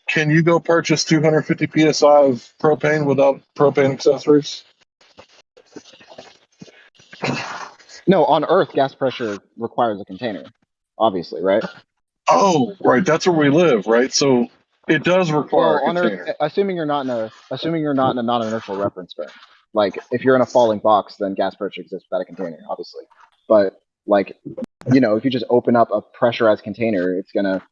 Can you go purchase 250 psi of propane without propane accessories? No, on Earth, gas pressure requires a container, obviously, right? Oh, right. That's where we live, right? So it does require Well, a on Earth, container. assuming you're not in a non-inertial reference frame. Like, if you're in a falling box, then gas pressure exists without a container, obviously. But, like, you know, if you just open up a pressurized container, it's gonna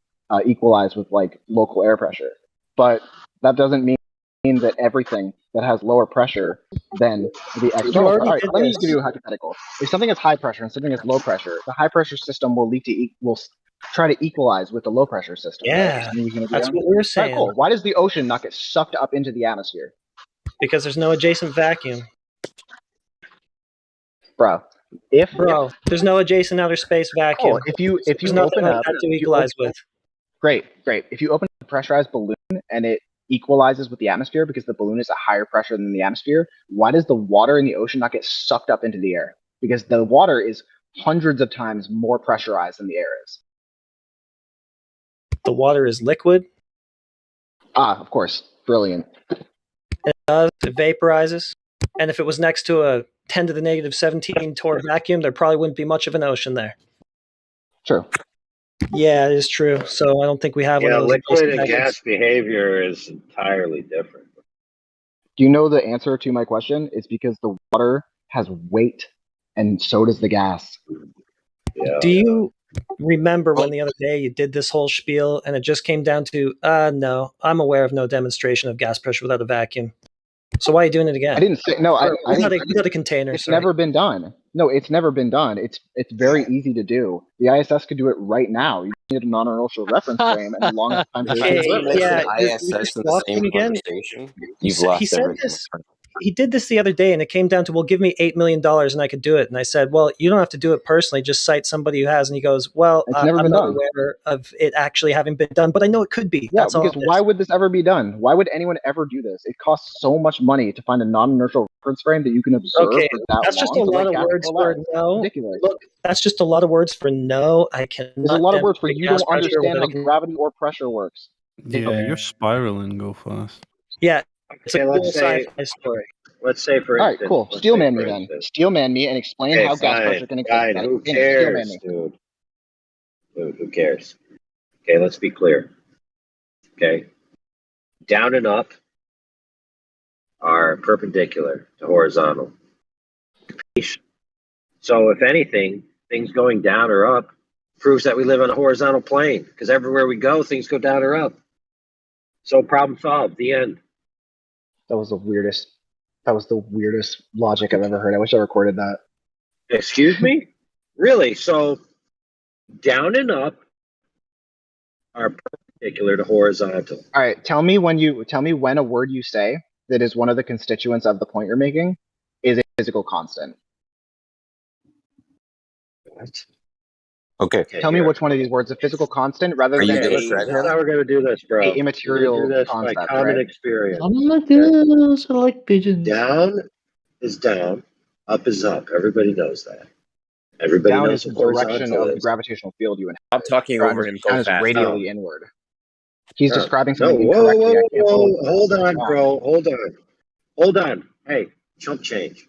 equalize with, like, local air pressure. But that doesn't mean that everything that has lower pressure than the You external. All already right, did let me this. give you a hypothetical. If something is high pressure and something is low pressure, the high pressure system will try to equalize with the low pressure system. Right? Yeah, Something we can agree that's on? what we were All right, saying. cool. Why does the ocean not get sucked up into the atmosphere? Because there's no adjacent vacuum. Bro, there's no adjacent outer space vacuum. Cool. If you There's nothing open like up, that to equalize with. great. If you open a pressurized balloon and it equalizes with the atmosphere because the balloon is a higher pressure than the atmosphere, why does the water in the ocean not get sucked up into the air? Because the water is hundreds of times more pressurized than the air is. The water is liquid. Of course. Brilliant. It does. It vaporizes. And if it was next to a 10 to the negative 17 torr vacuum, there probably wouldn't be much of an ocean there. True. Yeah, it is true. So I don't think we have one Yeah, of those. liquid nice and packets. gas behavior is entirely different. Do you know the answer to my question? It's because the water has weight, and so does the gas. Yeah. Do you remember when the other day you did this whole spiel and it just came down to, no, I'm aware of no demonstration of gas pressure without a vacuum. So why are you doing it again? I didn't say no. I without didn't. a container. It's Sorry. never been done. No, it's never been done. It's very easy to do. The ISS could do it right now. You need a non-inertial reference frame and a long enough time period. Okay, to observe it. yeah, mention you're ISS just in the same waffling again. conversation, He you've lost said everything. this. He did this the other day, and it came down to, well, give me $8 million and I could do it. And I said, well, you don't have to do it personally. Just cite somebody who has. And he goes, well, It's never I'm been not done. aware of it actually having been done, but I know it could be. Yeah, That's all. because why would this ever be done? Why would anyone ever do this? It costs so much money to find a non-inertial reference frame that you can observe Okay, for that that's long. just a lot of gas words will allow. for no. Ridiculous. Look, that's just a lot of words for no. I cannot. There's a lot of words for demonstrate you gas don't pressure understand how without a- gravity or pressure works. Yeah, you're spiraling. Go fast. Yeah, it's Okay, a cool let's say, sci-fi story. let's say for All right, instance. cool. let's Steelman say me for then. instance- Steelman me and explain Okay, how gas pressure can exist. fine. Who Finish. Steelman cares, me. dude? Dude, who cares? Okay, let's be clear. Okay, down and up are perpendicular to horizontal. So if anything, things going down or up proves that we live on a horizontal plane, because everywhere we go, things go down or up. So problem solved. The end. That was the weirdest logic I've ever heard. I wish I recorded that. Excuse me? Really? So down and up are perpendicular to horizontal. All right, tell me when a word you say that is one of the constituents of the point you're making is a physical constant. What? Okay. Tell me which one of these words is a physical constant rather than Okay, this is how we're going to do this, bro. a We're going to immaterial do this concept, by common right? experience. Oh my goodness, I like pigeons. Down is down, up is up. Everybody knows that. Everybody Down knows is what the direction horizontal of the is. gravitational field you inhabit. Stop talking over him. Go Down is fast. radially inward. He's No. describing No, something whoa, incorrectly. I can't follow whoa, hold on, bro. Hold on. Hey, chump change.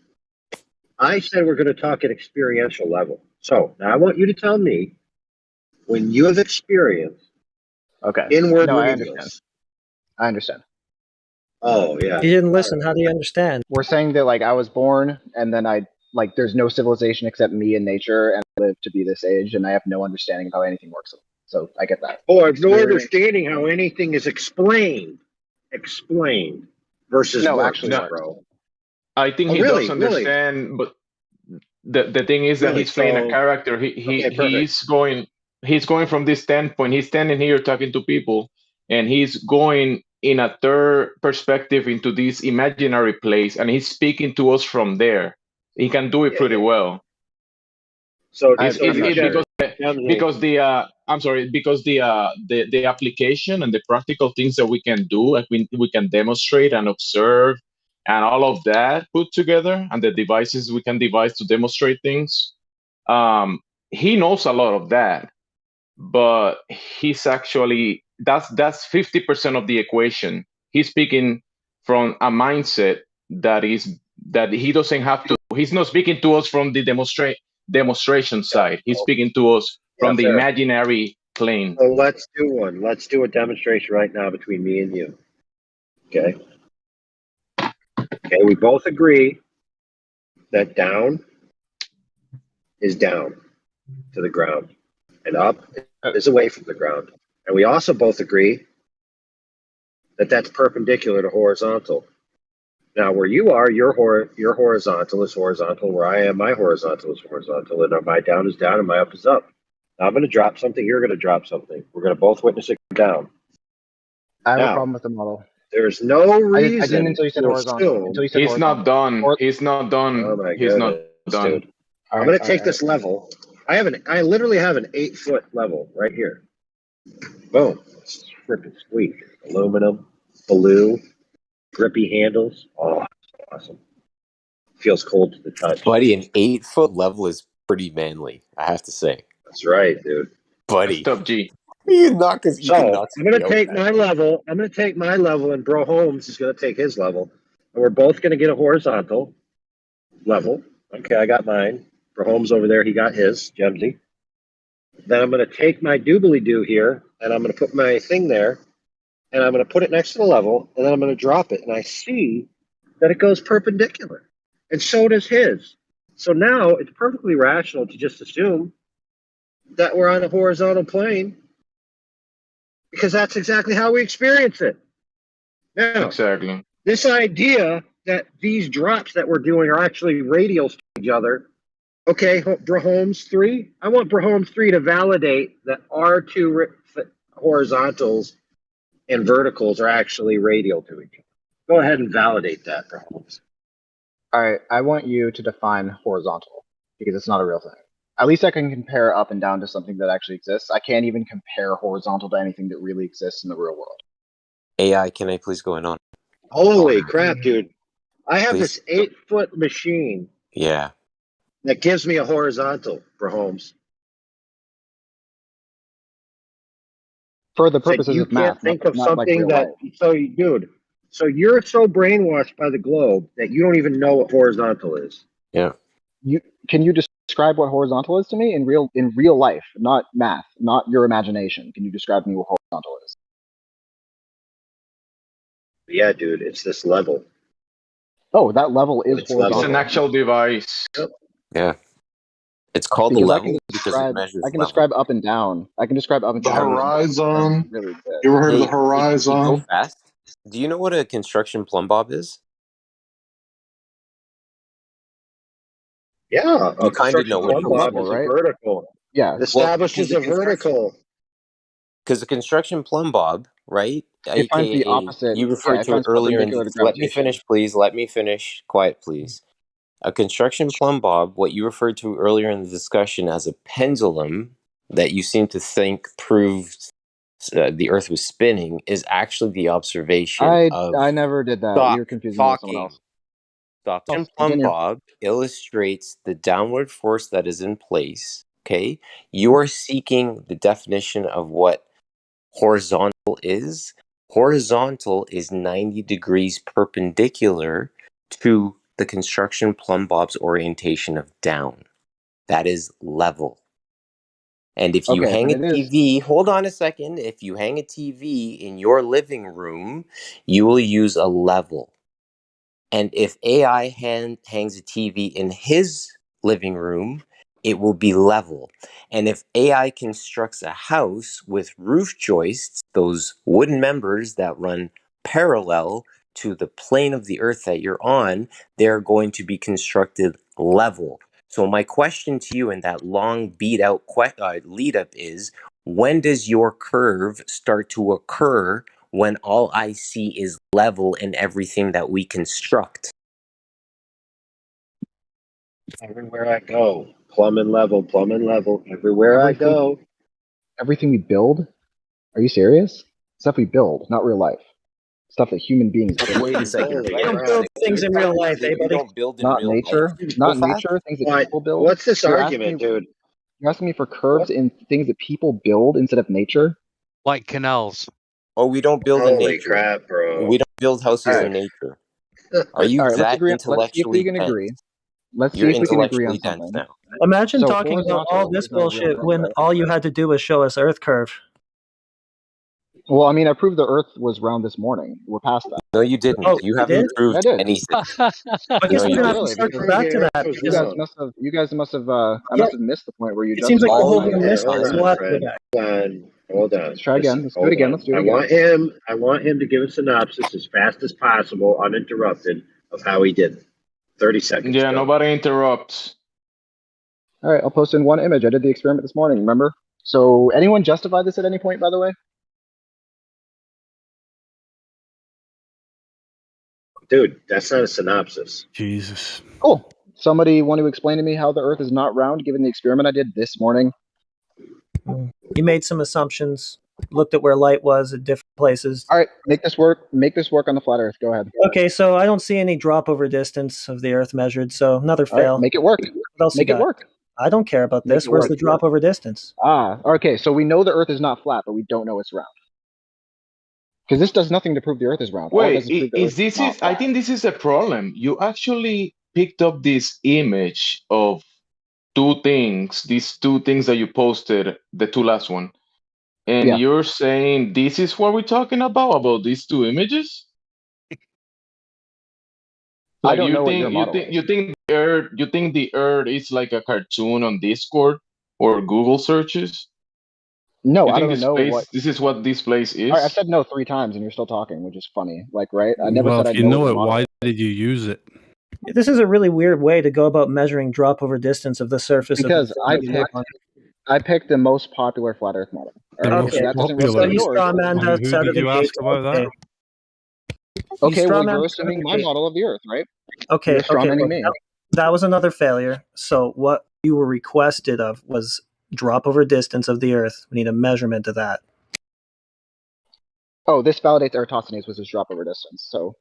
I said we're going to talk at experiential level. So now I want you to tell me when you have experienced inward No, I radials. understand. I understand. Oh, yeah. You didn't listen. How do you understand? We're saying that like I was born and then there's no civilization except me and nature, and I live to be this age, and I have no understanding of how anything works. So I get that. Oh, I have no understanding how anything is explained versus No, works, actually, no. bro. I think he does understand, but the thing is that he's playing a character. He's going from this standpoint. He's standing here talking to people, and he's going in a third perspective into this imaginary place, and he's speaking to us from there. He can do it pretty well. So because the application and the practical things that we can do, like we can demonstrate and observe and all of that put together, and the devices we can devise to demonstrate things. He knows a lot of that, but he's actually that's 50% of the equation. He's speaking from a mindset that he doesn't have to. He's not speaking to us from the demonstration side. He's speaking to us from the imaginary plane. So let's do one. Let's do a demonstration right now between me and you. Okay. Okay, we both agree that down is down to the ground and up is away from the ground. And we also both agree that that's perpendicular to horizontal. Now, where you are, your horizontal is horizontal. Where I am, my horizontal is horizontal. And my down is down and my up is up. Now, I'm going to drop something. You're going to drop something. We're going to both witness it come down. I have a problem with the model. There's no reason. I didn't until you said horizontal. Until you said He's not done. He's not done. Oh my He's not goodness, done. dude. I'm going to take this level. I literally have an 8-foot level right here. Boom. It's freaking sweet. Aluminum, blue, grippy handles. Oh, awesome. Feels cold to the touch. Buddy, an 8-foot level is pretty manly, I have to say. That's right, dude. Buddy. That's tough, G. I'm going to take my level. I'm going to take my level, and Bro Holmes is going to take his level. And we're both going to get a horizontal level. Okay, I got mine. Bro Holmes over there, he got his, Gemsy. Then I'm going to take my doobly-doo here, and I'm going to put my thing there, and I'm going to put it next to the level, and then I'm going to drop it, and I see that it goes perpendicular. And so does his. So now it's perfectly rational to just assume that we're on a horizontal plane because that's exactly how we experience it. Now, Exactly. this idea that these drops that we're doing are actually radials to each other. Okay, Brahomes 3. I want Brahomes 3 to validate that our two horizontals and verticals are actually radial to each other. Go ahead and validate that, Brahomes. All right, I want you to define horizontal because it's not a real thing. At least I can compare up and down to something that actually exists. I can't even compare horizontal to anything that really exists in the real world. AI, can I please go in on? Holy crap, dude. I have Please. this 8-foot machine Yeah. that gives me a horizontal, Brahomes. For the It's like purposes you of math, can't think of not like something real that, life. so dude, so you're so brainwashed by the globe that you don't even know what horizontal is. Yeah. Can you describe what horizontal is to me in real life, not math, not your imagination? Can you describe to me what horizontal is? Yeah, dude, it's this level. Oh, that level is It's level. It's an horizontal. actual device. Yep. Yeah. It's called Because a I can level because it describe, measures I can level. describe up and down. I can describe up and The down using terms that horizon. really exist. You ever heard of the Hey, go horizon? fast. Do you know what a construction plumb bob is? Yeah, You a kind of construction know what It's it a plumb is. bob level, is a right? vertical. Yeah. Well, Establishes a vertical. because the construction plumb bob, right? It finds the AKA, opposite. you Yeah, referred it to it finds earlier in perpendicular to this. Let me gravitation. finish, please. Let me finish. Quiet, please. A construction plumb bob, what you referred to earlier in the discussion as a pendulum that you seem to think proved the Earth was spinning, is actually the observation of. I never did that. Stop You're confusing me with someone talking. else. Stop. Oh, Plumb continue. bob illustrates the downward force that is in place. Okay, you are seeking the definition of what horizontal is. Horizontal is 90 degrees perpendicular to the construction plumb bob's orientation of down. That is level. And if you Okay, hang but a it is. TV, hold on a second, if you hang a TV in your living room, you will use a level. And if AI hangs a TV in his living room, it will be level. And if AI constructs a house with roof joists, those wooden members that run parallel to the plane of the earth that you're on, they're going to be constructed level. So my question to you in that long beat out lead up is, when does your curve start to occur when all I see is level in everything that we construct? Everywhere I go, plumbing level, everywhere I go. Everything we build? Are you serious? Stuff we build, not real life. Stuff that human beings build. Wait a second. Holy Wait don't a crap. build second. things You're in real telling me life, that you buddy. don't build in Not real life? nature, Go not fast. nature, things that What? people build. What's this You're argument, asking me, dude? you're asking me for curves in things that people build instead of nature? Like canals. Oh, we don't build in Holy nature. crap, bro. We don't build All houses right. in nature. Are All you right, let's that agree. Let's see if we intellectually can dense? agree. Let's see You're if we can agree intellectually on dense something. now. Imagine So talking about all horizontal this is not a real bullshit thing, when right? all you had to do was show us Earth curve. Well, I mean, I proved the Earth was round this morning. We're past that. No, you didn't. Oh, You you haven't did? Yeah, I proved did. anything. I guess No, we're you gonna Not have didn't. to really, circle because back to that was you because guys wrong. must have. I yeah, must have missed the point where you it seems like justified we're all holding my a All ideas. mystery. Hold right. We'll on, have to go friend. back. Hold on. Let's try again. Listen, Let's do it hold again. on. Let's do it I again. want him to give a synopsis as fast as possible, uninterrupted, of how he did it. 30 seconds. Yeah, Go. nobody interrupts. All right, I'll post in one image. I did the experiment this morning. Remember? So, anyone justify this at any point? By the way. Dude, that's not a synopsis. Jesus. Cool. Somebody want to explain to me how the Earth is not round, given the experiment I did this morning? You made some assumptions, looked at where light was at different places. All right, make this work. Make this work on the flat Earth. Go ahead. Okay, so I don't see any drop over distance of the Earth measured, so another All right, fail. make it work. What else Make you it got? work. I don't care about Make this. it Where's work. the drop over distance? Ah, okay. So we know the Earth is not flat, but we don't know it's round. Because this does nothing to prove the Earth is round. All it Wait, does is prove the Earth is not I flat. think this is a problem. You actually picked up this image of these two things that you posted, the two last one, and Yeah. you're saying this is what we're talking about these two images? I Like don't know what your model you think the Earth is like a cartoon on Discord or Google searches? No, You I think don't know what. this is what this place All right, I've is? said no 3 times, and you're still talking, which is funny. Like, right? I never Well, said I if you know what know your it, model why is. did you use it? This is a really weird way to go about measuring drop over distance of the surface Because of the thing that you live on. I picked the most popular flat Earth model. All The right, most if that doesn't popular. represent you yours, strawmanned Who us out did of the you gate. ask about Okay. that? okay, well, strawmanned you're us out of assuming the my gate. model of the Earth, right? Okay, You're strawmanning look, me. that was another failure. So what you were requested of was drop over distance of the Earth. We need a measurement of that. Oh, this validates Eratosthenes was his drop over distance. So,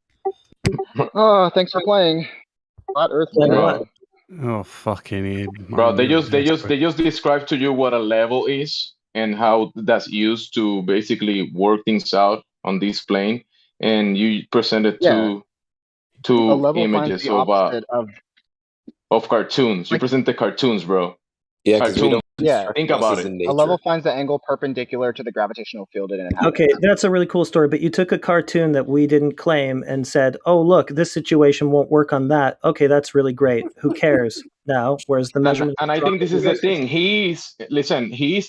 thanks for playing. Flat Earth, Bro, Oh fucking idiot. bro, they just describe to you what a level is and how that's used to basically work things out on this plane, and you presented Yeah. A two level finds images the opposite of cartoons. You present the cartoons, bro. Yeah, because we don't Yeah. construct Think about places it. in A level nature. finds the angle perpendicular to the gravitational field it inhabits. Okay, that's a really cool story, but you took a cartoon that we didn't claim and said, oh, look, this situation won't work on that. Okay, that's really great. Who cares now? Where's the measurement? And I think this is the thing. He's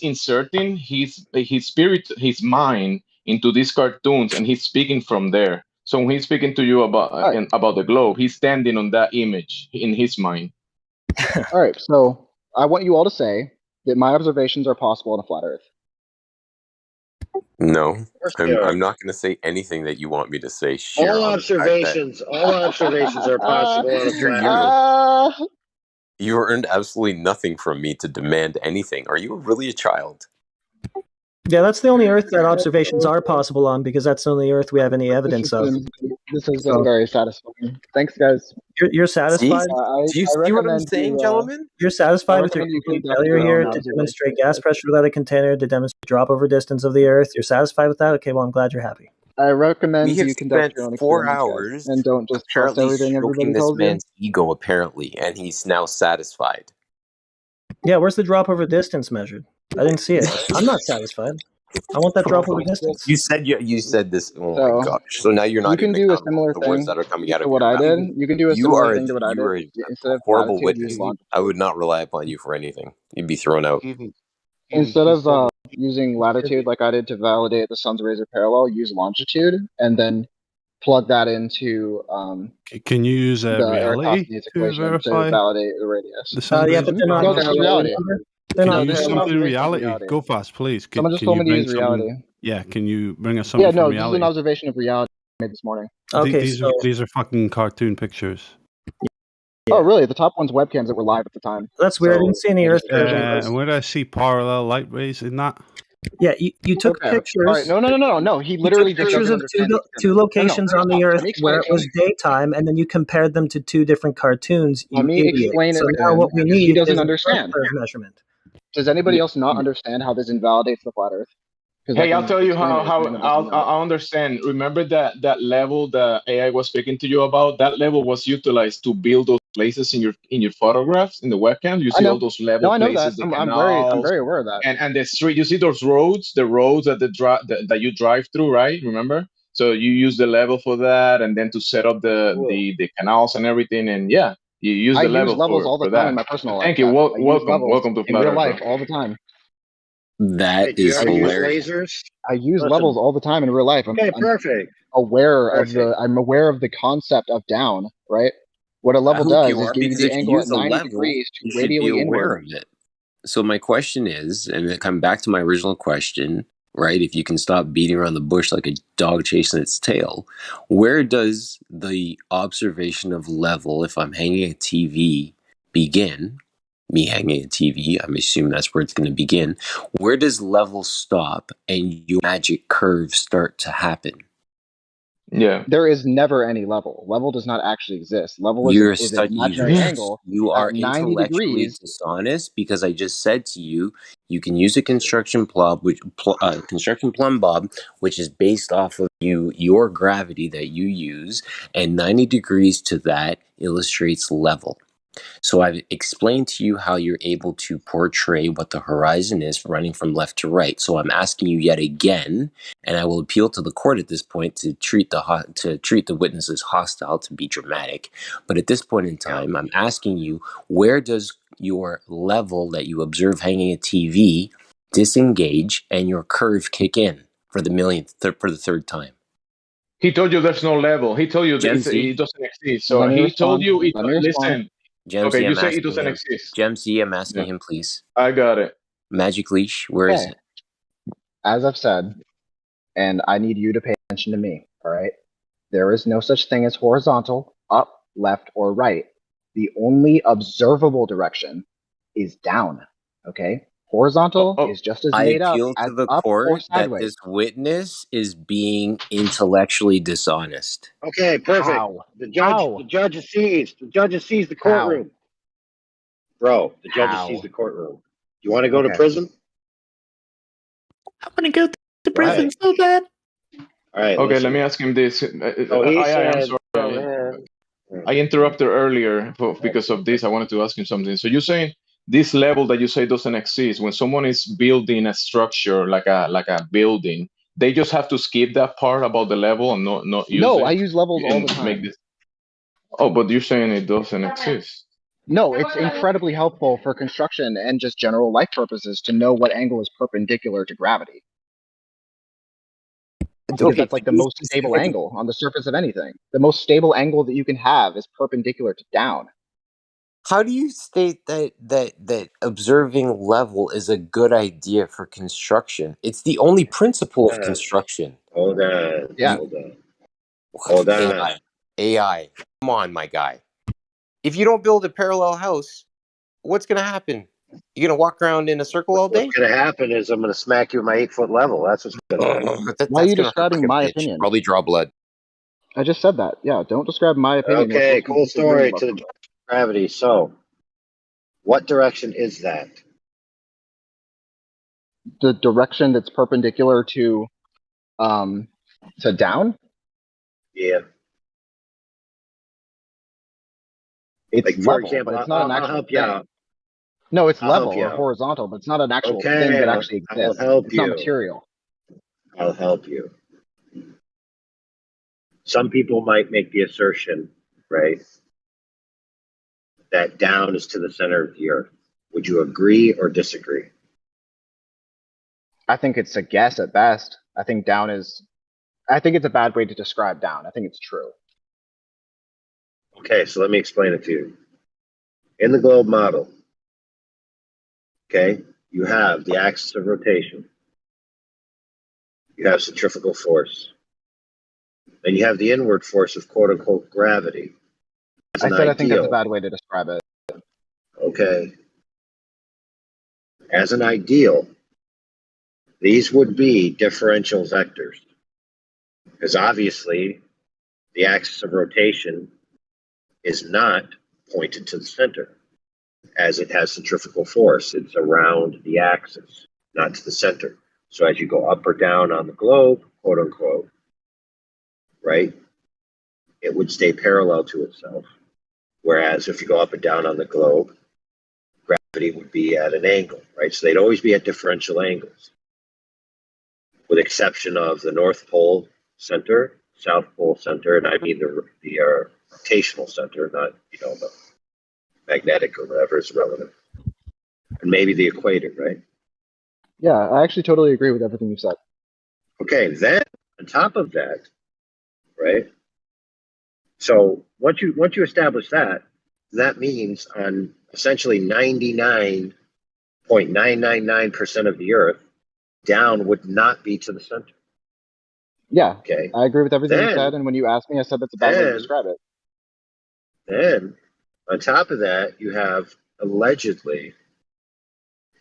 inserting his spirit, his mind into these cartoons, and he's speaking from there. So when he's speaking to you about about the globe, he's standing on that image in his mind. All right, so I want you all to say that my observations are possible on a flat Earth. No, they are. I'm not going to say anything that you want me to say. Sheer All on the fact that all observations are possible on a flat Earth. you earned absolutely nothing from me to demand anything. Are you really a child? Yeah, that's the only Earth that observations are possible on because that's the only Earth we have any evidence of. This has been very satisfying. Thanks, guys. You're satisfied? Do you see what I'm saying, gentlemen? You're satisfied I with your recommend you complete conduct failure your here own to observation. demonstrate gas pressure without a container, to demonstrate drop over distance of the Earth. You're satisfied with that? Okay, well, I'm glad you're happy. I recommend We have you conduct spent your own 4 experiments, guys, hours and don't just trust apparently everything everybody stroking this tells you. man's ego, apparently, and he's now satisfied. Yeah, where's the drop over distance measured? I didn't see it. I'm not satisfied. I want that drop over distance. You said this. Oh So, my gosh! So now you're not you can even do a accountable similar for the words thing that are coming out to of what your I mouth. did. You can do a You similar are thing to what I you are did. a Instead of horrible latitude, use witness. longitude. I would not rely upon you for anything. You'd be thrown out. Instead of using latitude like I did to validate the sun's rays are parallel, use longitude, and then plug that into Can you use the reality Eratosthenes to equation to verify validate the radius. the sun's Yeah, rays but are they're not No, parallel? this is reality. They're Can not you use parallel. something Observation of reality? reality. Go fast, please. Someone just Can told you me to bring use reality. Yeah, can you bring us something Yeah, from no, this is reality? an observation of reality I made this morning. Okay, These are fucking cartoon pictures. Oh, really? The top one's webcams that were live at the time. That's weird. I didn't see any Earth version. And where did I see parallel light rays in that? Yeah, you took pictures. All right, no. He literally took just pictures doesn't of two, understand. two locations on the Earth Let me explain where it it to was him. daytime, and then you compared them to two different cartoons. You Let me idiot. explain it So to now him, what we because he need doesn't is understand. a curve measurement. Does anybody else not understand how this invalidates the flat Earth? Hey, I'll tell you explain it if how anyone doesn't know. I'll understand. Remember that level the AI was speaking to you about? That level was utilized to build those places in your photographs in the webcam. You I see know. all those level No, I know places, that. the I'm canals, very aware of that. and the street. You see those roads, the roads that you drive through, right? Remember? So you use the level for that, and then to set up the canals and everything, and yeah, you use I the use level levels all the for time that. in my personal life. Thank you. I use Welcome levels to in Flat real Earth, life bro. all the time. That Do you is ever use hilarious. lasers? I use Listen. levels all the time in real life. Okay, I'm perfect. aware Perfect. I'm aware of the concept of down, right? What a I level hope does you is are, give you because the if you angle at use a 90 level, degrees to you should be radially aware inward. of it. So my question is, and I come back to my original question, right? If you can stop beating around the bush like a dog chasing its tail, where does the observation of level, if I'm hanging a TV, begin? Me hanging a TV, I'm assuming that's where it's going to begin. Where does level stop and your magic curve start to happen? Yeah. There is never any level. Level does not actually exist. Level You're is an imaginary angle you are at 90 intellectually degrees. dishonest, because I just said to you, you can use a construction plumb bob, which is based off of your gravity that you use, and 90 degrees to that illustrates level. So I've explained to you how you're able to portray what the horizon is running from left to right. So I'm asking you yet again, and I will appeal to the court at this point to treat the witnesses hostile, to be dramatic. But at this point in time, I'm asking you, where does your level that you observe hanging a TV disengage and your curve kick in for the third time? He told you there's no level. He told you that Gemsy, it doesn't exist. So Let me he told respond. you it. Let me respond. Listen. Okay, Gemsy, you I'm say it asking doesn't him. exist. Gemsy, I'm asking him, please. I got it. Magic leash, where is Okay. it? As I've said, and I need you to pay attention to me, all right? There is no such thing as horizontal, up, left, or right. The only observable direction is down, okay? Horizontal is just as I made up appeal as to the up or court that sideways. this witness is being intellectually dishonest. Okay, perfect. How? The judge has seized. The judge has seized the courtroom. Bro, the judge has seized the courtroom. You want to go to prison? I want to go to Go ahead. prison so bad. All right. Okay, listen. let me ask him this. So he I'm said, sorry. I interrupted earlier because of this. I wanted to ask him something. So you're saying this level that you say doesn't exist, when someone is building a structure like a building, they just have to skip that part about the level and not use No, it? I use levels all and the make time. this. Oh, but you're saying it doesn't exist. No, it's incredibly helpful for construction and just general life purposes to know what angle is perpendicular to gravity. Because that's like the most stable angle on the surface of anything. The most stable angle that you can have is perpendicular to down. How do you state that observing level is a good idea for construction? It's the only principle of construction. Hold on. Yeah. Hold on. AI. Come on, my guy. If you don't build a parallel house, what's going to happen? You're going to walk around in a circle all day? What's going to happen is I'm going to smack you with my 8-foot level. That's what's going to happen. Why are you That's gonna hurt describing like a my bitch. opinion? Probably draw blood. I just said that. Yeah, don't describe my opinion. We're Okay, supposed to be cool disagreeing story about to the something. gravity. So, what direction is that? The direction that's perpendicular to down. Yeah. It's Like, for level, example, but it's not an I'll actual help you thing. out. No, it's I'll level help you or out. horizontal, but it's not an actual Okay, thing that actually I'll exists. help It's not you. material. I'll help you. Some people might make the assertion, right, that down is to the center of the earth. Would you agree or disagree? I think it's a guess at best. I think it's a bad way to describe down. I think it's true. Okay, so let me explain it to you. In the globe model, okay, you have the axis of rotation. You have centrifugal force. Then you have the inward force of quote unquote gravity. As I an said I think that's a ideal, bad way to describe it. okay, as an ideal, these would be differential vectors. Because obviously, the axis of rotation is not pointed to the center, as it has centrifugal force. It's around the axis, not to the center. So as you go up or down on the globe, quote unquote, right, it would stay parallel to itself. Whereas if you go up and down on the globe, gravity would be at an angle, right? So they'd always be at differential angles, with exception of the North Pole center, South Pole center, and I mean the rotational center, not the magnetic or whatever is relative, and maybe the equator, right? Yeah, I actually totally agree with everything you said. Okay, then on top of that, right? So once you establish that, that means on essentially 99.999% of the Earth, down would not be to the center. Yeah, okay. I agree with everything you said. And when you asked me, I said that's a bad way to describe it. Then on top of that, you have allegedly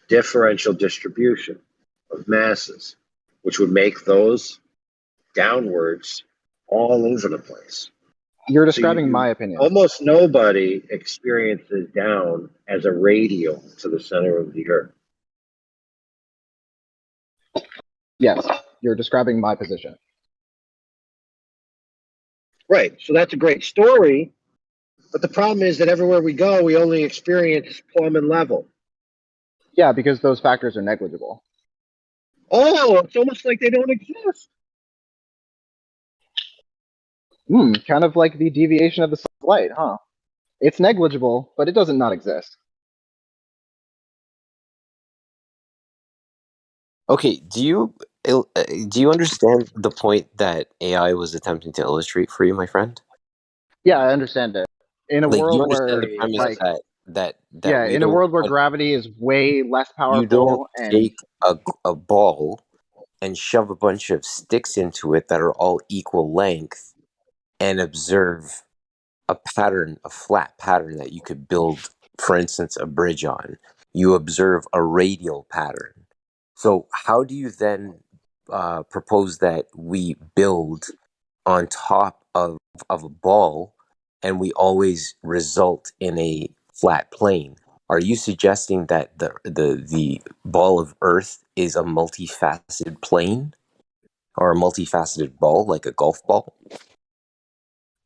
differential distribution of masses, which would make those downwards all over the place. You're describing my opinion. Almost nobody experiences down as a radial to the center of the Earth. Yes, you're describing my position. Right. So that's a great story, But the problem is that everywhere we go, we only experience plumb and level. Yeah, because those factors are negligible. Oh, it's almost like they don't exist. Kind of like the deviation of the sun's light, huh? It's negligible, but it doesn't not exist. Okay, do you understand the point that AI was attempting to illustrate for you, my friend? Yeah, I understand it. In a Like, you world understand where, the premise like, that yeah, we in a don't world where have, gravity is way less you don't powerful and take a ball and shove a bunch of sticks into it that are all equal length and observe a pattern, a flat pattern that you could build, for instance, a bridge on. You observe a radial pattern. So how do you then propose that we build on top of a ball and we always result in a flat plane? Are you suggesting that the ball of Earth is a multifaceted plane or a multifaceted ball, like a golf ball?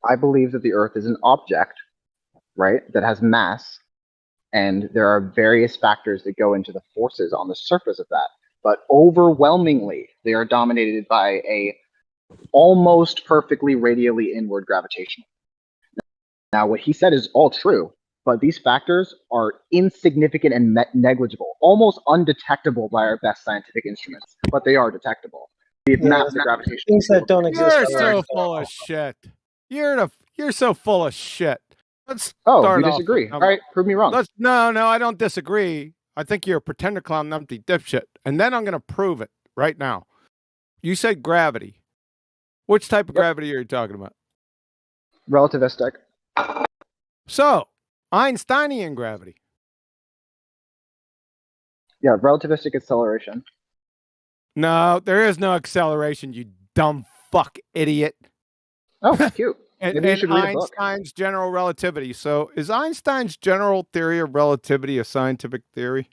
I believe that the Earth is an object, right, that has mass, and there are various factors that go into the forces on the surface of that. But overwhelmingly, they are dominated by a almost perfectly radially inward gravitation. Now, what he said is all true, but these factors are insignificant and negligible, almost undetectable by our best scientific instruments, but they are detectable. We've mapped the gravitational Things that don't exist You're are so full of shit. You're so full of shit. Let's Oh, start you off with disagree? All right, prove me wrong. No, I don't disagree. I think you're a pretender clown, numpty dipshit. And then I'm going to prove it right now. You said gravity. Which type of gravity are you talking about? Relativistic. So, Einsteinian gravity. Yeah, relativistic acceleration. No, there is no acceleration, you dumb fuck idiot. Oh, cute. And Maybe you should read a book. Einstein's general relativity. So, is Einstein's general theory of relativity a scientific theory?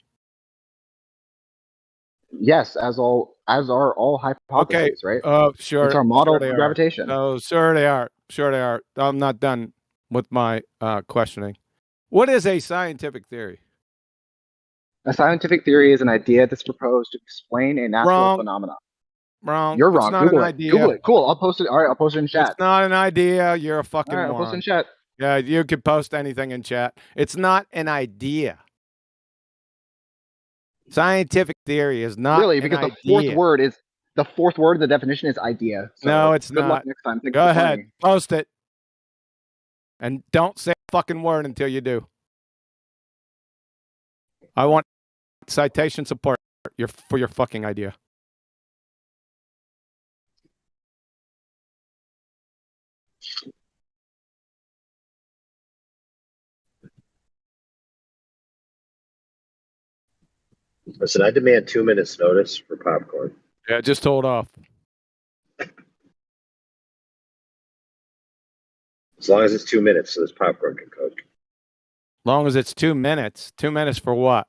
Yes, as are all hypotheses, right? Sure. It's our model sure they for are. gravitation. Oh, sure they are. Sure they are. I'm not done with my questioning. What is a scientific theory? A scientific theory is an idea that's proposed to explain a natural Wrong. phenomenon. Wrong. You're It's wrong. not Google an it. idea. Google it. Cool. I'll post it. All right, I'll post it in chat. It's not an idea. You're a fucking All right, I'll moron. post it in chat. Yeah, you can post anything in chat. It's not an idea. Scientific theory is not Really, an because idea. the fourth word of the definition is idea. So No, it's good not. luck next time. Thanks Go for ahead, pointing. post it, and don't say a fucking word until you do. I want citation support for your fucking idea. Listen, I demand 2 minutes notice for popcorn. Yeah, just hold off. As long as it's 2 minutes so this popcorn can cook. Long as it's 2 minutes. 2 minutes for what?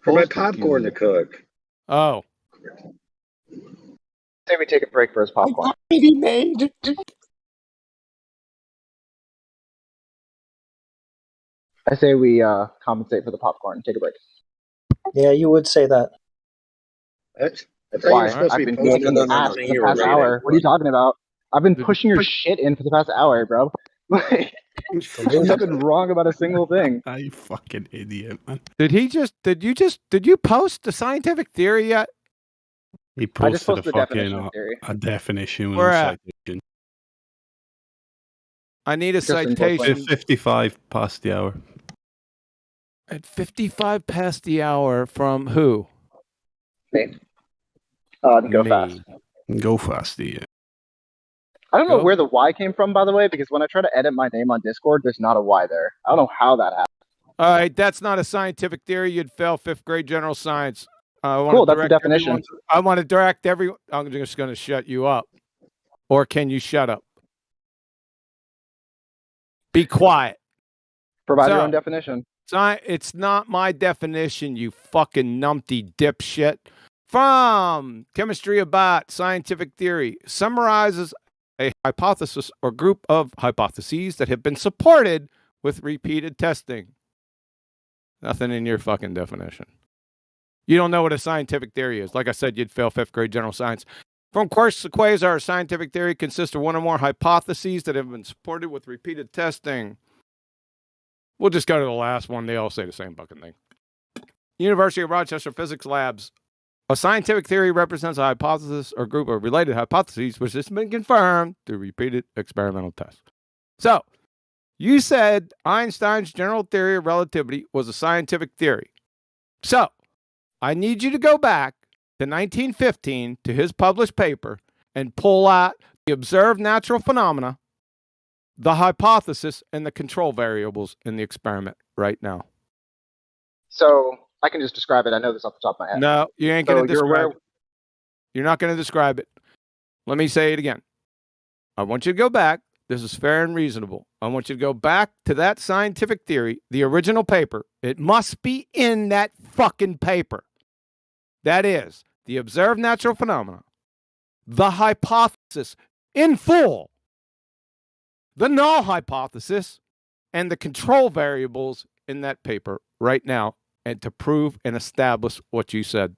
For my popcorn to cook. Oh. Say we take a break for his popcorn. Already made. I say we compensate for the popcorn and take a break. Yeah, you would say that. I thought Why? you were supposed I've to be been posting kicking this ass on for the the past hour. What are you talking about? I've been pushing your shit in for the past hour, bro. Like, there's nothing wrong about a single thing. You fucking idiot, man. Did you post the scientific theory yet? He I just posted posted the definition of theory. a definition Where and a at? citation. I need a Just in citation. 55 past the hour. At 55 past the hour from who? Me. Go Me. fast. Go fast, yeah. I don't know where the Y came from, by the way, because when I try to edit my name on Discord, there's not a Y there. I don't know how that happened. All right, that's not a scientific theory. You'd fail 5th grade general science. Cool, that's the definition. I want to direct everyone. I'm just going to shut you up. Or can you shut up? Be quiet. Provide your own definition. It's not my definition, you fucking numpty dipshit. From Chemistry About Scientific Theory summarizes a hypothesis or group of hypotheses that have been supported with repeated testing. Nothing in your fucking definition. You don't know what a scientific theory is. Like I said, you'd fail 5th grade general science. From course to quasar, a scientific theory consists of one or more hypotheses that have been supported with repeated testing. We'll just go to the last one. They all say the same fucking thing. University of Rochester Physics Labs. A scientific theory represents a hypothesis or group of related hypotheses which has been confirmed through repeated experimental tests. So, you said Einstein's general theory of relativity was a scientific theory. So, I need you to go back to 1915 to his published paper and pull out the observed natural phenomena, the hypothesis, and the control variables in the experiment right now. So I can just describe it. I know this off the top of my head. No, you ain't going to describe it. You're not going to describe it. Let me say it again. I want you to go back. This is fair and reasonable. I want you to go back to that scientific theory, the original paper. It must be in that fucking paper. That is, the observed natural phenomena, the hypothesis in full, the null hypothesis, and the control variables in that paper right now, and to prove and establish what you said.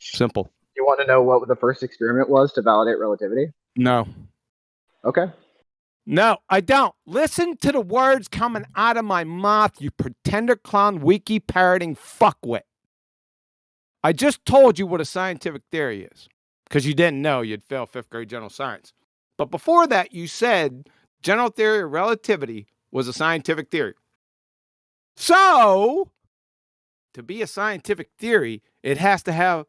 Simple. You want to know what the first experiment was to validate relativity? No. Okay. No, I don't. Listen to the words coming out of my mouth, you pretender clown, wiki parroting fuckwit. I just told you what a scientific theory is, because you didn't know you'd fail 5th grade general science. But before that, you said general theory of relativity was a scientific theory. So, to be a scientific theory, it has to have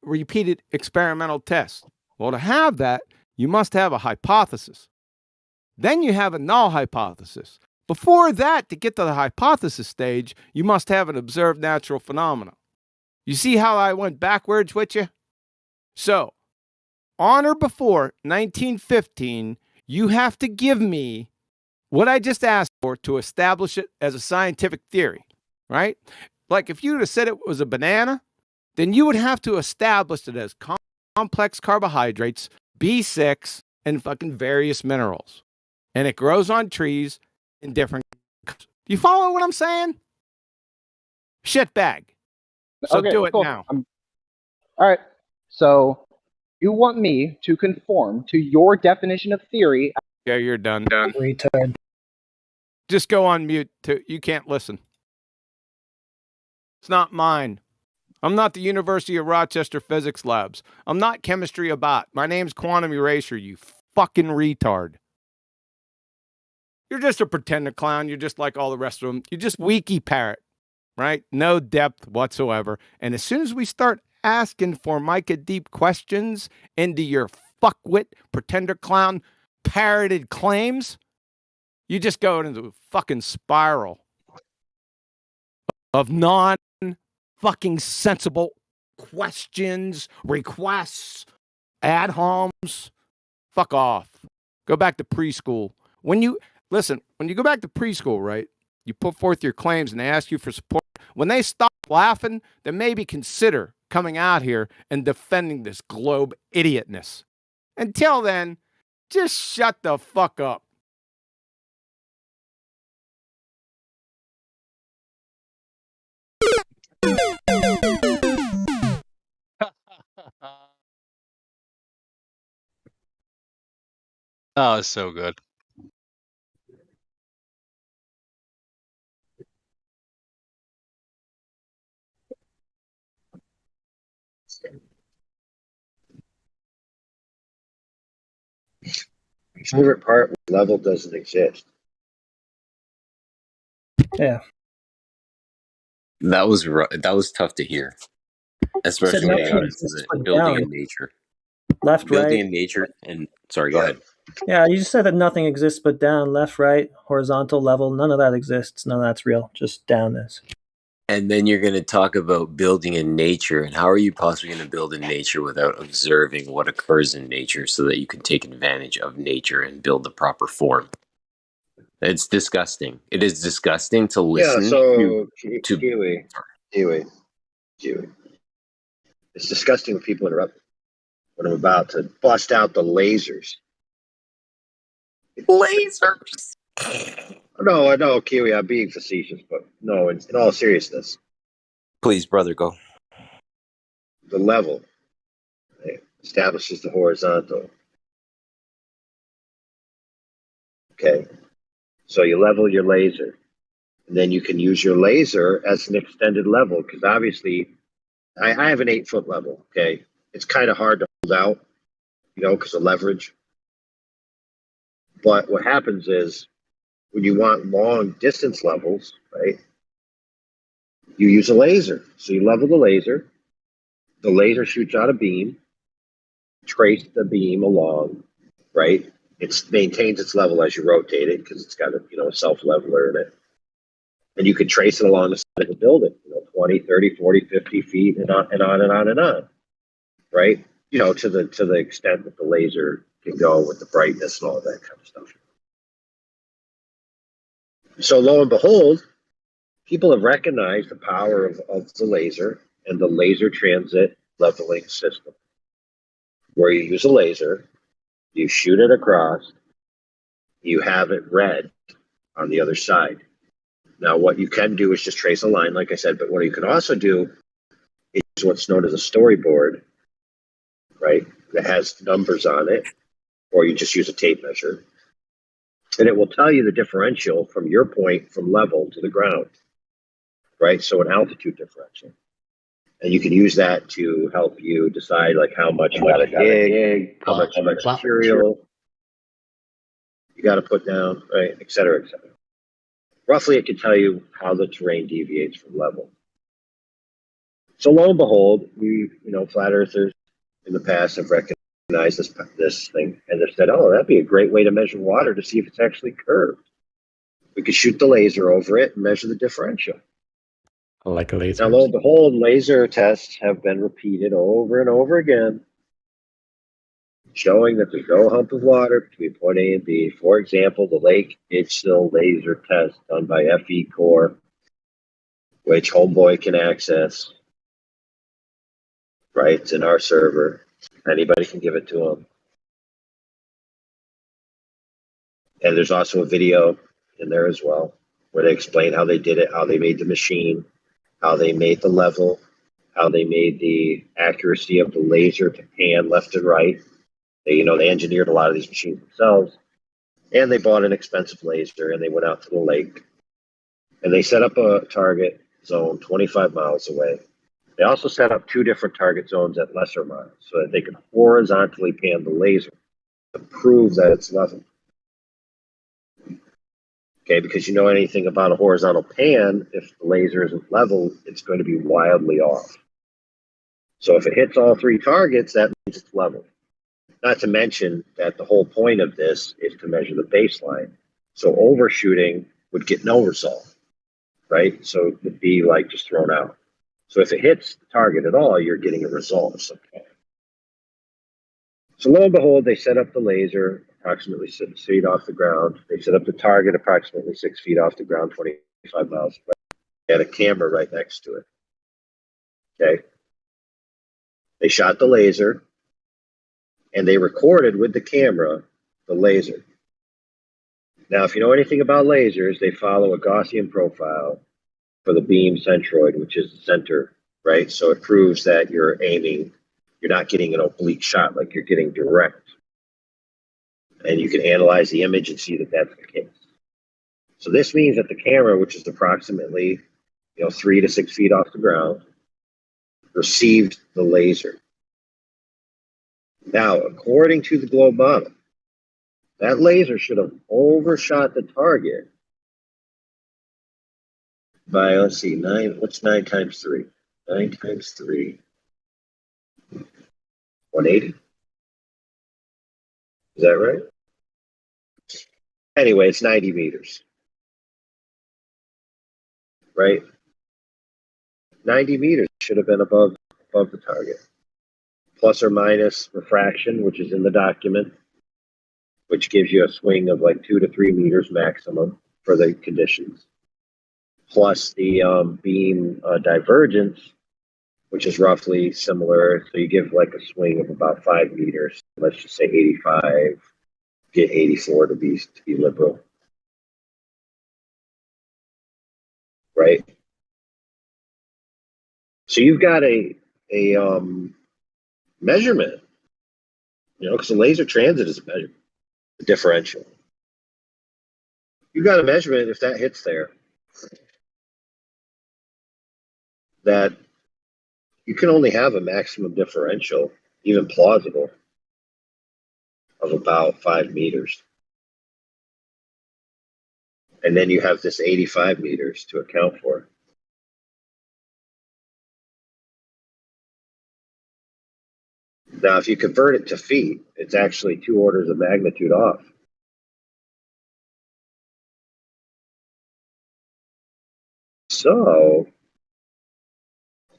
repeated experimental tests. Well, to have that, you must have a hypothesis. Then you have a null hypothesis. Before that, to get to the hypothesis stage, you must have an observed natural phenomena. You see how I went backwards with you? So, on or before 1915, you have to give me what I just asked for to establish it as a scientific theory, right? Like if you would have said it was a banana, then you would have to establish it as complex carbohydrates, B6, and fucking various minerals. And it grows on trees in different... Do you follow what I'm saying? Shitbag. So okay, do it cool. now. All right. So you want me to conform to your definition of theory? Yeah, you're done. Retard. Just go on mute. You can't listen. It's not mine. I'm not the University of Rochester Physics Labs. I'm not Chemistry About. My name's Quantum Erasure, you fucking retard. You're just a pretender clown. You're just like all the rest of them. You're just wiki parrot, right? No depth whatsoever. And as soon as we start asking Formica deep questions into your fuckwit, pretender clown, parroted claims, you just go into a fucking spiral of non-fucking sensible questions, requests, ad homs. Fuck off. Go back to preschool. When you go back to preschool, right, you put forth your claims and they ask you for support. When they stop laughing, then maybe consider coming out here and defending this globe idiotness. Until then, just shut the fuck up. Oh, it's so good. My favorite part, level doesn't exist. Yeah. That was tough to hear, especially when it got into the building in nature. Left, Building right. in nature, and sorry, go ahead. Yeah, you just said that nothing exists but down, left, right, horizontal, level. None of that exists. None of that's real. Just down is. And then you're going to talk about building in nature, and how are you possibly going to build in nature without observing what occurs in nature so that you can take advantage of nature and build the proper form? It's disgusting. It is disgusting to listen to Kiwi. It's disgusting when people interrupt. when I'm about to bust out the lasers. Lasers. No, I know, Kiwi, I'm being facetious, but no, in all seriousness, Please, brother, go. the level establishes the horizontal. Okay, so you level your laser, and then you can use your laser as an extended level, because obviously I have an 8-foot level. Okay, it's kind of hard to hold out, because of leverage. But what happens is when you want long distance levels, right, you use a laser. So you level the laser shoots out a beam, trace the beam along, right? It maintains its level as you rotate it because it's got a self-leveler in it. And you can trace it along the side of the building, 20, 30, 40, 50 feet and on and on and on and on, right? To the extent that the laser can go with the brightness and all that kind of stuff. So lo and behold, people have recognized the power of the laser and the laser transit leveling system, where you use a laser, you shoot it across, you have it red on the other side. Now, what you can do is just trace a line, like I said, but what you can also do is what's known as a storyboard, right? That has numbers on it, or you just use a tape measure. And it will tell you the differential from your point from level to the ground, right? So an altitude differential. And you can use that to help you decide like how much you got to dig, how much material you got to put down, right, et cetera, et cetera. Roughly, it can tell you how the terrain deviates from level. So lo and behold, flat earthers in the past have recognized this thing, and they've said, "Oh, that'd be a great way to measure water to see if it's actually curved. We could shoot the laser over it and measure the differential." I like lasers. Now, lo and behold, laser tests have been repeated over and over again, showing that there's no hump of water between point A and B. For example, the Lake Itchsill laser test done by FE Core, which Homeboy can access, right? It's in our server. Anybody can give it to them. And there's also a video in there as well where they explain how they did it, how they made the machine, how they made the level, how they made the accuracy of the laser to pan left and right. They engineered a lot of these machines themselves, and they bought an expensive laser and they went out to the lake and they set up a target zone 25 miles away. They also set up 2 different target zones at lesser miles so that they could horizontally pan the laser to prove that it's level. Okay, because anything about a horizontal pan, if the laser isn't level, it's going to be wildly off. So if it hits all 3 targets, that means it's level. Not to mention that the whole point of this is to measure the baseline. So overshooting would get no result, right? So it would be like just thrown out. So if it hits the target at all, you're getting a result of some kind. So lo and behold, they set up the laser approximately 6 feet off the ground. They set up the target approximately 6 feet off the ground, 25 miles away. They had a camera right next to it. Okay. They shot the laser and they recorded with the camera the laser. Now, if you know anything about lasers, they follow a Gaussian profile for the beam centroid, which is the center, right? So it proves that you're not getting an oblique shot, like you're getting direct. And you can analyze the image and see that that's the case. So this means that the camera, which is approximately 3 to 6 feet off the ground, received the laser. Now, according to the globe model, that laser should have overshot the target by, let's see, 9, what's 9 times 3? 9 times 3, 180? Is that right? Anyway, it's 90 meters, right? 90 meters should have been above the target. Plus or minus refraction, which is in the document, which gives you a swing of like 2 to 3 meters maximum for the conditions. Plus the beam divergence, which is roughly similar. So you give like a swing of about 5 meters. Let's just say 85, get 84 to be liberal, right? So you've got a measurement, because a laser transit is a measurement, a differential. You've got a measurement if that hits there that you can only have a maximum differential, even plausible, of about 5 meters. And then you have this 85 meters to account for. Now, if you convert it to feet, it's actually 2 orders of magnitude off. So,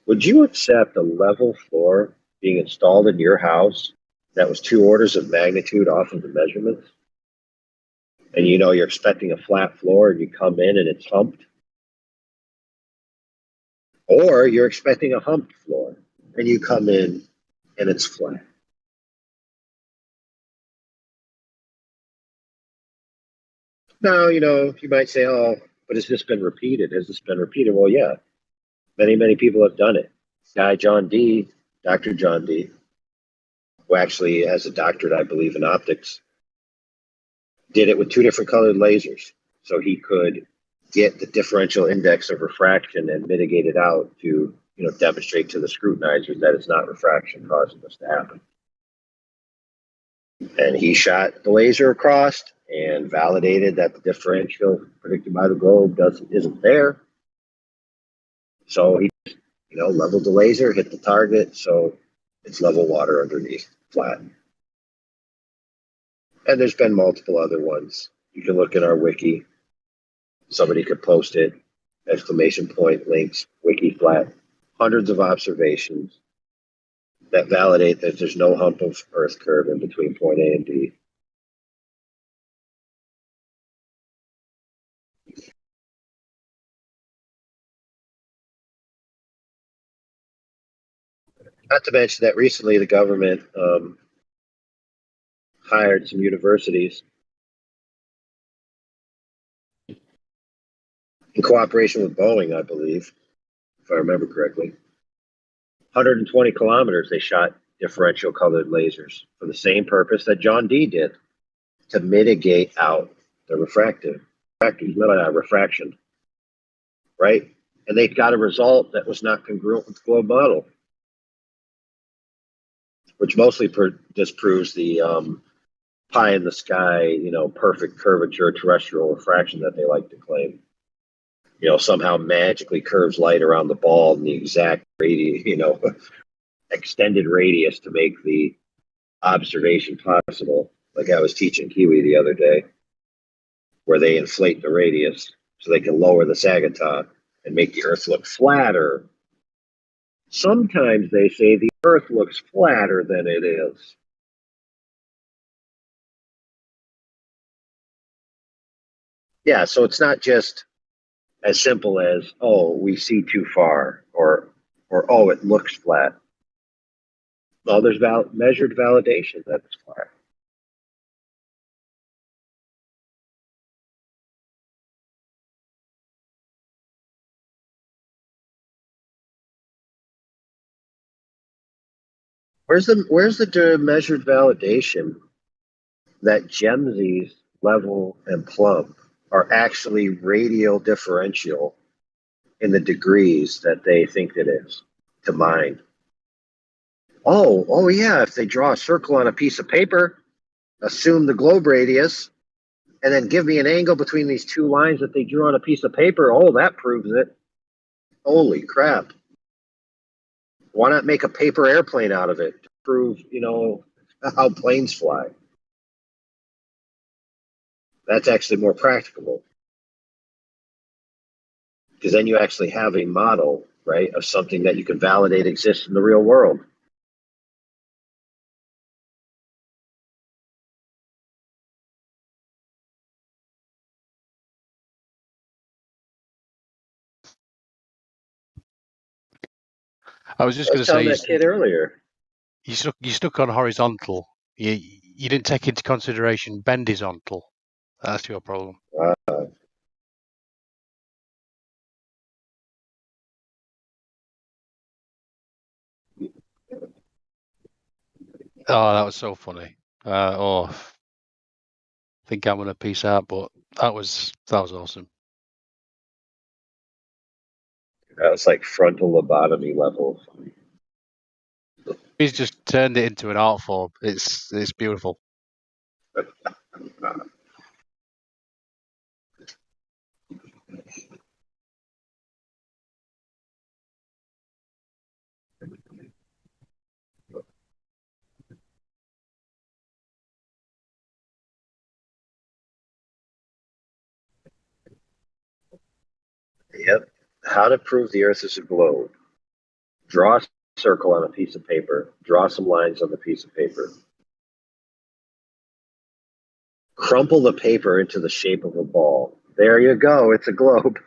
would you accept a level floor being installed in your house that was 2 orders of magnitude off of the measurements? And you're expecting a flat floor and you come in and it's humped? Or you're expecting a humped floor and you come in and it's flat? Now, you might say, oh, but has this been repeated? Has this been repeated? Well, yeah. Many, many people have done it. Guy John D, Dr. John D, who actually has a doctorate, I believe, in optics, did it with 2 different colored lasers. So he could get the differential index of refraction and mitigate it out to, demonstrate to the scrutinizers that it's not refraction causing this to happen. And he shot the laser across and validated that the differential predicted by the globe isn't there. So he, leveled the laser, hit the target, so it's level water underneath, flat. And there's been multiple other ones. You can look in our wiki. Somebody could post it, ! Links, wiki flat. Hundreds of observations that validate that there's no hump of Earth curve in between point A and B. Not to mention that recently the government hired some universities in cooperation with Boeing, I believe, if I remember correctly. 120 kilometers they shot differential colored lasers for the same purpose that John D did, to mitigate out the refraction, right? And they got a result that was not congruent with the globe model, which mostly disproves the pie in the sky, perfect curvature terrestrial refraction that they like to claim. Somehow magically curves light around the ball in the exact radius, extended radius to make the observation possible. Like I was teaching Kiwi the other day, where they inflate the radius so they can lower the sagittah and make the Earth look flatter. Sometimes they say the Earth looks flatter than it is. Yeah, so it's not just as simple as, oh, we see too far, or oh, it looks flat. No, there's measured validation that it's flat. Where's the measured validation that GEMSI's level and plumb are actually radial differential in the degrees that they think it is to mine? Oh yeah, if they draw a circle on a piece of paper, assume the globe radius, and then give me an angle between these 2 lines that they drew on a piece of paper, oh, that proves it. Holy crap. Why not make a paper airplane out of it to prove, how planes fly? That's actually more practicable, because then you actually have a model, right, of something that you can validate exists in the real world. I was just I going was to say, telling that kid earlier. you stuck on horizontal. You didn't take into consideration bendizontal. That's your problem. Oh, that was so funny. I think I'm gonna peace out, but that was awesome. That was like frontal lobotomy level. He's just turned it into an art form. It's beautiful. Yep. How to prove the Earth is a globe. Draw a circle on a piece of paper. Draw some lines on the piece of paper. Crumple the paper into the shape of a ball. There you go. It's a globe.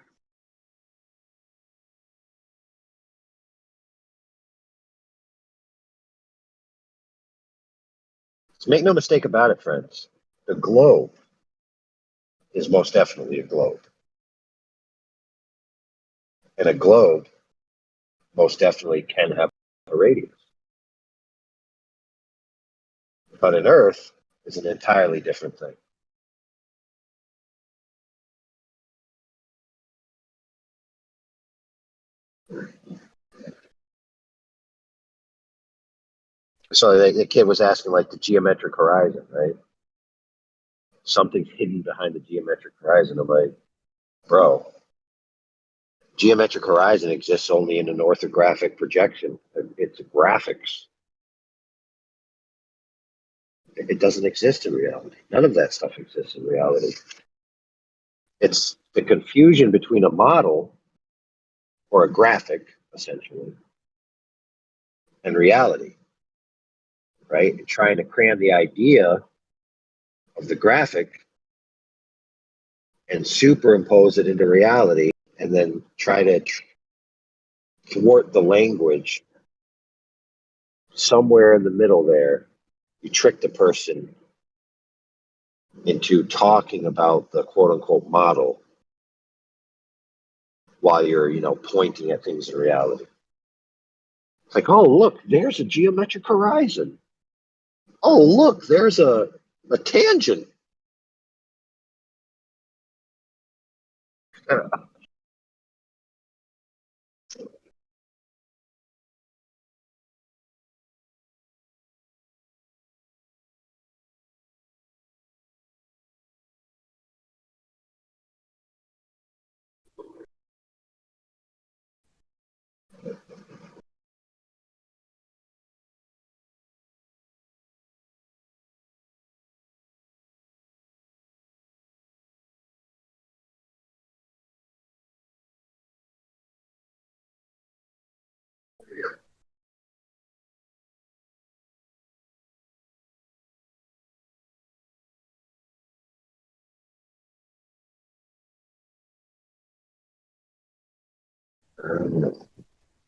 So make no mistake about it, friends. The globe is most definitely a globe. And a globe most definitely can have a radius. But an Earth is an entirely different thing. So the kid was asking, like, the geometric horizon, right? Something's hidden behind the geometric horizon. I'm like, bro, geometric horizon exists only in an orthographic projection. It's graphics. It doesn't exist in reality. None of that stuff exists in reality. It's the confusion between a model or a graphic, essentially, and reality, right? And trying to cram the idea of the graphic and superimpose it into reality and then try to thwart the language somewhere in the middle there. You trick the person into talking about the quote unquote model while you're, pointing at things in reality. It's like, oh, look, there's a geometric horizon. Oh, look, there's a tangent.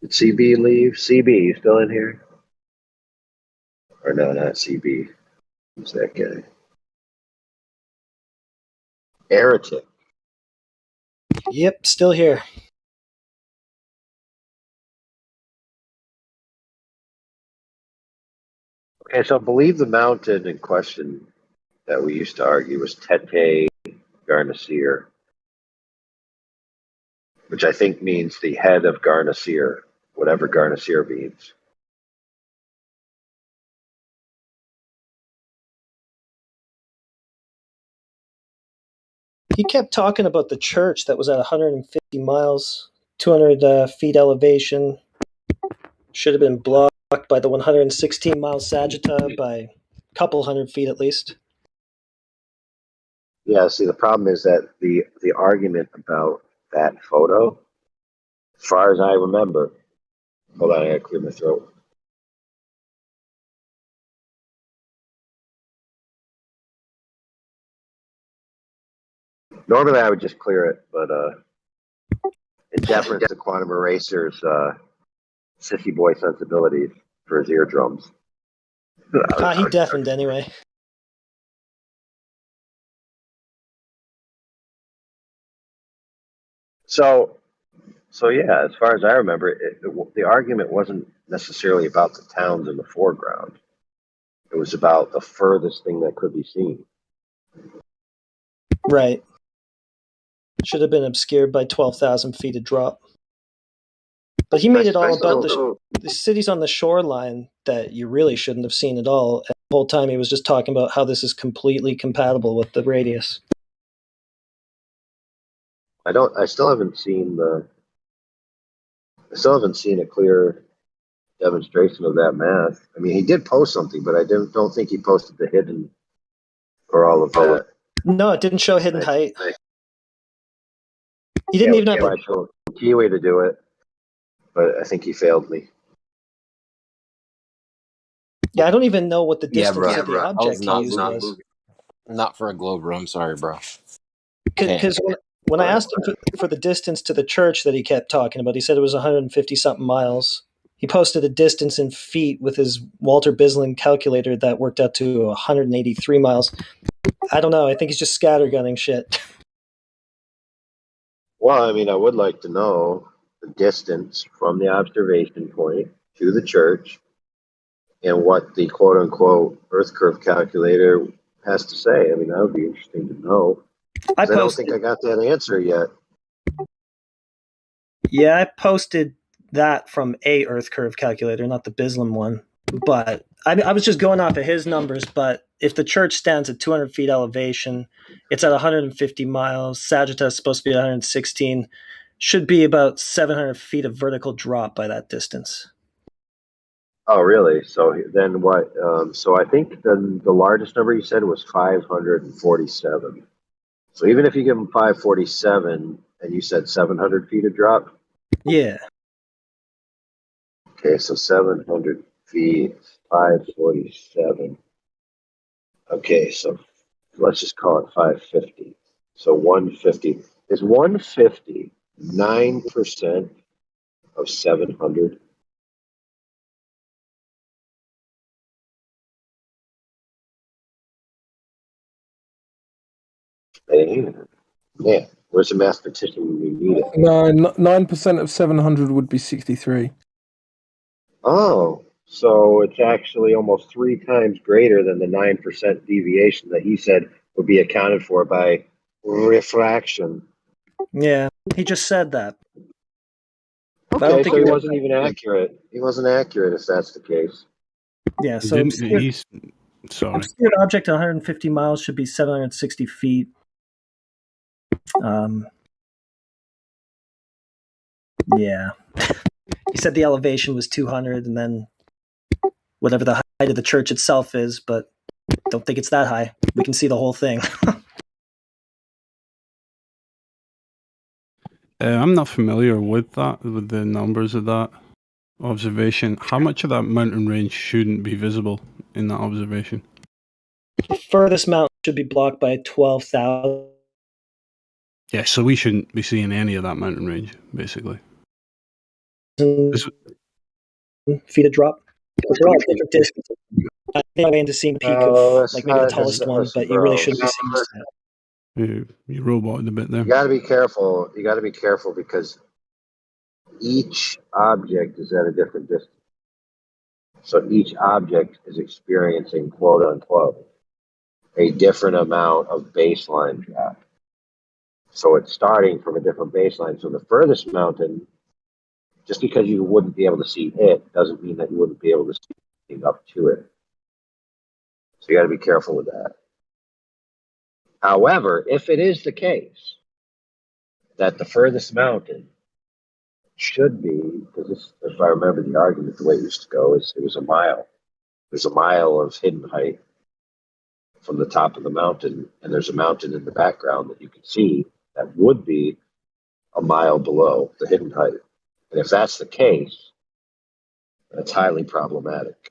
Did CB leave? CB, you still in here? Or no, not CB. Who's that guy? Heretic. Yep, still here. Okay, so I believe the mountain in question that we used to argue was Tete Garnaseer, which I think means the head of Garnaseer, whatever Garnaseer means. He kept talking about the church that was at 150 miles, 200 feet elevation. Should have been blocked by the 116 mile Sagitta by a couple hundred feet at least. Yeah, see, the problem is that the argument about that photo, as far as I remember, hold on, I gotta clear my throat. Normally I would just clear it, but in deference to Quantum Eraser's sissy boy sensibilities for his eardrums. He deafened anyway. So yeah, as far as I remember, the argument wasn't necessarily about the towns in the foreground. It was about the furthest thing that could be seen. Right. Should have been obscured by 12,000 feet of drop. But he made it all about the cities on the shoreline that you really shouldn't have seen at all. And the whole time he was just talking about how this is completely compatible with the radius. I still haven't seen a clear demonstration of that math. I mean, he did post something, but I don't think he posted the hidden or all of that. No, it didn't show hidden height. He didn't even have a keyway to do it, but I think he failed me. Yeah, I don't even know what the distance of the I object was he used was. not for a globe, bro. I'm sorry, bro. Because when I asked him for the distance to the church that he kept talking about, he said it was 150-something miles. He posted a distance in feet with his Walter Bislin calculator that worked out to 183 miles. I don't know. I think he's just scattergunning shit. Well, I mean, I would like to know the distance from the observation point to the church and what the quote-unquote Earth curve calculator has to say. I mean, that would be interesting to know. I don't think I got that answer yet. Yeah, I posted that from a Earth curve calculator, not the Bislin one. But I was just going off of his numbers. But if the church stands at 200 feet elevation, it's at 150 miles. Sagittarius is supposed to be 116. Should be about 700 feet of vertical drop by that distance. Oh, really? So then what? So I think the largest number you said was 547. So even if you give him 547 and you said 700 feet of drop? Yeah. Okay, so 700 feet, 547. Okay, so let's just call it 550. So 150. Is 150 9% of 700? Man, where's the mathematician when we need it? No, 9% of 700 would be 63. Oh, so it's actually almost 3 times greater than the 9% deviation that he said would be accounted for by refraction. Yeah, he just said that. Okay, so he wasn't even accurate. He wasn't accurate if that's the case. Yeah, so sorry. Obscured object at 150 miles should be 760 feet. Yeah. He said the elevation was 200 and then whatever the height of the church itself is, but don't think it's that high. We can see the whole thing. I'm not familiar with that, with the numbers of that observation. How much of that mountain range shouldn't be visible in that observation? The furthest mountain should be blocked by 12,000. Yeah, so we shouldn't be seeing any of that mountain range, basically. Feet of drop. They're all different distances. I think I'm into seeing peak of like maybe the tallest one, but you really shouldn't be seeing that. You roboted a bit there. You got to be careful. You got to be careful because each object is at a different distance. So each object is experiencing, quote unquote, a different amount of baseline drop. So it's starting from a different baseline. So the furthest mountain, just because you wouldn't be able to see it, doesn't mean that you wouldn't be able to see anything up to it. So you got to be careful with that. However, if it is the case that the furthest mountain should be, because if I remember the argument, the way it used to go is it was a mile. There's a mile of hidden height from the top of the mountain, and there's a mountain in the background that you can see that would be a mile below the hidden height. And if that's the case, that's highly problematic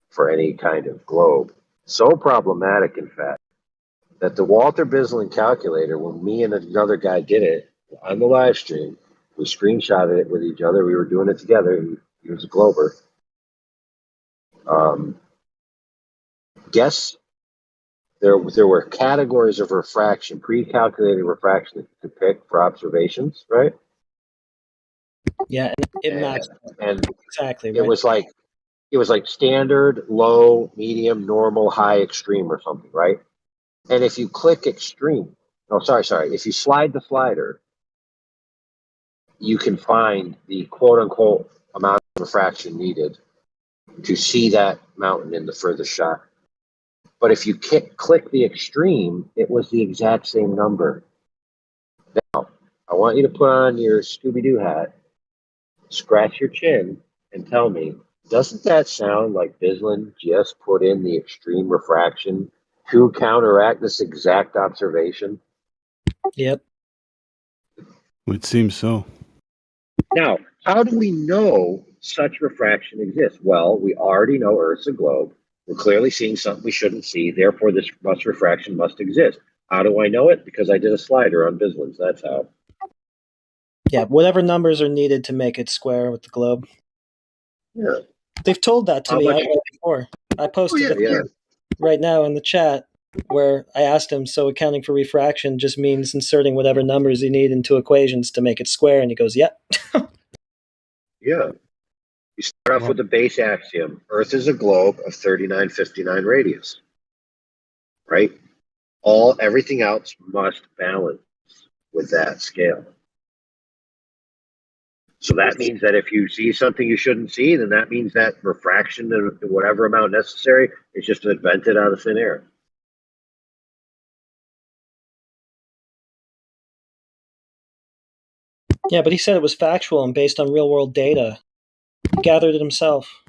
for any kind of globe. So problematic, in fact, that the Walter Bislin calculator, when me and another guy did it on the live stream, we screenshotted it with each other. We were doing it together. He was a glober. Guess there were categories of refraction, pre-calculated refraction that you could pick for observations, right? Yeah, and it matched and exactly, it right? was like standard, low, medium, normal, high, extreme, or something, right? And if you click extreme, if you slide the slider, you can find the quote unquote amount of refraction needed to see that mountain in the furthest shot. But if you click the extreme, it was the exact same number. Now, I want you to put on your Scooby-Doo hat, scratch your chin, and tell me, doesn't that sound like Bislin just put in the extreme refraction to counteract this exact observation? Yep. It seems so. Now, how do we know such refraction exists? Well, we already know Earth's a globe. We're clearly seeing something we shouldn't see. Therefore, this much refraction must exist. How do I know it? Because I did a slider on Bislin's. That's how. Yeah, whatever numbers are needed to make it square with the globe. Yeah. They've told that to me outright before. I posted a thing right now in the chat where I asked him, so accounting for refraction just means inserting whatever numbers you need into equations to make it square, and he goes, yep. Yeah. You start off with the base axiom. Earth is a globe of 3959 radius. Right? Everything else must balance with that scale. So that means that if you see something you shouldn't see, then that means that refraction to whatever amount necessary is just invented out of thin air. Yeah, but he said it was factual and based on real world data. He gathered it himself.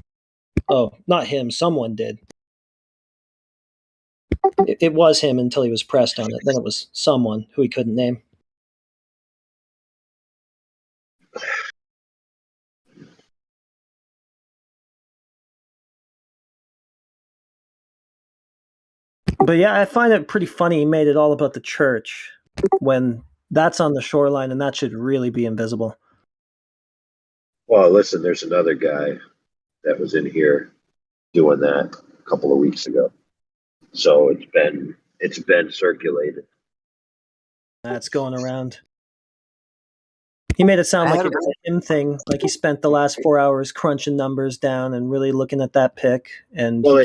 Oh, not him. Someone did. It was him until he was pressed on it. Then it was someone who he couldn't name. But yeah, I find it pretty funny he made it all about the church when that's on the shoreline and that should really be invisible. Well, listen, there's another guy that was in here doing that a couple of weeks ago. So it's been circulated. That's going around. He made it sound like it was a him thing, like he spent the last 4 hours crunching numbers down and really looking at that pic. And well,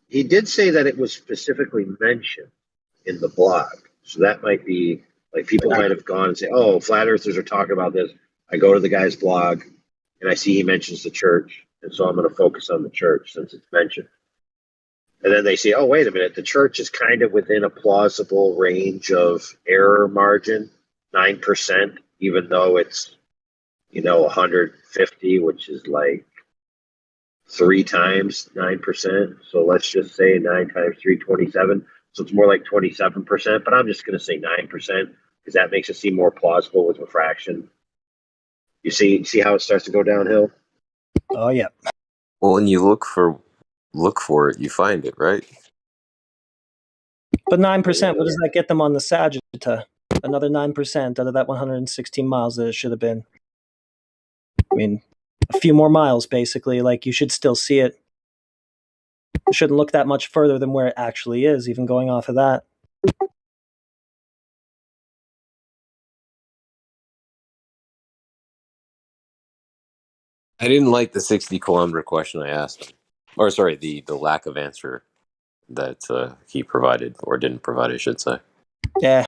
he did say that it was specifically mentioned in the blog. So that might be like people might have gone and say, "Oh, flat earthers are talking about this." I go to the guy's blog and I see he mentions the church, and so I'm going to focus on the church since it's mentioned. And then they say, "Oh, wait a minute, the church is kind of within a plausible range of error margin, 9%, even though it's 150, which is like 3 times 9%. So let's just say 9 times 3, 27. So it's more like 27%, but I'm just going to say 9% because that makes it seem more plausible with refraction. You see how it starts to go downhill? Oh, yeah. Well, when you look for it, you find it, right? But 9%, what does that get them on the Sagitta? Another 9% out of that 116 miles that it should have been. I mean, a few more miles, basically. Like, you should still see it. It shouldn't look that much further than where it actually is, even going off of that. I didn't like the 60-kilometer question I asked him. Or, sorry, the lack of answer that he provided, or didn't provide, I should say. Yeah.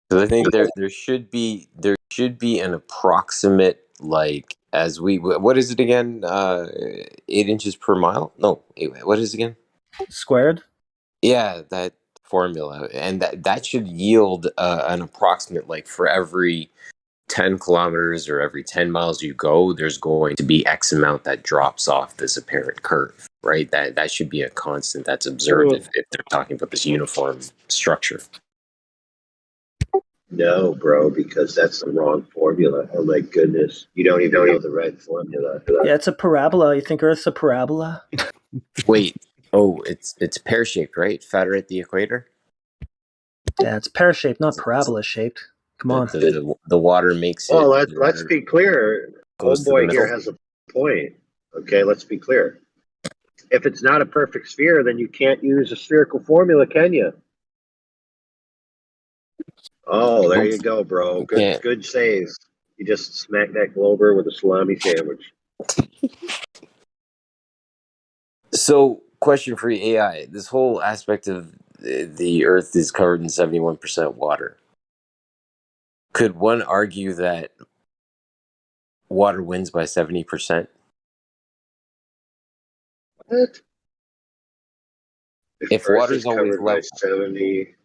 Because I think there should be an approximate, like, what is it again? 8 inches per mile? No, what is it again? Squared? Yeah, that formula, and that should yield an approximate, like, for every 10 kilometers or every 10 miles you go, there's going to be X amount that drops off this apparent curve, right? That should be a constant that's observed if they're talking about this uniform structure. No, bro, because that's the wrong formula. Oh my goodness. You don't even know the right formula. Yeah, it's a parabola. You think Earth's a parabola? Wait, it's pear-shaped, right? Fatter at the equator? Yeah, it's pear-shaped, not parabola-shaped. Come on. The water makes it. Well, let's be clear. goes to the Homeboy here middle. has a point. Okay, let's be clear. If it's not a perfect sphere, then you can't use a spherical formula, can you? Oh, there you go, bro. Good save. You just smacked that Glober with a salami sandwich. So, question for AI: this whole aspect of the Earth is covered in 71% water. Could one argue that water wins by 70%? What? If Earth water's is always covered by level.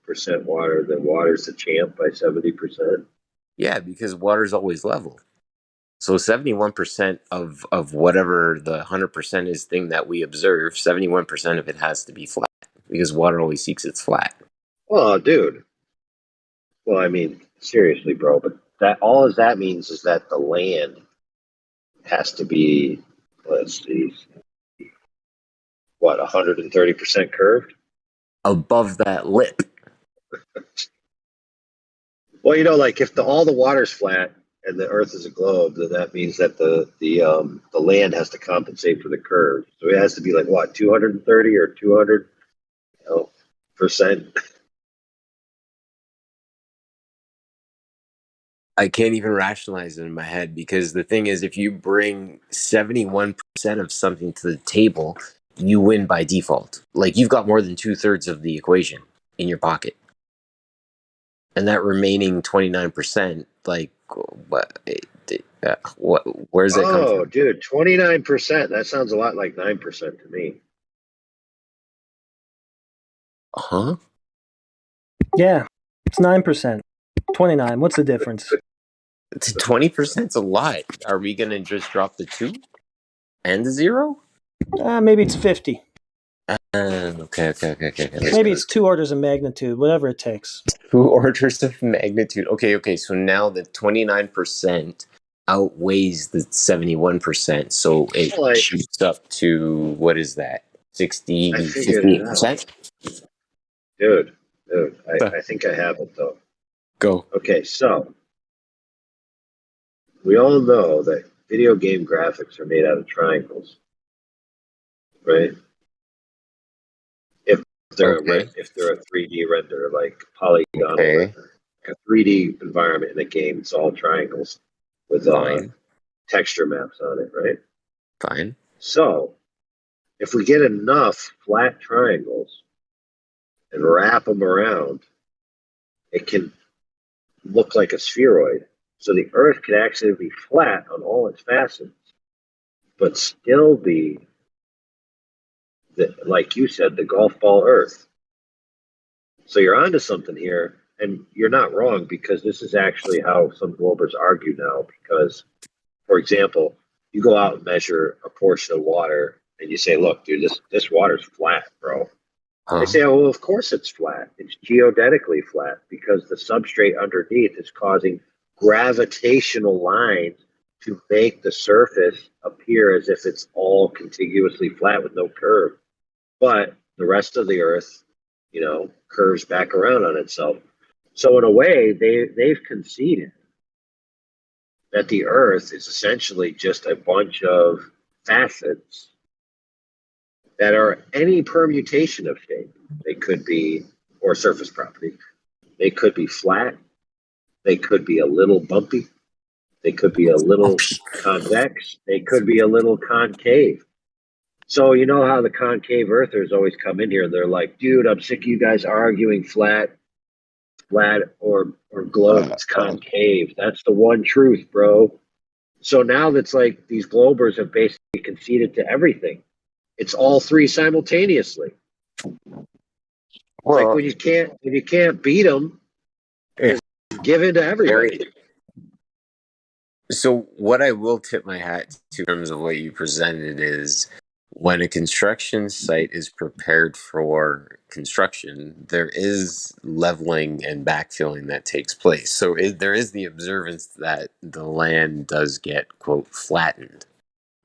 70% water, then water's the champ by 70%. Yeah, because water's always level. So 71% of whatever the 100% is thing that we observe, 71% of it has to be flat because water always seeks its flat. Oh, dude. Well, I mean, seriously, bro, but that all that means is that the land has to be, let's see, what, 130% curved? Above that lip. Well, you know, like if all the water's flat and the Earth is a globe, then that means that the land has to compensate for the curve. So it has to be like what, 230 or 200, percent. I can't even rationalize it in my head because the thing is, if you bring 71% of something to the table, you win by default. Like you've got more than 2/3 of the equation in your pocket. And that remaining 29%, like where's that come Oh, from? dude, 29%. That sounds a lot like 9% to me. Huh? Yeah, it's 9%. 29. What's the difference? 20%'s a lot. Are we gonna just drop the 2 and the 0? Maybe it's 50. Okay. Maybe it's 2 orders of magnitude, whatever it takes. 2 orders of magnitude. Okay. So now the 29% outweighs the 71%. So it Well, shoots up to, what is that? 60, I figured it out. 58%? Dude, I think I have it though. Go. Okay, so we all know that video game graphics are made out of triangles, right? If they're Okay. if they're a 3D render, like polygonal render, a 3D environment in a game, it's all triangles with Fine. texture maps on it, right? Fine. So if we get enough flat triangles and wrap them around, it can look like a spheroid. So the Earth can actually be flat on all its facets, but still be, like you said, the golf ball Earth. So you're onto something here, and you're not wrong because this is actually how some globers argue now. Because, for example, you go out and measure a portion of water, and you say, "Look, dude, this water's flat, bro." They say, "Oh, well, of course it's flat. It's geodetically flat because the substrate underneath is causing gravitational lines to make the surface appear as if it's all contiguously flat with no curve. But the rest of the Earth, curves back around on itself." So in a way, they've conceded that the Earth is essentially just a bunch of facets that are any permutation of shape. They could be, or surface property. They could be flat. They could be a little bumpy. They could be a little convex. They could be a little concave. So you know how the concave earthers always come in here. They're like, "Dude, I'm sick of you guys arguing flat or globe. It's concave. That's the one truth, bro." So now that's like these globers have basically conceded to everything. It's all three simultaneously. It's like when you can't beat them, just give in to everybody. So what I will tip my hat to in terms of what you presented is when a construction site is prepared for construction, there is leveling and backfilling that takes place. So there is the observance that the land does get, quote, flattened.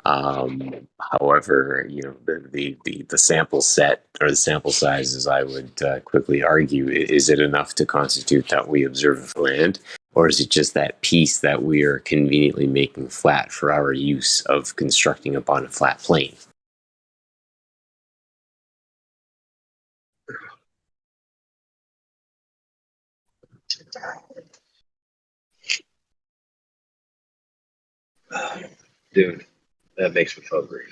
However, the sample set or the sample size, as I would quickly argue, is it enough to constitute that we observe the land? Or is it just that piece that we are conveniently making flat for our use of constructing upon a flat plane? Dude, that makes me hungry.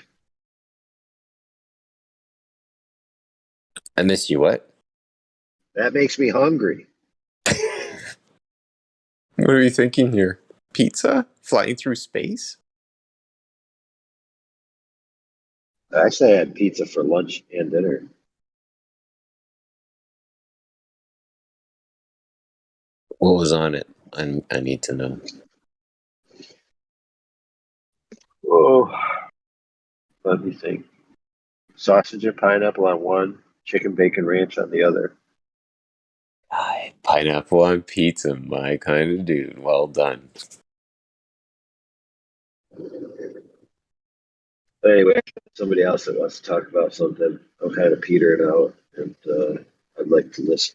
I miss you what? That makes me hungry. What are you thinking here? Pizza? Flying through space? Actually, I had pizza for lunch and dinner. What was on it? I need to know. Oh, let me think. Sausage and pineapple on one, chicken bacon ranch on the other. Pineapple on pizza, my kind of dude. Well done. But anyway, somebody else that wants to talk about something, I'm kind of petering out, and I'd like to listen.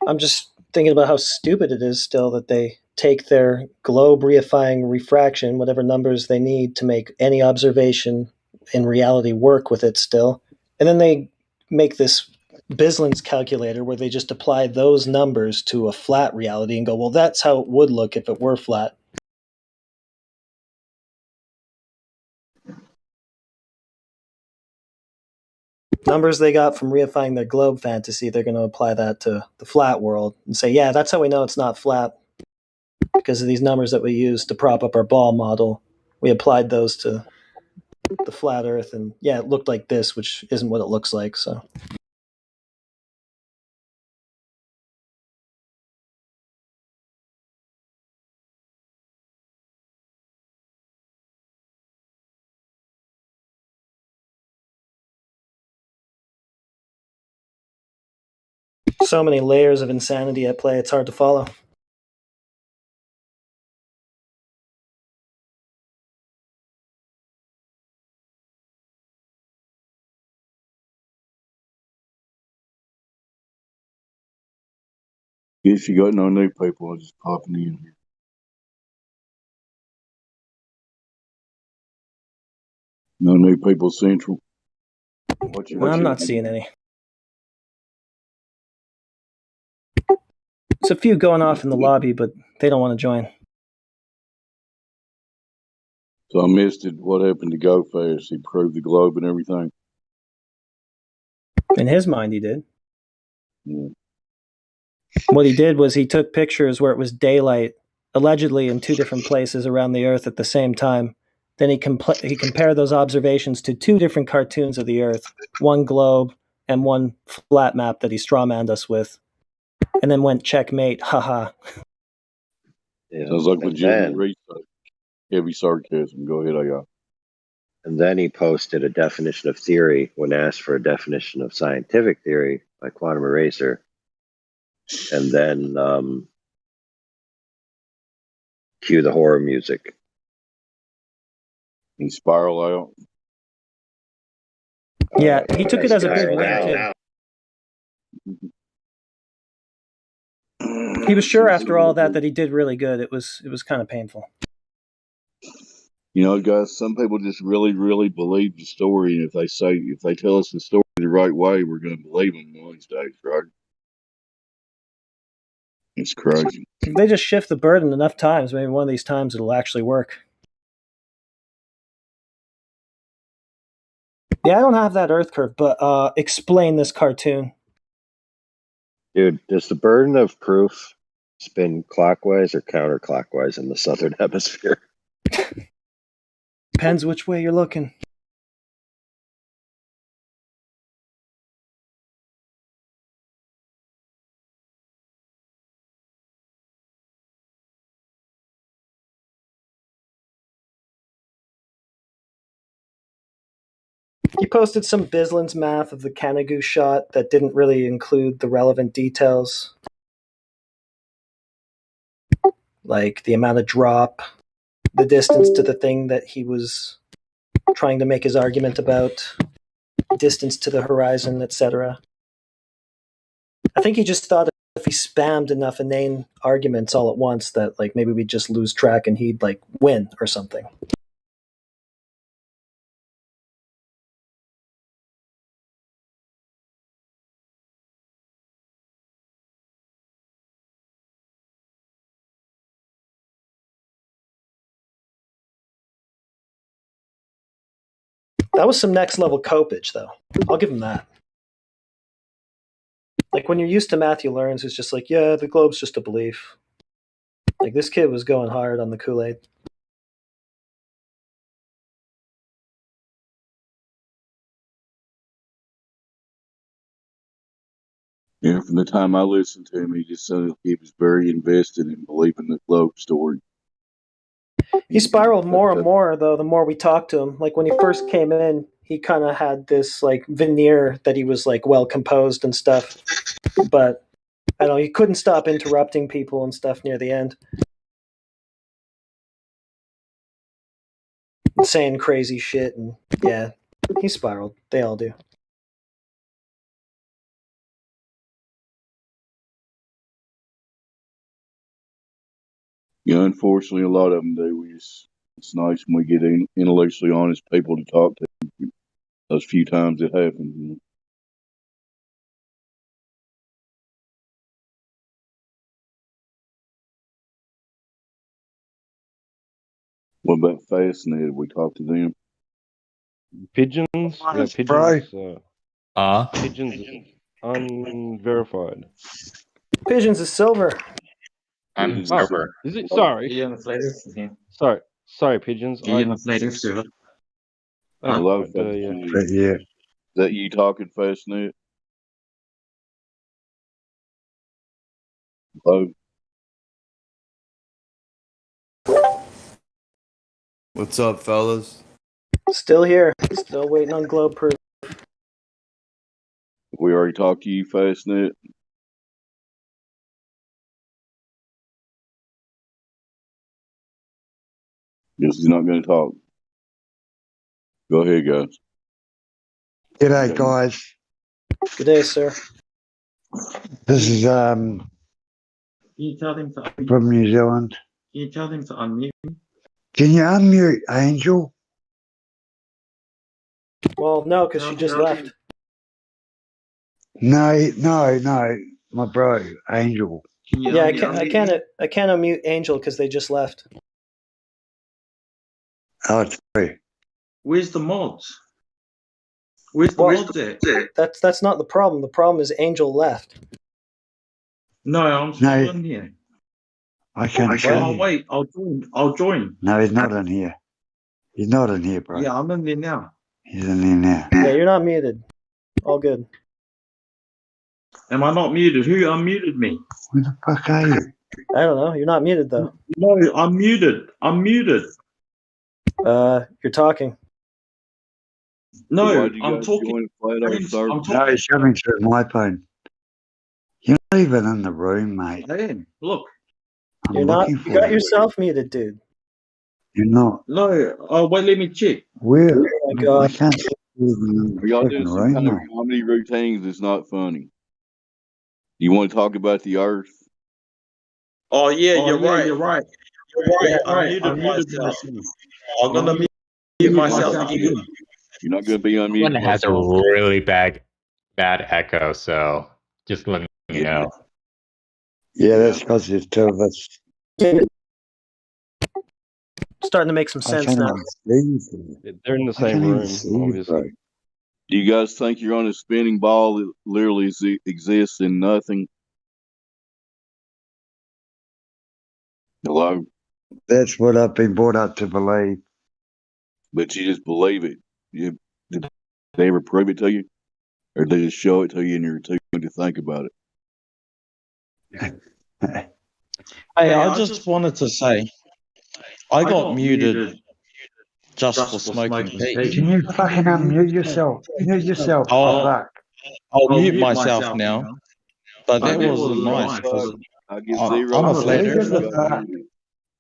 I'm just thinking about how stupid it is still that they take their globe reifying refraction, whatever numbers they need to make any observation in reality work with it still. And then they make this Bislin's calculator where they just apply those numbers to a flat reality and go, well, that's how it would look if it were flat. Numbers they got from reifying their globe fantasy, they're going to apply that to the flat world and say, yeah, that's how we know it's not flat. Because of these numbers that we use to prop up our ball model, we applied those to the flat Earth, and yeah, it looked like this, which isn't what it looks like. So, so many layers of insanity at play, it's hard to follow. Guess you got no new people. I was just popping in here. No new people central. I'm not seeing any. There's a few going off in the lobby, but they don't want to join. So I missed it. What happened to Go Fast? He proved the globe and everything. In his mind, he did. Yeah. What he did was he took pictures where it was daylight, allegedly in two different places around the Earth at the same time. Then he compared those observations to two different cartoons of the Earth, one globe and one flat map that he strawmanned us with, and then went checkmate, haha. Yeah. Sounds like And legitimate then- research. Heavy sarcasm. Go ahead, I got. And then he posted a definition of theory when asked for a definition of scientific theory by Quantum Eraser. And then cue the horror music. He spiral out. Yeah, he took it as a big Spiraled win, out. too. He was sure after all that he did really good. It was kind of painful. You know, guys, some people just really, really believe the story, and if they tell us the story the right way, we're going to believe them one of these days, right? It's crazy. If they just shift the burden enough times, maybe one of these times it'll actually work. Yeah, I don't have that Earth curve, but explain this cartoon. Dude, does the burden of proof spin clockwise or counterclockwise in the southern hemisphere? Depends which way you're looking. He posted some Bislin's math of the Canigou shot that didn't really include the relevant details, like the amount of drop, the distance to the thing that he was trying to make his argument about. distance to the horizon, etc. I think he just thought if he spammed enough inane arguments all at once that like maybe we'd just lose track and he'd like win or something. That was some next level copage, though. I'll give him that. Like when you're used to Matthew Learns, who's just like, yeah, the globe's just a belief. Like this kid was going hard on the Kool-Aid. Yeah, from the time I listened to him, he just sounded like he was very invested in believing the globe story. He spiraled more and more, though, the more we talked to him. Like when he first came in, he kind of had this like veneer that he was like well composed and stuff. But I don't know, he couldn't stop interrupting people and stuff near the end. And saying crazy shit, and yeah, he spiraled. They all do. Yeah, unfortunately, a lot of them do. It's nice when we get intellectually honest people to talk to. Those few times it happens. You know? What about Fastnet? We talked to them. Pigeons? No, pigeons. Pigeons unverified. Pigeons is silver. I'm silver. Is it? Sorry, pigeons. Hello, Fastnet. Yeah. Is that you talking, Fastnet? Hello. What's up, fellas? Still here. Still waiting on globe proof. We already talked to you, Fastnet. Guess he's not going to talk. Go ahead, guys. G'day, guys. Good day, sir. This is Can you tell them to unmute? from New Zealand. Can you tell them to unmute? Can you unmute, Angel? Well, no, because she just left. No, my bro, Angel. Yeah, I can't unmute Angel because they just left. Oh, it's free. Where's the mods? Where's the mods at? That's not the problem. The problem is Angel left. No, I'm still in here. I can't see Oh you. wait, I'll join. No, he's not in here. He's not in here, bro. Yeah, I'm in there now. He's in there now. Yeah, you're not muted. All good. Am I not muted? Who unmuted me? Where the fuck are you? I don't know. You're not muted though. No, I'm muted. I'm muted. You're talking. No, I'm talking. No, he's coming through my phone. You're not even in the room, mate. I am. Look. You're not. You got yourself muted, dude. You're not. No. Oh, wait. Let me check. Where? Oh my God. I can't see you Are y'all doing some kind of comedy routines? It's not funny. You want to talk about the Earth? Oh yeah, you're right. You're right. I muted myself. I'm gonna mute myself again. You're not going to be unmuted. One has a really bad echo, so just letting you know. Yeah, that's because there's two of us. Starting to make some sense now. They're in the same room, obviously. Do you guys think you're on a spinning ball that literally exists in nothing? Hello? That's what I've been brought up to believe. But you just believe it. Did they ever prove it to you? Or did they just show it to you and you're too young to think about it? Hey, I just wanted to say, I got muted just for smoking weed. Can you fucking unmute yourself? Mute yourself. I'll mute myself now. But that wasn't nice. I'm a flat earther.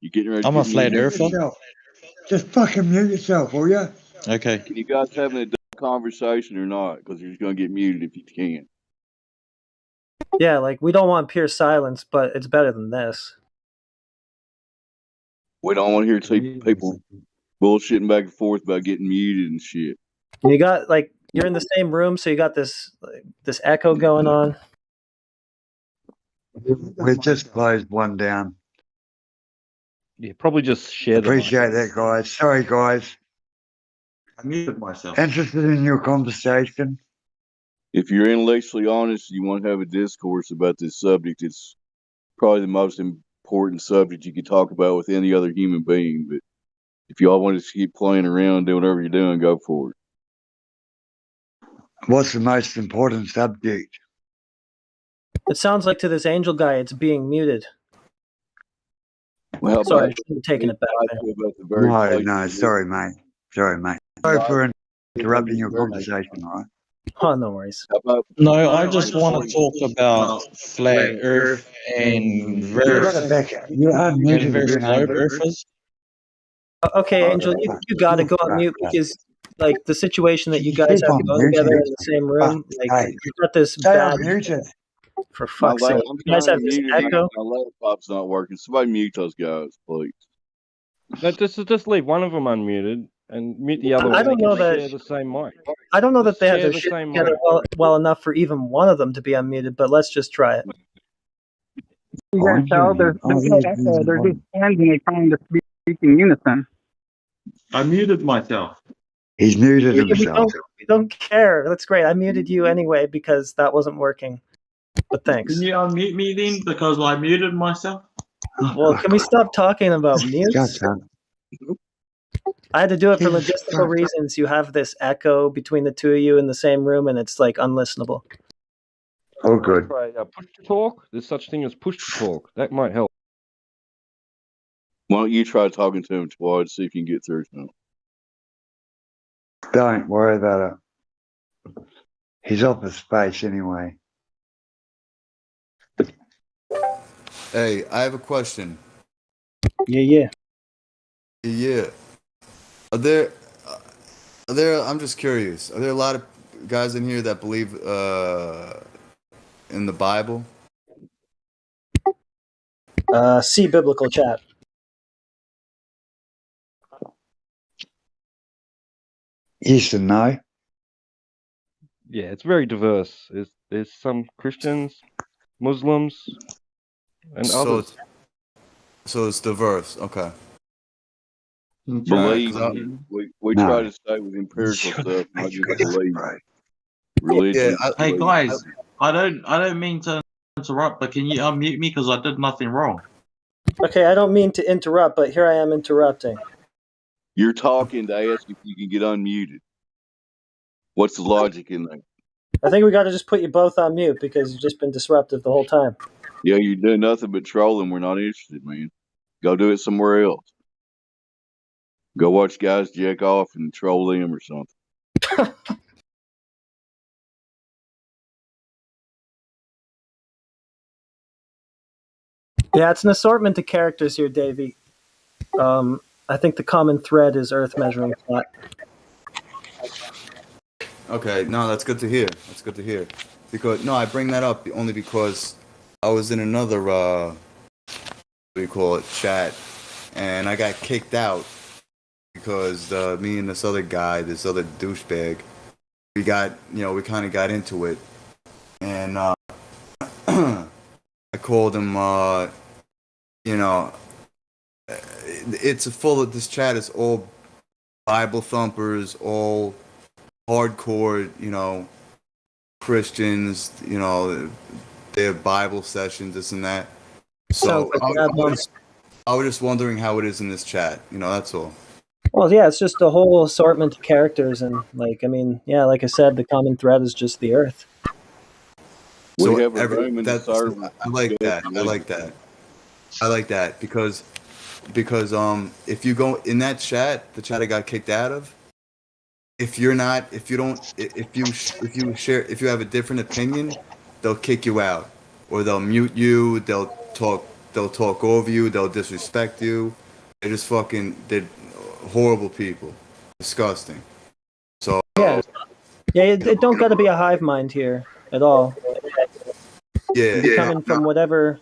You getting ready? I'm a flat earther. Just fucking mute yourself, will you? Okay. Can you guys have a duck conversation or not, because you're just going to get muted if you can. Yeah, like we don't want pure silence, but it's better than this. We don't want to hear people bullshitting back and forth about getting muted and shit. You got like you're in the same room, so you got this echo going on. We just closed one down. Yeah, probably just share the Appreciate that, guys. Sorry, guys. I muted myself. Interested in your conversation? If you're intellectually honest, you want to have a discourse about this subject. It's probably the most important subject you could talk about with any other human being. But if y'all want to keep playing around, doing whatever you're doing, go for it. What's the most important subject? It sounds like to this angel guy, it's being muted. Well, sorry, I should have taken it back. No, sorry, mate. Sorry, mate. Sorry for interrupting your conversation, all right? Oh, no worries. No, I just want to talk about flat Earth and versus globe Earthers. Okay, Angel, you got to go on mute because, like, the situation that you guys have going together in the same room, like, you've got this bad. For fuck's sake, you guys have this echo. My laptop's not working. Somebody mute those guys, please. No, just leave one of them unmuted and mute the other one. I don't know that share the same mic. I don't know that they have share their the shit same together well enough for even one of them to be unmuted. But let's just try it. You guys tell there's no echo. They're just hands and they're trying to speak in unison. I muted myself. He's muted himself. We don't care. That's great. I muted you anyway because that wasn't working. But thanks. Can you unmute me then? Because I muted myself. Well, can we stop talking about mutes? I had to do it for logistical reasons. You have this echo between the two of you in the same room, and it's like unlistenable. Oh, good. Try push to talk. There's such thing as push to talk. That might help. Why don't you try talking to him twice, see if you can get through to him? Don't worry about it. He's off his space anyway. Hey, I have a question. Yeah. Are there? I'm just curious. Are there a lot of guys in here that believe in the Bible? See biblical chat. Yes and no. Yeah, it's very diverse. There's some Christians, Muslims, and others. So it's diverse. Okay. Believe. We try to stay with empirical stuff, not just believe. Religion. Yeah, hey guys, I don't mean to interrupt, but can you unmute me because I did nothing wrong? Okay, I don't mean to interrupt, but here I am interrupting. You're talking to ask if you can get unmuted. What's the logic in that? I think we got to just put you both on mute because you've just been disruptive the whole time. Yeah, you're doing nothing but trolling. We're not interested, man. Go do it somewhere else. Go watch guys jack off and troll them or something. Yeah, it's an assortment of characters here, Davey. I think the common thread is Earth measuring flat. Okay, no, that's good to hear. That's good to hear. Because I bring that up only because I was in another what do you call it, chat, and I got kicked out because me and this other guy, this other douchebag, we kind of got into it, and I called him, this chat is all Bible thumpers, all hardcore, Christians, they have Bible sessions, this and that. So I was just wondering how it is in this chat, that's all. Well, yeah, it's just a whole assortment of characters, and like I said, the common thread is just the Earth. So I like that. I like that because if you go in that chat, the chat I got kicked out of, if you have a different opinion, they'll kick you out, or they'll mute you, they'll talk over you, they'll disrespect you. They're horrible people. Disgusting. So yeah, Yeah, it don't got to be a hive mind here at all. Yeah. You can be coming from whatever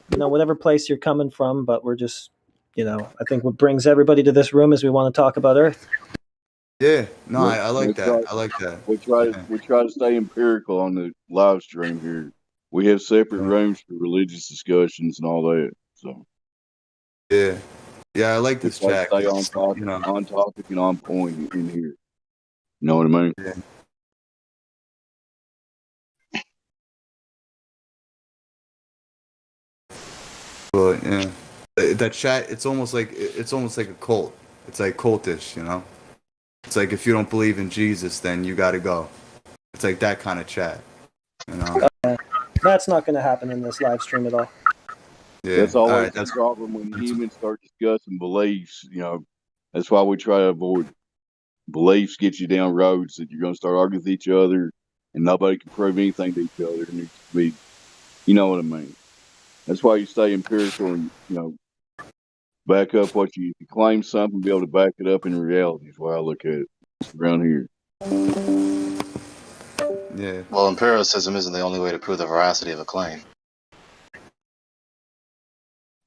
place you're coming from, but we're just, I think what brings everybody to this room is we want to talk about Earth. Yeah. No, I like we that. I like that. We try to stay empirical on the live stream here. We have separate rooms for religious discussions and all that. So Yeah. Yeah, I like we this try to chat. stay 'Cause, on topic and on point in here. You know what I mean? Yeah. But yeah, that chat, it's almost like a cult. It's like cultish, you know. It's like if you don't believe in Jesus, then you got to go. It's like that kind of chat, you know. That's not going to happen in this live stream at all. Yeah. That's always All right, the problem when humans start discussing beliefs. That's why we try to avoid it. Beliefs get you down roads that you're going to start arguing with each other, and nobody can prove anything to each other. And it's be, you know what I mean? That's why you stay empirical and back up what you claim something, be able to back it up in reality. Is why I look at it around here. Yeah. Well, empiricism isn't the only way to prove the veracity of a claim.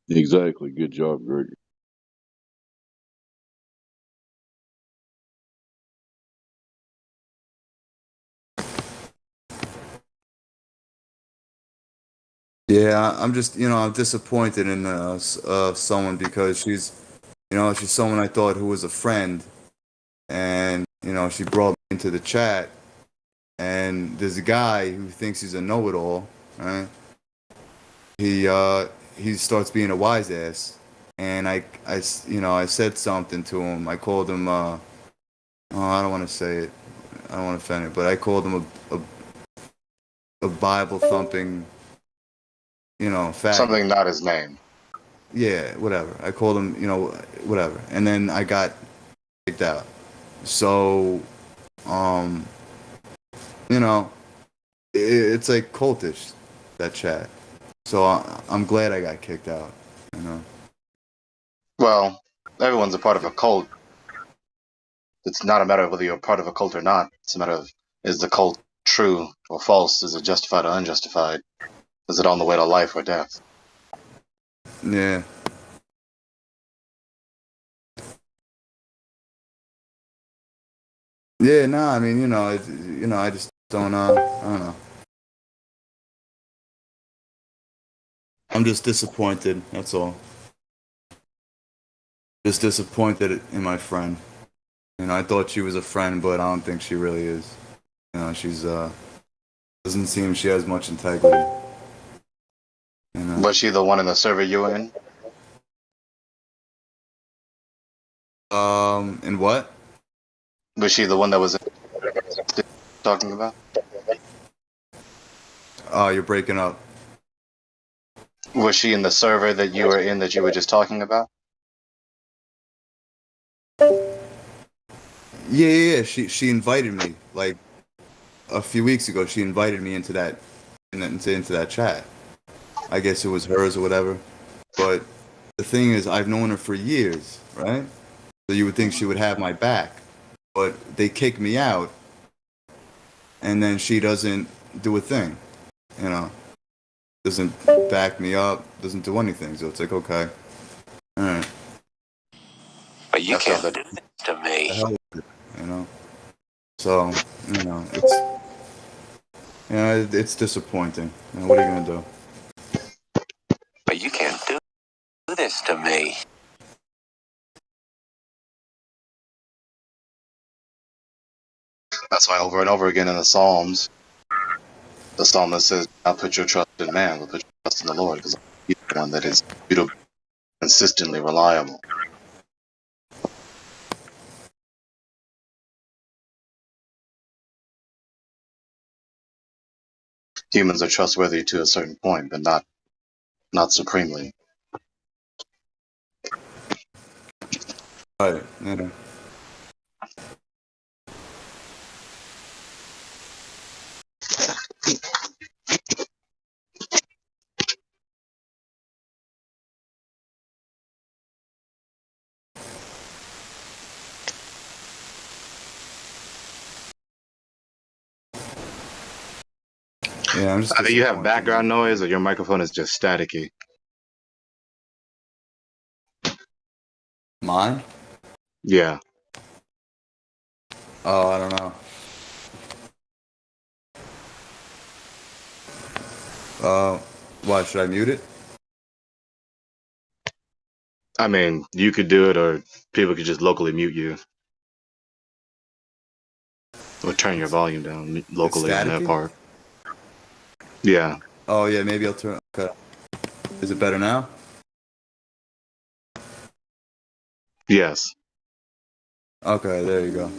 Exactly. Good job, Greg. Yeah, I'm just, I'm disappointed in someone because she's someone I thought who was a friend, and she brought me into the chat, and there's a guy who thinks he's a know-it-all, right? He starts being a wise ass, and I said something to him. I called him, I don't want to say it, I don't want to offend it, but I called him a Bible thumping, faggot. Something not his name. Yeah, whatever. I called him, whatever. And then I got kicked out. So, it's like cultish, that chat. So I'm glad I got kicked out, Well, everyone's a part of a cult. It's not a matter of whether you're a part of a cult or not. It's a matter of, is the cult true or false? Is it justified or unjustified? Is it on the way to life or death? Yeah. Yeah, no, I mean, I just don't, I don't know. I'm just disappointed, that's all. Just disappointed in my friend. I thought she was a friend, but I don't think she really is. She's, doesn't seem she has much integrity. Was she the one in the server you were in? In what? Was she the one that was talking about? Oh, you're breaking up. Was she in the server that you were in that you were just talking about? Yeah. She invited me like a few weeks ago. She invited me into that chat. I guess it was hers or whatever. But the thing is, I've known her for years, right? So you would think she would have my back, but they kick me out, and then she doesn't do a thing, doesn't back me up, doesn't do anything. So it's like, okay, all right. But you can't do this to me. So, it's disappointing. What are you gonna do? But you can't do this to me. That's why over and over again in the Psalms, the psalmist says, "I'll put your trust in man, but put your trust in the Lord, because He's the one that is consistently reliable." Humans are trustworthy to a certain point, but not supremely. Right. Yeah. Yeah, I'm just Either you have disappointed. background noise or your microphone is just staticky. Mine? Yeah. Oh, I don't know. What, should I mute it? I mean, you could do it, or people could just locally mute you. Or turn your volume down locally on their staticky? part. Yeah. Oh, yeah, maybe I'll turn. Okay. Is it better now? Yes. Okay, there you go.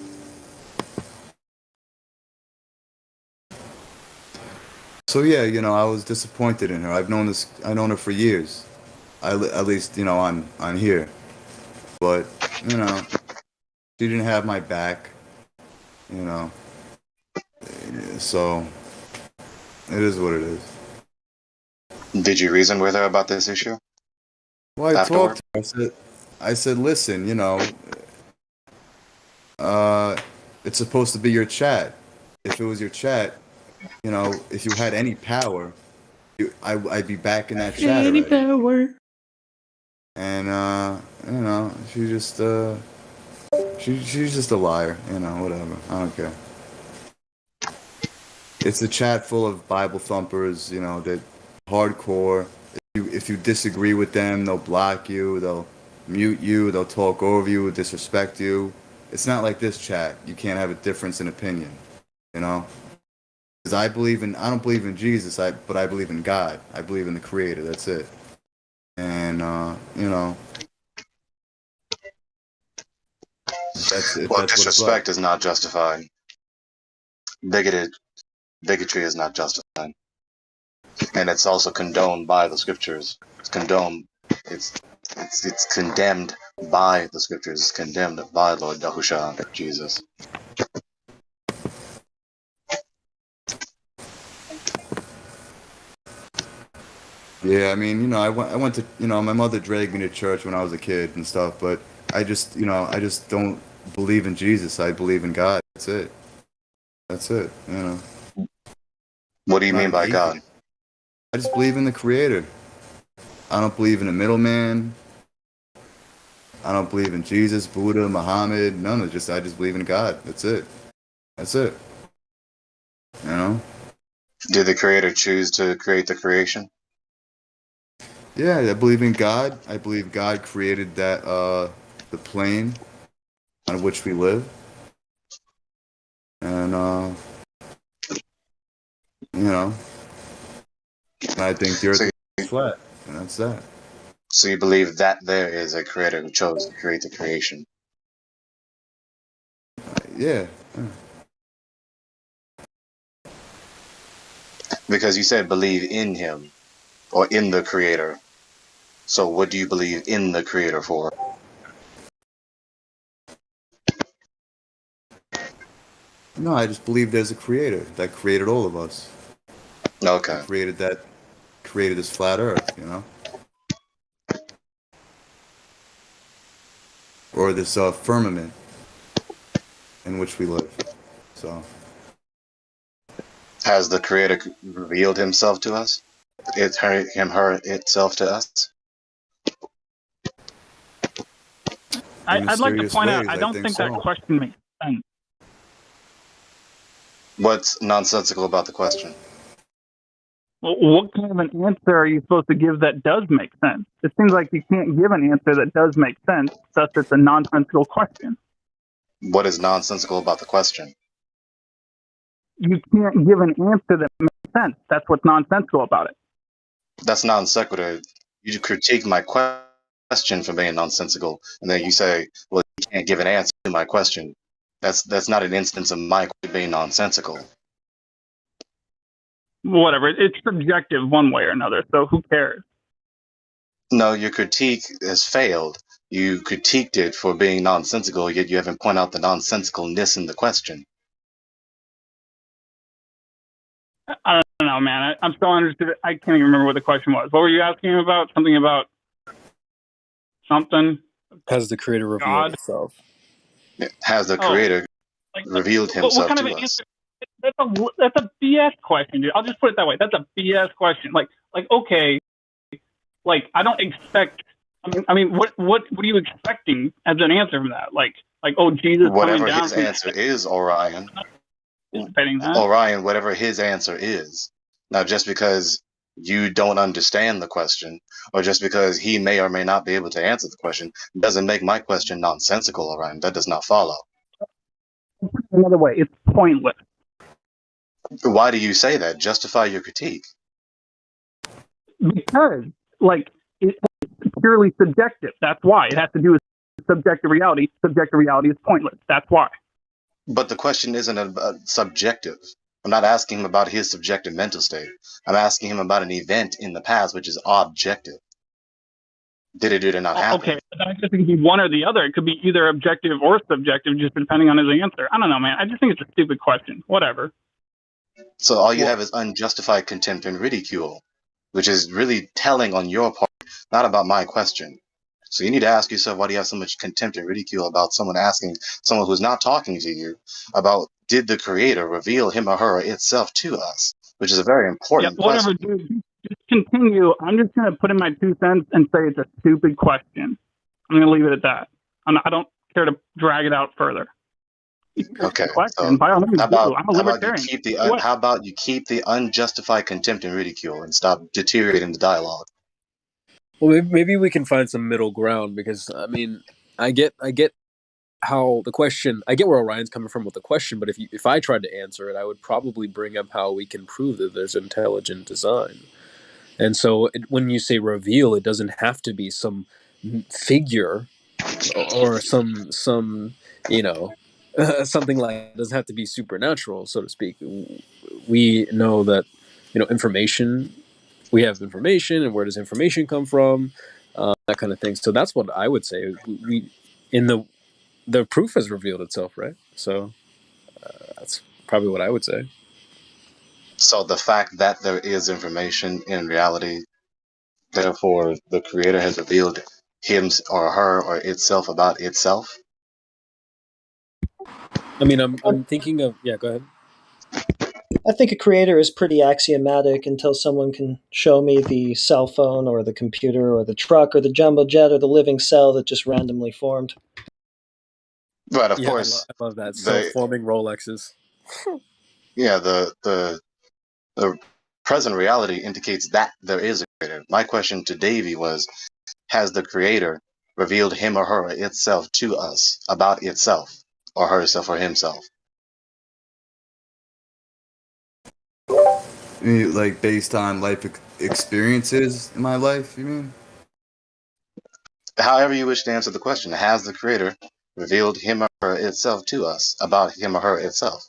So yeah, you know, I was disappointed in her. I've known her for years. At least, you know, on here. But, you know, she didn't have my back, you know. So it is what it is. Did you reason with her about this issue? Well, I afterward? talked to her. I said, listen, you know, it's supposed to be your chat. If it was your chat, you know, if you had any power, I'd be back in that chat Any already. power. And you know, she's just a liar. You know, whatever. I don't care. It's a chat full of Bible thumpers. You know, that hardcore. If you disagree with them, they'll block you. They'll mute you. They'll talk over you. Disrespect you. It's not like this chat. You can't have a difference in opinion. You know. Because I don't believe in Jesus, but I believe in God. I believe in the Creator. That's it. And you know, that's it. Well, That's what it's disrespect like. is not justified. Bigotry is not justified. And it's also condoned by the scriptures. It's condoned. It's condemned by the scriptures. It's condemned by Lord Yahusha, Jesus. Yeah, I mean, you know, I went to, you know, my mother dragged me to church when I was a kid and stuff, but I just, you know, I just don't believe in Jesus. I believe in God. That's it. That's it. You know. What do you I'm not mean an by atheist. God? I just believe in the Creator. I don't believe in a middleman. I don't believe in Jesus, Buddha, Muhammad. None of it. I just believe in God. That's it. That's it. You know. Did the Creator choose to create the creation? Yeah, I believe in God. I believe God created that the plane on which we live. And you know, I think the earth is flat. And that's that. So you believe that there is a Creator who chose to create the creation? Yeah. Because you said believe in Him or in the Creator. So what do you believe in the Creator for? No, I just believe there's a creator that created all of us. Okay. Created this flat earth, you know? Or this firmament in which we live. So Has the Creator revealed Himself to us? Her, itself to us? I'd like to point out, I don't think so. that question makes sense. What's nonsensical about the question? Well, what kind of an answer are you supposed to give that does make sense? It seems like you can't give an answer that does make sense, thus it's a nonsensical question. What is nonsensical about the question? You can't give an answer that makes sense. That's what's nonsensical about it. That's non sequitur. You critique my question for being nonsensical, and then you say, well, you can't give an answer to my question. That's not an instance of my being nonsensical. Whatever. It's subjective one way or another, so who cares? No, your critique has failed. You critiqued it for being nonsensical, yet you haven't pointed out the nonsensicalness in the question. I don't know, man. I'm still understood. I can't even remember what the question was. What were you asking about? Something about something? Has the Creator revealed God? itself? Has the Creator revealed Himself what kind of to an us? answer? that's a BS question, dude. I'll just put it that way. That's a BS question. Like okay, like I don't expect. I mean, what are you expecting as an answer from that? Like oh, Jesus Whatever coming down his from answer is, Orion. anticipating that. Orion, whatever his answer is. Now, just because you don't understand the question, or just because he may or may not be able to answer the question, doesn't make my question nonsensical, Orion. That does not follow. Another way, it's pointless. Why do you say that? Justify your critique. Because, like, it's purely subjective. That's why. It has to do with subjective reality. Subjective reality is pointless. That's why. But the question isn't subjective. I'm not asking him about his subjective mental state. I'm asking him about an event in the past, which is objective. Did it or did it not happen? Okay, but I just think it's one or the other. It could be either objective or subjective, just depending on his answer. I don't know, man. I just think it's a stupid question. Whatever. So all you have is unjustified contempt and ridicule, which is really telling on your part, not about my question. So you need to ask yourself, why do you have so much contempt and ridicule about someone asking someone who's not talking to you about, did the creator reveal him or her or itself to us? Which is a very important whatever, question. dude. Just continue. I'm just going to put in my 2 cents and say it's a stupid question. I'm going to leave it at that. I don't care to drag it out further. Okay. Question. By all means, How about, I'm a libertarian. how about you keep the unjustified contempt and ridicule and stop deteriorating the dialogue? Well, maybe we can find some middle ground, because I mean, I get how the question. I get where Orion's coming from with the question, but if I tried to answer it, I would probably bring up how we can prove that there's intelligent design. And so, when you say reveal, it doesn't have to be some figure or some something like it doesn't have to be supernatural, so to speak. We know that information. We have information, and where does information come from? That kind of thing. So that's what I would say. We in the proof has revealed itself, right? So that's probably what I would say. So the fact that there is information in reality, therefore the creator has revealed him or her or itself about itself. I mean, I'm thinking of go ahead. I think a creator is pretty axiomatic until someone can show me the cell phone or the computer or the truck or the jumbo jet or the living cell that just randomly formed. But of course, I love that self-forming Rolexes. Yeah, the present reality indicates that there is a creator. My question to Davey was, has the creator revealed him or her or itself to us about itself or herself or himself? Like based on life experiences in my life, you mean? However you wish to answer the question, has the creator revealed him or her itself to us about him or her itself?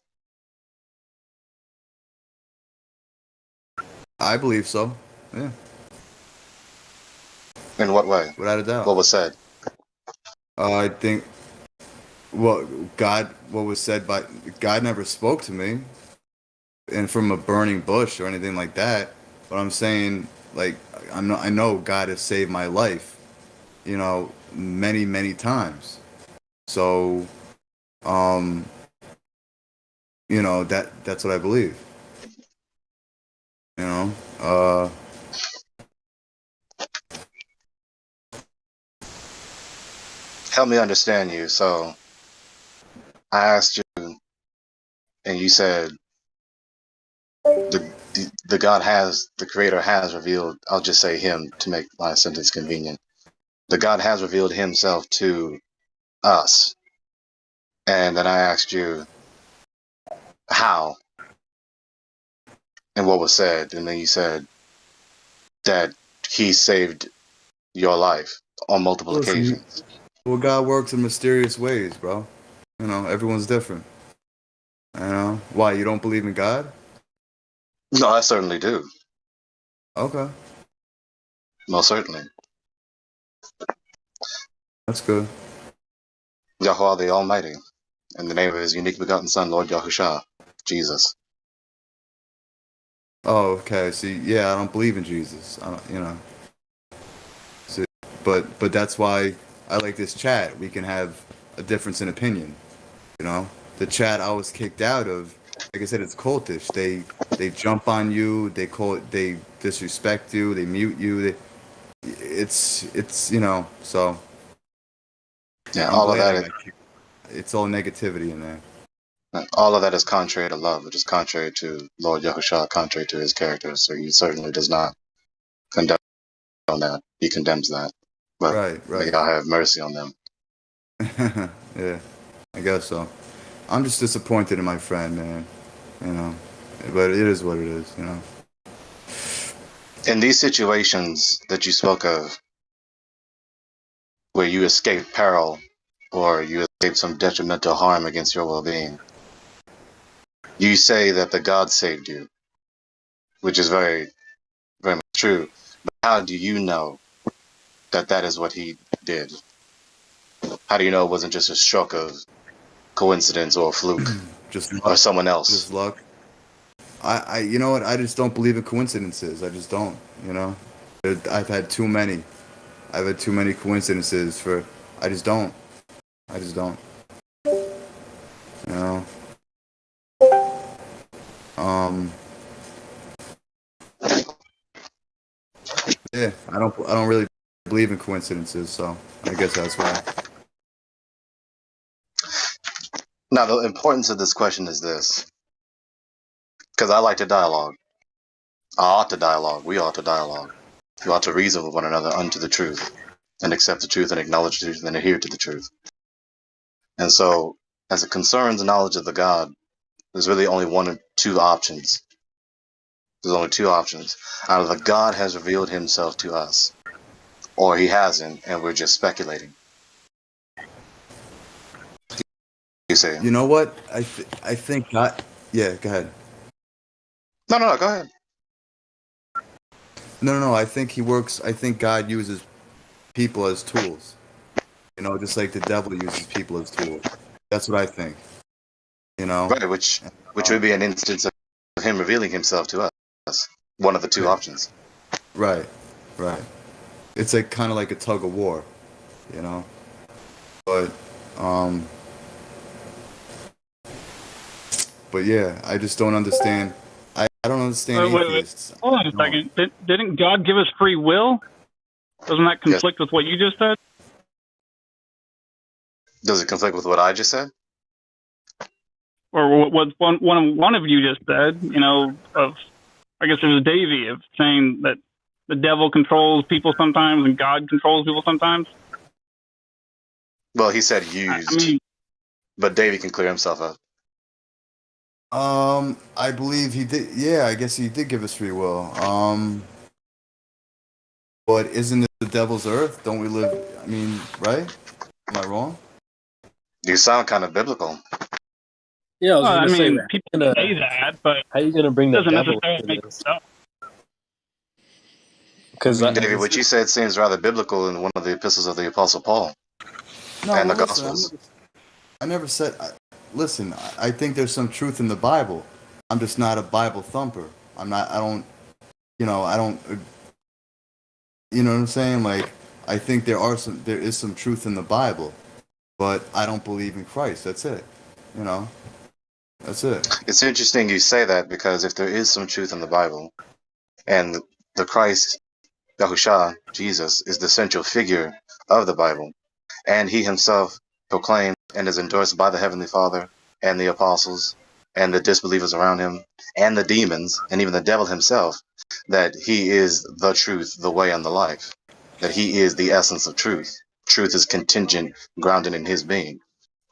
I believe so. Yeah. In what way? Without a doubt. What was said? I think what was said by God never spoke to me, and from a burning bush or anything like that. But I'm saying, like, I know God has saved my life, many, many times. So, that's what I believe. Help me understand you. So I asked you, and you said the creator has revealed, I'll just say him to make my sentence convenient. The God has revealed himself to us. And then I asked you how and what was said. And then you said that he saved your life on multiple occasions. Well, God works in mysterious ways, bro. Everyone's different. Why, you don't believe in God? No, I certainly do. Okay. Most certainly. That's good. Yahweh the Almighty, in the name of his unique begotten Son, Lord Yahushua, Jesus. Oh, okay. See, yeah, I don't believe in Jesus. I don't, See, but that's why I like this chat. We can have a difference in opinion. The chat I was kicked out of like I said, it's cultish. They jump on you. They disrespect you. They mute you. It's so. Yeah, I'm all of glad that. it's all negativity in there. All of that is contrary to love, which is contrary to Lord Yahushua, contrary to his character. So he certainly does not condemn that. He condemns that. But Right. may God have mercy on them. Yeah, I guess so. I'm just disappointed in my friend, man. But it is what it is. In these situations that you spoke of, where you escape peril or you escape some detrimental harm against your well-being, you say that the God saved you, which is very, very much true. But how do you know that that is what he did? How do you know it wasn't just a stroke of coincidence or a fluke Just luck, or someone else? Just luck. You know what? I just don't believe in coincidences. I just don't. I've had too many. I've had too many coincidences I just don't. I just don't. Yeah, I don't really believe in coincidences, so I guess that's why. Now, the importance of this question is this, because I like to dialogue. I ought to dialogue. We ought to dialogue. We ought to reason with one another unto the truth, and accept the truth, and acknowledge the truth, and adhere to the truth. And so, as it concerns knowledge of the God, there's really only one or two options. There's only two options. Either God has revealed himself to us, or he hasn't, and we're just speculating. You say? You know what? I think God. Yeah, go ahead. No, go ahead. No. I think he works. I think God uses people as tools. Just like the devil uses people as tools. That's what I think. Right, which would be an instance of him revealing himself to us. One of the two options. Right. It's like kind of like a tug of war, But yeah, I just don't understand. I don't understand atheists. Wait. Hold on a second. Didn't God give us free will? Doesn't that conflict with what you just said? Does it conflict with what I just said? Or what one of you just said? I guess there's a Davy of saying that the devil controls people sometimes and God controls people sometimes. Well, he said used, but Davy can clear himself up. I believe he did. Yeah, I guess he did give us free will. But isn't it the devil's earth? Don't we live? Right? Am I wrong? You sound kind of biblical. Yeah, I was say people say that, but how are you going to bring that doesn't devil necessarily into make this? it so. Because David, what you said seems rather biblical in one of the epistles of the Apostle Paul and the Gospels. I never said. Listen, I think there's some truth in the Bible. I'm just not a Bible thumper. I'm not. I don't. I don't. You know what I'm saying? Like, I think there is some truth in the Bible, but I don't believe in Christ. That's it. That's it. It's interesting you say that, because if there is some truth in the Bible, and the Christ, Yahushua, Jesus, is the central figure of the Bible, and he himself proclaimed and is endorsed by the Heavenly Father and the apostles and the disbelievers around him and the demons and even the devil himself, that he is the truth, the way, and the life, that he is the essence of truth. Truth is contingent, grounded in his being.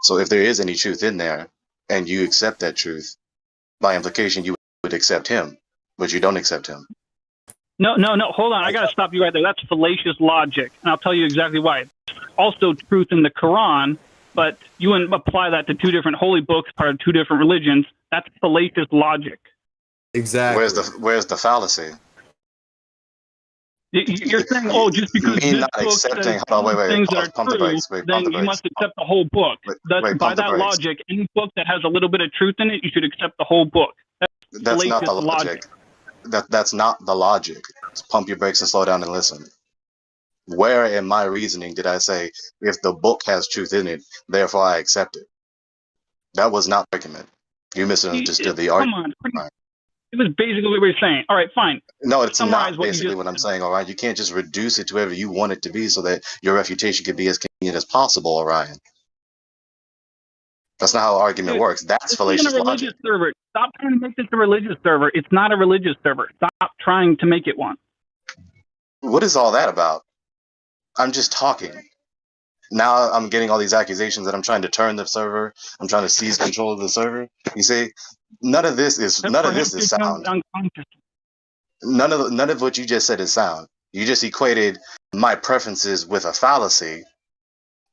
So if there is any truth in there and you accept that truth, by implication you would accept him, but you don't accept him. No. Hold on. I got to stop you right there. That's fallacious logic, and I'll tell you exactly why. It's also truth in the Quran, but you wouldn't apply that to two different holy books, part of two different religions. That's fallacious logic. Exactly. Where's the fallacy? You're saying, just because Me this not book accepting. says Hold on, wait, things that are pump the true, brakes. then you must accept the whole book. By that brakes. logic, any book that has a little bit of truth in it, you should accept the whole book. That's not the logic. That's not the logic. Just pump your brakes and slow down and listen. Where in my reasoning did I say, if the book has truth in it, therefore I accept it? That was not the argument. You misunderstood the Come argument. on. It was basically what we were saying. All right, fine. No, it's Summarize not what you basically just what I'm saying, Orion. You can't just reduce it to whatever you want it to be so that your refutation can be as convenient as possible, Orion. That's not how argument Dude, works. That's this isn't a fallacious religious logic. server. Stop trying to make this a religious server. It's not a religious server. Stop trying to make it one. What is all that about? I'm just talking. Now I'm getting all these accusations that I'm trying to turn the server. I'm trying to seize control of the server. You see, none of this is sound. None of what you just said is sound. You just equated my preferences with a fallacy,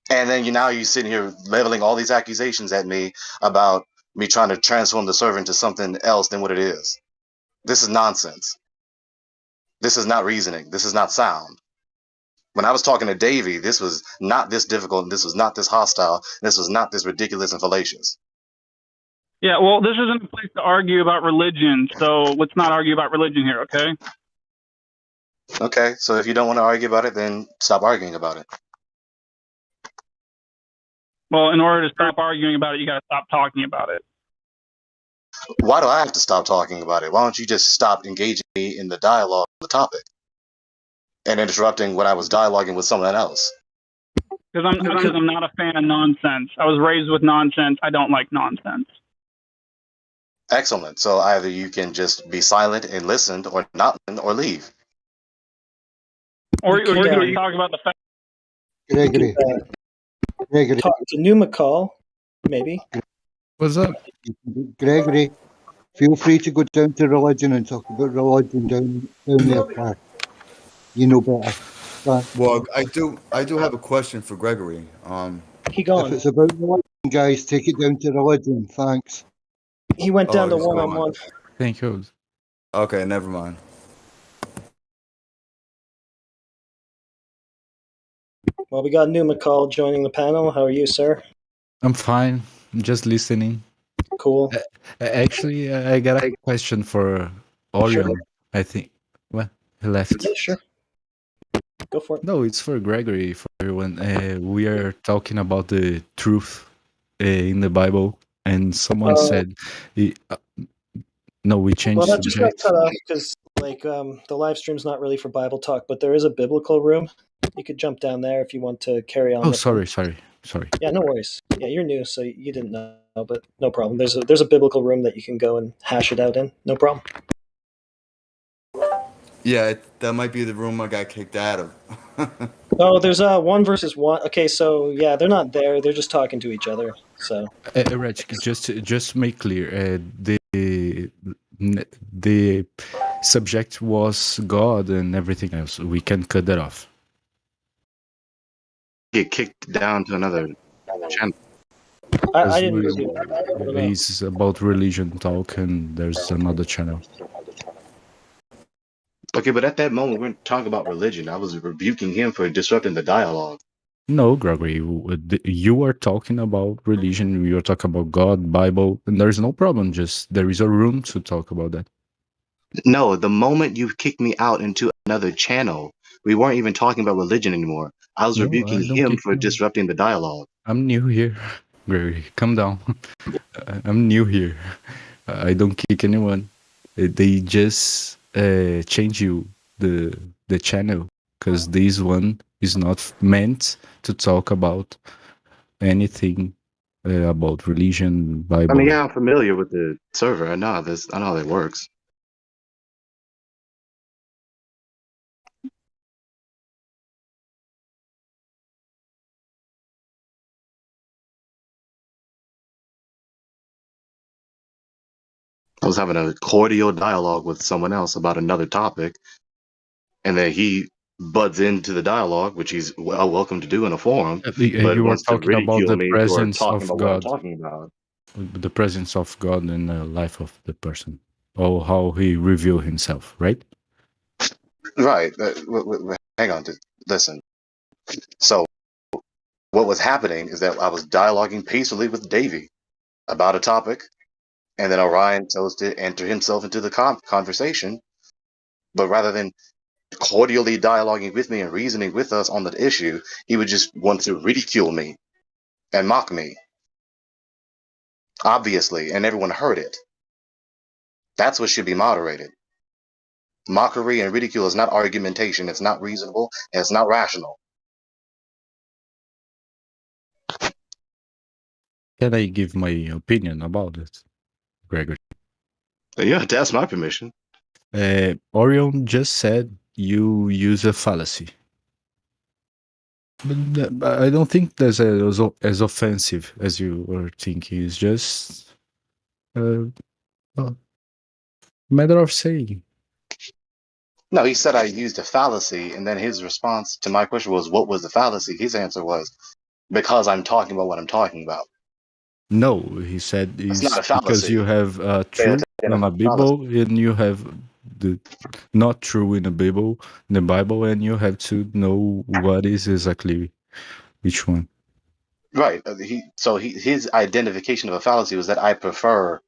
and then now you're sitting here leveling all these accusations at me about me trying to transform the server into something else than what it is. This is nonsense. This is not reasoning. This is not sound. When I was talking to Davey, this was not this difficult, and this was not this hostile, and this was not this ridiculous and fallacious. Yeah, well, this isn't a place to argue about religion, so let's not argue about religion here, okay? Okay, so if you don't want to argue about it, then stop arguing about it. Well, in order to stop arguing about it, you got to stop talking about it. Why do I have to stop talking about it? Why don't you just stop engaging me in the dialogue on the topic and interrupting when I was dialoguing with someone else? Because I'm not a fan of nonsense. I was raised with nonsense. I don't like nonsense. Excellent. So either you can just be silent and listen, or not, or leave. Or you can talk about the fact. Gregory. Gregory. Talk to New McCall, maybe. What's up? Gregory, feel free to go down to religion and talk about religion down there, Pat. You know better. Well, I do have a question for Gregory. He gone. If it's about religion, guys, take it down to religion. Thanks. He went down to he's one-on-one. Thank you. Okay, never mind. Well, we got New McCall joining the panel. How are you, sir? I'm fine. I'm just listening. Cool. Actually, I got a question for Orion. Sure. I think. Well, he left. Yeah, sure. Go for it. No, it's for Gregory. For everyone. We are talking about the truth in the Bible, and someone said, "No, we changed Well, that just got subject." cut off because, the live stream's not really for Bible talk, but there is a biblical room. You could jump down there if you want to carry on. Oh, with sorry. Yeah, no worries. Yeah, you're new, so you didn't know, but no problem. There's a biblical room that you can go and hash it out in. No problem. Yeah, that might be the room I got kicked out of. Oh, there's 1 versus 1. Okay, so yeah, they're not there. They're just talking to each other. So, Reg, just make clear. The subject was God and everything else. We can cut that off. Get kicked down to another channel. I didn't do that. It's about religion talk, and there's another channel. Okay, but at that moment, we weren't talking about religion. I was rebuking him for disrupting the dialogue. No, Gregory, you are talking about religion. You are talking about God, Bible, and there's no problem. Just there is a room to talk about that. No, the moment you kicked me out into another channel, we weren't even talking about religion anymore. I was rebuking him for disrupting the dialogue. I'm new here, Gregory. Calm down. I'm new here. I don't kick anyone. They just change you the channel because this one is not meant to talk about anything about religion, Bible. I mean, yeah, I'm familiar with the server. I know this. I know how it works. I was having a cordial dialogue with someone else about another topic, and then he buds into the dialogue, which he's welcome to do in a forum, but you were wants to talking about ridicule the me for presence talking of about what I'm God. talking about. The presence of God in the life of the person, or how he revealed himself, right? Right. Hang on. Listen. So what was happening is that I was dialoguing peacefully with Davey about a topic, and then Orion chose to enter himself into the conversation. But rather than cordially dialoguing with me and reasoning with us on the issue, he would just want to ridicule me and mock me. obviously, and everyone heard it. That's what should be moderated. Mockery and ridicule is not argumentation. It's not reasonable, and it's not rational. Can I give my opinion about it, Gregory? Yeah, that's my permission. Orion just said you use a fallacy. But I don't think that's as offensive as you were thinking. It's just a matter of saying. No, he said I used a fallacy, and then his response to my question was, what was the fallacy? His answer was, because I'm talking about what I'm talking about. No, he said It's not it's a fallacy. because you have Fail true to in identify the the fallacy. Bible and you have the not true in the Bible, and you have to know what is exactly which one. Right. His identification of a fallacy was that I prefer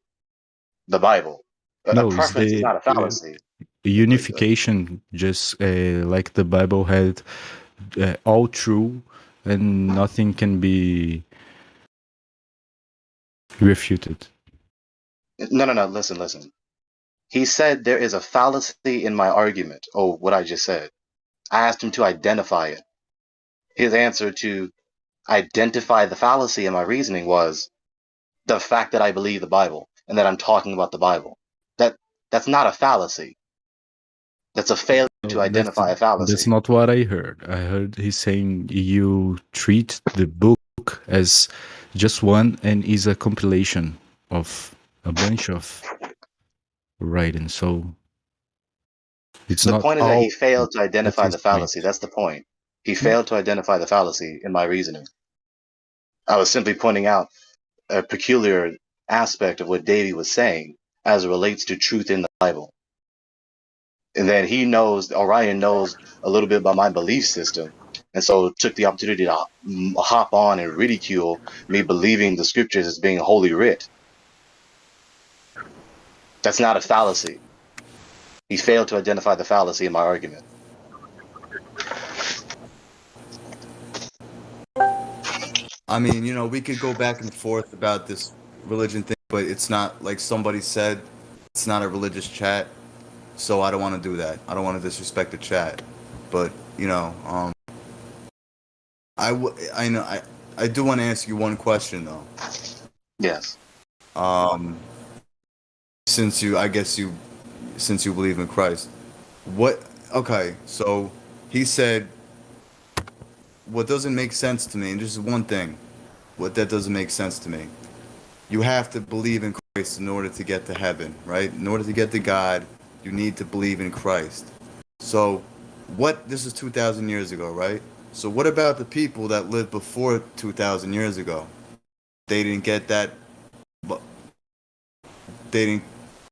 the Bible. A No, it's preference is the not a fallacy. unification, just like the Bible had all true and nothing can be refuted. No. Listen. He said there is a fallacy in my argument. Oh, what I just said. I asked him to identify it. His answer to identify the fallacy in my reasoning was the fact that I believe the Bible and that I'm talking about the Bible. That's not a fallacy. That's a failure to identify a fallacy. That's not what I heard. I heard he's saying you treat the book as just one and is a compilation of a bunch of writing. So it's The not point is that all he failed to identify his the fallacy. That's the point. He failed to identify the fallacy in my reasoning. I was simply pointing out a peculiar aspect of what Davey was saying as it relates to truth in the Bible. And then Orion knows a little bit about my belief system, and so took the opportunity to hop on and ridicule me believing the scriptures as being holy writ. That's not a fallacy. He failed to identify the fallacy in my argument. I mean, we could go back and forth about this religion thing, but it's not, like somebody said, it's not a religious chat. So I don't want to do that. I don't want to disrespect the chat. But, I do want to ask you one question though. Yes. Since you believe in Christ, okay, so he said, what doesn't make sense to me, and this is one thing, what that doesn't make sense to me, you have to believe in Christ in order to get to heaven, right? In order to get to God, you need to believe in Christ. So this is 2,000 years ago, right? So what about the people that lived before 2,000 years ago? They didn't get that, they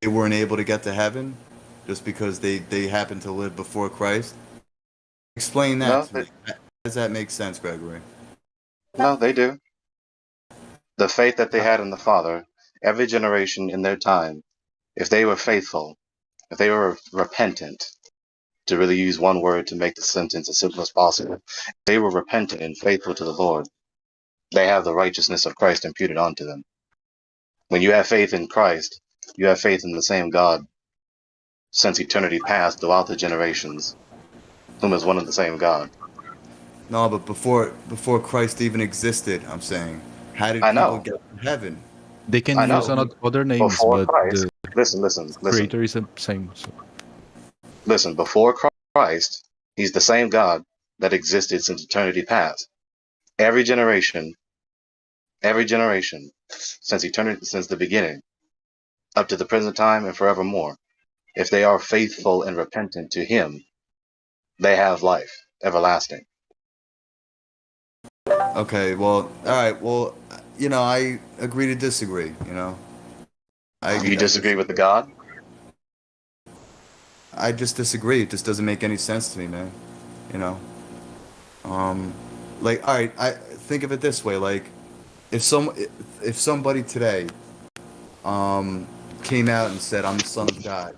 weren't able to get to heaven just because they happened to live before Christ? Explain that to me. Does that make sense, Gregory? No, they do. The faith that they had in the Father, every generation in their time, if they were faithful, if they were repentant, to really use one word to make the sentence as simple as possible, if they were repentant and faithful to the Lord, they have the righteousness of Christ imputed onto them. When you have faith in Christ, you have faith in the same God since eternity past throughout the generations, whom is one and the same God. No, but before Christ even existed, I'm saying, how did people get to heaven? They can use other names, before but Christ, the listen. creator is the same. So. Listen, before Christ, he's the same God that existed since eternity past. Every generation, since eternity, since the beginning, up to the present time and forevermore, if they are faithful and repentant to him, they have life everlasting. Okay, well, all right, well, I agree to disagree, You disagree with the God? I just disagree. It just doesn't make any sense to me, man. Like, all right, I think of it this way, like, if somebody today came out and said, I'm the Son of God,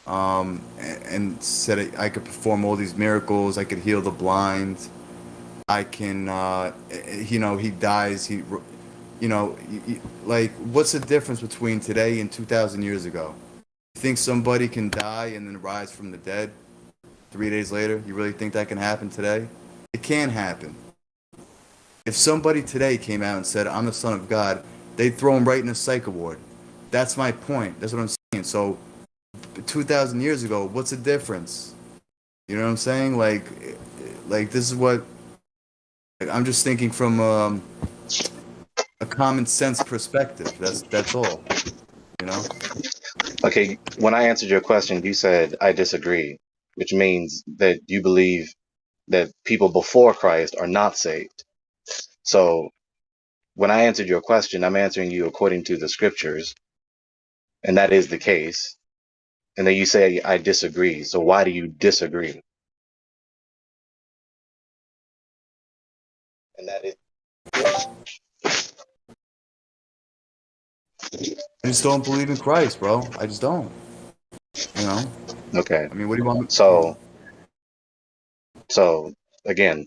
and said I could perform all these miracles, I could heal the blind, I can, he dies, you know, like, what's the difference between today and 2,000 years ago? You think somebody can die and then rise from the dead 3 days later? You really think that can happen today? It can happen. If somebody today came out and said, I'm the Son of God, they'd throw him right in a psych ward. That's my point. That's what I'm saying. So 2,000 years ago, what's the difference? You know what I'm saying? Like this is what, like, I'm just thinking from a common sense perspective. That's all. You know? Okay, when I answered your question, you said I disagree, which means that you believe that people before Christ are not saved. So when I answered your question, I'm answering you according to the scriptures, and that is the case. And then you say I disagree. So why do you disagree? And that is, I just don't believe in Christ, bro. I just don't. You know? okay. I mean, what do you want me to So again,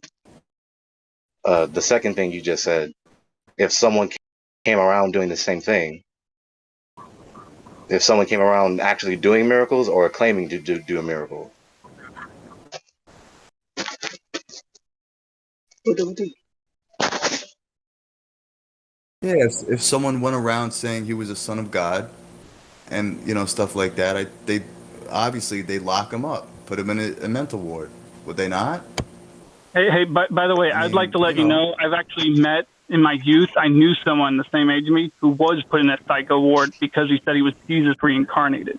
the second thing you just said, if someone came around doing the same thing, if someone came around actually doing miracles or claiming to do a miracle. Yeah, if someone went around saying he was a son of God and, you know, stuff like that, they obviously they lock him up, put him in a mental ward. Would they not? Hey, by the way, I I'd like mean, to let you know, I've actually met in my youth, I knew someone the same age as me who was put in that psycho ward because he said he was Jesus reincarnated.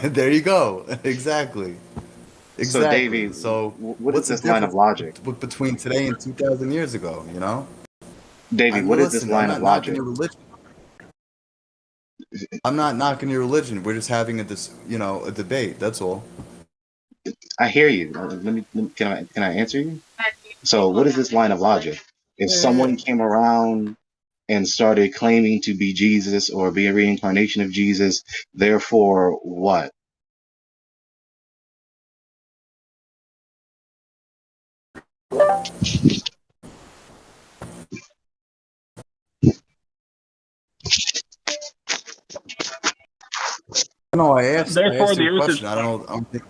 There you go. Exactly. So Exactly. Davey, So what is what's the this line of difference logic? between today and 2,000 years ago, you know? Davey, what is this Listen, I'm line of not knocking logic? your religion. I'm not knocking your religion. We're just having a debate. That's all. I hear you. Can I answer you? So what is this line of logic? If Yeah. someone came around and started claiming to be Jesus or be a reincarnation of Jesus, therefore what? No, I asked Therefore, you the a earth is question. I don't know.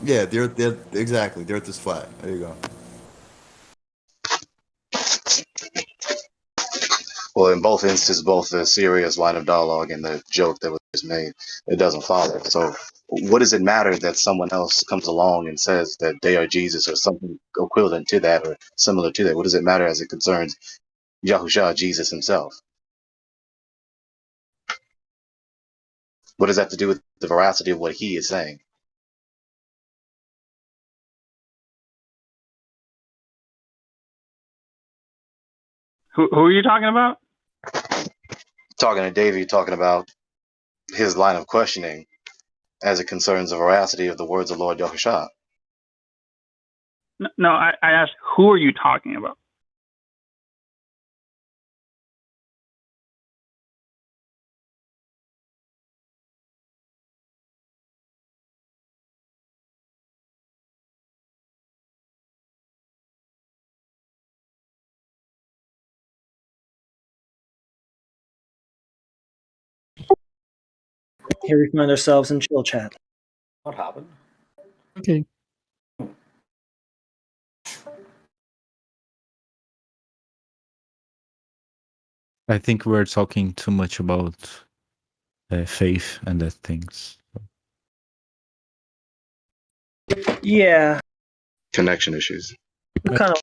Yeah, they're exactly. The earth is flat. There you go. Well, in both instances, both the serious line of dialogue and the joke that was made, it doesn't follow. So, what does it matter that someone else comes along and says that they are Jesus or something equivalent to that or similar to that? What does it matter as it concerns Yahushua, Jesus himself? What does that have to do with the veracity of what he is saying? Who are you talking about? Talking to Davey, talking about his line of questioning as it concerns the veracity of the words of Lord Yahushua. No, I asked, who are you talking about? Here we find ourselves in chill chat. What happened? Okay. I think we're talking too much about faith and that things. Yeah, Connection issues. kind of.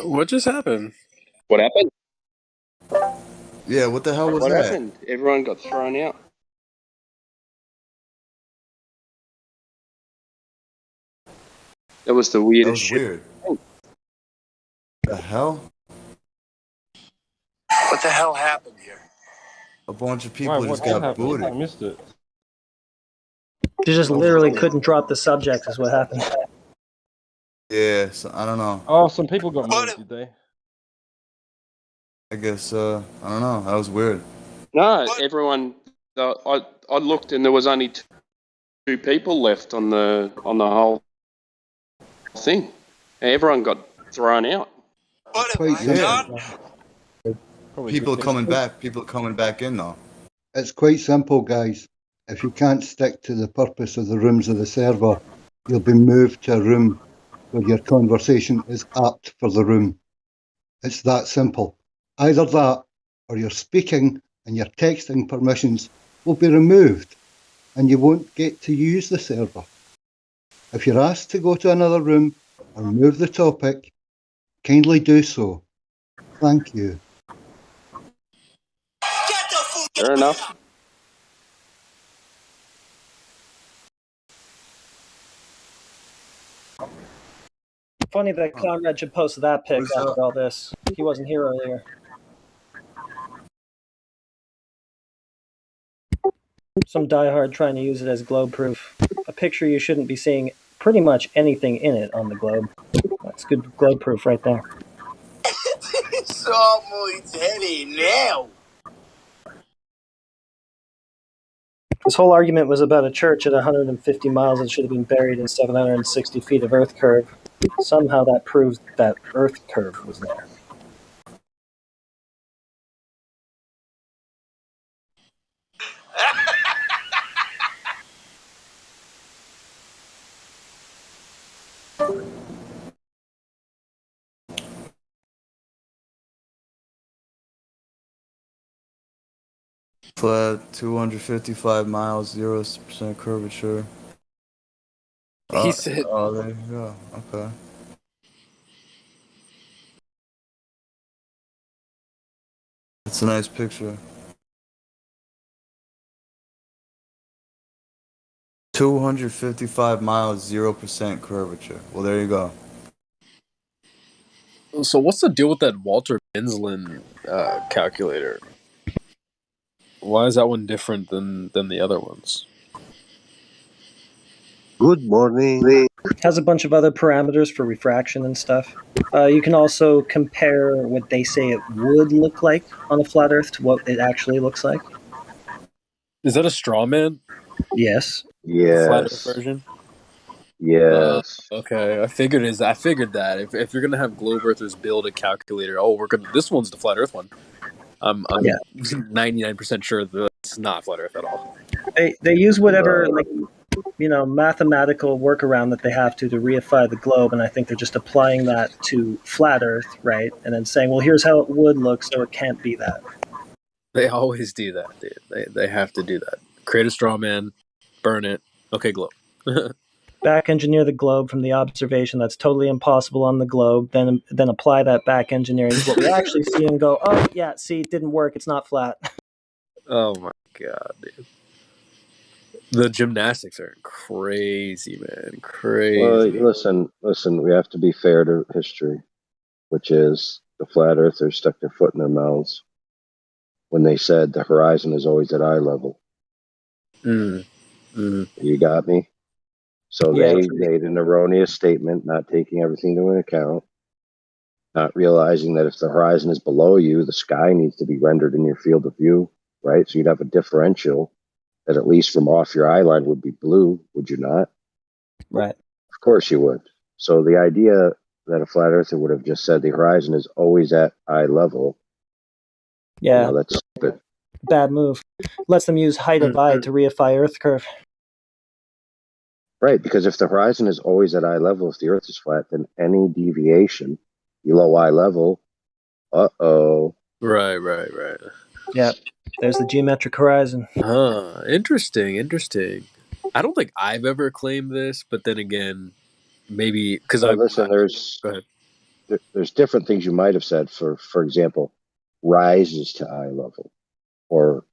What just happened? What happened? Yeah, what the hell was What that? happened? Everyone got thrown out. That was the That weirdest was shit. weird. The hell? What the hell happened here? A bunch of Why? people What just did got happen? booted. I missed it. You just literally couldn't drop the subject, is what happened. Yeah, so, I don't know. Oh, some people got moved, did they? I guess I don't know. That was weird. No, everyone. I looked and there was only two people left on the whole thing. Everyone got thrown out. Quite simple. People coming back. People coming back in though. It's quite simple, guys. If you can't stick to the purpose of the rooms of the server, you'll be moved to a room where your conversation is apt for the room. It's that simple. Either that, or your speaking and your texting permissions will be removed, and you won't get to use the server. If you're asked to go to another room or move the topic, kindly do so. Thank you. Fair enough. Funny that Conrad should post that pic after all this. He wasn't here earlier. Some diehard trying to use it as globe proof. A picture you shouldn't be seeing pretty much anything in it on the globe. That's good globe proof right there. So muy heady now. This whole argument was about a church at 150 miles that should have been buried in 760 feet of earth curve. Somehow that proved that earth curve was there. Flat 255 miles, 0% curvature. He said. Oh, there you go. Okay. It's a nice picture. 255 miles, 0% curvature. Well, there you go. So what's the deal with that Walter Benslin calculator? Why is that one different than the other ones? Good morning. Has a bunch of other parameters for refraction and stuff. You can also compare what they say it would look like on a flat Earth to what it actually looks like. Is that a straw man? Yes. The flat Earth Yes. version? Yes. Okay, I figured that if you're gonna have globe earthers build a calculator, this one's the flat Earth one. I'm 99% sure that it's not flat Earth at all. They use whatever mathematical workaround that they have to reify the globe, and I think they're just applying that to flat Earth, right? And then saying, well, here's how it would look, so it can't be that. They always do that, dude. They have to do that. Create a straw man, burn it. Okay, globe. Back engineer the globe from the observation that's totally impossible on the globe, then apply that back engineering to what we actually see and go, oh yeah, see, it didn't work, it's not flat. Oh my god, dude. The gymnastics are crazy, man. Crazy. Well, listen, we have to be fair to history, which is the flat earthers stuck their foot in their mouths when they said the horizon is always at eye level. You got me? So they made an erroneous statement, not taking everything into account, not realizing that if the horizon is below you, the sky needs to be rendered in your field of view, right? So you'd have a differential that at least from off your eye line would be blue, would you not? Right. Of course you would. So the idea that a flat earther would have just said the horizon is always at eye level, Yeah. that's stupid. Bad move. Lets them use height of eye to reify Earth curve. Right, because if the horizon is always at eye level, if the Earth is flat, then any deviation below eye level, Right. Yeah, there's the geometric horizon. Interesting. I don't think I've ever claimed this, but then again, maybe because there's different things you might have said. For example, rises to eye level, or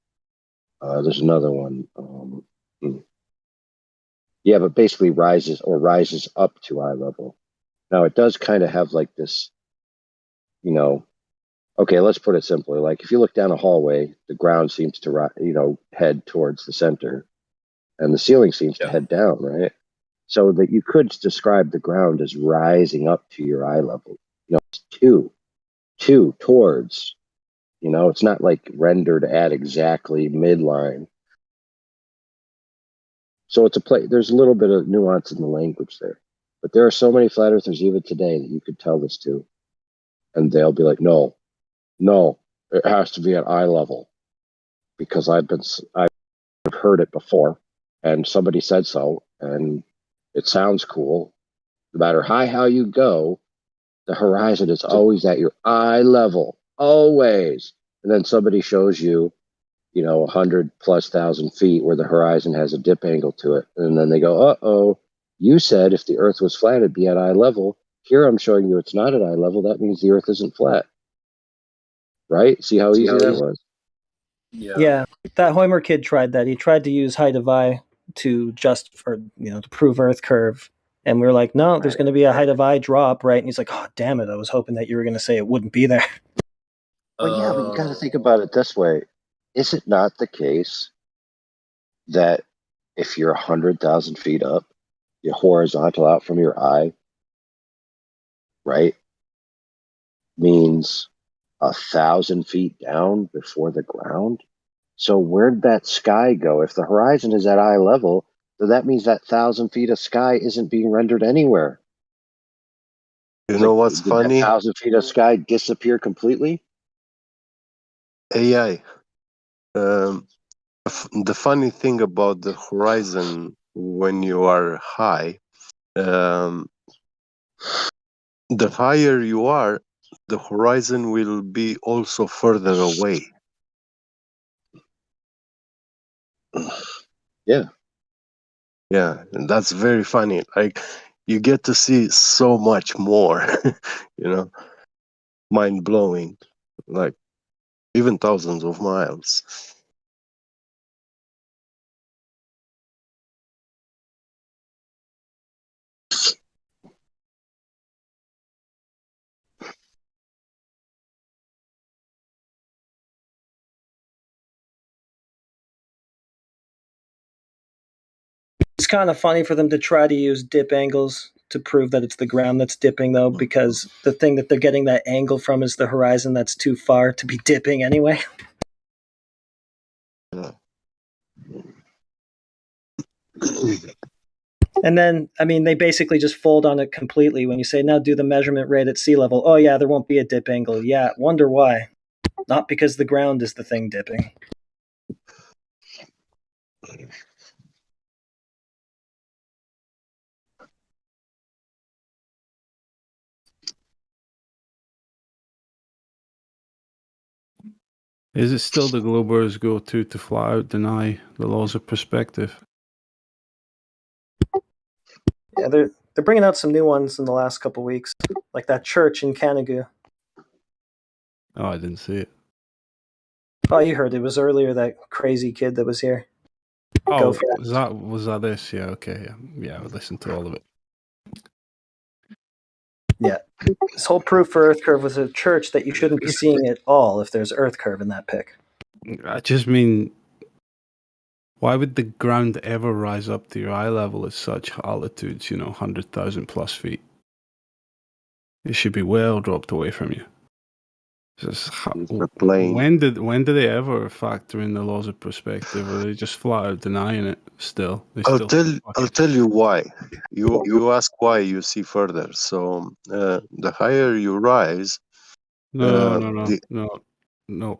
there's another one. Yeah, but basically rises up to eye level. Now it does kind of have like this you know, okay, let's put it simply. Like if you look down a hallway, the ground seems to, head towards the center, and the ceiling seems to head down, right? So that you could describe the ground as rising up to your eye level. It's two towards. It's not like rendered at exactly midline. So it's a play. There's a little bit of nuance in the language there, but there are so many flat earthers even today that you could tell this to, and they'll be like, no, it has to be at eye level because I've heard it before, and somebody said so, and it sounds cool. No matter how you go, the horizon is always at your eye level, always. And then somebody shows you, 100,000+ feet where the horizon has a dip angle to it, and then they go, "Uh-oh, you said if the Earth was flat, it'd be at eye level. Here, I'm showing you it's not at eye level. That means the Earth isn't flat." Right? See how easy that was? Yeah, that Hoimer kid tried that. He tried to use height of eye to to prove Earth curve. And we were like, no, there's going to be a height of eye drop, right? And he's like, oh, damn it. I was hoping that you were going to say it wouldn't be there. Well, yeah, but you got to think about it this way. Is it not the case that if you're 100,000 feet up, you're horizontal out from your eye, right, means 1,000 feet down before the ground? So where'd that sky go? If the horizon is at eye level, then that means that 1,000 feet of sky isn't being rendered anywhere. You know what's Did funny? that 1,000 feet of sky disappear completely? AI. The funny thing about the horizon when you are high, the higher you are, the horizon will be also further away. Yeah. Yeah, and that's very funny. Like you get to see so much more, mind blowing. Like even thousands of miles. It's kind of funny for them to try to use dip angles to prove that it's the ground that's dipping, though, because the thing that they're getting that angle from is the horizon that's too far to be dipping anyway. And then, they basically just fold on it completely when you say, now do the measurement rate at sea level. Oh, yeah, there won't be a dip angle. Yeah, wonder why. Not because the ground is the thing dipping. Is it still the Globers go-to to flat out deny the laws of perspective? Yeah, they're bringing out some new ones in the last couple weeks, like that church in Canagoo. Oh, I didn't see it. Oh, you heard it was earlier, that crazy kid that was here. Oh, was that this? Yeah, okay, yeah. I listened to all of it. Yeah, this whole proof for Earth curve was a church that you shouldn't be seeing at all if there's Earth curve in that pic. I just mean, why would the ground ever rise up to your eye level at such altitudes? 100,000+ feet. It should be well dropped away from you. When did they ever factor in the laws of perspective, or are they just flat out denying it still? I'll tell you why. You ask why, you see further. So the higher you rise, No.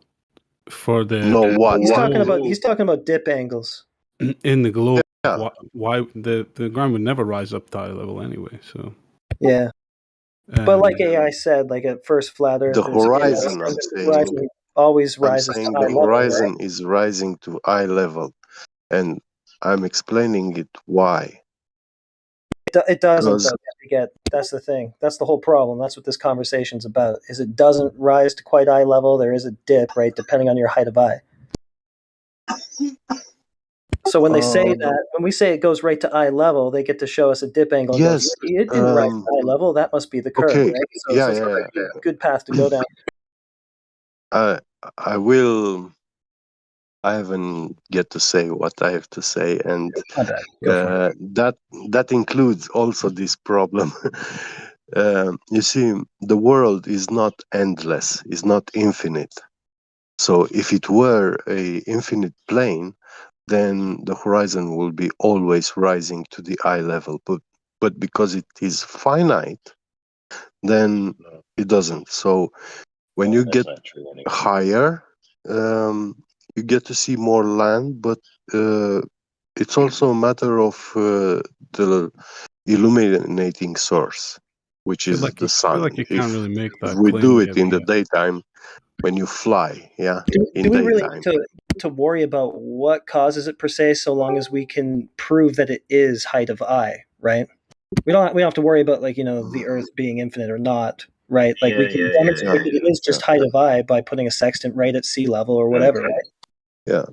For the He's talking about dip angles in the globe. Yeah. Why the ground would never rise up to eye level anyway? So yeah. But like AI said, like at first flat Earth, the horizon, I'm saying, always rises. I'm saying the horizon is rising to eye level, and I'm explaining it why. It doesn't. That's the thing. That's the whole problem. That's what this conversation's about. Is it doesn't rise to quite eye level. There is a dip, right, depending on your height of eye. So when they say that, when we say it goes right to eye level, they get to show us a dip angle and Yes. goes, it didn't rise to eye level. That must be the curve, Okay. right? So, Yeah, it's yeah, a good path to go down. I will. I haven't get to say what I have to say, and that includes also this problem. You see, the world is not endless; is not infinite. So, if it were a infinite plane, then the horizon will be always rising to the eye level. But because it is finite, then it doesn't. So, when you get higher, you get to see more land, but it's also a matter of the illuminating source, which I is the feel sun. like you can't really make If that we claim do it in getting the daytime, when you fly, in Do we really daytime. need to worry about what causes it per se, so long as we can prove that it is height of eye, right? We don't have to worry about the Earth being infinite or not, right? Like we can demonstrate that it is just height of eye by putting a sextant right at sea level or whatever, right? Yeah.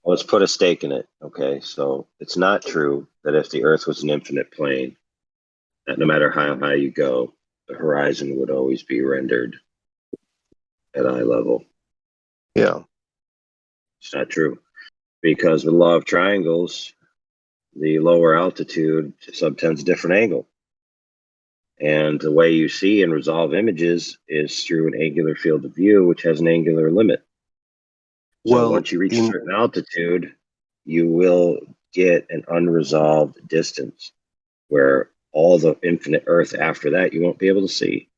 Let's put a stake in it. Okay, so it's not true that if the Earth was an infinite plane, that no matter how high you go, the horizon would always be rendered at eye level. Yeah. It's not true. Because with the law of triangles, the lower altitude subtends a different angle. And the way you see and resolve images is through an angular field of view, which has an angular limit. So Well, once you reach a certain altitude, you will get an unresolved distance where all the infinite Earth after that you won't be able to see.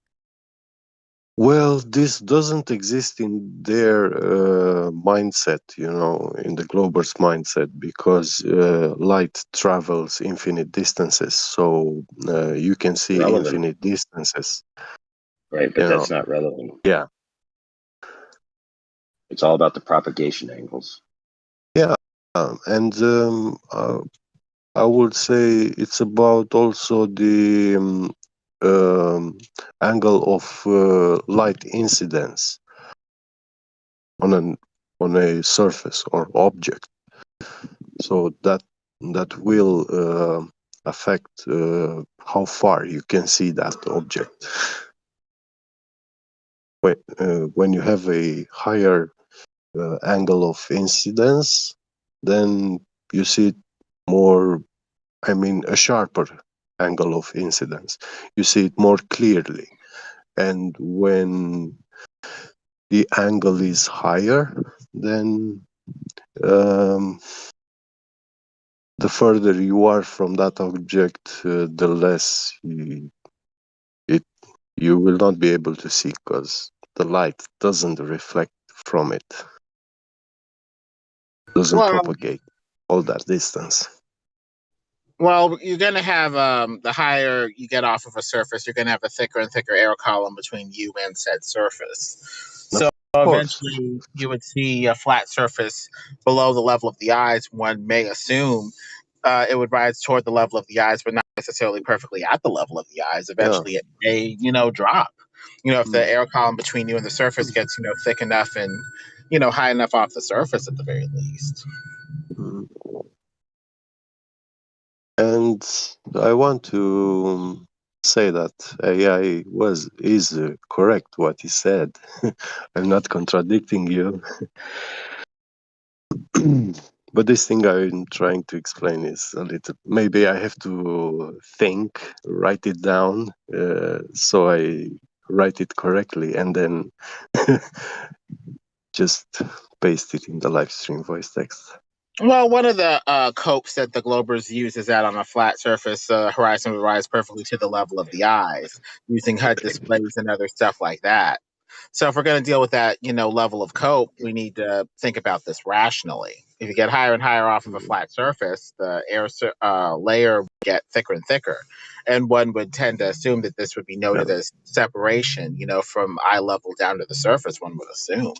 Well, this doesn't exist in their mindset, in the Glober's mindset, because light travels infinite distances, so you can see Relevant. infinite distances. Right, but that's not relevant. Yeah. It's all about the propagation angles. Yeah, and I would say it's about also the angle of light incidence on a surface or object. So that will affect how far you can see that object. When you have a higher angle of incidence, then you see it more. I mean, a sharper angle of incidence. You see it more clearly, and when the angle is higher, then the further you are from that object, the less you will not be able to see, because the light doesn't reflect from it, doesn't propagate all that distance. Well, you're going to have the higher you get off of a surface, you're going to have a thicker and thicker air column between you and said surface. So eventually you would see a flat surface below the level of the eyes. One may assume it would rise toward the level of the eyes, but not necessarily perfectly at the level of the eyes. Eventually it may, drop. If the air column between you and the surface gets, thick enough and, high enough off the surface at the very least. And I want to say that AI is correct what he said. I'm not contradicting you. But this thing I'm trying to explain is a little. Maybe I have to think, write it down, so I write it correctly, and then just paste it in the live stream voice text. Well, one of the copes that the Globers use is that on a flat surface, horizon would rise perfectly to the level of the eyes, using HUD displays and other stuff like that. So if we're going to deal with that, level of cope, we need to think about this rationally. If you get higher and higher off of a flat surface, the air layer would get thicker and thicker. And one would tend to assume that this would be noted as separation, from eye level down to the surface, one would assume.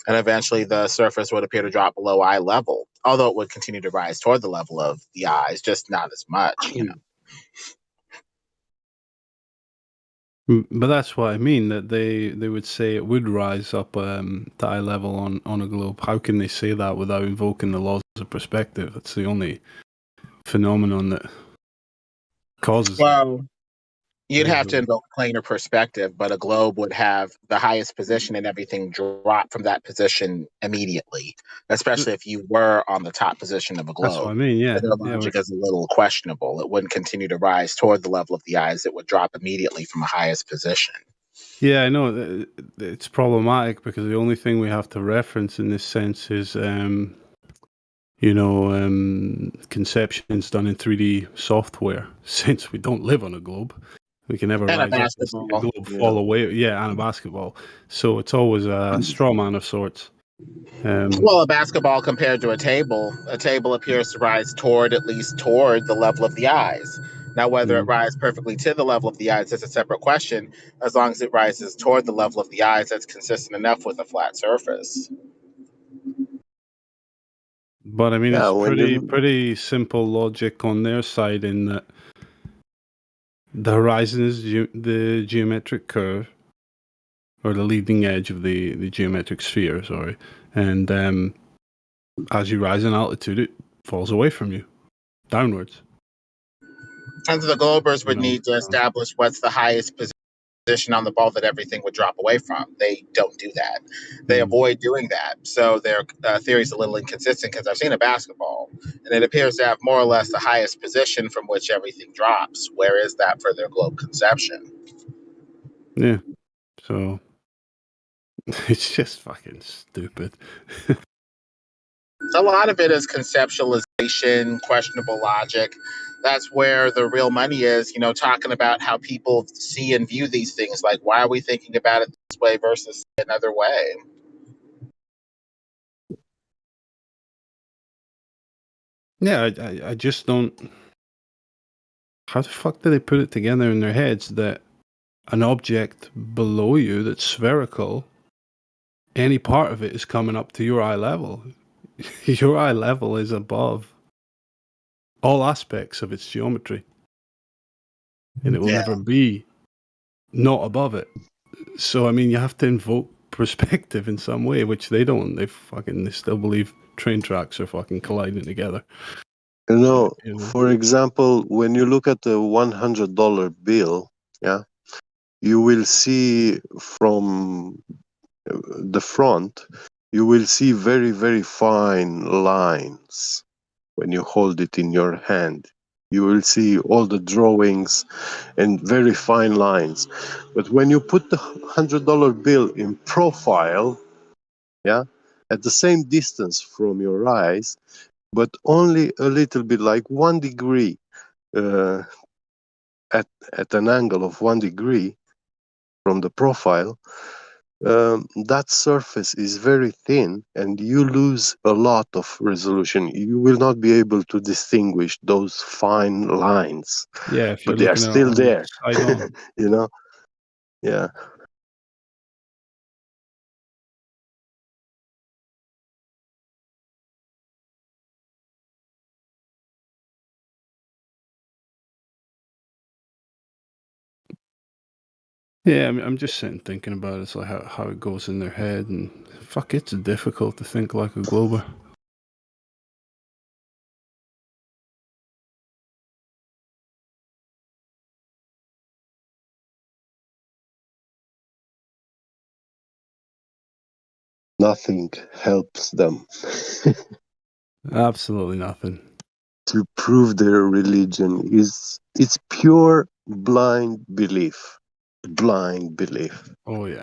And eventually the surface would appear to drop below eye level, although it would continue to rise toward the level of the eyes, just not as much, But that's what I mean, that they would say it would rise up to eye level on a globe. How can they say that without invoking the laws of perspective. That's the only phenomenon that causes. Well, you'd have to Usually. invoke planar perspective, but a globe would have the highest position and everything drop from that position immediately, especially if you were on the top position of a That's what I globe. mean. Yeah. Their Yeah. logic is a little questionable. It wouldn't continue to rise toward the level of the eyes. It would drop immediately from the highest position. Yeah, I know it's problematic because the only thing we have to reference in this sense is, conceptions done in 3D software. Since we don't live on a globe, we can never And a rise up and see a basketball. globe fall away. Yeah, and a basketball. So it's always a straw man of sorts. Well, a basketball compared to a table appears to rise at least toward the level of the eyes. Now, whether it rises perfectly to the level of the eyes is a separate question. As long as it rises toward the level of the eyes, that's consistent enough with a flat surface. But I mean, Yeah, it's when you pretty simple logic on their side in that the horizon is the geometric curve, or the leading edge of the geometric sphere. Sorry, and as you rise in altitude, it falls away from you, downwards. And so the globers would need to establish what's the highest position on the ball that everything would drop away from. They don't do that. They avoid doing that. So their theory is a little inconsistent because I've seen a basketball and it appears to have more or less the highest position from which everything drops. Where is that for their globe conception? Yeah. So it's just fucking stupid. So a lot of it is conceptualization, questionable logic. That's where the real money is, talking about how people see and view these things. Like, why are we thinking about it this way versus another way? Yeah, I just don't. How the fuck do they put it together in their heads that an object below you that's spherical, any part of it is coming up to your eye level? Your eye level is above all aspects of its geometry, and it will never be not above it. So I mean, you have to invoke perspective in some way, which they don't. They still believe train tracks are fucking colliding together. For example, when you look at the $100 bill, yeah, you will see from the front, you will see very, very fine lines when you hold it in your hand. You will see all the drawings and very fine lines. But when you put the $100 bill in profile, yeah, at the same distance from your eyes, but only a little bit, like 1 degree, at an angle of 1 degree from the profile, that surface is very thin and you lose a lot of resolution. You will not be able to distinguish those fine lines. Yeah, if you're but they are looking at still it there. side on. Yeah. Yeah, I'm just sitting thinking about it. It's like how it goes in their head, and fuck, it's difficult to think like a glober. Nothing helps them Absolutely nothing. to prove their religion. It's pure blind belief. Blind belief. Oh yeah.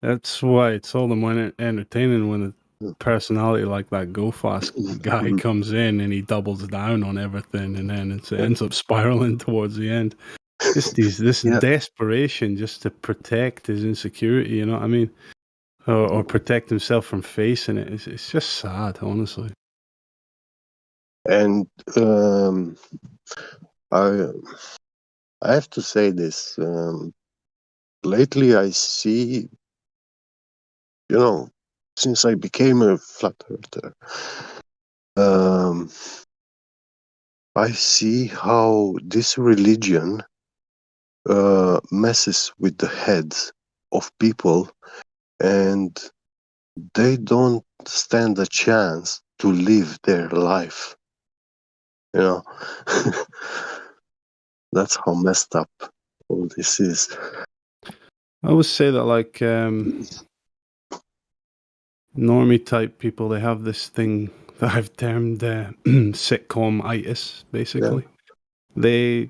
That's why it's all the more entertaining when a personality like that Go Fast guy comes in and he doubles down on everything, and then it ends up spiraling towards the end. This desperation just to protect his insecurity, you know what I mean? Or protect himself from facing it. It's just sad, honestly. And I have to say this. Lately, I see, since I became a flat earther, I see how this religion messes with the heads of people, and they don't stand a chance to live their life. You know, that's how messed up all this is. I always say that, like, normie type people, they have this thing that I've termed sitcom-itis, basically. They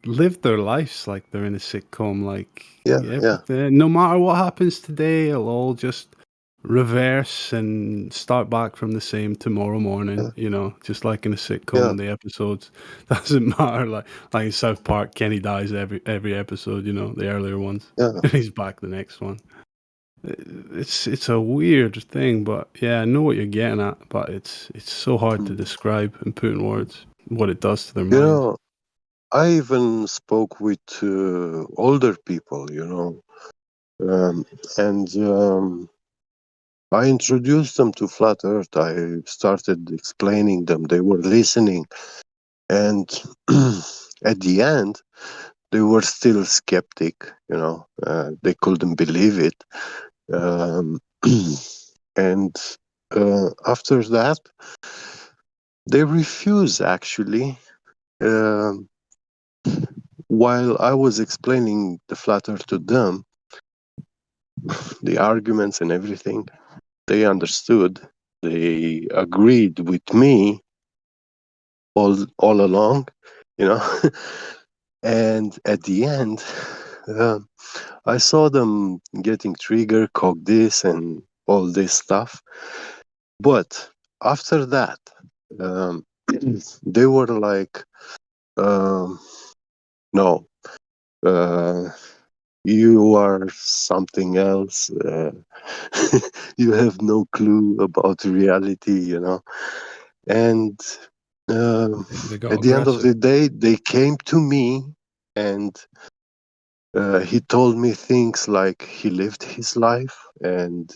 live their lives like they're in a sitcom, like everything, no matter what happens today, it'll all just reverse and start back from the same tomorrow morning, you know, just like in a sitcom, the episodes doesn't matter. Like in South Park, Kenny dies every episode, you know, the earlier ones. And he's back the next one. It's a weird thing, but yeah, I know what you're getting at, but it's so hard to describe and put in words what it does to their You mind. know, I even spoke with older people, you know, and I introduced them to Flat Earth. I started explaining them. They were listening. And at the end, they were still skeptic, you know. They couldn't believe it. And after that, they refused, actually. While I was explaining the Flat Earth to them, the arguments and everything, they understood. They agreed with me all along, you know. And at the end, I saw them getting triggered, cock this and all this stuff. But after that, they were like, no, you are something else. You have no clue about reality, you know. And They got at the end of aggressive. the day, they came to me and he told me things like he lived his life and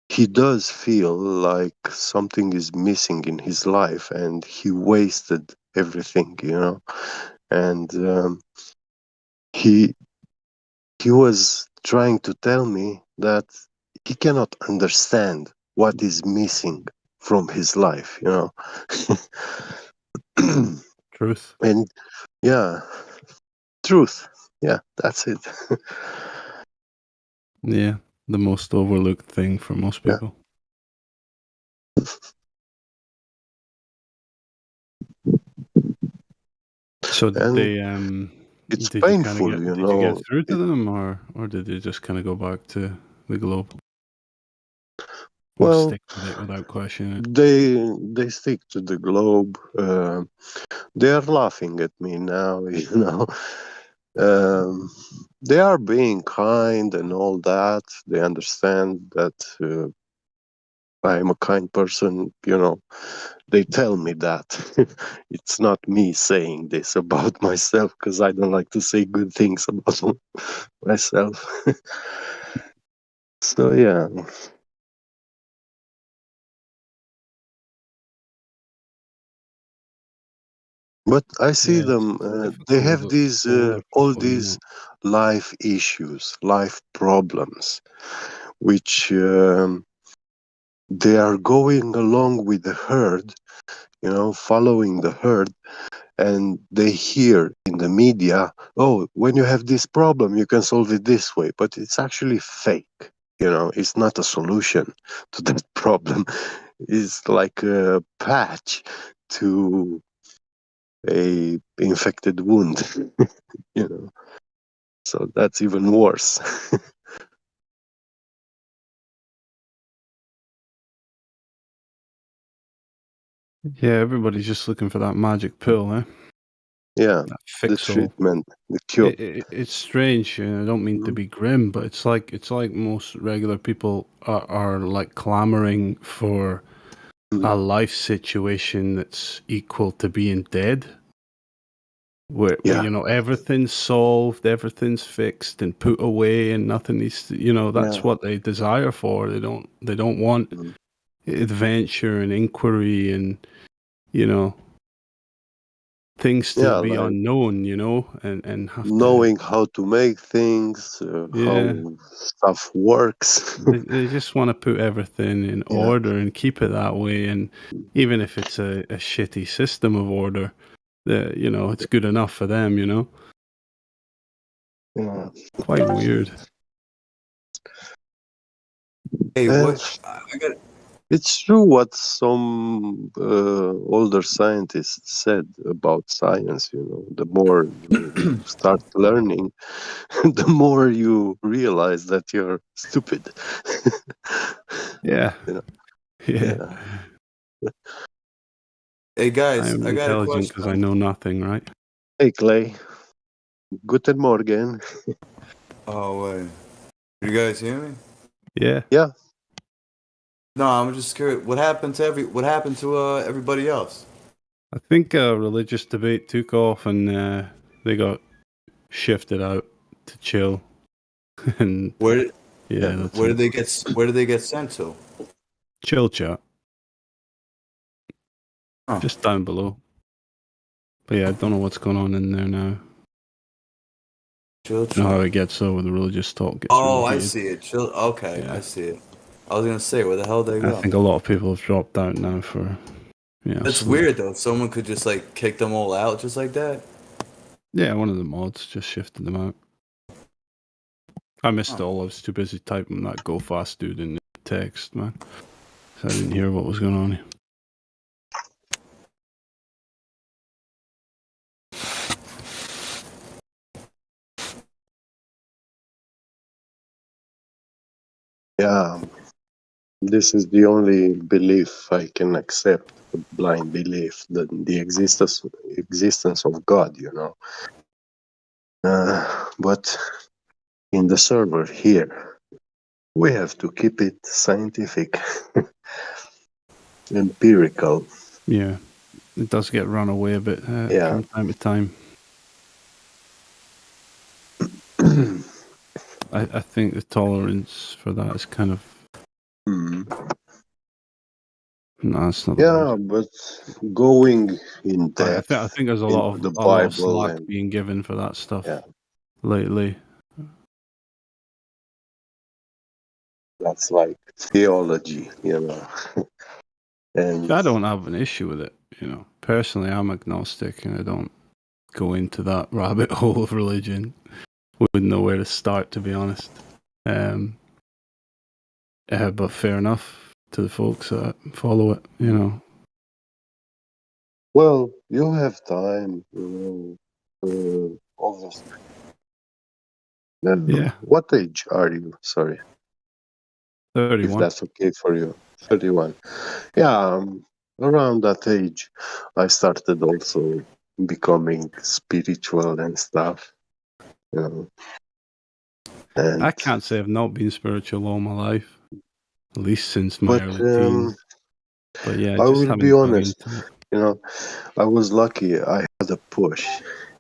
he does feel like something is missing in his life and he wasted everything, you know. And he was trying to tell me that he cannot understand what is missing from his life, you know. Truth. And yeah, truth. Yeah, that's it. Yeah, the most overlooked thing for most people. So did And they it's did you kind of painful, get you did you get know. through to them, or did they just kind of go back to the globe? Or Well, stick with it without questioning it? they stick to the globe. They are laughing at me now, you know. They are being kind and all that. They understand that I am a kind person, you know. They tell me that. It's not me saying this about myself because I don't like to say good things about myself. So yeah. But I see Yeah, them. it's They difficult with have the these older all people, you these know. life issues, life problems, which they are going along with the herd, you know, following the herd, and they hear in the media, "Oh, when you have this problem, you can solve it this way," but it's actually fake. You know, it's not a solution to that problem. It's like a patch to a infected wound, you know. So that's even worse. Yeah, everybody's just looking for that magic pill, eh? Yeah, That the fix-all. treatment, the cure. It's strange, and I don't mean to be grim, but it's like most regular people are like clamoring for a life situation that's equal to being dead. Where Yeah, you know everything's solved, everything's fixed and put away, and nothing needs to. You know that's yeah. what they desire for. They don't want adventure and inquiry, and you know things still be like unknown, you know, and have to. knowing how to make things, Yeah. how stuff works. They just want to put everything in Yeah. order and keep it that way. And even if it's a shitty system of order, you know, it's good enough for them, you know. Yeah. Quite weird. Hey, And what? I got. it's true what some older scientists said about science. You know, the more you start learning, the more you realize that you're stupid. Yeah. You know? Yeah. Hey guys, I'm I got a intelligent because I question. know nothing, right? Hey Clay, guten Morgen. Oh wait, you guys hear me? Yeah. Yeah. No, I'm just curious. What happened to everybody else? I think religious debate took off and they got shifted out to chill. And Where? yeah, that's Where it. Where did they get sent to? Chill chat. Huh. Just down below. But yeah, I don't know what's going on in there now. Chill You know how chat. it gets so with the religious talk gets Oh, really I heated. see it. Chill. Okay, Yeah. I see it. I was gonna say, where the hell they I go? think a lot of people have dropped out now for That's sleep. weird though. Someone could just like kick them all out just like that. Yeah, one of the mods just shifted them out. I missed it all. I was too busy typing that go fast dude in the text, man. So I didn't hear what was going on here. Yeah. This is the only belief I can accept, a blind belief, the existence of God, you know. But in the server here, we have to keep it scientific, empirical. Yeah, it does get run away a bit from time to time. I think the tolerance for that is kind of... No, it's not the word. But going in depth I think there's a into lot the of Bible slack and being given for that stuff lately. that's like theology, you know. And I don't have an issue with it, you know. Personally, I'm agnostic and I don't go into that rabbit hole of religion. Wouldn't know where to start, to be honest. But fair enough to the folks that follow it, you know. well, you have time, you know, obviously. Yeah. What age are you? Sorry. 31. If that's okay for you. 31. Yeah, around that age, I started also becoming spiritual and stuff. You know. And I can't say I've not been spiritual all my life, at least since my but early teens. But yeah, I I just will haven't be dug honest. into it. You know, I was lucky. I had a push,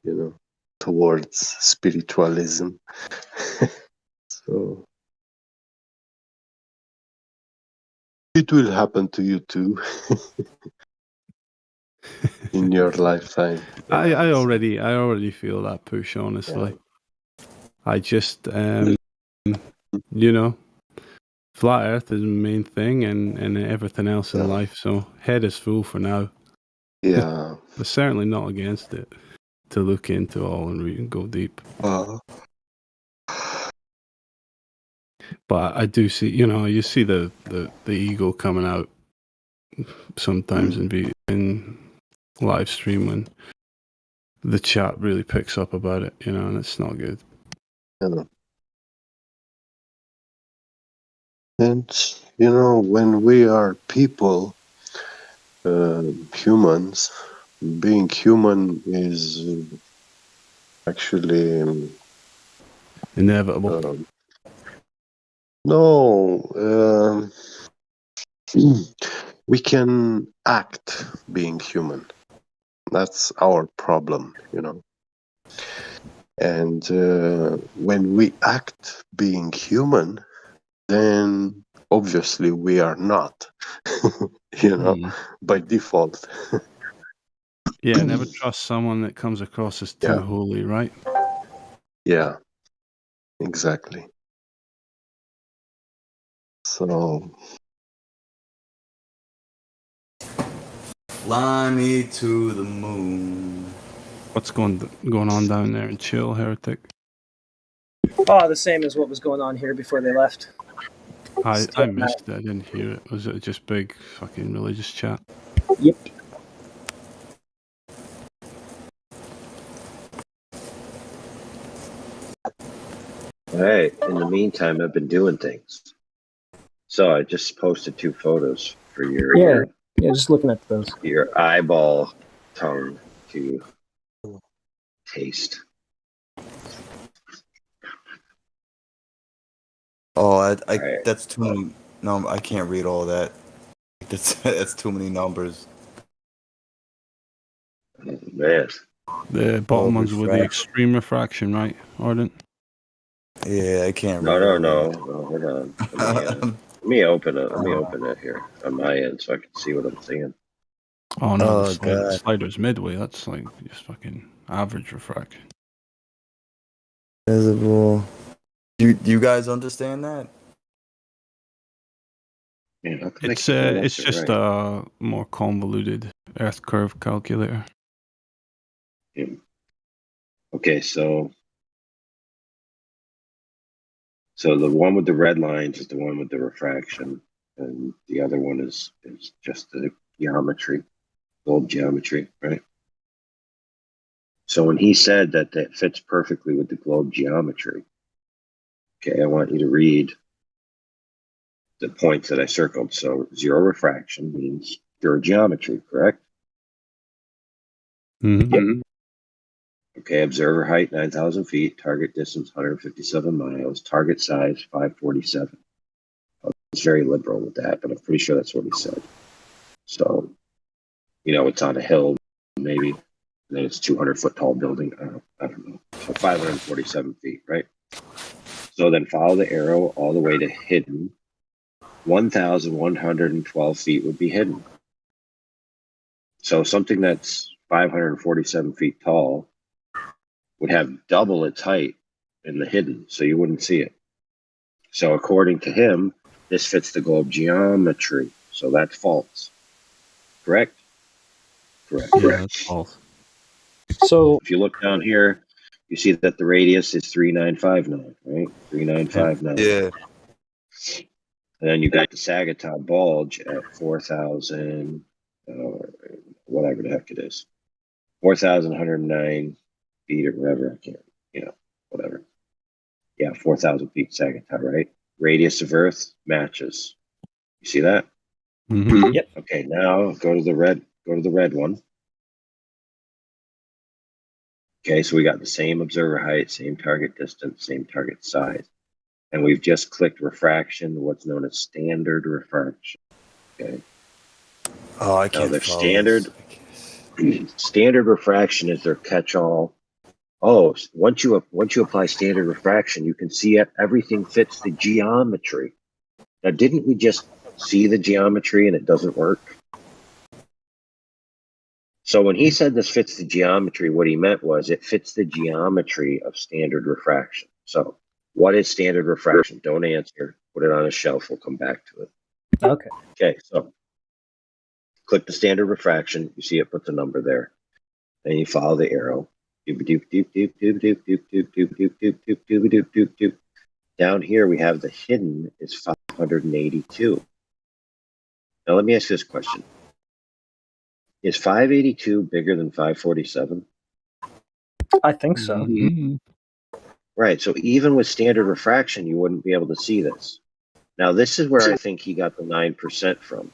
you know, towards spiritualism. So it will happen to you too in your lifetime. I already feel that push, honestly. I just, you know, flat Earth is the main thing, and everything else in life. So head is full for now. Yeah. But certainly not against it to look into all and read and go deep. But I do see, you know, you see the ego coming out sometimes in live stream when the chat really picks up about it, you know, and it's not good. Yeah. And you know, when we are people, humans, being human is actually inevitable. No, we can act being human. That's our problem, you know. And when we act being human, then obviously we are not, you know, by default. Yeah, never trust someone that comes across as too Yeah. holy, right? Yeah, exactly. So, Fly me to the moon. What's going on down there in Chill, Heretic? Oh, the same as what was going on here before they left. I missed it. I didn't hear it. Was it just big fucking religious chat? Yep. All right. In the meantime, I've been doing things. So I just posted 2 photos for your Yeah, just looking at those. your eyeball tongue to taste. Oh, Right. that's too many. No, I can't read all that. That's too many numbers. Oh, man. The bottom one's with the refraction. extreme refraction, right, Ardent? Yeah, I can't No, read no, all no, that. no. Hold on. Let me open it. Let me open it here on my end so I can see what I'm seeing. Oh no, Oh, the God. slider's midway. That's like just fucking average refraction. Visible. Do you guys understand that? Man, how come I It's can't do left it's or just right? a more convoluted Earth curve calculator. Yeah. Okay, so the one with the red lines is the one with the refraction, and the other one is just the geometry, gold geometry, right? So when he said that fits perfectly with the globe geometry, okay, I want you to read the points that I circled. So 0 refraction means pure geometry, correct? Mm-hmm. Yep. Okay, observer height 9,000 feet, target distance 157 miles, target size 547. I was very liberal with that, but I'm pretty sure that's what he said. So, it's on a hill, maybe, and then it's 200-foot tall building. I don't know. So 547 feet, right? So then follow the arrow all the way to hidden. 1,112 feet would be hidden. So something that's 547 feet tall would have double its height in the hidden, so you wouldn't see it. So according to him, this fits the globe geometry. So that's false. Correct? Correct. Yeah, that's false. So if you look down here, you see that the radius is 3959, right? 3959. Yeah. And then you got the Saginaw bulge at 4,000, whatever the heck it is, 4,109 feet or whatever. I can't, whatever. Yeah, 4,000 feet Saginaw, right? Radius of Earth matches. You see that? Mm-hmm. Yep. Okay, now go to the red one. Okay, so we got the same observer height, same target distance, same target size. And we've just clicked refraction, what's known as standard refraction. Okay. Oh, I Now can't their follow this. standard refraction is their catch-all. Oh, once you apply standard refraction, you can see everything fits the geometry. Now, didn't we just see the geometry and it doesn't work? So when he said this fits the geometry, what he meant was it fits the geometry of standard refraction. So what is standard refraction? Don't answer. Put it on a shelf. We'll come back to it. Okay. Okay, so click the standard refraction. You see it puts a number there. Then you follow the arrow. Down here we have the hidden is 582. Now let me ask this question. Is 582 bigger than 547? I think so. Mm-hmm. Right. So even with standard refraction, you wouldn't be able to see this. Now, this is where I think he got the 9% from.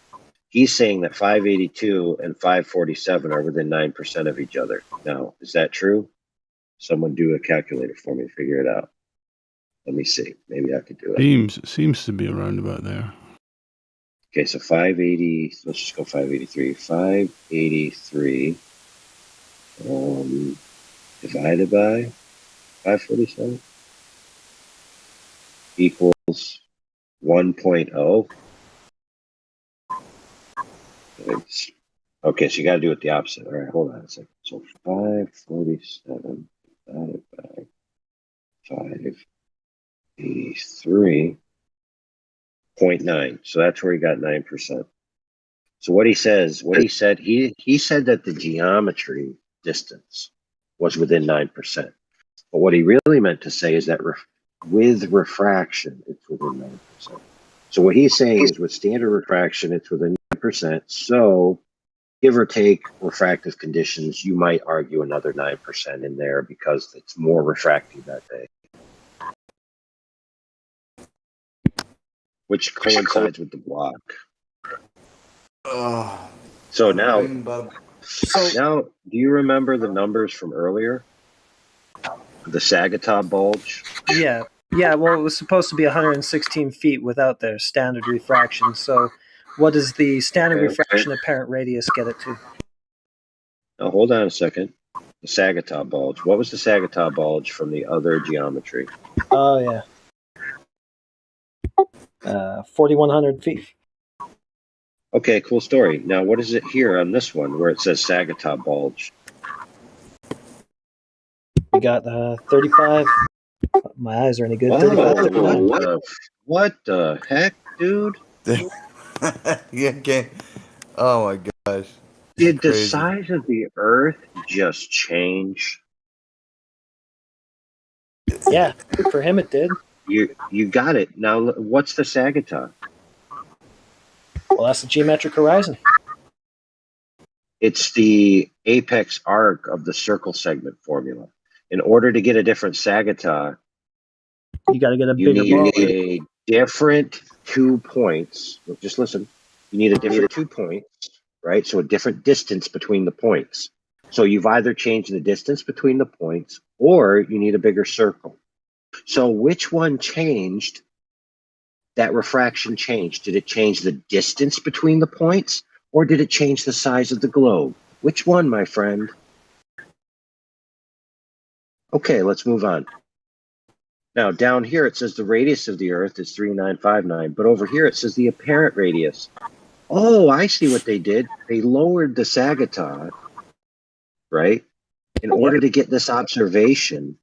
He's saying that 582 and 547 are within 9% of each other. Now, is that true? Someone do a calculator for me, figure it out. Let me see. Maybe I could do it. Seems to be around about there. Okay, so 580, let's just go 583. 583 divided by 547 equals 1.0. Okay, so you got to do it the opposite. All right, hold on a second. So 547 divided by 583.9. So that's where he got 9%. So what he said, he said that the geometry distance was within 9%. But what he really meant to say is that with refraction, it's within 9%. So what he's saying is with standard refraction, it's within 9%. So give or take refractive conditions, you might argue another 9% in there because it's more refracting that day. Which coincides with the block. So now, do you remember the numbers from earlier? The Sagittov bulge? Yeah. Yeah, well, it was supposed to be 116 feet without their standard refraction. So what does the standard refraction apparent radius get it to? Now, hold on a second. The Sagittov bulge. What was the Sagittov bulge from the other geometry? Oh, yeah. 4,100 feet. Okay, cool story. Now, what is it here on this one where it says Sagittov bulge? We got 35. My eyes are any good. 35. What the heck, dude? Yeah, okay. Oh my gosh. Did the size of the Earth just change? Yeah, for him it did. You got it. Now, what's the Sagittov? Well, that's the geometric horizon. It's the apex arc of the circle segment formula. In order to get a different Sagittov, you got to get a you bigger need ball. a different 2 points. Just listen. You need a different 2 points, right? So a different distance between the points. So you've either changed the distance between the points or you need a bigger circle. So which one changed? That refraction changed. Did it change the distance between the points or did it change the size of the globe? Which one, my friend? Okay, let's move on. Now, down here it says the radius of the Earth is 3959, but over here it says the apparent radius. Oh, I see what they did. They lowered the Sagittov, right, in order to get this observation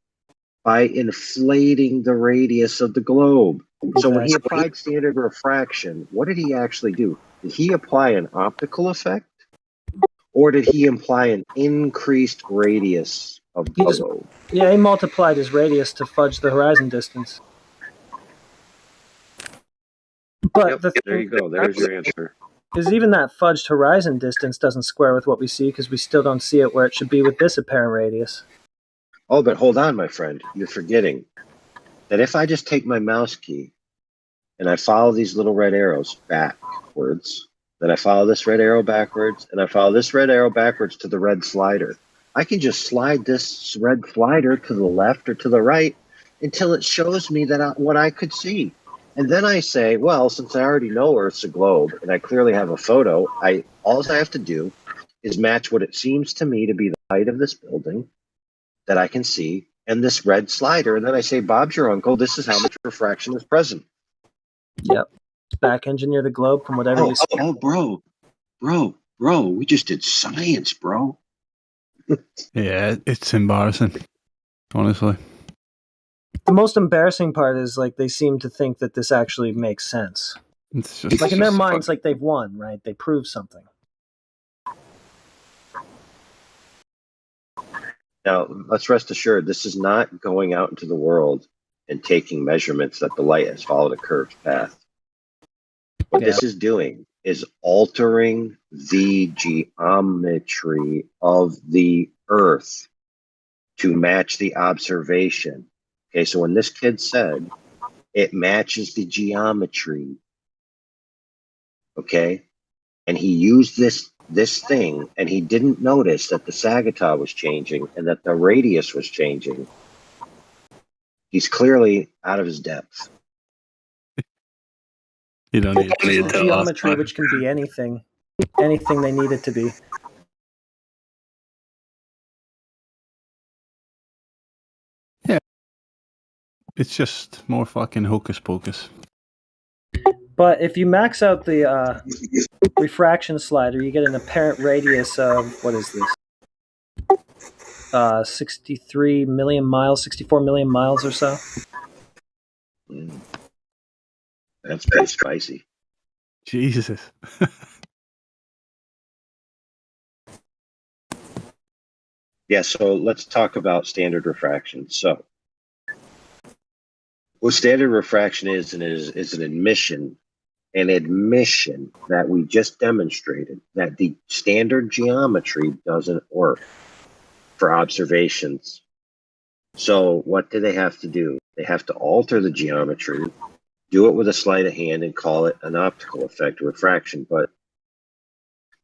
by inflating the radius of the globe. So when he applied standard refraction, what did he actually do? Did he apply an optical effect? Or did he imply an increased radius of the globe? Yeah, he multiplied his radius to fudge the horizon distance. But There you go. There's your answer. Because even that fudged horizon distance doesn't square with what we see because we still don't see it where it should be with this apparent radius. Oh, but hold on, my friend. You're forgetting that if I just take my mouse key and I follow these little red arrows backwards, then I follow this red arrow backwards, and I follow this red arrow backwards to the red slider. I can just slide this red slider to the left or to the right until it shows me that what I could see. And then I say, well, since I already know Earth's a globe and I clearly have a photo, all I have to do is match what it seems to me to be the height of this building that I can see and this red slider. And then I say, Bob's your uncle. This is how much refraction is present. Yep. Back engineer the globe from whatever you see. Oh, bro, we just did science, bro. Yeah, it's embarrassing, honestly. The most embarrassing part is like they seem to think that this actually makes sense. It's just like in their minds, like they've won, right? They proved something. Now, let's rest assured, this is not going out into the world and taking measurements that the light has followed a curved path. What this is doing is altering the geometry of the Earth to match the observation. Okay, so when this kid said it matches the geometry, okay, and he used this thing and he didn't notice that the Sagittov was changing and that the radius was changing, he's clearly out of his depth. You don't need geometry, which can be anything they need it to be. Yeah. It's just more fucking hocus pocus. But if you max out the refraction slider, you get an apparent radius of, what is this? 63 million miles, 64 million miles or so. That's pretty spicy. Jesus. Yeah, so let's talk about standard refraction. So, what standard refraction is an admission that we just demonstrated that the standard geometry doesn't work for observations. So, what do they have to do? They have to alter the geometry, do it with a sleight of hand, and call it an optical effect, refraction. But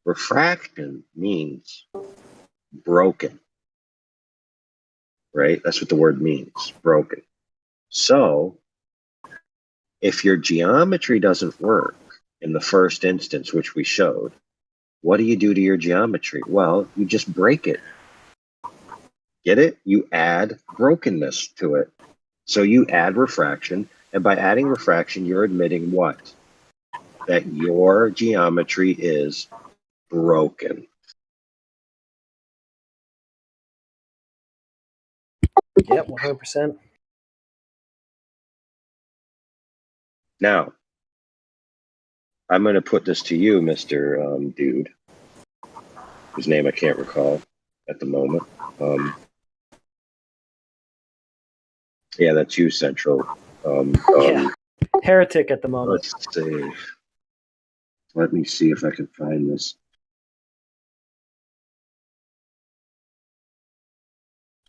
refraction means broken, right? That's what the word means, broken. So, if your geometry doesn't work in the first instance, which we showed, what do you do to your geometry? Well, you just break it. Get it? You add brokenness to it. So you add refraction, and by adding refraction, you're admitting what? That your geometry is broken. Yep, 100%. Now, I'm going to put this to you, Mr. Dude, whose name I can't recall at the moment. Yeah, that's you, Central. Yeah, heretic at the moment. Let's see. Let me see if I can find this.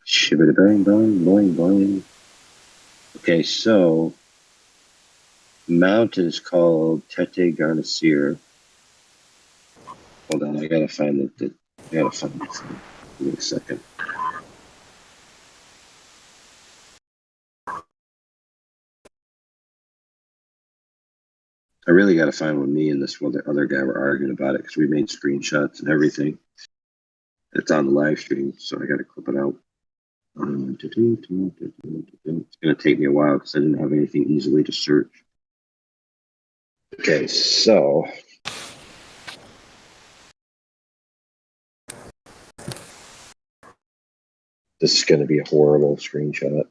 Shibbity bang bang boing boing. Okay, so mountain is called Tete Garnier. Hold on, I gotta find it. I gotta find it. Give me a second. I really gotta find when me and this other guy were arguing about it because we made screenshots and everything. It's on the live stream, so I gotta clip it out. It's gonna take me a while because I didn't have anything easily to search. Okay, so this is going to be a horrible screenshot.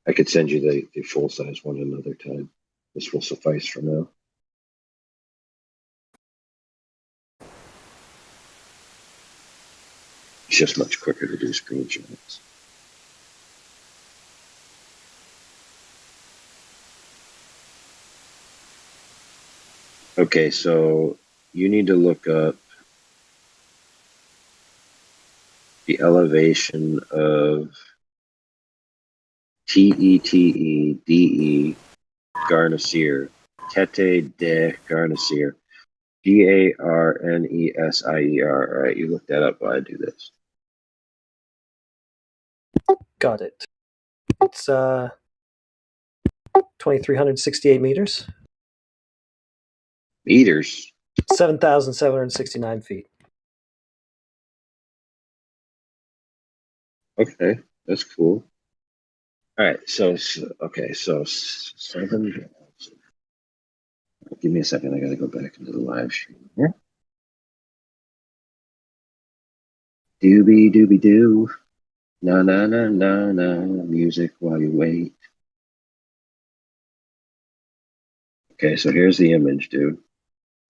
I could send you the full-size one another time. This will suffice for now. It's just much quicker to do screenshots. Okay, so you need to look up the elevation of Tete Garnier, Tete de Garnier, Garnesier. All right, you look that up while I do this. Got it. It's 2,368 meters. Meters? 7,769 feet. Okay, that's cool. All right, so 7. Give me a second. I got to go back into the live stream here. Doobie doobie doo. Na na na na na. Music while you wait. Okay, so here's the image, dude,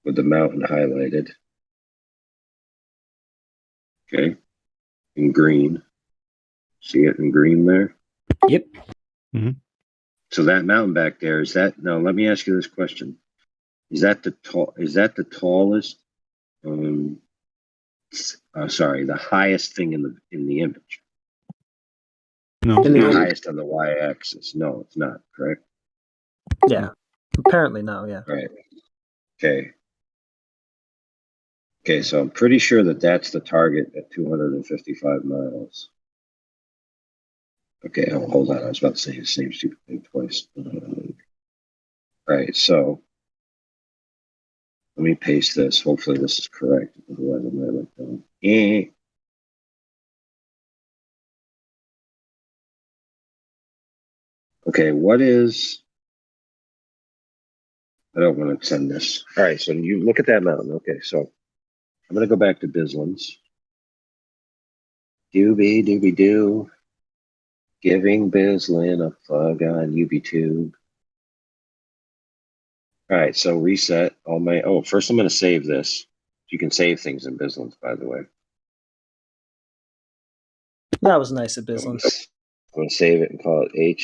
with the mountain highlighted. Okay, in green. See it in green there? Yep. Mm-hmm. So that mountain back there, is that? No, let me ask you this question: Is that the tallest? Sorry, the highest thing in the image. No. The highest on the y-axis. No, it's not. Correct. Yeah. Apparently no. Yeah. Right. Okay. Okay, so I'm pretty sure that that's the target at 255 miles. Okay, hold on. I was about to say the same stupid thing twice. Right, so let me paste this. Hopefully this is correct. Otherwise, I might like that. Okay, what is I don't want to send this. All right, so you look at that mountain. Okay, so I'm going to go back to Bislands. Doobie doobie doo. Giving Bislin a plug on UBTube. All right, so reset all my. Oh, first I'm going to save this. You can save things in Bislands, by the way. That was nice of I'm Bislands. going to save it and call it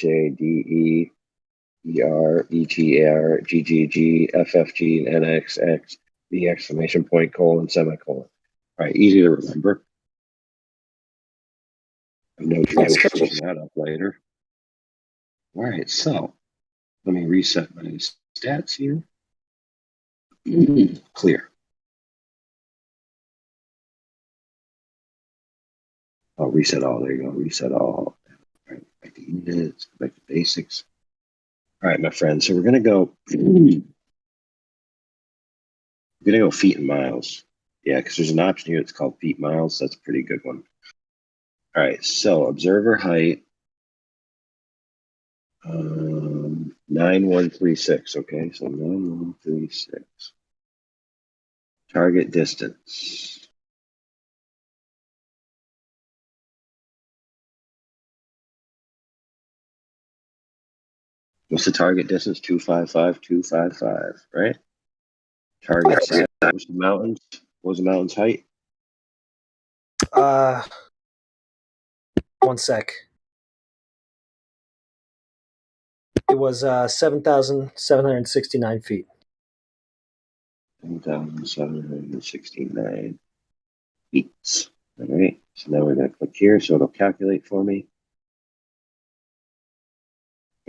HADERETRGGGFFG and NXX the exclamation point colon semicolon. All right, easy to remember. No trouble searching that up later. All right, so let me reset my stats here. Clear. Oh, reset all. There you go. Reset all. All right, back to units, back to basics. All right, my friends. So we're gonna go. We're gonna go feet and miles. Yeah, because there's an option here. It's called feet miles. That's a pretty good one. All right. So observer height. 9136. Okay, so 9136. Target distance. What's the target distance? 255, 255, right? Target size. What's the mountains? What was the mountain's height? 1 sec. It was 7,769 feet. 7,769 feet. All right. So now we're going to click here so it'll calculate for me.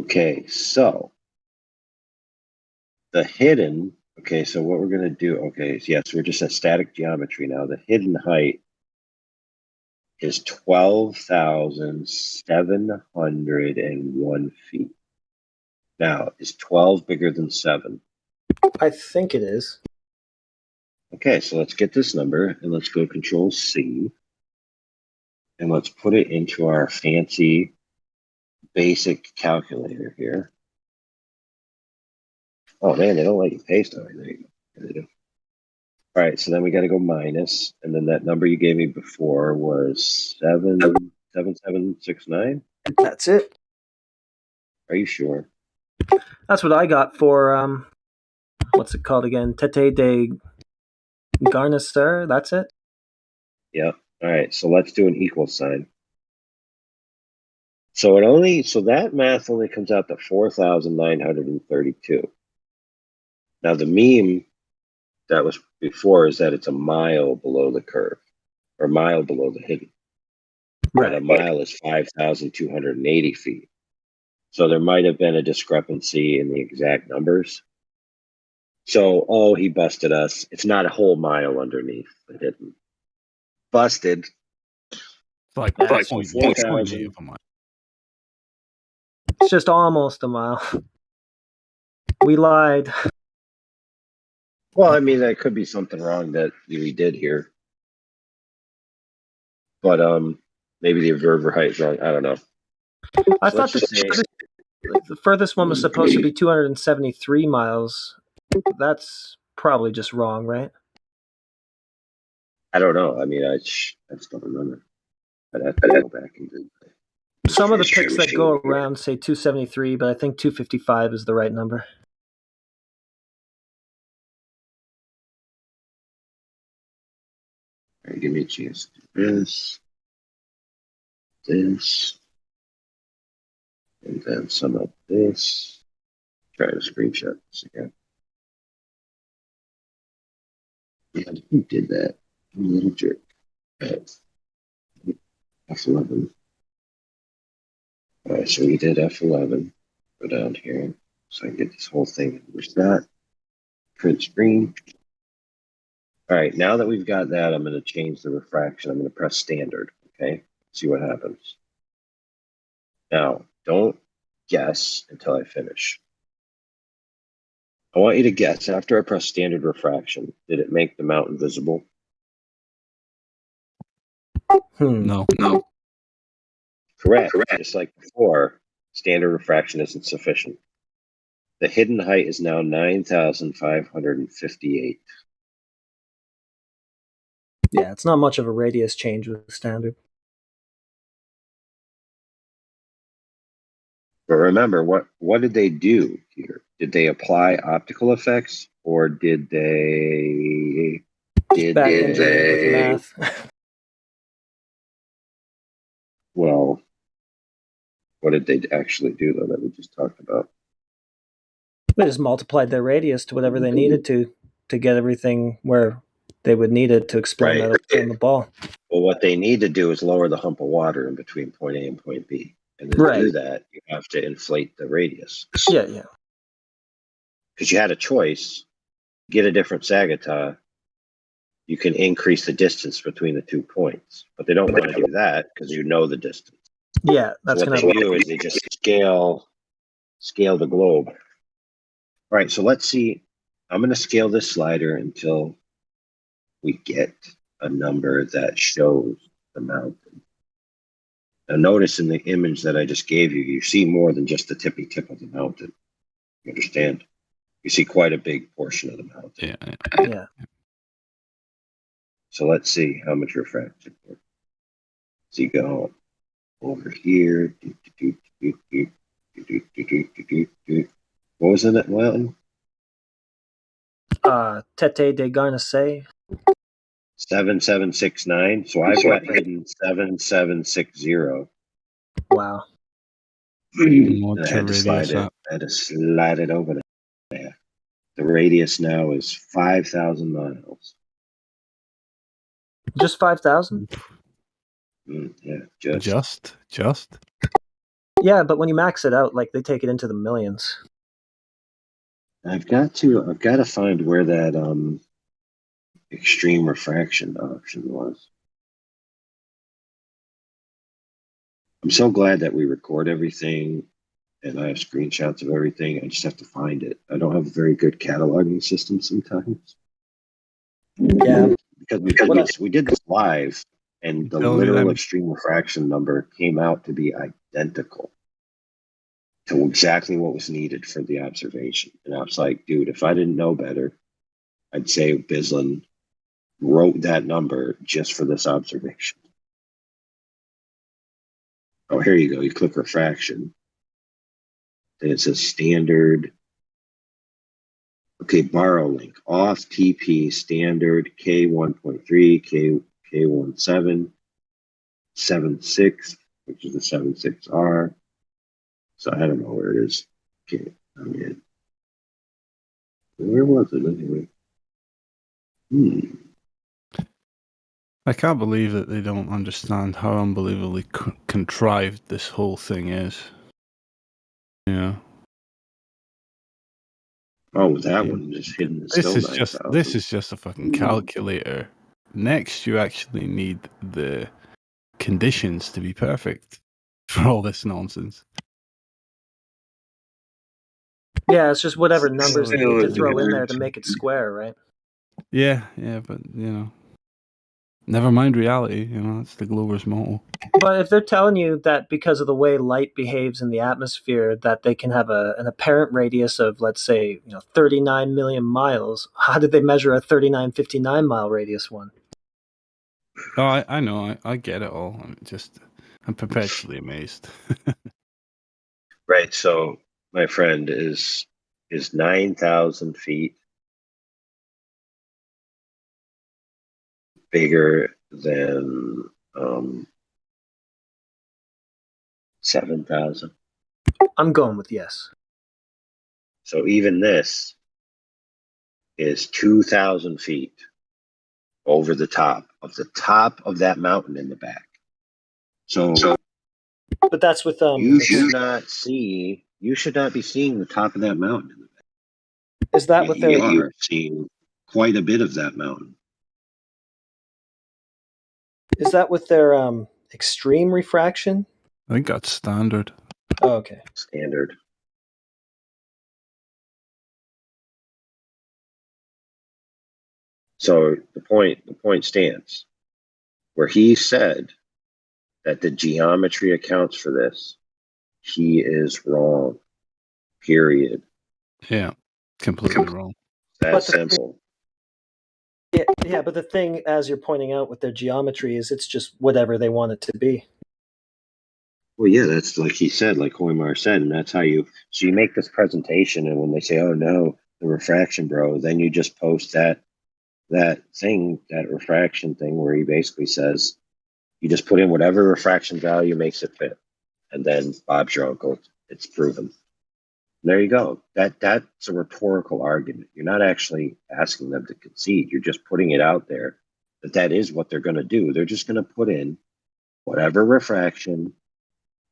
Okay, so the hidden. Okay, so what we're going to do. Okay, so yes, we're just at static geometry now. The hidden height is 12,701 feet. Now, is 12 bigger than 7? I think it is. Okay, so let's get this number and let's go Control C. And let's put it into our fancy basic calculator here. Oh man, they don't let you paste on it. There you go. There they do. All right, so then we got to go minus, and then that number you gave me before was 77769. That's it. Are you sure? That's what I got for what's it called again? Tete de Garnister. That's it. Yeah. All right, so let's do an equal sign. So that math only comes out to 4,932. Now the meme that was before is that it's a mile below the curve, or a mile below the hidden. Right. But a mile is 5,280 feet. So there might have been a discrepancy in the exact numbers. So, he busted us. It's not a whole mile underneath the hidden. Busted. Like 4,000. It's just almost a mile. We lied. Well, I mean, that could be something wrong that we did here. But maybe the observer height is wrong. I don't know. I thought the furthest one was supposed to be 273 miles. That's probably just wrong, right? I don't know. I mean, I just don't remember. I'd have to go back and do that. Some of the pics that go around say 273, but I think 255 is the right number. All right, give me a chance to do this, and then sum up this. Try to screenshot this again. Yeah, who did that? You little jerk. F11. All right, so we did F11. Go down here so I can get this whole thing. Where's that? Print screen. All right, now that we've got that, I'm going to change the refraction. I'm going to press standard, okay? See what happens. Now, don't guess until I finish. I want you to guess, after I press standard refraction, did it make the mountain visible? No. Correct. Just like before, standard refraction isn't sufficient. The hidden height is now 9,558. Yeah, it's not much of a radius change with the standard. But remember, what did they do here? Did they apply optical effects, or did they Math. Well, what did they actually do though that we just talked about? They just multiplied their radius to whatever they needed to get everything where they would need it to explain Right. that on the ball. Well, what they need to do is lower the hump of water in between point A and point B. And to do that, you have to inflate the radius. Yeah. Because you had a choice, get a different Sagitah, you can increase the distance between the 2 points. But they don't want to do that because you know the distance. Yeah, that's so what they do is they just scale the globe. All right, so let's see. I'm going to scale this slider until we get a number that shows the mountain. Now notice in the image that I just gave you, you see more than just the tippy tip of the mountain. You understand? You see quite a big portion of the mountain. Yeah. So let's see how much refraction. So you go over here. What was in that mountain? Tete de Garnesay. 7769. So I've got hidden 7760. Wow. And I had to slide it. I had to slide it over there. The radius now is 5,000 miles. Just 5,000? Yeah, just. Yeah, but when you max it out, like they take it into the millions. I've got to find where that extreme refraction option was. I'm so glad that we record everything and I have screenshots of everything. I just have to find it. I don't have a very good cataloging system sometimes. Yeah. Because we did this live and the literal extreme refraction number came out to be identical to exactly what was needed for the observation. And I was like, dude, if I didn't know better, I'd say Bislin wrote that number just for this observation. Oh, here you go. You click refraction. Then it says standard. Okay, borrow link. Off TP standard K1.3, K17, 76, which is the 76R. So I don't know where it is. Okay, I'm in. Where was it anyway? I can't believe that they don't understand how unbelievably contrived this whole thing is. Yeah. Oh, that one just hidden. This is just a fucking calculator. Next, you actually need the conditions to be perfect for all this nonsense. Yeah, it's just whatever numbers they need to throw in there to make it square, right? Yeah, but never mind reality. It's the Glover's model. But if they're telling you that because of the way light behaves in the atmosphere, that they can have an apparent radius of, let's say, 39 million miles, how did they measure a 3959 mile radius one? Oh, I know. I get it all. I'm perpetually amazed. Right. So my friend is 9,000 feet bigger than 7,000. I'm going with yes. So even this is 2,000 feet over the top of that mountain in the back. So but that's with you should not be seeing the top of that mountain in the back. Is that what you are seeing quite a bit of that mountain? Is that with their extreme refraction? I think that's standard. Oh, okay. Standard. So the point stands. Where he said that the geometry accounts for this, he is wrong. Period. Yeah, completely wrong. That But the thing- simple. Yeah, but the thing, as you're pointing out with their geometry, is it's just whatever they want it to be. Well, yeah, that's like he said, like Hoymar said, and that's how so you make this presentation, and when they say, "Oh no, the refraction, bro," then you just post that refraction thing, where he basically says, you just put in whatever refraction value makes it fit, and then Bob's your uncle. It's proven. There you go. That's a rhetorical argument. You're not actually asking them to concede. You're just putting it out there that is what they're going to do. They're just going to put in whatever refraction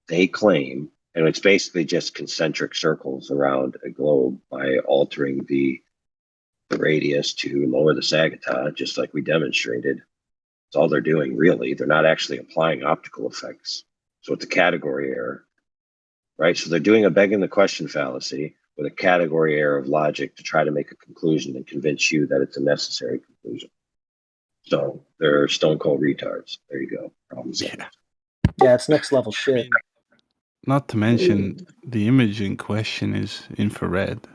they claim, and it's basically just concentric circles around a globe by altering the radius to lower the sagitta, just like we demonstrated. That's all they're doing, really. They're not actually applying optical effects. So it's a category error, right? So they're doing a begging the question fallacy with a category error of logic to try to make a conclusion and convince you that it's a necessary conclusion. So they're stone cold retards. There you go. Problem solved. Yeah, it's next level shit. Not to mention, the image in question is infrared,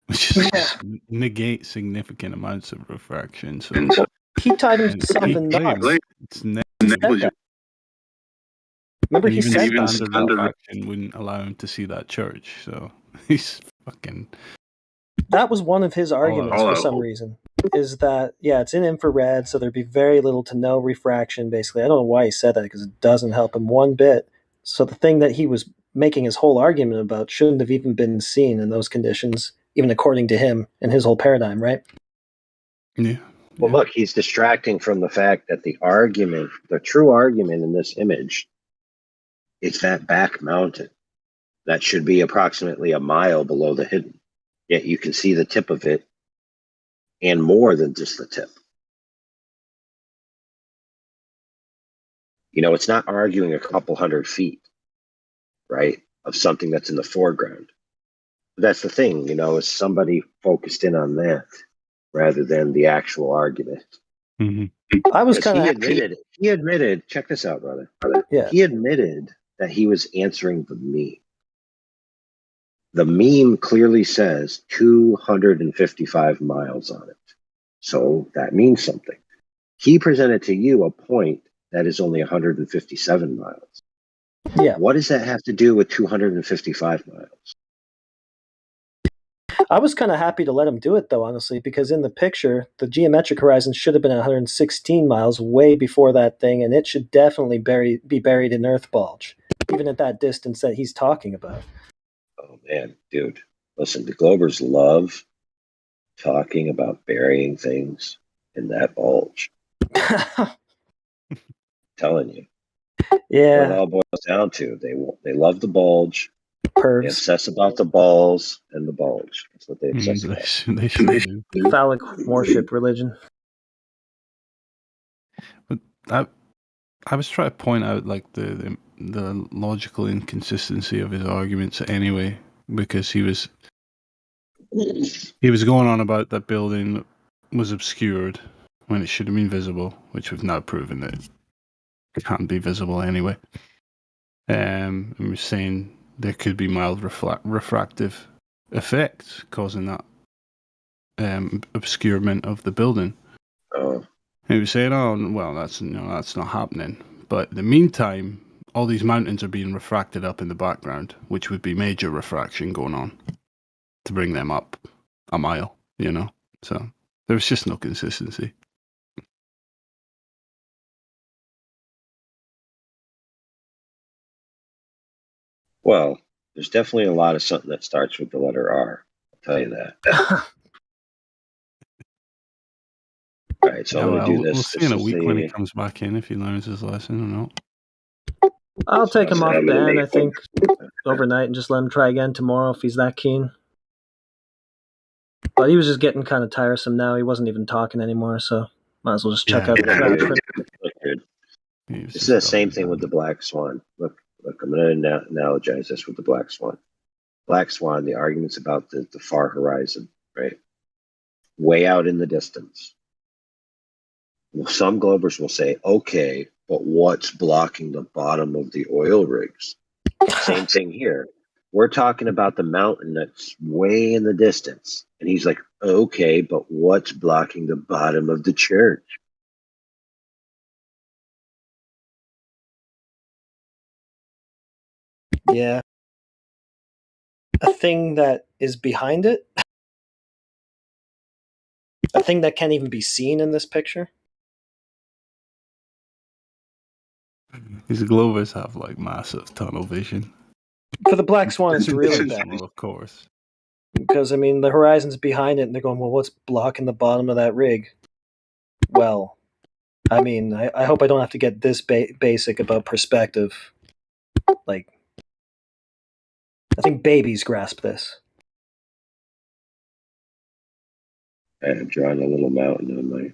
which is negate significant amounts of refraction. So he tied himself in knots. It's negligible. Remember, he even said standard refraction wouldn't allow him to see that church. So he's fucking. That was one of his arguments for some reason. Is that it's in infrared, so there'd be very little to no refraction. Basically, I don't know why he said that because it doesn't help him one bit. So the thing that he was making his whole argument about shouldn't have even been seen in those conditions, even according to him and his whole paradigm, right? Yeah. Well, look, he's distracting from the fact that the true argument in this image, is that back mounted. That should be approximately a mile below the hidden. Yet you can see the tip of it and more than just the tip. It's not arguing a couple 100 feet, right, of something that's in the foreground. But that's the thing, is somebody focused in on that rather than the actual argument. Mm-hmm. I was kind of He admitted, check this out, brother. Yeah. He admitted that he was answering the meme. The meme clearly says 255 miles on it. So that means something. He presented to you a point that is only 157 miles. Yeah. What does that have to do with 255 miles? I was kind of happy to let him do it, though, honestly, because in the picture, the geometric horizon should have been 116 miles way before that thing, and it should definitely be buried in Earth bulge, even at that distance that he's talking about. Oh, man, dude. Listen, the Globers love talking about burying things in that bulge. Telling you. Yeah. What it all boils down to. They love the bulge. Pervs. They obsess about the balls and the bulge. That's what they obsess about. They should do. Phallic worship religion. But I was trying to point out like the logical inconsistency of his arguments anyway, because he was going on about that building was obscured when it should have been visible, which we've now proven that it can't be visible anyway. And we're saying there could be mild refractive effects causing that obscurement of the building. Oh. And he was saying, "Oh, well, that's not happening." But in the meantime, all these mountains are being refracted up in the background, which would be major refraction going on to bring them up a mile. So there was just no consistency. Well, there's definitely a lot of something that starts with the letter R. I'll tell you that. All right, so I'm going to do this. We'll see in a week when he comes back in if he learns his lesson or not. I'll take him off ban, I think, overnight and just let him try again tomorrow if he's that keen. But he was just getting kind of tiresome now. He wasn't even talking anymore, so might as well just check out the crap. This is the same thing with the Black Swan. Look, I'm going to analogize this with the Black Swan. Black Swan, the argument's about the far horizon, right? Way out in the distance. Well, some Globers will say, okay, but what's blocking the bottom of the oil rigs? Same thing here. We're talking about the mountain that's way in the distance. And he's like, okay, but what's blocking the bottom of the church? Yeah. A thing that is behind it? A thing that can't even be seen in this picture? These Glovers have like massive tunnel vision. For the Black Swan, it's really bad. Well, of course. Because, I mean, the horizon's behind it, and they're going, well, what's blocking the bottom of that rig? Well, I mean, I hope I don't have to get this basic about perspective. Like, I think babies grasp this. I'm drawing a little mountain on my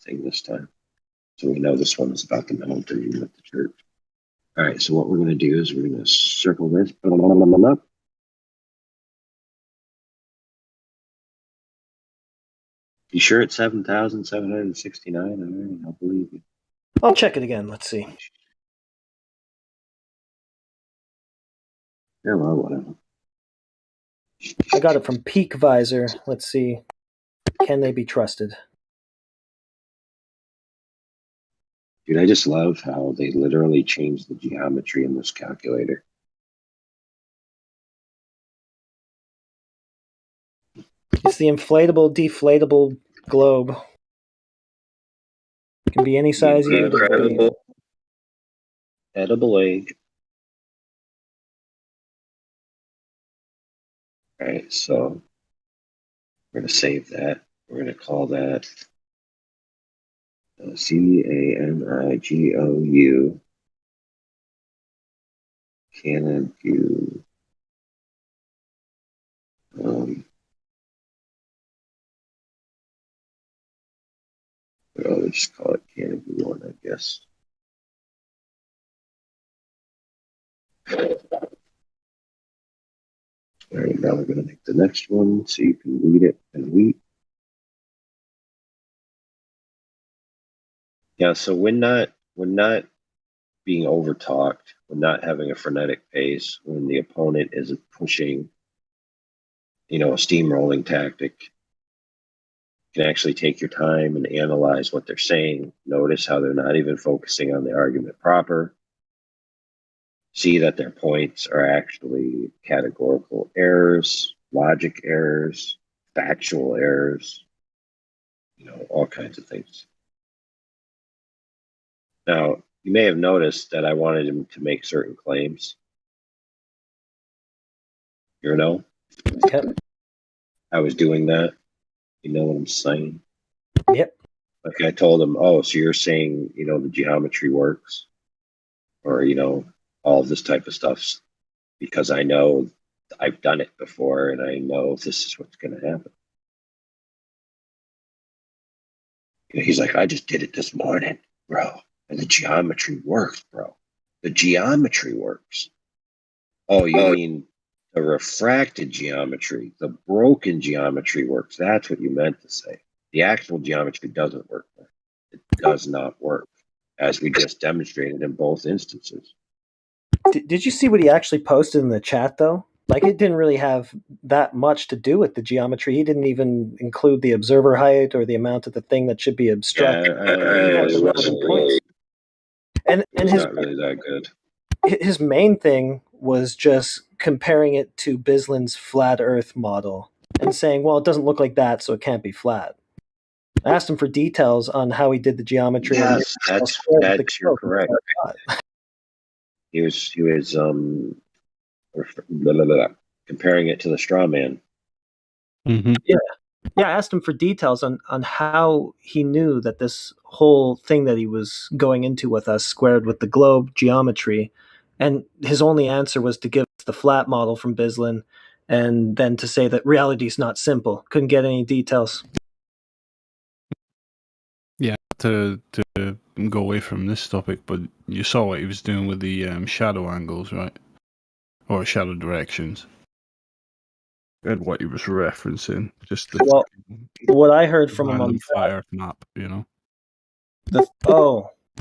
thing this time. So we know this one is about the mountain with the church. All right, so what we're going to do is we're going to circle this. You sure it's 7,769? All right, I'll believe you. I'll check it again. Let's see. Yeah, well, whatever. I got it from Peak Visor. Let's see. Can they be trusted? Dude, I just love how they literally changed the geometry in this calculator. It's the inflatable, deflatable globe. It can be any size you need it to be. Edible egg. All right, so we're going to save that. We're going to call that CANIGOU. Canigu. Well, let's just call it Canigu 1, I guess. All right, now we're going to make the next one so you can read it and weep. Yeah, so when not being overtalked, when not having a frenetic pace, when the opponent isn't pushing, a steamrolling tactic, you can actually take your time and analyze what they're saying. Notice how they're not even focusing on the argument proper. See that their points are actually categorical errors, logic errors, factual errors, all kinds of things. Now, you may have noticed that I wanted him to make certain claims. Yep. I was doing that. You know what I'm saying? Yep. Like I told him, oh, so you're saying, the geometry works? Or, all this type of stuff. Because I know I've done it before and I know this is what's going to happen. He's like, I just did it this morning, bro. And the geometry works, bro. The geometry works. Oh, you mean the refracted geometry, the broken geometry works. That's what you meant to say. The actual geometry doesn't work. It does not work, as we just demonstrated in both instances. Did you see what he actually posted in the chat, though? Like, it didn't really have that much to do with the geometry. He didn't even include the observer height or the amount of the thing that should be obstructed. And it's his not really that good. His main thing was just comparing it to Bislin's flat Earth model and saying, well, it doesn't look like that, so it can't be flat. I asked him for details on how he did the geometry. Yes, that's you're correct. He was comparing it to the straw man. Mm-hmm. Yeah, I asked him for details on how he knew that this whole thing that he was going into with us squared with the globe geometry, and his only answer was to give us the flat model from Bislin, and then to say that reality is not simple. Couldn't get any details. Yeah, to go away from this topic, but you saw what he was doing with the shadow angles, right? Or shadow directions. And what he was referencing. Just the what I heard from him on the flat Earth map,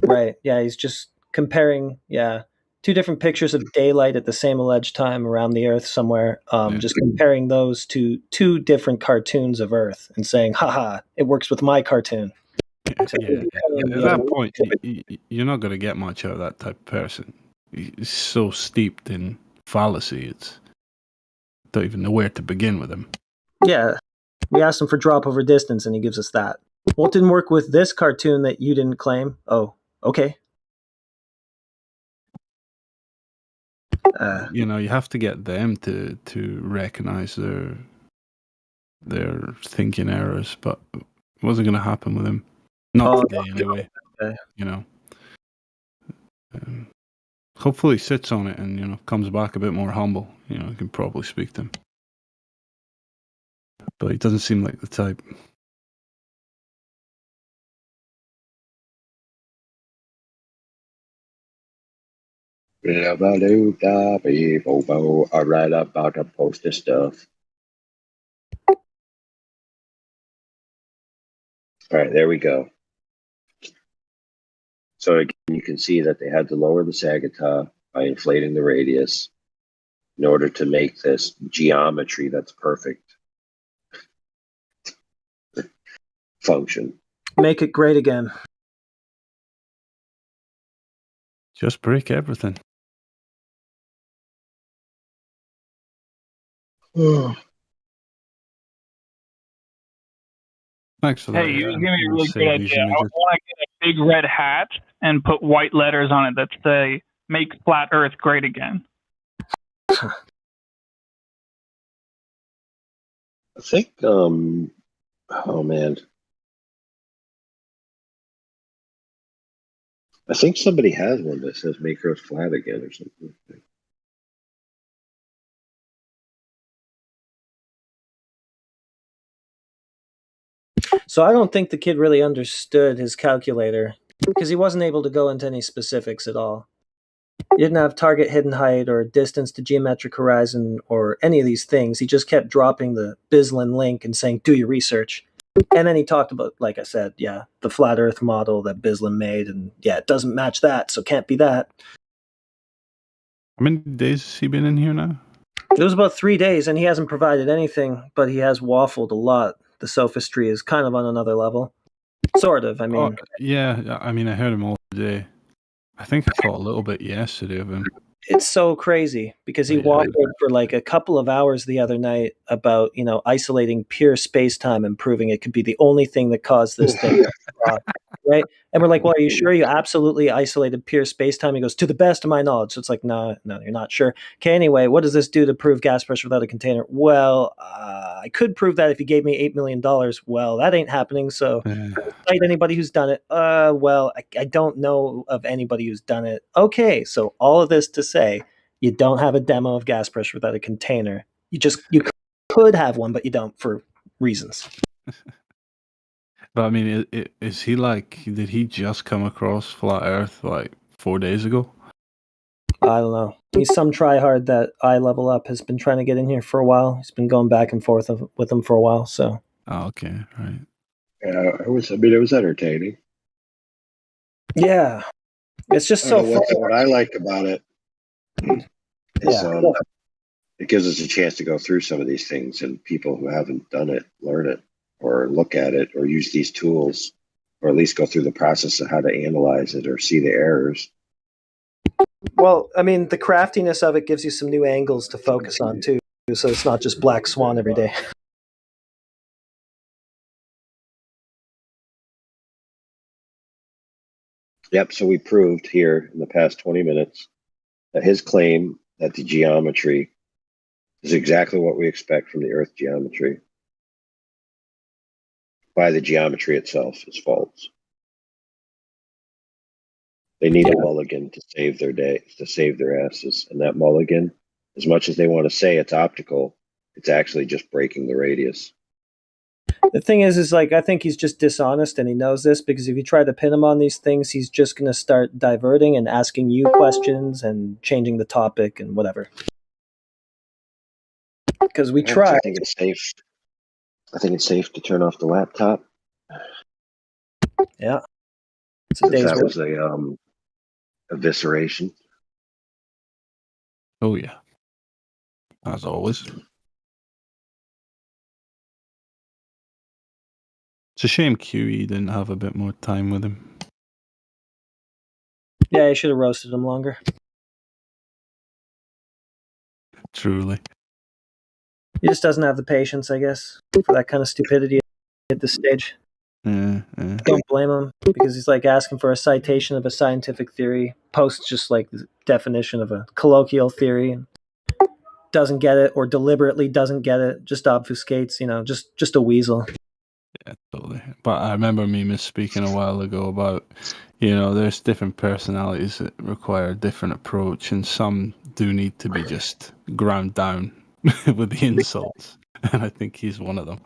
right. Yeah, he's just comparing, two different pictures of daylight at the same alleged time around the Earth somewhere. Just comparing those to two different cartoons of Earth and saying, haha, it works with my cartoon. So Yeah, at that point, you're not going to get much out of that type of person. He's so steeped in fallacy, it's don't even know where to begin with him. Yeah, we asked him for drop over distance, and he gives us that. Well, it didn't work with this cartoon that you didn't claim. Oh, okay. You know, you have to get them to recognize their thinking errors, but it wasn't going to happen with him. Not today, anyway. Okay. You know. Hopefully he sits on it and, you know, comes back a bit more humble. You know, he can probably speak to him. But he doesn't seem like the type. I write about a post of stuff. All right, there we go. So again, you can see that they had to lower the Sagittah by inflating the radius in order to make this geometry that's perfect function. Make it great again. Just break everything. Thanks for that. Hey, you gave me a really good idea. I want to get a big red hat and put white letters on it that say, make flat Earth great again. I think, oh man. I think somebody has one that says make Earth flat again or something. So I don't think the kid really understood his calculator because he wasn't able to go into any specifics at all. He didn't have target hidden height or distance to geometric horizon or any of these things. He just kept dropping the Bislin link and saying, do your research. And then he talked about, like I said, the flat Earth model that Bislin made. And it doesn't match that, so can't be that. How many days has he been in here now? It was about 3 days, and he hasn't provided anything, but he has waffled a lot. The sophistry is kind of on another level. Sort of, I mean. Yeah, I mean, I heard him all day. I think I caught a little bit yesterday of him. It's so crazy because he waffled for like a couple of hours the other night about, isolating pure space-time and proving it could be the only thing that caused this thing. Right? And we're like, well, are you sure you absolutely isolated pure space-time? He goes, to the best of my knowledge. So it's like, no, you're not sure. Okay, anyway, what does this do to prove gas pressure without a container? Well, I could prove that if you gave me $8 million. Well, that ain't happening. So cite anybody who's done it. Well, I don't know of anybody who's done it. Okay, so all of this to say, you don't have a demo of gas pressure without a container. You could have one, but you don't for reasons. But I mean, is he did he just come across flat Earth like 4 days ago? I don't know. He's some tryhard that I Level Up has been trying to get in here for a while. He's been going back and forth with him for a while. So. Oh, okay, right. Yeah, it was entertaining. Yeah, it's just so fun. What I liked about it is it gives us a chance to go through some of these things, and people who haven't done it learn it, or look at it, or use these tools, or at least go through the process of how to analyze it or see the errors. Well, I mean, the craftiness of it gives you some new angles to focus on too, so it's not just Black Swan every day. Yep, so we proved here in the past 20 minutes that his claim that the geometry is exactly what we expect from the Earth geometry by the geometry itself is false. They need a mulligan to save their day, to save their asses. And that mulligan, as much as they want to say it's optical, it's actually just breaking the radius. The thing is like, I think he's just dishonest, and he knows this, because if you try to pin him on these things, he's just going to start diverting and asking you questions and changing the topic and whatever. Because we try. I think it's safe. I think it's safe to turn off the laptop. Yeah. It's a day's that work. was a evisceration. Oh yeah, as always. It's a shame QE didn't have a bit more time with him. Yeah, you should have roasted him longer. Truly. He just doesn't have the patience, I guess, for that kind of stupidity at this stage. Don't blame him, because he's like asking for a citation of a scientific theory, posts just like the definition of a colloquial theory, and doesn't get it, or deliberately doesn't get it, just obfuscates, just a weasel. Yeah, totally. But I remember me misspeaking a while ago about, there's different personalities that require a different approach, and some do need to be just ground down with the insults. And I think he's one of them.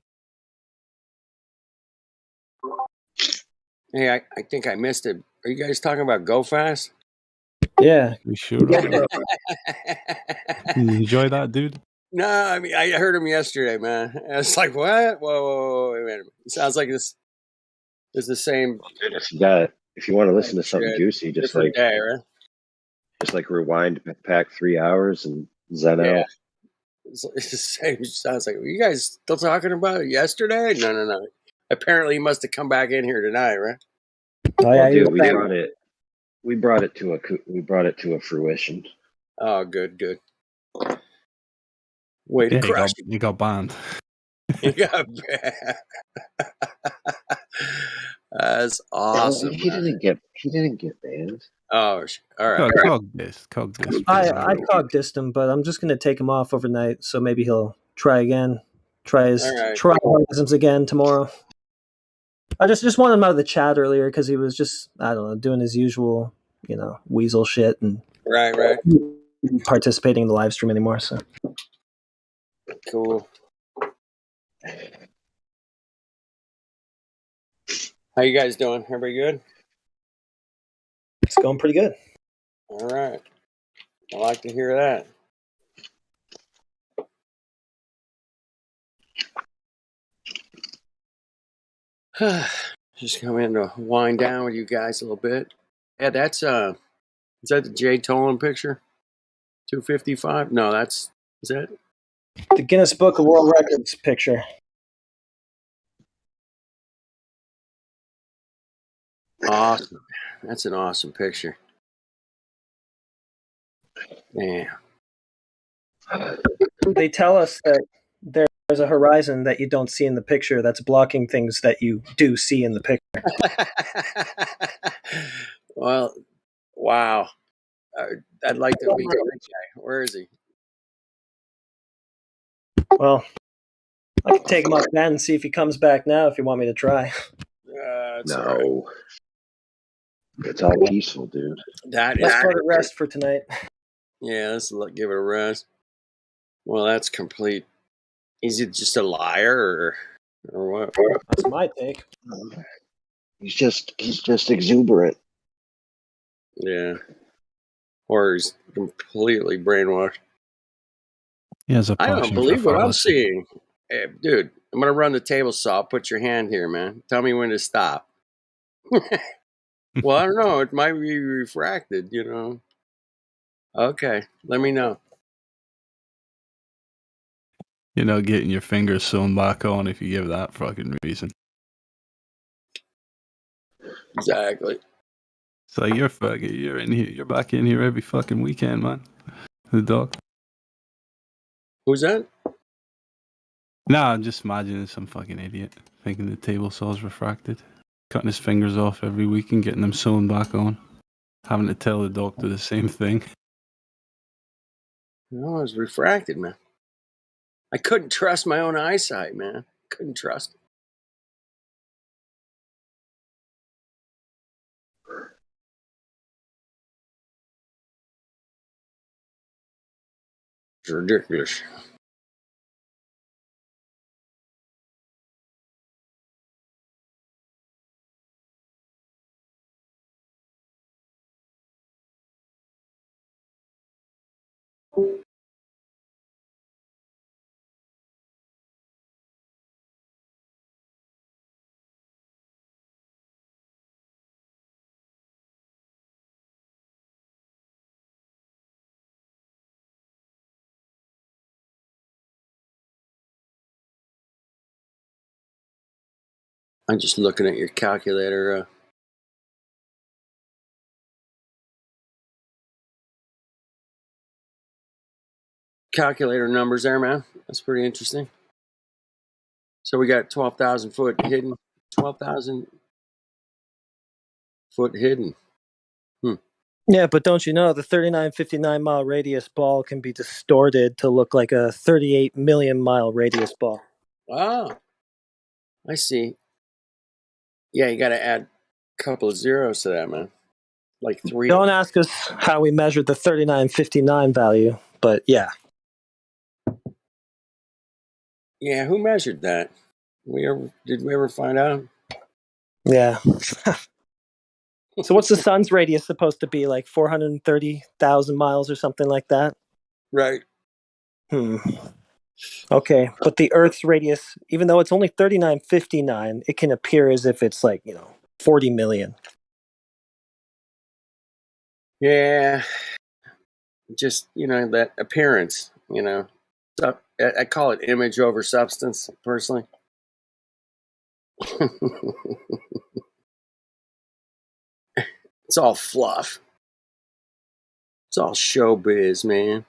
Hey, I think I missed it. Are you guys talking about Go Fast? Yeah. We sure are. You enjoy that, dude? No, I mean, I heard him yesterday, man. I was like, what? Whoa, wait a minute. It sounds like this is the same. Dude, if you want to listen to something juicy, just different day, right? Just like rewind back 3 hours and zen Yeah. out. It's the same. Sounds like, were you guys still talking about it yesterday? No. Apparently, he must have come back in here tonight, right? Oh yeah, Dude, we brought it to a fruition. Oh, good. Way to Yeah, crush it. you got banned. You got banned. That's awesome. He didn't get banned. Oh, all right. Cog this. I cog dissed him, but I'm just going to take him off overnight, so maybe he'll try again. Try Horizons again tomorrow. I just wanted him out of the chat earlier because he was just, I don't know, doing his usual, weasel shit and right. participating in the live stream anymore. So Cool. How you guys doing? Everybody good? It's going pretty good. All right. I like to hear that. Just come in to wind down with you guys a little bit. Yeah, that's is that the Jay Tolan picture? 255? No, is that the Guinness Book of World Records picture. awesome? That's an awesome picture. Man. They tell us that there's a horizon that you don't see in the picture that's blocking things that you do see in the picture. Well, wow. I'd like to meet that guy. Where is he? Well, I can take him up then and see if he comes back now if you want me to try. No. It's all peaceful, dude. That Let's put a rest for tonight. Yeah, let's give it a rest. Well, that's complete. Is it just a liar or what? That's my take. He's just exuberant. Yeah. Or he's completely brainwashed. He has a I don't passion believe for what I'm fallacy. seeing. Hey, dude, I'm going to run the table saw. Put your hand here, man. Tell me when to stop. Well, I don't know. It might be refracted, Okay, let me know. You're not getting your fingers sewn back on if you give that fucking reason. Exactly. So you're in here. You're back in here every fucking weekend, man. The dog. Who's that? Nah, I'm just imagining some fucking idiot thinking the table saw's refracted, cutting his fingers off every week and getting them sewn back on, having to tell the doctor the same thing. No, it was refracted, man. I couldn't trust my own eyesight, man. Couldn't trust it. It's ridiculous. I'm just looking at your calculator. Calculator numbers there, man. That's pretty interesting. So we got 12,000 foot hidden. 12,000 foot hidden. Yeah, but don't you know the 3959 mile radius ball can be distorted to look like a 38 million mile radius ball. Ah, I see. Yeah, you got to add a couple of zeros to that, man. Like 3. Don't ask us how we measured the 3959 value, but yeah. Yeah, who measured that? Did we ever find out? Yeah. So what's the sun's radius supposed to be, like 430,000 miles or something like that? Right. Okay, but the Earth's radius, even though it's only 3959, it can appear as if it's like, 40 million. Yeah. Just, that appearance, I call it image over substance, personally. It's all fluff. It's all showbiz, man.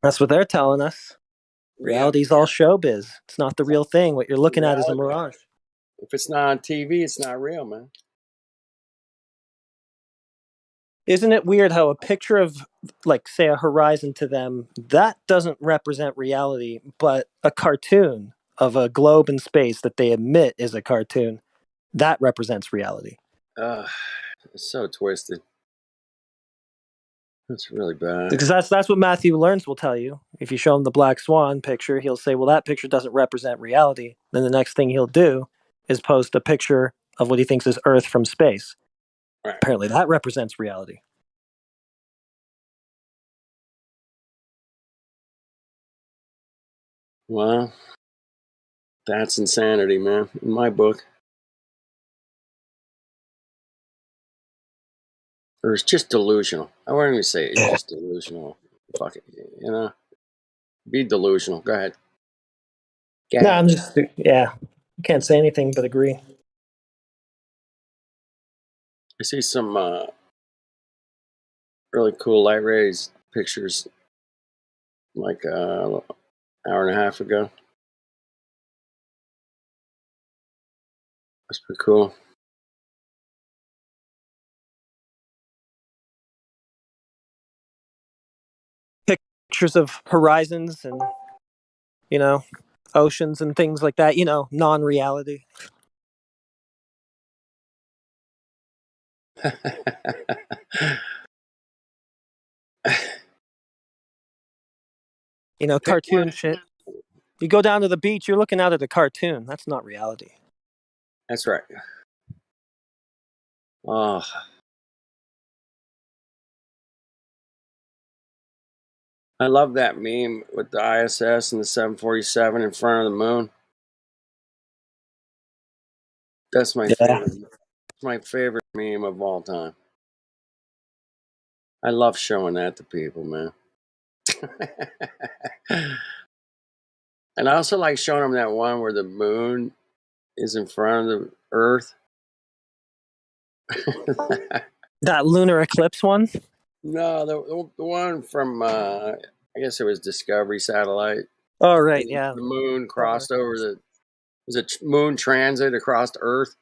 That's what they're telling us. Reality's all showbiz. It's not the real thing. What you're looking at is a mirage. If it's not on TV, it's not real, man. Isn't it weird how a picture of, like, say, a horizon to them, that doesn't represent reality, but a cartoon of a globe in space that they admit is a cartoon, that represents reality. It's so twisted. That's really bad. Because that's what Matthew Learns will tell you. If you show him the Black Swan picture, he'll say, well, that picture doesn't represent reality. Then the next thing he'll do is post a picture of what he thinks is Earth from space. Right. Apparently that represents reality. Well, that's insanity, man, in my book. Or it's just delusional. I wouldn't even say it's just delusional. Fuck it, Be delusional. Go ahead. No, I'm just, I can't say anything but agree. I see some really cool light rays pictures like an hour and a half ago. That's pretty cool. Pictures of horizons and, oceans and things like that, non-reality. Cartoon shit. You go down to the beach, you're looking out at a cartoon. That's not reality. That's right. Oh. I love that meme with the ISS and the 747 in front of the moon. That's my favorite. It's my favorite meme of all time. I love showing that to people, man. And I also like showing them that one where the moon is in front of the Earth. That lunar eclipse one? No, the one from, I guess it was Discovery satellite. Oh, right, yeah. The moon crossed over the, was it moon transit across the Earth?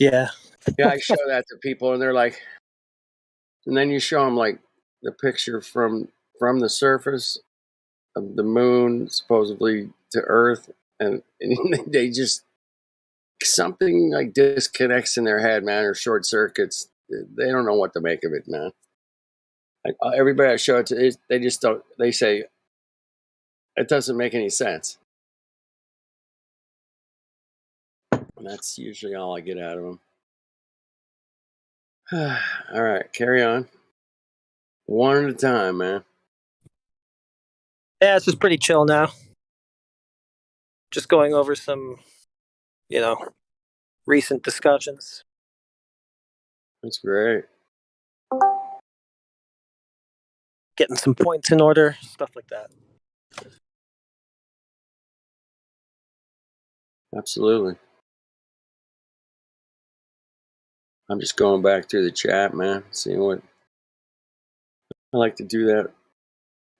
Yeah. Yeah, I show that to people and they're like, and then you show them like the picture from the surface of the moon, supposedly to Earth, and they just, something like disconnects in their head, man, or short circuits. They don't know what to make of it, man. Everybody I show it to, they just don't. They say it doesn't make any sense, and that's usually all I get out of them. All right, carry on. One at a time, man. Yeah, it's just pretty chill now. Just going over some, recent discussions. That's great. Getting some points in order, stuff like that. Absolutely. I'm just going back through the chat, man, seeing what I like to do that.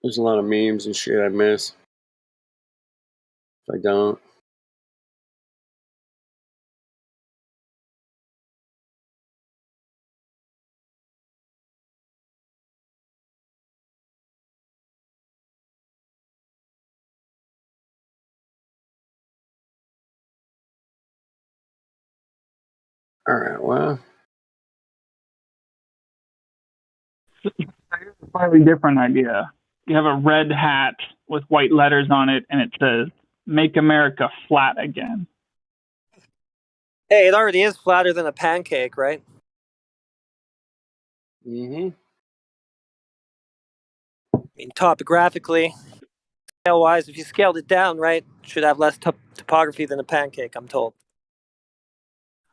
There's a lot of memes and shit I miss if I don't. All right, well. Here's a slightly different idea. You have a red hat with white letters on it, and it says, "Make America Flat Again." Hey, it already is flatter than a pancake, right? Mm-hmm. I mean, topographically, scale-wise, if you scaled it down, right, it should have less topography than a pancake, I'm told.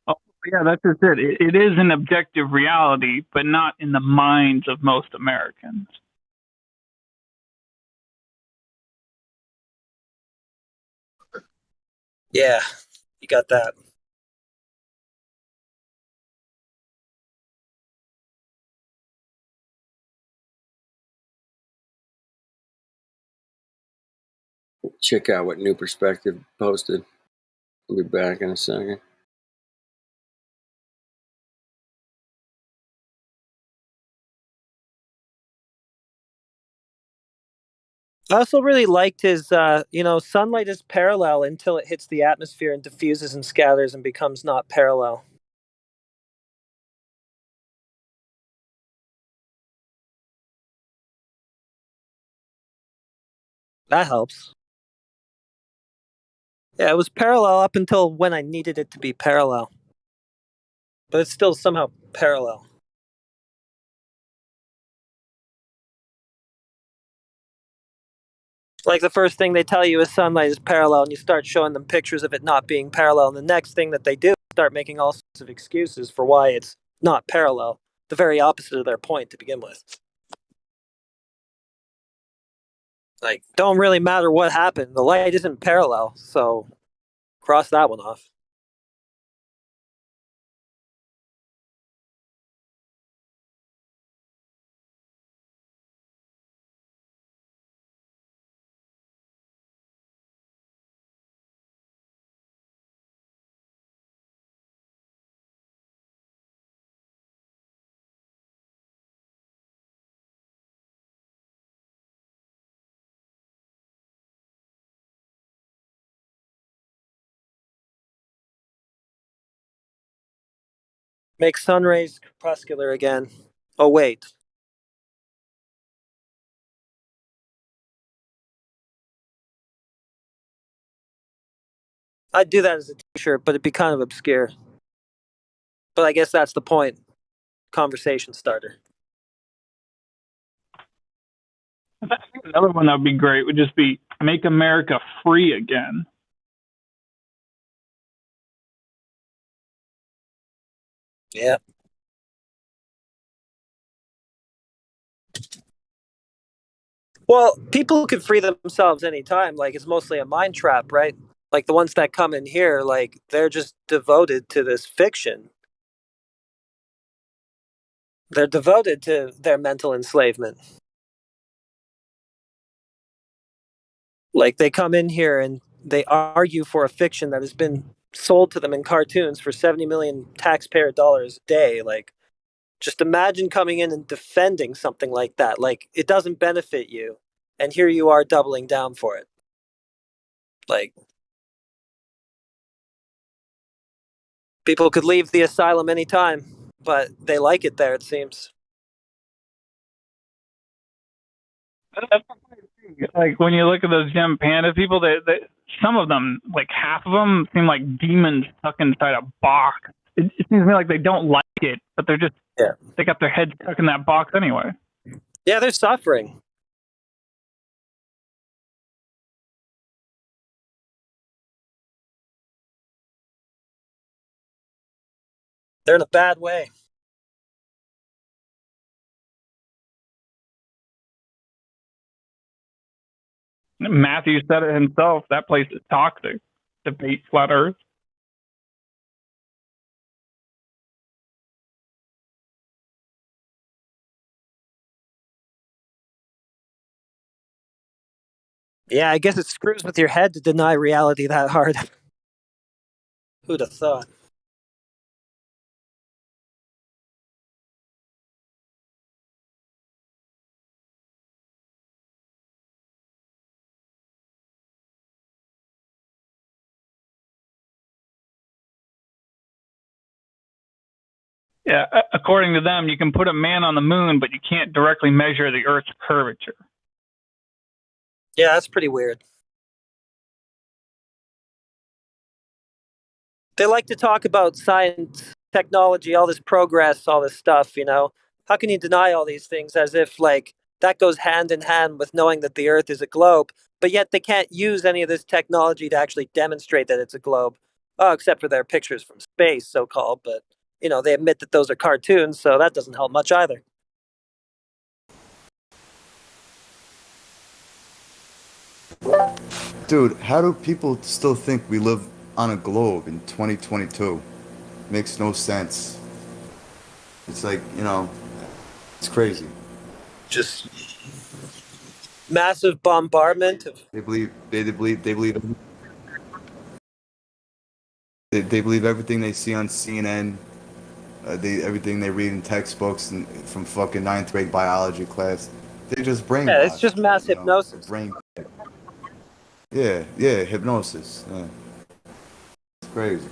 Oh, yeah, that's just it. It is an objective reality, but not in the minds of most Americans. Yeah, you got that. Check out what New Perspective posted. I'll be back in a second. I also really liked his, sunlight is parallel until it hits the atmosphere and diffuses and scatters and becomes not parallel. That helps. Yeah, it was parallel up until when I needed it to be parallel. But it's still somehow parallel. Like the first thing they tell you is sunlight is parallel, and you start showing them pictures of it not being parallel. And the next thing that they do is start making all sorts of excuses for why it's not parallel. The very opposite of their point to begin with. Like, don't really matter what happened. The light isn't parallel, so cross that one off. Make sun rays crepuscular again. Oh, wait. I'd do that as a t-shirt, but it'd be kind of obscure. But I guess that's the point. Conversation starter. Another one that would be great would just be "Make America Free Again." Yeah. Well, people could free themselves anytime. Like, it's mostly a mind trap, right? Like, the ones that come in here, like, they're just devoted to this fiction. They're devoted to their mental enslavement. Like, they come in here and they argue for a fiction that has been sold to them in cartoons for 70 million taxpayer dollars a day. Like, just imagine coming in and defending something like that. Like, it doesn't benefit you. And here you are doubling down for it. Like, people could leave the asylum anytime, but they like it there, it seems. That's like when you look at those Gem Panda people, they some of them, like half of them, seem like demons stuck inside a box. It seems to me like they don't like it, but they're just they got their heads stuck in that box anyway. Yeah, they're suffering. They're in a bad way. Matthew said it himself. That place is toxic. Debate flat Earth. Yeah, I guess it screws with your head to deny reality that hard. Who'd have thought? Yeah, according to them, you can put a man on the moon, but you can't directly measure the Earth's curvature. Yeah, that's pretty weird. They like to talk about science, technology, all this progress, all this stuff, you know. How can you deny all these things as if, like, that goes hand in hand with knowing that the Earth is a globe, but yet they can't use any of this technology to actually demonstrate that it's a globe? Oh, except for their pictures from space, so called, but, you know, they admit that those are cartoons, so that doesn't help much either. Dude, how do people still think we live on a globe in 2022? Makes no sense. It's like, you know, it's crazy. Just massive bombardment of They believe everything they see on CNN. Everything they read in textbooks and from fucking 9th grade biology class. They're just brainwashed. Yeah, it's just mass you know, hypnosis. Yeah, hypnosis. Yeah. It's crazy.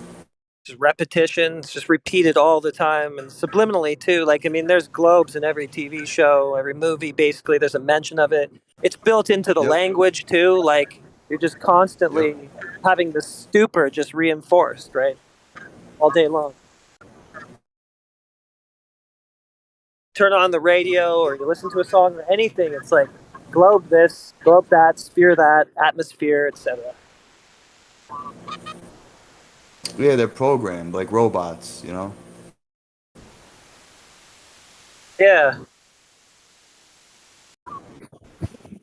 Just repetition, it's just repeated all the time and subliminally too. Like, I mean, there's globes in every TV show, every movie, basically there's a mention of it. It's built into the language too. Like, you're just constantly having the stupor just reinforced, right? All day long. Turn on the radio or you listen to a song or anything, it's like globe this, globe that, sphere that, atmosphere, etc. Yeah, they're programmed like robots, you know? Yeah.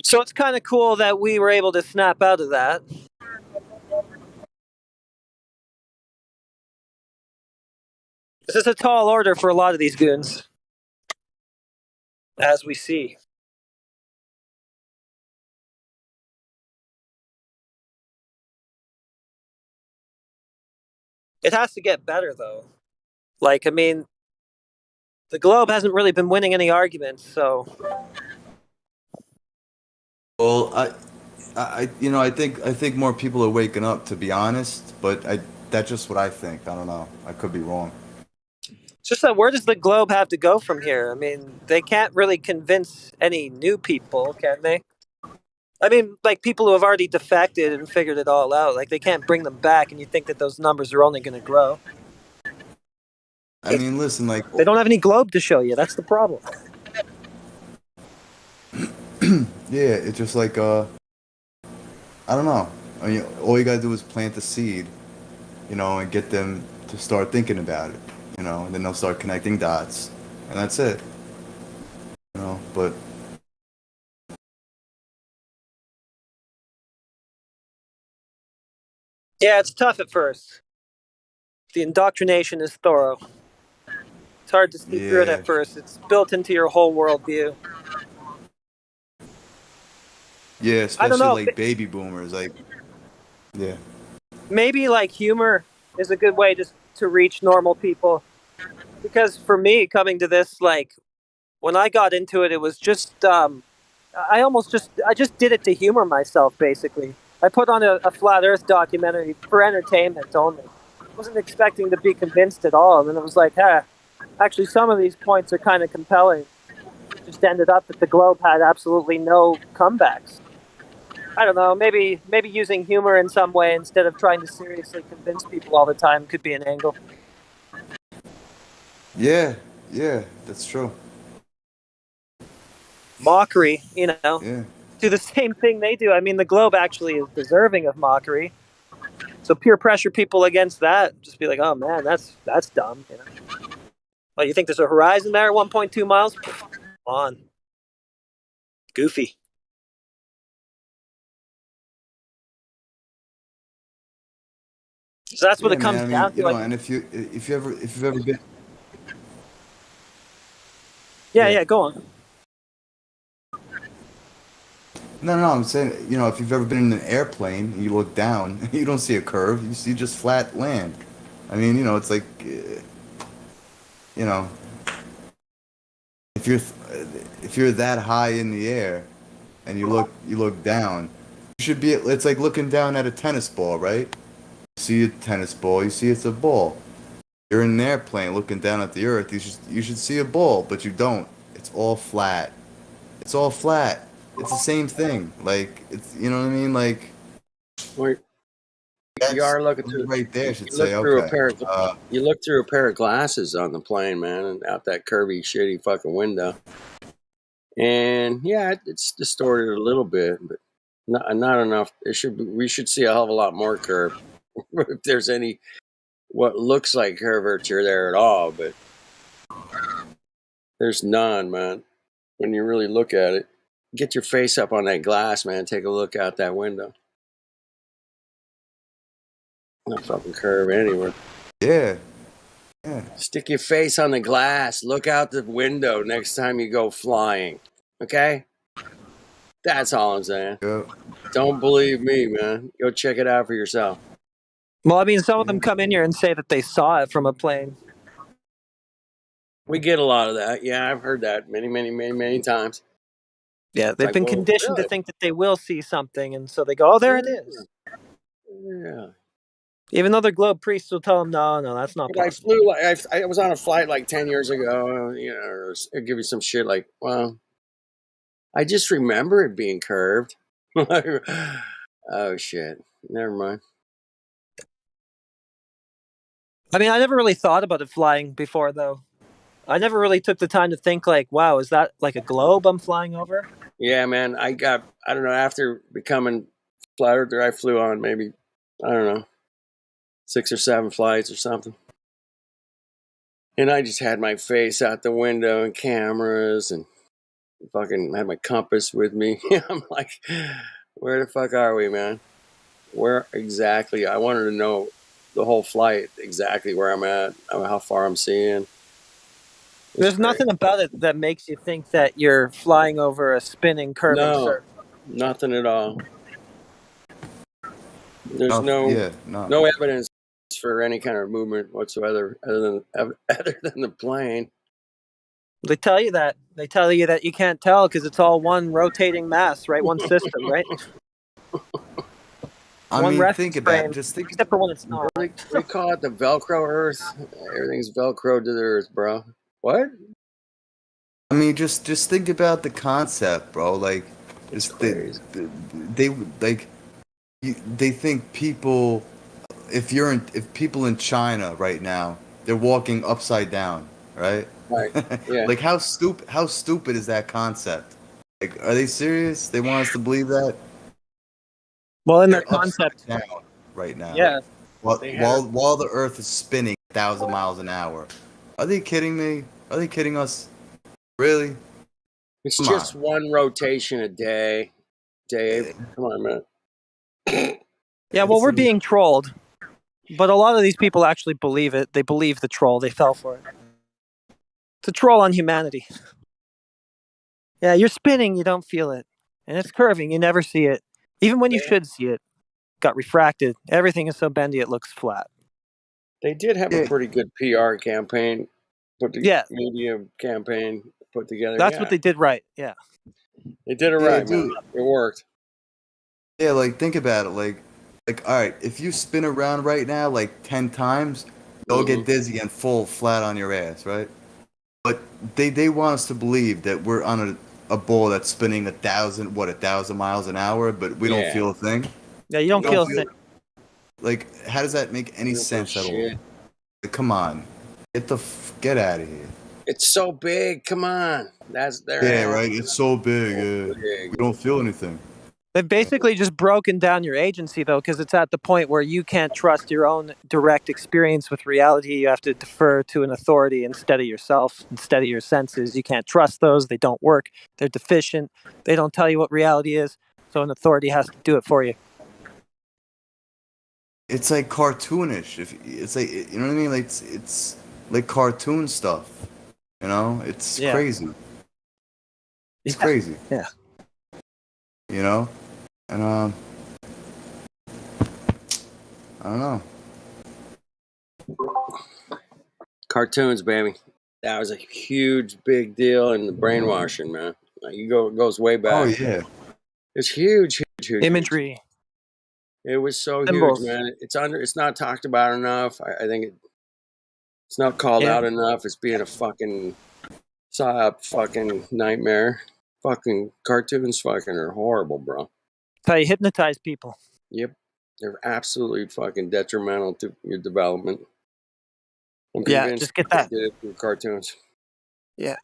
So it's kind of cool that we were able to snap out of that. This is a tall order for a lot of these goons, as we see. It has to get better, though. Like, I mean, the Globe hasn't really been winning any arguments, so. Well, I think more people are waking up, to be honest. But that's just what I think. I don't know. I could be wrong. It's just that where does the Globe have to go from here? I mean, they can't really convince any new people, can they? I mean, like people who have already defected and figured it all out. Like they can't bring them back, and you think that those numbers are only going to grow. I mean, listen, like they don't have any Globe to show you. That's the problem. Yeah, it's just like I don't know. I mean, all you gotta do is plant the seed, you know, and get them to start thinking about it, you know, and then they'll start connecting dots, and that's it. You know, but Yeah, it's tough at first. The indoctrination is thorough. It's hard to see through it at first. It's built into your whole worldview. yeah, I don't especially know, like baby boomers, like yeah. Maybe like humor is a good way to reach normal people. Because for me, coming to this, like when I got into it, it was just I just did it to humor myself. Basically, I put on a flat Earth documentary for entertainment only. Wasn't expecting to be convinced at all, and then it was like, actually, some of these points are kind of compelling. It just ended up that the Globe had absolutely no comebacks. I don't know. Maybe using humor in some way instead of trying to seriously convince people all the time could be an angle. Yeah, that's true. Mockery, you know. Yeah. Do the same thing they do. I mean, the Globe actually is deserving of mockery. So peer pressure people against that. Just be like, oh man, that's dumb. You know. Well, you think there's a horizon there at 1.2 miles? Come on. Goofy. So that's what it comes down to. You know, and if you've ever been. Yeah, go on. No, I'm saying, if you've ever been in an airplane and you look down, you don't see a curve. You see just flat land. I mean, it's like, if you're that high in the air and you look down, you should be. It's like looking down at a tennis ball, right? You see a tennis ball, you see it's a ball. You're in an airplane looking down at the earth. You should see a ball, but you don't. It's all flat. It's all flat. It's the same thing. Like it's what I mean. Like Wait, you are looking through right there. Should you look say through okay. you look through a pair of glasses on the plane, man, and out that curvy, shitty fucking window. And yeah, it's distorted a little bit, but not enough. We should see a hell of a lot more curve if there's any what looks like curvature there at all. But there's none, man. When you really look at it, get your face up on that glass, man. Take a look out that window. No fucking curve anywhere. Yeah. Stick your face on the glass. Look out the window next time you go flying. Okay? That's all I'm saying. Yeah. Don't believe me, man. Go check it out for yourself. Well, I mean, some of them come in here and say that they saw it from a plane. We get a lot of that. Yeah, I've heard that many times. Yeah, they've been conditioned to think that they will see something, and so they go, "Oh, there it is." Yeah. Even though their globe priests will tell them, "No, that's not But possible." I was on a flight like 10 years ago. I'll give you some shit like, well, I just remember it being curved. Oh shit! Never mind. I mean, I never really thought about it flying before, though. I never really took the time to think like, wow, is that like a globe I'm flying over? Yeah, man. I don't know, after becoming flat earther, I flew on maybe, I don't know, 6 or 7 flights or something. And I just had my face out the window and cameras and fucking had my compass with me. I'm like, where the fuck are we, man? Where exactly? I wanted to know the whole flight, exactly where I'm at, how far I'm seeing. There's nothing about it that makes you think that you're flying over a spinning, curving surface. Nothing at all. There's no evidence for any kind of movement whatsoever other than the plane. They tell you that. They tell you that you can't tell because it's all one rotating mass, right? One system, right? I mean, think about it. Just think. Except for when it's not. They call it the Velcro Earth. Everything's Velcro to the Earth, bro. What? I mean, just think about the concept, bro. Like, they think people. If people in China right now, they're walking upside down, right? Right. Yeah. Like, how stupid is that concept? Like, are they serious? They want us to believe that? Well, in their concept down right now. Yeah. While the Earth is spinning 1,000 miles an hour. Are they kidding me? Are they kidding us? Really? It's just one rotation a day. Dave, come on, man. Yeah, well, we're being trolled. But a lot of these people actually believe it. They believe the troll. They fell for it. It's a troll on humanity. Yeah, you're spinning, you don't feel it. And it's curving, you never see it. Even when you should see it, got refracted. Everything is so bendy it looks flat. They did have a pretty good PR campaign, media campaign put together. That's what they did right, yeah. They did it right, man. It worked. Yeah, like, think about it. Like, all right, if you spin around right now, like, 10 times, you'll get dizzy and fall flat on your ass, right? But they want us to believe that we're on a ball that's spinning 1,000 miles an hour, but we don't feel a thing. Yeah, you don't feel a thing. Like, how does that make any sense at all? Like, come on, get out of here. It's so big. Come on, that's there. Yeah, right. It's so big. We don't feel anything. They've basically just broken down your agency, though, because it's at the point where you can't trust your own direct experience with reality. You have to defer to an authority instead of yourself, instead of your senses. You can't trust those. They don't work. They're deficient. They don't tell you what reality is. So an authority has to do it for you. It's like cartoonish. It's like, you know what I mean? Like, it's like cartoon stuff. You know, it's crazy. It's crazy. Yeah. you know, and I don't know. Cartoons, baby. That was a huge, big deal in the brainwashing, man. Like, it goes way back. Oh yeah, It's huge, huge, huge. Imagery, It was so huge, symbols. man. It's not talked about enough. I think it's not called Yeah. out enough. It's being a fucking psyop fucking nightmare. Fucking cartoons fucking are horrible, bro. That's how you hypnotize people. Yep. They're absolutely fucking detrimental to your development. I'm Yeah, convinced just get they that. did it through cartoons. Yeah.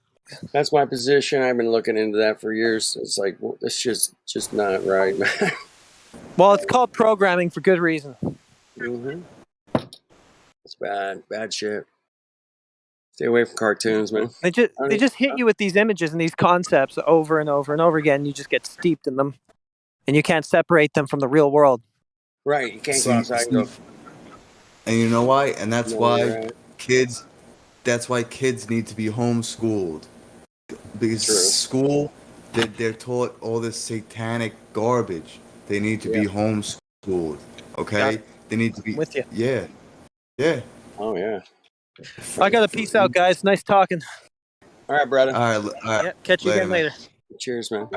That's my position. I've been looking into that for years. It's like, well, this just not right, man. Well, it's called programming for good reason. Mm-hmm. It's bad shit. Stay away from cartoons, man. They just hit you with these images and these concepts over and over and over again. You just get steeped in them, and you can't separate them from the real world. Right, you can't go outside and go. And you know why? And that's No, why you're right. kids. That's why kids need to be homeschooled, because True. school, they're taught all this satanic garbage. They need to be homeschooled. Okay, they need to be with you. Yeah, yeah. Oh yeah. I got to peace out, guys. Nice talking. All right, brother. All right. Yeah, catch you again man. later. Cheers, man.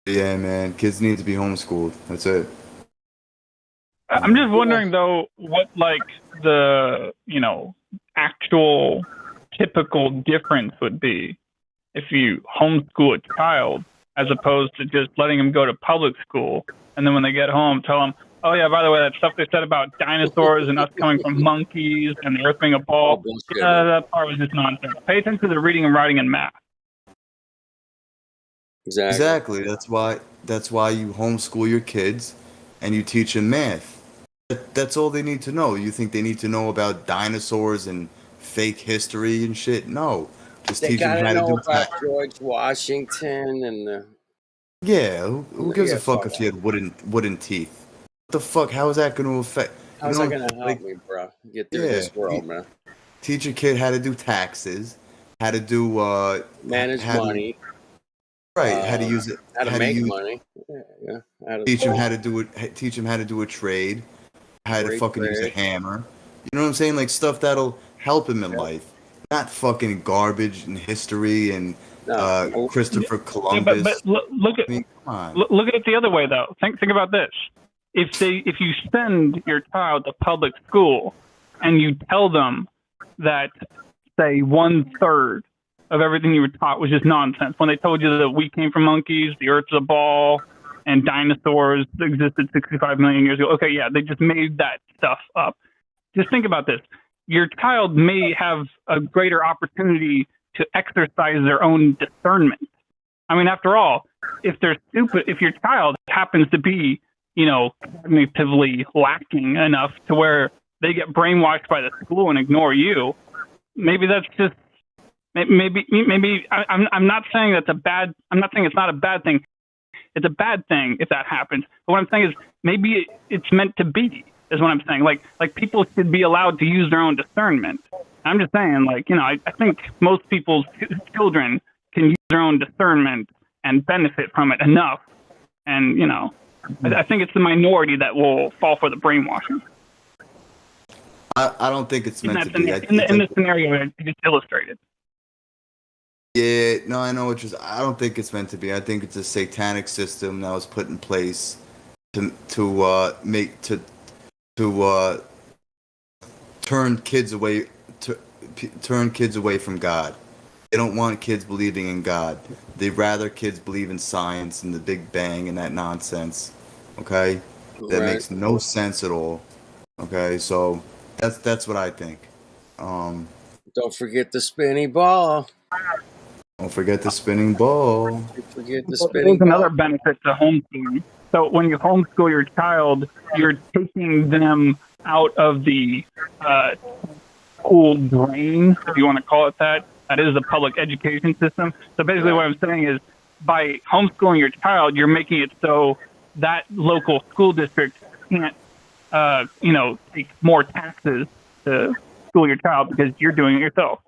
Yeah, man. Kids need to be homeschooled. That's it. I'm just wondering though, what like the actual typical difference would be if you homeschool a child as opposed to just letting them go to public school, and then when they get home, tell them, oh yeah, by the way, that stuff they said about dinosaurs and us coming from monkeys and the Earth being a ball, that part was just nonsense. Pay attention to the reading and writing and math. Exactly. That's why you homeschool your kids, and you teach them math. That's all they need to know. You think they need to know about dinosaurs and fake history and shit? No, just They teach them gotta how to know do about math. George Washington and the. Yeah, who gives Yeah, a fuck fuck if you had wooden teeth? What the fuck? How is that going to affect? How's that gonna help me, bro? Get through this world, man. Teach your kid how to do taxes, how to do Manage money. Right, how to use it, How to make money. Yeah. How to teach him how to do it. Teach him how to do a trade, how to Great fucking use a trade. hammer. You know what I'm saying? Like stuff that'll help him in life, not fucking garbage and history and Christopher Columbus. But look at I mean, come on. look at it the other way though. Think about this. If you send your child to public school and you tell them that, say, 1/3 of everything you were taught was just nonsense, when they told you that we came from monkeys, the Earth's a ball, and dinosaurs existed 65 million years ago. Okay, yeah, they just made that stuff up. Just think about this. Your child may have a greater opportunity to exercise their own discernment. I mean, after all, if they're stupid, if your child happens to be, cognitively lacking enough to where they get brainwashed by the school and ignore you, maybe that's just maybe I'm not saying that's a bad. I'm not saying it's not a bad thing. It's a bad thing if that happens. But what I'm saying is maybe it's meant to be. Is what I'm saying. Like people should be allowed to use their own discernment. I'm just saying, I think most people's children can use their own discernment and benefit from it enough. And I think it's the minority that will fall for the brainwashing. I don't think it's meant to be. In the scenario I just illustrated. Yeah, no, I know what you're. I don't think it's meant to be. I think it's a satanic system that was put in place to turn kids away from God. They don't want kids believing in God. They'd rather kids believe in science and the Big Bang and that nonsense. Okay, that makes no sense at all. Okay, so that's what I think. Don't forget the spinning ball. Don't forget the spinning ball. Don't forget the There's spinning another ball. benefit to homeschooling. So when you homeschool your child, you're taking them out of the school drain, if you want to call it that. That is the public education system. So basically what I'm saying is by homeschooling your child, you're making it so that local school district can't, take more taxes to school your child because you're doing it yourself.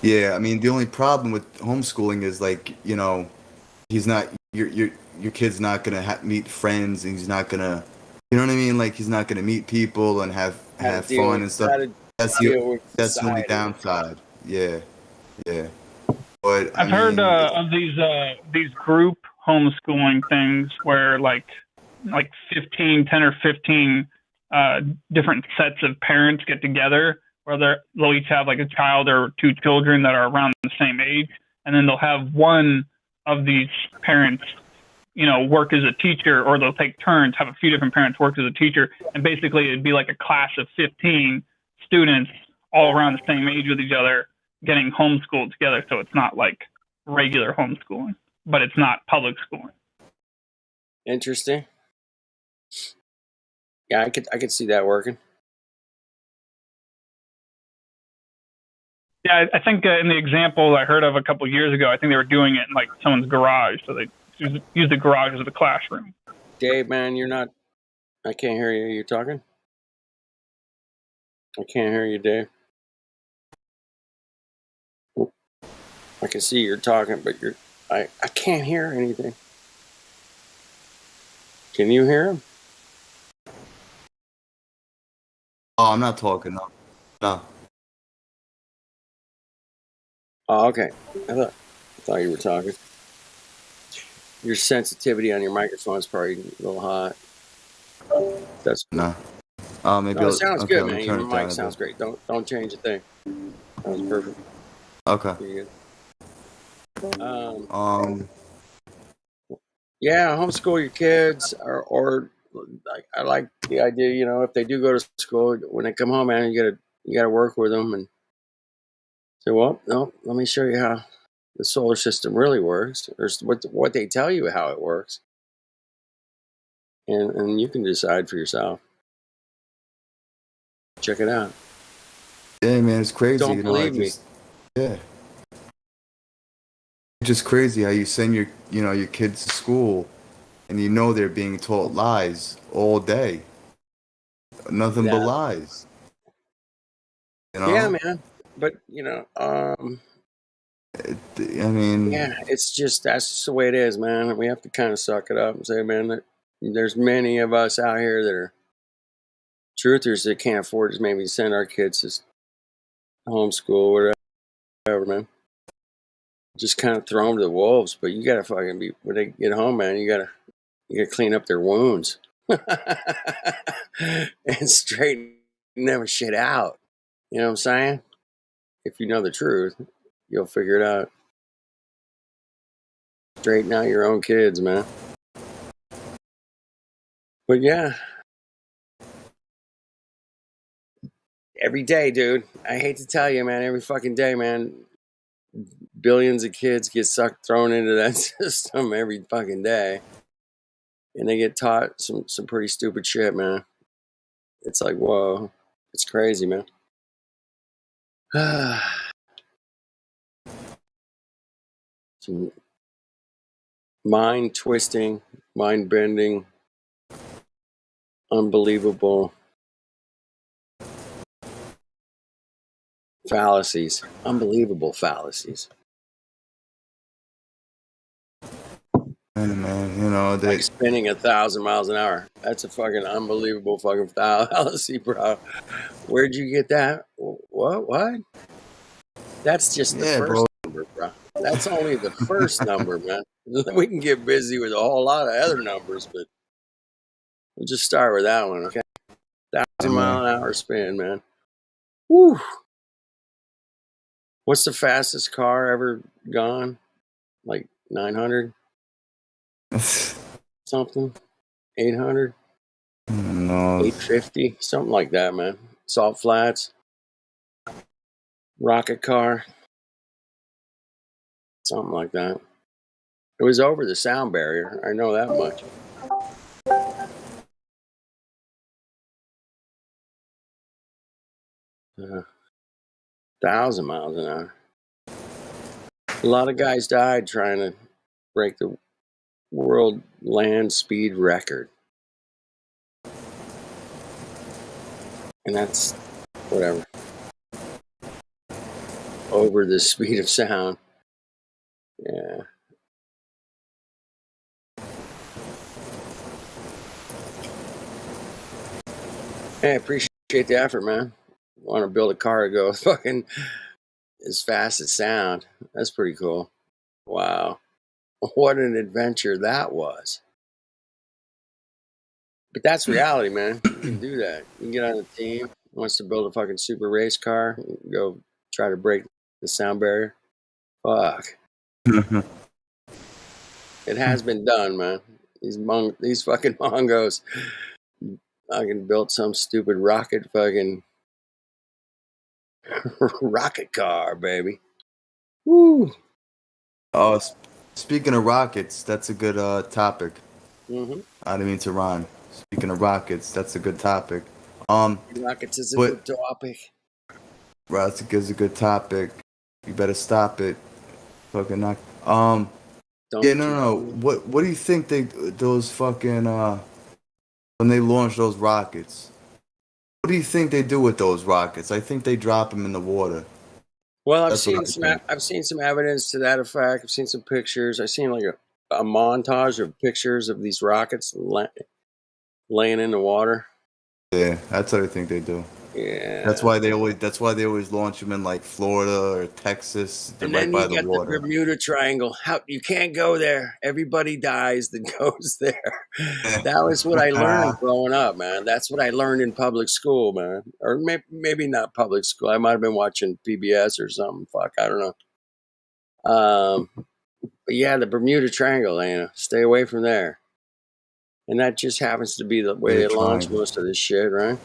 Yeah, I mean, the only problem with homeschooling is like, you know, he's not your kid's not gonna meet friends, and he's not gonna, you know what I mean? Like he's not gonna meet people and have fun and stuff. That's the only downside. Yeah, yeah. But I I've heard mean, of these group homeschooling things where like 10 or 15 different sets of parents get together, where they'll each have like a child or two children that are around the same age, and then they'll have one of these parents, you know, work as a teacher, or they'll take turns, have a few different parents work as a teacher, and basically it'd be like a class of 15 students all around the same age with each other getting homeschooled together. So it's not like regular homeschooling, but it's not public schooling. Interesting. Yeah, I could see that working. Yeah, I think in the example I heard of a couple of years ago, I think they were doing it in like someone's garage, so they use the garage as the classroom. Dave, man, you're not. I can't hear you. You talking? I can't hear you, Dave. I can see you're talking, but I can't hear anything. Can you hear him? oh, I'm not talking. No, no. Oh, okay. I thought you were talking. Your sensitivity on your microphone is probably a little hot. That's no. Maybe no, it sounds good, man. turn Your it down mic a sounds bit. great. Don't change a thing. That was perfect. Okay. Pretty good. Yeah, homeschool your kids, or I like the idea. You know, if they do go to school, when they come home, man, you gotta work with them and say, well, no, let me show you how the solar system really works, or what they tell you how it works, and you can decide for yourself. Check it out. Yeah, man, it's crazy. Don't You know, believe yeah. It's just crazy how you send your kids to school, and you know they're being taught lies all day. Nothing but lies. You know? Yeah, man. But I mean, yeah, it's just that's just the way it is, man. We have to kind of suck it up and say, man, that there's many of us out here that are truthers that can't afford to maybe send our kids to homeschool, whatever, man. Just kind of throw them to the wolves. But you gotta fucking be when they get home, man. You gotta clean up their wounds and straighten them shit out. You know what I'm saying? If you know the truth, you'll figure it out. Straighten out your own kids, man. But yeah, every day, dude. I hate to tell you, man. Every fucking day, man. Billions of kids get thrown into that system every fucking day, and they get taught some pretty stupid shit, man. It's like, whoa, it's crazy, man. Some mind twisting, mind bending, unbelievable fallacies, unbelievable fallacies. man, you know they like spinning 1,000 miles an hour. That's a fucking unbelievable fucking fallacy, bro. Where'd you get that? What? That's just the first number, bro. That's only the first number, man. We can get busy with a whole lot of other numbers, but we'll just start with that one, okay? 1,000 mile an hour spin, man. Woo. What's the fastest car ever gone? Like 900? Something? 800? No. 850? Something like that, man. Salt Flats. Rocket car. Something like that. It was over the sound barrier. I know that much. Uh, 1,000 miles an hour. A lot of guys died trying to break the world land speed record. And that's whatever. over the speed of sound. Yeah. Hey, I appreciate the effort, man. Want to build a car to go fucking as fast as sound. That's pretty cool. Wow. What an adventure that was. But that's reality, man. You can do that. You can get on a team who wants to build a fucking super race car, go try to break the sound barrier. Fuck. It has been done, man. These fucking Mongos fucking built some stupid rocket fucking rocket car, baby. Woo. Oh, speaking of rockets, that's a good topic. Mm-hmm. I didn't mean to rhyme. Speaking of rockets, that's a good topic. Rockets is a good topic. Rockets is a good topic. You better stop it. Fucking knock. Yeah, no. What do you think those fucking when they launch those rockets? What do you think they do with those rockets? I think they drop them in the water. Well, I've That's what seen some evidence to that effect. I've seen some pictures. I've seen like a montage of pictures of these rockets laying in the water. Yeah, that's what I think they do. Yeah. That's why they always launch them in like Florida or Texas. They're And right then by you the get water. the Bermuda Triangle. How you can't go there. Everybody dies that goes there. That was what I learned growing up, man. That's what I learned in public school, man. Or maybe not public school. I might have been watching PBS or something. Fuck, I don't know. But yeah, the Bermuda Triangle, stay away from there. And that just happens to be the way they launch most of this shit, right?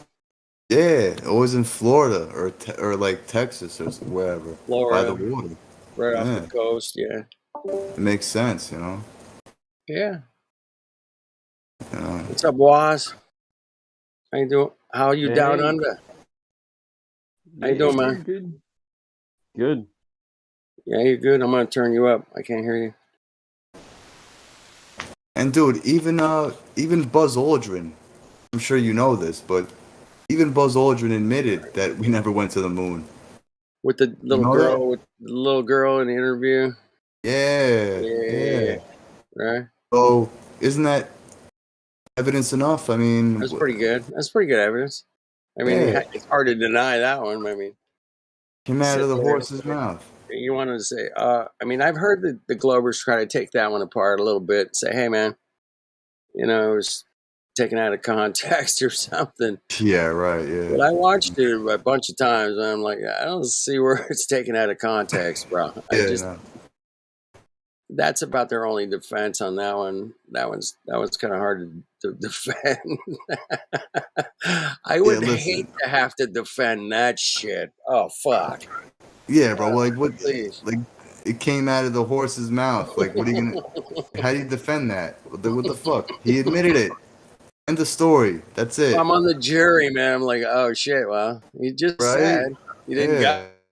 Yeah, always in Florida or like Texas or wherever. Florida, by the water. right off the coast. Yeah, it makes sense, you know. Yeah. What's up, Waz? How you doing? How you down under? How you doing, man? Good. Good. Yeah, you're good. I'm gonna turn you up. I can't hear you. And dude, even Buzz Aldrin, I'm sure you know this, but even Buzz Aldrin admitted that we never went to the moon. With the little girl in the interview. Yeah. Right. So isn't that evidence enough? I mean, That's pretty good. That's pretty good evidence. I mean, it's hard to deny that one. I mean, came out of the horse's mouth. You wanted to say, I mean, I've heard the Globers try to take that one apart a little bit and say, hey, man, it was taken out of context or something. Yeah, right, yeah. But I watched it a bunch of times, and I'm like, I don't see where it's taken out of context, bro. That's about their only defense on that one. That one's kind of hard to defend. I would hate to have to defend that shit. Oh, fuck. Yeah, bro. Like what? Please. Like it came out of the horse's mouth. Like what are you gonna? How do you defend that? What the fuck? He admitted it. End the story. That's it. I'm on the jury, man. I'm like, oh shit. Well, he just said he didn't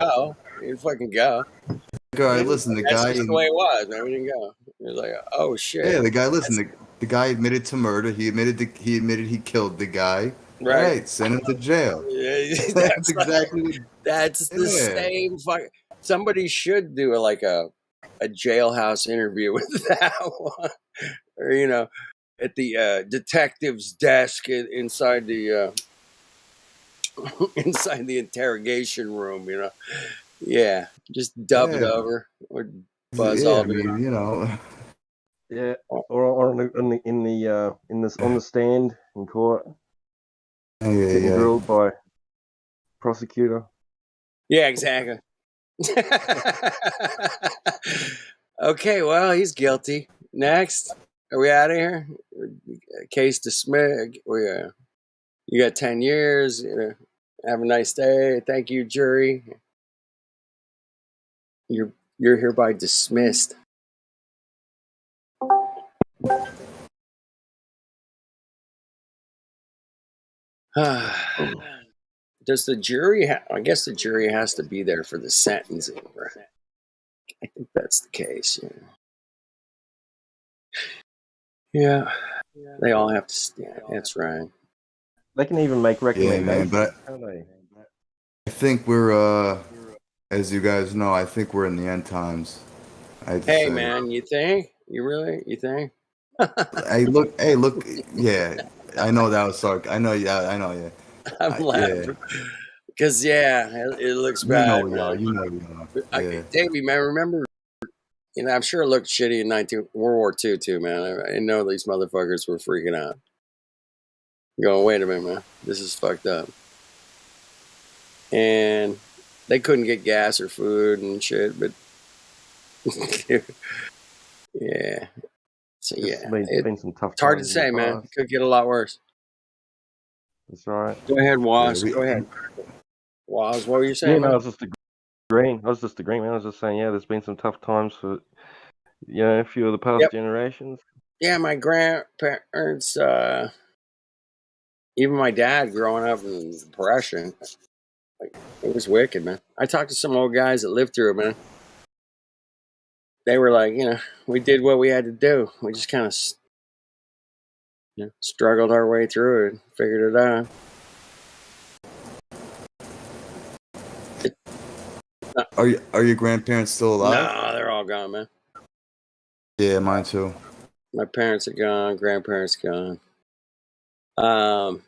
go. He didn't fucking go. All right, listen. That's just the way it was, man. We didn't go. He was like, oh shit. Yeah, the guy. Listen, the guy admitted to murder. He admitted he killed the guy. Right. Send him to jail. Yeah, that's exactly. That's the same fucking. Somebody should do a jailhouse interview with that one, or at the detective's desk inside the inside the interrogation room. Yeah, just dub it over or Buzz Aldrin. Yeah, or on the stand in court. Getting grilled by prosecutor. Yeah, exactly. Okay, well, he's guilty. Next, are we out of here? Case dismissed. You got 10 years. Have a nice day. Thank you, jury. You're hereby dismissed. Does the jury? I guess the jury has to be there for the sentencing, right? I think that's the case. Yeah. They all have to stand. That's right. They can even make recommendations. Yeah, man, but I think as you guys know, I think we're in the end times. I hate to Hey, say. man, you think? You think? Hey, look. Yeah, I know that was I know. Yeah, I know. Yeah. I'm Yeah. laughing because it looks You know bad, we are. man. You know we are. Yeah. Davey, man, remember? I'm sure it looked shitty in World War II too, man. I know these motherfuckers were freaking out. Going, wait a minute, man, this is fucked up. And they couldn't get gas or food and shit, but yeah. So yeah, been some tough it's hard to times in the say, man. past. Could get a lot worse. That's right. Go ahead, Waz. Yeah, Go ahead, Waz. What were you Yeah, saying, no, I man? was just agreeing. I was just agreeing, man. I was just saying, yeah, there's been some tough times for a few of the past Yep. generations. Yeah, my grandparents, even my dad growing up in the Depression, like, it was wicked, man. I talked to some old guys that lived through it, man. They were like, we did what we had to do. We just kind of struggled our way through it, figured it out. Are your grandparents still alive? No, they're all gone, man. Yeah, mine too. My parents are gone. Grandparents gone. I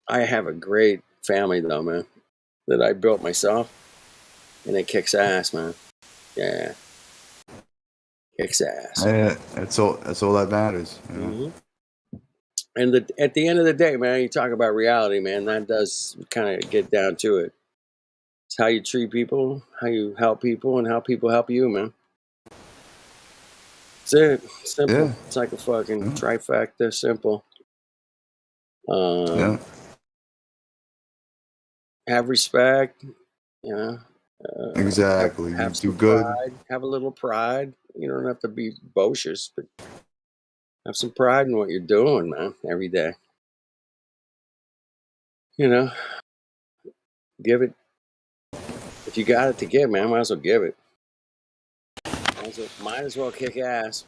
have a great family though, man, that I built myself, and it kicks ass, man. Yeah, kicks ass. Yeah, that's all that matters. You know? Mm-hmm. And at the end of the day, man, you talk about reality, man. That does kind of get down to it. It's how you treat people, how you help people, and how people help you, man. That's it. Simple. Yeah. It's like a fucking trifecta. Simple. Yeah. Have respect. Exactly. Have You some do good. pride. Have a little pride. You don't have to be boisterous, but have some pride in what you're doing, man. Every day. Give it. If you got it to give, man, might as well give it. Might as well kick ass.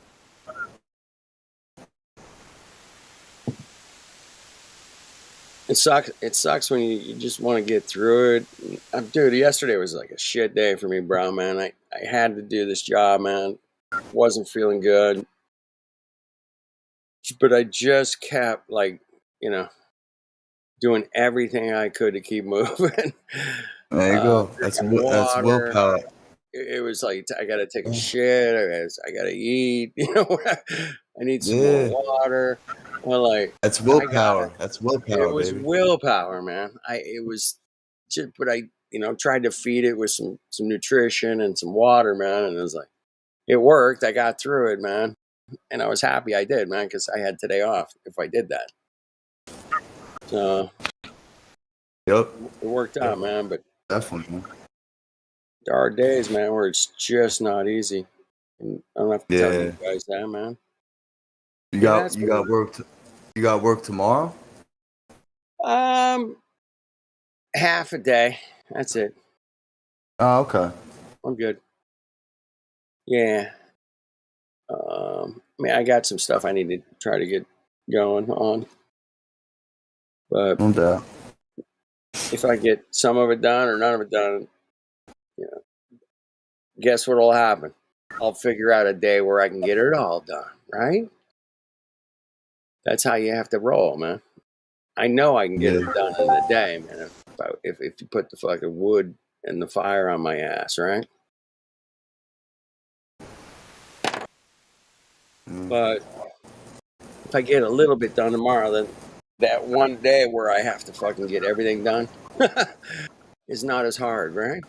It sucks. It sucks when you just want to get through it. Dude, yesterday was like a shit day for me, bro, man. I had to do this job, man. Wasn't feeling good. But I just kept, doing everything I could to keep moving. There you go. That's willpower. It was like, I got to take a shit. I got to eat. I need some more water. Well, that's willpower. That's willpower, it was baby. willpower, man. But I tried to feed it with some nutrition and some water, man. And it was like, it worked. I got through it, man. And I was happy I did, man, because I had today off if I did that. So, yep, it worked out, man. But definitely, man. There are days, man, where it's just not easy. And I don't have to tell you guys that, man. You got work tomorrow? Half a day. That's it. Oh, okay. I'm good. Yeah. I got some stuff I need to try to get going on. But no doubt. If I get some of it done or none of it done, guess what'll happen? I'll figure out a day where I can get it all done, right? That's how you have to roll, man. I know I can get it done in a day, man. If you put the fucking wood and the fire on my ass, right? But if I get a little bit done tomorrow, then that one day where I have to fucking get everything done is not as hard, right?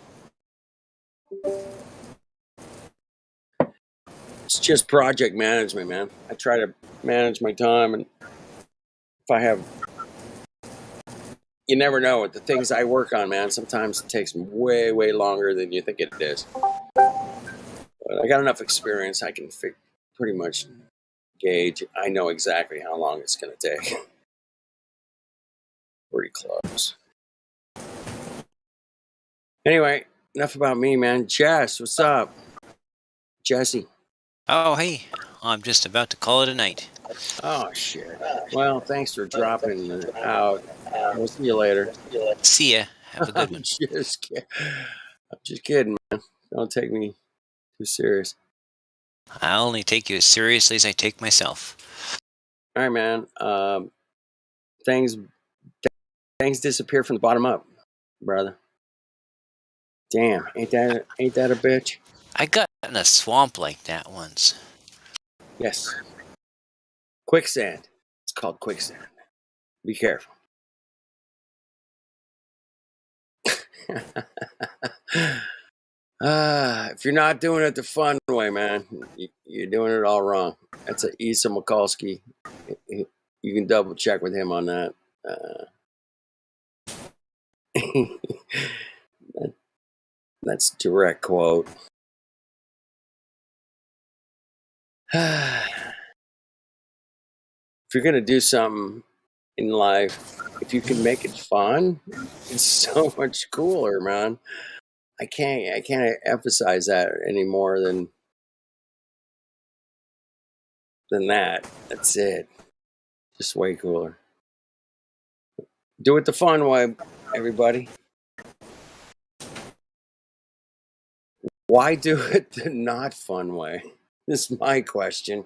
It's just project management, man. I try to manage my time, and if I have, you never know. The things I work on, man, sometimes it takes way, way longer than you think it is. But I got enough experience, I can pretty much gauge. I know exactly how long it's going to take. Pretty close. Anyway, enough about me, man. Jess, what's up? Jesse. Oh, hey. I'm just about to call it a night. Oh, shit. Well, thanks for dropping out. We'll see you later. See ya. Have a good one. I'm just kidding, man. Don't take me too serious. I only take you as seriously as I take myself. All right, man. Things disappear from the bottom up, brother. Damn, ain't that a bitch? I got in a swamp like that once. Yes. Quicksand. It's called quicksand. Be careful. If you're not doing it the fun way, man, you're doing it all wrong. That's a Issa Mikulski. You can double check with him on that. That's a direct quote. If you're gonna do something in life, if you can make it fun, it's so much cooler, man. I can't emphasize that any more than that. That's it. Just way cooler. Do it the fun way, everybody. Why do it the not fun way? This is my question.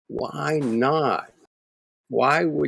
Why not? Why would